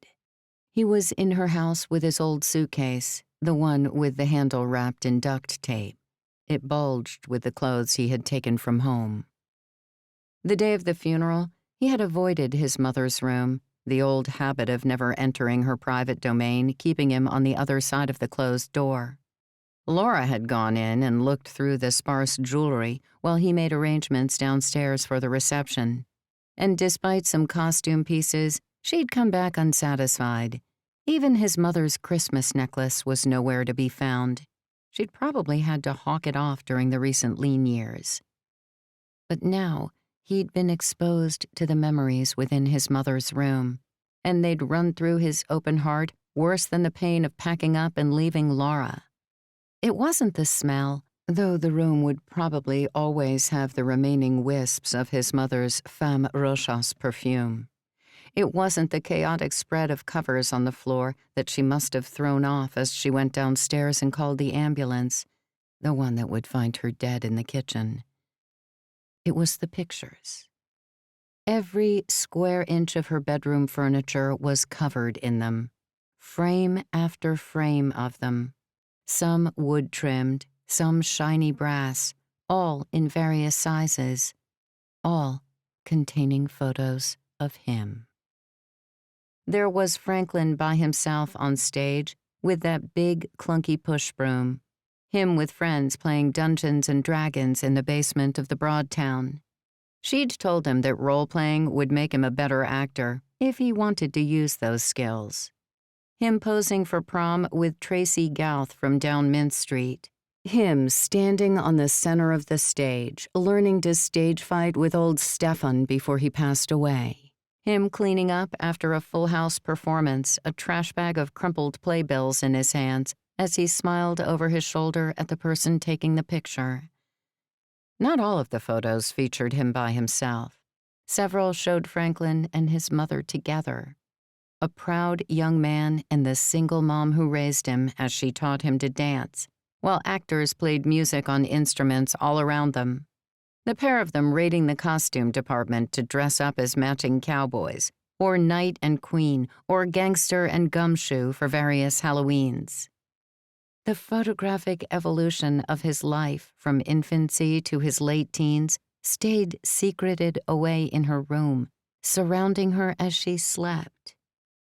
He was in her house with his old suitcase, the one with the handle wrapped in duct tape. It bulged with the clothes he had taken from home. The day of the funeral, he had avoided his mother's room, the old habit of never entering her private domain keeping him on the other side of the closed door. Laura had gone in and looked through the sparse jewelry while he made arrangements downstairs for the reception. And despite some costume pieces, she'd come back unsatisfied. Even his mother's Christmas necklace was nowhere to be found. She'd probably had to hawk it off during the recent lean years. But now, he'd been exposed to the memories within his mother's room, and they'd run through his open heart worse than the pain of packing up and leaving Laura. It wasn't the smell, though the room would probably always have the remaining wisps of his mother's Femme Rochas perfume. It wasn't the chaotic spread of covers on the floor that she must have thrown off as she went downstairs and called the ambulance, the one that would find her dead in the kitchen. It was the pictures. Every square inch of her bedroom furniture was covered in them, frame after frame of them. Some wood-trimmed, some shiny brass, all in various sizes, all containing photos of him. There was Franklin by himself on stage with that big, clunky push broom, him with friends playing Dungeons and Dragons in the basement of the Broadtown. She'd told him that role-playing would make him a better actor if he wanted to use those skills. Him posing for prom with Tracy Gouth from down Mint Street. Him standing on the center of the stage, learning to stage fight with old Stefan before he passed away. Him cleaning up after a Full House performance, a trash bag of crumpled playbills in his hands, as he smiled over his shoulder at the person taking the picture. Not all of the photos featured him by himself. Several showed Franklin and his mother together. A proud young man and the single mom who raised him as she taught him to dance, while actors played music on instruments all around them. The pair of them raiding the costume department to dress up as matching cowboys, or knight and queen, or gangster and gumshoe for various Halloweens. The photographic evolution of his life from infancy to his late teens stayed secreted away in her room, surrounding her as she slept.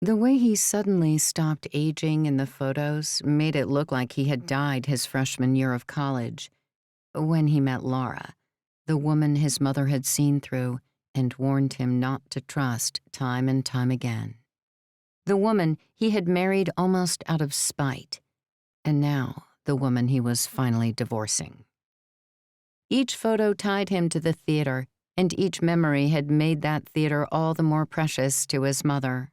The way he suddenly stopped aging in the photos made it look like he had died his freshman year of college, when he met Laura, the woman his mother had seen through and warned him not to trust time and time again. The woman he had married almost out of spite, and now the woman he was finally divorcing. Each photo tied him to the theater, and each memory had made that theater all the more precious to his mother.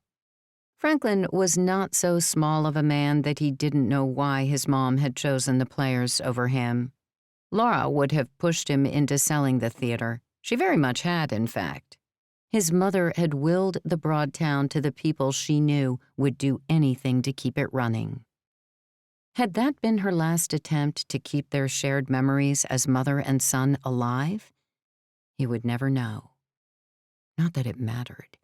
Franklin was not so small of a man that he didn't know why his mom had chosen the Players over him. Laura would have pushed him into selling the theater. She very much had, in fact. His mother had willed the Broadtown to the people she knew would do anything to keep it running. Had that been her last attempt to keep their shared memories as mother and son alive? He would never know. Not that it mattered.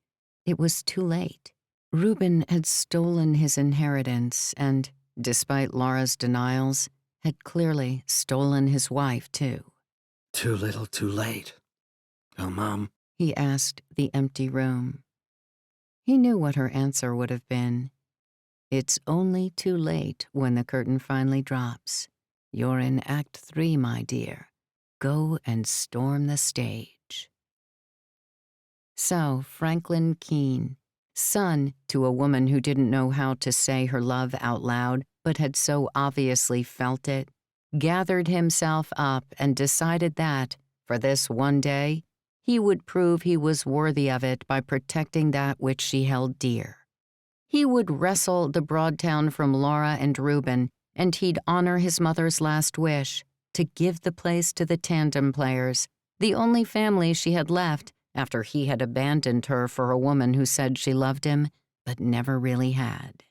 It was too late. Reuben had stolen his inheritance and, despite Laura's denials, had clearly stolen his wife, too. Too little, too late. Oh, Mom? He asked the empty room. He knew what her answer would have been. It's only too late when the curtain finally drops. You're in Act 3, my dear. Go and storm the stage. So, Franklin Keene, son to a woman who didn't know how to say her love out loud, but had so obviously felt it, gathered himself up and decided that, for this one day, he would prove he was worthy of it by protecting that which she held dear. He would wrestle the Broadtown from Laura and Reuben, and he'd honor his mother's last wish to give the place to the Tandem Players, the only family she had left after he had abandoned her for a woman who said she loved him but never really had.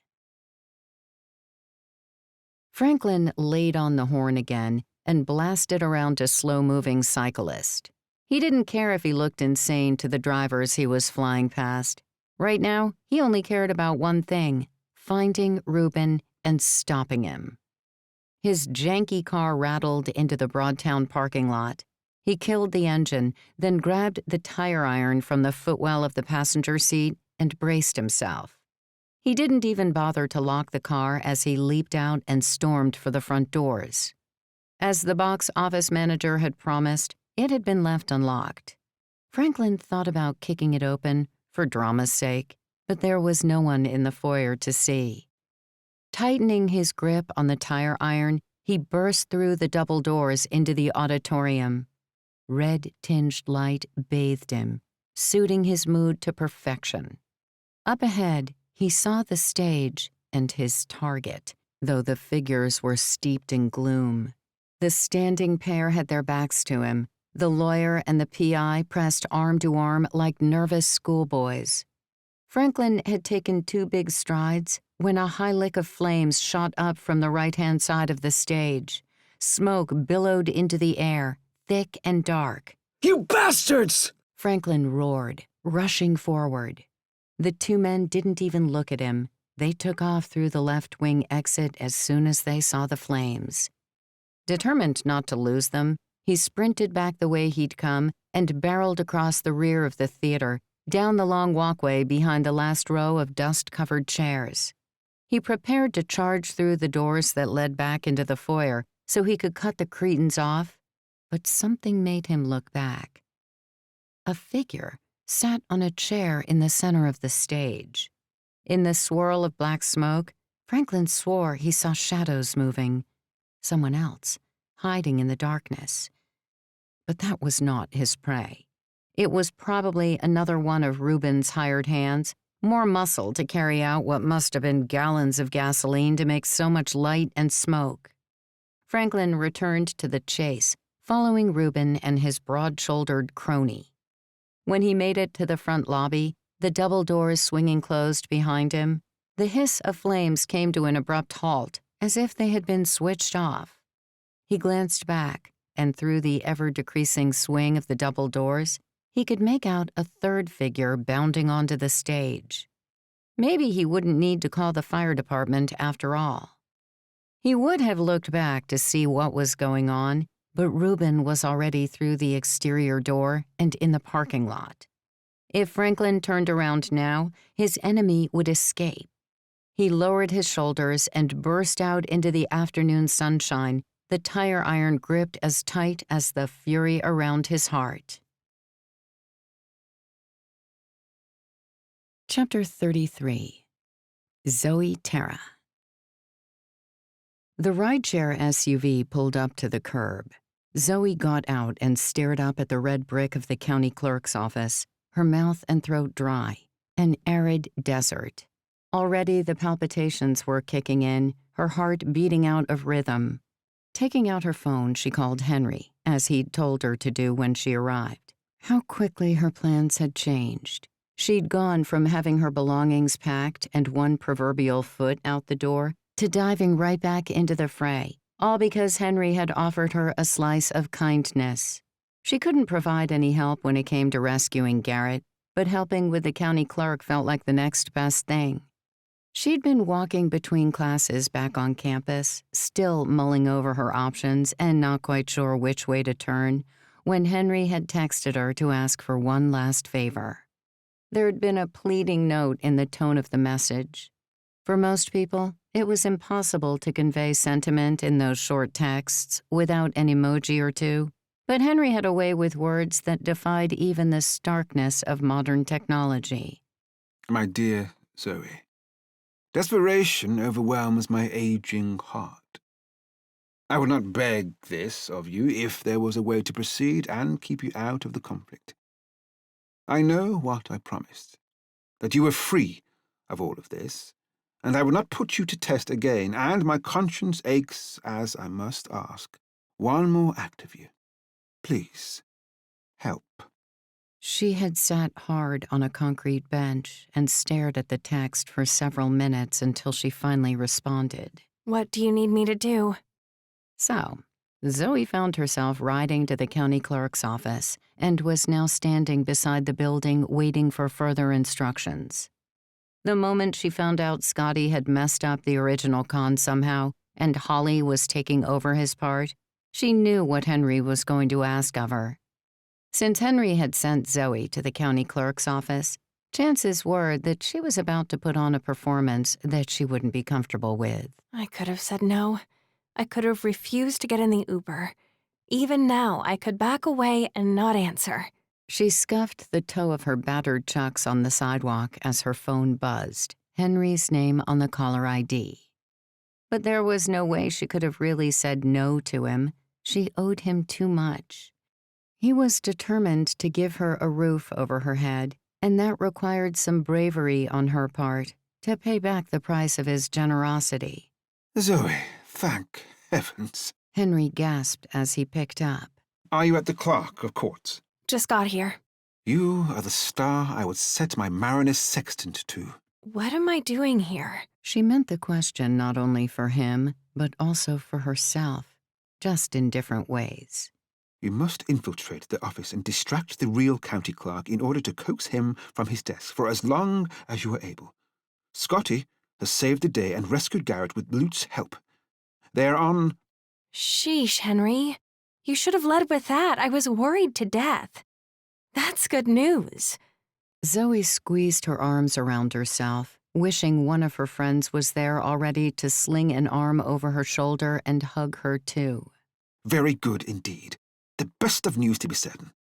Franklin laid on the horn again and blasted around a slow-moving cyclist. He didn't care if he looked insane to the drivers he was flying past. Right now, he only cared about one thing: finding Reuben and stopping him. His janky car rattled into the Broadtown parking lot. He killed the engine, then grabbed the tire iron from the footwell of the passenger seat and braced himself. He didn't even bother to lock the car as he leaped out and stormed for the front doors. As the box office manager had promised, it had been left unlocked. Franklin thought about kicking it open for drama's sake, but there was no one in the foyer to see. Tightening his grip on the tire iron, he burst through the double doors into the auditorium. Red-tinged light bathed him, suiting his mood to perfection. Up ahead, he saw the stage and his target, though the figures were steeped in gloom. The standing pair had their backs to him. The lawyer and the PI pressed arm to arm like nervous schoolboys. Franklin had taken 2 big strides when a high lick of flames shot up from the right-hand side of the stage. Smoke billowed into the air, thick and dark. You bastards! Franklin roared, rushing forward. The 2 men didn't even look at him. They took off through the left wing exit as soon as they saw the flames. Determined not to lose them, he sprinted back the way he'd come and barreled across the rear of the theater, down the long walkway behind the last row of dust-covered chairs. He prepared to charge through the doors that led back into the foyer so he could cut the cretins off, but something made him look back. A figure sat on a chair in the center of the stage. In the swirl of black smoke, Franklin swore he saw shadows moving. Someone else, hiding in the darkness. But that was not his prey. It was probably another one of Reuben's hired hands, more muscle to carry out what must have been gallons of gasoline to make so much light and smoke. Franklin returned to the chase, following Reuben and his broad-shouldered crony. When he made it to the front lobby, the double doors swinging closed behind him, the hiss of flames came to an abrupt halt, as if they had been switched off. He glanced back, and through the ever-decreasing swing of the double doors, he could make out a third figure bounding onto the stage. Maybe he wouldn't need to call the fire department after all. He would have looked back to see what was going on, but Reuben was already through the exterior door and in the parking lot. If Franklin turned around now, his enemy would escape. He lowered his shoulders and burst out into the afternoon sunshine, the tire iron gripped as tight as the fury around his heart. Chapter 33. Zoe Terra. The rideshare SUV pulled up to the curb. Zoe got out and stared up at the red brick of the county clerk's office, her mouth and throat dry, an arid desert. Already the palpitations were kicking in, her heart beating out of rhythm. Taking out her phone, she called Henry, as he'd told her to do when she arrived. How quickly her plans had changed. She'd gone from having her belongings packed and one proverbial foot out the door to diving right back into the fray, all because Henry had offered her a slice of kindness. She couldn't provide any help when it came to rescuing Garrett, but helping with the county clerk felt like the next best thing. She'd been walking between classes back on campus, still mulling over her options and not quite sure which way to turn, when Henry had texted her to ask for one last favor. There'd been a pleading note in the tone of the message. For most people, it was impossible to convey sentiment in those short texts without an emoji or two, but Henry had a way with words that defied even the starkness of modern technology. My dear Zoe, desperation overwhelms my aging heart. I would not beg this of you if there was a way to proceed and keep you out of the conflict. I know what I promised, that you were free of all of this, and I will not put you to test again, and my conscience aches as I must ask one more act of you. Please, help. She had sat hard on a concrete bench and stared at the text for several minutes until she finally responded. What do you need me to do? So, Zoe found herself riding to the county clerk's office and was now standing beside the building waiting for further instructions. The moment she found out Scotty had messed up the original con somehow and Holly was taking over his part, she knew what Henry was going to ask of her. Since Henry had sent Zoe to the county clerk's office, chances were that she was about to put on a performance that she wouldn't be comfortable with. I could have said no. I could have refused to get in the Uber. Even now, I could back away and not answer. She scuffed the toe of her battered chucks on the sidewalk as her phone buzzed, Henry's name on the caller ID. But there was no way she could have really said no to him. She owed him too much. He was determined to give her a roof over her head, and that required some bravery on her part to pay back the price of his generosity. Zoe, thank heavens. Henry gasped as he picked up. Are you at the clerk of courts? Just got here. You are the star I would set my Marinus sextant to. What am I doing here? She meant the question not only for him, but also for herself, just in different ways. You must infiltrate the office and distract the real county clerk in order to coax him from his desk for as long as you are able. Scotty has saved the day and rescued Garrett with Lute's help. They're on... Sheesh, Henry. You should have led with that. I was worried to death. That's good news. Zoe squeezed her arms around herself, wishing one of her friends was there already to sling an arm over her shoulder and hug her too. Very good indeed. The best of news to be certain.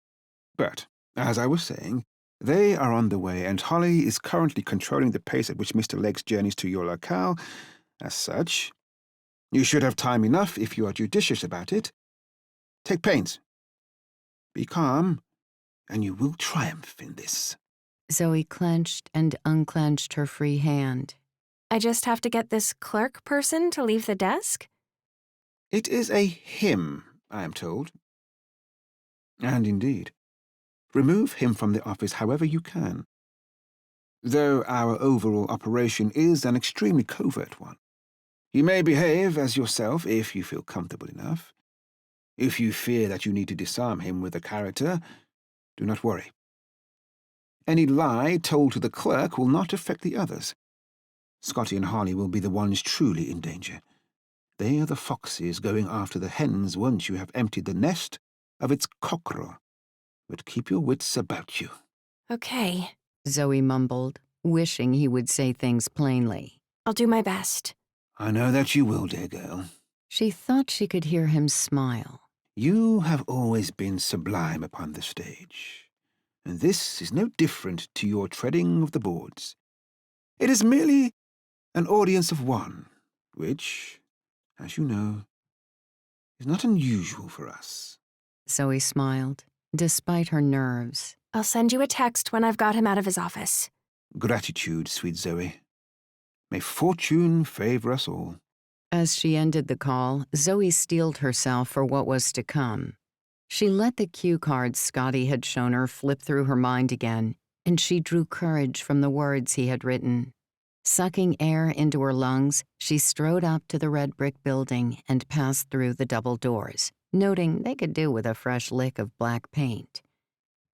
But, as I was saying, they are on the way, and Holly is currently controlling the pace at which Mr. Legge journeys to your locale. As such, you should have time enough if you are judicious about it. Take pains. Be calm, and you will triumph in this. Zoe clenched and unclenched her free hand. I just have to get this clerk person to leave the desk? It is a him, I am told. And indeed, remove him from the office however you can. Though our overall operation is an extremely covert one. You may behave as yourself if you feel comfortable enough. If you fear that you need to disarm him with a character, do not worry. Any lie told to the clerk will not affect the others. Scotty and Harley will be the ones truly in danger. They are the foxes going after the hens once you have emptied the nest of its cockerel. But keep your wits about you. Okay. Zoe mumbled, wishing he would say things plainly. I'll do my best. I know that you will, dear girl. She thought she could hear him smile. You have always been sublime upon the stage, and this is no different to your treading of the boards. It is merely an audience of one, which, as you know, is not unusual for us. Zoe smiled, despite her nerves. I'll send you a text when I've got him out of his office. Gratitude, sweet Zoe. May fortune favor us all. As she ended the call, Zoe steeled herself for what was to come. She let the cue cards Scotty had shown her flip through her mind again, and she drew courage from the words he had written. Sucking air into her lungs, she strode up to the red brick building and passed through the double doors, noting they could do with a fresh lick of black paint.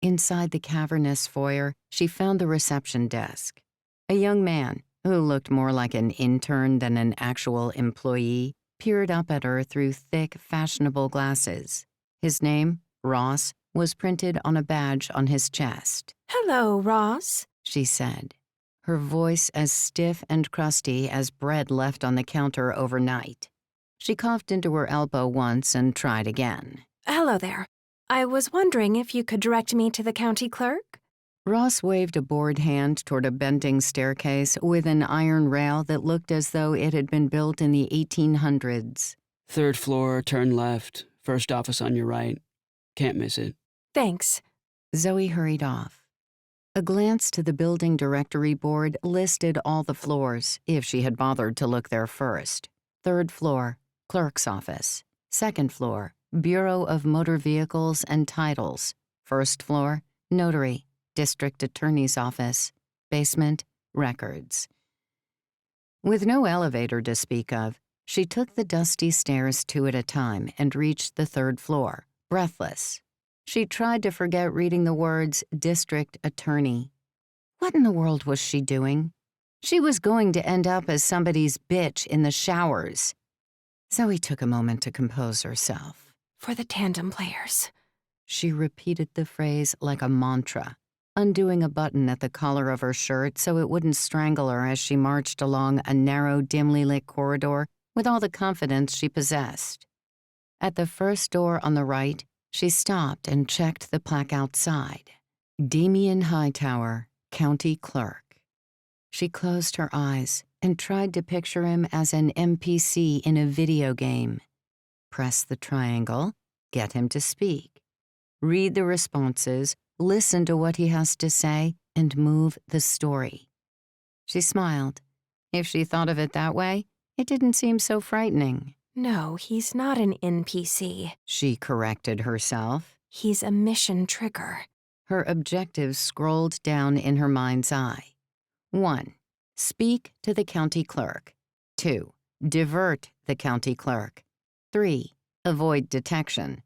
Inside the cavernous foyer, she found the reception desk. A young man, who looked more like an intern than an actual employee, peered up at her through thick, fashionable glasses. His name, Ross, was printed on a badge on his chest. Hello, Ross, she said, her voice as stiff and crusty as bread left on the counter overnight. She coughed into her elbow once and tried again. Hello there. I was wondering if you could direct me to the county clerk? Ross waved a bored hand toward a bending staircase with an iron rail that looked as though it had been built in the 1800s. 3rd floor, turn left, first office on your right. Can't miss it. Thanks. Zoe hurried off. A glance to the building directory board listed all the floors, if she had bothered to look there first. 3rd floor, clerk's office. 2nd floor, Bureau of Motor Vehicles and Titles. 1st floor, notary, district attorney's office. Basement, records. With no elevator to speak of, she took the dusty stairs 2 at a time and reached the 3rd floor, breathless. She tried to forget reading the words district attorney. What in the world was she doing? She was going to end up as somebody's bitch in the showers. Zoe took a moment to compose herself. For the Tandem Players. She repeated the phrase like a mantra, undoing a button at the collar of her shirt so it wouldn't strangle her as she marched along a narrow, dimly lit corridor with all the confidence she possessed. At the first door on the right, she stopped and checked the plaque outside. Damian Hightower, County Clerk. She closed her eyes and tried to picture him as an NPC in a video game. Press the triangle, get him to speak. Read the responses, listen to what he has to say, and move the story. She smiled. If she thought of it that way, it didn't seem so frightening. No, he's not an NPC. She corrected herself. He's a mission trigger. Her objectives scrolled down in her mind's eye. 1. Speak to the county clerk. 2. Divert the county clerk. 3. Avoid detection.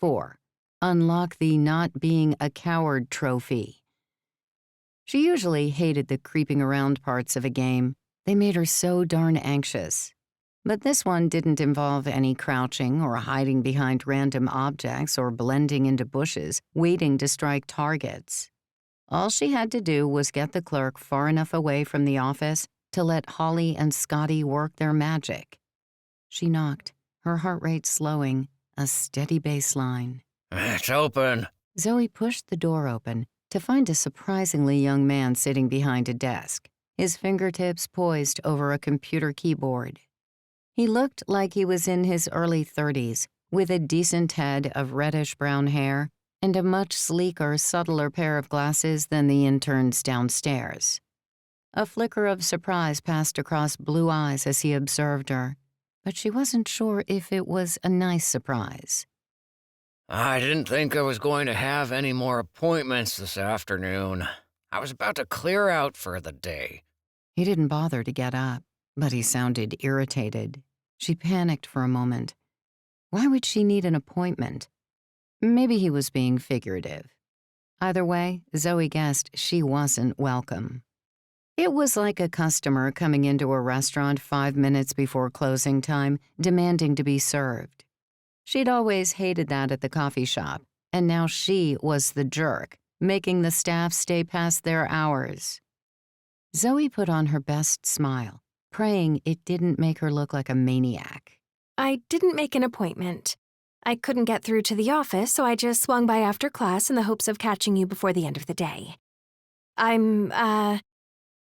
4. Unlock the not being a coward trophy. She usually hated the creeping around parts of a game. They made her so darn anxious. But this one didn't involve any crouching or hiding behind random objects or blending into bushes, waiting to strike targets. All she had to do was get the clerk far enough away from the office to let Holly and Scotty work their magic. She knocked, her heart rate slowing, a steady baseline. It's open. Zoe pushed the door open to find a surprisingly young man sitting behind a desk, his fingertips poised over a computer keyboard. He looked like he was in his early 30s, with a decent head of reddish-brown hair and a much sleeker, subtler pair of glasses than the interns downstairs. A flicker of surprise passed across blue eyes as he observed her, but she wasn't sure if it was a nice surprise. I didn't think I was going to have any more appointments this afternoon. I was about to clear out for the day. He didn't bother to get up, but he sounded irritated. She panicked for a moment. Why would she need an appointment? Maybe he was being figurative. Either way, Zoe guessed she wasn't welcome. It was like a customer coming into a restaurant 5 minutes before closing time, demanding to be served. She'd always hated that at the coffee shop, and now she was the jerk, making the staff stay past their hours. Zoe put on her best smile, praying it didn't make her look like a maniac. I didn't make an appointment. I couldn't get through to the office, so I just swung by after class in the hopes of catching you before the end of the day. I'm,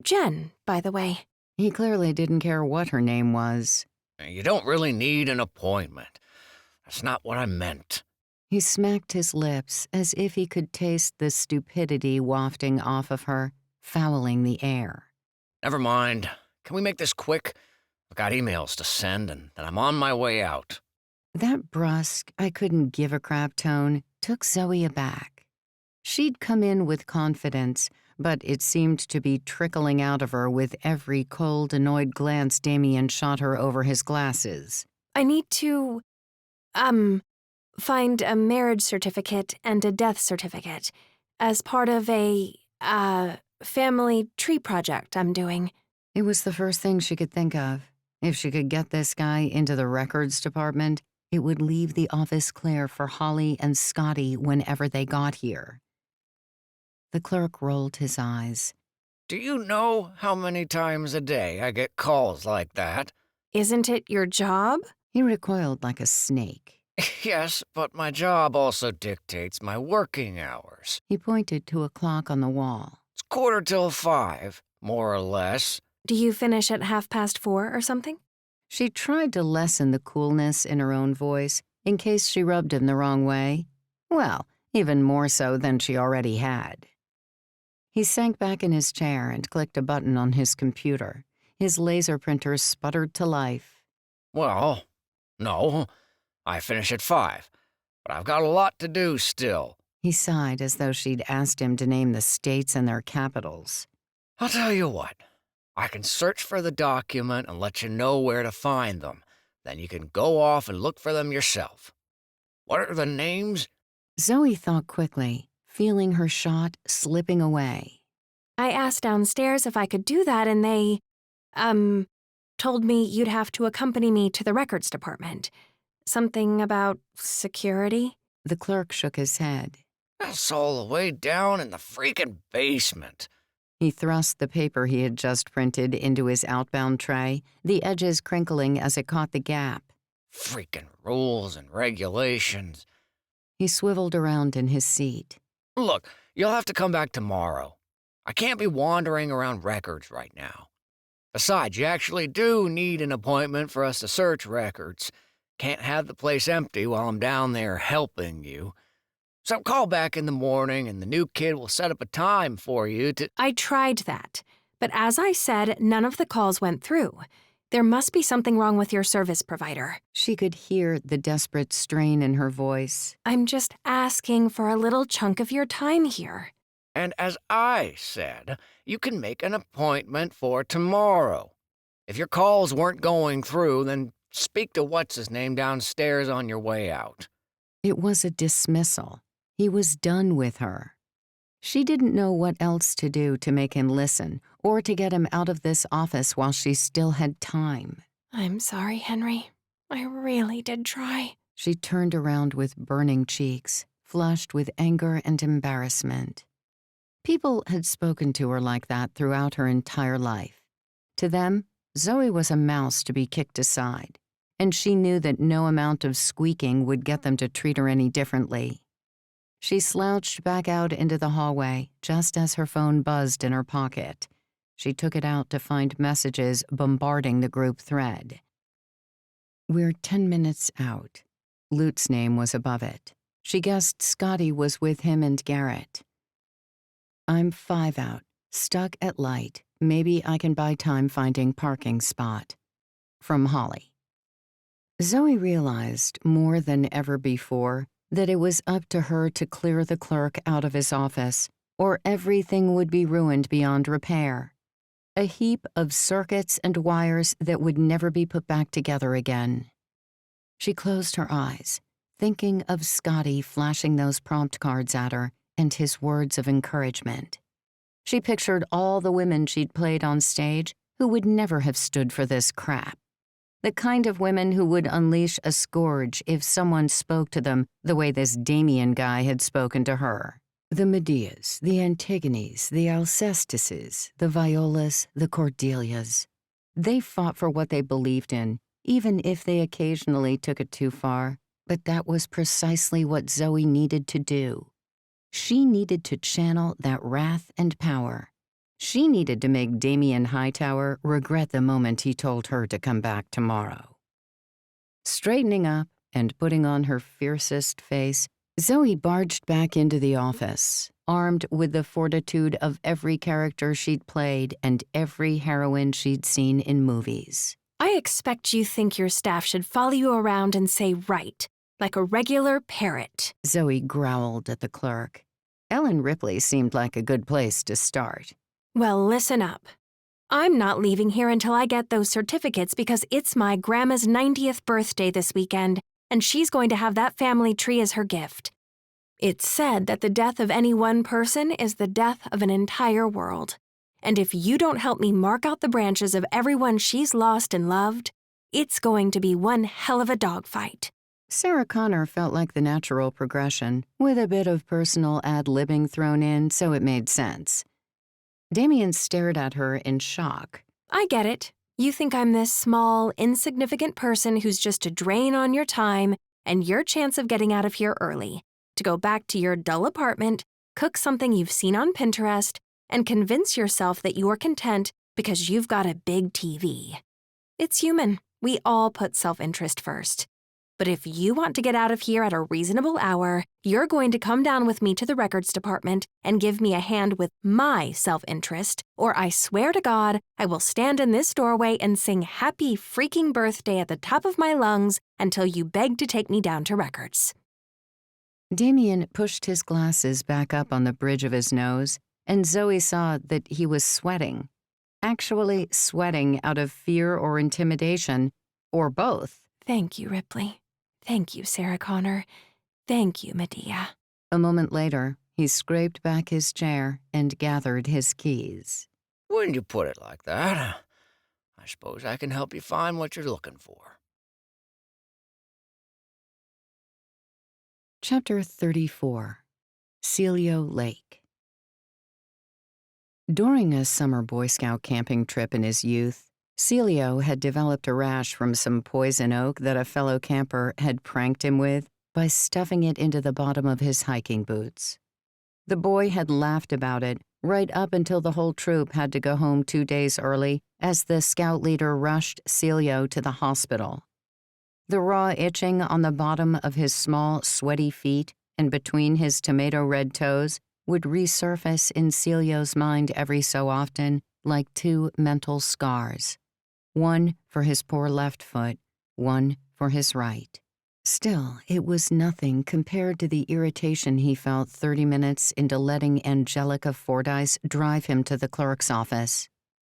Jen, by the way. He clearly didn't care what her name was. You don't really need an appointment. That's not what I meant. He smacked his lips as if he could taste the stupidity wafting off of her, fouling the air. Never mind. Can we make this quick? I've got emails to send, and then I'm on my way out. That brusque, I couldn't give a crap tone took Zoe aback. She'd come in with confidence, but it seemed to be trickling out of her with every cold, annoyed glance Damien shot her over his glasses. I need to, find a marriage certificate and a death certificate as part of a, family tree project I'm doing. It was the first thing she could think of. If she could get this guy into the records department, it would leave the office clear for Holly and Scotty whenever they got here. The clerk rolled his eyes. Do you know how many times a day I get calls like that? Isn't it your job? He recoiled like a snake. Yes, but my job also dictates my working hours. He pointed to a clock on the wall. It's 5:15, more or less. Do you finish at 4:30 or something? She tried to lessen the coolness in her own voice in case she rubbed him the wrong way. Well, even more so than she already had. He sank back in his chair and clicked a button on his computer. His laser printer sputtered to life. Well, no, I finish at 5, but I've got a lot to do still. He sighed as though she'd asked him to name the states and their capitals. I'll tell you what. I can search for the document and let you know where to find them. Then you can go off and look for them yourself. What are the names? Zoe thought quickly, feeling her shot slipping away. I asked downstairs if I could do that, and they, told me you'd have to accompany me to the records department. Something about security? The clerk shook his head. That's all the way down in the freaking basement. He thrust the paper he had just printed into his outbound tray, the edges crinkling as it caught the gap. Freaking rules and regulations. He swiveled around in his seat. Look, you'll have to come back tomorrow. I can't be wandering around records right now. Besides, you actually do need an appointment for us to search records. Can't have the place empty while I'm down there helping you. So call back in the morning and the new kid will set up a time for you to— I tried that, but as I said, none of the calls went through. There must be something wrong with your service provider. She could hear the desperate strain in her voice. I'm just asking for a little chunk of your time here. And as I said, you can make an appointment for tomorrow. If your calls weren't going through, then speak to what's-his-name downstairs on your way out. It was a dismissal. He was done with her. She didn't know what else to do to make him listen or to get him out of this office while she still had time. I'm sorry, Henry. I really did try. She turned around with burning cheeks, flushed with anger and embarrassment. People had spoken to her like that throughout her entire life. To them, Zoe was a mouse to be kicked aside, and she knew that no amount of squeaking would get them to treat her any differently. She slouched back out into the hallway just as her phone buzzed in her pocket. She took it out to find messages bombarding the group thread. We're 10 minutes out. Lute's name was above it. She guessed Scotty was with him and Garrett. I'm 5 out, stuck at light. Maybe I can buy time finding parking spot. From Holly. Zoe realized more than ever before that it was up to her to clear the clerk out of his office, or everything would be ruined beyond repair. A heap of circuits and wires that would never be put back together again. She closed her eyes, thinking of Scotty flashing those prompt cards at her and his words of encouragement. She pictured all the women she'd played on stage who would never have stood for this crap. The kind of women who would unleash a scourge if someone spoke to them the way this Damien guy had spoken to her. The Medeas, the Antigones, the Alcestises, the Violas, the Cordelias. They fought for what they believed in, even if they occasionally took it too far, but that was precisely what Zoe needed to do. She needed to channel that wrath and power. She needed to make Damien Hightower regret the moment he told her to come back tomorrow. Straightening up and putting on her fiercest face, Zoe barged back into the office, armed with the fortitude of every character she'd played and every heroine she'd seen in movies. I expect you think your staff should follow you around and say right, like a regular parrot. Zoe growled at the clerk. Ellen Ripley seemed like a good place to start. Well, listen up. I'm not leaving here until I get those certificates because it's my grandma's 90th birthday this weekend, and she's going to have that family tree as her gift. It's said that the death of any one person is the death of an entire world. And if you don't help me mark out the branches of everyone she's lost and loved, it's going to be one hell of a dogfight. Sarah Connor felt like the natural progression, with a bit of personal ad-libbing thrown in so it made sense. Damien stared at her in shock. I get it. You think I'm this small, insignificant person who's just a drain on your time and your chance of getting out of here early, to go back to your dull apartment, cook something you've seen on Pinterest, and convince yourself that you're content because you've got a big TV. It's human. We all put self-interest first. But if you want to get out of here at a reasonable hour, you're going to come down with me to the records department and give me a hand with my self-interest, or I swear to God, I will stand in this doorway and sing happy freaking birthday at the top of my lungs until you beg to take me down to records. Damien pushed his glasses back up on the bridge of his nose, and Zoe saw that he was sweating. Actually sweating out of fear or intimidation, or both. Thank you, Ripley. Thank you, Sarah Connor. Thank you, Medea. A moment later, he scraped back his chair and gathered his keys. When you put it like that, I suppose I can help you find what you're looking for. Chapter 34. Celio Lake. During a summer Boy Scout camping trip in his youth, Celio had developed a rash from some poison oak that a fellow camper had pranked him with by stuffing it into the bottom of his hiking boots. The boy had laughed about it right up until the whole troop had to go home 2 days early as the scout leader rushed Celio to the hospital. The raw itching on the bottom of his small, sweaty feet and between his tomato-red toes would resurface in Celio's mind every so often like 2 mental scars. One for his poor left foot, one for his right. Still, it was nothing compared to the irritation he felt 30 minutes into letting Angelica Fordyce drive him to the clerk's office.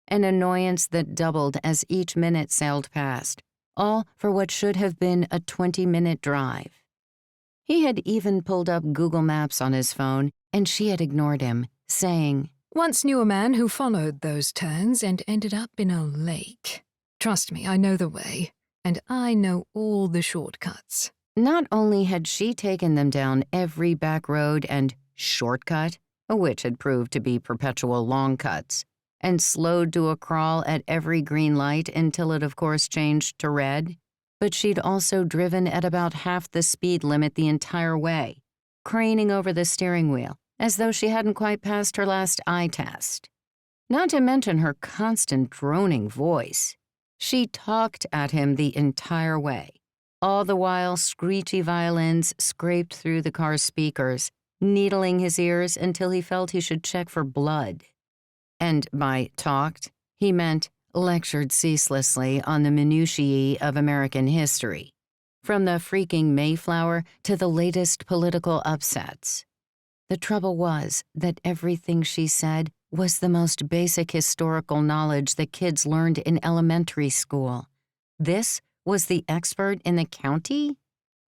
An annoyance that doubled as each minute sailed past, all for what should have been a 20-minute drive. He had even pulled up Google Maps on his phone, and she had ignored him, saying, Once knew a man who followed those turns and ended up in a lake. Trust me, I know the way, and I know all the shortcuts. Not only had she taken them down every back road and shortcut, which had proved to be perpetual long cuts, and slowed to a crawl at every green light until it of course changed to red, but she'd also driven at about half the speed limit the entire way, craning over the steering wheel as though she hadn't quite passed her last eye test. Not to mention her constant droning voice. She talked at him the entire way, all the while screechy violins scraped through the car's speakers, needling his ears until he felt he should check for blood. And by talked, he meant lectured ceaselessly on the minutiae of American history, from the freaking Mayflower to the latest political upsets. The trouble was that everything she said was the most basic historical knowledge that kids learned in elementary school. This was the expert in the county?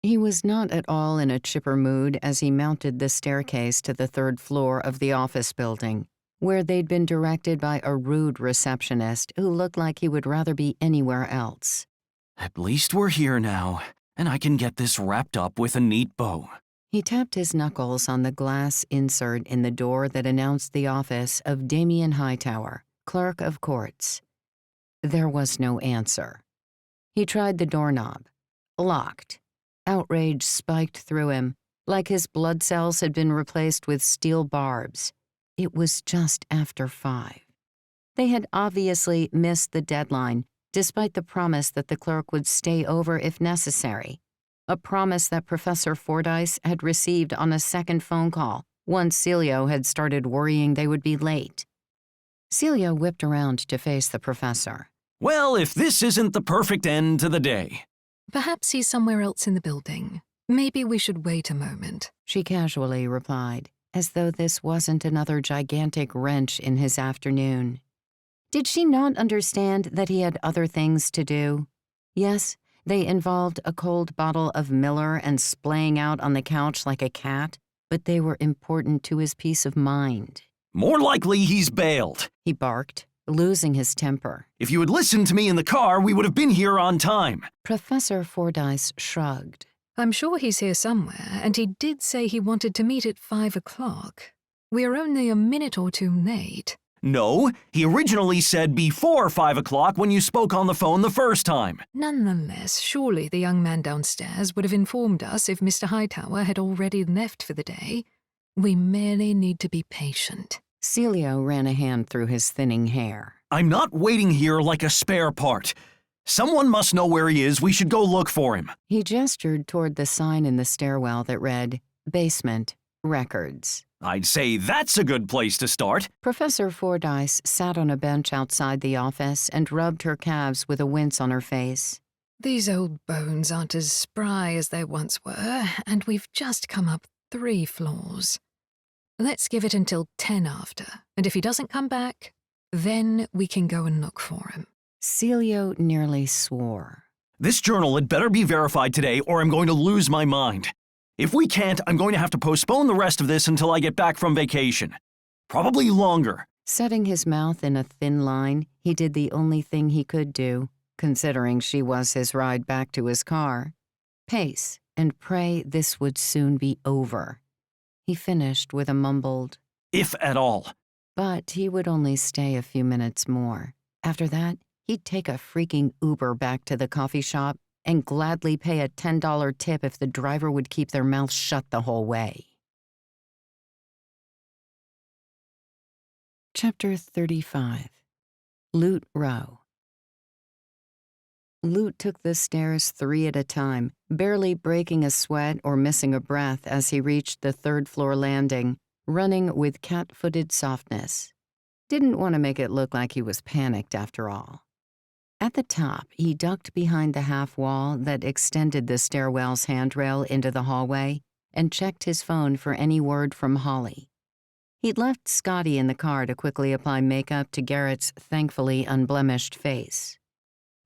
He was not at all in a chipper mood as he mounted the staircase to the 3rd floor of the office building, where they'd been directed by a rude receptionist who looked like he would rather be anywhere else. At least we're here now, and I can get this wrapped up with a neat bow. He tapped his knuckles on the glass insert in the door that announced the office of Damien Hightower, Clerk of Courts. There was no answer. He tried the doorknob. Locked. Outrage spiked through him, like his blood cells had been replaced with steel barbs. It was just after 5. They had obviously missed the deadline, despite the promise that the clerk would stay over if necessary. A promise that Professor Fordyce had received on a second phone call, once Celio had started worrying they would be late. Celio whipped around to face the professor. Well, if this isn't the perfect end to the day. Perhaps he's somewhere else in the building. Maybe we should wait a moment, she casually replied, as though this wasn't another gigantic wrench in his afternoon. Did she not understand that he had other things to do? Yes, they involved a cold bottle of Miller and splaying out on the couch like a cat, but they were important to his peace of mind. More likely he's bailed, he barked, losing his temper. If you had listened to me in the car, we would have been here on time. Professor Fordyce shrugged. I'm sure he's here somewhere, and he did say he wanted to meet at 5 o'clock. We are only a minute or 2 late. No, he originally said before 5 o'clock when you spoke on the phone the first time. Nonetheless, surely the young man downstairs would have informed us if Mr. Hightower had already left for the day. We merely need to be patient. Celio ran a hand through his thinning hair. I'm not waiting here like a spare part. Someone must know where he is. We should go look for him. He gestured toward the sign in the stairwell that read, Basement, Records. I'd say that's a good place to start. Professor Fordyce sat on a bench outside the office and rubbed her calves with a wince on her face. These old bones aren't as spry as they once were, and we've just come up 3 floors. Let's give it until 10 after, and if he doesn't come back, then we can go and look for him. Celio nearly swore. This journal had better be verified today or I'm going to lose my mind. If we can't, I'm going to have to postpone the rest of this until I get back from vacation. Probably longer. Setting his mouth in a thin line, he did the only thing he could do, considering she was his ride back to his car. Pace and pray this would soon be over. He finished with a mumbled, If at all. But he would only stay a few minutes more. After that, he'd take a freaking Uber back to the coffee shop and gladly pay a $10 tip if the driver would keep their mouth shut the whole way. Chapter 35. Loot Row. Loot took the stairs 3 at a time, barely breaking a sweat or missing a breath as he reached the 3rd-floor landing, running with cat-footed softness. Didn't want to make it look like he was panicked after all. At the top, he ducked behind the half-wall that extended the stairwell's handrail into the hallway and checked his phone for any word from Holly. He'd left Scotty in the car to quickly apply makeup to Garrett's thankfully unblemished face.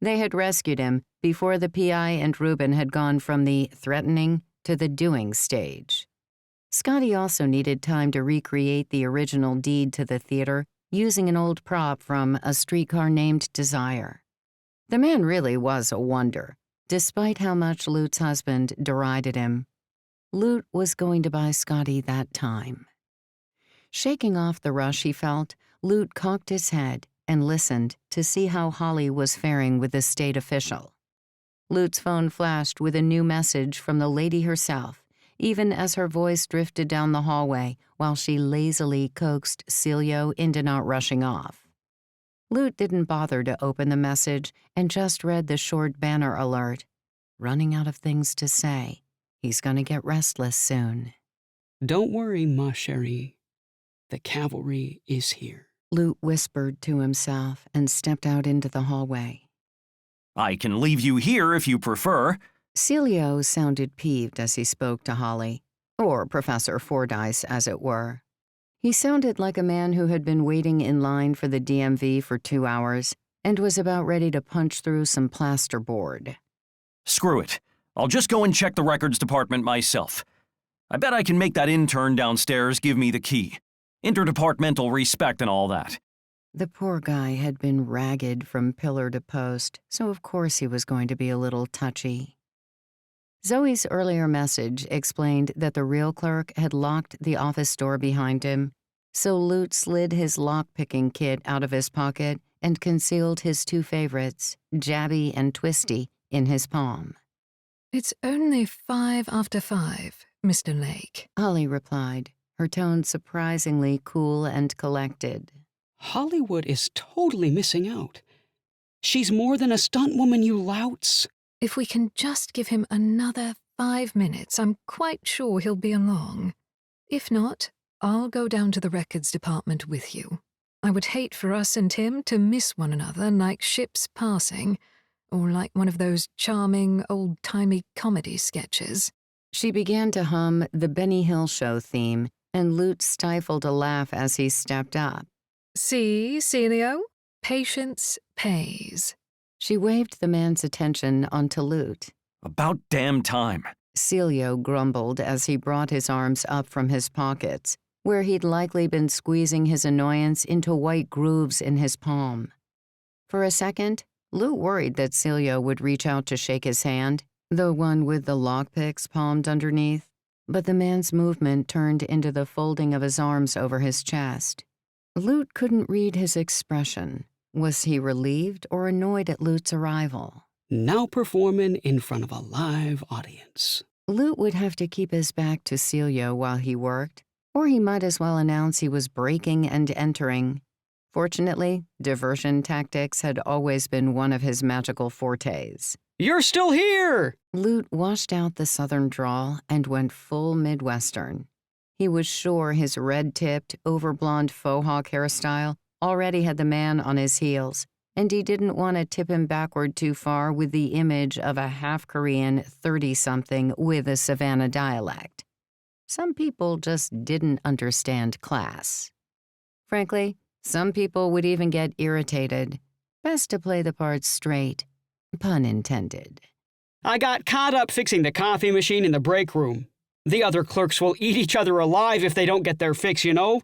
They had rescued him before the PI and Reuben had gone from the threatening to the doing stage. Scotty also needed time to recreate the original deed to the theater using an old prop from A Streetcar Named Desire. The man really was a wonder, despite how much Loot's husband derided him. Loot was going to buy Scotty that time. Shaking off the rush he felt, Loot cocked his head and listened to see how Holly was faring with the state official. Loot's phone flashed with a new message from the lady herself, even as her voice drifted down the hallway while she lazily coaxed Celio into not rushing off. Loot didn't bother to open the message and just read the short banner alert. Running out of things to say. He's gonna get restless soon. Don't worry, ma chérie. The cavalry is here. Loot whispered to himself and stepped out into the hallway. I can leave you here if you prefer. Celio sounded peeved as he spoke to Holly, or Professor Fordyce, as it were. He sounded like a man who had been waiting in line for the DMV for 2 hours and was about ready to punch through some plasterboard. Screw it. I'll just go and check the records department myself. I bet I can make that intern downstairs give me the key. Interdepartmental respect and all that. The poor guy had been ragged from pillar to post, so of course he was going to be a little touchy. Zoe's earlier message explained that the real clerk had locked the office door behind him, so Loot slid his lock-picking kit out of his pocket and concealed his 2 favorites, Jabby and Twisty, in his palm. It's only 5 after 5, Mr. Lake, Holly replied, her tone surprisingly cool and collected. Hollywood is totally missing out. She's more than a stuntwoman, you louts. If we can just give him another 5 minutes, I'm quite sure he'll be along. If not, I'll go down to the records department with you. I would hate for us and him to miss one another like ships passing, or like one of those charming, old-timey comedy sketches. She began to hum the Benny Hill Show theme, and Loot stifled a laugh as he stepped up. See, Celio? Patience pays. She waved the man's attention onto Loot. About damn time. Celio grumbled as he brought his arms up from his pockets, where he'd likely been squeezing his annoyance into white grooves in his palm. For a second, Loot worried that Celio would reach out to shake his hand, the one with the lockpicks palmed underneath, but the man's movement turned into the folding of his arms over his chest. Loot couldn't read his expression. Was he relieved or annoyed at Loot's arrival? Now performing in front of a live audience. Loot would have to keep his back to Celio while he worked, or he might as well announce he was breaking and entering. Fortunately, diversion tactics had always been one of his magical fortes. You're still here! Lute washed out the southern drawl and went full Midwestern. He was sure his red-tipped, over-blonde faux hawk hairstyle already had the man on his heels, and he didn't want to tip him backward too far with the image of a half-Korean 30-something with a Savannah dialect. Some people just didn't understand class. Frankly, some people would even get irritated. Best to play the part straight. Pun intended. I got caught up fixing the coffee machine in the break room. The other clerks will eat each other alive if they don't get their fix, you know?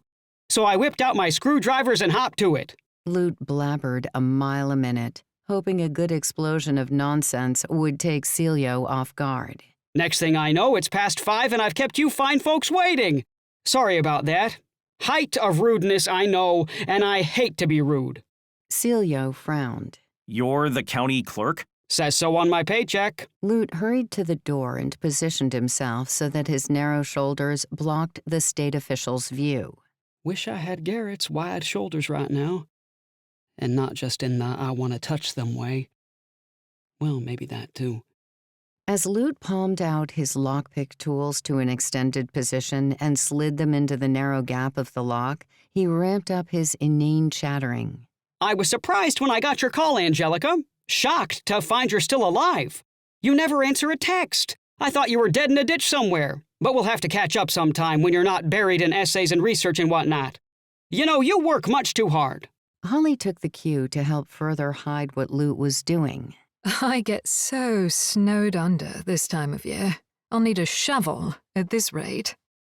So I whipped out my screwdrivers and hopped to it. Lute blabbered a mile a minute, hoping a good explosion of nonsense would take Celio off guard. Next thing I know, it's past 5 and I've kept you fine folks waiting. Sorry about that. Height of rudeness, I know, and I hate to be rude. Celio frowned. You're the county clerk? Says so on my paycheck. Lute hurried to the door and positioned himself so that his narrow shoulders blocked the state official's view. Wish I had Garrett's wide shoulders right now. And not just in the I want to touch them way. Well, maybe that too. As Lute palmed out his lockpick tools to an extended position and slid them into the narrow gap of the lock, he ramped up his inane chattering. I was surprised when I got your call, Angelica. Shocked to find you're still alive. You never answer a text. I thought you were dead in a ditch somewhere. But we'll have to catch up sometime when you're not buried in essays and research and whatnot. You know, you work much too hard. Holly took the cue to help further hide what Lute was doing. I get so snowed under this time of year. I'll need a shovel at this rate.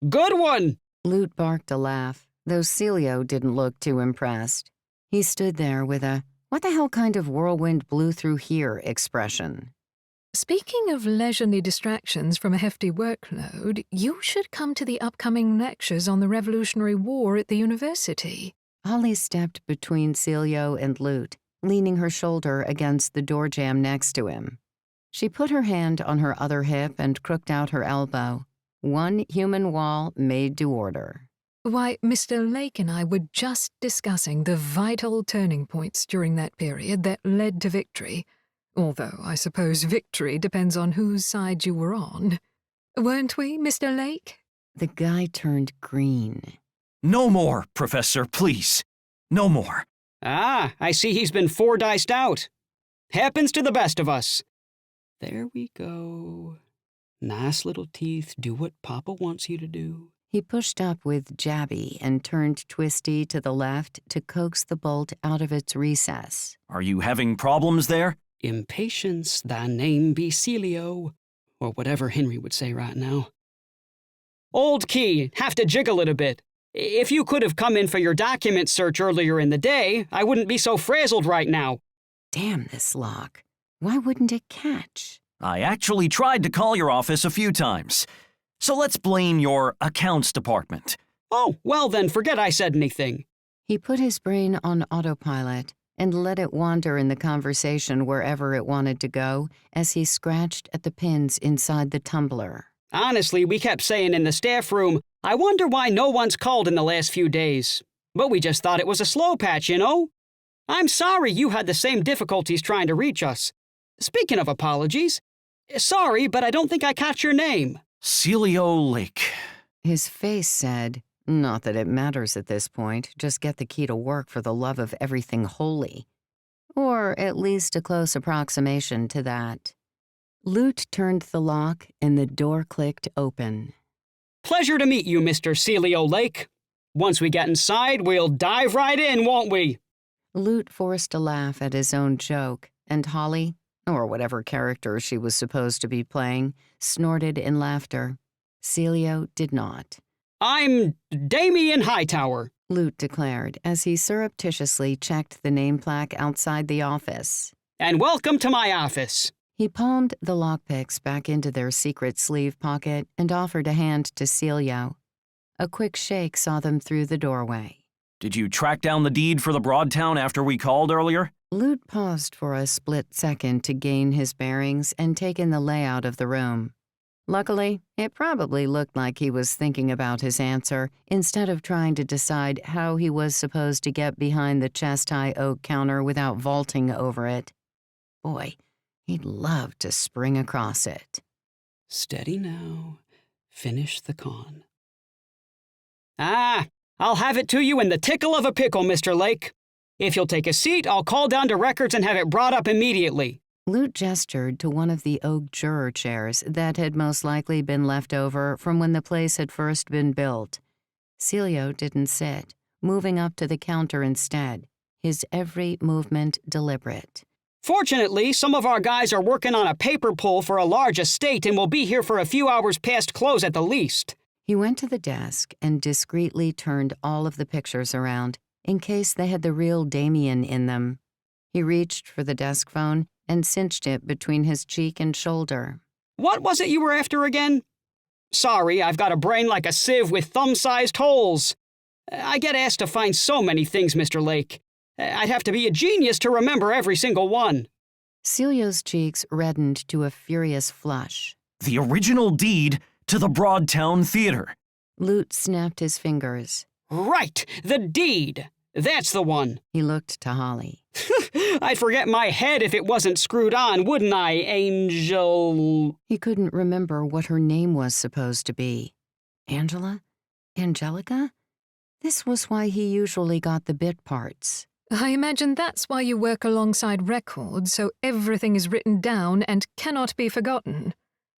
Good one! Lute barked a laugh, though Celio didn't look too impressed. He stood there with a, "What the hell kind of whirlwind blew through here" expression. Speaking of leisurely distractions from a hefty workload, you should come to the upcoming lectures on the Revolutionary War at the university. Holly stepped between Celio and Lute, leaning her shoulder against the door jamb next to him. She put her hand on her other hip and crooked out her elbow. One human wall made to order. Why, Mr. Lake and I were just discussing the vital turning points during that period that led to victory. Although I suppose victory depends on whose side you were on. Weren't we, Mr. Lake? The guy turned green. No more, Professor, please. No more. Ah, I see he's been four-diced out. Happens to the best of us. There we go. Nice little teeth, do what Papa wants you to do. He pushed up with Jabby and turned Twisty to the left to coax the bolt out of its recess. Are you having problems there? Impatience, thy name be Celio, or whatever Henry would say right now. Old key, have to jiggle it a bit. If you could have come in for your document search earlier in the day, I wouldn't be so frazzled right now. Damn this lock. Why wouldn't it catch? I actually tried to call your office a few times. So let's blame your accounts department. Oh, well then, forget I said anything. He put his brain on autopilot and let it wander in the conversation wherever it wanted to go as he scratched at the pins inside the tumbler. Honestly, we kept saying in the staff room, I wonder why no one's called in the last few days. But we just thought it was a slow patch, you know? I'm sorry you had the same difficulties trying to reach us. Speaking of apologies, sorry, but I don't think I caught your name. Celio Lake. His face said, not that it matters at this point, just get the key to work for the love of everything holy. Or at least a close approximation to that. Lute turned the lock and the door clicked open. Pleasure to meet you, Mr. Celio Lake. Once we get inside, we'll dive right in, won't we? Lute forced a laugh at his own joke, and Holly, or whatever character she was supposed to be playing, snorted in laughter. Celio did not. I'm Damien Hightower, Lute declared as he surreptitiously checked the name plaque outside the office. And welcome to my office. He palmed the lockpicks back into their secret sleeve pocket and offered a hand to Celio. A quick shake saw them through the doorway. Did you track down the deed for the Broadtown after we called earlier? Lute paused for a split second to gain his bearings and take in the layout of the room. Luckily, it probably looked like he was thinking about his answer instead of trying to decide how he was supposed to get behind the chest-high oak counter without vaulting over it. Boy, he'd love to spring across it. Steady now. Finish the con. Ah, I'll have it to you in the tickle of a pickle, Mr. Lake. If you'll take a seat, I'll call down to records and have it brought up immediately. Lute gestured to one of the oak juror chairs that had most likely been left over from when the place had first been built. Celio didn't sit, moving up to the counter instead, his every movement deliberate. Fortunately, some of our guys are working on a paper pull for a large estate and will be here for a few hours past close at the least. He went to the desk and discreetly turned all of the pictures around, in case they had the real Damien in them. He reached for the desk phone and cinched it between his cheek and shoulder. What was it you were after again? Sorry, I've got a brain like a sieve with thumb-sized holes. I get asked to find so many things, Mr. Lake. I'd have to be a genius to remember every single one. Celio's cheeks reddened to a furious flush. The original deed to the Broadtown Theater. Lute snapped his fingers. Right, the deed. That's the one. He looked to Holly. I'd forget my head if it wasn't screwed on, wouldn't I, Angel? He couldn't remember what her name was supposed to be. Angela? Angelica? This was why he usually got the bit parts. I imagine that's why you work alongside records, so everything is written down and cannot be forgotten.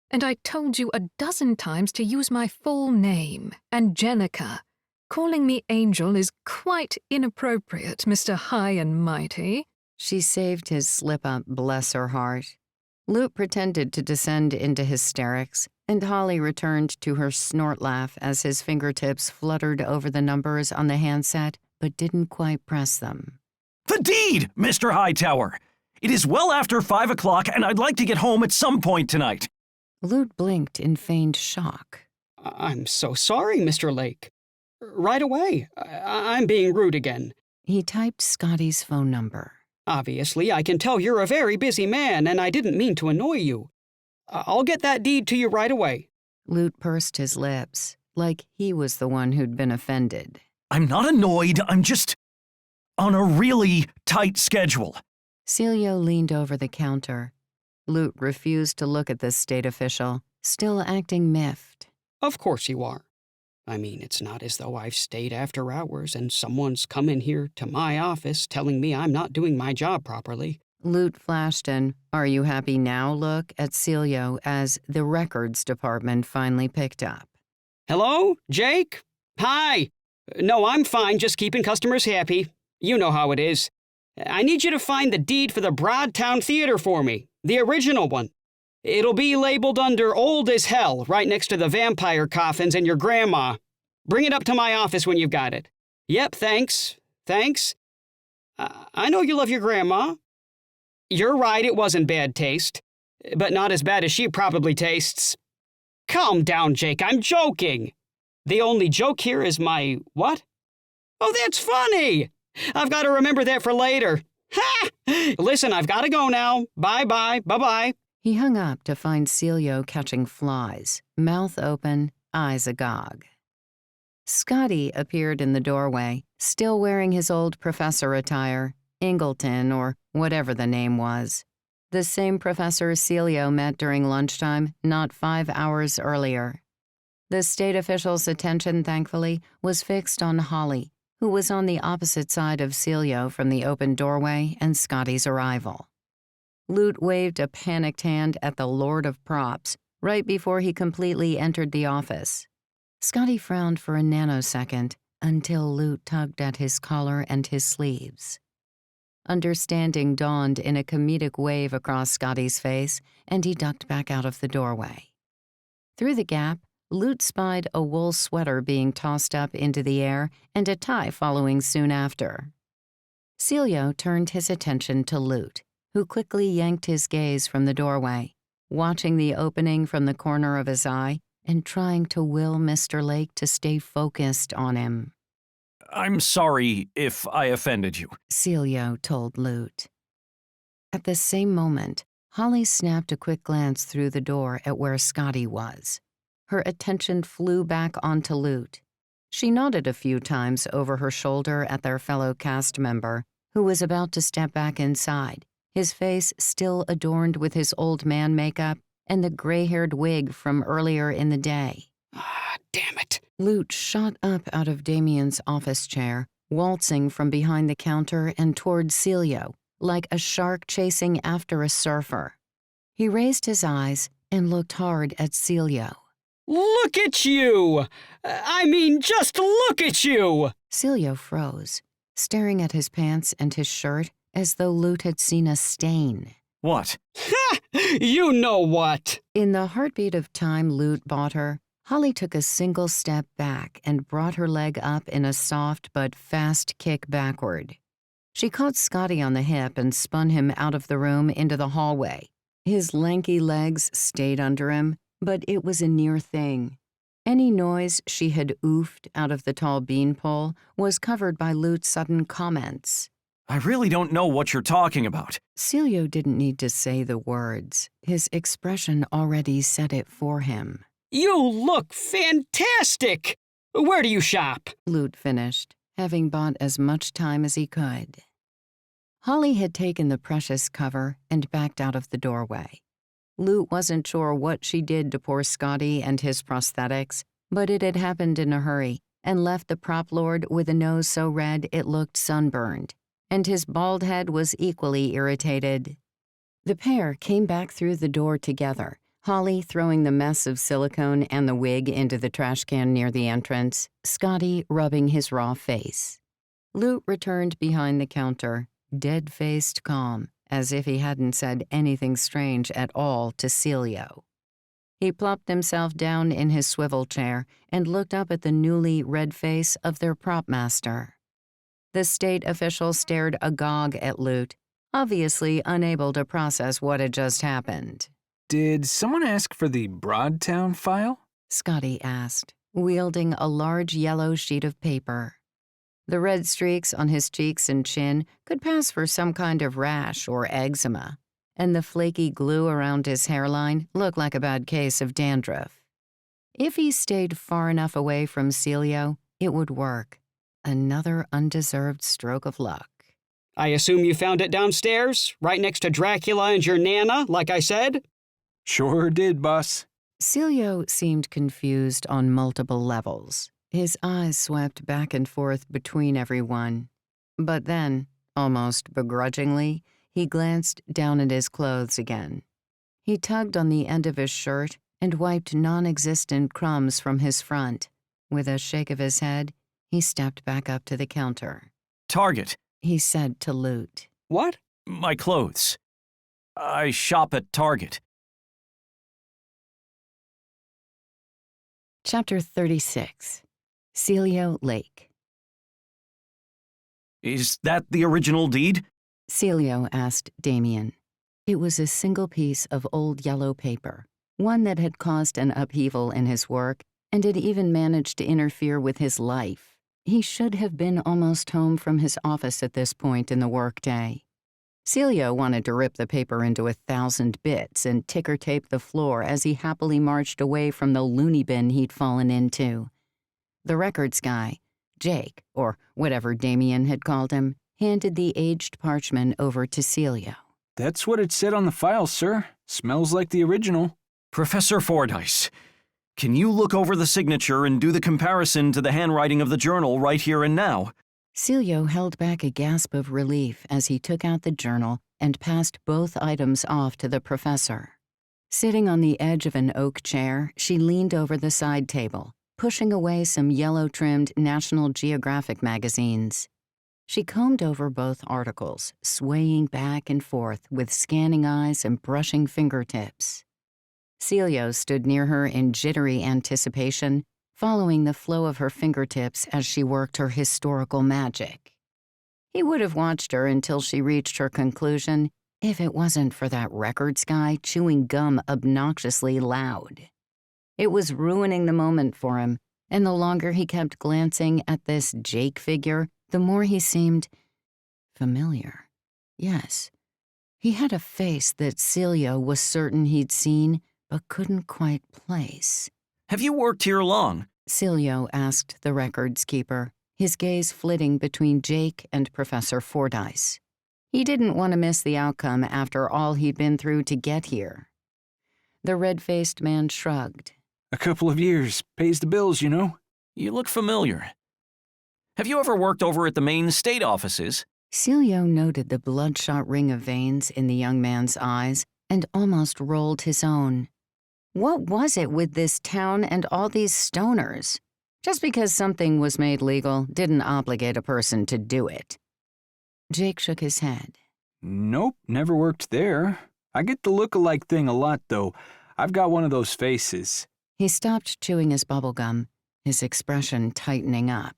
And I told you 12 times to use my full name, Angelica. Calling me Angel is quite inappropriate, Mr. High and Mighty. She saved his slip-up, bless her heart. Lute pretended to descend into hysterics, and Holly returned to her snort laugh as his fingertips fluttered over the numbers on the handset, but didn't quite press them. The deed, Mr. Hightower! It is well after 5 o'clock, and I'd like to get home at some point tonight. Lute blinked in feigned shock. I'm so sorry, Mr. Lake. Right away. I'm being rude again. He typed Scotty's phone number. Obviously, I can tell you're a very busy man, and I didn't mean to annoy you. I'll get that deed to you right away. Lute pursed his lips, like he was the one who'd been offended. I'm not annoyed, I'm just on a really tight schedule. Celio leaned over the counter. Lute refused to look at the state official, still acting miffed. Of course you are. I mean, it's not as though I've stayed after hours and someone's come in here to my office telling me I'm not doing my job properly. Lute flashed an "Are you happy now?" look at Celio as the records department finally picked up. Hello, Jake? Hi. No, I'm fine, just keeping customers happy. You know how it is. I need you to find the deed for the Broadtown Theater for me, the original one. It'll be labeled under Old as Hell, right next to the vampire coffins and your grandma. Bring it up to my office when you've got it. Yep, thanks. Thanks. I know you love your grandma. You're right, it wasn't bad taste. But not as bad as she probably tastes. Calm down, Jake, I'm joking. The only joke here is my what? Oh, that's funny. I've got to remember that for later. Ha! Listen, I've got to go now. Bye-bye, bye-bye. He hung up to find Celio catching flies, mouth open, eyes agog. Scotty appeared in the doorway, still wearing his old professor attire, Ingleton or whatever the name was. The same professor Celio met during lunchtime, not 5 hours earlier. The state official's attention, thankfully, was fixed on Holly, who was on the opposite side of Celio from the open doorway and Scotty's arrival. Lute waved a panicked hand at the Lord of Props right before he completely entered the office. Scotty frowned for a nanosecond until Lute tugged at his collar and his sleeves. Understanding dawned in a comedic wave across Scotty's face, and he ducked back out of the doorway. Through the gap, Lute spied a wool sweater being tossed up into the air and a tie following soon after. Celio turned his attention to Lute, who quickly yanked his gaze from the doorway, watching the opening from the corner of his eye and trying to will Mr. Lake to stay focused on him. I'm sorry if I offended you, Celio told Lute. At the same moment, Holly snapped a quick glance through the door at where Scotty was. Her attention flew back onto Lute. She nodded a few times over her shoulder at their fellow cast member, who was about to step back inside, his face still adorned with his old man makeup and the gray-haired wig from earlier in the day. Ah, damn it. Lute shot up out of Damien's office chair, waltzing from behind the counter and toward Celio, like a shark chasing after a surfer. He raised his eyes and looked hard at Celio. Look at you! I mean, just look at you! Celio froze, staring at his pants and his shirt as though Lute had seen a stain. What? Ha! You know what! In the heartbeat of time Lute bought her, Holly took a single step back and brought her leg up in a soft but fast kick backward. She caught Scotty on the hip and spun him out of the room into the hallway. His lanky legs stayed under him, but it was a near thing. Any noise she had oofed out of the tall beanpole was covered by Lute's sudden comments. I really don't know what you're talking about. Celio didn't need to say the words. His expression already said it for him. You look fantastic! Where do you shop? Lute finished, having bought as much time as he could. Holly had taken the precious cover and backed out of the doorway. Lute wasn't sure what she did to poor Scotty and his prosthetics, but it had happened in a hurry and left the prop lord with a nose so red it looked sunburned, and his bald head was equally irritated. The pair came back through the door together, Holly throwing the mess of silicone and the wig into the trash can near the entrance, Scotty rubbing his raw face. Lute returned behind the counter, dead-faced calm, as if he hadn't said anything strange at all to Celio. He plopped himself down in his swivel chair and looked up at the newly red face of their prop master. The state official stared agog at Lute, obviously unable to process what had just happened. Did someone ask for the Broadtown file? Scotty asked, wielding a large yellow sheet of paper. The red streaks on his cheeks and chin could pass for some kind of rash or eczema, and the flaky glue around his hairline looked like a bad case of dandruff. If he stayed far enough away from Celio, it would work. Another undeserved stroke of luck. I assume you found it downstairs, right next to Dracula and your Nana, like I said? Sure did, boss. Celio seemed confused on multiple levels. His eyes swept back and forth between everyone. But then, almost begrudgingly, he glanced down at his clothes again. He tugged on the end of his shirt and wiped non-existent crumbs from his front. With a shake of his head, he stepped back up to the counter. Target, He said to Lute. What? my clothes. I shop at Target. Chapter 36. Celio Lake. Is that the original deed? Celio asked Damien. It was a single piece of old yellow paper, one that had caused an upheaval in his work and had even managed to interfere with his life. He should have been almost home from his office at this point in the workday. Celio wanted to rip the paper into 1,000 bits and ticker tape the floor as he happily marched away from the loony bin he'd fallen into. The records guy, Jake, or whatever Damien had called him, handed the aged parchment over to Celio. That's what it said on the file, sir. Smells like the original. Professor Fordyce, can you look over the signature and do the comparison to the handwriting of the journal right here and now? Celio held back a gasp of relief as he took out the journal and passed both items off to the professor. Sitting on the edge of an oak chair, she leaned over the side table, pushing away some yellow-trimmed National Geographic magazines. She combed over both articles, swaying back and forth with scanning eyes and brushing fingertips. Celio stood near her in jittery anticipation, following the flow of her fingertips as she worked her historical magic. He would have watched her until she reached her conclusion if it wasn't for that records guy chewing gum obnoxiously loud. It was ruining the moment for him, and the longer he kept glancing at this Jake figure, the more he seemed familiar. Yes, He had a face that Celio was certain he'd seen, but couldn't quite place. Have you worked here long? Celio asked the records keeper, his gaze flitting between Jake and Professor Fordyce. He didn't want to miss the outcome after all he'd been through to get here. The red-faced man shrugged. A couple of years. Pays the bills, you know. You look familiar. Have you ever worked over at the main state offices? Celio noted the bloodshot ring of veins in the young man's eyes and almost rolled his own. What was it with this town and all these stoners? Just because something was made legal didn't obligate a person to do it. Jake shook his head. Nope, never worked there. I get the look-alike thing a lot, though. I've got one of those faces. He stopped chewing his bubblegum, his expression tightening up.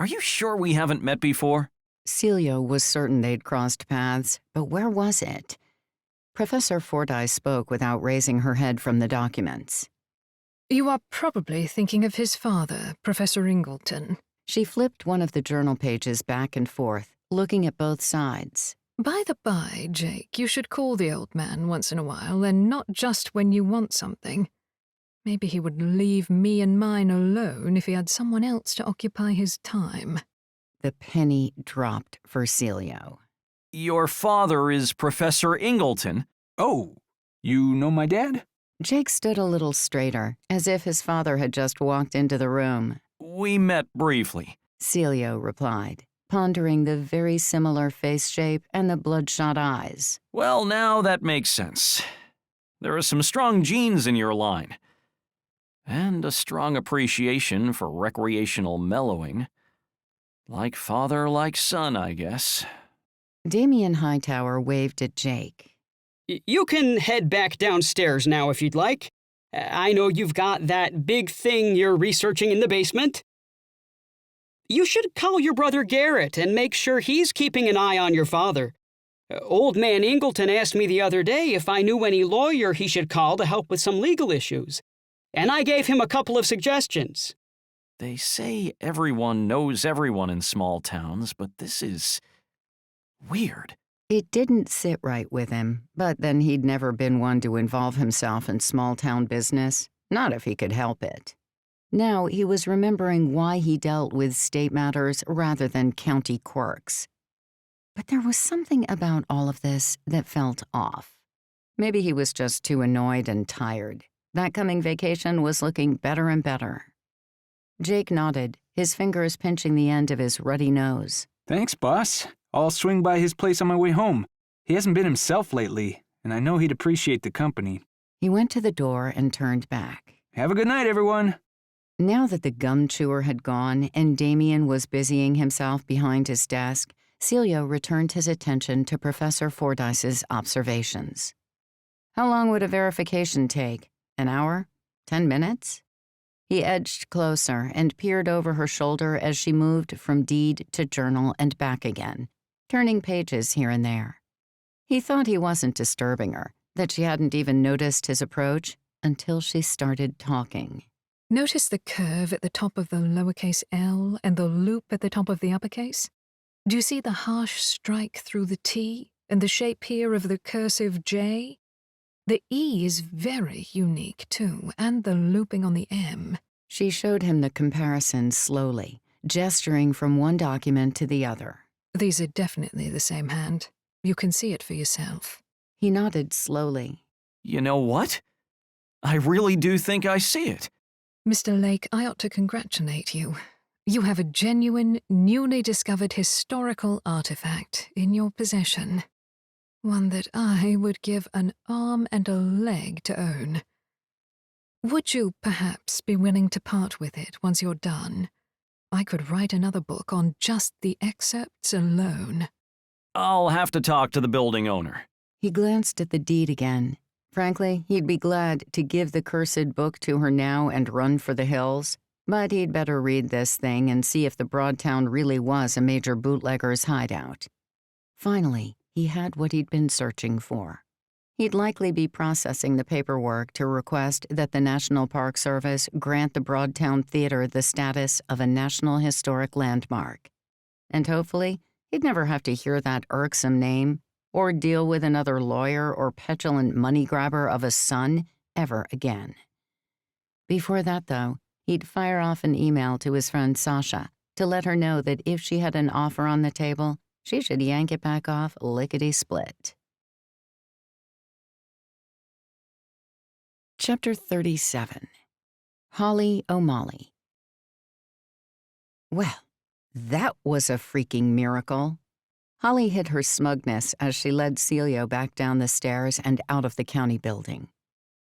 Are you sure we haven't met before? Celio was certain they'd crossed paths, but where was it? Professor Fordyce spoke without raising her head from the documents. You are probably thinking of his father, Professor Ingleton. She flipped one of the journal pages back and forth, looking at both sides. By the by, Jake, you should call the old man once in a while, and not just when you want something. Maybe he would leave me and mine alone if he had someone else to occupy his time. The penny dropped for Celio. Your father is Professor Ingleton. Oh, you know my dad? Jake stood a little straighter, as if his father had just walked into the room. We met briefly, Celio replied, pondering the very similar face shape and the bloodshot eyes. Well, now that makes sense. There are some strong genes in your line. And a strong appreciation for recreational mellowing. Like father, like son, I guess. Damien Hightower waved at Jake. You can head back downstairs now if you'd like. I know you've got that big thing you're researching in the basement. You should call your brother Garrett and make sure he's keeping an eye on your father. Old man Ingleton asked me the other day if I knew any lawyer he should call to help with some legal issues. And I gave him a couple of suggestions. They say everyone knows everyone in small towns, but this is weird. It didn't sit right with him, but then he'd never been one to involve himself in small-town business, not if he could help it. Now he was remembering why he dealt with state matters rather than county quirks. But there was something about all of this that felt off. Maybe he was just too annoyed and tired. That coming vacation was looking better and better. Jake nodded, his fingers pinching the end of his ruddy nose. Thanks, boss. I'll swing by his place on my way home. He hasn't been himself lately, and I know he'd appreciate the company. He went to the door and turned back. Have a good night, everyone. Now that the gum chewer had gone and Damien was busying himself behind his desk, Celio returned his attention to Professor Fordyce's observations. How long would a verification take? An hour? 10 minutes? He edged closer and peered over her shoulder as she moved from deed to journal and back again, turning pages here and there. He thought he wasn't disturbing her, that she hadn't even noticed his approach until she started talking. Notice the curve at the top of the lowercase l and the loop at the top of the uppercase? Do you see the harsh strike through the T and the shape here of the cursive J? The E is very unique, too, and the looping on the M. She showed him the comparison slowly, gesturing from one document to the other. These are definitely the same hand. You can see it for yourself. He nodded slowly. You know what? I really do think I see it. Mr. Lake, I ought to congratulate you. You have a genuine, newly discovered historical artifact in your possession. One that I would give an arm and a leg to own. Would you, perhaps, be willing to part with it once you're done? I could write another book on just the excerpts alone. I'll have to talk to the building owner. He glanced at the deed again. Frankly, he'd be glad to give the cursed book to her now and run for the hills, but he'd better read this thing and see if the Broadtown really was a major bootlegger's hideout. Finally, he had what he'd been searching for. He'd likely be processing the paperwork to request that the National Park Service grant the Broadtown Theater the status of a National Historic Landmark. And hopefully, he'd never have to hear that irksome name or deal with another lawyer or petulant money grabber of a son ever again. Before that, though, he'd fire off an email to his friend Sasha to let her know that if she had an offer on the table, she should yank it back off lickety-split. Chapter 37. Holly O'Malley. Well, that was a freaking miracle. Holly hid her smugness as she led Celio back down the stairs and out of the county building.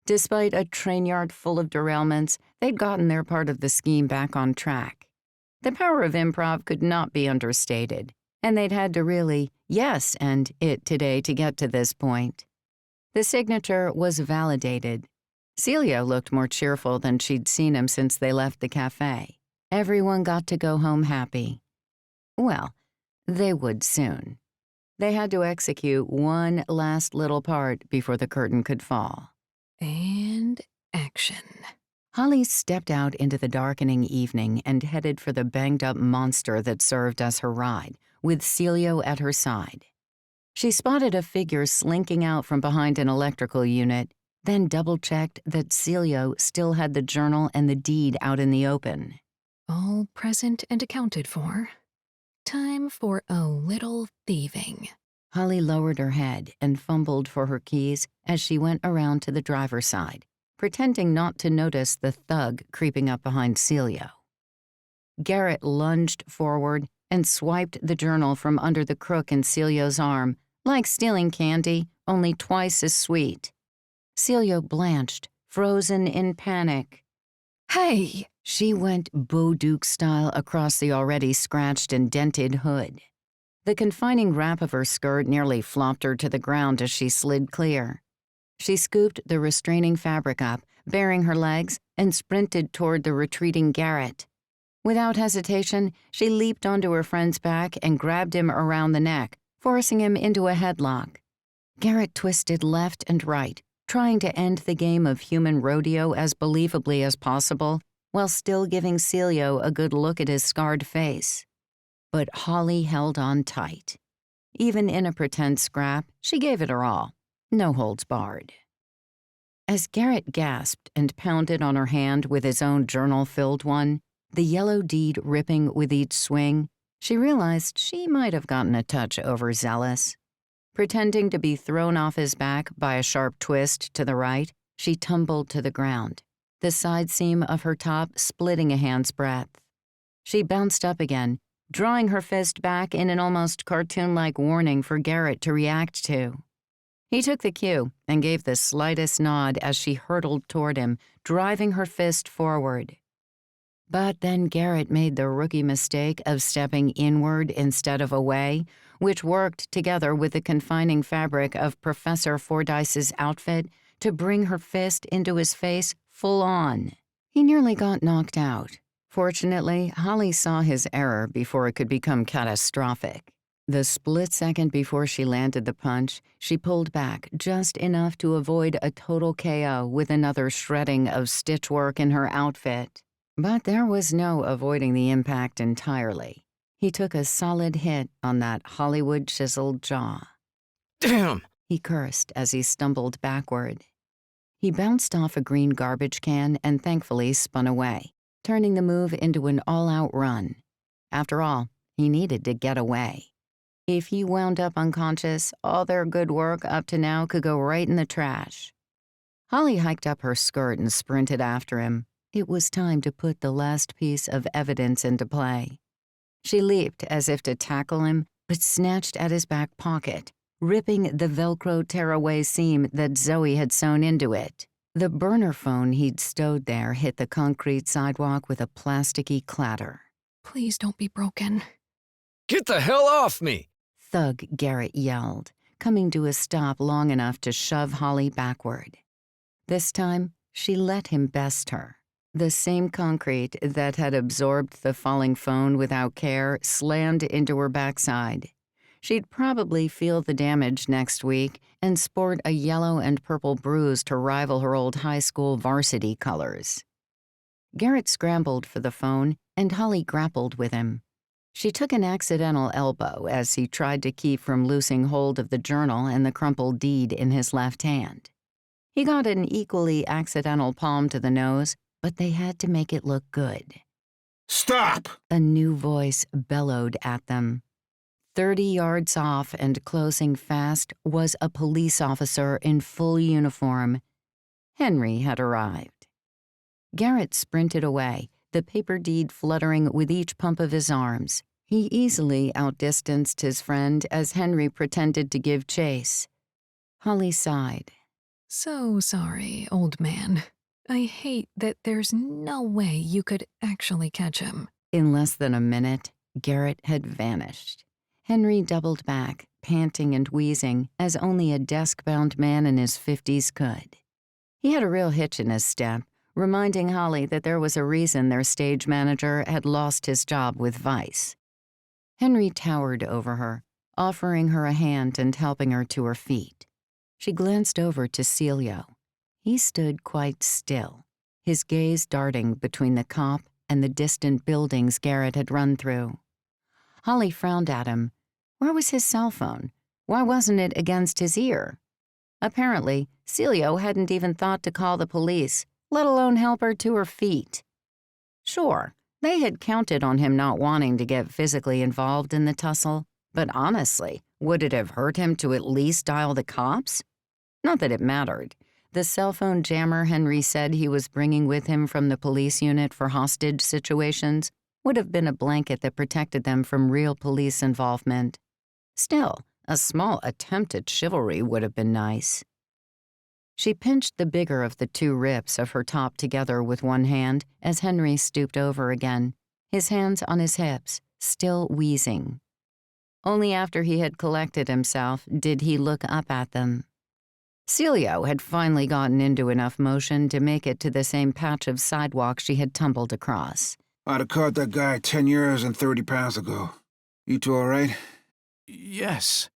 Despite a train yard full of derailments, they'd gotten their part of the scheme back on track. The power of improv could not be understated, and they'd had to really yes and it today to get to this point. The signature was validated. Celio looked more cheerful than she'd seen him since they left the cafe. Everyone got to go home happy. Well, they would soon. They had to execute one last little part before the curtain could fall. And action. Holly stepped out into the darkening evening and headed for the banged-up monster that served as her ride, with Celio at her side. She spotted a figure slinking out from behind an electrical unit, then double-checked that Celio still had the journal and the deed out in the open. All present and accounted for. Time for a little thieving. Holly lowered her head and fumbled for her keys as she went around to the driver's side, pretending not to notice the thug creeping up behind Celio. Garrett lunged forward and swiped the journal from under the crook in Celio's arm, like stealing candy, only twice as sweet. Celio blanched, frozen in panic. Hey! She went Beau Duke style across the already scratched and dented hood. The confining wrap of her skirt nearly flopped her to the ground as she slid clear. She scooped the restraining fabric up, baring her legs, and sprinted toward the retreating Garrett. Without hesitation, she leaped onto her friend's back and grabbed him around the neck, forcing him into a headlock. Garrett twisted left and right, trying to end the game of human rodeo as believably as possible, while still giving Celio a good look at his scarred face. But Holly held on tight. Even in a pretend scrap, she gave it her all. No holds barred. As Garrett gasped and pounded on her hand with his own journal-filled one, the yellow deed ripping with each swing, she realized she might have gotten a touch overzealous. Pretending to be thrown off his back by a sharp twist to the right, she tumbled to the ground, the side seam of her top splitting a hand's breadth. She bounced up again, drawing her fist back in an almost cartoon-like warning for Garrett to react to. He took the cue and gave the slightest nod as she hurtled toward him, driving her fist forward. But then Garrett made the rookie mistake of stepping inward instead of away, which worked together with the confining fabric of Professor Fordyce's outfit to bring her fist into his face full on. He nearly got knocked out. Fortunately, Holly saw his error before it could become catastrophic. The split second before she landed the punch, she pulled back just enough to avoid a total KO with another shredding of stitchwork in her outfit. But there was no avoiding the impact entirely. He took a solid hit on that Hollywood-chiseled jaw. Damn! He cursed as he stumbled backward. He bounced off a green garbage can and thankfully spun away, turning the move into an all-out run. After all, he needed to get away. If he wound up unconscious, all their good work up to now could go right in the trash. Holly hiked up her skirt and sprinted after him. It was time to put the last piece of evidence into play. She leaped as if to tackle him, but snatched at his back pocket, ripping the Velcro tearaway seam that Zoe had sewn into it. The burner phone he'd stowed there hit the concrete sidewalk with a plasticky clatter. Please don't be broken. Get the hell off me! Thug Garrett yelled, coming to a stop long enough to shove Holly backward. This time, she let him best her. The same concrete that had absorbed the falling phone without care slammed into her backside. She'd probably feel the damage next week and sport a yellow and purple bruise to rival her old high school varsity colors. Garrett scrambled for the phone, and Holly grappled with him. She took an accidental elbow as he tried to keep from loosing hold of the journal and the crumpled deed in his left hand. He got an equally accidental palm to the nose, but they had to make it look good. Stop! A new voice bellowed at them. 30 yards off and closing fast was a police officer in full uniform. Henry had arrived. Garrett sprinted away, the paper deed fluttering with each pump of his arms. He easily outdistanced his friend as Henry pretended to give chase. Holly sighed. So sorry, old man. I hate that there's no way you could actually catch him. In less than a minute, Garrett had vanished. Henry doubled back, panting and wheezing, as only a desk-bound man in his 50s could. He had a real hitch in his step, reminding Holly that there was a reason their stage manager had lost his job with Vice. Henry towered over her, offering her a hand and helping her to her feet. She glanced over to Celio. He stood quite still, his gaze darting between the cop and the distant buildings Garrett had run through. Holly frowned at him. Where was his cell phone? Why wasn't it against his ear? Apparently, Celio hadn't even thought to call the police, let alone help her to her feet. Sure, they had counted on him not wanting to get physically involved in the tussle, but honestly, would it have hurt him to at least dial the cops? Not that it mattered. The cell phone jammer Henry said he was bringing with him from the police unit for hostage situations would have been a blanket that protected them from real police involvement. Still, a small attempt at chivalry would have been nice. She pinched the bigger of the two rips of her top together with one hand as Henry stooped over again, his hands on his hips, still wheezing. Only after he had collected himself did he look up at them. Celio had finally gotten into enough motion to make it to the same patch of sidewalk she had tumbled across. I'd have caught that guy 10 years and 30 pounds ago. You two all right? Yes.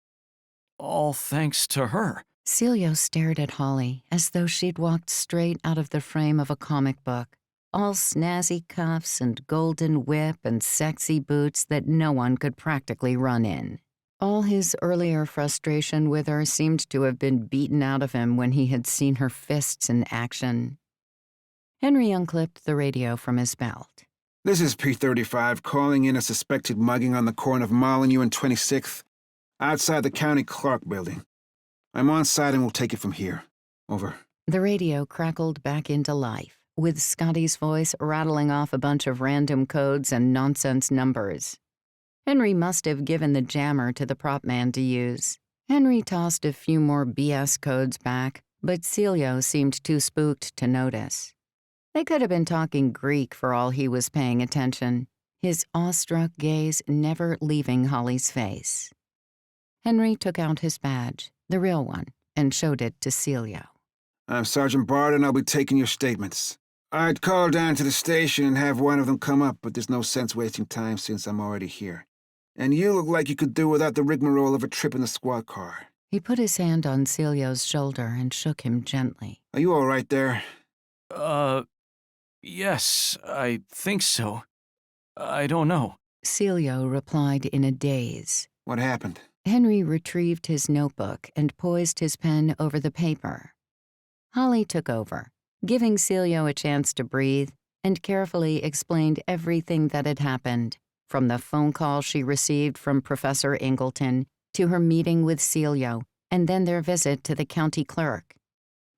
All thanks to her. Celio stared at Holly as though she'd walked straight out of the frame of a comic book, all snazzy cuffs and golden whip and sexy boots that no one could practically run in. All his earlier frustration with her seemed to have been beaten out of him when he had seen her fists in action. Henry unclipped the radio from his belt. This is P35 calling in a suspected mugging on the corner of Molyneux and 26th, outside the county clerk building. I'm on site and we'll take it from here. Over. The radio crackled back into life, with Scotty's voice rattling off a bunch of random codes and nonsense numbers. Henry must have given the jammer to the prop man to use. Henry tossed a few more BS codes back, but Celio seemed too spooked to notice. They could have been talking Greek for all he was paying attention, his awestruck gaze never leaving Holly's face. Henry took out his badge, the real one, and showed it to Celio. I'm Sergeant Bard and I'll be taking your statements. I'd call down to the station and have one of them come up, but there's no sense wasting time since I'm already here. And you look like you could do without the rigmarole of a trip in the squad car. He put his hand on Celio's shoulder and shook him gently. Are you all right there? Yes, I think so. I don't know. Celio replied in a daze. What happened? Henry retrieved his notebook and poised his pen over the paper. Holly took over, giving Celio a chance to breathe, and carefully explained everything that had happened, from the phone call she received from Professor Ingleton to her meeting with Celio, and then their visit to the county clerk.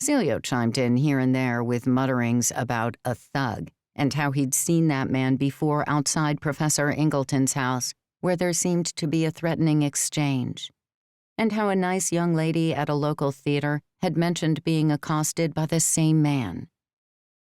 Celio chimed in here and there with mutterings about a thug and how he'd seen that man before outside Professor Ingleton's house, where there seemed to be a threatening exchange, and how a nice young lady at a local theater had mentioned being accosted by the same man.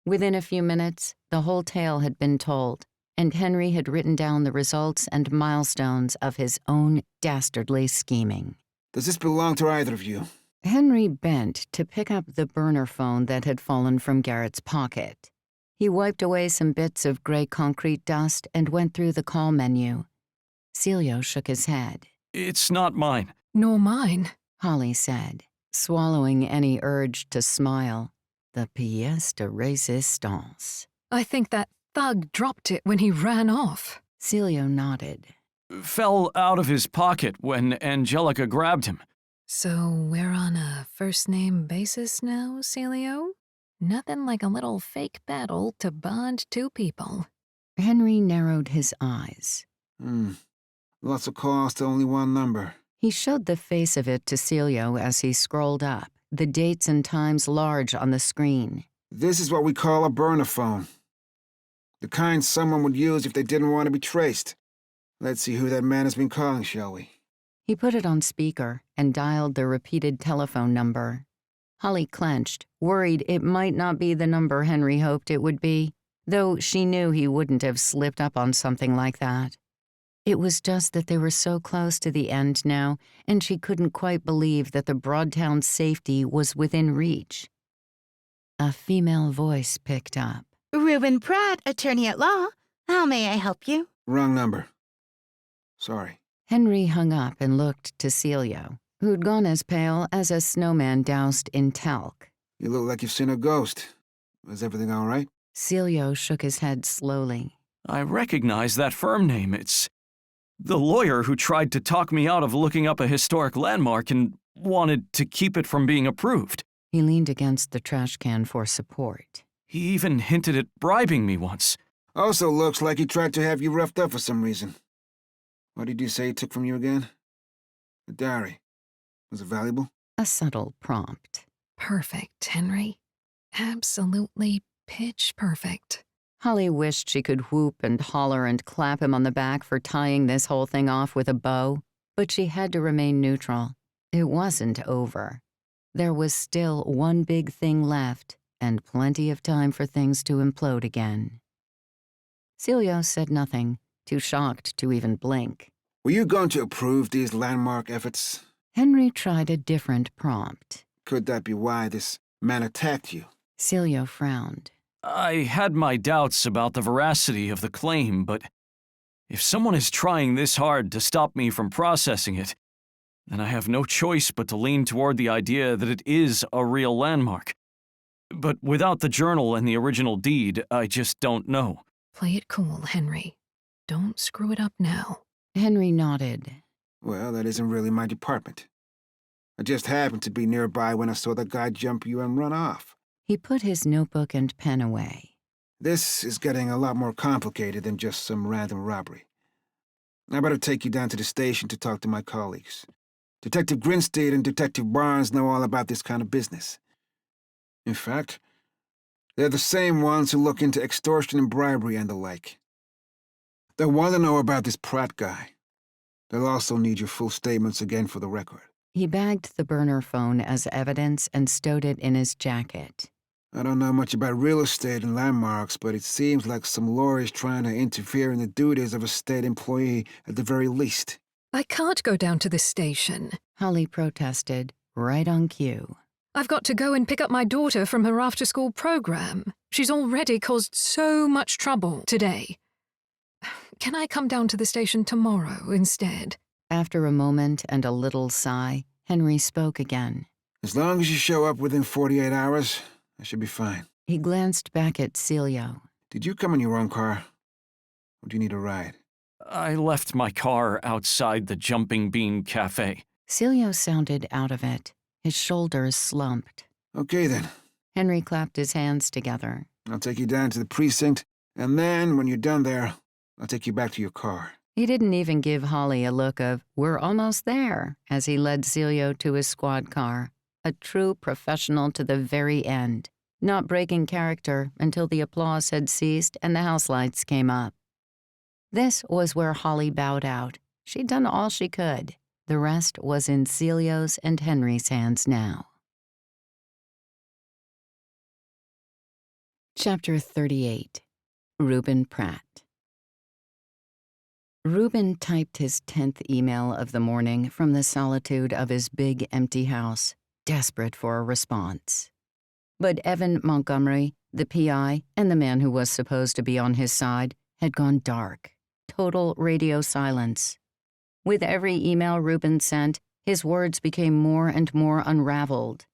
Within a few minutes, the whole tale had been told, and Henry had written down the results and milestones of his own dastardly scheming. Does this belong to either of you? Henry bent to pick up the burner phone that had fallen from Garrett's pocket. He wiped away some bits of gray concrete dust and went through the call menu. Celio shook his head. It's not mine. Nor mine, Holly said, swallowing any urge to smile. The pièce de résistance. I think that thug dropped it when he ran off. Celio nodded. fell out of his pocket when Angelica grabbed him. So we're on a first-name basis now, Celio? Nothing like a little fake battle to bond two people. Henry narrowed his eyes. Lots of calls to only one number. He showed the face of it to Celio as he scrolled up, the dates and times large on the screen. This is what we call a burner phone. The kind someone would use if they didn't want to be traced. Let's see who that man has been calling, shall we? He put it on speaker and dialed the repeated telephone number. Holly clenched, worried it might not be the number Henry hoped it would be, though she knew he wouldn't have slipped up on something like that. It was just that they were so close to the end now, and she couldn't quite believe that the Broadtown safety was within reach. A female voice picked up. Reuben Pratt, attorney at law. How may I help you? Wrong number. Sorry. Henry hung up and looked to Celio, who'd gone as pale as a snowman doused in talc. You look like you've seen a ghost. Is everything all right? Celio shook his head slowly. I recognize that firm name. It's the lawyer who tried to talk me out of looking up a historic landmark and wanted to keep it from being approved. He leaned against the trash can for support. He even hinted at bribing me once. Also looks like he tried to have you roughed up for some reason. What did you say he took from you again? The diary. Was it valuable? A subtle prompt. Perfect, Henry. Absolutely pitch perfect. Holly wished she could whoop and holler and clap him on the back for tying this whole thing off with a bow, but she had to remain neutral. It wasn't over. There was still one big thing left, and plenty of time for things to implode again. Celio said nothing, too shocked to even blink. Were you going to approve these landmark efforts? Henry tried a different prompt. Could that be why this man attacked you? Celio frowned. I had my doubts about the veracity of the claim, but if someone is trying this hard to stop me from processing it, then I have no choice but to lean toward the idea that it is a real landmark. But without the journal and the original deed, I just don't know. Play it cool, Henry. Don't screw it up now. Henry nodded. Well, that isn't really my department. I just happened to be nearby when I saw the guy jump you and run off. He put his notebook and pen away. This is getting a lot more complicated than just some random robbery. I better take you down to the station to talk to my colleagues. Detective Grinstead and Detective Barnes know all about this kind of business. In fact, they're the same ones who look into extortion and bribery and the like. They'll want to know about this Pratt guy. They'll also need your full statements again for the record. He bagged the burner phone as evidence and stowed it in his jacket. I don't know much about real estate and landmarks, but it seems like some lawyer is trying to interfere in the duties of a state employee at the very least. I can't go down to the station, Holly protested, right on cue. I've got to go and pick up my daughter from her after-school program. She's already caused so much trouble today. Can I come down to the station tomorrow instead? After a moment and a little sigh, Henry spoke again. As long as you show up within 48 hours, I should be fine. He glanced back at Celio. Did you come in your own car? Or do you need a ride? I left my car outside the Jumping Bean Cafe. Celio sounded out of it. His shoulders slumped. Okay, then. Henry clapped his hands together. I'll take you down to the precinct, and then, when you're done there, I'll take you back to your car. He didn't even give Holly a look of, "We're almost there," as he led Celio to his squad car, a true professional to the very end, not breaking character until the applause had ceased and the house lights came up. This was where Holly bowed out. She'd done all she could. The rest was in Celio's and Henry's hands now. Chapter 38. Reuben Pratt. Reuben typed his 10th email of the morning from the solitude of his big, empty house, desperate for a response. But Evan Montgomery, the PI, and the man who was supposed to be on his side had gone dark. Total radio silence. With every email Reuben sent, his words became more and more unraveled.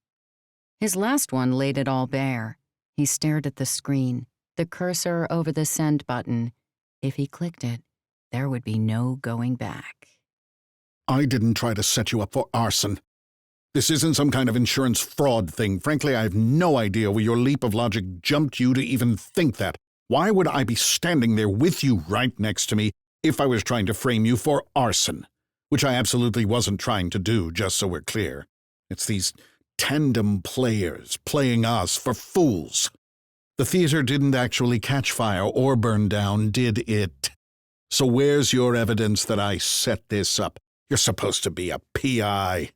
His last one laid it all bare. He stared at the screen, the cursor over the send button. If he clicked it, there would be no going back. I didn't try to set you up for arson. This isn't some kind of insurance fraud thing. Frankly, I have no idea where your leap of logic jumped you to even think that. Why would I be standing there with you right next to me if I was trying to frame you for arson? Which I absolutely wasn't trying to do, just so we're clear. It's these Tandem Players playing us for fools. The theater didn't actually catch fire or burn down, did it? So where's your evidence that I set this up? You're supposed to be a PI.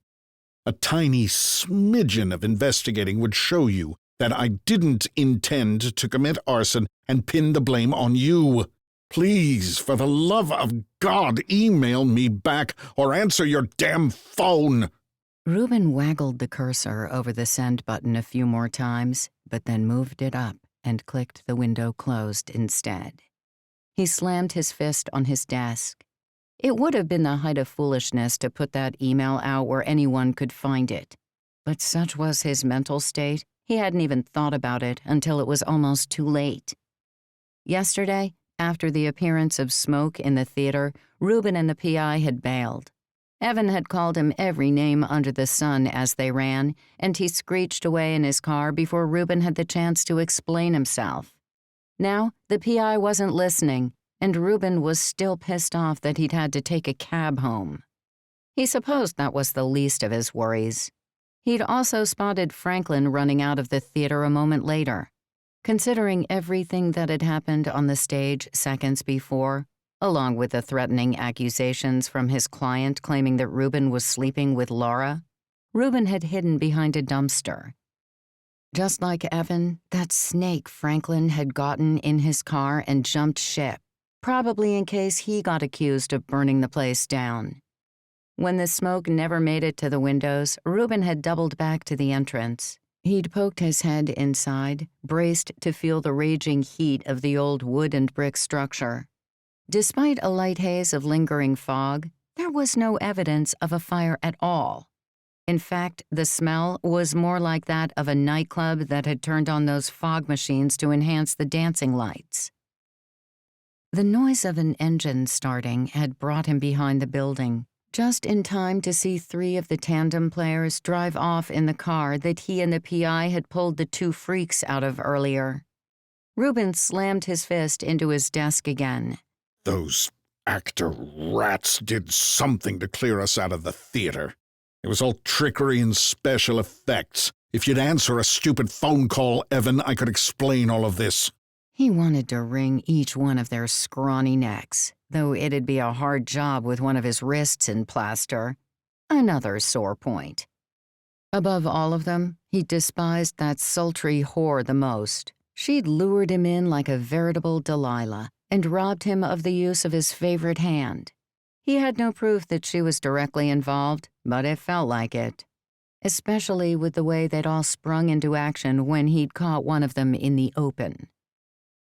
A tiny smidgen of investigating would show you that I didn't intend to commit arson and pin the blame on you. Please, for the love of God, email me back or answer your damn phone. Reuben waggled the cursor over the send button a few more times, but then moved it up and clicked the window closed instead. He slammed his fist on his desk. It would have been the height of foolishness to put that email out where anyone could find it. But such was his mental state, he hadn't even thought about it until it was almost too late. Yesterday, after the appearance of smoke in the theater, Reuben and the PI had bailed. Evan had called him every name under the sun as they ran, and he screeched away in his car before Reuben had the chance to explain himself. Now, the PI wasn't listening, and Reuben was still pissed off that he'd had to take a cab home. He supposed that was the least of his worries. He'd also spotted Franklin running out of the theater a moment later. Considering everything that had happened on the stage seconds before, along with the threatening accusations from his client claiming that Reuben was sleeping with Laura, Reuben had hidden behind a dumpster. Just like Evan, that snake Franklin had gotten in his car and jumped ship, probably in case he got accused of burning the place down. When the smoke never made it to the windows, Reuben had doubled back to the entrance. He'd poked his head inside, braced to feel the raging heat of the old wood and brick structure. Despite a light haze of lingering fog, there was no evidence of a fire at all. In fact, the smell was more like that of a nightclub that had turned on those fog machines to enhance the dancing lights. The noise of an engine starting had brought him behind the building, just in time to see 3 of the Tandem Players drive off in the car that he and the PI had pulled the 2 freaks out of earlier. Reuben slammed his fist into his desk again. Those actor rats did something to clear us out of the theater. It was all trickery and special effects. If you'd answer a stupid phone call, Evan, I could explain all of this. He wanted to wring each one of their scrawny necks, though it'd be a hard job with one of his wrists in plaster. Another sore point. Above all of them, he despised that sultry whore the most. She'd lured him in like a veritable Delilah and robbed him of the use of his favorite hand. He had no proof that she was directly involved, but it felt like it. Especially with the way they'd all sprung into action when he'd caught one of them in the open.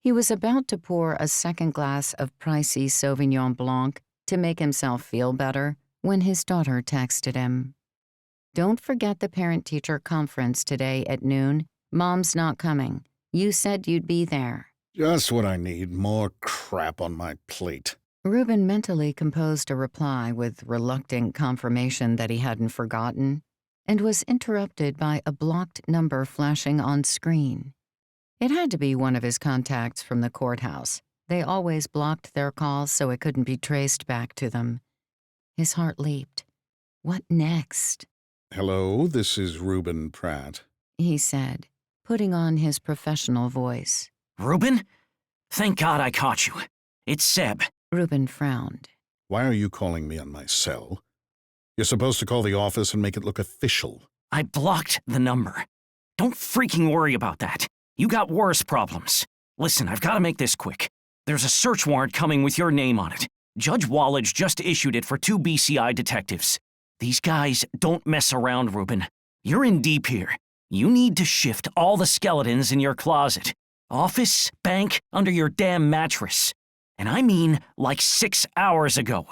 He was about to pour a second glass of pricey Sauvignon Blanc to make himself feel better when his daughter texted him. "Don't forget the parent-teacher conference today at noon. Mom's not coming. You said you'd be there." Just what I need, more crap on my plate. Reuben mentally composed a reply with reluctant confirmation that he hadn't forgotten, and was interrupted by a blocked number flashing on screen. It had to be one of his contacts from the courthouse. They always blocked their calls so it couldn't be traced back to them. His heart leaped. What next? Hello, this is Reuben Pratt, he said, putting on his professional voice. Reuben? Thank God I caught you. It's Seb. Reuben frowned. Why are you calling me on my cell? You're supposed to call the office and make it look official. I blocked the number. Don't freaking worry about that. You got worse problems. Listen, I've got to make this quick. There's a search warrant coming with your name on it. Judge Wallage just issued it for 2 BCI detectives. These guys don't mess around, Reuben. You're in deep here. You need to shift all the skeletons in your closet. Office, bank, under your damn mattress. And I mean like 6 hours ago.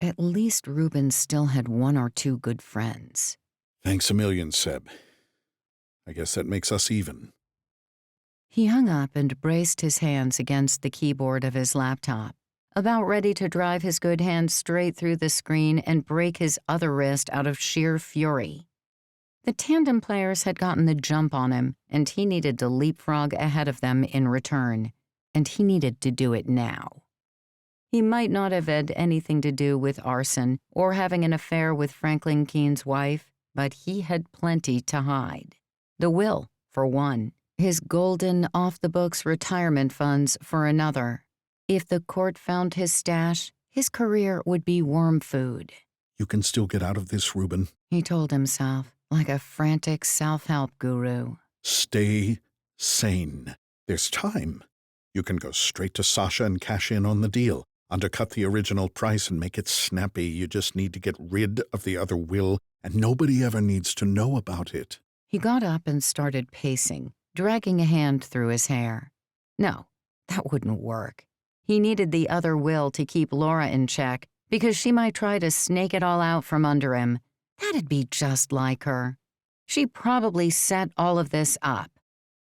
At least Reuben still had 1 or 2 good friends. Thanks a million, Seb. I guess that makes us even. He hung up and braced his hands against the keyboard of his laptop. about ready to drive his good hand straight through the screen and break his other wrist out of sheer fury. The Tandem Players had gotten the jump on him, and he needed to leapfrog ahead of them in return, and he needed to do it now. He might not have had anything to do with arson or having an affair with Franklin Keene's wife, but he had plenty to hide. The will, for one. His golden, off-the-books retirement funds for another. If the court found his stash, his career would be worm food. You can still get out of this, Reuben, He told himself, like a frantic self-help guru. Stay sane. There's time. You can go straight to Sasha and cash in on the deal, undercut the original price and make it snappy. You just need to get rid of the other will, and nobody ever needs to know about it. He got up and started pacing, dragging a hand through his hair. No, that wouldn't work. He needed the other will to keep Laura in check, because she might try to snake it all out from under him. That'd be just like her. She probably set all of this up.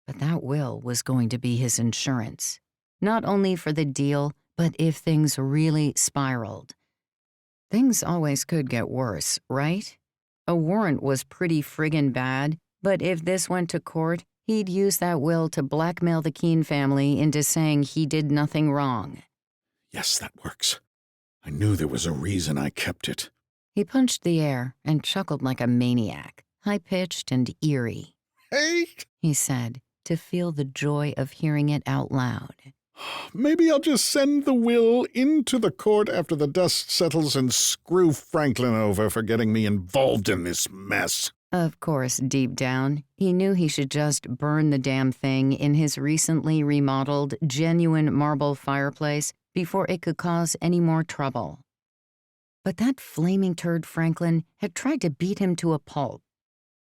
But that will was going to be his insurance, not only for the deal, but if things really spiraled. Things always could get worse, right? A warrant was pretty friggin' bad, but if this went to court, he'd use that will to blackmail the Keene family into saying he did nothing wrong. Yes, that works. I knew there was a reason I kept it. He punched the air and chuckled like a maniac, high-pitched and eerie. Hey! He said, to feel the joy of hearing it out loud. Maybe I'll just send the will into the court after the dust settles and screw Franklin over for getting me involved in this mess. Of course, deep down, he knew he should just burn the damn thing in his recently remodeled, genuine marble fireplace before it could cause any more trouble. But that flaming turd Franklin had tried to beat him to a pulp.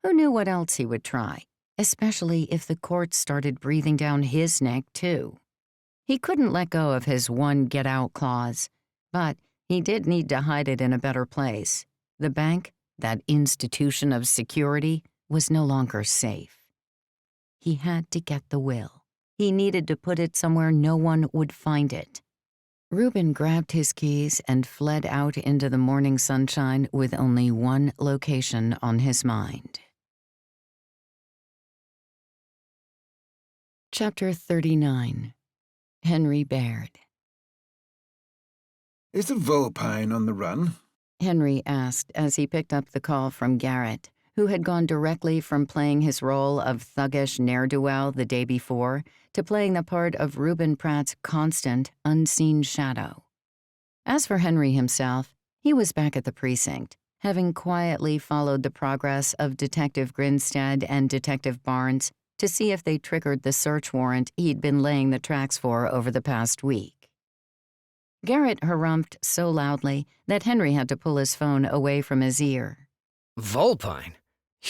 Who knew what else he would try, especially if the court started breathing down his neck, too. He couldn't let go of his one get-out clause, but he did need to hide it in a better place. The bank, that institution of security, was no longer safe. He had to get the will. He needed to put it somewhere no one would find it. Reuben grabbed his keys and fled out into the morning sunshine with only one location on his mind. Chapter 39. Henry Baird. Is the Vulpine on the run? Henry asked as he picked up the call from Garrett, who had gone directly from playing his role of thuggish ne'er-do-well the day before to playing the part of Reuben Pratt's constant, unseen shadow. As for Henry himself, he was back at the precinct, having quietly followed the progress of Detective Grinstead and Detective Barnes to see if they triggered the search warrant he'd been laying the tracks for over the past week. Garrett harumphed so loudly that Henry had to pull his phone away from his ear. Vulpine?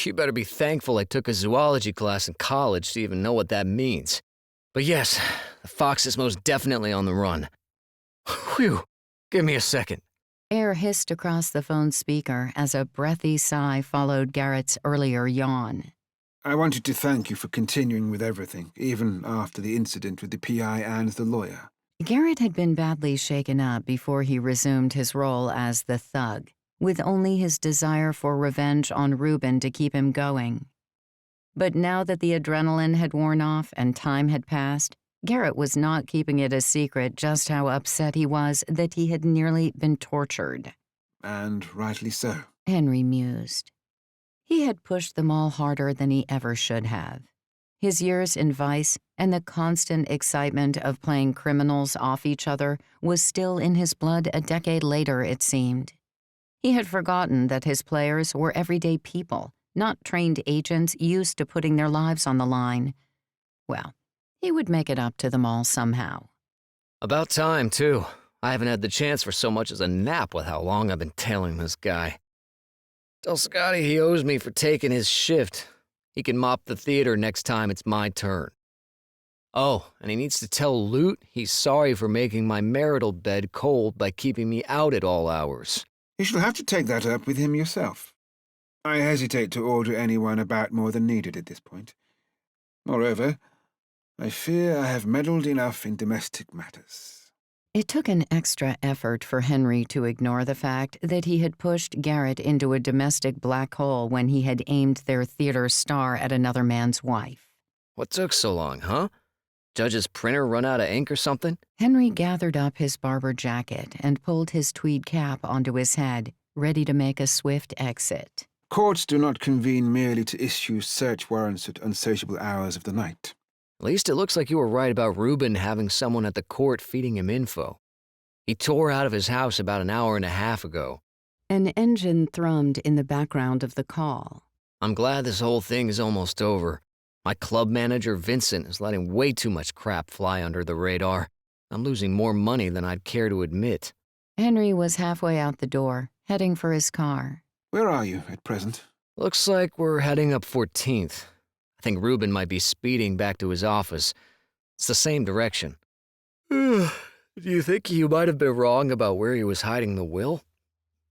You better be thankful I took a zoology class in college to even know what that means. But yes, the fox is most definitely on the run. Whew, give me a second. Air hissed across the phone's speaker as a breathy sigh followed Garrett's earlier yawn. I wanted to thank you for continuing with everything, even after the incident with the PI and the lawyer. Garrett had been badly shaken up before he resumed his role as the thug, with only his desire for revenge on Reuben to keep him going. But now that the adrenaline had worn off and time had passed, Garrett was not keeping it a secret just how upset he was that he had nearly been tortured. And rightly so. Henry mused. He had pushed them all harder than he ever should have. His years in Vice and the constant excitement of playing criminals off each other was still in his blood a decade later, it seemed. He had forgotten that his players were everyday people, not trained agents used to putting their lives on the line. Well, he would make it up to them all somehow. About time, too. I haven't had the chance for so much as a nap with how long I've been tailing this guy. Tell Scotty he owes me for taking his shift. He can mop the theater next time it's my turn. Oh, and he needs to tell Lute he's sorry for making my marital bed cold by keeping me out at all hours. You shall have to take that up with him yourself. I hesitate to order anyone about more than needed at this point. Moreover, I fear I have meddled enough in domestic matters. It took an extra effort for Henry to ignore the fact that he had pushed Garrett into a domestic black hole when he had aimed their theater star at another man's wife. What took so long, huh? Judge's printer run out of ink or something? Henry gathered up his barber jacket and pulled his tweed cap onto his head, ready to make a swift exit. Courts do not convene merely to issue search warrants at unsociable hours of the night. At least it looks like you were right about Reuben having someone at the court feeding him info. He tore out of his house about an hour and a half ago. An engine thrummed in the background of the call. I'm glad this whole thing is almost over. My club manager, Vincent, is letting way too much crap fly under the radar. I'm losing more money than I'd care to admit. Henry was halfway out the door, heading for his car. Where are you at present? Looks like we're heading up 14th. I think Reuben might be speeding back to his office. It's the same direction. Do you think you might have been wrong about where he was hiding the will?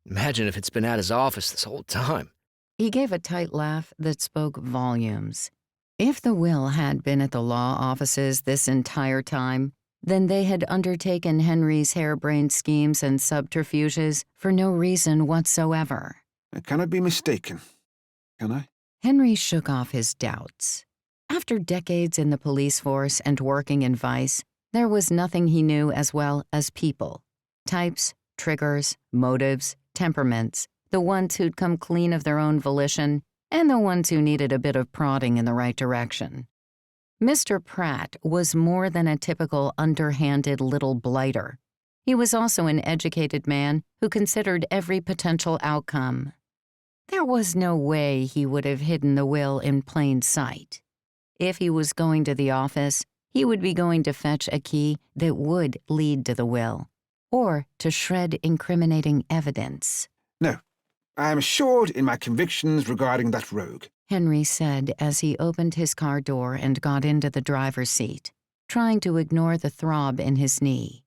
Imagine if it's been at his office this whole time. He gave a tight laugh that spoke volumes. If the will had been at the law offices this entire time, then they had undertaken Henry's harebrained schemes and subterfuges for no reason whatsoever. I cannot be mistaken, can I? Henry shook off his doubts. After decades in the police force and working in vice, there was nothing he knew as well as people. Types, triggers, motives, temperaments, the ones who'd come clean of their own volition, and the ones who needed a bit of prodding in the right direction. Mr. Pratt was more than a typical underhanded little blighter. He was also an educated man who considered every potential outcome. There was no way he would have hidden the will in plain sight. If he was going to the office, he would be going to fetch a key that would lead to the will, or to shred incriminating evidence. No, I am assured in my convictions regarding that rogue, Henry said as he opened his car door and got into the driver's seat, trying to ignore the throb in his knee.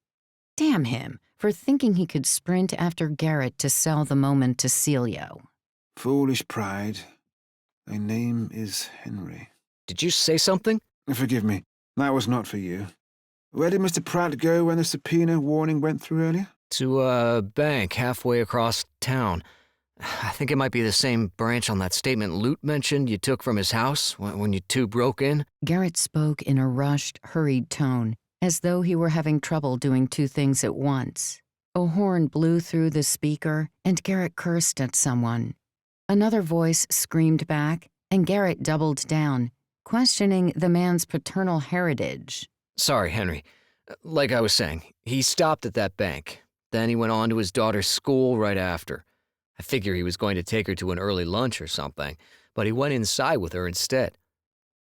Damn him for thinking he could sprint after Garrett to sell the moment to Celio. Foolish pride. Thy name is Henry. Did you say something? Forgive me. That was not for you. Where did Mr. Pratt go when the subpoena warning went through earlier? To a bank halfway across town. I think it might be the same branch on that statement Lute mentioned you took from his house when you two broke in. Garrett spoke in a rushed, hurried tone, as though he were having trouble doing two things at once. A horn blew through the speaker, and Garrett cursed at someone. Another voice screamed back, and Garrett doubled down, questioning the man's paternal heritage. Sorry, Henry. Like I was saying, he stopped at that bank. Then he went on to his daughter's school right after. I figure he was going to take her to an early lunch or something, but he went inside with her instead.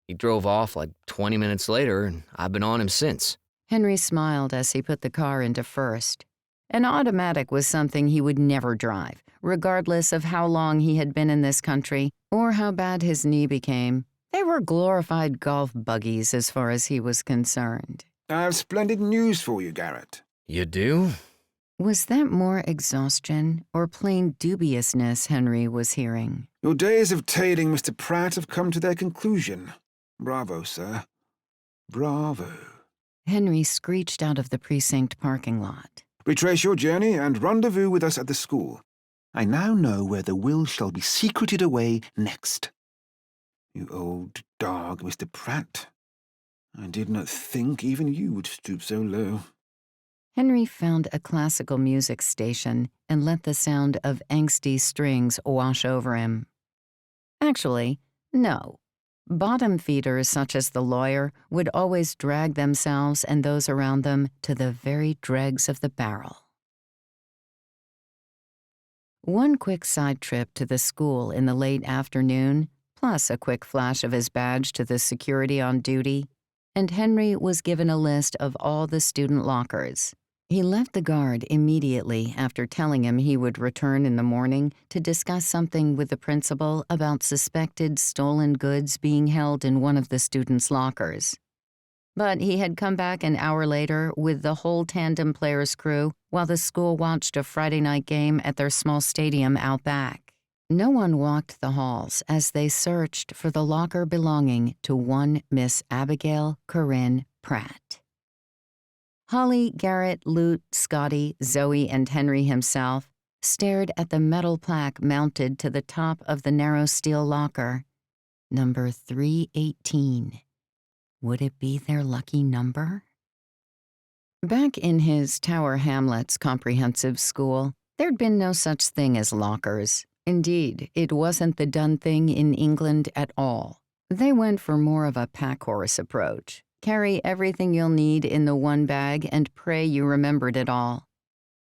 He drove off like 20 minutes later, and I've been on him since. Henry smiled as he put the car into first. An automatic was something he would never drive, regardless of how long he had been in this country or how bad his knee became. They were glorified golf buggies as far as he was concerned. I have splendid news for you, Garrett. You do? Was that more exhaustion or plain dubiousness Henry was hearing? Your days of tailing Mr. Pratt have come to their conclusion. Bravo, sir. Bravo. Henry screeched out of the precinct parking lot. Retrace your journey and rendezvous with us at the school. I now know where the will shall be secreted away next. You old dog, Mr. Pratt. I did not think even you would stoop so low. Henry found a classical music station and let the sound of angsty strings wash over him. Actually, no. Bottom feeders such as the lawyer would always drag themselves and those around them to the very dregs of the barrel. One quick side trip to the school in the late afternoon, plus a quick flash of his badge to the security on duty, and Henry was given a list of all the student lockers. He left the guard immediately after telling him he would return in the morning to discuss something with the principal about suspected stolen goods being held in one of the students' lockers. But he had come back an hour later with the whole Tandem Players crew while the school watched a Friday night game at their small stadium out back. No one walked the halls as they searched for the locker belonging to one Miss Abigail Corinne Pratt. Holly, Garrett, Lute, Scotty, Zoe, and Henry himself stared at the metal plaque mounted to the top of the narrow steel locker. Number 318. Would it be their lucky number? Back in his Tower Hamlets comprehensive school, there'd been no such thing as lockers. Indeed, it wasn't the done thing in England at all. They went for more of a pack-horse approach. Carry everything you'll need in the one bag and pray you remembered it all.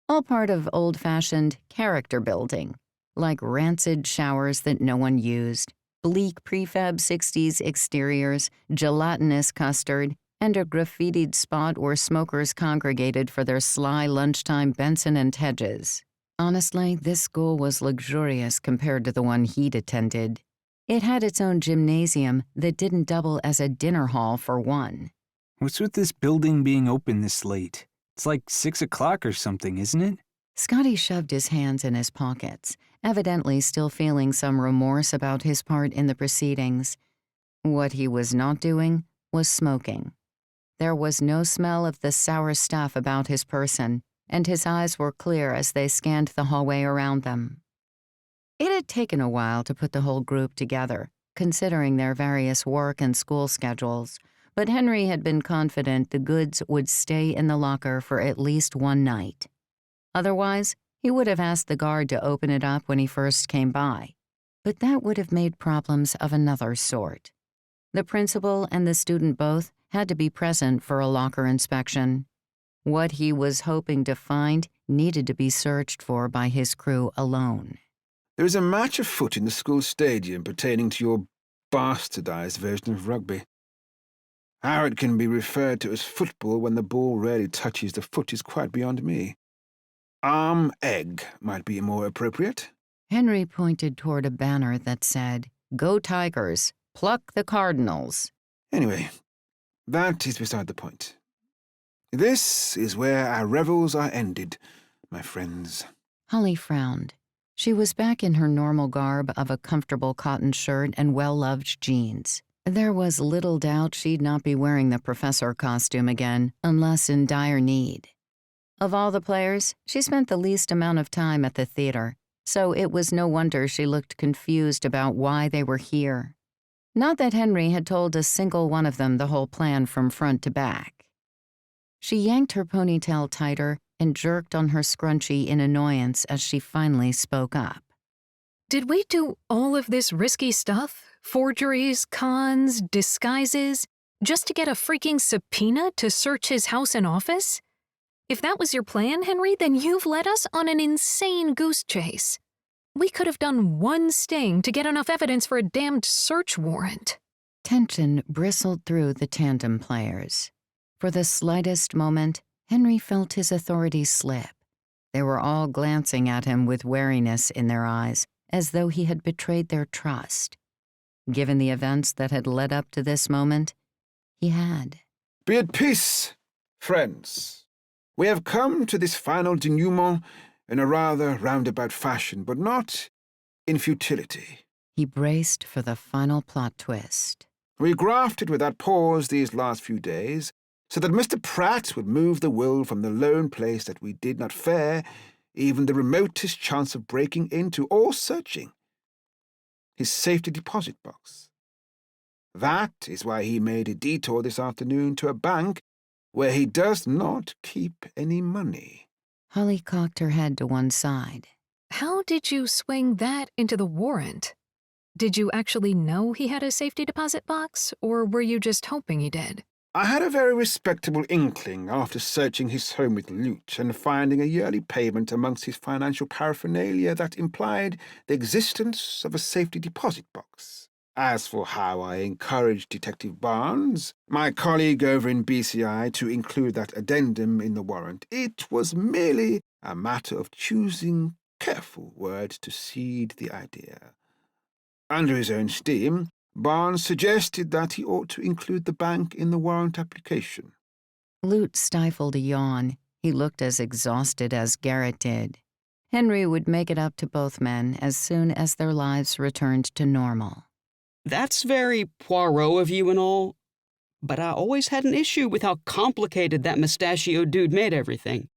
All part of old-fashioned character building, like rancid showers that no one used, bleak prefab 60s exteriors, gelatinous custard, and a graffitied spot where smokers congregated for their sly lunchtime Benson and Hedges. Honestly, this school was luxurious compared to the one he'd attended. It had its own gymnasium that didn't double as a dinner hall for one. What's with this building being open this late? It's like 6 o'clock or something, isn't it? Scotty shoved his hands in his pockets, evidently still feeling some remorse about his part in the proceedings. What he was not doing was smoking. There was no smell of the sour stuff about his person, and his eyes were clear as they scanned the hallway around them. It had taken a while to put the whole group together, considering their various work and school schedules, but Henry had been confident the goods would stay in the locker for at least one night. Otherwise, he would have asked the guard to open it up when he first came by. But that would have made problems of another sort. The principal and the student both had to be present for a locker inspection. What he was hoping to find needed to be searched for by his crew alone. There is a match afoot in the school stadium pertaining to your bastardized version of rugby. How it can be referred to as football when the ball rarely touches the foot is quite beyond me. Arm egg might be more appropriate. Henry pointed toward a banner that said, "Go Tigers, pluck the Cardinals." Anyway, that is beside the point. This is where our revels are ended, my friends. Holly frowned. She was back in her normal garb of a comfortable cotton shirt and well-loved jeans. There was little doubt she'd not be wearing the professor costume again, unless in dire need. Of all the players, she spent the least amount of time at the theater, so it was no wonder she looked confused about why they were here. Not that Henry had told a single one of them the whole plan from front to back. She yanked her ponytail tighter and jerked on her scrunchie in annoyance as she finally spoke up. Did we do all of this risky stuff? Forgeries, cons, disguises, just to get a freaking subpoena to search his house and office? If that was your plan, Henry, then you've led us on an insane goose chase. We could have done one sting to get enough evidence for a damned search warrant. Tension bristled through the Tandem Players. For the slightest moment, Henry felt his authority slip. They were all glancing at him with wariness in their eyes, as though he had betrayed their trust. Given the events that had led up to this moment, he had. Be at peace, friends. We have come to this final denouement in a rather roundabout fashion, but not in futility. He braced for the final plot twist. We grafted without pause these last few days, so that Mr. Pratt would move the will from the lone place that we did not fare even the remotest chance of breaking into or searching, his safety deposit box. That is why he made a detour this afternoon to a bank where he does not keep any money. Holly cocked her head to one side. How did you swing that into the warrant? Did you actually know he had a safety deposit box, or were you just hoping he did? I had a very respectable inkling after searching his home with loot and finding a yearly payment amongst his financial paraphernalia that implied the existence of a safety deposit box. As for how I encouraged Detective Barnes, my colleague over in BCI, to include that addendum in the warrant, it was merely a matter of choosing careful words to seed the idea. Under his own steam, Barnes suggested that he ought to include the bank in the warrant application. Lute stifled a yawn. He looked as exhausted as Garrett did. Henry would make it up to both men as soon as their lives returned to normal. That's very Poirot of you and all, but I always had an issue with how complicated that mustachioed dude made everything.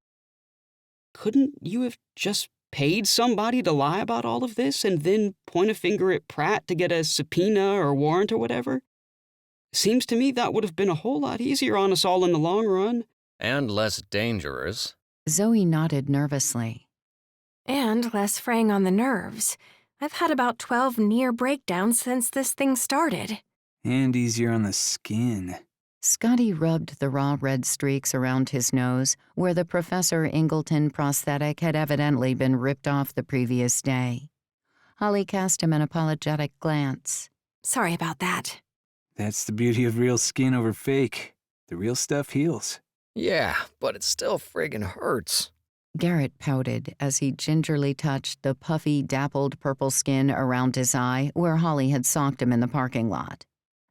Couldn't you have just paid somebody to lie about all of this and then point a finger at Pratt to get a subpoena or warrant or whatever? Seems to me that would have been a whole lot easier on us all in the long run. And less dangerous. Zoe nodded nervously. And less fraying on the nerves. I've had about 12 near breakdowns since this thing started. And easier on the skin. Scotty rubbed the raw red streaks around his nose, where the Professor Ingleton prosthetic had evidently been ripped off the previous day. Holly cast him an apologetic glance. Sorry about that. That's the beauty of real skin over fake. The real stuff heals. Yeah, but it still friggin' hurts. Garrett pouted as he gingerly touched the puffy, dappled purple skin around his eye where Holly had socked him in the parking lot.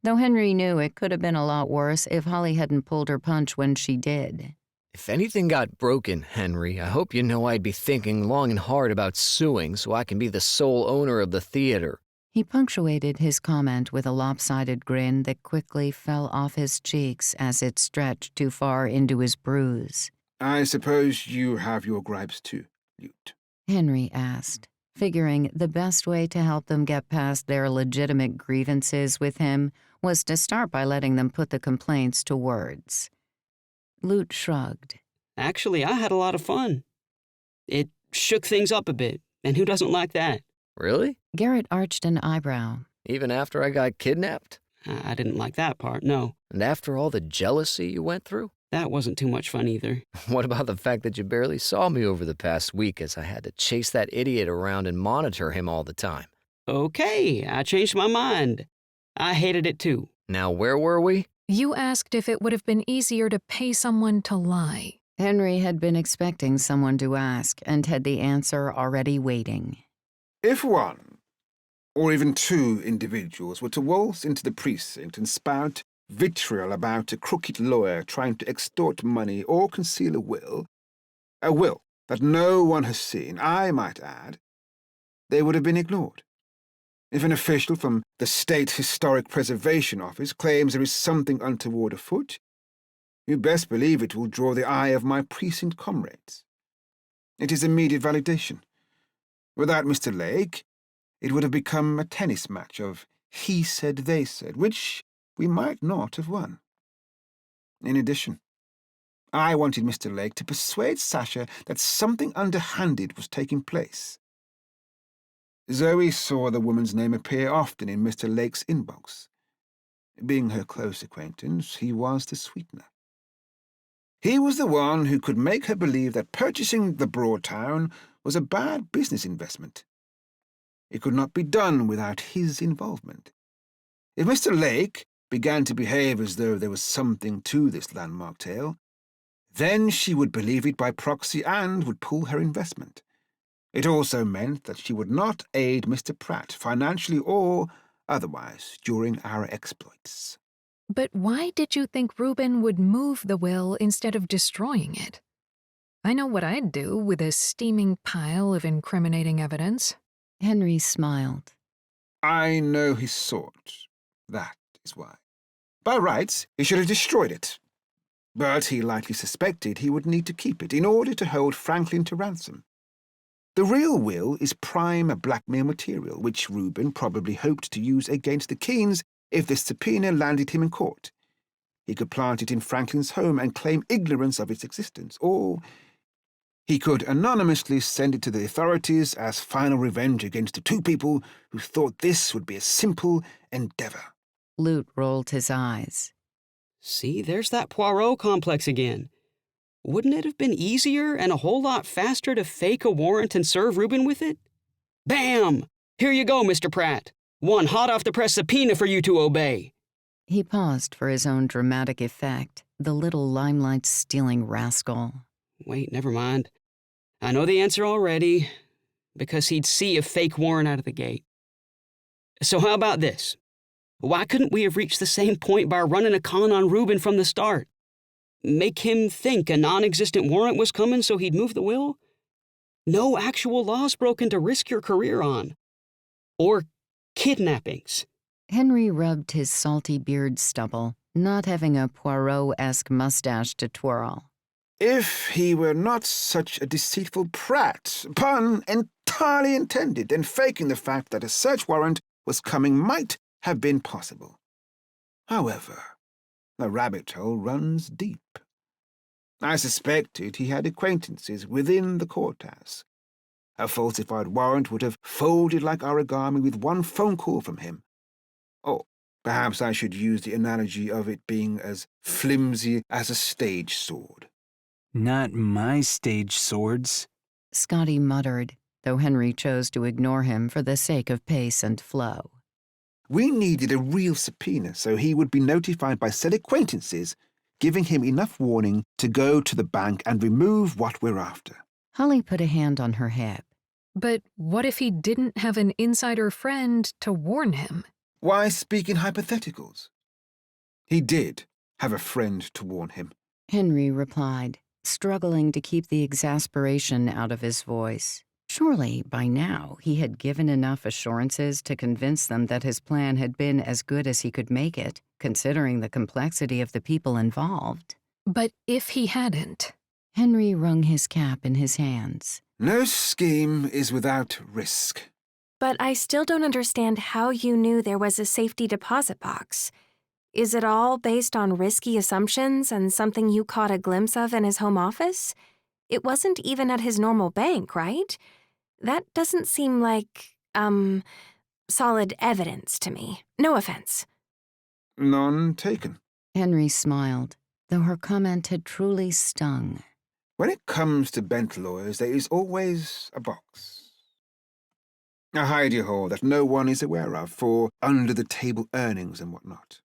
Though Henry knew it could have been a lot worse if Holly hadn't pulled her punch when she did. If anything got broken, Henry, I hope you know I'd be thinking long and hard about suing so I can be the sole owner of the theater. He punctuated his comment with a lopsided grin that quickly fell off his cheeks as it stretched too far into his bruise. I suppose you have your gripes too, Lute? Henry asked, figuring the best way to help them get past their legitimate grievances with him was to start by letting them put the complaints to words. Lute shrugged. Actually, I had a lot of fun. It shook things up a bit, and who doesn't like that? Really? Garrett arched an eyebrow. Even after I got kidnapped? I didn't like that part, no. And after all the jealousy you went through? That wasn't too much fun either. What about the fact that you barely saw me over the past week as I had to chase that idiot around and monitor him all the time? Okay, I changed my mind. I hated it too. Now where were we? You asked if it would have been easier to pay someone to lie. Henry had been expecting someone to ask and had the answer already waiting. If one, or even two individuals were to waltz into the precinct and spout vitriol about a crooked lawyer trying to extort money or conceal a will that no one has seen, I might add, they would have been ignored. If an official from the State Historic Preservation Office claims there is something untoward afoot, you best believe it will draw the eye of my precinct comrades. It is immediate validation. Without Mr. Lake, it would have become a tennis match of he said, they said, which we might not have won. In addition, I wanted Mr. Lake to persuade Sasha that something underhanded was taking place. Zoe saw the woman's name appear often in Mr. Lake's inbox. Being her close acquaintance, he was the sweetener. He was the one who could make her believe that purchasing the Broadtown was a bad business investment. It could not be done without his involvement. If Mr. Lake began to behave as though there was something to this landmark tale, then she would believe it by proxy and would pull her investment. It also meant that she would not aid Mr. Pratt financially or otherwise during our exploits. But why did you think Reuben would move the will instead of destroying it? I know what I'd do with a steaming pile of incriminating evidence. Henry smiled. I know his sort. That is why. By rights, he should have destroyed it. But he likely suspected he would need to keep it in order to hold Franklin to ransom. The real will is prime blackmail material, which Reuben probably hoped to use against the Keens if the subpoena landed him in court. He could plant it in Franklin's home and claim ignorance of its existence, or he could anonymously send it to the authorities as final revenge against the two people who thought this would be a simple endeavor. Lute rolled his eyes. See, there's that Poirot complex again. Wouldn't it have been easier and a whole lot faster to fake a warrant and serve Reuben with it? Bam! Here you go, Mr. Pratt. One hot-off-the-press subpoena for you to obey. He paused for his own dramatic effect, the little limelight-stealing rascal. Wait, never mind. I know the answer already, because he'd see a fake warrant out of the gate. So how about this? Why couldn't we have reached the same point by running a con on Reuben from the start? Make him think a non-existent warrant was coming so he'd move the will? No actual laws broken to risk your career on. Or kidnappings. Henry rubbed his salty beard stubble, not having a Poirot-esque mustache to twirl. If he were not such a deceitful prat, pun entirely intended, then faking the fact that a search warrant was coming might have been possible. However, the rabbit hole runs deep. I suspected he had acquaintances within the courthouse. A falsified warrant would have folded like origami with one phone call from him. Or perhaps I should use the analogy of it being as flimsy as a stage sword. Not my stage swords, Scotty muttered, though Henry chose to ignore him for the sake of pace and flow. We needed a real subpoena so he would be notified by said acquaintances, giving him enough warning to go to the bank and remove what we're after. Holly put a hand on her hip. But what if he didn't have an insider friend to warn him? Why speak in hypotheticals? He did have a friend to warn him. Henry replied, struggling to keep the exasperation out of his voice. Surely, by now, he had given enough assurances to convince them that his plan had been as good as he could make it, considering the complexity of the people involved. But if he hadn't? Henry wrung his cap in his hands. No scheme is without risk. But I still don't understand how you knew there was a safety deposit box. Is it all based on risky assumptions and something you caught a glimpse of in his home office? It wasn't even at his normal bank, right? That doesn't seem like, solid evidence to me. No offense. None taken. Henry smiled, though her comment had truly stung. When it comes to bent lawyers, there is always a box. A hidey hole that no one is aware of for under-the-table earnings and whatnot.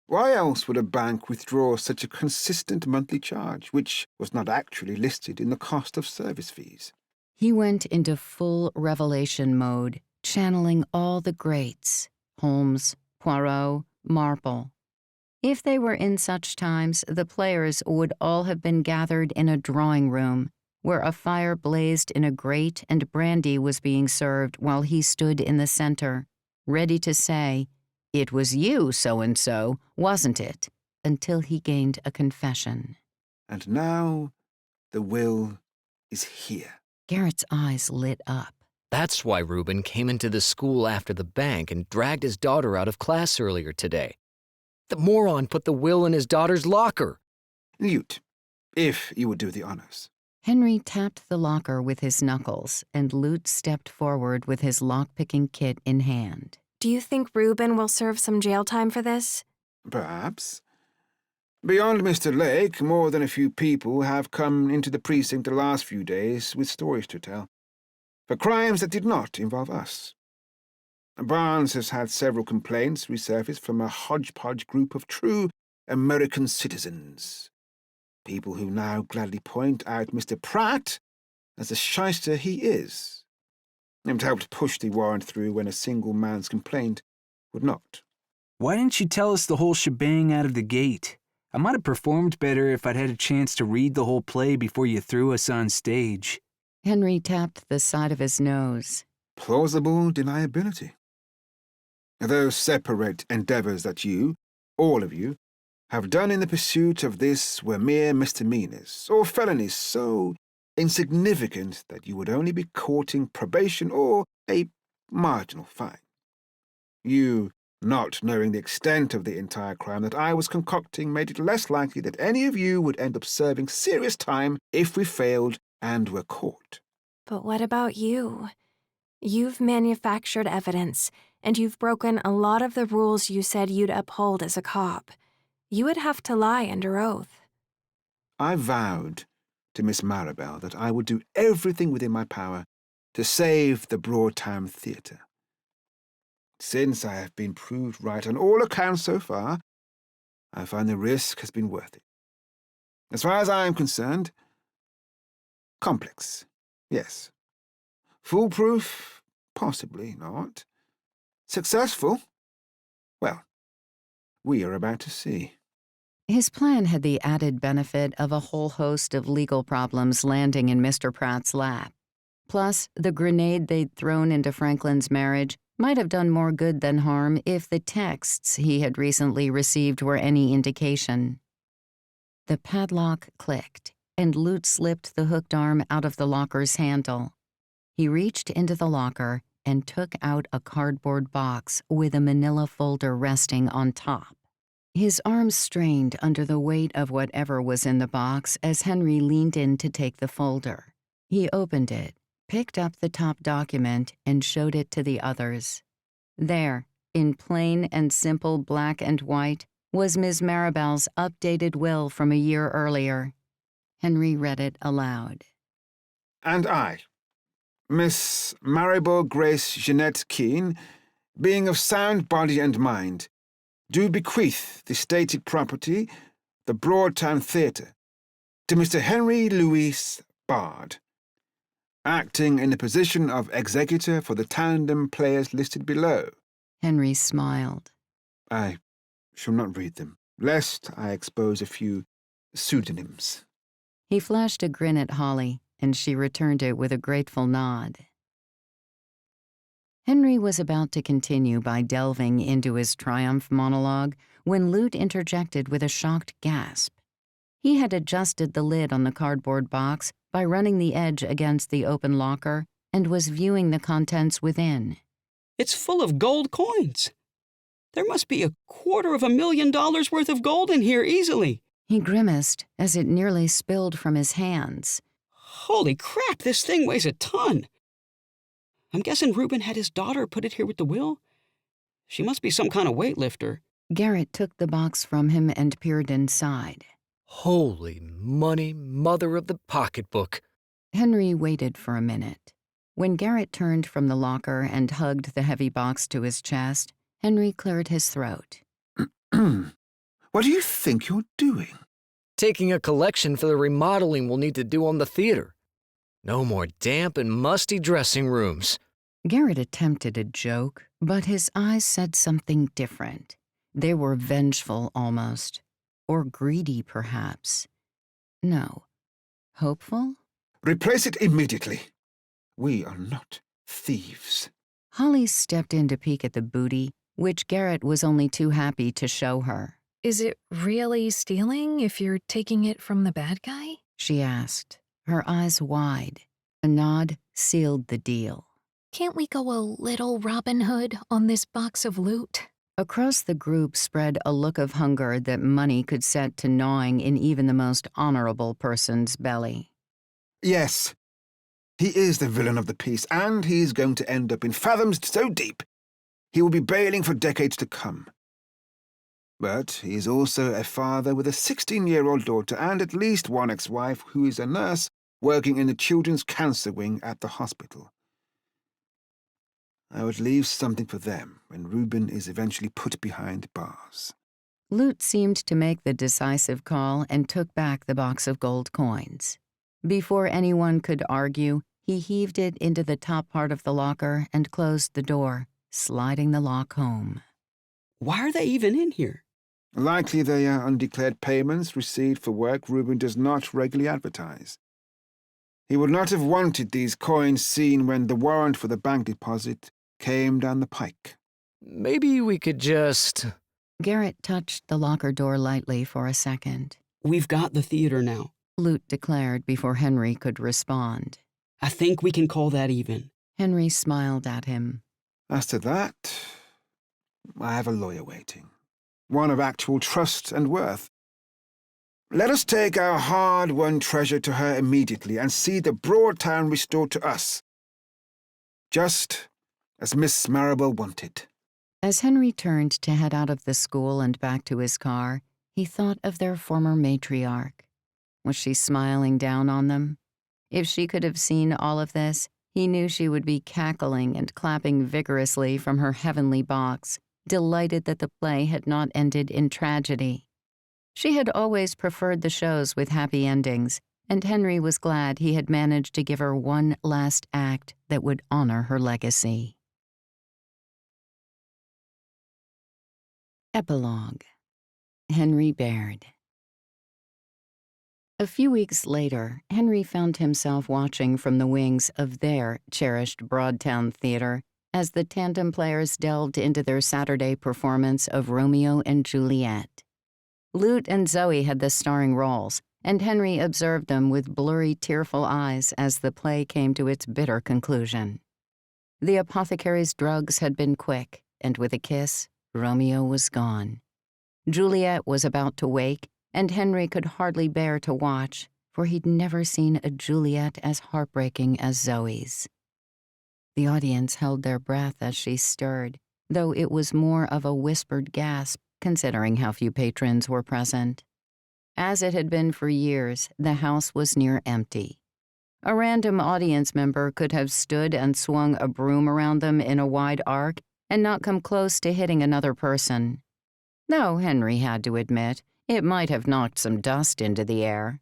Why else would a bank withdraw such a consistent monthly charge, which was not actually listed in the cost of service fees? He went into full revelation mode, channeling all the greats, Holmes, Poirot, Marple. If they were in such times, the players would all have been gathered in a drawing room, where a fire blazed in a grate and brandy was being served while he stood in the center, ready to say, "It was you, so-and-so, wasn't it?" until he gained a confession. And now the will is here. Garrett's eyes lit up. That's why Reuben came into the school after the bank and dragged his daughter out of class earlier today. The moron put the will in his daughter's locker. Newt, if you would do the honors. Henry tapped the locker with his knuckles, and Lute stepped forward with his lock-picking kit in hand. Do you think Reuben will serve some jail time for this? Perhaps. Beyond Mr. Lake, more than a few people have come into the precinct the last few days with stories to tell, for crimes that did not involve us. Barnes has had several complaints resurface from a hodgepodge group of true American citizens. People who now gladly point out Mr. Pratt as the shyster he is, and helped push the warrant through when a single man's complaint would not. Why didn't you tell us the whole shebang out of the gate? I might have performed better if I'd had a chance to read the whole play before you threw us on stage. Henry tapped the side of his nose. Plausible deniability. Those separate endeavors that you, all of you, have done in the pursuit of this were mere misdemeanors, or felonies so insignificant that you would only be courting probation or a marginal fine. You, not knowing the extent of the entire crime that I was concocting, made it less likely that any of you would end up serving serious time if we failed and were caught. But what about you? You've manufactured evidence, and you've broken a lot of the rules you said you'd uphold as a cop. You would have to lie under oath. I vowed to Miss Maribel that I would do everything within my power to save the Broadtown Theater. Since I have been proved right on all accounts so far, I find the risk has been worth it. As far as I am concerned, complex, yes. Foolproof, possibly not. Successful? Well, we are about to see. His plan had the added benefit of a whole host of legal problems landing in Mr. Pratt's lap. Plus, the grenade they'd thrown into Franklin's marriage might have done more good than harm if the texts he had recently received were any indication. The padlock clicked, and Lute slipped the hooked arm out of the locker's handle. He reached into the locker and took out a cardboard box with a manila folder resting on top. His arms strained under the weight of whatever was in the box as Henry leaned in to take the folder. He opened it, picked up the top document, and showed it to the others. There, in plain and simple black and white, was Miss Maribel's updated will from a year earlier. Henry read it aloud. And I, Miss Maribel Grace Jeanette Keene, being of sound body and mind, do bequeath the stated property, the Broadtown Theater, to Mr. Henry Louis Bard, acting in the position of executor for the Tandem Players listed below. Henry smiled. I shall not read them, lest I expose a few pseudonyms. He flashed a grin at Holly, and she returned it with a grateful nod. Henry was about to continue by delving into his triumph monologue when Lute interjected with a shocked gasp. He had adjusted the lid on the cardboard box by running the edge against the open locker and was viewing the contents within. It's full of gold coins. There must be $250,000 worth of gold in here easily. He grimaced as it nearly spilled from his hands. Holy crap, this thing weighs a ton. I'm guessing Reuben had his daughter put it here with the will. She must be some kind of weightlifter. Garrett took the box from him and peered inside. Holy money, mother of the pocketbook. Henry waited for a minute. When Garrett turned from the locker and hugged the heavy box to his chest, Henry cleared his throat. What do you think you're doing? Taking a collection for the remodeling we'll need to do on the theater. No more damp and musty dressing rooms. Garrett attempted a joke, but his eyes said something different. They were vengeful almost. Or greedy, perhaps. No. Hopeful? Replace it immediately. We are not thieves. Holly stepped in to peek at the booty, which Garrett was only too happy to show her. Is it really stealing if you're taking it from the bad guy? She asked, her eyes wide. A nod sealed the deal. Can't we go a little Robin Hood on this box of loot? Across the group spread a look of hunger that money could set to gnawing in even the most honorable person's belly. Yes, he is the villain of the piece, and he's going to end up in fathoms so deep he will be bailing for decades to come. But he is also a father with a 16-year-old daughter and at least one ex-wife who is a nurse working in the children's cancer wing at the hospital. I would leave something for them when Reuben is eventually put behind bars. Lute seemed to make the decisive call and took back the box of gold coins. Before anyone could argue, he heaved it into the top part of the locker and closed the door, sliding the lock home. Why are they even in here? Likely they are undeclared payments received for work Reuben does not regularly advertise. He would not have wanted these coins seen when the warrant for the bank deposit came down the pike. Maybe we could just... Garrett touched the locker door lightly for a second. We've got the theater now, Lute declared before Henry could respond. I think we can call that even. Henry smiled at him. As to that, I have a lawyer waiting. One of actual trust and worth. Let us take our hard-won treasure to her immediately and see the Broadtown restored to us. Just as Miss Maribel wanted. As Henry turned to head out of the school and back to his car, he thought of their former matriarch. Was she smiling down on them? If she could have seen all of this, he knew she would be cackling and clapping vigorously from her heavenly box, delighted that the play had not ended in tragedy. She had always preferred the shows with happy endings, and Henry was glad he had managed to give her one last act that would honor her legacy. Epilogue. Henry Baird. A few weeks later, Henry found himself watching from the wings of their cherished Broadtown Theater as the Tandem Players delved into their Saturday performance of Romeo and Juliet. Lute and Zoe had the starring roles, and Henry observed them with blurry, tearful eyes as the play came to its bitter conclusion. The apothecary's drugs had been quick, and with a kiss, Romeo was gone. Juliet was about to wake, and Henry could hardly bear to watch, for he'd never seen a Juliet as heartbreaking as Zoe's. The audience held their breath as she stirred, though it was more of a whispered gasp, considering how few patrons were present. As it had been for years, the house was near empty. A random audience member could have stood and swung a broom around them in a wide arc and not come close to hitting another person. Though Henry had to admit, it might have knocked some dust into the air.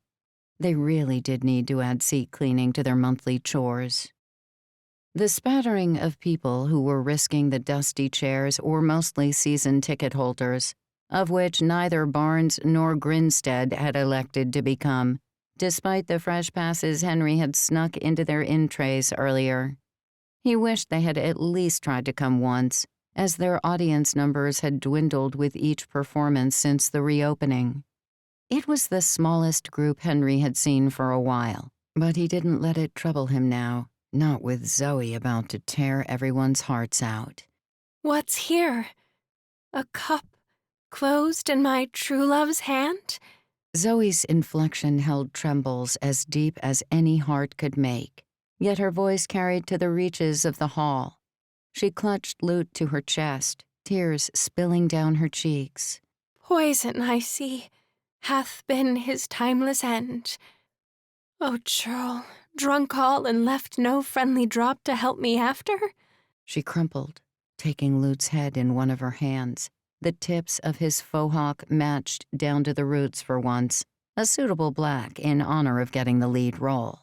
They really did need to add seat cleaning to their monthly chores. The spattering of people who were risking the dusty chairs were mostly season ticket holders, of which neither Barnes nor Grinstead had elected to become, despite the fresh passes Henry had snuck into their in-trays earlier. He wished they had at least tried to come once, as their audience numbers had dwindled with each performance since the reopening. It was the smallest group Henry had seen for a while, but he didn't let it trouble him now, not with Zoe about to tear everyone's hearts out. What's here? A cup closed in my true love's hand? Zoe's inflection held trembles as deep as any heart could make, yet her voice carried to the reaches of the hall. She clutched Lute to her chest, tears spilling down her cheeks. Poison, I see, hath been his timeless end. O churl, drunk all and left no friendly drop to help me after? She crumpled, taking Lute's head in one of her hands, the tips of his faux hawk matched down to the roots for once, a suitable black in honor of getting the lead role.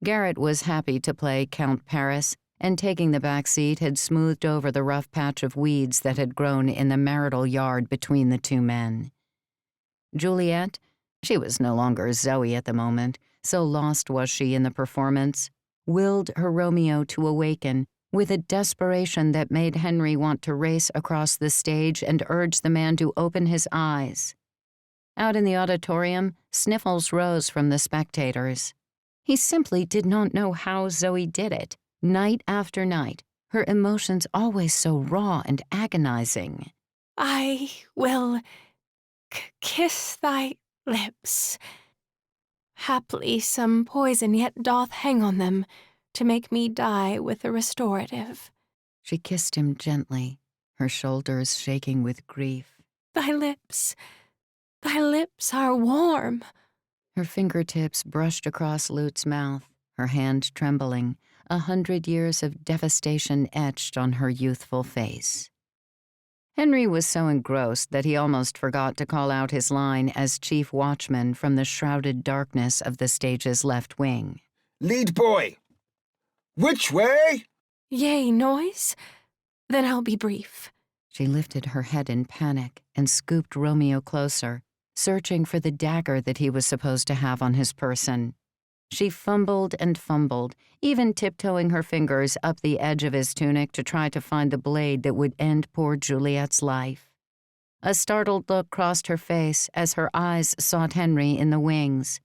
Garrett was happy to play Count Paris, and taking the back seat had smoothed over the rough patch of weeds that had grown in the marital yard between the two men. Juliet, she was no longer Zoe at the moment, so lost was she in the performance, willed her Romeo to awaken with a desperation that made Henry want to race across the stage and urge the man to open his eyes. Out in the auditorium, sniffles rose from the spectators. He simply did not know how Zoe did it. Night after night, her emotions always so raw and agonizing. I will kiss thy lips. Haply some poison yet doth hang on them, to make me die with a restorative. She kissed him gently, her shoulders shaking with grief. Thy lips are warm. Her fingertips brushed across Lute's mouth, her hand trembling, 100 years of devastation etched on her youthful face. Henry was so engrossed that he almost forgot to call out his line as chief watchman from the shrouded darkness of the stage's left wing. Lead boy! Which way? Yea, noise? Then I'll be brief. She lifted her head in panic and scooped Romeo closer, searching for the dagger that he was supposed to have on his person. She fumbled and fumbled, even tiptoeing her fingers up the edge of his tunic to try to find the blade that would end poor Juliet's life. A startled look crossed her face as her eyes sought Henry in the wings.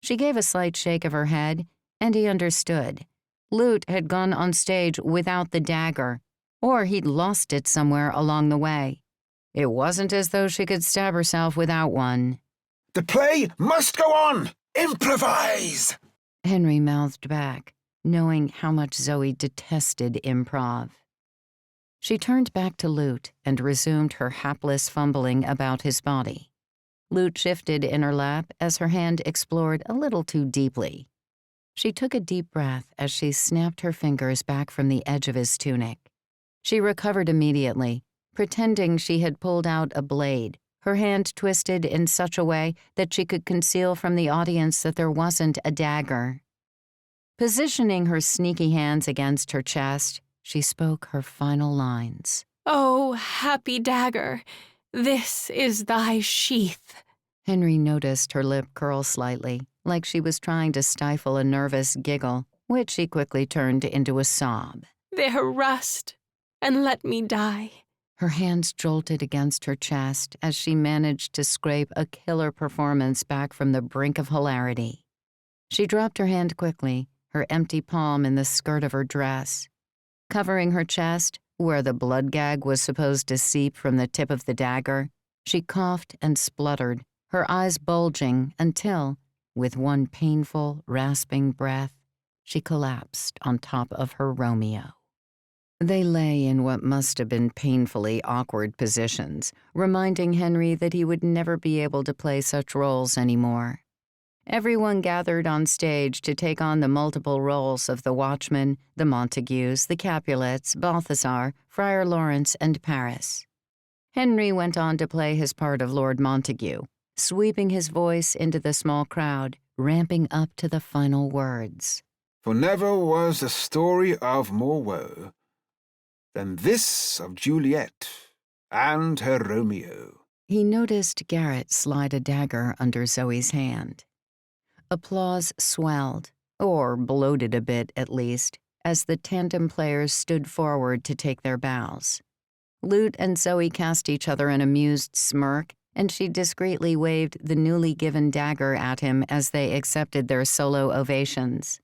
She gave a slight shake of her head, and he understood. Lute had gone on stage without the dagger, or he'd lost it somewhere along the way. It wasn't as though she could stab herself without one. The play must go on! Improvise! Henry mouthed back, knowing how much Zoe detested improv. She turned back to Lute and resumed her hapless fumbling about his body. Lute shifted in her lap as her hand explored a little too deeply. She took a deep breath as she snapped her fingers back from the edge of his tunic. She recovered immediately, pretending she had pulled out a blade, her hand twisted in such a way that she could conceal from the audience that there wasn't a dagger. Positioning her sneaky hands against her chest, she spoke her final lines. Oh, happy dagger, this is thy sheath. Henry noticed her lip curl slightly, like she was trying to stifle a nervous giggle, which she quickly turned into a sob. their rust and let me die. Her hands jolted against her chest as she managed to scrape a killer performance back from the brink of hilarity. She dropped her hand quickly, her empty palm in the skirt of her dress. Covering her chest, where the blood gag was supposed to seep from the tip of the dagger, she coughed and spluttered, her eyes bulging until, with one painful, rasping breath, she collapsed on top of her Romeo. They lay in what must have been painfully awkward positions, reminding Henry that he would never be able to play such roles anymore. Everyone gathered on stage to take on the multiple roles of the Watchman, the Montagues, the Capulets, Balthazar, Friar Lawrence, and Paris. Henry went on to play his part of Lord Montague, sweeping his voice into the small crowd, ramping up to the final words. For never was a story of more woe than this of Juliet and her Romeo. He noticed Garrett slide a dagger under Zoe's hand. Applause swelled, or bloated a bit at least, as the Tandem Players stood forward to take their bows. Lute and Zoe cast each other an amused smirk, and she discreetly waved the newly given dagger at him as they accepted their solo ovations.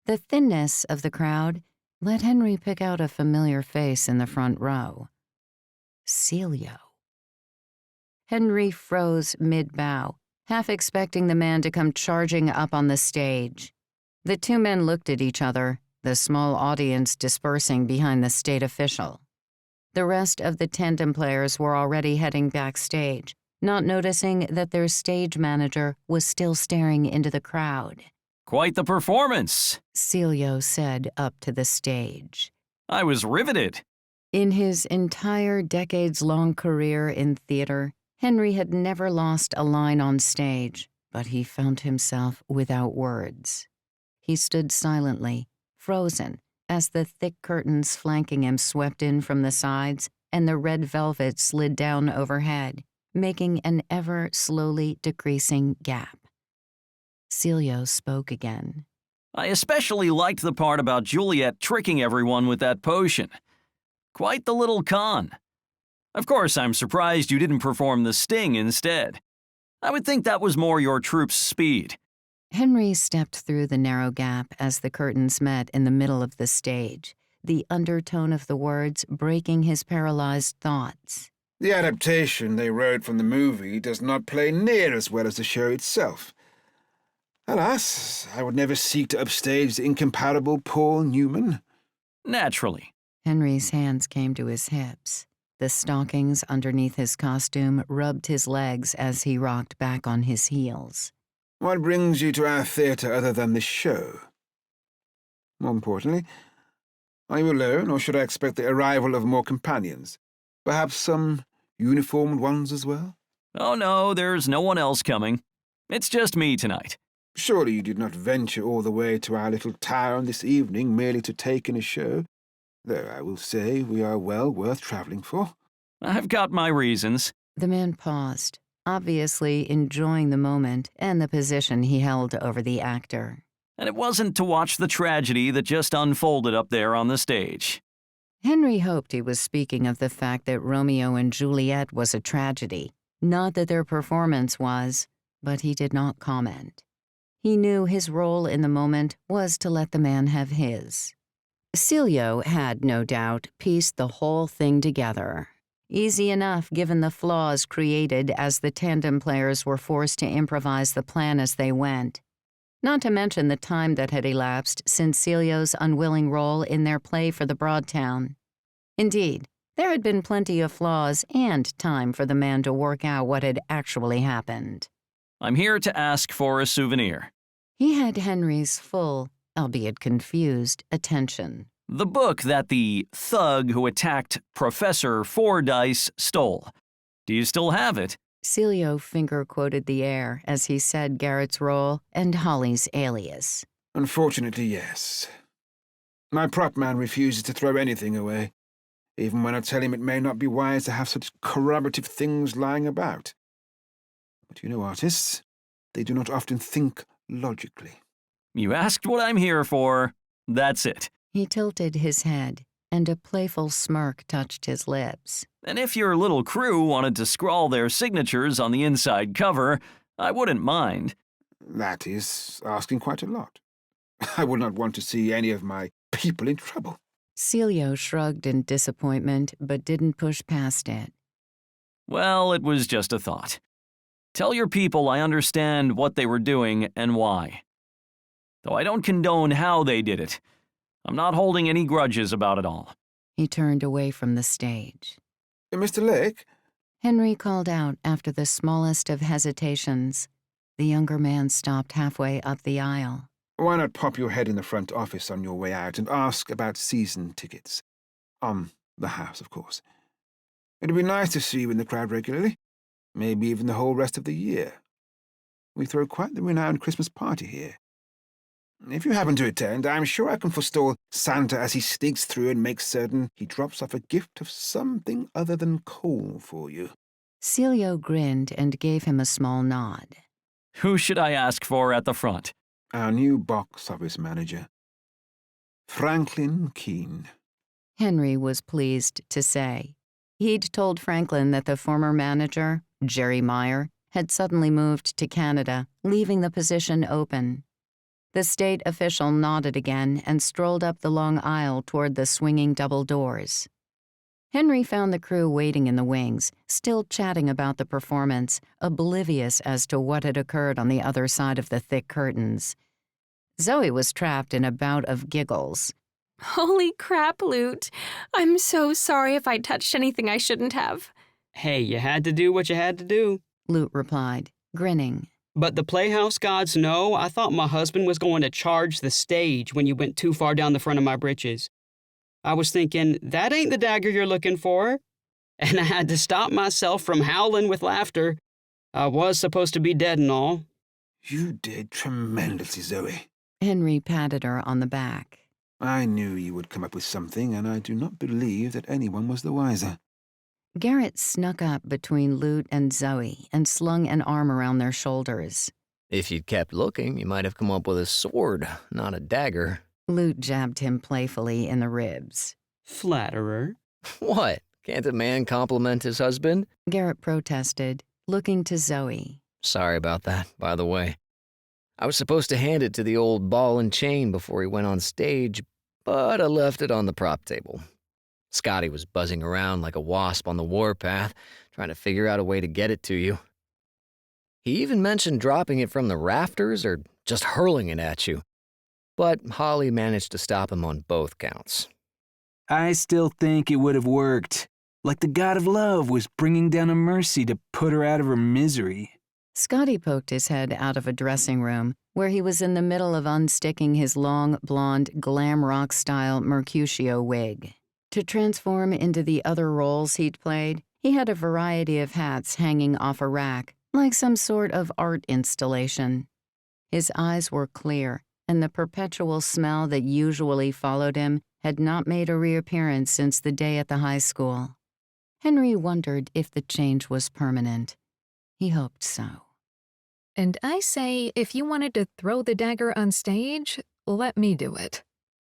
The thinness of the crowd let Henry pick out a familiar face in the front row. Celio. Henry froze mid-bow, half expecting the man to come charging up on the stage. The two men looked at each other, the small audience dispersing behind the state official. The rest of the Tandem Players were already heading backstage, not noticing that their stage manager was still staring into the crowd. Quite the performance, Celio said up to the stage. I was riveted. In his entire decades-long career in theater, Henry had never lost a line on stage, but he found himself without words. He stood silently, frozen, as the thick curtains flanking him swept in from the sides and the red velvet slid down overhead, making an ever slowly decreasing gap. Celio spoke again. I especially liked the part about Juliet tricking everyone with that potion. Quite the little con. Of course, I'm surprised you didn't perform the sting instead. I would think that was more your troupe's speed. Henry stepped through the narrow gap as the curtains met in the middle of the stage, the undertone of the words breaking his paralyzed thoughts. The adaptation they wrote from the movie does not play near as well as the show itself. Alas, I would never seek to upstage the incomparable Paul Newman. Naturally. Henry's hands came to his hips. The stockings underneath his costume rubbed his legs as he rocked back on his heels. What brings you to our theatre other than this show? More importantly, are you alone, or should I expect the arrival of more companions? Perhaps some uniformed ones as well? Oh no, there's no one else coming. It's just me tonight. Surely you did not venture all the way to our little town this evening merely to take in a show, though I will say we are well worth travelling for. I've got my reasons. The man paused, obviously enjoying the moment and the position he held over the actor. And it wasn't to watch the tragedy that just unfolded up there on the stage. Henry hoped he was speaking of the fact that Romeo and Juliet was a tragedy, not that their performance was, but he did not comment. He knew his role in the moment was to let the man have his. Celio had, no doubt, pieced the whole thing together. Easy enough given the flaws created as the Tandem Players were forced to improvise the plan as they went. Not to mention the time that had elapsed since Celio's unwilling role in their play for the Broadtown. Indeed, there had been plenty of flaws and time for the man to work out what had actually happened. I'm here to ask for a souvenir. He had Henry's full, albeit confused, attention. The book that the thug who attacked Professor Fordyce stole. Do you still have it? Celio finger-quoted the air as he said Garrett's role and Holly's alias. Unfortunately, yes. My prop man refuses to throw anything away, even when I tell him it may not be wise to have such corroborative things lying about. But you know artists, they do not often think logically. You asked what I'm here for. That's it. He tilted his head, and a playful smirk touched his lips. And if your little crew wanted to scrawl their signatures on the inside cover, I wouldn't mind. That is asking quite a lot. I would not want to see any of my people in trouble. Celio shrugged in disappointment, but didn't push past it. Well, it was just a thought. Tell your people I understand what they were doing and why. Though I don't condone how they did it. I'm not holding any grudges about it all. He turned away from the stage. Mr. Lake? Henry called out after the smallest of hesitations. The younger man stopped halfway up the aisle. Why not pop your head in the front office on your way out and ask about season tickets? The house, of course. It'd be nice to see you in the crowd regularly. Maybe even the whole rest of the year. We throw quite the renowned Christmas party here. If you happen to attend, I'm sure I can forestall Santa as he sneaks through and makes certain he drops off a gift of something other than coal for you. Celio grinned and gave him a small nod. Who should I ask for at the front? Our new box office manager, Franklin Keene. Henry was pleased to say. He'd told Franklin that the former manager, Jerry Meyer, had suddenly moved to Canada, leaving the position open. The state official nodded again and strolled up the long aisle toward the swinging double doors. Henry found the crew waiting in the wings, still chatting about the performance, oblivious as to what had occurred on the other side of the thick curtains. Zoe was trapped in a bout of giggles. Holy crap, Lute. I'm so sorry if I touched anything I shouldn't have. Hey, you had to do what you had to do. Lute replied, grinning. But the Playhouse gods know I thought my husband was going to charge the stage when you went too far down the front of my britches. I was thinking, that ain't the dagger you're looking for. And I had to stop myself from howling with laughter. I was supposed to be dead and all. You did tremendously, Zoe. Henry patted her on the back. I knew you would come up with something, and I do not believe that anyone was the wiser. Garrett snuck up between Lute and Zoe and slung an arm around their shoulders. If you'd kept looking, you might have come up with a sword, not a dagger. Lute jabbed him playfully in the ribs. Flatterer. What? Can't a man compliment his husband? Garrett protested, looking to Zoe. Sorry about that, by the way. I was supposed to hand it to the old ball and chain before he went on stage, but I left it on the prop table. Scotty was buzzing around like a wasp on the warpath, trying to figure out a way to get it to you. He even mentioned dropping it from the rafters or just hurling it at you. But Holly managed to stop him on both counts. I still think it would have worked. Like the god of love was bringing down a mercy to put her out of her misery. Scotty poked his head out of a dressing room, where he was in the middle of unsticking his long, blonde, glam rock-style Mercutio wig. To transform into the other roles he'd played, he had a variety of hats hanging off a rack, like some sort of art installation. His eyes were clear, and the perpetual smell that usually followed him had not made a reappearance since the day at the high school. Henry wondered if the change was permanent. He hoped so. And I say, if you wanted to throw the dagger on stage, let me do it.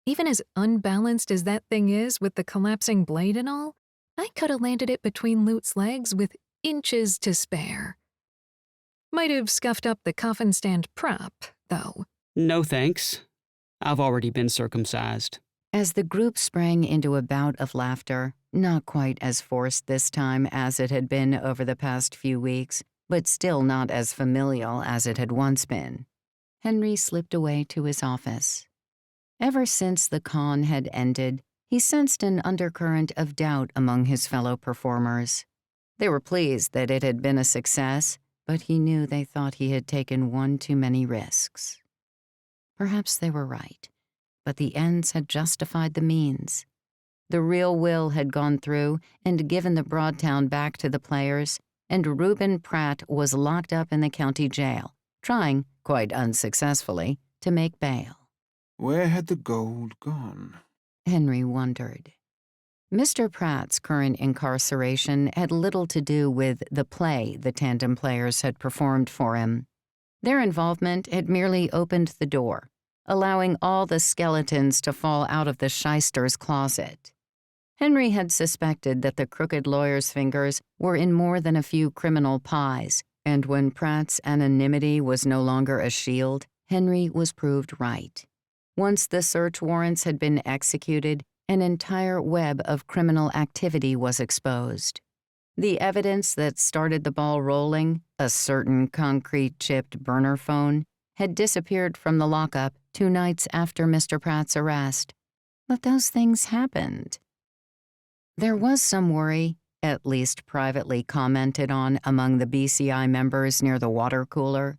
Even as unbalanced as that thing is with the collapsing blade and all, I could have landed it between Lute's legs with inches to spare. Might have scuffed up the coffin stand prop, though. No thanks. I've already been circumcised. As the group sprang into a bout of laughter, not quite as forced this time as it had been over the past few weeks, but still not as familial as it had once been, Henry slipped away to his office. Ever since the con had ended, he sensed an undercurrent of doubt among his fellow performers. They were pleased that it had been a success, but he knew they thought he had taken one too many risks. Perhaps they were right, but the ends had justified the means. The real will had gone through and given the Broadtown back to the players, and Reuben Pratt was locked up in the county jail, trying, quite unsuccessfully, to make bail. Where had the gold gone? Henry wondered. Mr. Pratt's current incarceration had little to do with the play the Tandem Players had performed for him. Their involvement had merely opened the door, allowing all the skeletons to fall out of the shyster's closet. Henry had suspected that the crooked lawyer's fingers were in more than a few criminal pies, and when Pratt's anonymity was no longer a shield, Henry was proved right. Once the search warrants had been executed, an entire web of criminal activity was exposed. The evidence that started the ball rolling, a certain concrete-chipped burner phone, had disappeared from the lockup 2 nights after Mr. Pratt's arrest. But those things happened. There was some worry, at least privately commented on among the BCI members near the water cooler,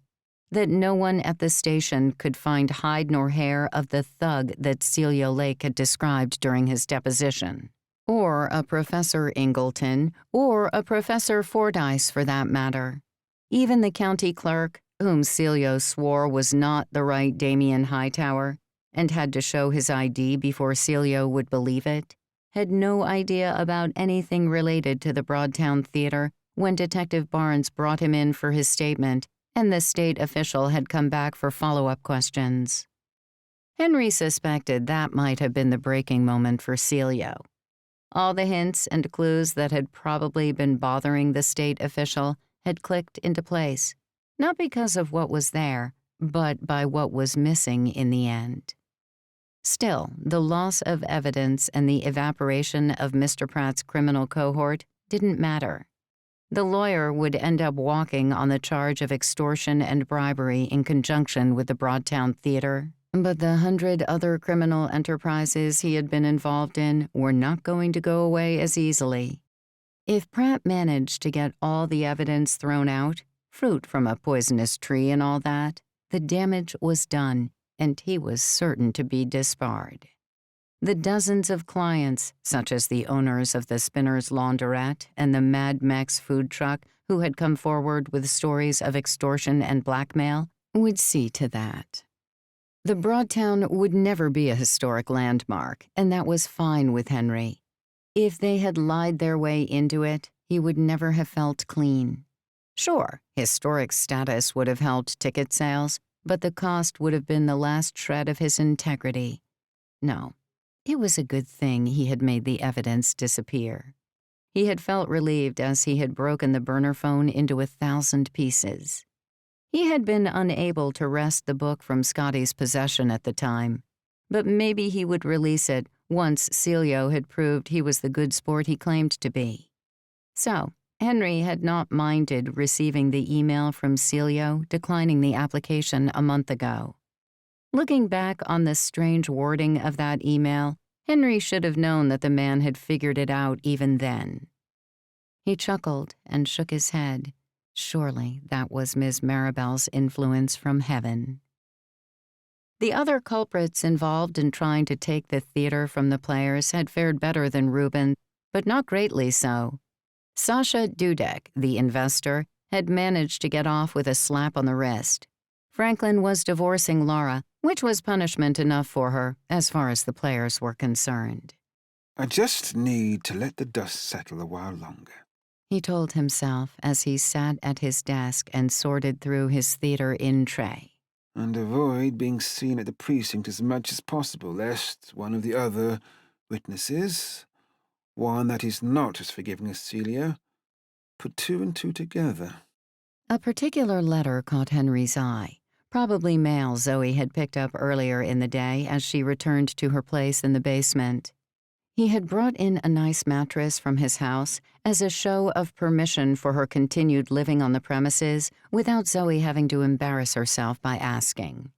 that no one at the station could find hide nor hair of the thug that Celia Lake had described during his deposition, or a Professor Ingleton, or a Professor Fordyce for that matter. Even the county clerk, whom Celia swore was not the right Damien Hightower, and had to show his ID before Celia would believe it, had no idea about anything related to the Broadtown Theater when Detective Barnes brought him in for his statement and the state official had come back for follow-up questions. Henry suspected that might have been the breaking moment for Celia. All the hints and clues that had probably been bothering the state official had clicked into place, not because of what was there, but by what was missing in the end. Still, the loss of evidence and the evaporation of Mr. Pratt's criminal cohort didn't matter. The lawyer would end up walking on the charge of extortion and bribery in conjunction with the Broadtown Theater, but the 100 other criminal enterprises he had been involved in were not going to go away as easily. If Pratt managed to get all the evidence thrown out, fruit from a poisonous tree and all that, the damage was done, and he was certain to be disbarred. The dozens of clients, such as the owners of the Spinner's Laundrette and the Mad Mex food truck who had come forward with stories of extortion and blackmail, would see to that. The Broadtown would never be a historic landmark, and that was fine with Henry. If they had lied their way into it, he would never have felt clean. Sure, historic status would have helped ticket sales, but the cost would have been the last shred of his integrity. No, it was a good thing he had made the evidence disappear. He had felt relieved as he had broken the burner phone into 1,000 pieces. He had been unable to wrest the book from Scotty's possession at the time, but maybe he would release it once Celio had proved he was the good sport he claimed to be. So, Henry had not minded receiving the email from Celio declining the application a month ago. Looking back on the strange wording of that email, Henry should have known that the man had figured it out even then. He chuckled and shook his head. Surely that was Miss Maribel's influence from heaven. The other culprits involved in trying to take the theater from the players had fared better than Reuben, but not greatly so. Sasha Dudek, the investor, had managed to get off with a slap on the wrist. Franklin was divorcing Laura, which was punishment enough for her, as far as the players were concerned. I just need to let the dust settle a while longer, he told himself as he sat at his desk and sorted through his theater-in tray. And avoid being seen at the precinct as much as possible, lest one of the other witnesses, one that is not as forgiving as Celia, put 2 and 2 together. A particular letter caught Henry's eye, probably mail Zoe had picked up earlier in the day as she returned to her place in the basement. He had brought in a nice mattress from his house as a show of permission for her continued living on the premises without Zoe having to embarrass herself by asking.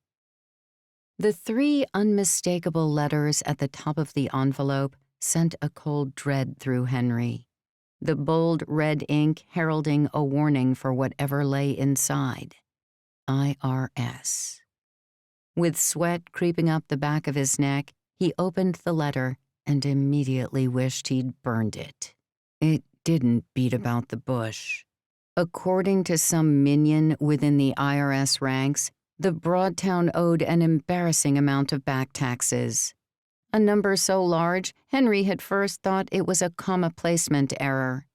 The 3 unmistakable letters at the top of the envelope sent a cold dread through Henry, the bold red ink heralding a warning for whatever lay inside. IRS. With sweat creeping up the back of his neck, he opened the letter and immediately wished he'd burned it. It didn't beat about the bush. According to some minion within the IRS ranks, the Broadtown owed an embarrassing amount of back taxes. A number so large, Henry had first thought it was a comma placement error.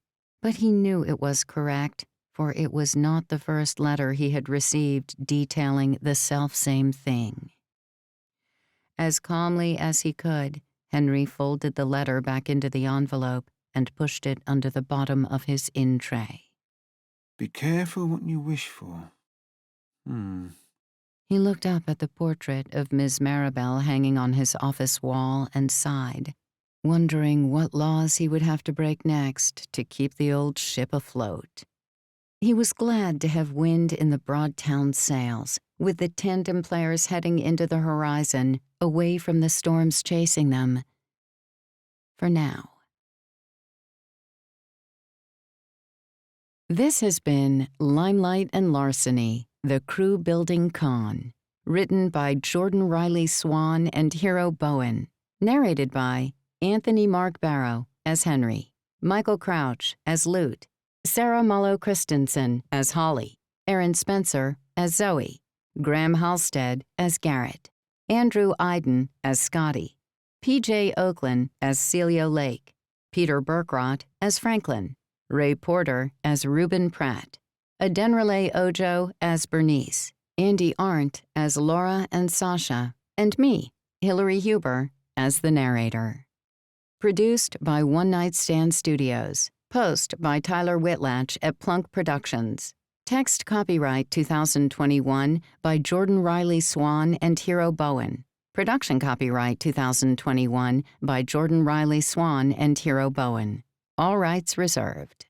But he knew it was correct, for it was not the first letter he had received detailing the selfsame thing. As calmly as he could, Henry folded the letter back into the envelope and pushed it under the bottom of his in-tray. Be careful what you wish for. He looked up at the portrait of Miss Maribel hanging on his office wall and sighed, wondering what laws he would have to break next to keep the old ship afloat. He was glad to have wind in the Broadtown sails, with the Tandem Players heading into the horizon, away from the storms chasing them. For now. This has been Limelight and Larceny, the Crew Building Con, written by Jordan Riley Swan and Hero Bowen, narrated by Anthony Mark Barrow as Henry, Michael Crouch as Lute, Sarah Mullo Christensen as Holly, Aaron Spencer as Zoe, Graham Halstead as Garrett, Andrew Iden as Scotty, P.J. Oakland as Celio Lake, Peter Burkrot as Franklin, Ray Porter as Reuben Pratt, Adenrele Ojo as Bernice, Andy Arndt as Laura and Sasha, and me, Hillary Huber, as the narrator. Produced by One Night Stand Studios. Post by Tyler Whitlatch at Plunk Productions. Text copyright 2021 by Jordan Riley Swan and Hero Bowen. Production copyright 2021 by Jordan Riley Swan and Hero Bowen. All rights reserved.